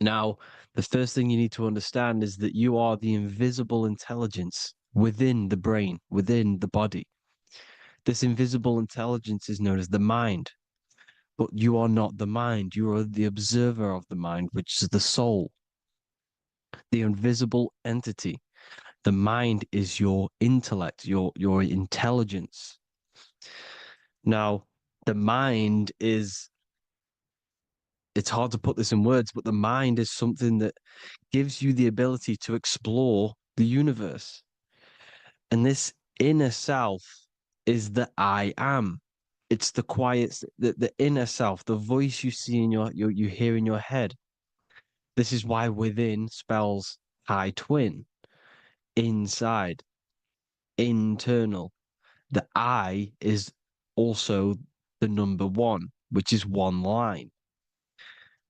Speaker 2: Now, the first thing you need to understand is that you are the invisible intelligence within the brain, within the body. This invisible intelligence is known as the mind. But you are not the mind. You are the observer of the mind, which is the soul, the invisible entity. The mind is your intellect, your intelligence. Now, the mind is, it's hard to put this in words, but the mind is something that gives you the ability to explore the universe. And this inner self is the I am. It's the quiet, the inner self, the voice you see in you hear in your head. This is why within spells high twin, inside, internal. The I is also the number one, which is one line.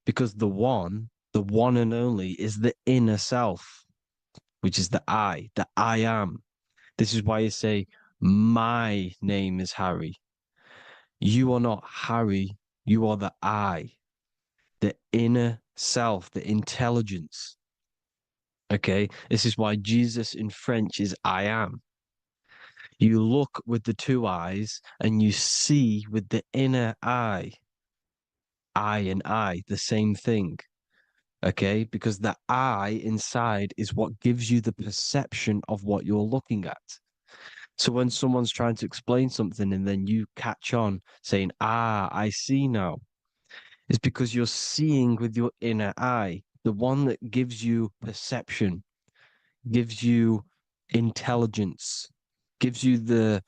Speaker 2: Because the one and only, is the inner self, which is the I am. This is why you say, my name is Harry. You are not Harry, you are the I, the inner self, the intelligence. Okay, this is why Jesus in French is I am. You look with the two eyes and you see with the inner eye. I and I, the same thing. Okay, because the I inside is what gives you the perception of what you're looking at. So when someone's trying to explain something and then you catch on saying, I see now, it's because you're seeing with your inner eye, the one that gives you perception, gives you intelligence, gives you the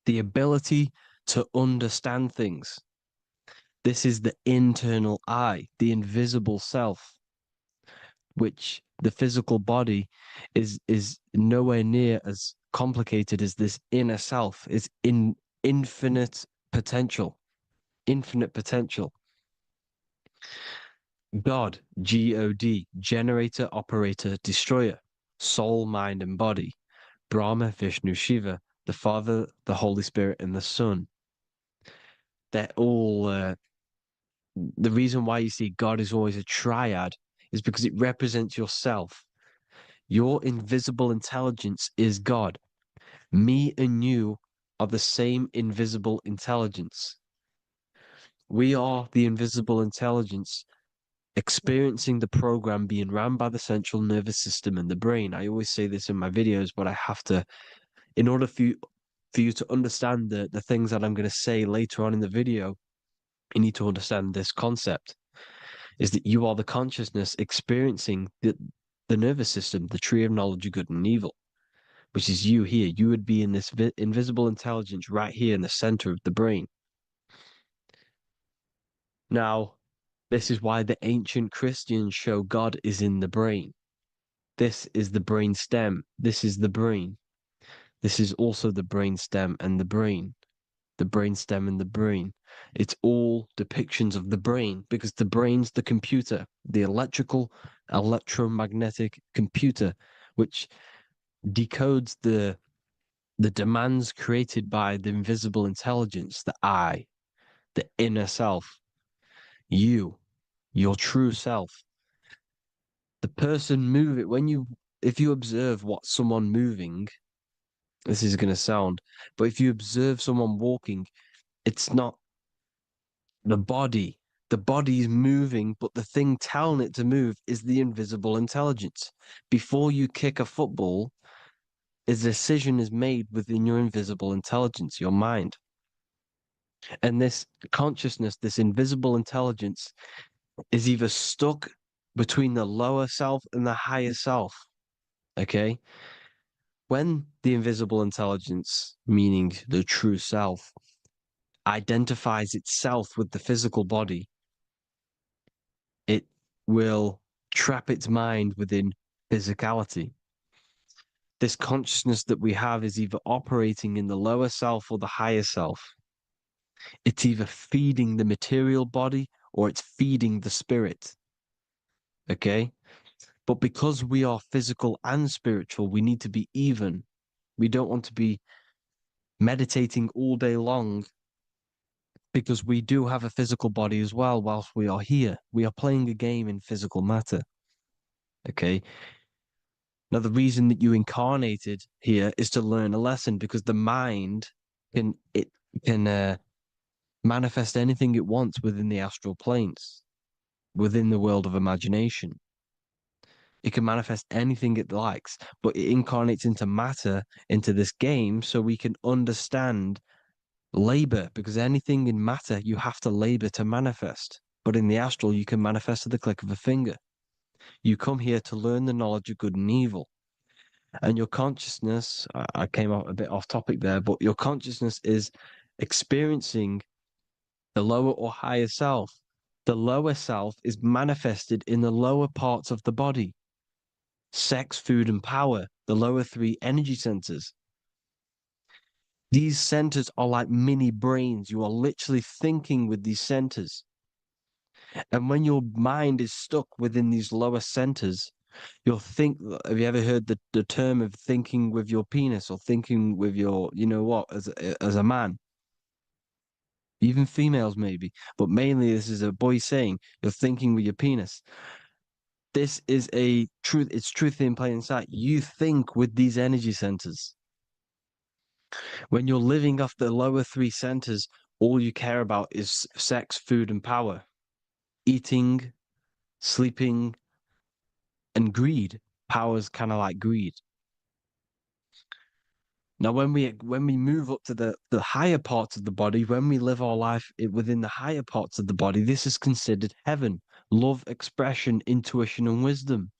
Speaker 2: ability to understand things. This is the internal I, the invisible self, which the physical body is nowhere near as complicated as this inner self. It's in infinite potential, infinite potential. God, G-O-D, generator, operator, destroyer, soul, mind, and body. Brahma, Vishnu, Shiva, the Father, the Holy Spirit, and the Son. They're all, the reason why you see God is always a triad is because it represents yourself. Your invisible intelligence is God. Me and you are the same invisible intelligence. We are the invisible intelligence experiencing the program being ran by the central nervous system and the brain. I always say this in my videos, but I have to, in order for you to understand the things that I'm going to say later on in the video, you need to understand this concept, is that you are the consciousness experiencing the nervous system, the tree of knowledge of good and evil, which is you here. You would be in this invisible intelligence right here in the center of the brain. Now, this is why the ancient Christians show God is in the brain. This is the brain stem. This is the brain. This is also the brain stem and the brain. The brain stem and the brain. It's all depictions of the brain because the brain's the computer, the electromagnetic computer, which decodes the demands created by the invisible intelligence, the I, the inner self, you. your true self. The person moving, if you observe what someone moving, this is going to sound, but if you observe someone walking, it's not the body. The body is moving, but the thing telling it to move is the invisible intelligence. Before you kick a football, a decision is made within your invisible intelligence, your mind. And this consciousness, this invisible intelligence, is either stuck between the lower self and the higher self. Okay? When the invisible intelligence, meaning the true self, identifies itself with the physical body, it will trap its mind within physicality. This consciousness that we have is either operating in the lower self or the higher self. It's either feeding the material body or it's feeding the spirit. Okay? But because we are physical and spiritual, we need to be even. We don't want to be meditating all day long because we do have a physical body as well whilst we are here. We are playing a game in physical matter. Okay? Now, the reason that you incarnated here is to learn a lesson because the mind can manifest anything it wants within the astral planes, within the world of imagination. It can manifest anything it likes, but it incarnates into matter, into this game, so we can understand labor, because anything in matter, you have to labor to manifest. But in the astral, you can manifest at the click of a finger. You come here to learn the knowledge of good and evil. And your consciousness, I came out a bit off topic there, but your consciousness is experiencing the lower or higher self. The lower self is manifested in the lower parts of the body. Sex, food, and power, the lower three energy centers. These centers are like mini brains. You are literally thinking with these centers. And when your mind is stuck within these lower centers, you'll think, have you ever heard the term of thinking with your penis or thinking with your, you know what, as a man? Even females maybe, but mainly this is a boy saying, you're thinking with your penis. This is a truth. It's truth in plain sight. You think with these energy centers. When you're living off the lower three centers, all you care about is sex, food, and power. Eating, sleeping, and greed. Power's kind of like greed. Now, when we move up to the higher parts of the body, when we live our life within the higher parts of the body, this is considered heaven. Love, expression, intuition, and wisdom.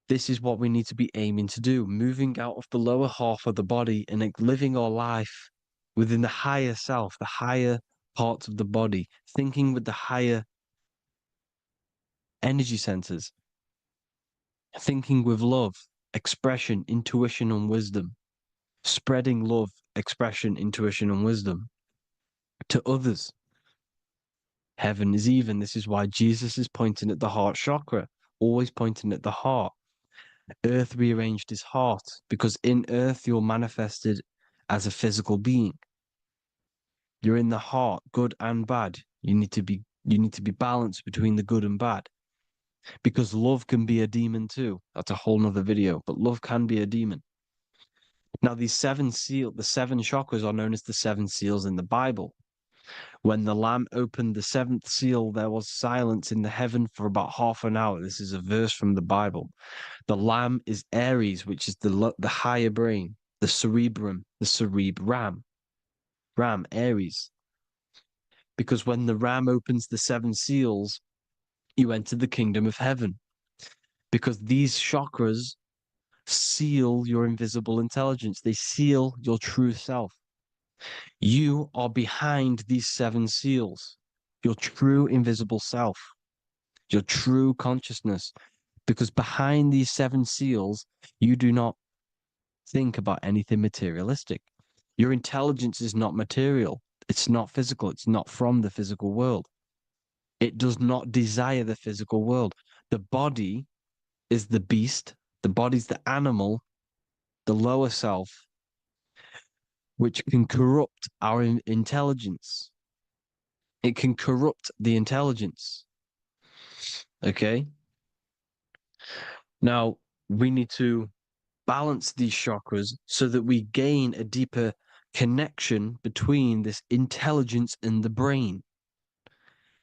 Speaker 2: This is what we need to be aiming to do, moving out of the lower half of the body and living our life within the higher self, the higher parts of the body, thinking with the higher energy centers, thinking with love, expression, intuition, and wisdom, spreading love, expression, intuition, and wisdom to others. Heaven is even. This is why Jesus is pointing at the heart chakra, always pointing at the heart. Earth rearranged his heart because in Earth you're manifested as a physical being. You're in the heart, good and bad. You need to be balanced between the good and bad. Because love can be a demon too. That's a whole nother video, but love can be a demon. Now, the seven chakras are known as the seven seals in the Bible. When the Lamb opened the seventh seal, there was silence in the heaven for about half an hour. This is a verse from the Bible. The Lamb is Aries, which is the higher brain, the cerebrum, Ram, Aries. Because when the Ram opens the seven seals, you enter the kingdom of heaven. Because these chakras seal your invisible intelligence. They seal your true self. You are behind these seven seals, your true invisible self, your true consciousness. Because behind these seven seals, you do not think about anything materialistic. Your intelligence is not material. It's not physical. It's not from the physical world. It does not desire the physical world. The body is the beast. The body's the animal, the lower self, which can corrupt our intelligence. It can corrupt the intelligence. Okay? Now, we need to balance these chakras so that we gain a deeper connection between this intelligence and the brain.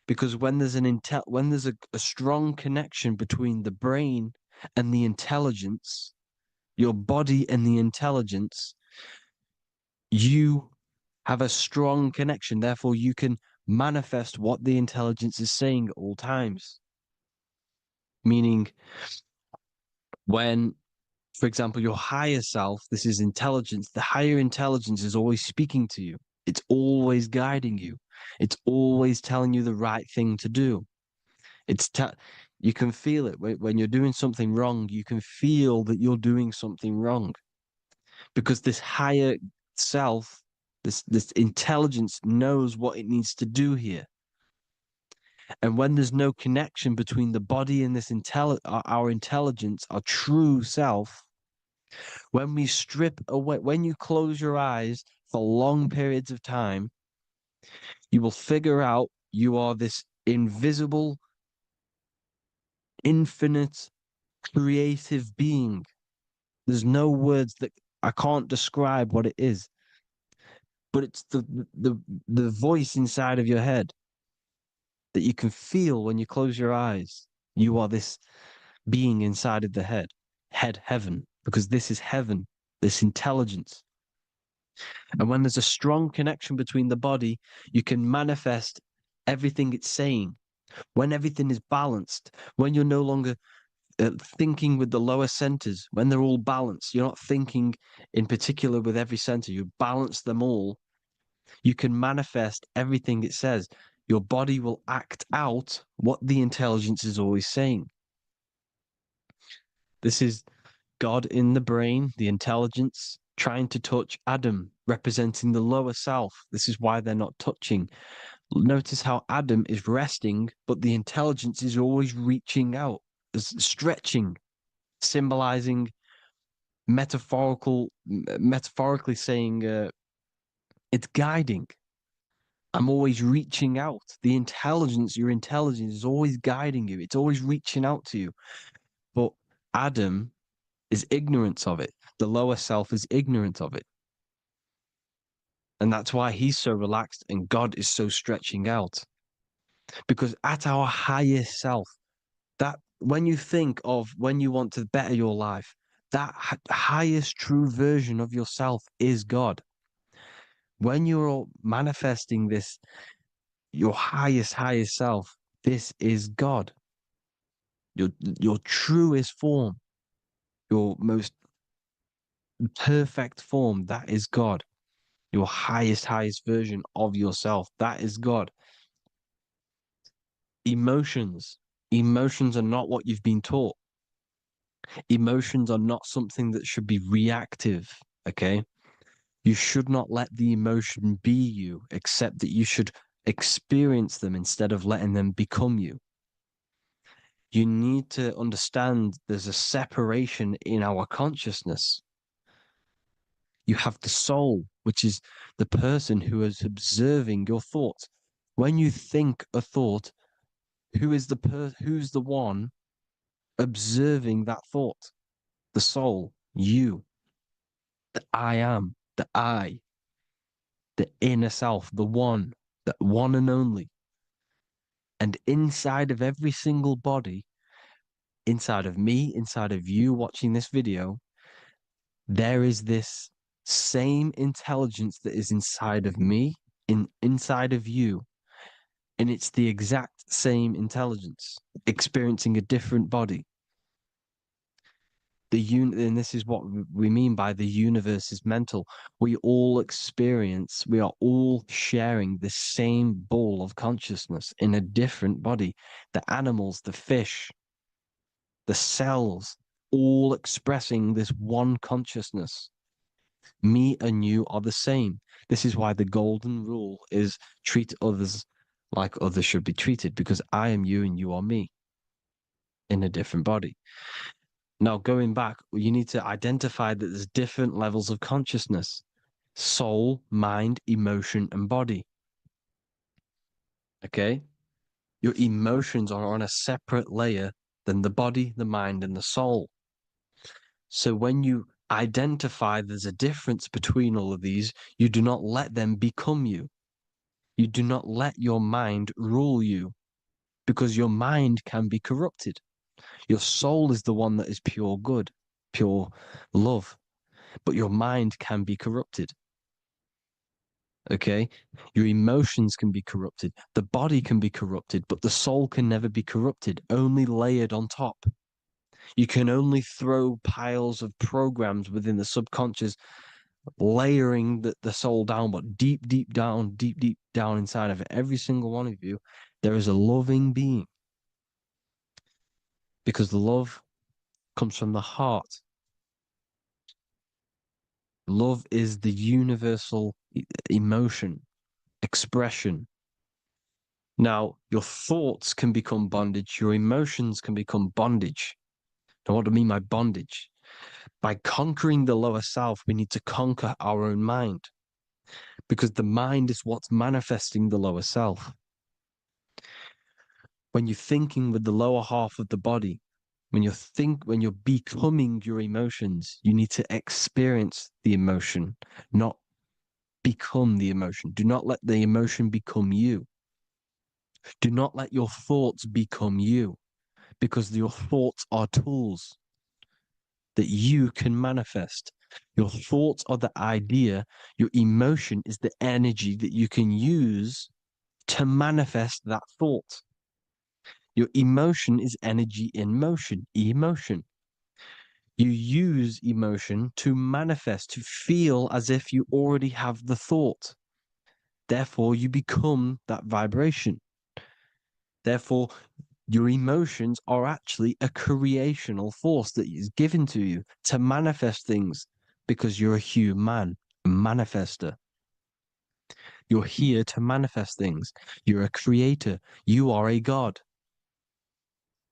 Speaker 2: Because when there's a strong connection between the brain and the intelligence, your body and the intelligence, you have a strong connection. Therefore, you can manifest what the intelligence is saying at all times. Meaning, when, for example, your higher self, this is intelligence, the higher intelligence is always speaking to you. It's always guiding you. It's always telling you the right thing to do. You can feel it when you're doing something wrong. You can feel that you're doing something wrong because this higher self, this intelligence knows what it needs to do here. And when there's no connection between the body and our intelligence, our true self, when we strip away, when you close your eyes for long periods of time, you will figure out you are this invisible, infinite, creative being. There's no words that I can't describe what it is, but it's the voice inside of your head that you can feel when you close your eyes. You are this being inside of the heaven, because this is heaven, this intelligence. And when there's a strong connection between the body, you can manifest everything it's saying. When everything is balanced, when you're no longer thinking with the lower centers, when they're all balanced, you're not thinking in particular with every center, you balance them all, you can manifest everything it says. Your body will act out what the intelligence is always saying. This is God in the brain, the intelligence, trying to touch Adam, representing the lower self. This is why they're not touching. Notice how Adam is resting, but the intelligence is always reaching out, stretching, symbolizing metaphorically saying it's guiding. I'm always reaching out. The intelligence, your intelligence is always guiding you. It's always reaching out to you. But Adam is ignorant of it. The lower self is ignorant of it. And that's why he's so relaxed and God is so stretching out. Because at our highest self, that when you think of when you want to better your life, that highest true version of yourself is God. When you're manifesting this, your highest self, this is God. Your truest form, your most perfect form, that is God. Your highest version of yourself, that is God. Emotions are not what you've been taught. Emotions are not something that should be reactive, okay? You should not let the emotion be you, except that you should experience them instead of letting them become you. You need to understand there's a separation in our consciousness. You have the soul, which is the person who is observing your thoughts. When you think a thought, who's the one observing that thought? The soul, you, the I am, the I, the inner self, the one and only. And inside of every single body, inside of me, inside of you watching this video, there is this same intelligence that is inside of me, inside of you. And it's the exact same intelligence, experiencing a different body. And this is what we mean by the universe is mental. We are all sharing the same ball of consciousness in a different body. The animals, the fish, the cells, all expressing this one consciousness. Me and you are the same. This is why the golden rule is treat others like others should be treated, because I am you and you are me in a different body. Now, going back, you need to identify that there's different levels of consciousness: soul, mind, emotion, and body. Okay? Your emotions are on a separate layer than the body, the mind, and the soul. So when you identify there's a difference between all of these, you do not let them become you. You do not let your mind rule you, because your mind can be corrupted. Your soul is the one that is pure good, pure love, but your mind can be corrupted. Okay? Your emotions can be corrupted. The body can be corrupted, but the soul can never be corrupted, only layered on top. You can only throw piles of programs within the subconscious, layering the soul down, but deep, deep down inside of it, every single one of you, there is a loving being. Because love comes from the heart. Love is the universal emotion, expression. Now, your thoughts can become bondage, your emotions can become bondage. Now, what do I mean by bondage? By conquering the lower self, we need to conquer our own mind, because the mind is what's manifesting the lower self. When you're thinking with the lower half of the body, when you're becoming your emotions, you need to experience the emotion, not become the emotion. Do not let the emotion become you. Do not let your thoughts become you, because your thoughts are tools that you can manifest. Your thoughts are the idea. Your emotion is the energy that you can use to manifest that thought. Your emotion is energy in motion, emotion. You use emotion to manifest, to feel as if you already have the thought. Therefore, you become that vibration. Therefore, your emotions are actually a creational force that is given to you to manifest things, because you're a human, a manifester. You're here to manifest things. You're a creator. You are a god.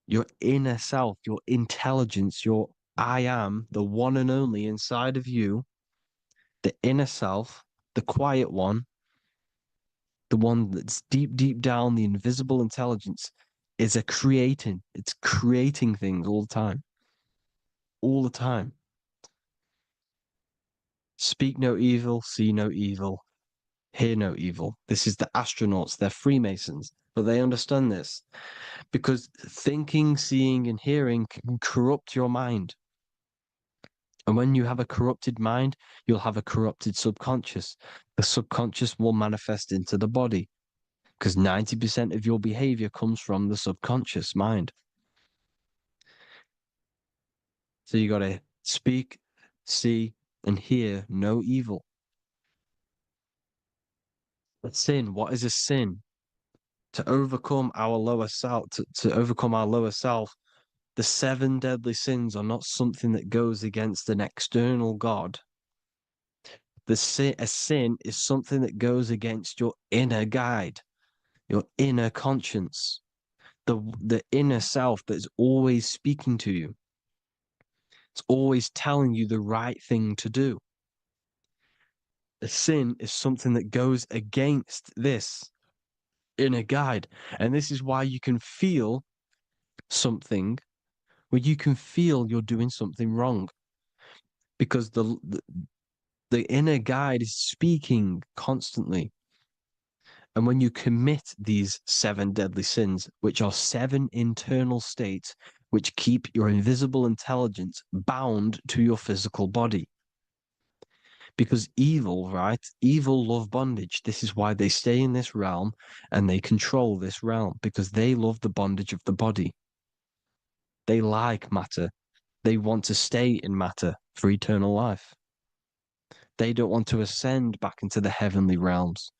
Speaker 2: Your inner self, your intelligence, your I am, the one and only inside of you, the inner self, the quiet one, the one that's deep down, the invisible intelligence, is it's creating things all the time. All the time. Speak no evil, see no evil, hear no evil. This is the astronauts, they're Freemasons, but they understand this, because thinking, seeing, and hearing can corrupt your mind. And when you have a corrupted mind, you'll have a corrupted subconscious. The subconscious will manifest into the body, because 90% of your behavior comes from the subconscious mind. So you got to speak, see, and hear no evil. A sin, what is a sin? To overcome our lower self, to overcome our lower self, the 7 deadly sins are not something that goes against an external God. A sin is something that goes against your inner guide, your inner conscience, the inner self that is always speaking to you. It's always telling you the right thing to do. A sin is something that goes against this inner guide. And this is why you can feel something where you can feel you're doing something wrong, because the inner guide is speaking constantly. And when you commit these 7 deadly sins, which are 7 internal states which keep your invisible intelligence bound to your physical body. Because evil, right? Evil love bondage. This is why they stay in this realm and they control this realm, because they love the bondage of the body. They like matter. They want to stay in matter for eternal life. They don't want to ascend back into the heavenly realms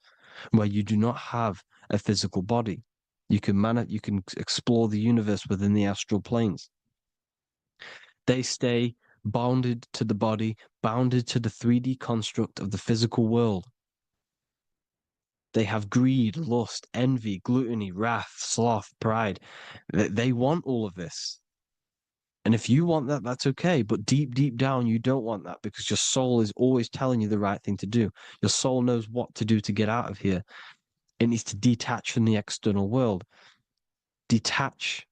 Speaker 2: where you do not have a physical body. You can explore the universe within the astral planes. They stay bounded to the body, bounded to the 3D construct of the physical world. They have greed, lust, envy, gluttony, wrath, sloth, pride. They want all of this. And if you want that, that's okay. But deep down, you don't want that, because your soul is always telling you the right thing to do. Your soul knows what to do to get out of here. It needs to detach from the external world, detach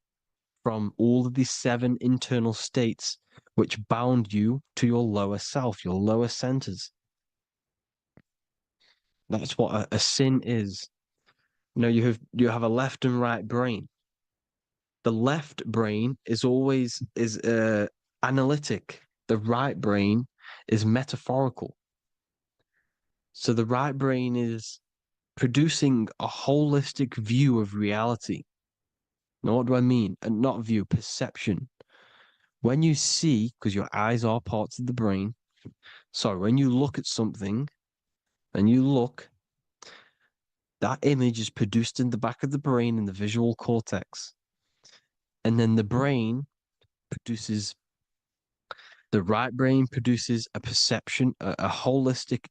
Speaker 2: from all of these 7 internal states which bound you to your lower self, your lower centers. That's what a sin is. You know, you have a left and right brain. The left brain is always analytic. The right brain is metaphorical. So the right brain is producing a holistic view of reality. Now, what do I mean? And not view, perception. When you see, because your eyes are parts of the brain, so when you look at something and you look, that image is produced in the back of the brain in the visual cortex. And then the right brain produces a perception, a holistic,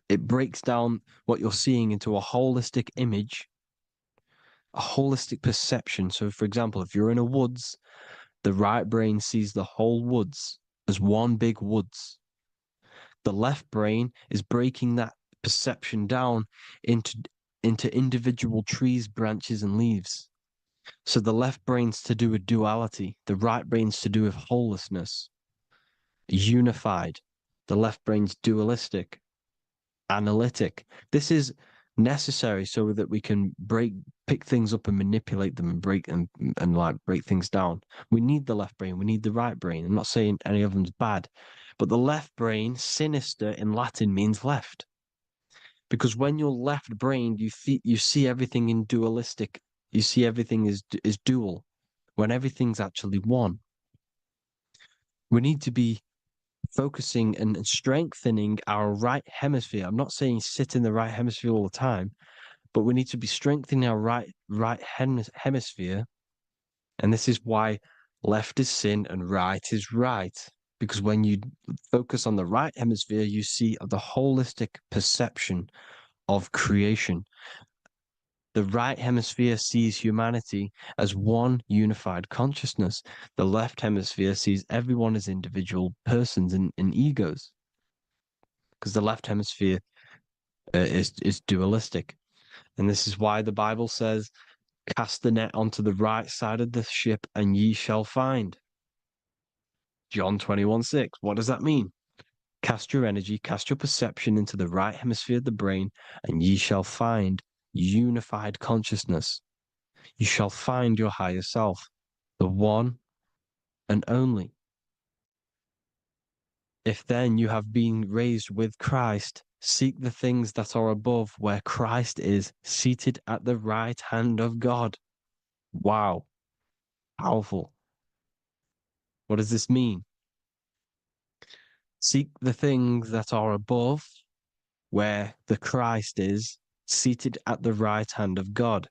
Speaker 2: it breaks down what you're seeing into a holistic image, a holistic perception. So, for example, if you're in a woods, the right brain sees the whole woods as one big woods. The left brain is breaking that perception down into individual trees, branches, and leaves. So the left brain's to do with duality, the right brain's to do with wholeness, unified. The left brain's dualistic, analytic. This is necessary so that we can pick things up and manipulate them and break things down. We need the left brain, we need the right brain. I'm not saying any of them's bad, but the left brain, sinister in Latin, means left. Because when you're left-brained, you see everything in dualistic. You see everything is dual, when everything's actually one. We need to be focusing and strengthening our right hemisphere. I'm not saying sit in the right hemisphere all the time, but we need to be strengthening our right hemisphere. And this is why left is sin and right is right. Because when you focus on the right hemisphere, you see the holistic perception of creation. The right hemisphere sees humanity as one unified consciousness. The left hemisphere sees everyone as individual persons and egos. Because the left hemisphere is dualistic. And this is why the Bible says, cast the net onto the right side of the ship and ye shall find. John 21:6. What does that mean? Cast your energy, cast your perception into the right hemisphere of the brain, and ye shall find unified consciousness. You shall find your higher self, the one and only. If then you have been raised with Christ, seek the things that are above, where Christ is seated at the right hand of God. Wow. Powerful. What does this mean? Seek the things that are above, where the Christ is seated at the right hand of God.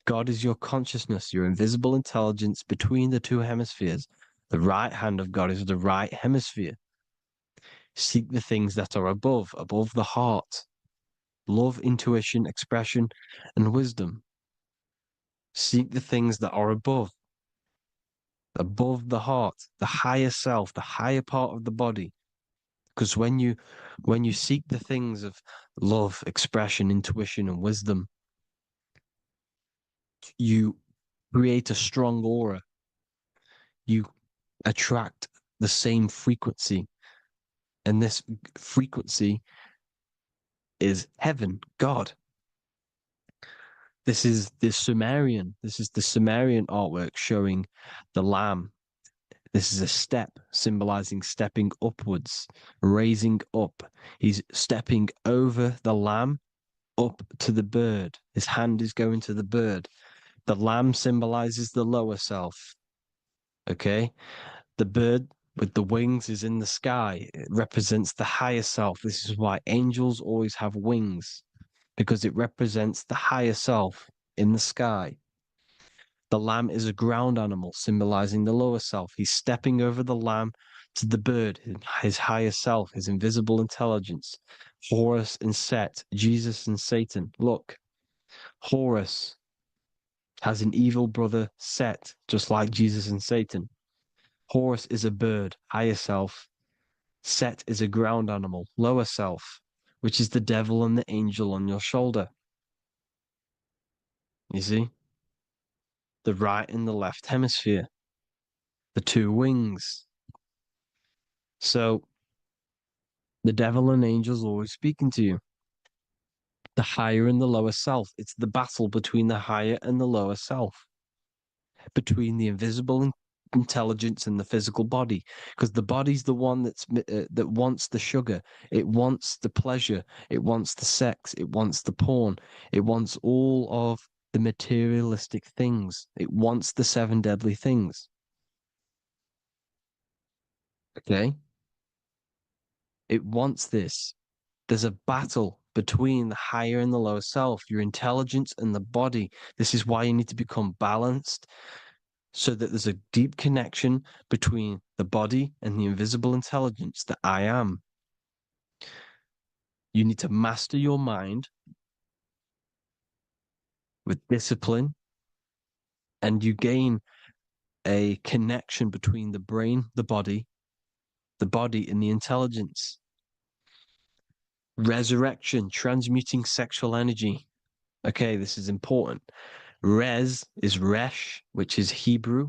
Speaker 2: God is your consciousness, your invisible intelligence between the 2 hemispheres. The right hand of God is the right hemisphere. Seek the things that are above the heart. Love, intuition, expression, and wisdom. Seek the things that are above the heart, the higher self, the higher part of the body. Because when you seek the things of love, expression, intuition, and wisdom, you create a strong aura. You attract the same frequency. And this frequency is heaven, God. This is the Sumerian artwork showing the lamb. This is a step symbolizing stepping upwards, raising up. He's stepping over the lamb up to the bird. His hand is going to the bird. The lamb symbolizes the lower self. Okay? The bird with the wings is in the sky. It represents the higher self. This is why angels always have wings, because it represents the higher self in the sky. The lamb is a ground animal, symbolizing the lower self. He's stepping over the lamb to the bird, his higher self, his invisible intelligence. Horus and Set, Jesus and Satan. Look, Horus has an evil brother, Set, just like Jesus and Satan. Horus is a bird, higher self. Set is a ground animal, lower self, which is the devil and the angel on your shoulder. You see? The right and the left hemisphere, the two wings. So the devil and angels always speaking to you. The higher and the lower self. It's the battle between the higher and the lower self, between the invisible intelligence and the physical body, because the body's the one that wants the sugar, it wants the pleasure, it wants the sex, it wants the porn, it wants all of the materialistic things, it wants the seven deadly things. Okay, it wants this. There's a battle between the higher and the lower self, your intelligence and the body. This is why you need to become balanced, so that there's a deep connection between the body and the invisible intelligence, that I am. You need to master your mind with discipline, and you gain a connection between the brain, the body and the intelligence. Resurrection, transmuting sexual energy. Okay, this is important. Res is resh, which is Hebrew.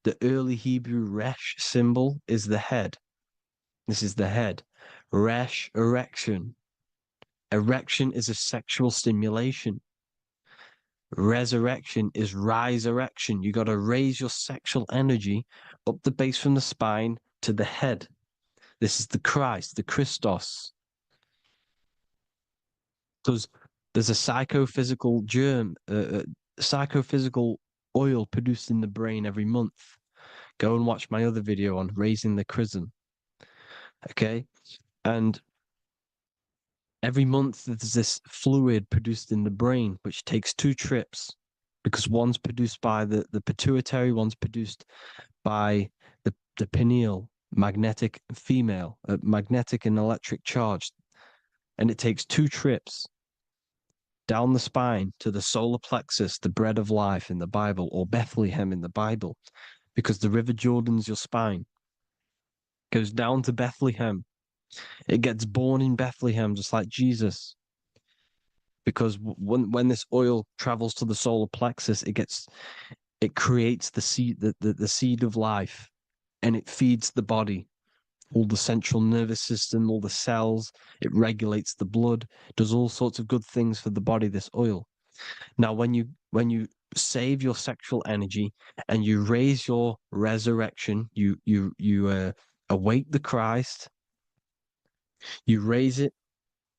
Speaker 2: The early Hebrew resh symbol is the head. This is the head. Resh, erection. Erection is a sexual stimulation. Resurrection is rise erection. You got to raise your sexual energy up the base from the spine to the head. This is the Christ, the Christos. Because there's a psychophysical germ, psychophysical oil produced in the brain every month. Go and watch my other video on raising the chrism. Okay? And every month there's this fluid produced in the brain, which takes 2 trips, because one's produced by the pituitary, one's produced by the pineal, magnetic female, magnetic and electric charge. And it takes 2 trips down the spine to the solar plexus, the bread of life in the Bible, or Bethlehem in the Bible, because the River Jordan's your spine. Goes down to Bethlehem. It gets born in Bethlehem, just like Jesus. Because when this oil travels to the solar plexus, it creates the seed, the seed of life, and it feeds the body, all the central nervous system, all the cells. It regulates the blood, does all sorts of good things for the body, this oil. Now, when you save your sexual energy and you raise your resurrection, you awake the Christ, you raise it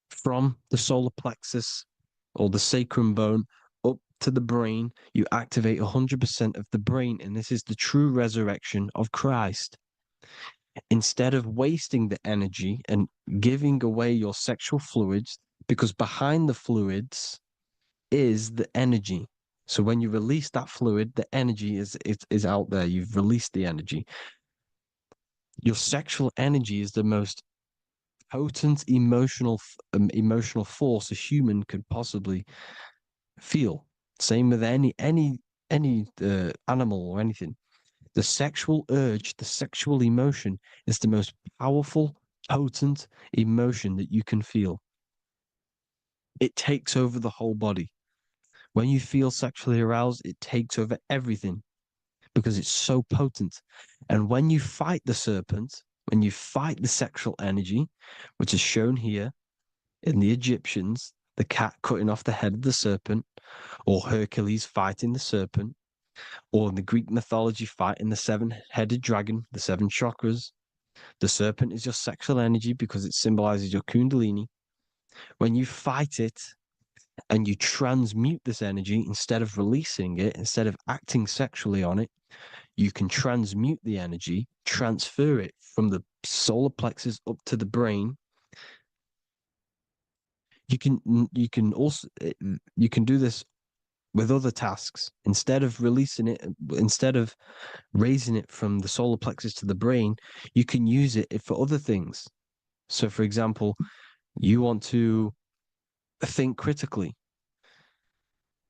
Speaker 2: from the solar plexus or the sacrum bone up to the brain, you activate 100% of the brain, and this is the true resurrection of Christ. Instead of wasting the energy and giving away your sexual fluids, because behind the fluids is the energy. So when you release that fluid, the energy is out there. You've released the energy. Your sexual energy is the most potent emotional force a human could possibly feel. Same with any animal or anything. The sexual urge, the sexual emotion is the most powerful, potent emotion that you can feel. It takes over the whole body. When you feel sexually aroused, it takes over everything because it's so potent. And when you fight the serpent, when you fight the sexual energy, which is shown here in the Egyptians, the cat cutting off the head of the serpent, or Hercules fighting the serpent, or in the Greek mythology fighting the 7-headed dragon, the 7 chakras. The serpent is your sexual energy because it symbolizes your kundalini. When you fight it and you transmute this energy, instead of releasing it, instead of acting sexually on it, you can transmute the energy, transfer it from the solar plexus up to the brain. You can also do this with other tasks. Instead of releasing it, instead of raising it from the solar plexus to the brain, you can use it for other things. So, for example, you want to think critically.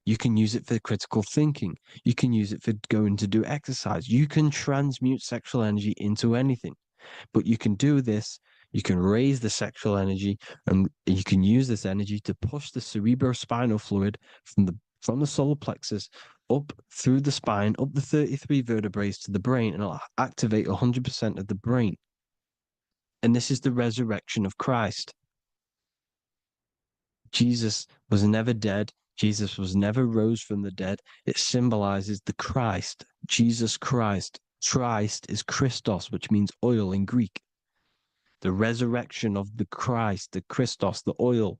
Speaker 2: You can use it for critical thinking. You can use it for going to do exercise. You can transmute sexual energy into anything. But you can do this. You can raise the sexual energy, and you can use this energy to push the cerebrospinal fluid from the from the solar plexus up through the spine, up the 33 vertebrae to the brain, and it'll activate 100% of the brain. And this is the resurrection of Christ. Jesus was never dead. Jesus was never rose from the dead. It symbolizes the Christ, Jesus Christ. Christ is Christos, which means oil in Greek. The resurrection of the Christ, the Christos, the oil.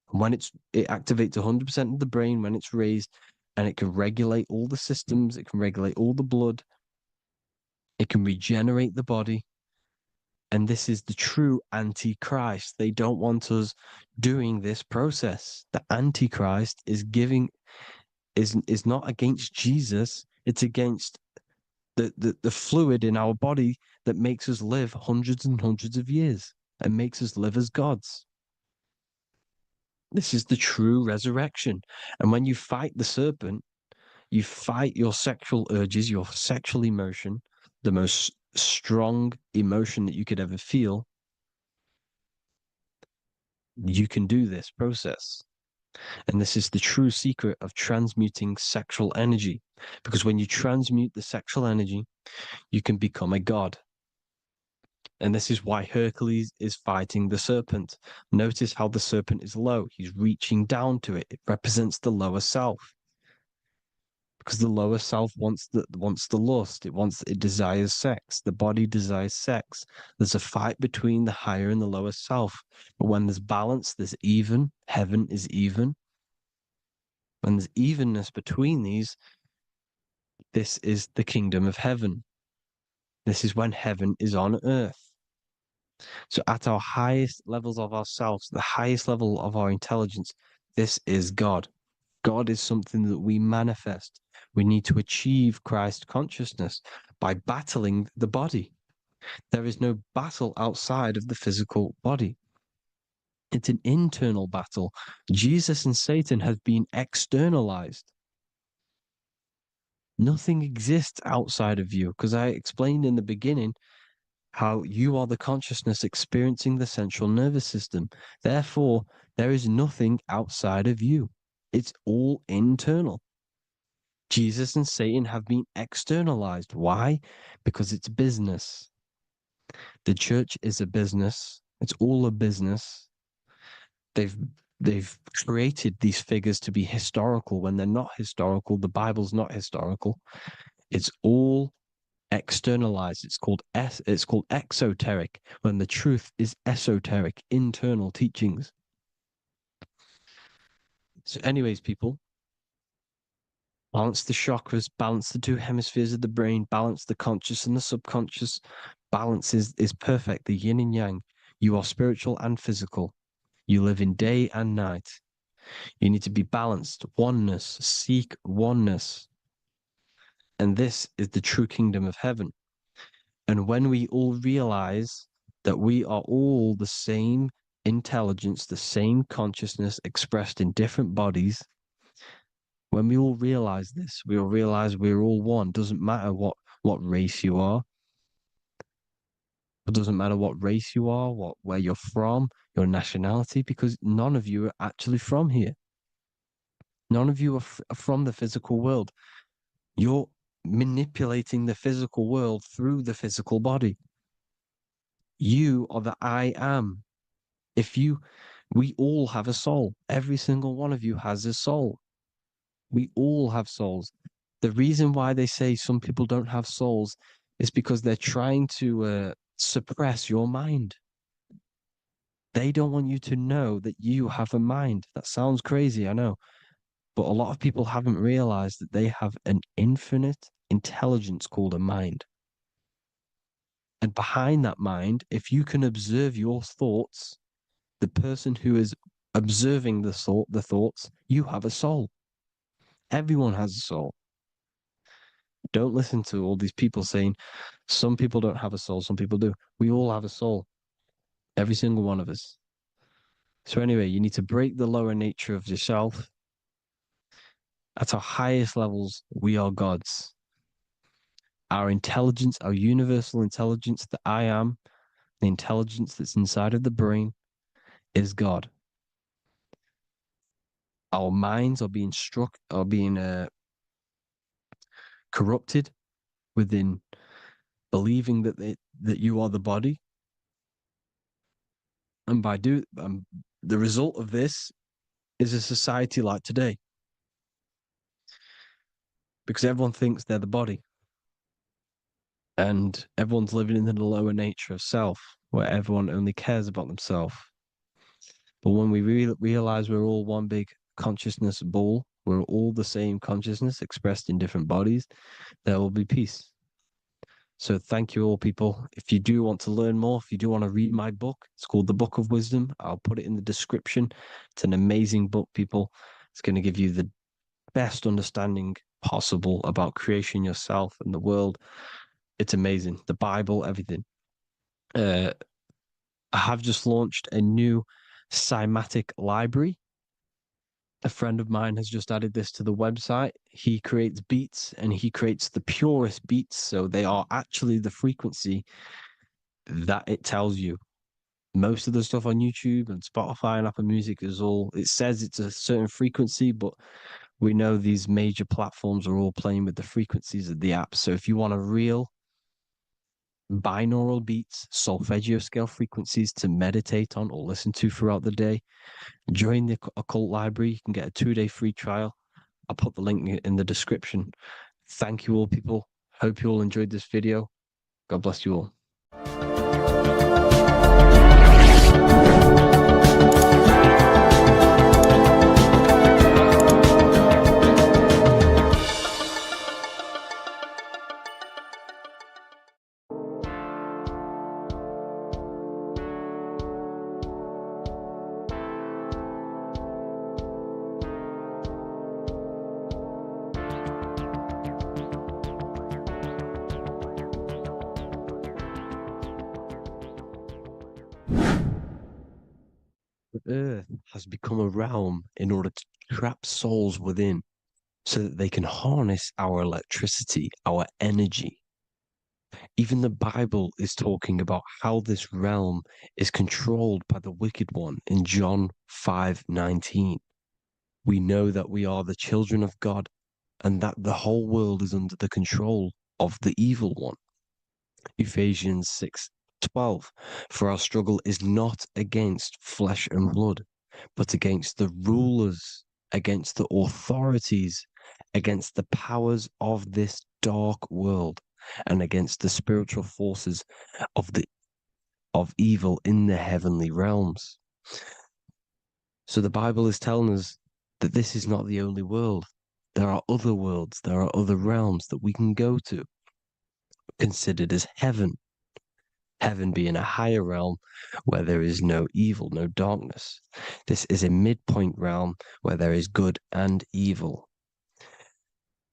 Speaker 2: When it activates 100% of the brain when it's raised, and it can regulate all the systems, it can regulate all the blood, it can regenerate the body. And this is the true Antichrist. They don't want us doing this process. The Antichrist is not against Jesus, it's against the fluid in our body that makes us live hundreds and hundreds of years and makes us live as gods. This is the true resurrection. And when you fight the serpent, you fight your sexual urges, your sexual emotion, the most strong emotion that you could ever feel. You can do this process. And this is the true secret of transmuting sexual energy. Because when you transmute the sexual energy, you can become a god. And this is why Hercules is fighting the serpent. Notice how the serpent is low. He's reaching down to it. It represents the lower self. Because the lower self wants the lust. It desires sex. The body desires sex. There's a fight between the higher and the lower self. But when there's balance, there's even. Heaven is even. When there's evenness between these, this is the kingdom of heaven. This is when heaven is on earth. So at our highest levels of ourselves, the highest level of our intelligence, this is God. God is something that we manifest. We need to achieve Christ consciousness by battling the body. There is no battle outside of the physical body. It's an internal battle. Jesus and Satan have been externalized. Nothing exists outside of you, because I explained in the beginning how you are the consciousness experiencing the central nervous system. Therefore, there is nothing outside of you. It's all internal. Jesus and Satan have been externalized. Why? Because it's business. The church is a business. It's all a business. They've created these figures to be historical when they're not historical. The Bible's not historical. It's all externalized. It's called exoteric, when the truth is esoteric, internal teachings. So anyways, people, balance the chakras, balance the two hemispheres of the brain, balance the conscious and the subconscious. Balance is perfect, the yin and yang. You are spiritual and physical. You live in day and night. You need to be balanced. Oneness. Seek oneness. And this is the true kingdom of heaven. And when we all realize that we are all the same intelligence, the same consciousness expressed in different bodies, when we all realize this, we all realize we're all one. Doesn't matter what race you are. It doesn't matter what race you are, where you're from, your nationality, because none of you are actually from here. None of you are from the physical world. You're manipulating the physical world through the physical body. You are the I am. We all have a soul. Every single one of you has a soul. We all have souls. The reason why they say some people don't have souls is because they're trying to suppress your mind. They don't want you to know that you have a mind. That sounds crazy, I know. But a lot of people haven't realized that they have an infinite intelligence called a mind. And behind that mind, if you can observe your thoughts, the person who is observing the thoughts, you have a soul. Everyone has a soul. Don't listen to all these people saying some people don't have a soul, some people do. We all have a soul. Every single one of us. So anyway, you need to break the lower nature of yourself. At our highest levels, we are gods. Our intelligence, our universal intelligence, the I am, the intelligence that's inside of the brain, is God. Our minds are being corrupted within believing that you are the body, and the result of this is a society like today, because everyone thinks they're the body, and everyone's living in the lower nature of self, where everyone only cares about themselves. But when we realize we're all one big consciousness ball, we're all the same consciousness expressed in different bodies, there will be peace. So thank you all, people. If you do want to learn more, if you do want to read my book, it's called The Book of Wisdom. I'll put it in the description. It's an amazing book, people. It's going to give you the best understanding possible about creation, yourself, and the world. It's amazing. The Bible, everything. I have just launched a new cymatic library. A friend of mine has just added this to the website. He creates beats, and he creates the purest beats. So they are actually the frequency that it tells you. Most of the stuff on YouTube and Spotify and Apple Music it says it's a certain frequency, but we know these major platforms are all playing with the frequencies of the app. So if you want a real binaural beats, solfeggio scale frequencies to meditate on or listen to throughout the day, join the Occult Library. You can get a 2-day free trial. I'll put the link in the description. Thank you all, people. Hope you all enjoyed this video. God bless you all. Earth has become a realm in order to trap souls within so that they can harness our electricity, our energy. Even the Bible is talking about how this realm is controlled by the wicked one in John 5:19. We know that we are the children of God and that the whole world is under the control of the evil one. Ephesians 6:12. For our struggle is not against flesh and blood, but against the rulers, against the authorities, against the powers of this dark world, and against the spiritual forces of evil in the heavenly realms. So the Bible is telling us that this is not the only world. There are other worlds, there are other realms that we can go to, considered as heaven. Heaven being a higher realm where there is no evil, no darkness. This is a midpoint realm where there is good and evil.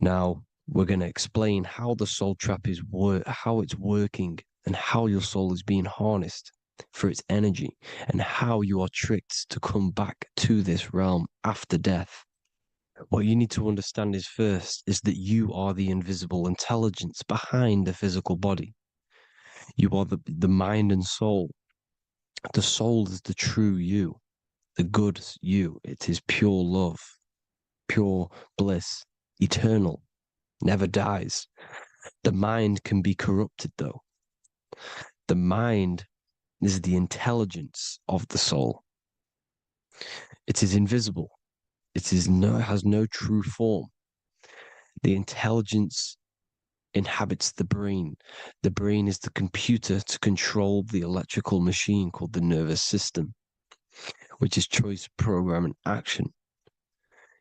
Speaker 2: Now, we're going to explain how the soul trap is how it's working, and how your soul is being harnessed for its energy, and how you are tricked to come back to this realm after death. What you need to understand is first is that you are the invisible intelligence behind the physical body. You are the mind and soul. The soul is the true you, the good you. It is pure love, pure bliss, eternal, never dies. The mind can be corrupted, though. The mind is the intelligence of the soul. It is invisible. It has no true form. The intelligence inhabits the brain. The brain is the computer to control the electrical machine called the nervous system, which is choice, program, and action.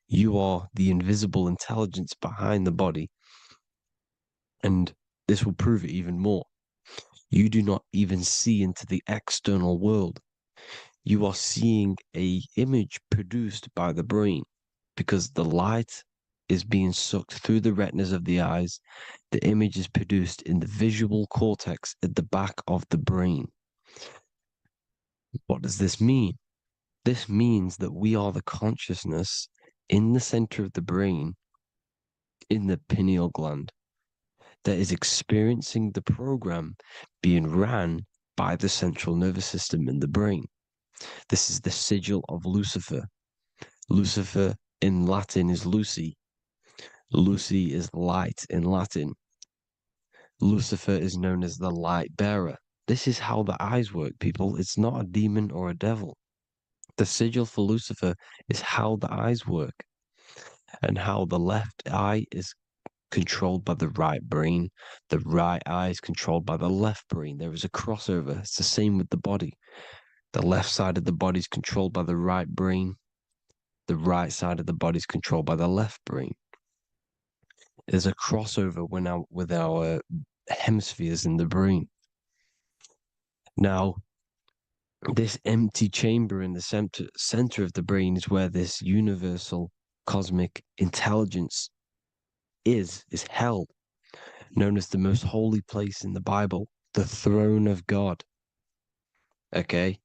Speaker 2: You are the invisible intelligence behind the body, and this will prove it even more. You do not even see into the external world. You are seeing an image produced by the brain, because the light is being sucked through the retinas of the eyes. The image is produced in the visual cortex at the back of the brain. What does this mean? This means that we are the consciousness in the center of the brain, in the pineal gland, that is experiencing the program being ran by the central nervous system in the brain. This is the sigil of Lucifer. Lucifer in Latin is Lucy. Lucy is light in Latin. Lucifer is known as the light bearer. This is how the eyes work, people. It's not a demon or a devil. The sigil for Lucifer is how the eyes work, and how the left eye is controlled by the right brain. The right eye is controlled by the left brain. There is a crossover. It's the same with the body. The left side of the body is controlled by the right brain. The right side of the body is controlled by the left brain. There's a crossover with our hemispheres in the brain. Now, this empty chamber in the center of the brain is where this universal cosmic intelligence is held, known as the most holy place in the Bible, the throne of God. Okay?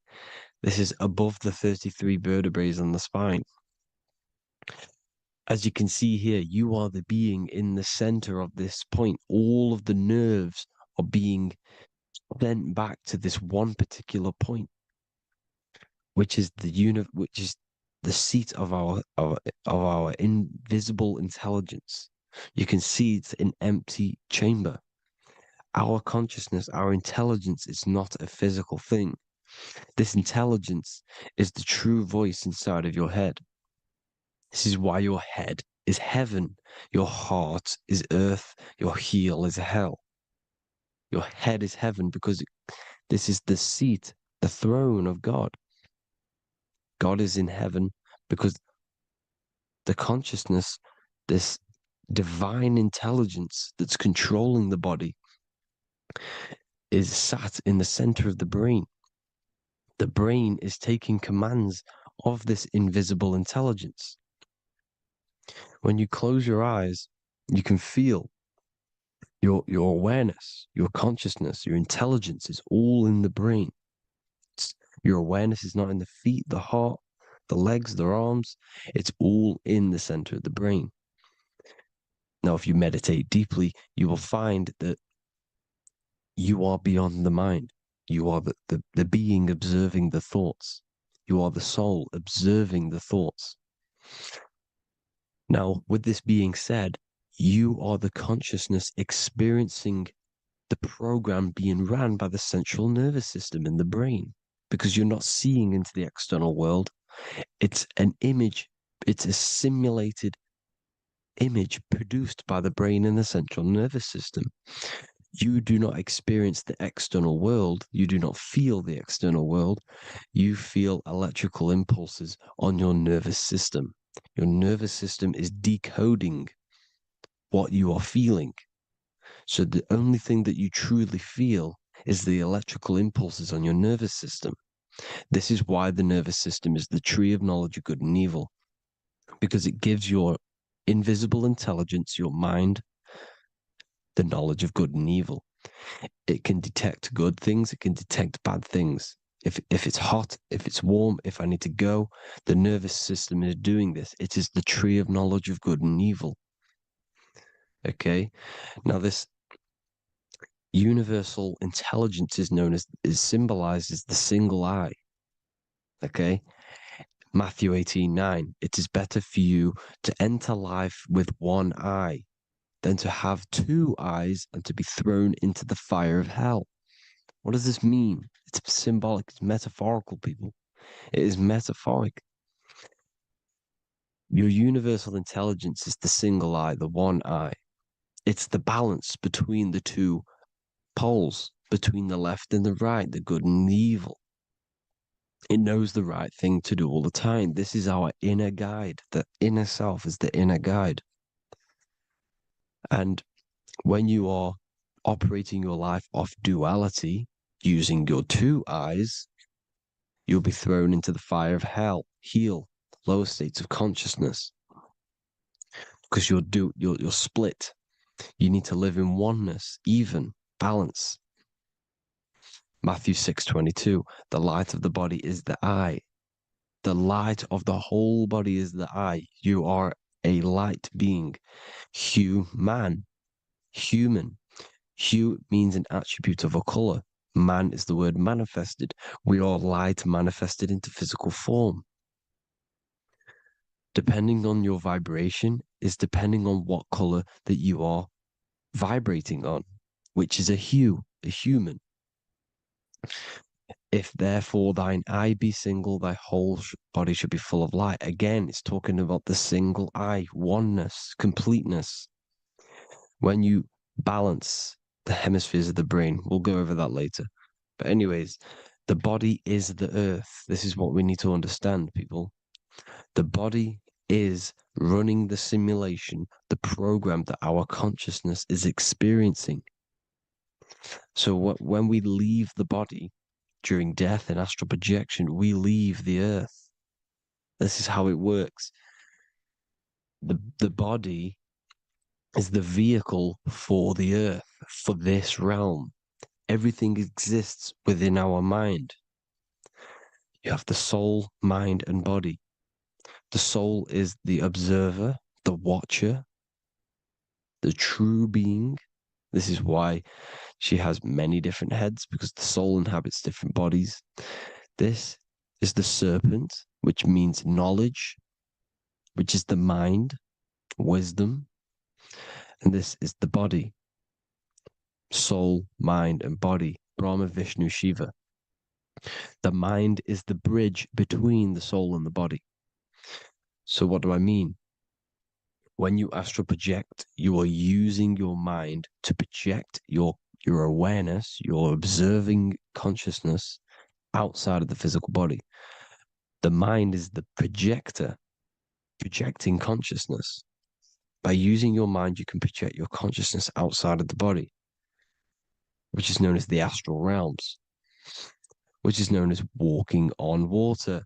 Speaker 2: This is above the 33 vertebrae on the spine. As you can see here, you are the being in the center of this point. All of the nerves are being sent back to this one particular point, which is the seat of our invisible intelligence. You can see it's an empty chamber. Our consciousness, our intelligence is not a physical thing. This intelligence is the true voice inside of your head. This is why your head is heaven, your heart is earth, your heel is hell. Your head is heaven because this is the seat, the throne of God. God is in heaven because the consciousness, this divine intelligence that's controlling the body, is sat in the center of the brain. The brain is taking commands of this invisible intelligence. When you close your eyes, you can feel your awareness, your consciousness, your intelligence is all in the brain. Your awareness is not in the feet, the heart, the legs, the arms. It's all in the center of the brain. Now, if you meditate deeply, you will find that you are beyond the mind. You are the being observing the thoughts. You are the soul observing the thoughts. Now, with this being said, you are the consciousness experiencing the program being ran by the central nervous system in the brain, because you're not seeing into the external world. It's an image, it's a simulated image produced by the brain and the central nervous system. You do not experience the external world. You do not feel the external world. You feel electrical impulses on your nervous system. Your nervous system is decoding what you are feeling. So the only thing that you truly feel is the electrical impulses on your nervous system. This is why the nervous system is the tree of knowledge of good and evil, because it gives your invisible intelligence, your mind, the knowledge of good and evil. It can detect good things, it can detect bad things. If it's hot, if it's warm, if I need to go, the nervous system is doing this. It is the tree of knowledge of good and evil. Okay? Now this universal intelligence is symbolized as the single eye. Okay? Matthew 18:9. It is better for you to enter life with one eye than to have two eyes and to be thrown into the fire of hell. What does this mean? It's symbolic, it's metaphorical, people. It is metaphoric. Your universal intelligence is the single eye, the one eye. It's the balance between the two poles, between the left and the right, the good and the evil. It knows the right thing to do all the time. This is our inner guide. The inner self is the inner guide. And when you are operating your life off duality, using your two eyes, you'll be thrown into the fire of hell, lower states of consciousness. Because you're split. You need to live in oneness, even, balance. Matthew 6:22, the light of the body is the eye. The light of the whole body is the eye. You are a light being. Human. Hue means an attribute of a color. Man is the word manifested. We are light manifested into physical form. depending on your vibration, is depending on what color that you are vibrating on, which is a hue, a human. If therefore thine eye be single, thy whole body should be full of light. Again, it's talking about the single eye, oneness, completeness. When you balance the hemispheres of the brain, we'll go over that later. But anyways, the body is the earth. This is what we need to understand, people. The body is running the simulation, the program that our consciousness is experiencing. So when we leave the body during death and astral projection, we leave the earth. This is how it works. The body is the vehicle for the earth, for this realm. Everything exists within our mind. You have the soul, mind, and body. The soul is the observer, the watcher, the true being. This is why she has many different heads, because the soul inhabits different bodies. This is the serpent, which means knowledge, which is the mind, wisdom. And this is the body, soul, mind, and body, Brahma, Vishnu, Shiva. The mind is the bridge between the soul and the body. So what do I mean? When you astral project, you are using your mind to project your awareness, your observing consciousness outside of the physical body. The mind is the projector, projecting consciousness. By using your mind, you can project your consciousness outside of the body, which is known as the astral realms, which is known as walking on water.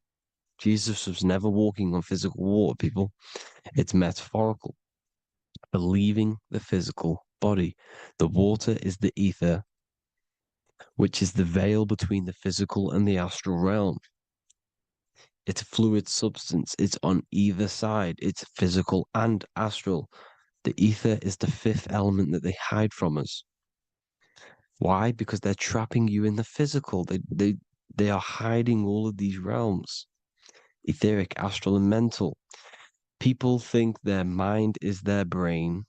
Speaker 2: Jesus was never walking on physical water, people. It's metaphorical. Believing the physical body. The water is the ether, which is the veil between the physical and the astral realm. It's a fluid substance. It's on either side. It's physical and astral. The ether is the fifth element that they hide from us. Why? Because they're trapping you in the physical. They are hiding all of these realms. Etheric, astral, and mental. People think their mind is their brain.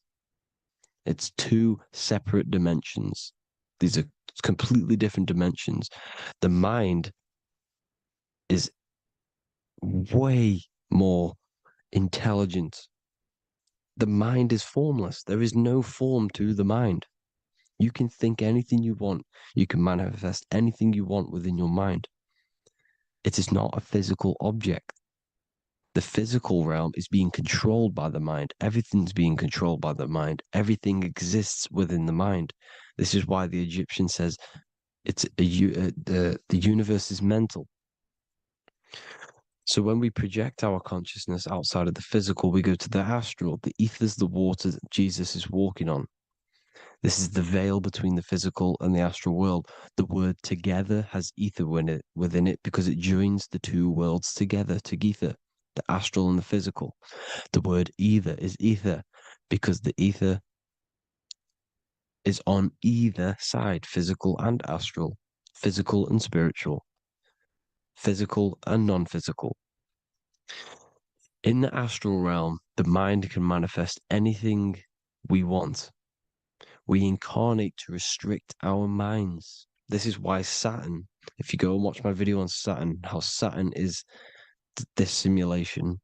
Speaker 2: It's two separate dimensions. These are completely different dimensions. The mind is way more intelligent. The mind is formless. There is no form to the mind. You can think anything you want. You can manifest anything you want within your mind. It is not a physical object. The physical realm is being controlled by the mind. Everything's being controlled by the mind. Everything exists within the mind. This is why the Egyptian says the universe is mental. So when we project our consciousness outside of the physical, we go to the astral. The ether is the water that Jesus is walking on. This is the veil between the physical and the astral world. The word together has ether within it because it joins the two worlds together, together, the astral and the physical. The word either is ether because the ether is on either side, physical and astral, physical and spiritual, physical and non-physical. In the astral realm, the mind can manifest anything we want. We incarnate to restrict our minds. This is why Saturn, if you go and watch my video on Saturn, how Saturn is this simulation,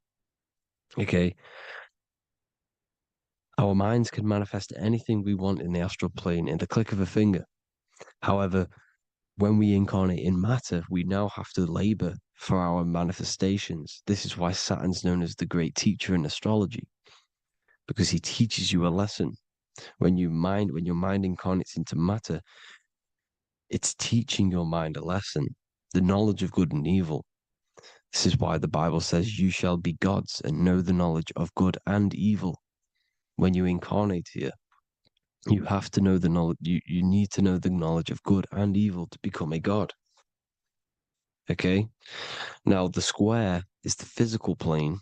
Speaker 2: okay? Our minds can manifest anything we want in the astral plane in the click of a finger. However, when we incarnate in matter, we now have to labor for our manifestations. This is why Saturn's known as the great teacher in astrology, because he teaches you a lesson. When your mind incarnates into matter, it's teaching your mind a lesson, the knowledge of good and evil. This is why the Bible says you shall be gods and know the knowledge of good and evil. When you incarnate here, you have to know the knowledge, you need to know the knowledge of good and evil to become a god. Okay? Now, the square is the physical plane.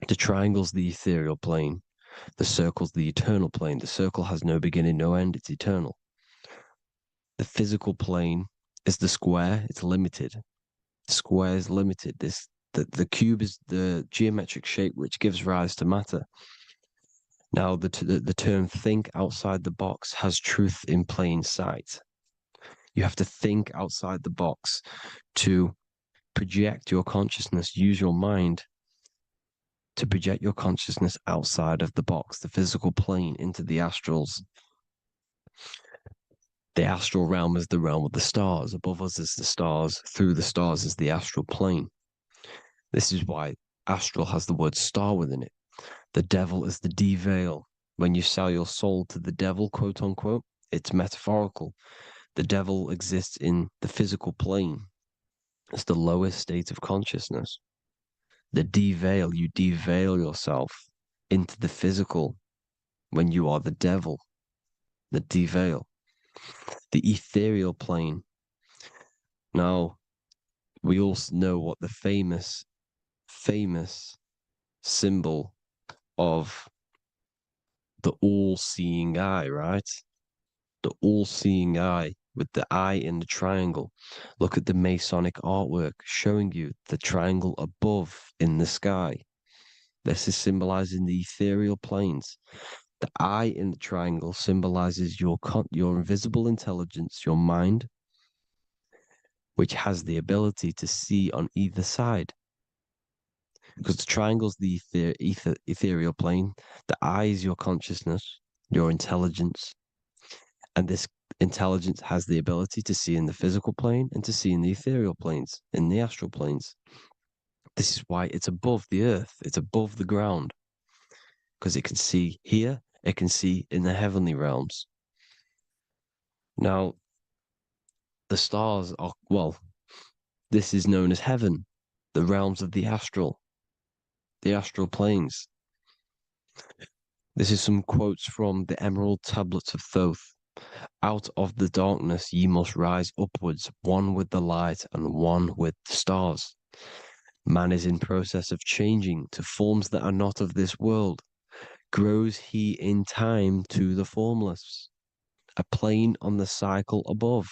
Speaker 2: The triangle's the ethereal plane. The circle's the eternal plane. The circle has no beginning, no end. It's eternal. The physical plane is the square. It's limited. The square is limited. The The cube is the geometric shape which gives rise to matter. Now, the term think outside the box has truth in plain sight. You have to think outside the box to project your consciousness, use your mind to project your consciousness outside of the box, the physical plane, into the astrals. The astral realm is the realm of the stars. Above us is the stars. Through the stars is the astral plane. This is why astral has the word star within it. The devil is the deveil. When you sell your soul to the devil, quote unquote, it's metaphorical. The devil exists in the physical plane. It's the lowest state of consciousness. The deveil, you deveil yourself into the physical when you are the devil. The deveil. The ethereal plane. Now, we all know what the famous symbol of the all-seeing eye, right? The all-seeing eye with the eye in the triangle. Look at the Masonic artwork showing you the triangle above in the sky. This is symbolizing the ethereal planes. The eye in the triangle symbolizes your invisible intelligence, your mind, which has the ability to see on either side. Because the triangle's the ethereal plane. The eye is your consciousness, your intelligence. And this intelligence has the ability to see in the physical plane and to see in the ethereal planes, in the astral planes. This is why it's above the earth. It's above the ground. Because it can see here, it can see in the heavenly realms. Now, the stars are, well, this is known as heaven, the realms of the astral planes. This is some quotes from the Emerald Tablets of Thoth. Out of the darkness ye must rise upwards, one with the light and one with the stars. Man is in process of changing to forms that are not of this world. Grows he in time to the formless, a plane on the cycle above.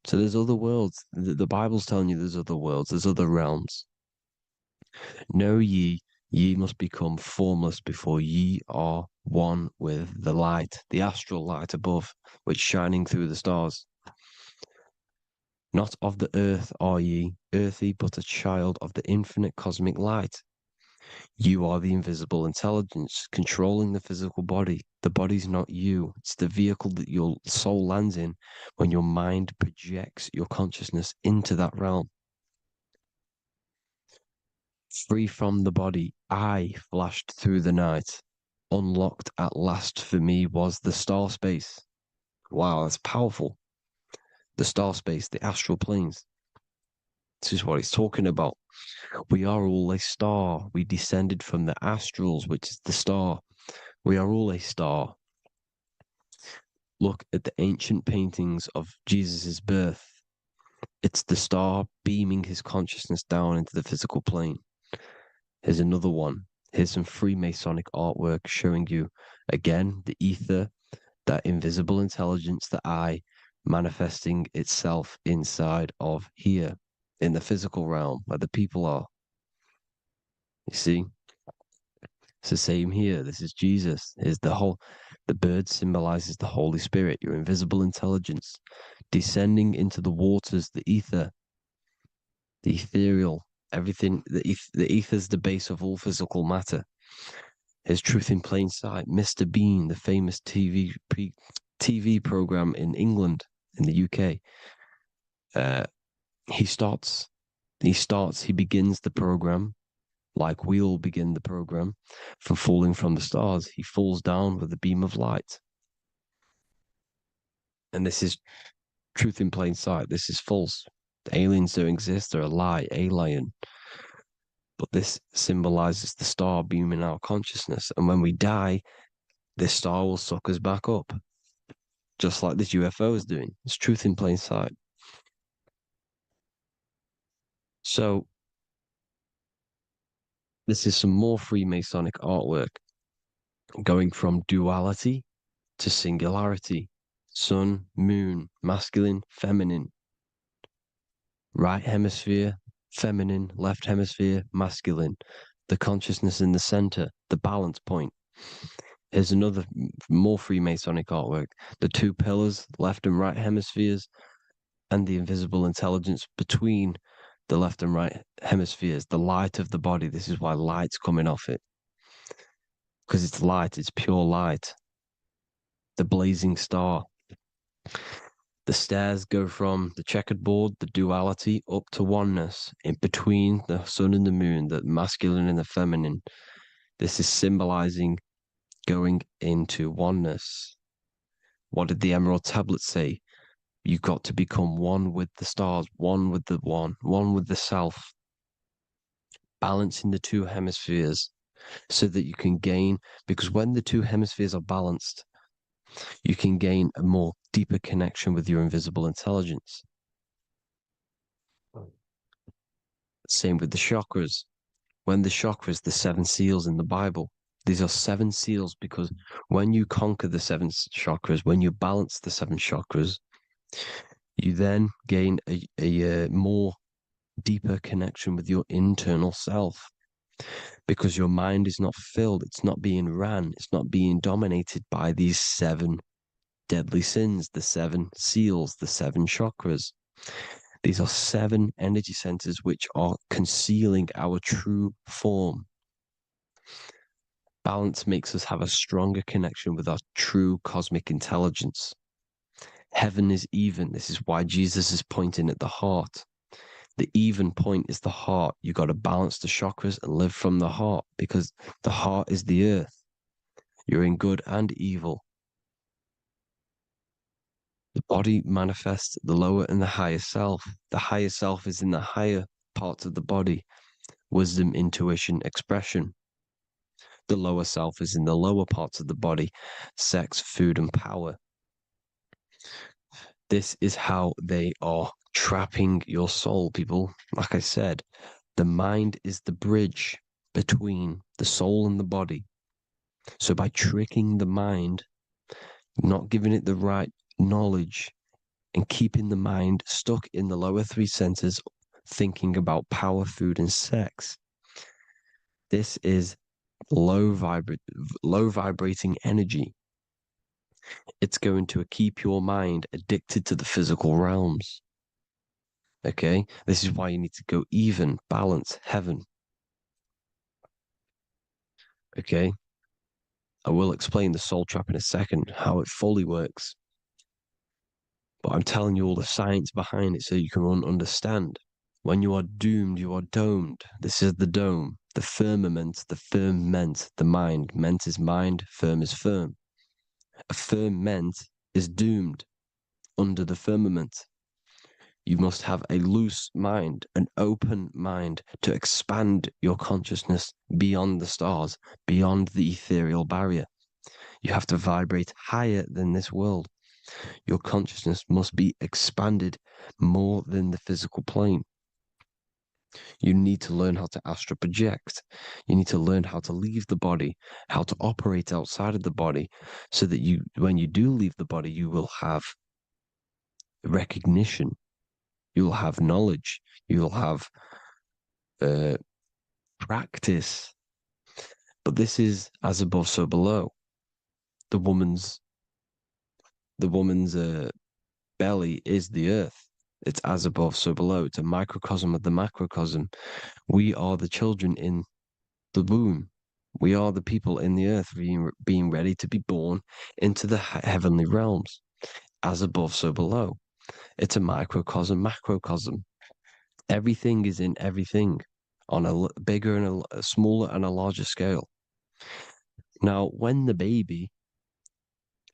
Speaker 2: So there's other worlds. The Bible's telling you there's other worlds, there's other realms. Know ye must become formless before ye are one with the light, the astral light above, which shining through the stars. Not of the earth are ye, earthy, but a child of the infinite cosmic light. You are the invisible intelligence controlling the physical body. The body's not you. It's the vehicle that your soul lands in when your mind projects your consciousness into that realm. Free from the body, I flashed through the night. Unlocked at last for me was the star space. Wow, that's powerful. The star space, the astral planes. This is what he's talking about. We are all a star. We descended from the astrals, which is the star. We are all a star. Look at the ancient paintings of Jesus' birth. It's the star beaming his consciousness down into the physical plane. Here's another one. Here's some Freemasonic artwork showing you, again, the ether, that invisible intelligence, the eye, manifesting itself inside of here, in the physical realm, where the people are. You see? It's the same here. This is Jesus. Here's the bird symbolizes the Holy Spirit, your invisible intelligence, descending into the waters, the ether, the ethereal, everything. The ether's the base of all physical matter. Here's truth in plain sight. Mr. Bean, the famous TV program in England, in the UK. He begins the program like we all begin the program from falling from the stars. He falls down with a beam of light. And this is truth in plain sight. This is false. The aliens don't exist. They're a lie, alien. But this symbolizes the star beaming our consciousness. And when we die, this star will suck us back up. Just like this UFO is doing. It's truth in plain sight. So, this is some more Freemasonic artwork going from duality to singularity. Sun, moon, masculine, feminine. Right hemisphere, feminine, left hemisphere, masculine, the consciousness in the center, the balance point. Here's another more Freemasonic artwork. The two pillars, left and right hemispheres, and the invisible intelligence between the left and right hemispheres, the light of the body. This is why light's coming off it. Because it's light, it's pure light. The blazing star. The stairs go from the checkered board, the duality, up to oneness, in between the sun and the moon, the masculine and the feminine. This is symbolizing going into oneness. What did the Emerald Tablet say? You've got to become one with the stars, one with the one with the self. Balancing the two hemispheres so that you can gain, because when the two hemispheres are balanced, you can gain a more deeper connection with your invisible intelligence. Same with the chakras. When the chakras, the 7 seals in the Bible, these are 7 seals because when you conquer the 7 chakras, when you balance the 7 chakras, you then gain a more deeper connection with your internal self because your mind is not filled, it's not being ran, it's not being dominated by these 7 deadly sins, the 7 seals, the 7 chakras. These are 7 energy centers which are concealing our true form. Balance makes us have a stronger connection with our true cosmic intelligence. Heaven is even. This is why Jesus is pointing at the heart. The even point is the heart. You got to balance the chakras and live from the heart because the heart is the earth. You're in good and evil. The body manifests the lower and the higher self. The higher self is in the higher parts of the body. Wisdom, intuition, expression. The lower self is in the lower parts of the body. Sex, food, and power. This is how they are trapping your soul, people. Like I said, the mind is the bridge between the soul and the body. So by tricking the mind, not giving it the right knowledge, and keeping the mind stuck in the lower 3 centers, thinking about power, food, and sex, this is low vibrating energy. It's going to keep your mind addicted to the physical realms. Okay? This is why you need to go even, balance, heaven. Okay? I will explain the soul trap in a second, how it fully works. But I'm telling you all the science behind it so you can understand. When you are doomed, you are domed. This is the dome, the firmament, the firmament, the mind. Ment is mind, firm is firm. A firmament is doomed under the firmament. You must have a loose mind, an open mind to expand your consciousness beyond the stars, beyond the ethereal barrier. You have to vibrate higher than this world. Your consciousness must be expanded more than the physical plane. You need to learn how to astral project. You need to learn how to leave the body, how to operate outside of the body, so that you, when you do leave the body, you will have recognition. You'll have knowledge. You'll have practice. But this is as above, so below. The woman's belly is the earth. It's as above, so below. It's a microcosm of the macrocosm. We are the children in the womb. We are the people in the earth being ready to be born into the heavenly realms. As above, so below. It's a microcosm, macrocosm. Everything is in everything on a bigger and a smaller and a larger scale. Now, when the baby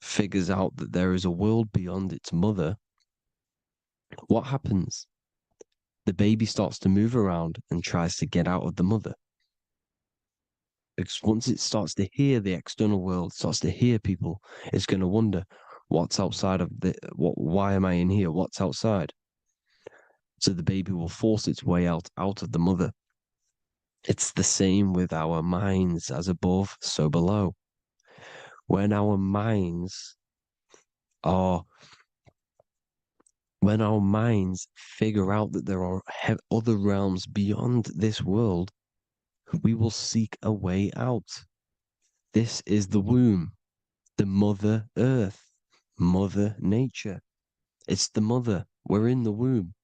Speaker 2: figures out that there is a world beyond its mother, what happens? The baby starts to move around and tries to get out of the mother. Because once it starts to hear the external world, starts to hear people, it's going to wonder, what's outside of why am I in here? What's outside? So the baby will force its way out of the mother. It's the same with our minds, as above, so below. When our minds are when our minds figure out that there are other realms beyond this world, we will seek a way out. This is the womb, the Mother Earth, Mother Nature. It's the mother. We're in the womb.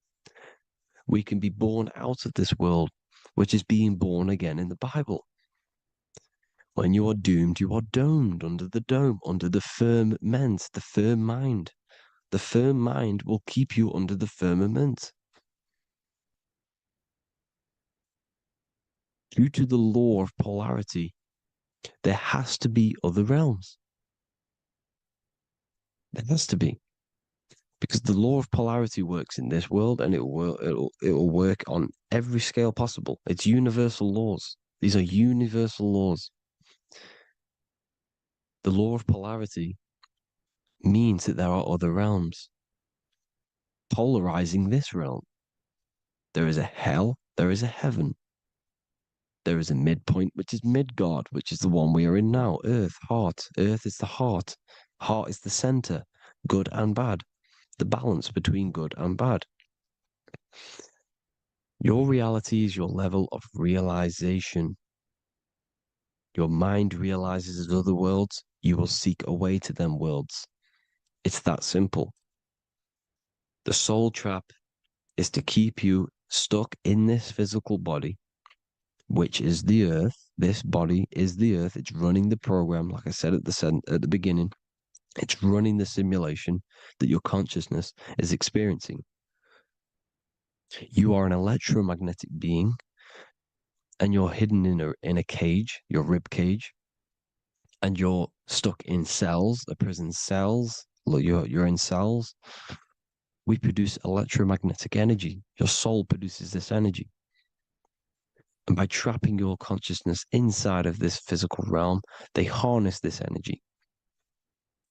Speaker 2: We can be born out of this world, which is being born again in the Bible. When you are doomed, you are domed under the dome, under the firmament, the firm mind. The firm mind will keep you under the firmament. Due to the law of polarity, there has to be other realms. There has to be. Because the law of polarity works in this world, and it will work on every scale possible. It's universal laws. These are universal laws. The law of polarity means that there are other realms polarizing this realm. There is a hell, there is a heaven. There is a midpoint, which is Midgard, which is the one we are in now. Earth, heart. Earth is the heart. Heart is the center, good and bad. The balance between good and bad. Your reality is your level of realization. Your mind realizes other worlds, you will seek a way to them worlds. It's that simple. The soul trap is to keep you stuck in this physical body, which is the earth. This body is the earth. It's running the program, like I said at the beginning. It's running the simulation that your consciousness is experiencing. You are an electromagnetic being, and you're hidden in a cage, your rib cage, and you're stuck in cells, a prison cells. Look, you're in cells. We produce electromagnetic energy. Your soul produces this energy. And by trapping your consciousness inside of this physical realm, they harness this energy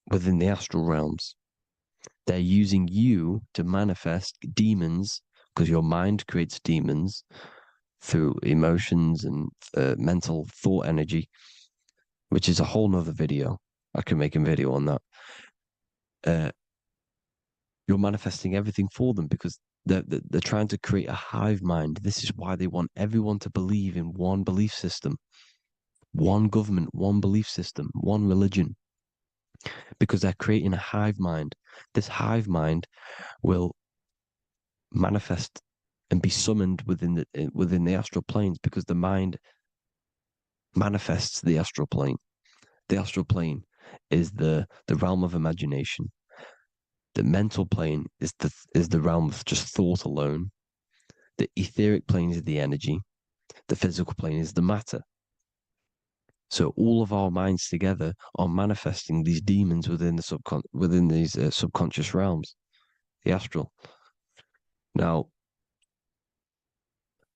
Speaker 2: within the astral realms. They're using you to manifest demons, because your mind creates demons through emotions and mental thought energy, which is a whole nother video. I can make a video on that. You're manifesting everything for them because they're trying to create a hive mind. This is why they want everyone to believe in one belief system, one government, one belief system, one religion, because they're creating a hive mind. This hive mind will manifest and be summoned within the astral planes, because the mind manifests the astral plane. The astral plane is the realm of imagination. The mental plane is the realm of just thought alone. The etheric plane is the energy. The physical plane is the matter. So all of our minds together are manifesting these demons within these subconscious realms, the astral. Now,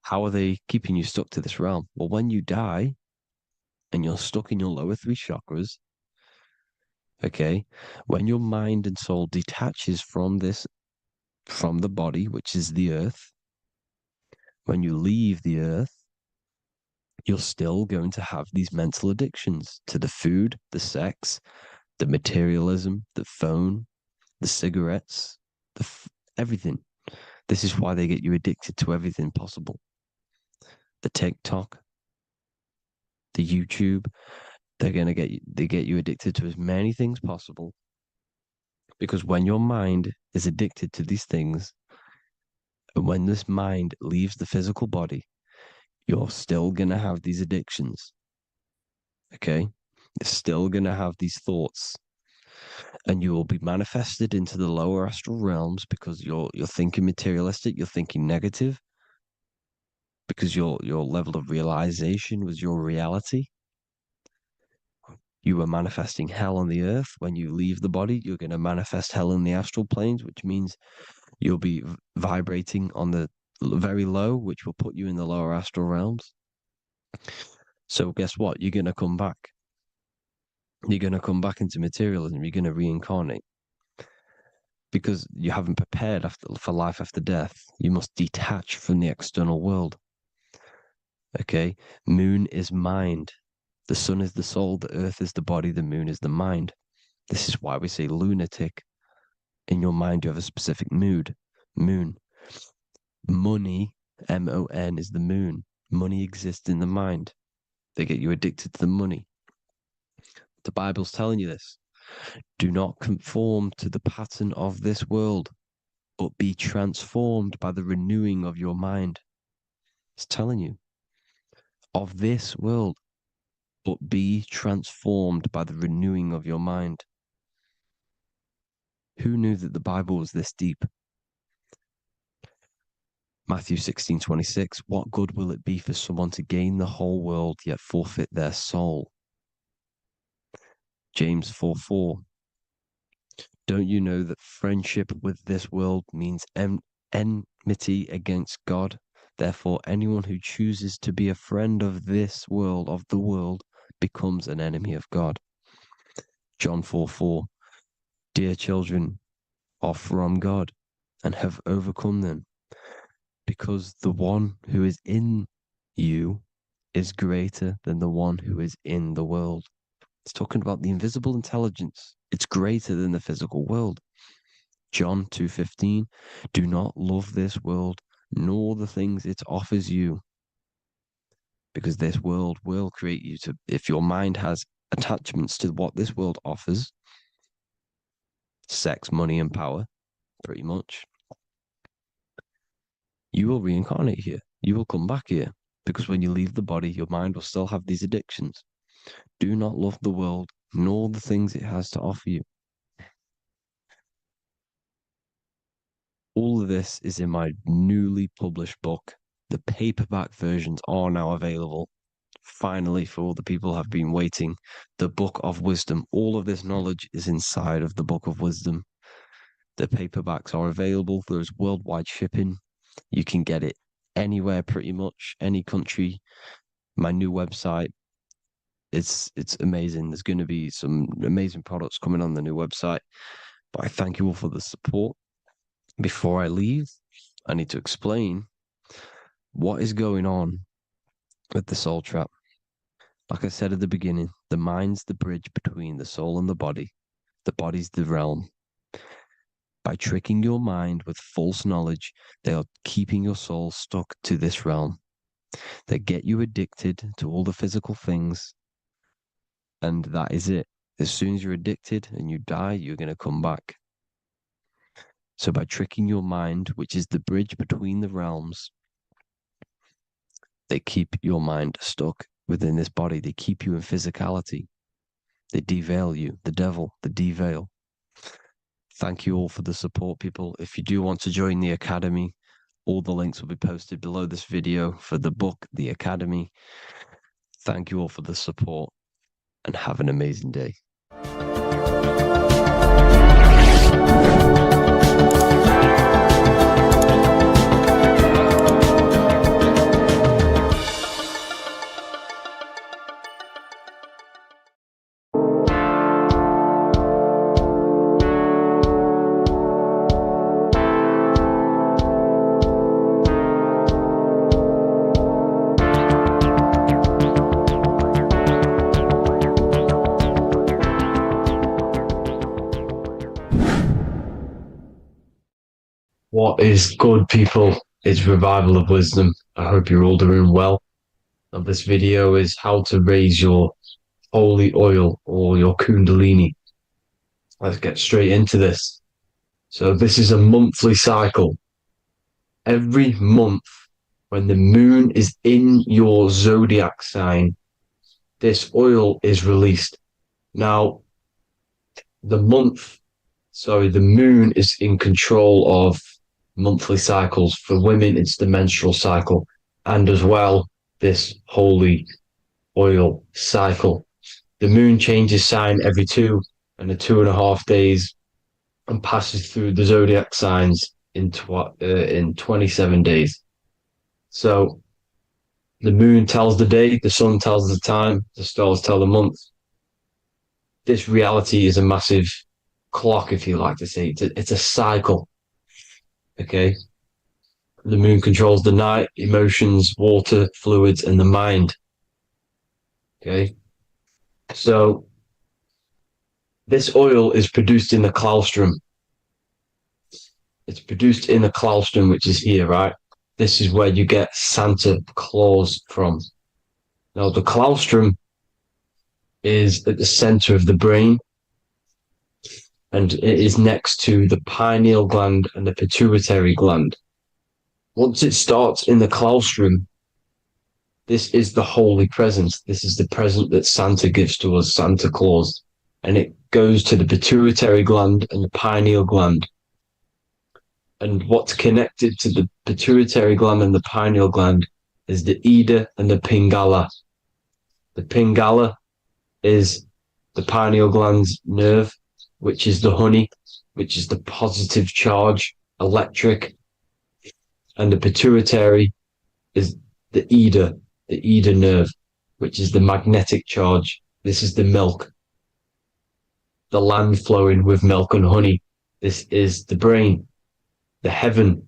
Speaker 2: how are they keeping you stuck to this realm? Well, when you die and you're stuck in your lower three chakras, okay, when your mind and soul detaches from the body, which is the earth, when you leave the earth, you're still going to have these mental addictions to the food, the sex, the materialism, the phone, the cigarettes, everything. This is why they get you addicted to everything possible. The TikTok, the YouTube, they get you addicted to as many things possible. Because when your mind is addicted to these things, and when this mind leaves the physical body, you're still going to have these addictions. Okay? You're still going to have these thoughts. And you will be manifested into the lower astral realms because you're thinking materialistic, you're thinking negative, because your level of realization was your reality. You were manifesting hell on the earth. When you leave the body, you're going to manifest hell in the astral planes, which means you'll be vibrating on the very low, which will put you in the lower astral realms. So guess what? You're going to come back. You're going to come back into materialism. You're going to reincarnate. Because you haven't prepared for life after death. You must detach from the external world. Okay? Moon is mind. The sun is the soul. The earth is the body. The moon is the mind. This is why we say lunatic In your mind, you have a specific moon. Money, M-O-N, is the moon. Money exists in the mind. They get you addicted to the money. The Bible's telling you this. Do not conform to the pattern of this world, but be transformed by the renewing of your mind. It's telling you. Of this world, but be transformed by the renewing of your mind. Who knew that the Bible was this deep? Matthew 16:26, what good will it be for someone to gain the whole world yet forfeit their soul? James 4:4, don't you know that friendship with this world means enmity against God? Therefore, anyone who chooses to be a friend of this world, of the world, becomes an enemy of God. John 4:4, dear children are from God and have overcome them, because the one who is in you is greater than the one who is in the world. It's talking about the invisible intelligence. It's greater than the physical world. John 2:15, do not love this world, nor the things it offers you, because this world will create you to, if your mind has attachments to what this world offers, sex, money, and power, pretty much, you will reincarnate here. You will come back here, because when you leave the body, your mind will still have these addictions. Do not love the world, nor the things it has to offer you. All of this is in my newly published book. The paperback versions are now available. Finally, for all the people who have been waiting, the Book of Wisdom. All of this knowledge is inside of the Book of Wisdom. The paperbacks are available. There's worldwide shipping. You can get it anywhere, pretty much, any country. My new website, it's amazing. There's going to be some amazing products coming on the new website. But I thank you all for the support. Before I leave, I need to explain what is going on with the soul trap. Like I said at the beginning, the mind's the bridge between the soul and the body. The body's the realm. By tricking your mind with false knowledge, they are keeping your soul stuck to this realm. They get you addicted to all the physical things, and that is it. As soon as you're addicted and you die, you're going to come back. So by tricking your mind, which is the bridge between the realms, they keep your mind stuck within this body. They keep you in physicality. They deveil you, the devil, the deveil. Thank you all for the support, people. If you do want to join the Academy, all the links will be posted below this video for the book, The Academy. Thank you all for the support and have an amazing day. What is good, people? It's Revival of Wisdom. I hope you're all doing well. And this video is how to raise your holy oil or your kundalini. Let's get straight into this. So this is a monthly cycle. Every month, when the moon is in your zodiac sign, this oil is released. Now, the moon is in control of monthly cycles. For women, it's the menstrual cycle, and as well, this holy oil cycle. The moon changes sign every 2.5 days and passes through the zodiac signs in 27 days. So the moon tells the day, the sun tells the time, the stars tell the month. This reality is a massive clock, if you like to say. It's a cycle. Okay. The moon controls the night, emotions, water, fluids, and the mind. Okay. So this oil is produced in the claustrum. It's produced in the claustrum, which is here, right? This is where you get Santa Claus from. Now, the claustrum is at the center of the brain, and it is next to the pineal gland and the pituitary gland. Once it starts in the claustrum, this is the holy present. This is the present that Santa gives to us, Santa Claus. And it goes to the pituitary gland and the pineal gland. And what's connected to the pituitary gland and the pineal gland is the Ida and the Pingala. The Pingala is the pineal gland's nerve, which is the honey, which is the positive charge, electric. And the pituitary is the Ida nerve, which is the magnetic charge. This is the milk, the land flowing with milk and honey. This is the brain, the heaven,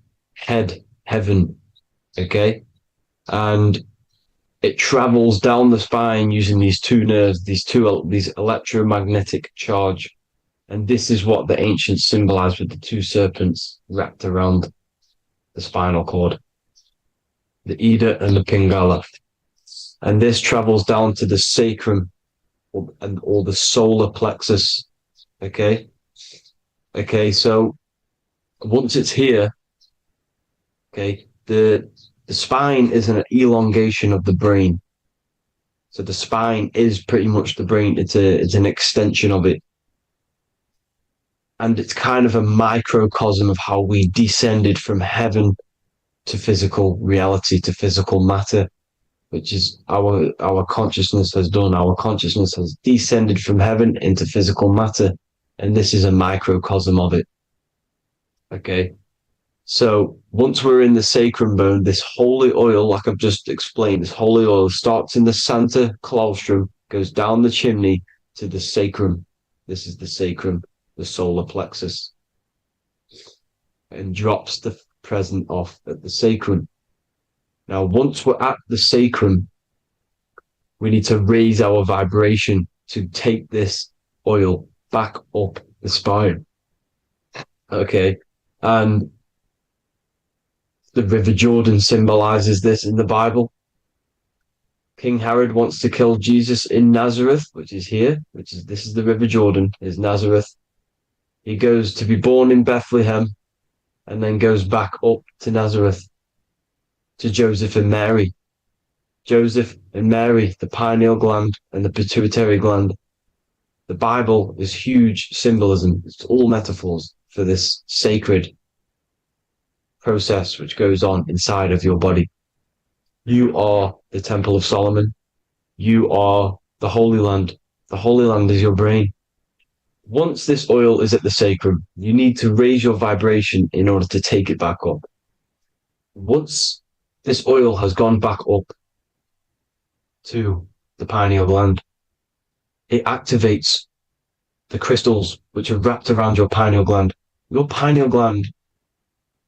Speaker 2: okay? And it travels down the spine using these two nerves, these electromagnetic charge. And this is what the ancients symbolized with the two serpents wrapped around the spinal cord, the Ida and the Pingala. And this travels down to the sacrum or the solar plexus. Okay, so once it's here, okay, the spine is an elongation of the brain. So the spine is pretty much the brain. It's an extension of it. And it's kind of a microcosm of how we descended from heaven to physical reality, to physical matter, which is our consciousness has done. Our consciousness has descended from heaven into physical matter. And this is a microcosm of it. Okay. So once we're in the sacrum bone, this holy oil, like I've just explained, this holy oil starts in the Santa claustrum, goes down the chimney to the sacrum. This is the sacrum, the solar plexus, and drops the present off at the sacrum. Now, once we're at the sacrum, we need to raise our vibration to take this oil back up the spine. Okay. And the River Jordan symbolizes this in the Bible. King Herod wants to kill Jesus in Nazareth, which is here, this is the River Jordan, is Nazareth. He goes to be born in Bethlehem and then goes back up to Nazareth to Joseph and Mary. Joseph and Mary, the pineal gland and the pituitary gland. The Bible is huge symbolism. It's all metaphors for this sacred process which goes on inside of your body. You are the Temple of Solomon. You are the Holy Land. The Holy Land is your brain. Once this oil is at the sacrum, you need to raise your vibration in order to take it back up. Once this oil has gone back up to the pineal gland, it activates the crystals which are wrapped around your pineal gland. Your pineal gland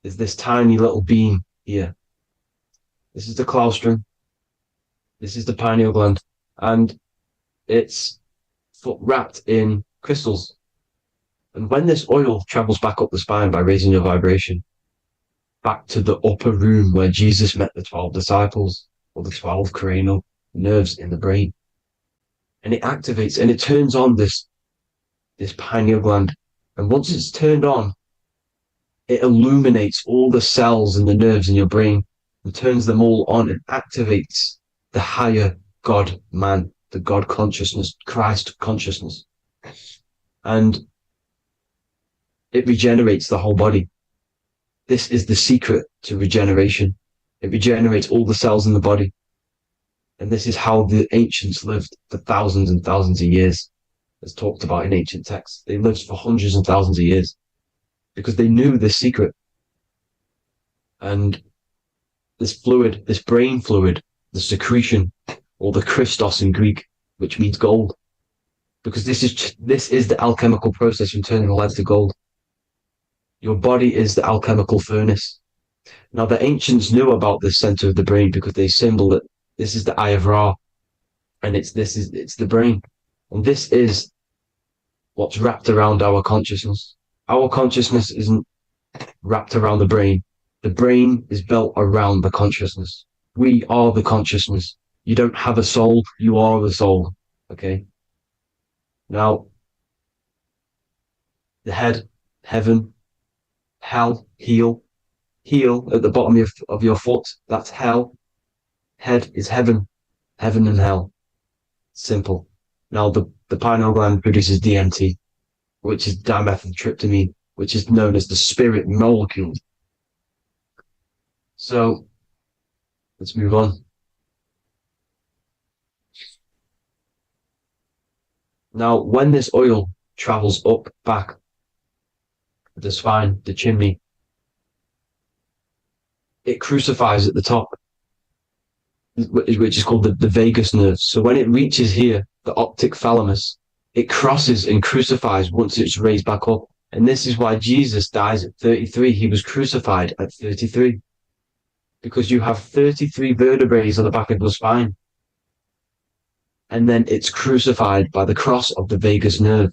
Speaker 2: is this tiny little beam here. This is the claustrum. This is the pineal gland. And it's wrapped in crystals. And when this oil travels back up the spine by raising your vibration, back to the upper room where Jesus met the 12 disciples, or the 12 cranial nerves in the brain, and it activates and it turns on this pineal gland. And once it's turned on, it illuminates all the cells and the nerves in your brain and turns them all on and activates the higher God man, the God consciousness, Christ consciousness. And it regenerates the whole body. This is the secret to regeneration. It regenerates all the cells in the body. And this is how the ancients lived for thousands and thousands of years, as talked about in ancient texts. They lived for hundreds and thousands of years because they knew this secret. And this fluid, this brain fluid, the secretion, or the Christos in Greek, which means gold, because this is the alchemical process from turning lead to gold. Your body is the alchemical furnace. Now, the ancients knew about this center of the brain because they symboled it. This is the Eye of Ra, and it's the brain. And this is what's wrapped around our consciousness. Our consciousness isn't
Speaker 5: wrapped around the brain. The brain is built around the consciousness. We are the consciousness. You don't have a soul, you are the soul. Okay? Now, the head, heaven, hell, heel at the bottom of your foot, that's hell. Head is heaven and hell. Simple. Now, the pineal gland produces DMT, which is dimethyltryptamine, which is known as the spirit molecule. So, let's move on. Now, when this oil travels up, back, the spine, the chimney, it crucifies at the top, which is called the vagus nerve. So when it reaches here, the optic thalamus, it crosses and crucifies once it's raised back up. And this is why Jesus dies at 33. He was crucified at 33. Because you have 33 vertebrae on the back of the spine. And then it's crucified by the cross of the vagus nerve.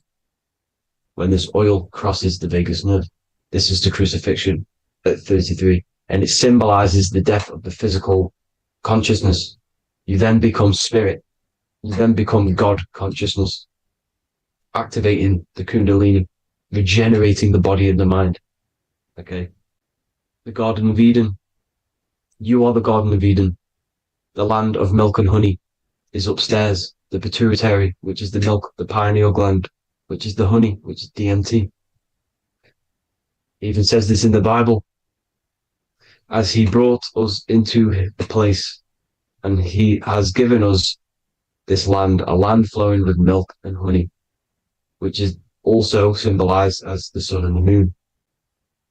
Speaker 5: When this oil crosses the vagus nerve, this is the crucifixion at 33. And it symbolizes the death of the physical consciousness. You then become spirit. You then become God consciousness, activating the Kundalini, regenerating the body and the mind. Okay. The Garden of Eden. You are the Garden of Eden. The land of milk and honey is upstairs. The pituitary, which is the milk, the pineal gland, which is the honey, which is DMT. It even says this in the Bible. As he brought us into the place, and he has given us this land, a land flowing with milk and honey, which is also symbolized as the sun and the moon.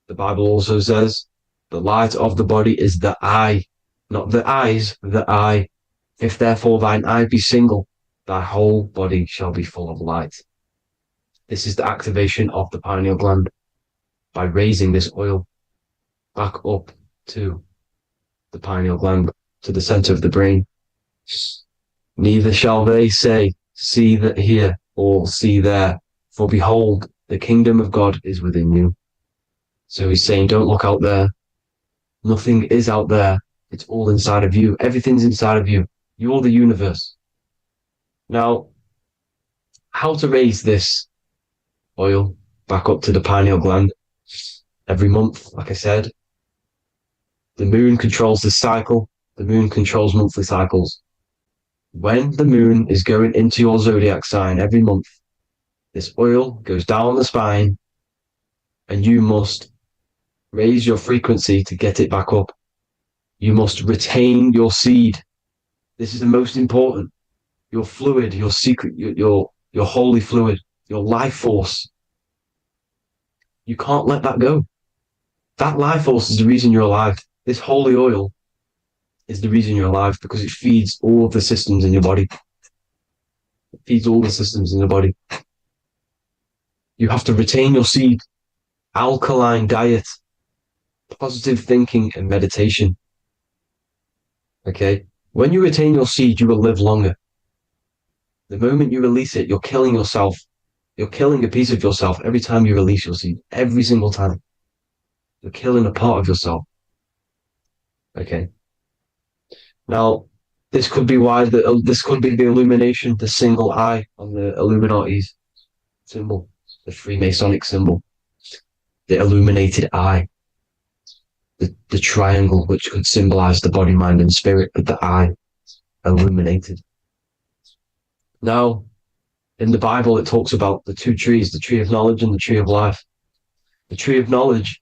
Speaker 5: The Bible also says, the light of the body is the eye, not the eyes, the eye. If therefore thine eye be single, thy whole body shall be full of light. This is the activation of the pineal gland by raising this oil back up to the pineal gland, to the center of the brain. Neither shall they say, see that here, or see there, for behold, the kingdom of God is within you. So he's saying, don't look out there. Nothing is out there. It's all inside of you. Everything's inside of you. You're the universe. Now, how to raise this oil back up to the pineal gland? Every month, like I said, the moon controls the cycle. The moon controls monthly cycles. When the moon is going into your zodiac sign every month, this oil goes down the spine and you must raise your frequency to get it back up. You must retain your seed. This is the most important. Your fluid, your secret, your holy fluid, your life force. You can't let that go. That life force is the reason you're alive. This holy oil is the reason you're alive, because it feeds all of the systems in your body. It feeds all the systems in your body. You have to retain your seed, alkaline diet, positive thinking and meditation. Okay? When you retain your seed, you will live longer. The moment you release it, you're killing yourself. You're killing a piece of yourself every time you release your seed. Every single time. You're killing a part of yourself. Okay? Now, this could be why this could be the illumination, the single eye on the Illuminati's symbol, the Freemasonic symbol, the illuminated eye, the triangle, which could symbolize the body, mind, and spirit, but the eye illuminated. Now, in the Bible, it talks about the two trees, the tree of knowledge and the tree of life. The tree of knowledge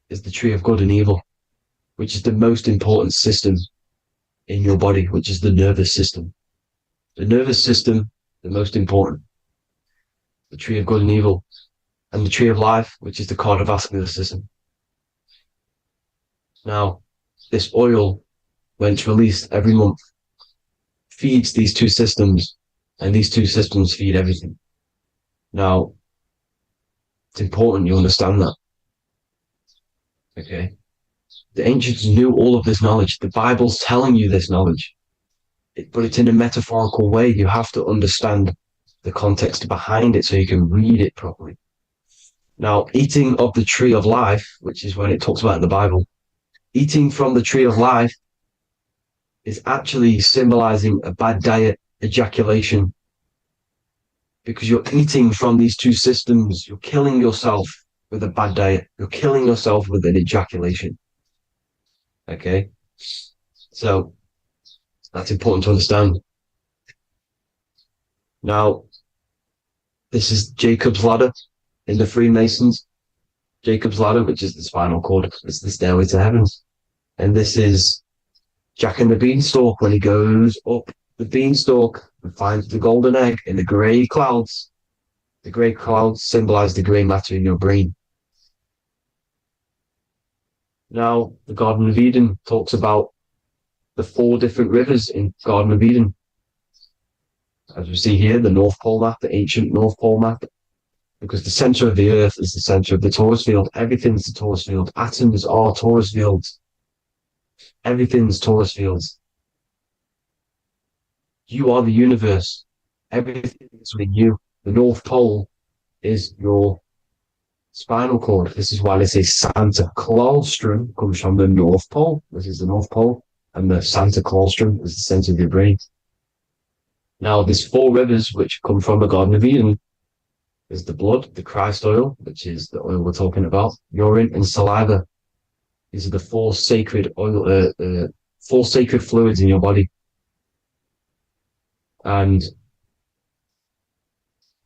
Speaker 5: is the tree of good and evil, which is the most important system in your body, which is the nervous system. The nervous system, the most important. The tree of good and evil. And the tree of life, which is the cardiovascular system. Now, this oil, when it's released every month, feeds these two systems, and these two systems feed everything. Now, it's important you understand that. Okay? The ancients knew all of this knowledge. The Bible's telling you this knowledge. But it's in a metaphorical way. You have to understand the context behind it so you can read it properly. Now, eating of the tree of life, which is when it talks about in the Bible, eating from the tree of life is actually symbolizing a bad diet, ejaculation, because you're eating from these two systems. You're killing yourself with a bad diet. You're killing yourself with an ejaculation. Okay? So that's important to understand. Now, this is Jacob's ladder in the Freemasons. Jacob's ladder, which is the spinal cord, it's the stairway to heaven. And this is Jack and the Beanstalk when he goes up the beanstalk and finds the golden egg in the grey clouds. The grey clouds symbolize the grey matter in your brain. Now, the Garden of Eden talks about the 4 different rivers in Garden of Eden. As we see here, the North Pole map, the ancient North Pole map, because the center of the earth is the center of the torus field. Everything's the torus field. Atoms are torus fields. Everything's torus fields. You are the universe. Everything is within you. The North Pole is your spinal cord. This is why they say Santa Claustrum comes from the North Pole. This is the North Pole. And the Santa Claustrum is the center of your brain. Now, there's 4 rivers which come from the Garden of Eden. There's the blood, the Christ oil, which is the oil we're talking about, urine, and saliva. These are the 4 sacred oil, 4 sacred fluids in your body. And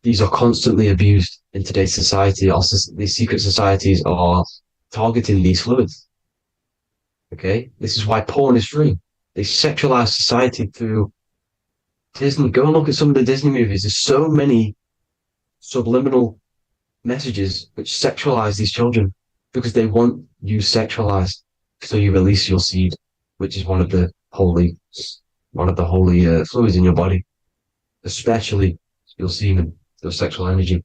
Speaker 5: these are constantly abused in today's society. These secret societies are targeting these fluids. Okay? This is why porn is free. They sexualize society through Disney. Go and look at some of the Disney movies. There's so many subliminal messages which sexualize these children because they want you sexualized. So you release your seed, which is one of the holy fluids in your body, especially your semen, your sexual energy.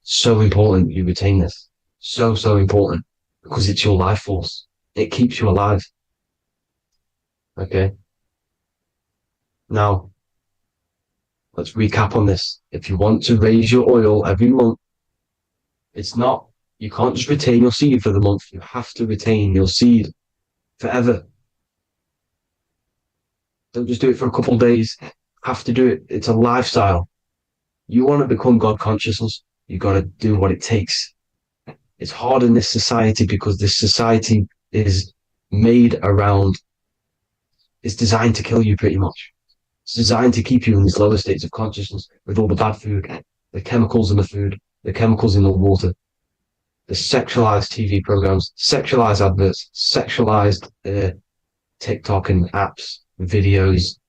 Speaker 5: So important you retain this. So important because it's your life force. It keeps you alive. Okay. Now, let's recap on this. If you want to raise your oil every month, you can't just retain your seed for the month. You have to retain your seed forever. Don't just do it for a couple of days. You have to do it. It's a lifestyle. You want to become God consciousness, you got to do what it takes. It's hard in this society because this society is it's designed to kill you pretty much. It's designed to keep you in these lower states of consciousness with all the bad food, the chemicals in the food, the chemicals in the water, the sexualized TV programs, sexualized adverts, sexualized TikTok and apps, videos,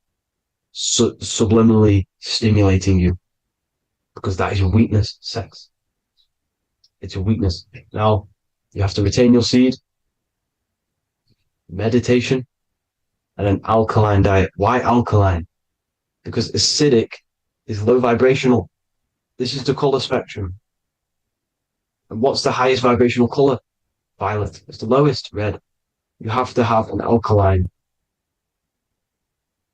Speaker 5: subliminally stimulating you. Because that is your weakness, sex. It's your weakness. Now, you have to retain your seed, meditation, and an alkaline diet. Why alkaline? Because acidic is low vibrational. This is the color spectrum. And what's the highest vibrational color? Violet. It's the lowest, red. You have to have an alkaline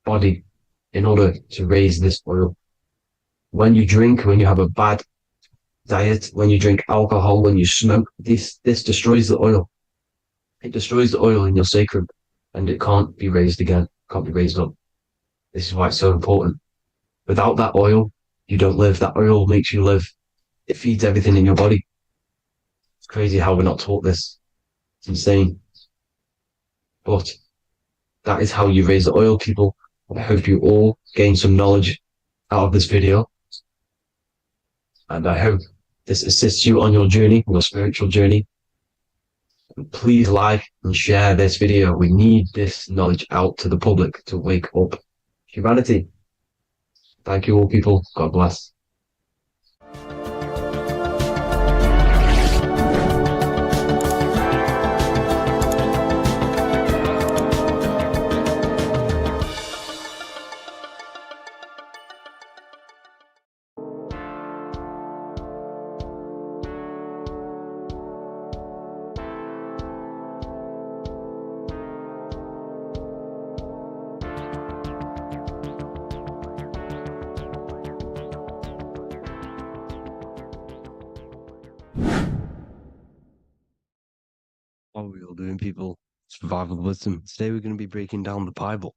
Speaker 5: body in order to raise this oil. When you drink, when you have a bad diet, when you drink alcohol, when you smoke, this destroys the oil. It destroys the oil in your sacrum, and it can't be raised again, can't be raised up. This is why it's so important. Without that oil, you don't live. That oil makes you live. It feeds everything in your body. It's crazy how we're not taught this. It's insane. But that is how you raise the oil, people. I hope you all gain some knowledge out of this video. And I hope this assists you on your journey, your spiritual journey. And please like and share this video. We need this knowledge out to the public to wake up humanity. Thank you all, people. God bless.
Speaker 2: are we all doing, people? Survival wisdom. Today we're going to be breaking down the Bible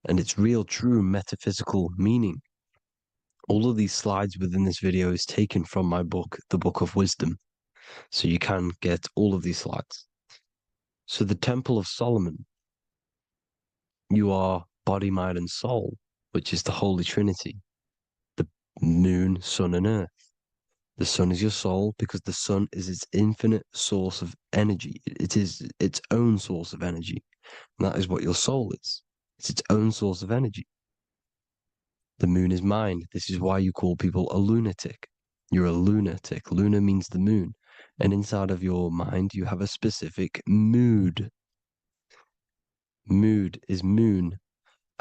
Speaker 2: and its real, true metaphysical meaning. All of these slides within this video is taken from my book, The Book of Wisdom, so you can get all of these slides. So the Temple of Solomon, you are body, mind, and soul, which is the Holy Trinity, the moon, sun, and earth. The sun is your soul because the sun is its infinite source of energy. It is its own source of energy. And that is what your soul is. It's its own source of energy. The moon is mind. This is why you call people a lunatic. You're a lunatic. Luna means the moon. And inside of your mind, you have a specific mood. Mood is moon.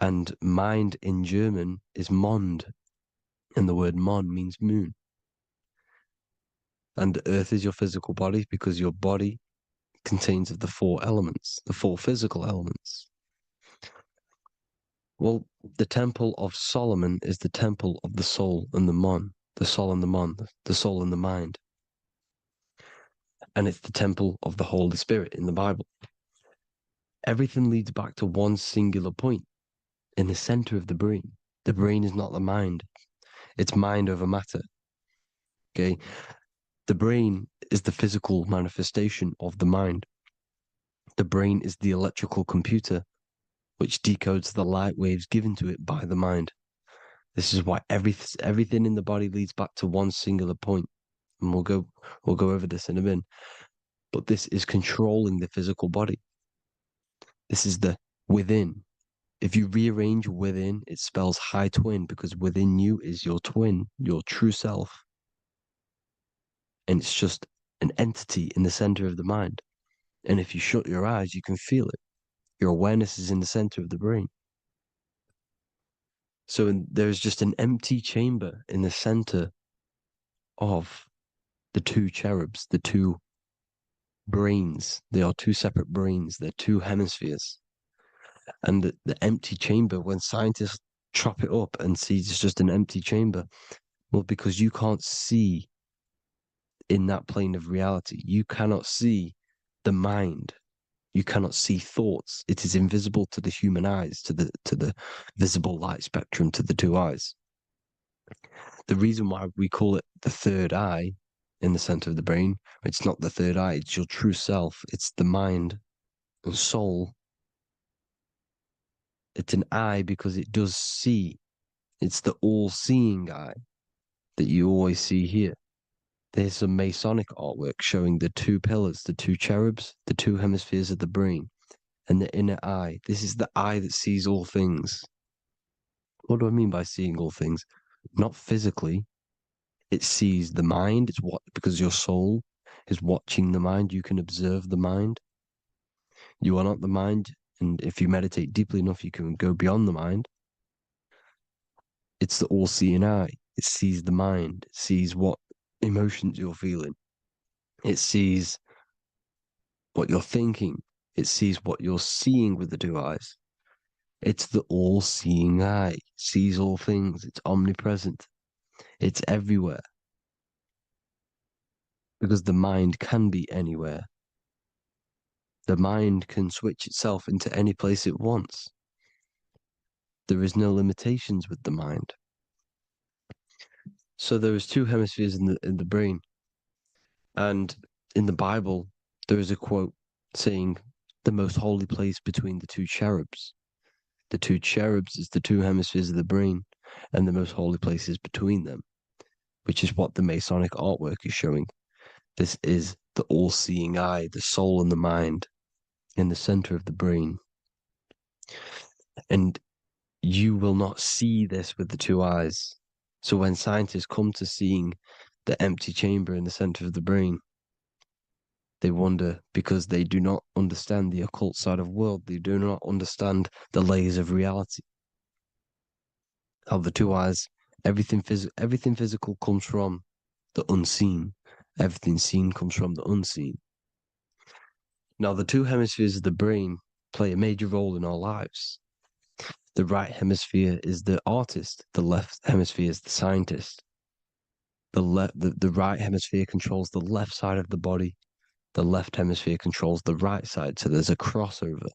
Speaker 2: And mind in German is Mond. And the word Mon means moon. And earth is your physical body because your body contains of the four elements, the four physical elements. Well, the Temple of Solomon is the temple of the soul and the mon, the soul and the mon, the soul and the mind. And it's the temple of the Holy Spirit in the Bible. Everything leads back to one singular point in the center of the brain. The brain is not the mind. It's mind over matter. Okay? The brain is the physical manifestation of the mind. The brain is the electrical computer which decodes the light waves given to it by the mind. This is why everything in the body leads back to one singular point. And we'll go over this in a minute. But this is controlling the physical body. This is the within. If you rearrange within, it spells high twin because within you is your twin, your true self. And it's just an entity in the center of the mind. And if you shut your eyes, you can feel it. Your awareness is in the center of the brain. So there's just an empty chamber in the center of the two cherubs, the two brains. They are two separate brains. They're two hemispheres. And the empty chamber, when scientists chop it up and see it's just an empty chamber, well, because you can't see in that plane of reality. You cannot see the mind. You cannot see thoughts. It is invisible to the human eyes, to the visible light spectrum, to the two eyes. The reason why we call it the third eye in the center of the brain, it's not the third eye, it's your true self. It's the mind and soul. It's an eye because it does see. It's the all-seeing eye that you always see here. There's some Masonic artwork showing the two pillars, the two cherubs, the two hemispheres of the brain, and the inner eye. This is the eye that sees all things. What do I mean by seeing all things? Not physically. It sees the mind. It's what, because your soul is watching the mind. You can observe the mind. You are not the mind. And if you meditate deeply enough, you can go beyond the mind. It's the all-seeing eye. It sees the mind. It sees what emotions you're feeling. It sees what you're thinking. It sees what you're seeing with the two eyes. It's the all-seeing eye. It sees all things. It's omnipresent. It's everywhere. Because the mind can be anywhere. The mind can switch itself into any place it wants. There is no limitations with the mind. So there is two hemispheres in the brain. And in the Bible, there is a quote saying, the most holy place between the two cherubs. The two cherubs is the two hemispheres of the brain, and the most holy place is between them, which is what the Masonic artwork is showing. This is the all-seeing eye, the soul and the mind in the center of the brain. And you will not see this with the two eyes. So when scientists come to seeing the empty chamber in the center of the brain, they wonder because they do not understand the occult side of the world. They do not understand the layers of reality. How the two eyes, everything physical comes from the unseen. Everything seen comes from the unseen. Now, the two hemispheres of the brain play a major role in our lives. The right hemisphere is the artist. The left hemisphere is the scientist. The right hemisphere controls the left side of the body. The left hemisphere controls the right side, so there's a crossover.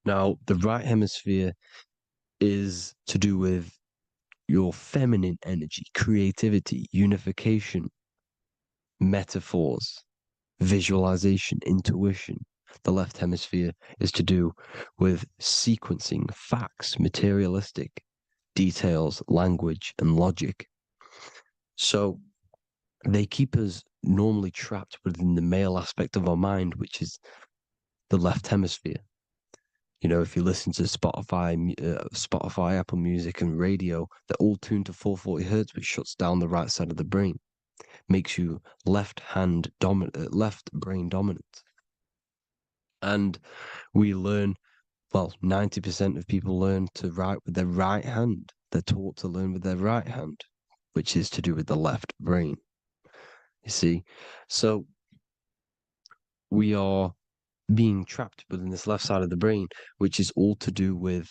Speaker 2: Now, the right hemisphere is to do with your feminine energy, creativity, unification, metaphors, visualization, intuition. The left hemisphere is to do with sequencing, facts, materialistic details, language, and logic. So they keep us normally trapped within the male aspect of our mind, which is the left hemisphere. You know, if you listen to Spotify, Apple Music, and radio, they're all tuned to 440 hertz, which shuts down the right side of the brain, makes you left brain dominant. And we learn, well, 90% of people learn to write with their right hand. They're taught to learn with their right hand, which is to do with the left brain. You see, so we are being trapped within this left side of the brain, which is all to do with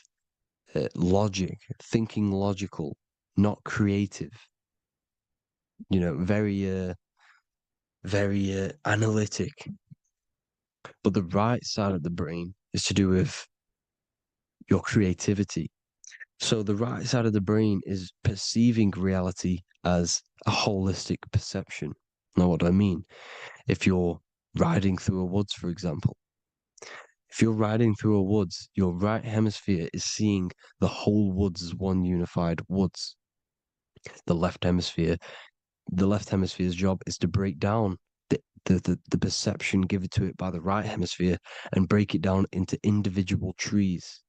Speaker 2: logic, thinking logical, not creative. You know, very analytic. But the right side of the brain is to do with your creativity. So the right side of the brain is perceiving reality as a holistic perception. Now, what do I mean? If you're riding through a woods, for example, if you're riding through a woods, your right hemisphere is seeing the whole woods as one unified woods. The left hemisphere's job is to break down the perception given to it by the right hemisphere and break it down into individual trees.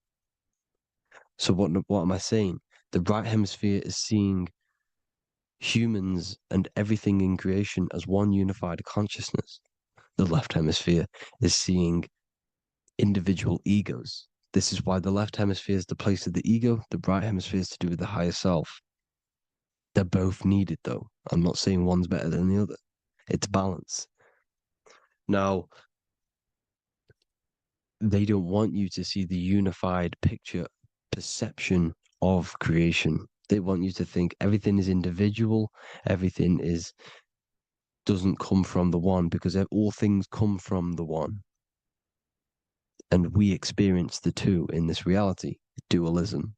Speaker 2: So what am I saying? The right hemisphere is seeing humans and everything in creation as one unified consciousness. The left hemisphere is seeing individual egos. This is why the left hemisphere is the place of the ego, the right hemisphere is to do with the higher self. They're both needed, though. I'm not saying one's better than the other. It's balance. Now, they don't want you to see the unified perception of creation. They want you to think everything is individual, everything doesn't come from the one, because all things come from the one. And we experience the two in this reality, dualism.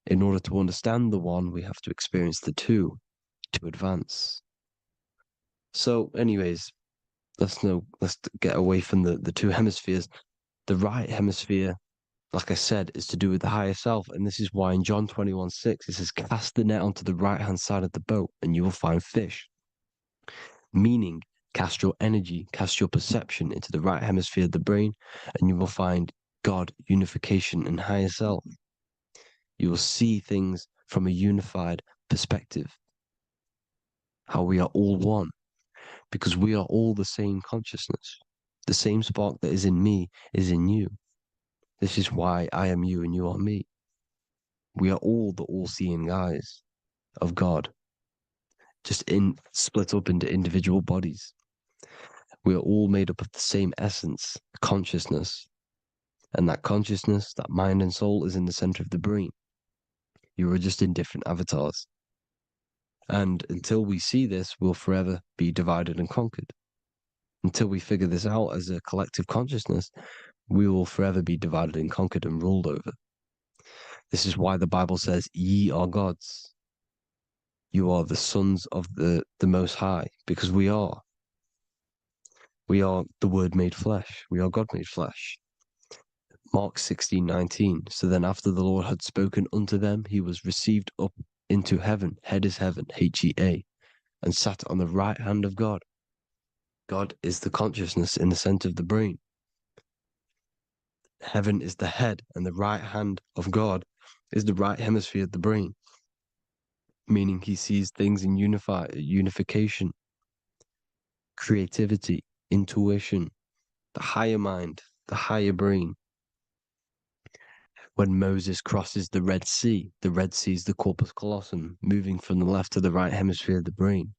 Speaker 2: In order to understand the one, we have to experience the two to advance. So, anyways, let's get away from the two hemispheres. The right hemisphere, like I said, is to do with the higher self. And this is why in John 21:6, it says, cast the net onto the right-hand side of the boat and you will find fish. Meaning, cast your energy, cast your perception into the right hemisphere of the brain, and you will find God, unification, and higher self. You will see things from a unified perspective. How we are all one, because we are all the same consciousness. The same spark that is in me is in you. This is why I am you and you are me. We are all the all-seeing eyes of God, just split up into individual bodies. We are all made up of the same essence, consciousness. And that consciousness, that mind and soul, is in the center of the brain. You are just in different avatars. And until we see this, we'll forever be divided and conquered. Until we figure this out as a collective consciousness, we will forever be divided and conquered and ruled over. This is why the Bible says, ye are gods. You are the sons of the Most High, because we are. We are the Word made flesh. We are God made flesh. Mark 16:19. So then after the Lord had spoken unto them, he was received up into heaven, head is heaven, H-E-A, and sat on the right hand of God. God is the consciousness in the center of the brain. Heaven is the head, and the right hand of God is the right hemisphere of the brain, meaning he sees things in unification, creativity, intuition, the higher mind, the higher brain. When Moses crosses the Red Sea is the corpus callosum, moving from the left to the right hemisphere of the brain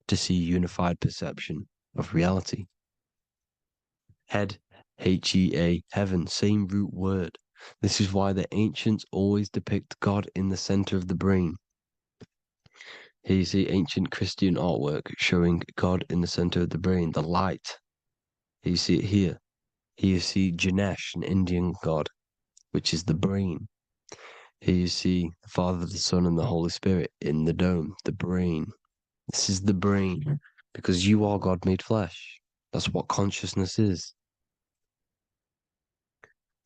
Speaker 2: to see unified perception of reality. Head, H-E-A, heaven, same root word. This is why the ancients always depict God in the center of the brain. Here you see ancient Christian artwork showing God in the center of the brain, the light. Here you see it here. Here you see Ganesh, an Indian god, which is the brain. Here you see the Father, the Son, and the Holy Spirit in the dome, the brain. This is the brain, because you are God made flesh. That's what consciousness is.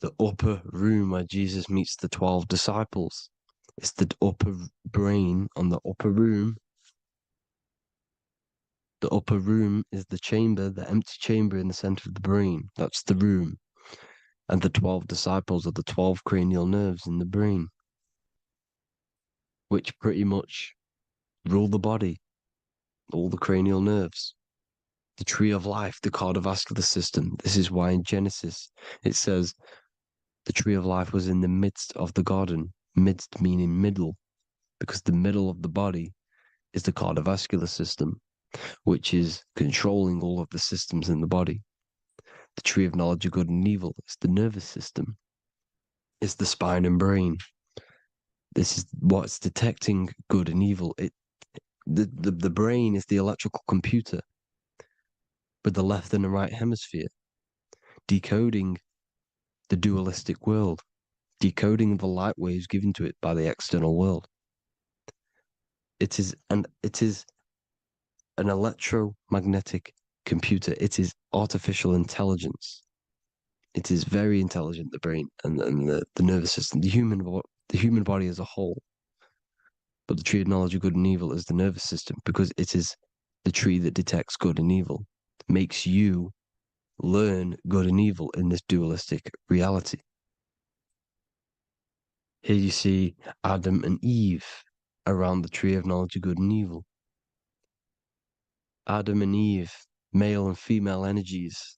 Speaker 2: The upper room where Jesus meets the 12 disciples. It's the upper brain on the upper room. The upper room is the chamber, the empty chamber in the center of the brain. That's the room. And the 12 disciples are the 12 cranial nerves in the brain, which pretty much rule the body, all the cranial nerves. The tree of life, the cardiovascular system. This is why in Genesis it says the tree of life was in the midst of the garden. Midst meaning middle, because the middle of the body is the cardiovascular system, which is controlling all of the systems in the body. The tree of knowledge of good and evil is the nervous system. It's the spine and brain. This is what's detecting good and evil. The brain is the electrical computer with the left and the right hemisphere, decoding the dualistic world, decoding the light waves given to it by the external world. It is an electromagnetic computer. It is artificial intelligence. It is very intelligent, the brain and the nervous system, the human body as a whole. But the tree of knowledge of good and evil is the nervous system, because it is the tree that detects good and evil, makes you learn good and evil in this dualistic reality. Here you see Adam and Eve around the tree of knowledge of good and evil. Adam and Eve, male and female energies,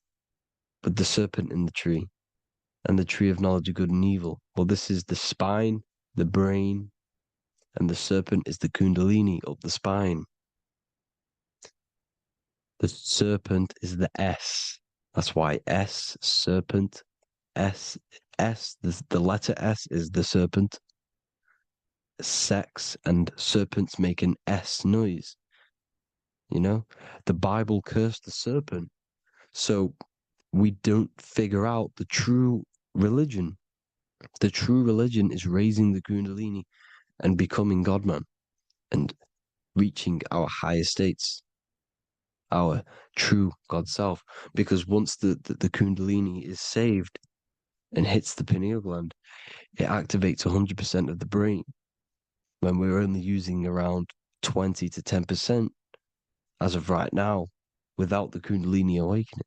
Speaker 2: but the serpent in the tree, and the tree of knowledge of good and evil. Well, this is the spine, the brain, and the serpent is the kundalini up the spine. The serpent is the S. That's why S, serpent, the letter S is the serpent. Sex and serpents make an S noise. You know, the Bible cursed the serpent. So we don't figure out the true religion. The true religion is raising the kundalini and becoming God-man and reaching our higher states, our true God self. Because once the kundalini is saved and hits the pineal gland, it activates 100% of the brain, when we're only using around 20 to 10% as of right now without the kundalini awakening.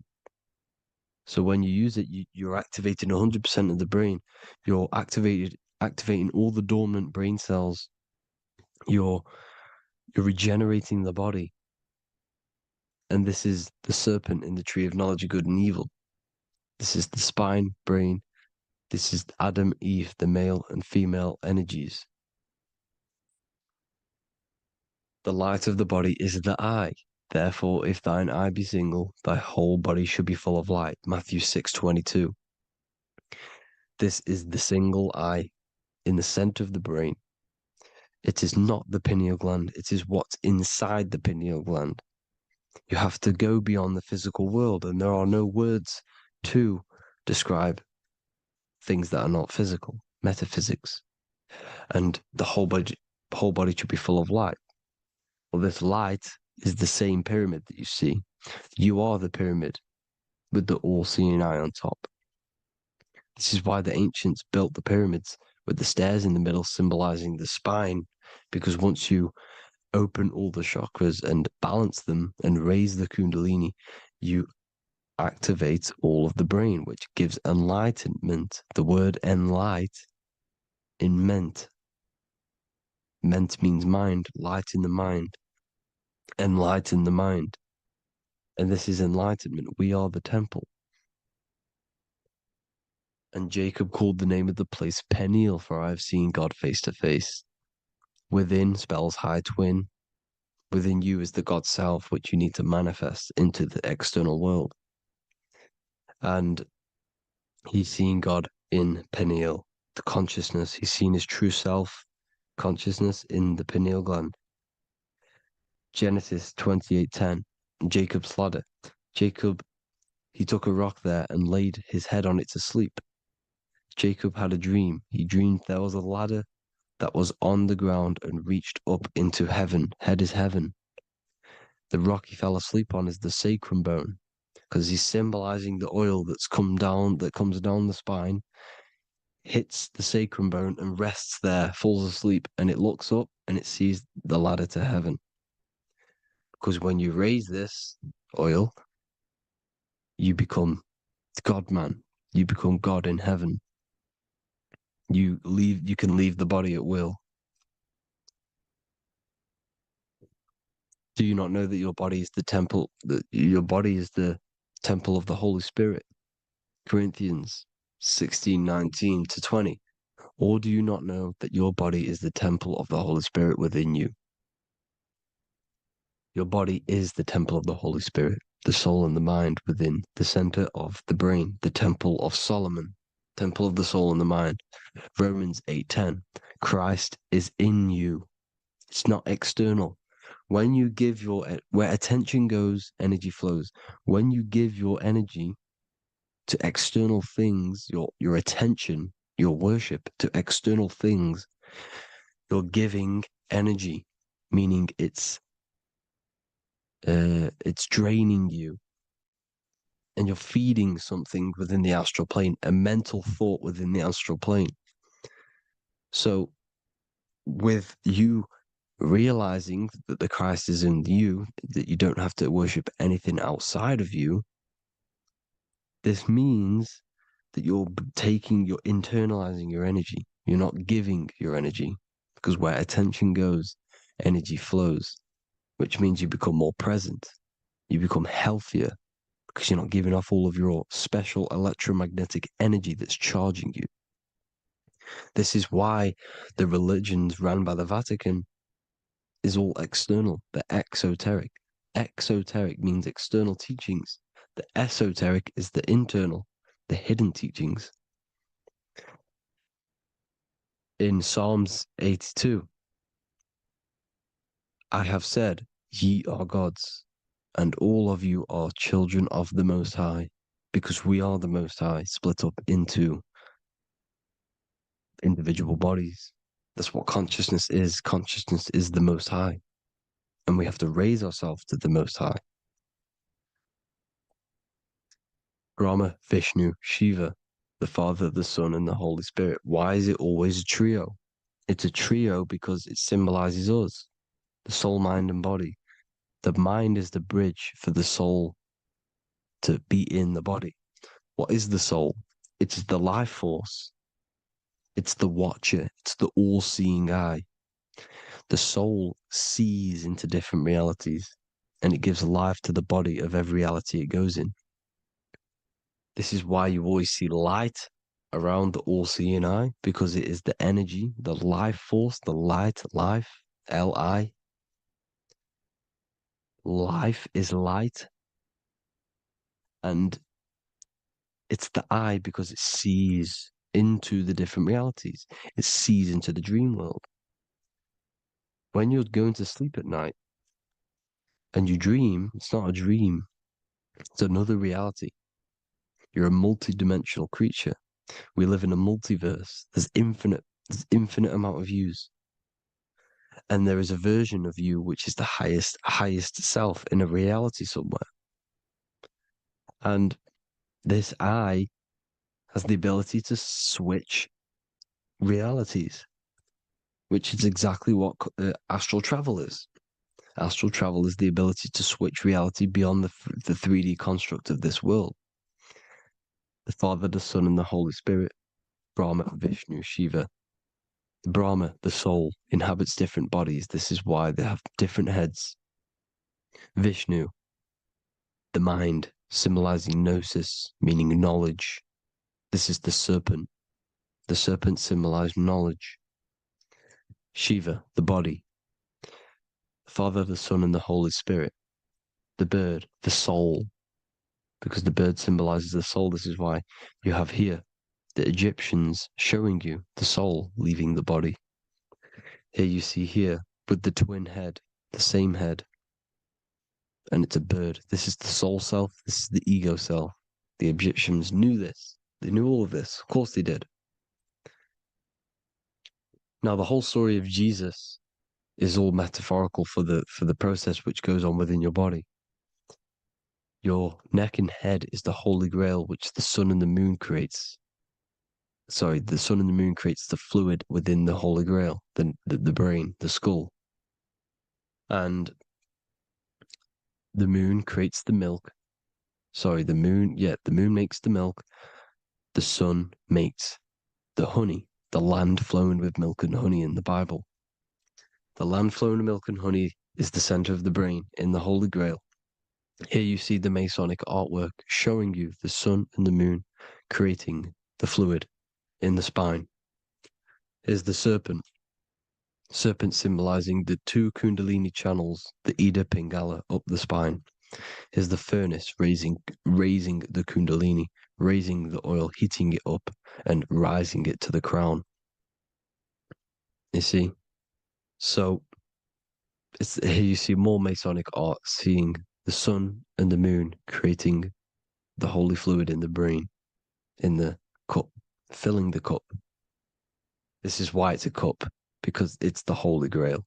Speaker 2: So when you use it, you're activating 100% of the brain. You're activating all the dormant brain cells. You're regenerating the body. And this is the serpent in the tree of knowledge of good and evil. This is the spine, brain. This is Adam, Eve, the male and female energies. The light of the body is the eye. Therefore, if thine eye be single, thy whole body should be full of light. Matthew 6:22. This is the single eye in the center of the brain. It is not the pineal gland. It is what's inside the pineal gland. You have to go beyond the physical world, and there are no words to describe things that are not physical, metaphysics. And the whole body should be full of light. Well, this light is the same pyramid that you see. You are the pyramid with the all-seeing eye on top. This is why the ancients built the pyramids with the stairs in the middle symbolizing the spine, because once you open all the chakras and balance them and raise the kundalini, you activate all of the brain, which gives enlightenment. The word enlight in ment. Ment means mind, light in the mind. Enlighten the mind. And this is enlightenment. We are the temple. And Jacob called the name of the place Peniel, for I have seen God face to face. Within spells high twin. Within you is the God self, which you need to manifest into the external world. And he's seen God in Peniel, the consciousness. He's seen his true self consciousness in the pineal gland. Genesis 28:10, Jacob's ladder. Jacob, he took a rock there and laid his head on it to sleep. Jacob had a dream. He dreamed there was a ladder that was on the ground and reached up into heaven. Head is heaven. The rock he fell asleep on is the sacrum bone, because he's symbolizing the oil that comes down the spine, hits the sacrum bone and rests there, falls asleep, and it looks up and it sees the ladder to heaven. Because when you raise this oil, you become God man. You become God in heaven. You can leave the body at will. Do you not know that your body is the temple, that your body is the temple of the Holy Spirit? Corinthians 16:19-20. Or do you not know that your body is the temple of the Holy Spirit within you? Your body is the temple of the Holy Spirit, the soul and the mind within the center of the brain, the temple of Solomon, temple of the soul and the mind. Romans 8:10. Christ is in you. It's not external. When you give where attention goes, energy flows. When you give your energy to external things, your attention, your worship to external things, you're giving energy, meaning it's draining you, and you're feeding something within the astral plane, a mental thought within the astral plane. So with you realizing that the Christ is in you, that you don't have to worship anything outside of you, this means that you're internalizing your energy. You're not giving your energy, because where attention goes, energy flows, which means you become more present. You become healthier because you're not giving off all of your special electromagnetic energy that's charging you. This is why the religions run by the Vatican is all external. They're exoteric. Exoteric means external teachings. The esoteric is the internal, the hidden teachings. In Psalms 82, I have said, ye are gods, and all of you are children of the Most High, because we are the Most High, split up into individual bodies. That's what consciousness is. Consciousness is the Most High, and we have to raise ourselves to the Most High. Brahma, Vishnu, Shiva, the Father, the Son, and the Holy Spirit. Why is it always a trio? It's a trio because it symbolizes us, the soul, mind, and body. The mind is the bridge for the soul to be in the body. What is the soul? It's the life force. It's the watcher. It's the all-seeing eye. The soul sees into different realities, and it gives life to the body of every reality it goes in. This is why you always see light around the all-seeing eye, because it is the energy, the life force, the light, life, L-I. Life is light, and it's the eye because it sees into the different realities. It sees into the dream world. When you're going to sleep at night and you dream, it's not a dream. It's another reality. You're a multi-dimensional creature. We live in a multiverse. There's infinite amount of yous. And there is a version of you which is the highest self in a reality somewhere. And this eye has the ability to switch realities, which is exactly what astral travel is. Astral travel is the ability to switch reality beyond the 3D construct of this world. The Father, the Son, and the Holy Spirit, Brahma, Vishnu, Shiva. Brahma, the soul, inhabits different bodies. This is why they have different heads. Vishnu, the mind, symbolizing gnosis, meaning knowledge. This is the serpent. The serpent symbolized knowledge. Shiva, the body. Father, the Son, and the Holy Spirit. The bird, the soul, because the bird symbolizes the soul. This is why you have here the Egyptians showing you the soul leaving the body. Here you see here with the twin head, the same head, and it's a bird. This is the soul self. This is the ego self. The Egyptians knew this. They knew all of this. Of course they did. Now, the whole story of Jesus is all metaphorical for the process which goes on within your body. Your neck and head is the Holy Grail, which the sun and the moon creates. Sorry, the sun and the moon creates the fluid within the Holy Grail, the brain, the skull. And the moon creates the milk. Sorry, the moon makes the milk. The sun makes the honey, the land flowing with milk and honey in the Bible. The land flowing with milk and honey is the center of the brain in the Holy Grail. Here you see the Masonic artwork showing you the sun and the moon creating the fluid in the spine. Here's the serpent. Serpent symbolizing the two Kundalini channels, the Ida Pingala up the spine. Here's the furnace raising the Kundalini, raising the oil, heating it up and rising it to the crown. You see? So here you see more Masonic art, seeing the sun and the moon creating the holy fluid in the brain, in the cup, filling the cup. This is why it's a cup, because it's the Holy Grail.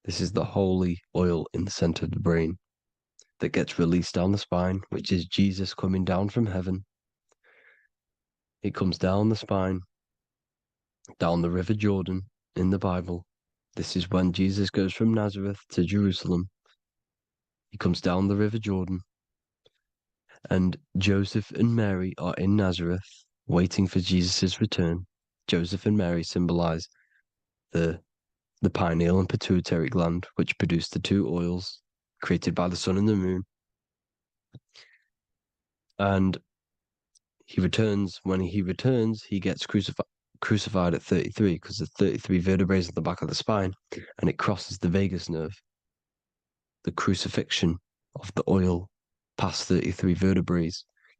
Speaker 2: This is the holy oil in the center of the brain that gets released down the spine, which is Jesus coming down from heaven. It comes down the spine, down the River Jordan in the Bible. This is when Jesus goes from Nazareth to Jerusalem. He comes down the River Jordan, and Joseph and Mary are in Nazareth waiting for Jesus' return. Joseph and Mary symbolize the pineal and pituitary gland, which produce the two oils created by the sun and the moon. And he returns. When he returns, he gets crucified at 33, because there's 33 vertebrae at the back of the spine, and it crosses the vagus nerve. The crucifixion of the oil past 33 vertebrae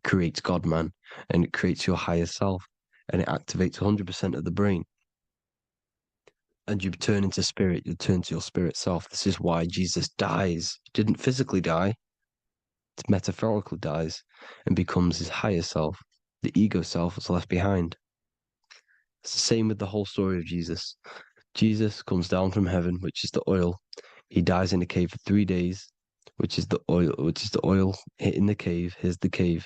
Speaker 2: creates God-man, and it creates your higher self, and it activates 100% of the brain. And you turn into spirit, you turn to your spirit self. This is why Jesus dies. He didn't physically die, it metaphorically dies, and becomes his higher self. The ego self is left behind. It's the same with the whole story of Jesus. Jesus comes down from heaven, which is the oil. He dies in a cave for 3 days, which is the oil hitting the cave. Here's the cave,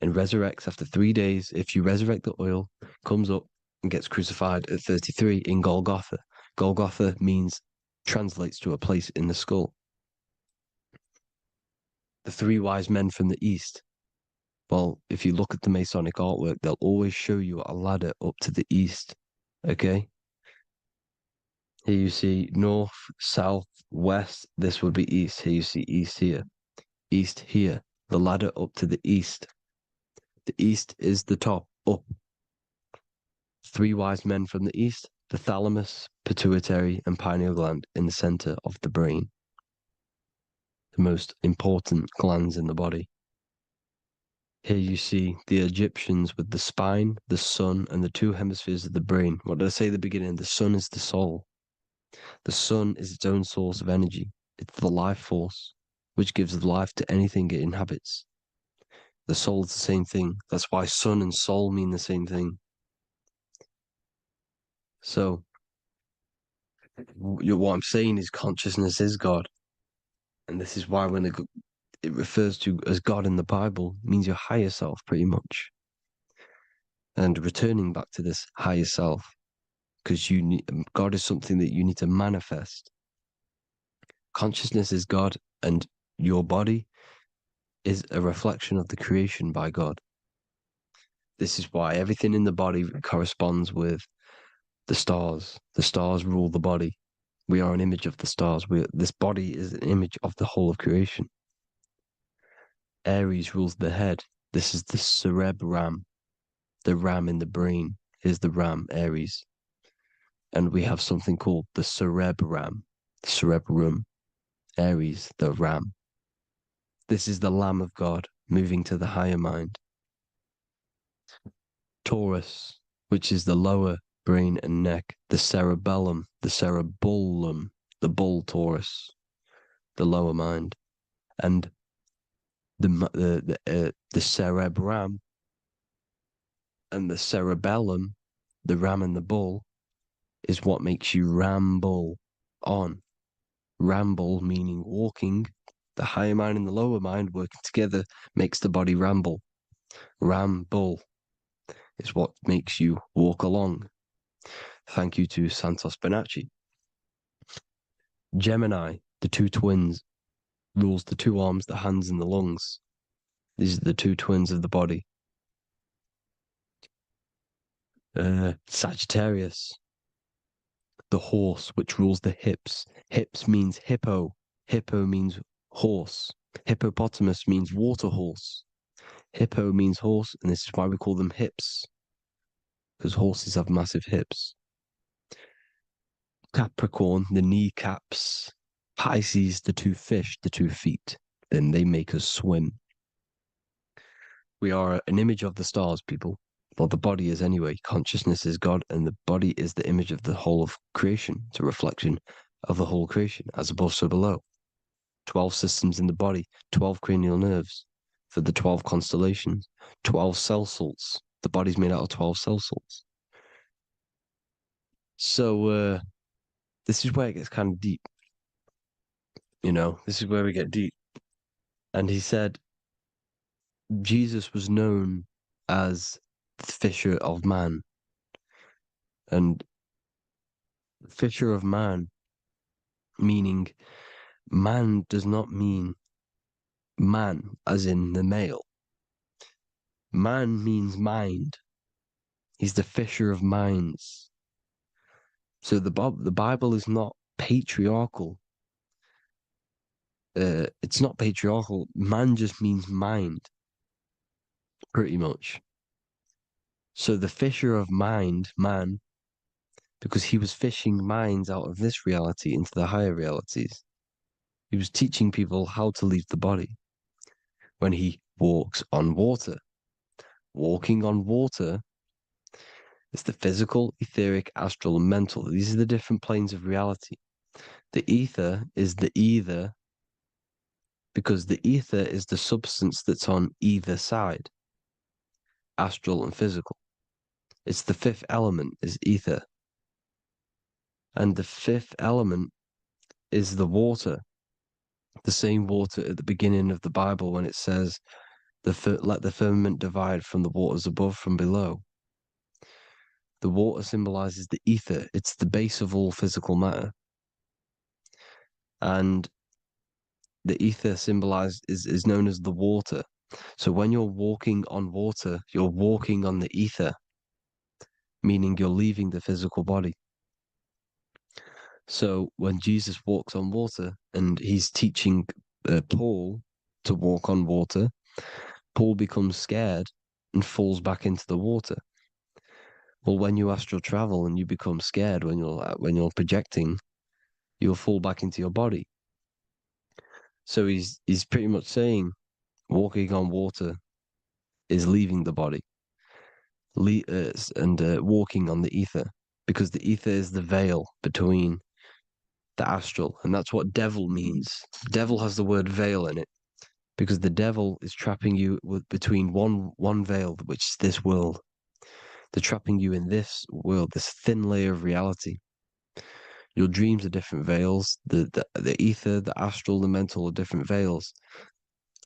Speaker 2: and resurrects after 3 days. If you resurrect the oil, comes up and gets crucified at 33 in Golgotha. Golgotha translates to a place in the skull. The three wise men from the east. Well, if you look at the Masonic artwork, they'll always show you a ladder up to the east. Okay? Here you see north, south, west. This would be east. Here you see east here. East here. The ladder up to the east. The east is the top, up. Three wise men from the east. The thalamus, pituitary, and pineal gland in the center of the brain. The most important glands in the body. Here you see the Egyptians with the spine, the sun, and the two hemispheres of the brain. What did I say at the beginning? The sun is the soul. The sun is its own source of energy. It's the life force, which gives life to anything it inhabits. The soul is the same thing. That's why sun and soul mean the same thing. So, what I'm saying is consciousness is God. And this is why when it refers to as God in the Bible, means your higher self, pretty much. And returning back to this higher self, because God is something that you need to manifest. Consciousness is God, and your body is a reflection of the creation by God. This is why everything in the body corresponds with the stars. The stars rule the body. We are an image of the stars. This body is an image of the whole of creation. Aries rules the head. This is the cerebrum, the ram in the brain. Here's the ram, Aries. And we have something called the cerebrum, Aries, the ram. This is the Lamb of God moving to the higher mind. Taurus, which is the lower brain and neck, the cerebellum, the bull Taurus, the lower mind. And the cerebrum and the cerebellum, the ram and the bull, is what makes you ramble on. Ramble meaning walking. The higher mind and the lower mind working together makes the body ramble. Ramble is what makes you walk along. Thank you to Santos Bonacci. Gemini, the two twins, rules the two arms, the hands, and the lungs. These are the two twins of the body. Sagittarius, the horse, which rules the hips. Hips means hippo. Hippo means horse. Hippopotamus means water horse. Hippo means horse, and this is why we call them hips, because horses have massive hips. Capricorn, the kneecaps. Pisces, the two fish, the 2 feet. Then they make us swim. We are an image of the stars, people. Well, the body is anyway. Consciousness is God, and the body is the image of the whole of creation. It's a reflection of the whole creation, as above, so below. 12 systems in the body, 12 cranial nerves for the 12 constellations, 12 cell salts. The body's made out of 12 cell salts. So, this is where it gets kind of deep. You know, this is where we get deep. And he said Jesus was known as the fisher of man. And fisher of man, meaning man does not mean man as in the male. Man means mind. He's the fisher of minds. So the Bible is not patriarchal. It's not patriarchal. Man just means mind, pretty much. So the fisher of mind, man, because he was fishing minds out of this reality into the higher realities. He was teaching people how to leave the body when he walks on water. Walking on water is the physical, etheric, astral, and mental. These are the different planes of reality. The ether is the either, because the ether is the substance that's on either side, astral and physical. It's the fifth element, is ether. And the fifth element is the water. The same water at the beginning of the Bible when it says, let the firmament divide from the waters above from below. The water symbolizes the ether. It's the base of all physical matter. And the ether symbolized is known as the water. So when you're walking on water, you're walking on the ether, meaning you're leaving the physical body. So when Jesus walks on water and he's teaching Paul to walk on water, Paul becomes scared and falls back into the water. Well, when you astral travel and you become scared when you're projecting, you'll fall back into your body. So he's pretty much saying walking on water is leaving the body, and walking on the ether, because the ether is the veil between the astral, and that's what devil means. Devil has the word veil in it, because the devil is trapping you between one veil, which is this world. They're trapping you in this world, this thin layer of reality. Your dreams are different veils. The ether, the astral, the mental are different veils.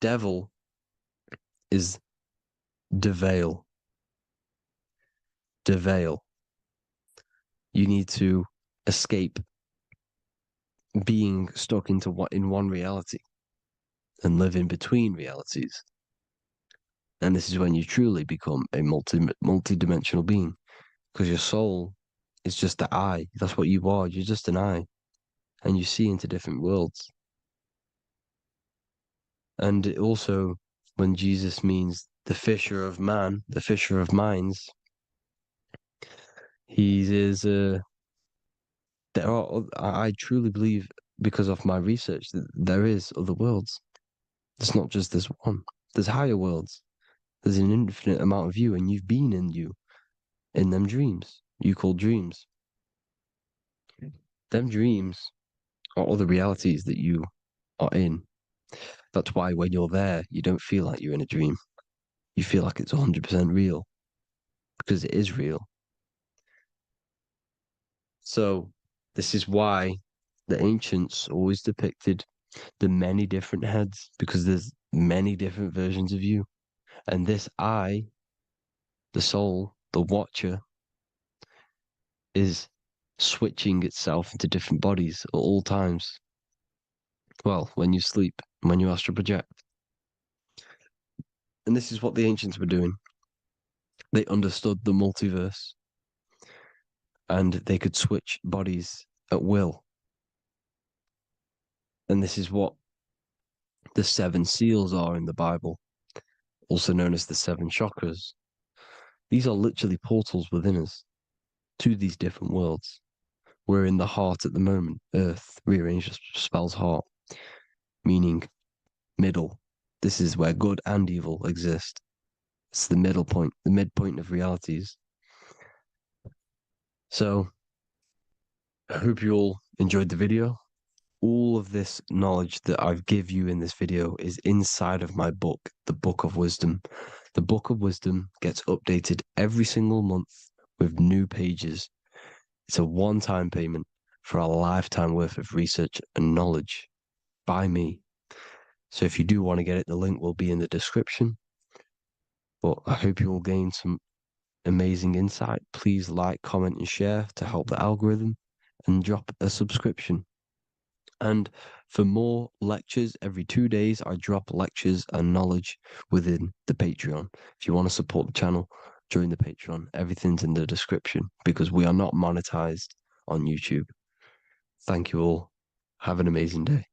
Speaker 2: Devil is deveil. Deveil. You need to escape being stuck in one reality and live in between realities. And this is when you truly become a multi-dimensional being, because your soul is just the eye. That's what you are. You're just an eye, and you see into different worlds. And it also, when Jesus means the fisher of man, the fisher of minds, he is. I truly believe, because of my research, that there is other worlds. It's not just this one. There's higher worlds. There's an infinite amount of you, and you've been in them dreams you call dreams. Them dreams are other realities that you are in. That's why when you're there, you don't feel like you're in a dream. You feel like it's 100% real, because it is real. So this is why the ancients always depicted the many different heads, because there's many different versions of you. And this I, the soul, the watcher, is switching itself into different bodies at all times. Well, when you sleep, when you astral project. And this is what the ancients were doing. They understood the multiverse, and they could switch bodies at will. And this is what the 7 seals are in the Bible, also known as the 7 chakras. These are literally portals within us to these different worlds. We're in the heart at the moment. Earth rearranged spells heart, meaning middle. This is where good and evil exist. It's the middle point, the midpoint of realities. So, I hope you all enjoyed the video. All of this knowledge that I've give you in this video is inside of my book, the Book of Wisdom. The Book of Wisdom gets updated every single month with new pages. It's a one-time payment for a lifetime worth of research and knowledge by me. So if you do want to get it, the link will be in the description. But I hope you will gain some amazing insight. Please like, comment, and share to help the algorithm, and drop a subscription. And for more lectures, every 2 days, I drop lectures and knowledge within the Patreon. If you want to support the channel, join the Patreon. Everything's in the description, because we are not monetized on YouTube. Thank you all. Have an amazing day.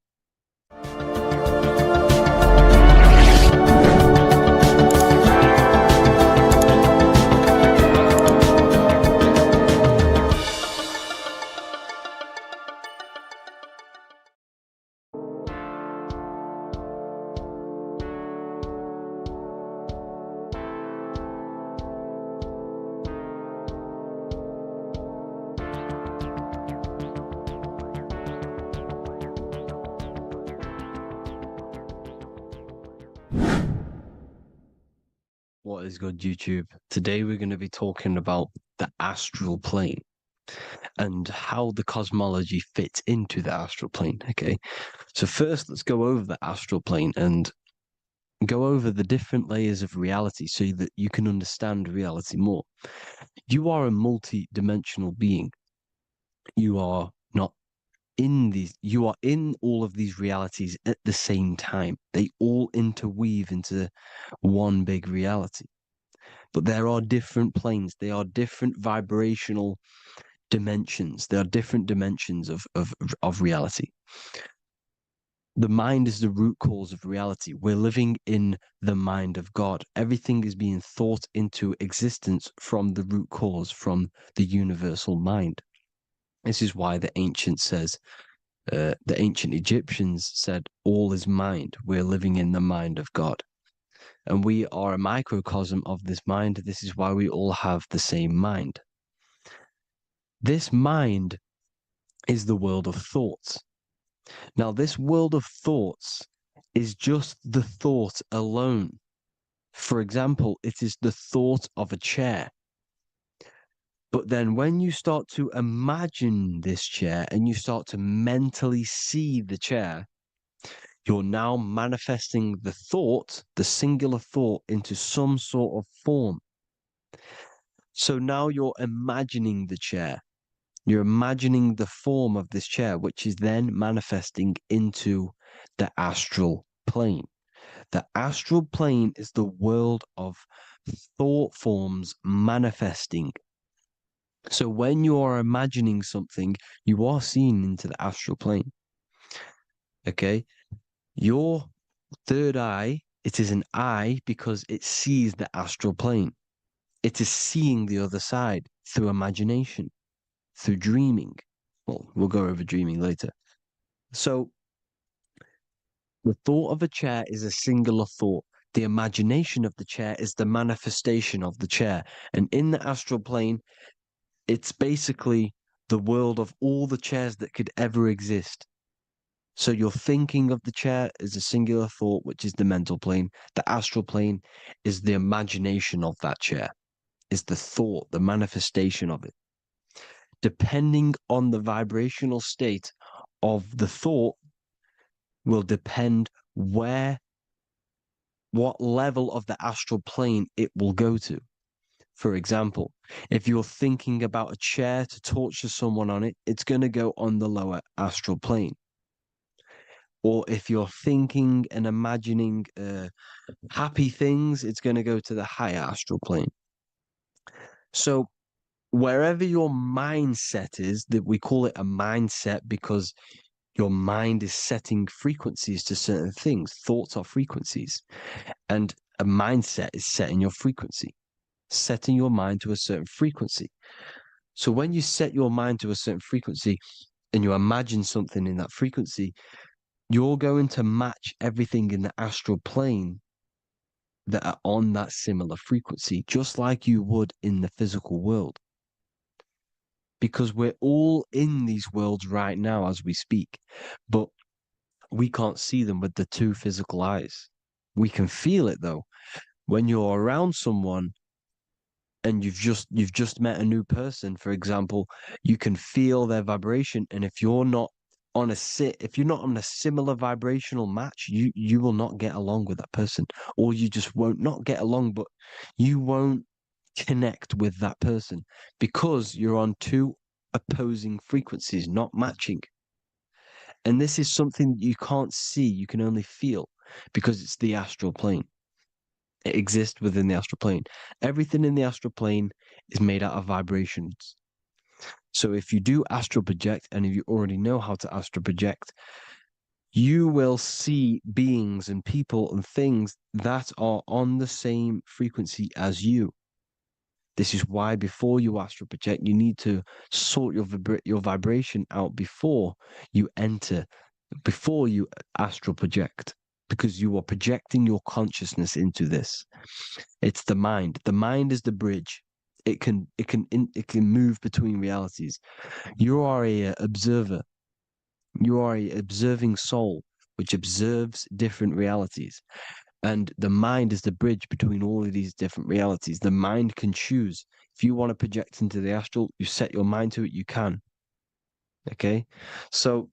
Speaker 2: What is good, YouTube? Today we're going to be talking about the astral plane and how the cosmology fits into the astral plane. Okay, so first let's go over the astral plane and go over the different layers of reality so that you can understand reality more. You are a multi-dimensional being. You are not in these, you are in all of these realities at the same time. They all interweave into one big reality. But there are different planes. They are different vibrational dimensions. There are different dimensions of reality. The mind is the root cause of reality. We're living in the mind of God. Everything is being thought into existence from the root cause, from the universal mind. This is why the ancient Egyptians said, all is mind. We're living in the mind of God. And we are a microcosm of this mind. This is why we all have the same mind. This mind is the world of thoughts. Now, this world of thoughts is just the thought alone. For example, it is the thought of a chair. But then when you start to imagine this chair and you start to mentally see the chair, you're now manifesting the thought, the singular thought, into some sort of form. So now you're imagining the chair. You're imagining the form of this chair, which is then manifesting into the astral plane. The astral plane is the world of thought forms manifesting. So when you are imagining something, you are seeing into the astral plane. Okay? Your third eye, it is an eye because it sees the astral plane. It is seeing the other side through imagination, through dreaming. Well, we'll go over dreaming later. So the thought of a chair is a singular thought. The imagination of the chair is the manifestation of the chair. And in the astral plane, it's basically the world of all the chairs that could ever exist. So your thinking of the chair is a singular thought, which is the mental plane. The astral plane is the imagination of that chair, is the thought, the manifestation of it. Depending on the vibrational state of the thought will depend what level of the astral plane it will go to. For example, if you're thinking about a chair to torture someone on it, it's going to go on the lower astral plane. Or if you're thinking and imagining happy things, it's going to go to the higher astral plane. So wherever your mindset is, that we call it a mindset because your mind is setting frequencies to certain things. Thoughts are frequencies. And a mindset is setting your frequency, setting your mind to a certain frequency. So when you set your mind to a certain frequency and you imagine something in that frequency, you're going to match everything in the astral plane that are on that similar frequency, just like you would in the physical world. Because we're all in these worlds right now as we speak, but we can't see them with the two physical eyes. We can feel it though. When you're around someone and you've just met a new person, for example, you can feel their vibration. And if you're not on a similar vibrational match, you will not get along with that person, or you just won't not get along, but you won't connect with that person because you're on two opposing frequencies, not matching. And this is something you can't see, you can only feel because it's the astral plane. It exists within the astral plane. Everything in the astral plane is made out of vibrations. So if you do astral project, and if you already know how to astral project, you will see beings and people and things that are on the same frequency as you. This is why before you astral project, you need to sort your vibration out before you astral project, because you are projecting your consciousness into this. It's the mind. The mind is the bridge. It can move between realities. You are a observer. You are a observing soul which observes different realities. And the mind is the bridge between all of these different realities. The mind can choose. If you want to project into the astral, you set your mind to it, you can. Okay? So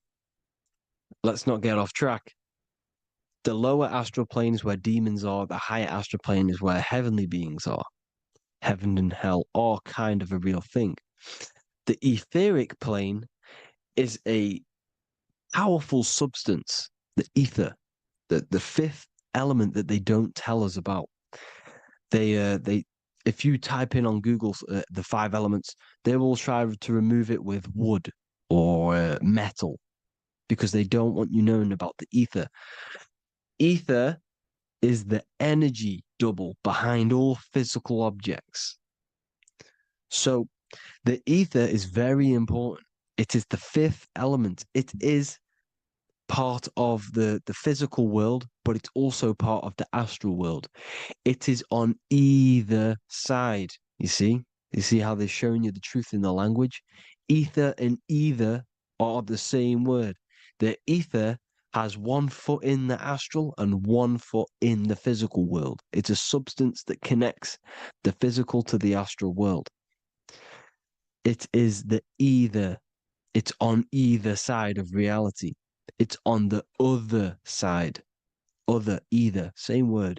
Speaker 2: let's not get off track. The lower astral plane is where demons are. The higher astral plane is where heavenly beings are. Heaven and hell are kind of a real thing. The etheric plane is a powerful substance, the ether, the fifth element that they don't tell us about. If you type in on Google the 5 elements, they will try to remove it with wood or metal because they don't want you knowing about the ether. Ether is the energy double behind all physical objects. So the ether is very important. It is the 5th element. It is part of the physical world, but it's also part of the astral world. It is on either side. You see how they're showing you the truth in the language? Ether and either are the same word. The ether has 1 foot in the astral and 1 foot in the physical world. It's a substance that connects the physical to the astral world. It is the either. It's on either side of reality. It's on the other side. Other, either, same word.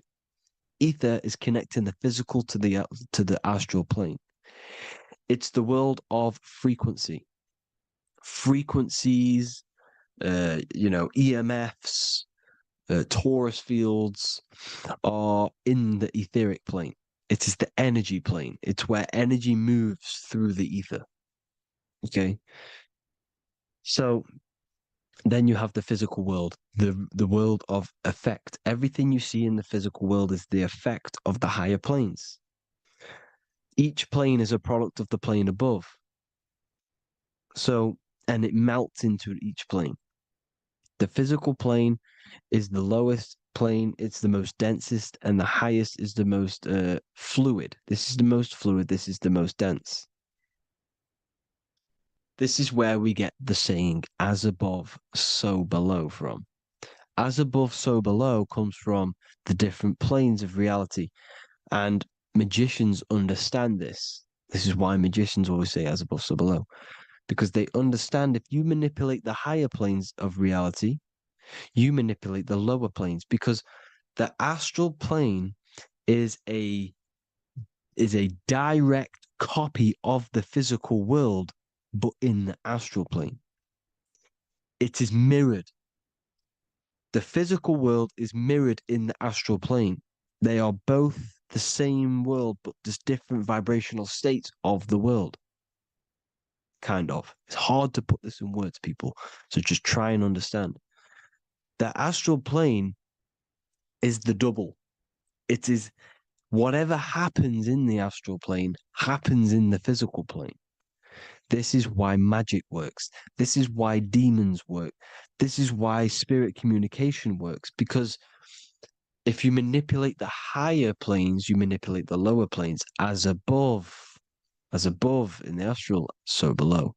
Speaker 2: Ether is connecting the physical to the astral plane. It's the world of frequency. Frequencies, EMFs, torus fields are in the etheric plane. It is the energy plane. It's where energy moves through the ether. Okay? So then you have the physical world, the world of effect. Everything you see in the physical world is the effect of the higher planes. Each plane is a product of the plane above. So, and it melts into each plane. The physical plane is the lowest plane, it's the most densest, and the highest is the most fluid. This is the most fluid, this is the most dense. This is where we get the saying, as above, so below from. As above, so below comes from the different planes of reality. And magicians understand this. This is why magicians always say as above, so below. Because they understand if you manipulate the higher planes of reality, you manipulate the lower planes. Because the astral plane is a direct copy of the physical world, but in the astral plane. It is mirrored. The physical world is mirrored in the astral plane. They are both the same world, but there's different vibrational states of the world. Kind of. It's hard to put this in words, people. So just try and understand. The astral plane is the double. It is whatever happens in the astral plane happens in the physical plane. This is why magic works. This is why demons work. This is why spirit communication works. Because if you manipulate the higher planes, you manipulate the lower planes. As above in the astral, so below.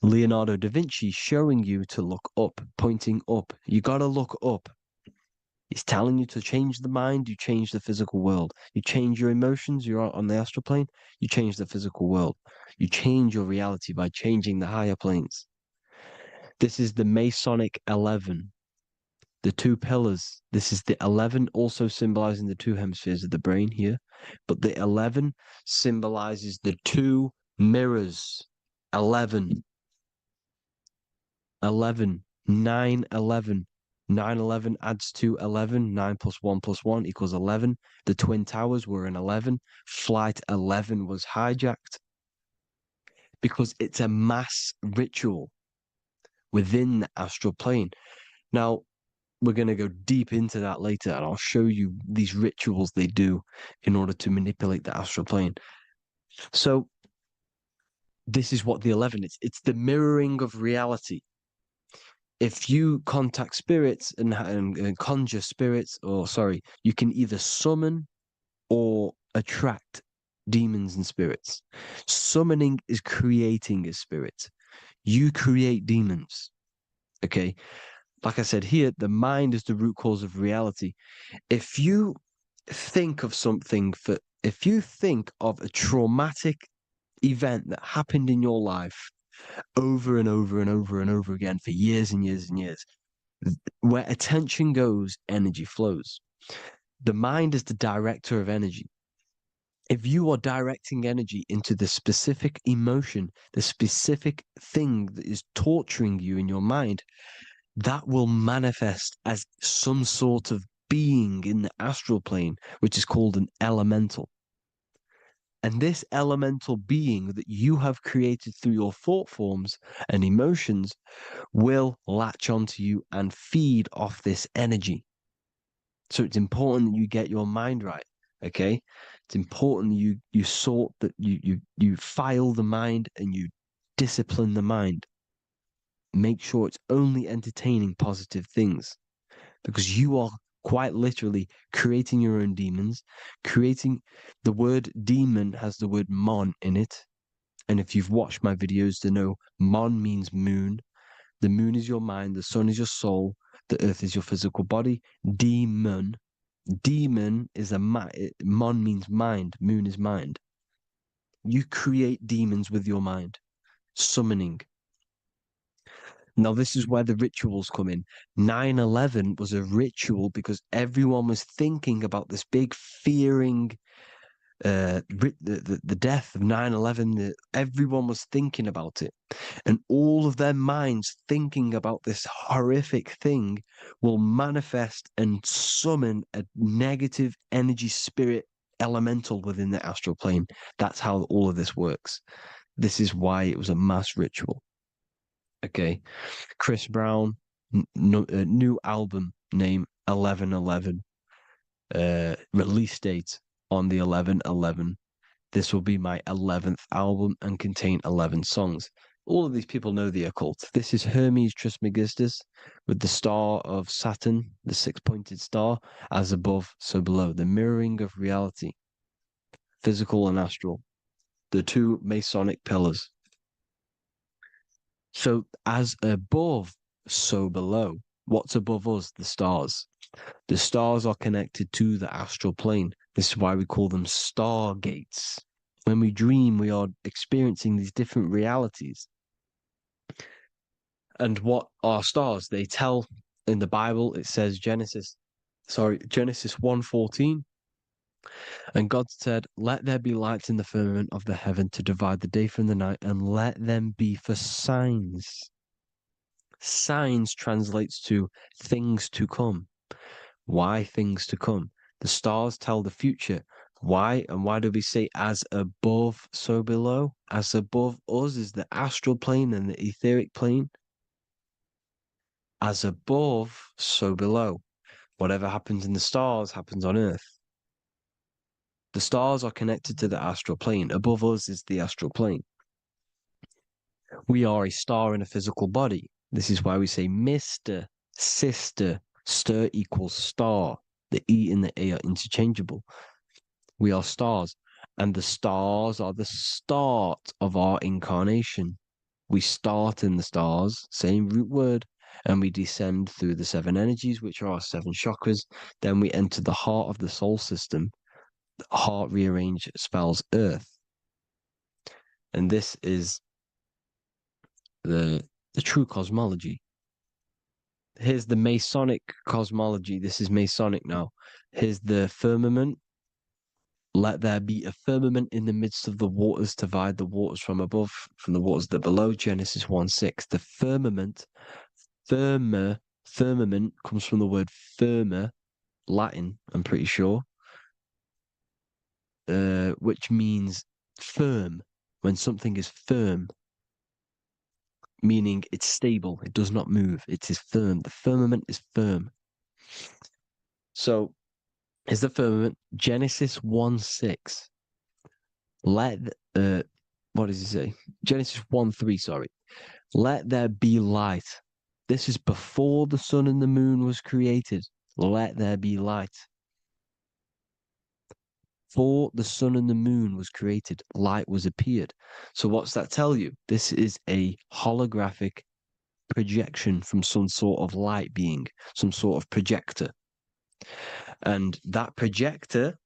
Speaker 2: Leonardo da Vinci showing you to look up, pointing up. You got to look up. He's telling you to change the mind, you change the physical world. You change your emotions, you're on the astral plane, you change the physical world. You change your reality by changing the higher planes. This is the Masonic 11, the two pillars. This is the 11 also symbolizing the two hemispheres of the brain here. But the 11 symbolizes the two mirrors. 11, 11, 9, 11. 9, 11 adds to 11. 9 plus 1 plus 1 equals 11. The Twin Towers were in 11. Flight 11 was hijacked because it's a mass ritual within the astral plane. Now, we're going to go deep into that later, and I'll show you these rituals they do in order to manipulate the astral plane. So, this is what the 11 is. It's the mirroring of reality. If you contact spirits and conjure spirits, you can either summon or attract demons and spirits. Summoning is creating a spirit. You create demons. Okay? Like I said here, the mind is the root cause of reality. If you think of if you think of a traumatic event that happened in your life over and over and over and over again for years and years and years, where attention goes, energy flows. The mind is the director of energy. If you are directing energy into the specific emotion, the specific thing that is torturing you in your mind, that will manifest as some sort of being in the astral plane, which is called an elemental. And this elemental being that you have created through your thought forms and emotions will latch onto you and feed off this energy. So it's important that you get your mind right, okay? It's important you sort that you file the mind and you discipline the mind. Make sure it's only entertaining positive things, because you are quite literally creating your own demons. The word demon has the word mon in it. And if you've watched my videos to know, mon means moon. The moon is your mind, the sun is your soul, the earth is your physical body. Demon is mon means mind, moon is mind. You create demons with your mind. Summoning. Now, this is where the rituals come in. 9/11 was a ritual because everyone was thinking about this big fearing, the death of 9/11. Everyone was thinking about it. And all of their minds thinking about this horrific thing will manifest and summon a negative energy spirit elemental within the astral plane. That's how all of this works. This is why it was a mass ritual. Okay, Chris Brown, new album name 11/11, release date on the 11/11. This will be my 11th album and contain 11 songs. All of these people know the occult. This is Hermes Trismegistus with the star of Saturn, the six-pointed star, as above, so below. The mirroring of reality, physical and astral. The two Masonic pillars. So as above, so below. What's above us? The stars. The stars are connected to the astral plane. This is why we call them stargates. When we dream, we are experiencing these different realities. And what are stars? They tell in the Bible, it says Genesis 1:14. And God said, "Let there be lights in the firmament of the heaven to divide the day from the night, and let them be for signs." Signs translates to things to come. Why things to come? The stars tell the future. Why? And why do we say as above, so below? As above us is the astral plane and the etheric plane. As above, so below. Whatever happens in the stars happens on Earth. The stars are connected to the astral plane. Above us is the astral plane. We are a star in a physical body. This is why we say Mr., sister, stir equals star. The E and the A are interchangeable. We are stars, and the stars are the start of our incarnation. We start in the stars, same root word, and we descend through the 7 energies, which are our 7 chakras. Then we enter the heart of the soul system. The heart rearranged spells earth. And this is the true cosmology. Here's the Masonic cosmology. This is Masonic now. Here's the firmament. Let there be a firmament in the midst of the waters to divide the waters from above, from the waters that below. Genesis 1:6. The firmament, firmament comes from the word firma, Latin, I'm pretty sure, which means firm. When something is firm, meaning it's stable, it does not move, it is firm. The firmament is firm. So, is the firmament Genesis 1:6. What does he say? Genesis 1:3, sorry. Let there be light. This is before the sun and the moon was created. Let there be light. Before the sun and the moon was created, light was appeared. So what's that tell you? This is a holographic projection from some sort of light being, some sort of projector. And that projector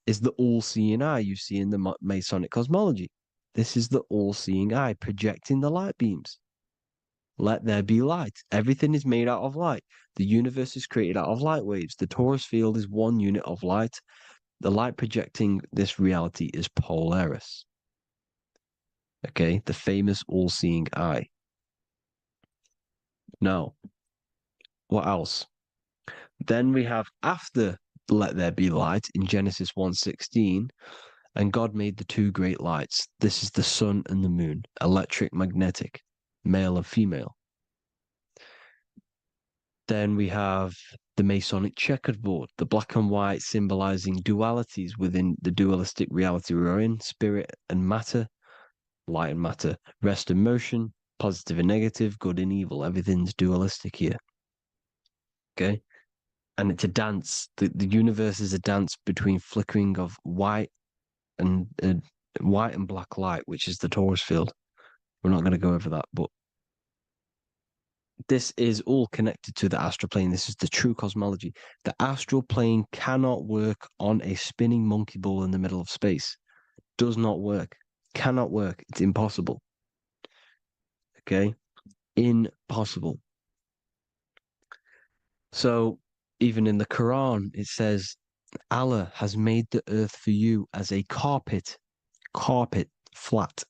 Speaker 2: is the all-seeing eye you see in the Masonic cosmology. This is the all-seeing eye projecting the light beams. Let there be light. Everything is made out of light. The universe is created out of light waves. The torus field is one unit of light. The light projecting this reality is Polaris. Okay, the famous all-seeing eye. Now, what else? Then we have after let there be light in Genesis 1:16, and God made the 2 great lights. This is the sun and the moon, electric, magnetic, male and female. Then we have the Masonic checkerboard, the black and white symbolizing dualities within the dualistic reality we're in, spirit and matter, light and matter, rest and motion, positive and negative, good and evil. Everything's dualistic here. Okay? And it's a dance. The universe is a dance between flickering of white and black light, which is the torus field. We're not going to go over that, but this is all connected to the astral plane. This is the true cosmology. The astral plane cannot work on a spinning monkey ball in the middle of space. Does not work. Cannot work. It's impossible. Okay? Impossible. So, even in the Quran, it says, Allah has made the earth for you as a carpet, flat.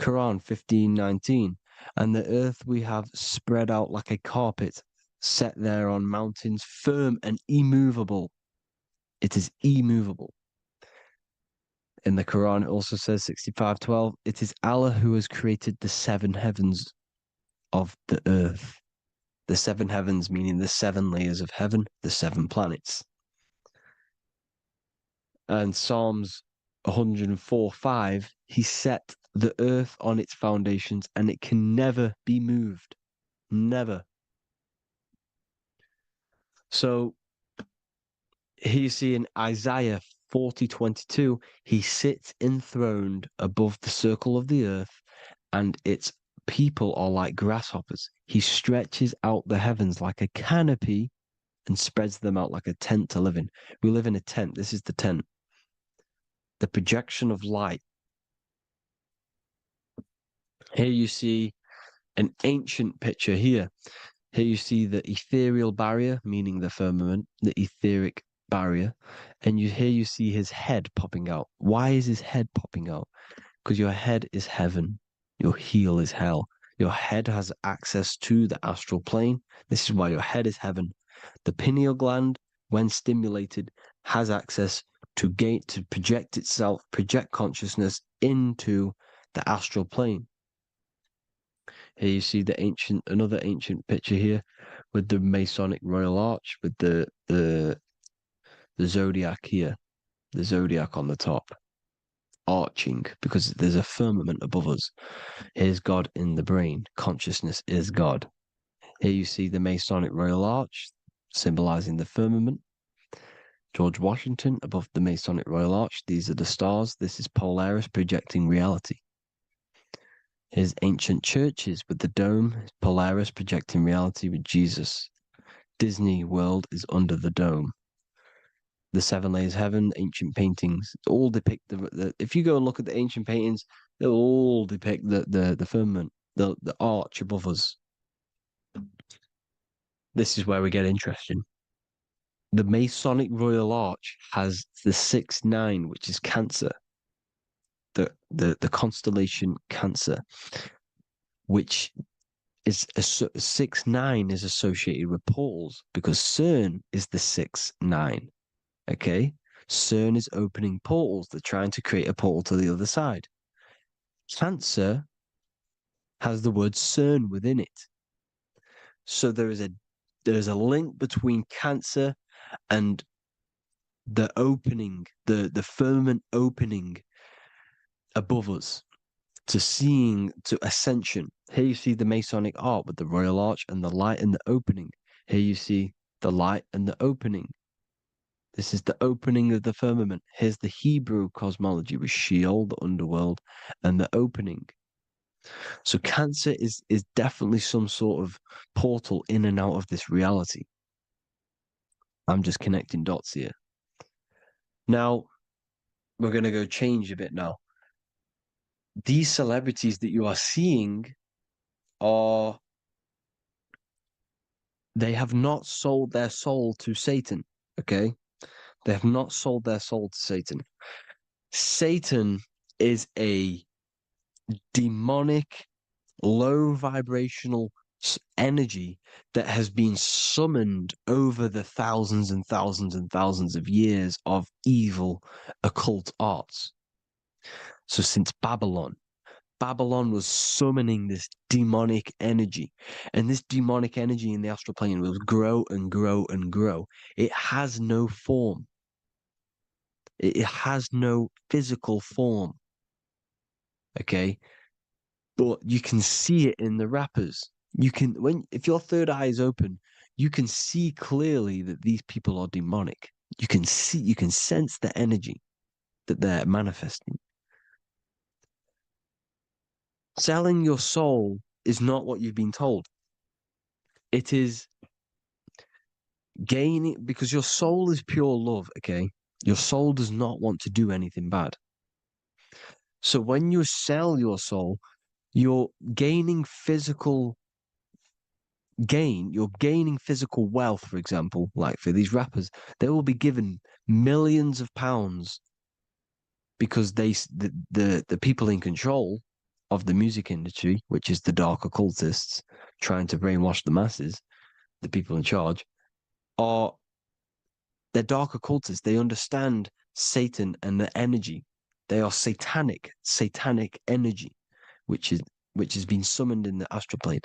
Speaker 2: Quran 15:19. And the earth we have spread out like a carpet, set there on mountains, firm and immovable. It is immovable. In the Quran, it also says 65:12, it is Allah who has created the 7 heavens of the earth. The 7 heavens, meaning the 7 layers of heaven, the 7 planets. And Psalms 104:5, he set the earth on its foundations and it can never be moved. Never. So here you see in Isaiah 40:22, he sits enthroned above the circle of the earth and its people are like grasshoppers. He stretches out the heavens like a canopy and spreads them out like a tent to live in. We live in a tent. This is the tent. The projection of light. Here you see an ancient picture here. Here you see the ethereal barrier, meaning the firmament, the etheric barrier. And here you see his head popping out. Why is his head popping out? Because your head is heaven. Your heel is hell. Your head has access to the astral plane. This is why your head is heaven. The pineal gland, when stimulated, has access to project itself, project consciousness into the astral plane. Here you see another ancient picture here with the Masonic Royal Arch, with the zodiac here, the zodiac on the top, arching, because there's a firmament above us. Here's God in the brain. Consciousness is God. Here you see the Masonic Royal Arch, symbolizing the firmament. George Washington above the Masonic Royal Arch. These are the stars. This is Polaris projecting reality. Here's ancient churches with the dome. Polaris projecting reality with Jesus. Disney World is under the dome. The seven layers of heaven, ancient paintings, all depict if you go and look at the ancient paintings, they'll all depict the firmament, the arch above us. This is where we get interesting. The Masonic Royal Arch has the 6-9, which is Cancer. The constellation Cancer, which is 6-9 is associated with portals, because CERN is the 6-9. Okay, CERN is opening portals. They're trying to create a portal to the other side. Cancer has the word CERN within it, so there is a link between Cancer and the opening, the firmament opening above us to ascension. Here you see the Masonic art with the Royal Arch and the light and the opening. Here you see the light and the opening. This is the opening of the firmament. Here's the Hebrew cosmology with Sheol, the underworld, and the opening. So Cancer is definitely some sort of portal in and out of this reality. I'm just connecting dots here. Now, we're going to go change a bit now. These celebrities that you are seeing they have not sold their soul to Satan, okay? They have not sold their soul to Satan. Satan is a demonic, low vibrational energy that has been summoned over the thousands and thousands and thousands of years of evil occult arts. So since Babylon was summoning this demonic energy, and this demonic energy in the astral plane will grow and grow and grow. It has no form. It has no physical form. Okay? But you can see it in the rappers. If your third eye is open, you can see clearly that these people are demonic. You can sense the energy that they're manifesting. Selling your soul is not what you've been told. It is gaining, because your soul is pure love, okay? Your soul does not want to do anything bad. So when you sell your soul, you're gaining physical gain. You're gaining physical wealth, for example, like for these rappers. They will be given millions of pounds because the people in control of the music industry, which is the dark occultists trying to brainwash the masses, the people in charge, they're dark occultists. They understand Satan and the energy. They are satanic energy, which has been summoned in the astral plane.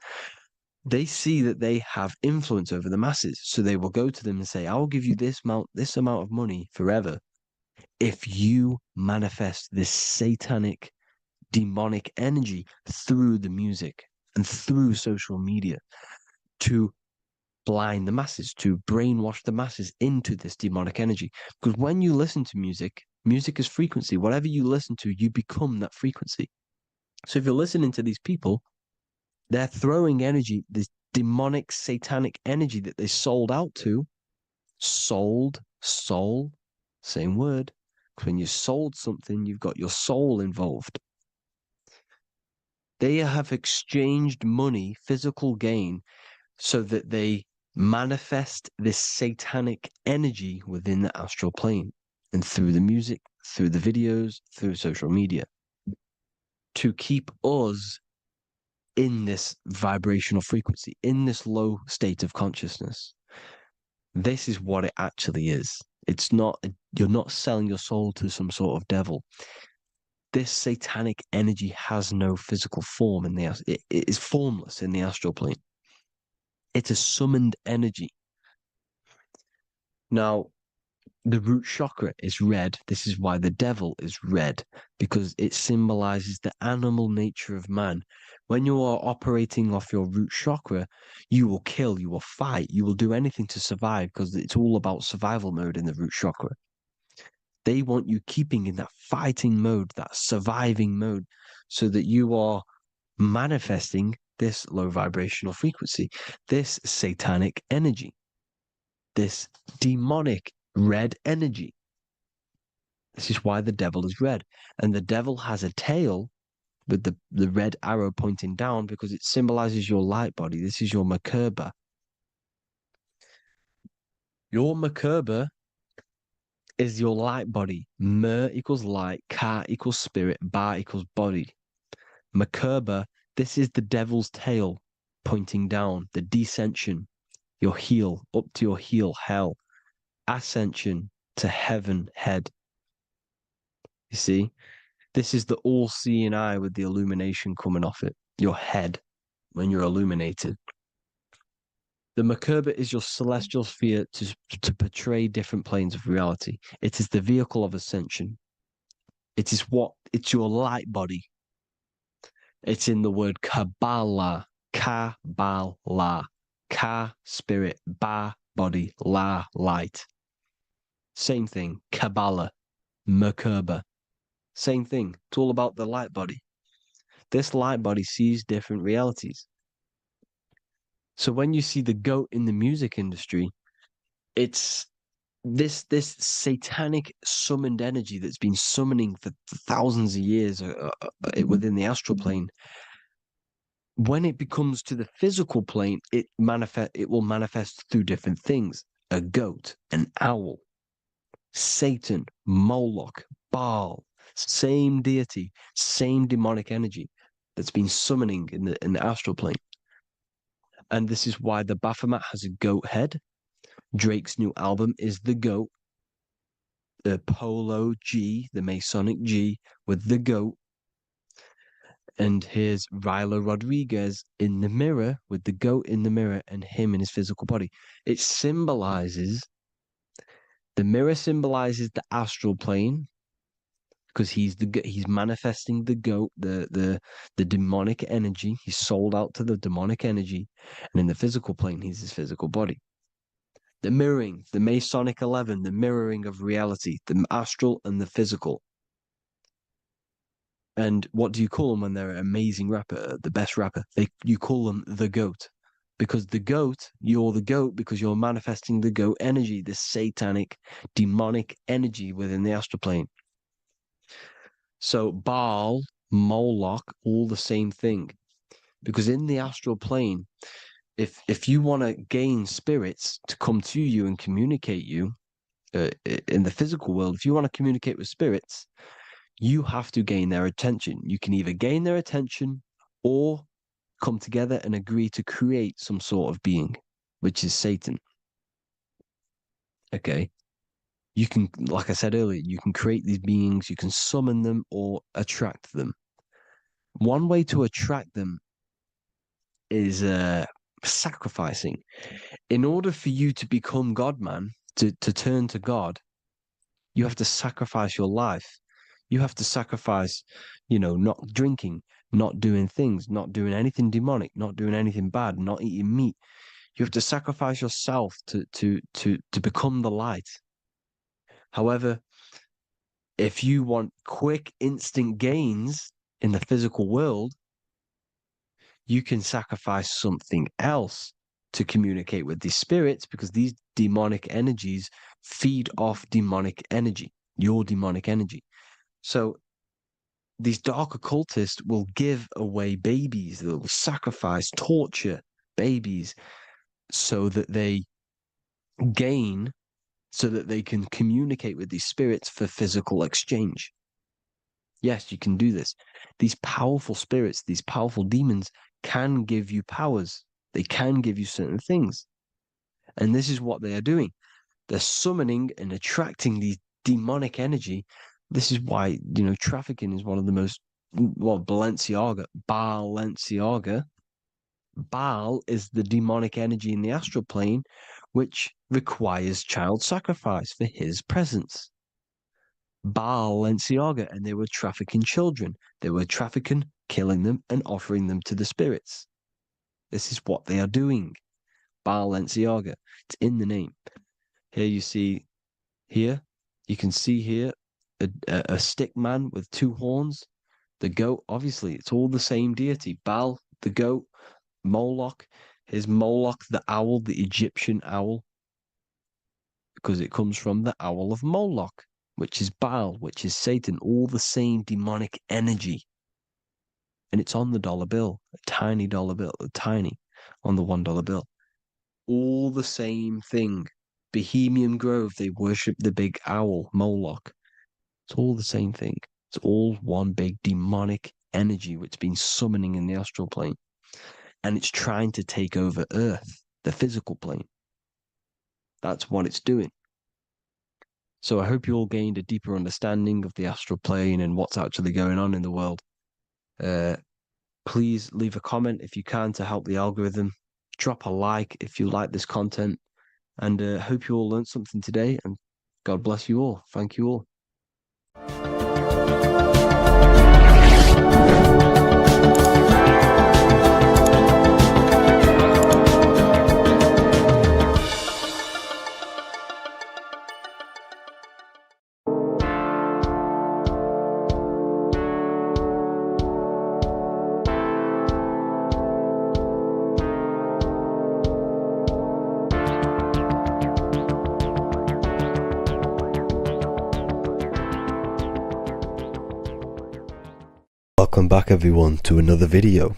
Speaker 2: They see that they have influence over the masses, so they will go to them and say, "I will give you this amount of money forever if you manifest this satanic, demonic energy through the music and through social media to blind the masses, to brainwash the masses into this demonic energy." Because when you listen to music is frequency. Whatever you listen to, you become that frequency. So if you're listening to these people, They're throwing energy, this demonic, satanic energy that they sold out to. Sold, soul, same word. When you sold something, you've got your soul involved. They have exchanged money, physical gain, so that they manifest this satanic energy within the astral plane and through the music, through the videos, through social media to keep us in this vibrational frequency, in this low state of consciousness. This is what it actually is. It's not, you're not selling your soul to some sort of devil. This satanic energy has no physical form in the, it is formless in the astral plane. It's a summoned energy. Now, the root chakra is red. This is why the devil is red, because it symbolizes the animal nature of man. When you are operating off your root chakra, you will kill, you will fight, you will do anything to survive, because it's all about survival mode in the root chakra. They want you keeping in that fighting mode, that surviving mode, so that you are manifesting this low vibrational frequency, this satanic energy, this demonic red energy. This is why the devil is red. And the devil has a tail with the red arrow pointing down because it symbolizes your light body. This is your Merkaba. Your Merkaba is your light body. Mer equals light, Ka equals spirit, Ba equals body. Merkaba, this is the devil's tail pointing down, the descension, your heel, up to your heel, hell. Ascension to heaven, head. You see, this is the all-seeing eye with the illumination coming off it, your head, when you're illuminated. The Merkaba is your celestial sphere to portray different planes of reality. It is the vehicle of ascension. It's your light body. It's in the word Kabbalah, Kabbalah, Ka, spirit, Ba, body, La, light. Same thing, Kabbalah, Merkaba. Same thing. It's all about the light body. This light body sees different realities. So when you see the goat in the music industry, it's this satanic summoned energy that's been summoning for thousands of years within the astral plane. When it becomes to the physical plane, it will manifest through different things. A goat, an owl, Satan, Moloch, Baal, same deity, same demonic energy that's been summoning in the astral plane. And this is why the Baphomet has a goat head. Drake's new album is the goat. The Polo G, the Masonic G, with the goat. And here's Rilo Rodriguez in the mirror with the goat in the mirror and him in his physical body. It symbolizes, the mirror symbolizes the astral plane, because he's manifesting the goat, the demonic energy. He's sold out to the demonic energy, and in the physical plane, he's his physical body. The mirroring, the Masonic 11, the mirroring of reality, the astral and the physical. And what do you call them when they're an amazing rapper, the best rapper? You call them the goat, because you're the goat because you're manifesting the goat energy, this satanic, demonic energy within the astral plane. So Baal, Moloch, all the same thing. Because in the astral plane, if you want to gain spirits to come to you and communicate you in the physical world, if you want to communicate with spirits, you have to gain their attention. You can either gain their attention or come together and agree to create some sort of being, which is Satan. Okay. You can, like I said earlier, you can create these beings, you can summon them or attract them. One way to attract them is sacrificing. In order for you to become God, man, to turn to God, you have to sacrifice your life. You have to sacrifice, not drinking, not doing things, not doing anything demonic, not doing anything bad, not eating meat. You have to sacrifice yourself to become the light. However, if you want quick, instant gains in the physical world, you can sacrifice something else to communicate with these spirits, because these demonic energies feed off demonic energy, your demonic energy. So these dark occultists will give away babies, they will sacrifice, torture babies so that they gain, so that they can communicate with these spirits for physical exchange. Yes, you can do this. These powerful spirits, these powerful demons can give you powers. They can give you certain things. And this is what they are doing. They're summoning and attracting these demonic energy. This is why, trafficking is one of the most, Balenciaga. Baal is the demonic energy in the astral plane, which requires child sacrifice for his presence. Balenciaga, and they were trafficking children. They were trafficking, killing them, and offering them to the spirits. This is what they are doing. Balenciaga. It's in the name. Here you can see here a stick man with two horns. The goat, obviously, it's all the same deity. Baal, the goat, Moloch. Here's Moloch, the owl, the Egyptian owl, because it comes from the owl of Moloch, which is Baal, which is Satan, all the same demonic energy. And it's on the dollar bill, a tiny dollar bill, on the $1 bill. All the same thing. Bohemian Grove, they worship the big owl, Moloch. It's all the same thing. It's all one big demonic energy which has been summoning in the astral plane. And it's trying to take over Earth, the physical plane. That's what it's doing. So I hope you all gained a deeper understanding of the astral plane and what's actually going on in the world. Please leave a comment if you can to help the algorithm. Drop a like if you like this content. And hope you all learned something today. And God bless you all. Thank you all.
Speaker 4: Welcome back everyone to another video.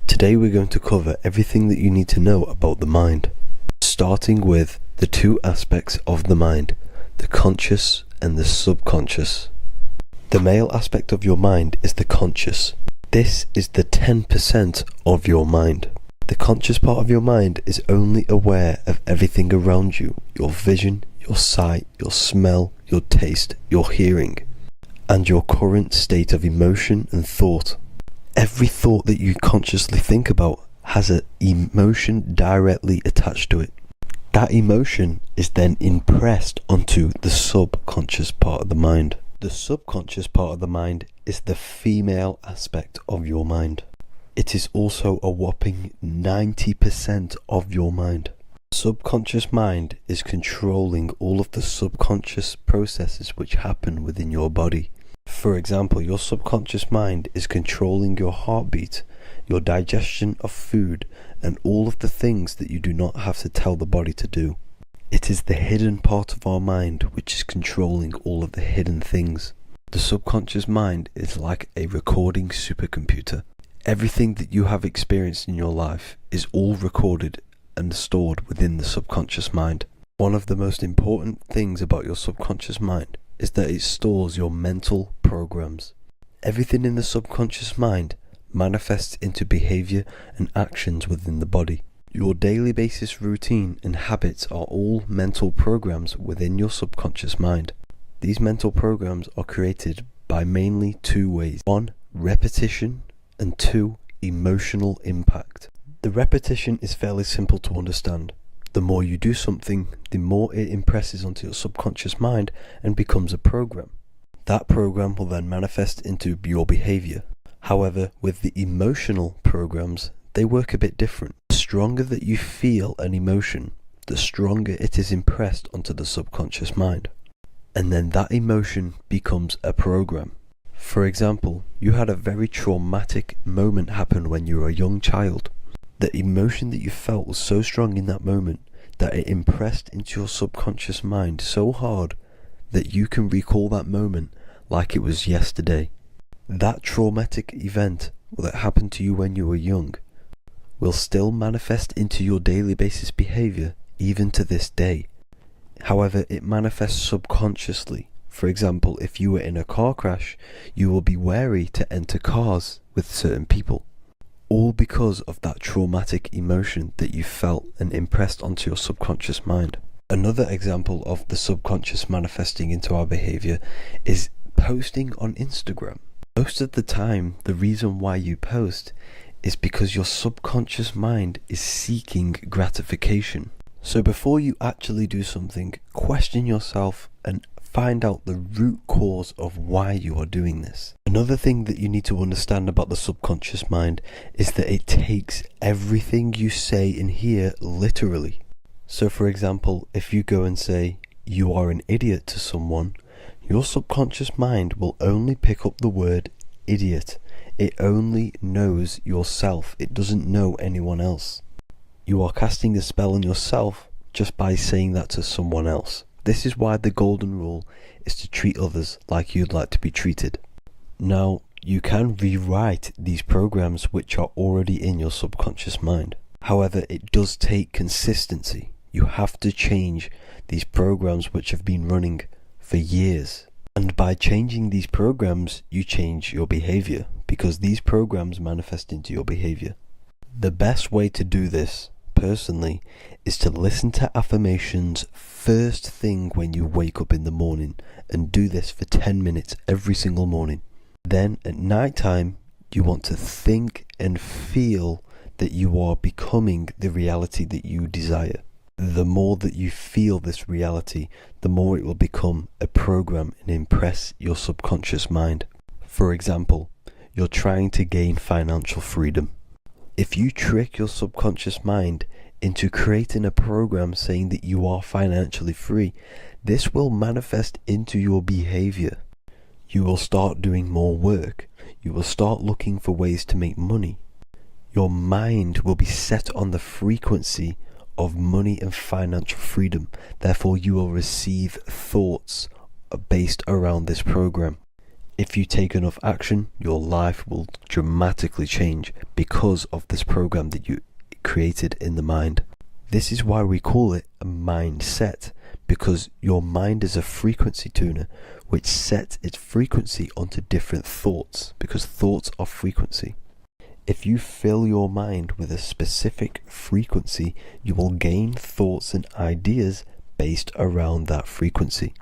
Speaker 4: Today we're going to cover everything that you need to know about the mind, starting with the two aspects of the mind, the conscious and the subconscious. The male aspect of your mind is the conscious. This is the 10% of your mind. The conscious part of your mind is only aware of everything around you, your vision, your sight, your smell, your taste, your hearing, and your current state of emotion and thought. Every thought that you consciously think about has an emotion directly attached to it. That emotion is then impressed onto the subconscious part of the mind. The subconscious part of the mind is the female aspect of your mind. It is also a whopping 90% of your mind. Subconscious mind is controlling all of the subconscious processes which happen within your body. For example, your subconscious mind is controlling your heartbeat, your digestion of food, and all of the things that you do not have to tell the body to do. It is the hidden part of our mind which is controlling all of the hidden things. The subconscious mind is like a recording supercomputer. Everything that you have experienced in your life is all recorded and stored within the subconscious mind. One of the most important things about your subconscious mind is that it stores your mental programs. Everything in the subconscious mind manifests into behavior and actions within the body. Your daily basis routine and habits are all mental programs within your subconscious mind. These mental programs are created by mainly two ways. 1, repetition, and 2, emotional impact. The repetition is fairly simple to understand. The more you do something, the more it impresses onto your subconscious mind and becomes a program. That program will then manifest into your behavior. However, with the emotional programs, they work a bit different. The stronger that you feel an emotion, the stronger it is impressed onto the subconscious mind. And then that emotion becomes a program. For example, you had a very traumatic moment happen when you were a young child. The emotion that you felt was so strong in that moment that it impressed into your subconscious mind so hard that you can recall that moment like it was yesterday. That traumatic event that happened to you when you were young will still manifest into your daily basis behavior even to this day. However, it manifests subconsciously. For example, if you were in a car crash, you will be wary to enter cars with certain people, all because of that traumatic emotion that you felt and impressed onto your subconscious mind. Another example of the subconscious manifesting into our behavior is posting on Instagram. Most of the time, the reason why you post is because your subconscious mind is seeking gratification. So before you actually do something, question yourself and find out the root cause of why you are doing this. Another thing that you need to understand about the subconscious mind is that it takes everything you say and hear literally. So for example, if you go and say, "You are an idiot" to someone, your subconscious mind will only pick up the word idiot. It only knows yourself. It doesn't know anyone else. You are casting a spell on yourself just by saying that to someone else. This is why the golden rule is to treat others like you'd like to be treated. Now, you can rewrite these programs which are already in your subconscious mind. However, it does take consistency. You have to change these programs which have been running for years. And by changing these programs, you change your behavior, because these programs manifest into your behavior. The best way to do this, personally, is to listen to affirmations first thing when you wake up in the morning, and do this for 10 minutes every single morning. Then at night time, you want to think and feel that you are becoming the reality that you desire. The more that you feel this reality, the more it will become a program and impress your subconscious mind. For example, you're trying to gain financial freedom. If you trick your subconscious mind into creating a program saying that you are financially free, this will manifest into your behavior. You will start doing more work. You will start looking for ways to make money. Your mind will be set on the frequency of money and financial freedom. Therefore, you will receive thoughts based around this program. If you take enough action, your life will dramatically change because of this program that you created in the mind. This is why we call it a mindset, because your mind is a frequency tuner which sets its frequency onto different thoughts, because thoughts are frequency. If you fill your mind with a specific frequency, you will gain thoughts and ideas based around that frequency.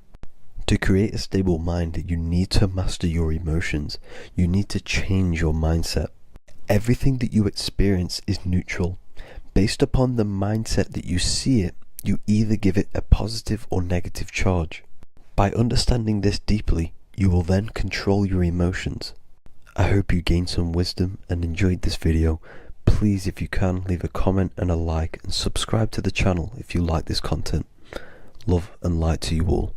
Speaker 4: To create a stable mind, you need to master your emotions. You need to change your mindset. Everything that you experience is neutral. Based upon the mindset that you see it, you either give it a positive or negative charge. By understanding this deeply, you will then control your emotions. I hope you gained some wisdom and enjoyed this video. Please, if you can, leave a comment and a like, and subscribe to the channel if you like this content. Love and light to you all.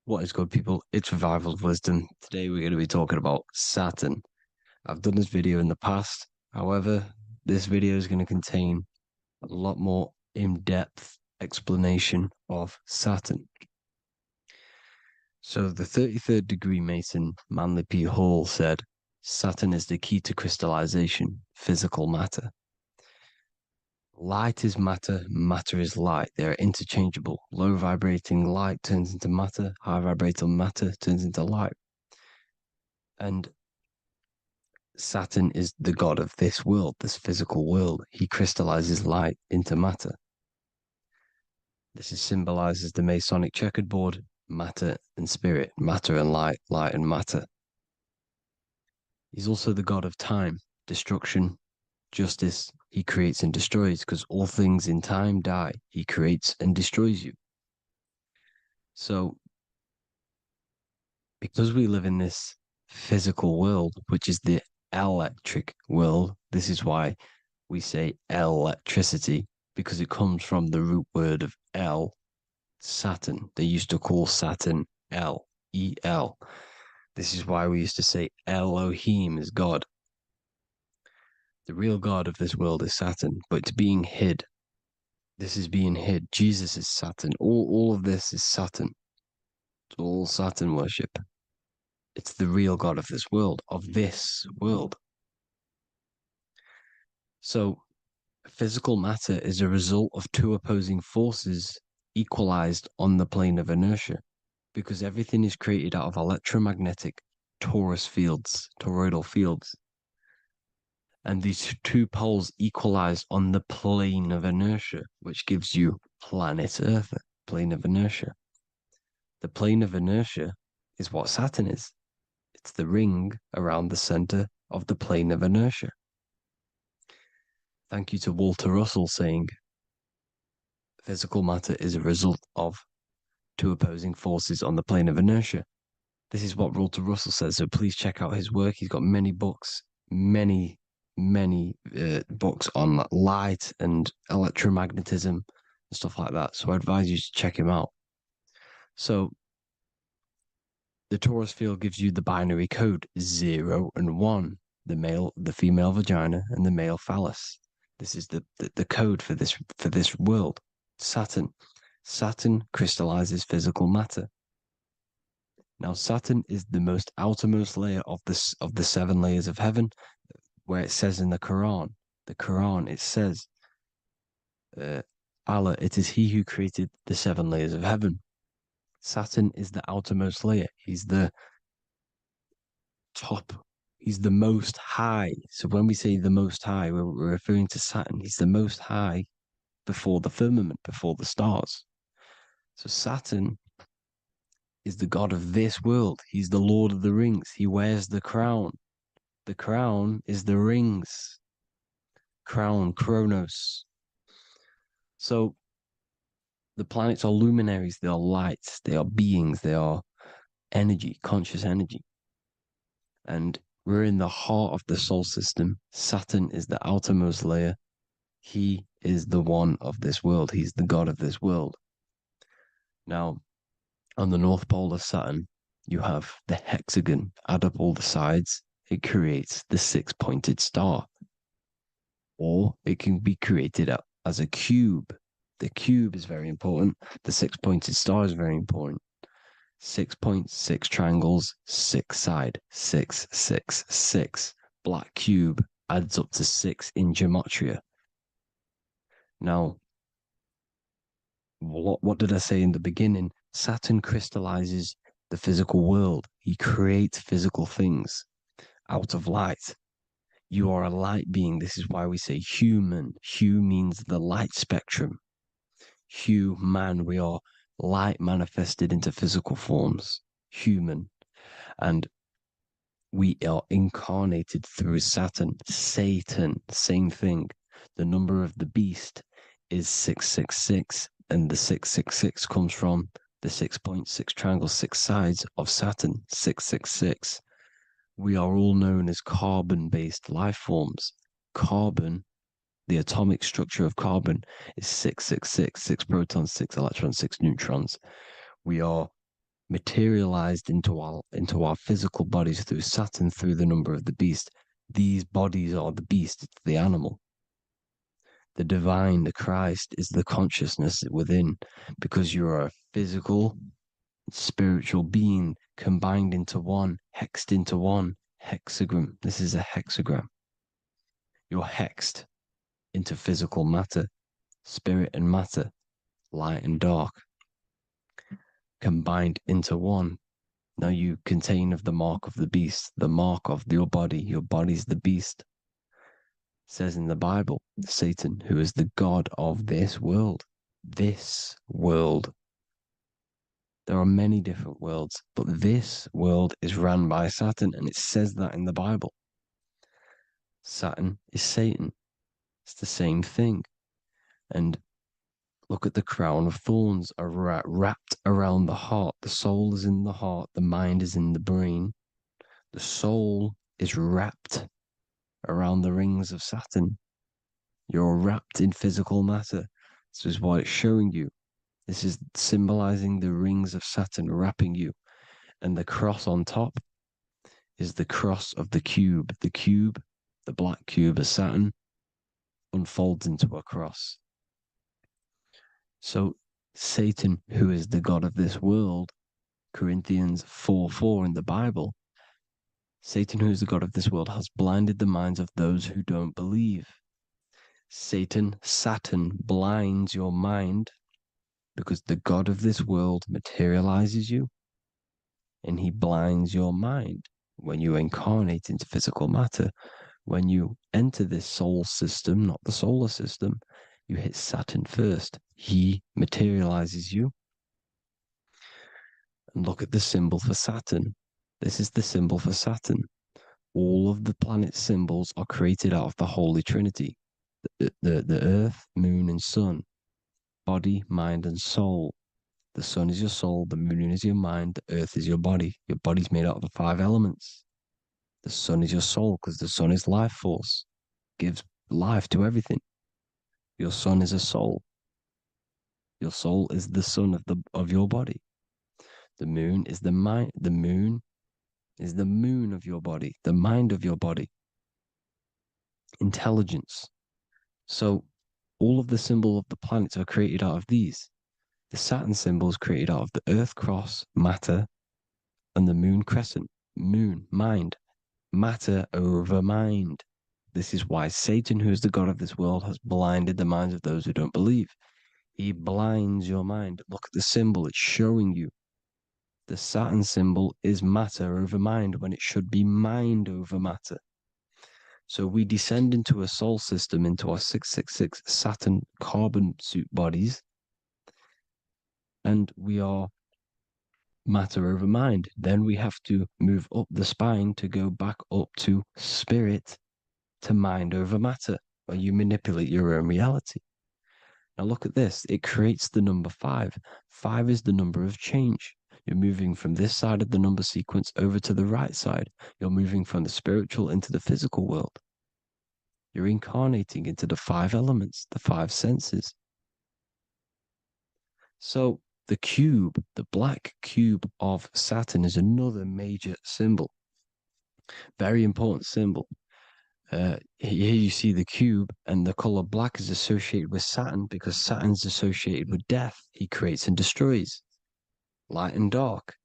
Speaker 2: What is good, people? It's Revival of Wisdom. Today we're going to be talking about Saturn. I've done this video in the past. However, this video is going to contain a lot more in-depth explanation of Saturn. So the 33rd degree Mason, Manly P. Hall, said, Saturn is the key to crystallization, physical matter. Light is matter, matter is light. They are interchangeable. Low vibrating light turns into matter, high vibrating matter turns into light. And Saturn is the god of this world, this physical world. He crystallizes light into matter. This is symbolized as the Masonic checkered board, matter and spirit, matter and light, light and matter. He's also the god of time, destruction, justice. He creates and destroys, because all things in time die. He creates and destroys you. So, because we live in this physical world, which is the electric world, this is why we say electricity, because it comes from the root word of El, Saturn. They used to call Saturn El, E-L. This is why we used to say Elohim is God. The real God of this world is Saturn, but it's being hid. This is being hid. Jesus is Saturn. All of this is Saturn. It's all Saturn worship. It's the real God of this world, So, physical matter is a result of two opposing forces equalized on the plane of inertia, because everything is created out of electromagnetic toroidal fields. And these two poles equalize on the plane of inertia, which gives you planet Earth, plane of inertia. The plane of inertia is what Saturn is. It's the ring around the center of the plane of inertia. Thank you to Walter Russell saying, physical matter is a result of two opposing forces on the plane of inertia. This is what Walter Russell says, so please check out his work. He's got many books, many books on light and electromagnetism and stuff like that. So I advise you to check him out. So the torus field gives you the binary code 0 and 1, the female vagina and the male phallus. This is the code for this world. Saturn crystallizes physical matter. Now Saturn is the most outermost layer of the 7 layers of heaven, where it says in the Quran, it says, Allah, it is He who created the 7 layers of heaven. Saturn is the outermost layer. He's the top. He's the most high. So when we say the most high, we're referring to Saturn. He's the most high before the firmament, before the stars. So Saturn is the god of this world. He's the Lord of the Rings. He wears the crown. The crown is the rings. Crown, Chronos. So the planets are luminaries. They are lights. They are beings. They are energy, conscious energy. And we're in the heart of the solar system. Saturn is the outermost layer. He is the one of this world. He's the god of this world. Now, on the North Pole of Saturn, you have the hexagon. Add up all the sides. It creates the 6-pointed star. Or it can be created as a cube. The cube is very important. The 6-pointed star is very important. 6 points, 6 triangles, 6 side, 6, 6, 6. Black cube adds up to 6 in gematria. Now, what did I say in the beginning? Saturn crystallizes the physical world. He creates physical things out of light. You are a light being. This is why we say human. Hue means the light spectrum. Hue, man, we are light manifested into physical forms, human. And we are incarnated through Saturn. Satan, same thing. The number of the beast is 666, and the 666 comes from the 6 points, 6 triangles, 6 sides of Saturn, 666. We are all known as carbon-based life forms. Carbon, the atomic structure of carbon, is 666, 6 protons, 6 electrons, 6 neutrons. We are materialized into our physical bodies through Saturn, through the number of the beast. These bodies are the beast, it's the animal. The divine, the Christ, is the consciousness within, because you are a physical, spiritual being combined into one, hexed into one. Hexagram. This is a hexagram. You're hexed into physical matter, spirit and matter, light and dark, combined into one. Now you contain of the mark of the beast, the mark of your body. Your body's the beast. It says in the Bible, Satan, who is the god of this world. this world. There are many different worlds, but this world is run by Saturn, and it says that in the Bible. Saturn is Satan. It's the same thing. And look at the crown of thorns are wrapped around the heart. The soul is in the heart. The mind is in the brain. The soul is wrapped around the rings of Saturn. You're wrapped in physical matter. This is what it's showing you. This is symbolizing the rings of Saturn wrapping you. And the cross on top is the cross of the cube. The cube, the black cube of Saturn, unfolds into a cross. So Satan, who is the god of this world, Corinthians 4:4 in the Bible, Satan, who is the god of this world, has blinded the minds of those who don't believe. Satan blinds your mind because the god of this world materializes you and he blinds your mind when you incarnate into physical matter. When you enter this soul system, not the solar system, you hit Saturn first. He materializes you. And look at the symbol for Saturn. This is the symbol for Saturn. All of the planet symbols are created out of the Holy Trinity. The Earth, Moon, and Sun. Body, mind, and soul. The Sun is your soul, the Moon is your mind, the Earth is your body. Your body's made out of the 5 elements. The Sun is your soul because the Sun is life force. Gives life to everything. Your Sun is a soul. Your soul is the sun of your body. The Moon is the mind. The Moon is the moon of your body, the mind of your body. Intelligence. So all of the symbols of the planets are created out of these. The Saturn symbol is created out of the Earth cross, matter, and the Moon crescent, moon, mind, matter over mind. This is why Satan, who is the god of this world, has blinded the minds of those who don't believe. He blinds your mind. Look at the symbol, it's showing you. The Saturn symbol is matter over mind when it should be mind over matter. So we descend into a soul system, into our 666 Saturn carbon suit bodies, and we are matter over mind. Then we have to move up the spine to go back up to spirit, to mind over matter, where you manipulate your own reality. Now look at this. It creates the number 5. 5 is the number of change. You're moving from this side of the number sequence over to the right side. You're moving from the spiritual into the physical world. You're incarnating into the 5 elements, the 5 senses. So the cube, the black cube of Saturn, is another major symbol. Very important symbol. Here you see the cube, and the color black is associated with Saturn because Saturn's associated with death. He creates and destroys. Light and dark.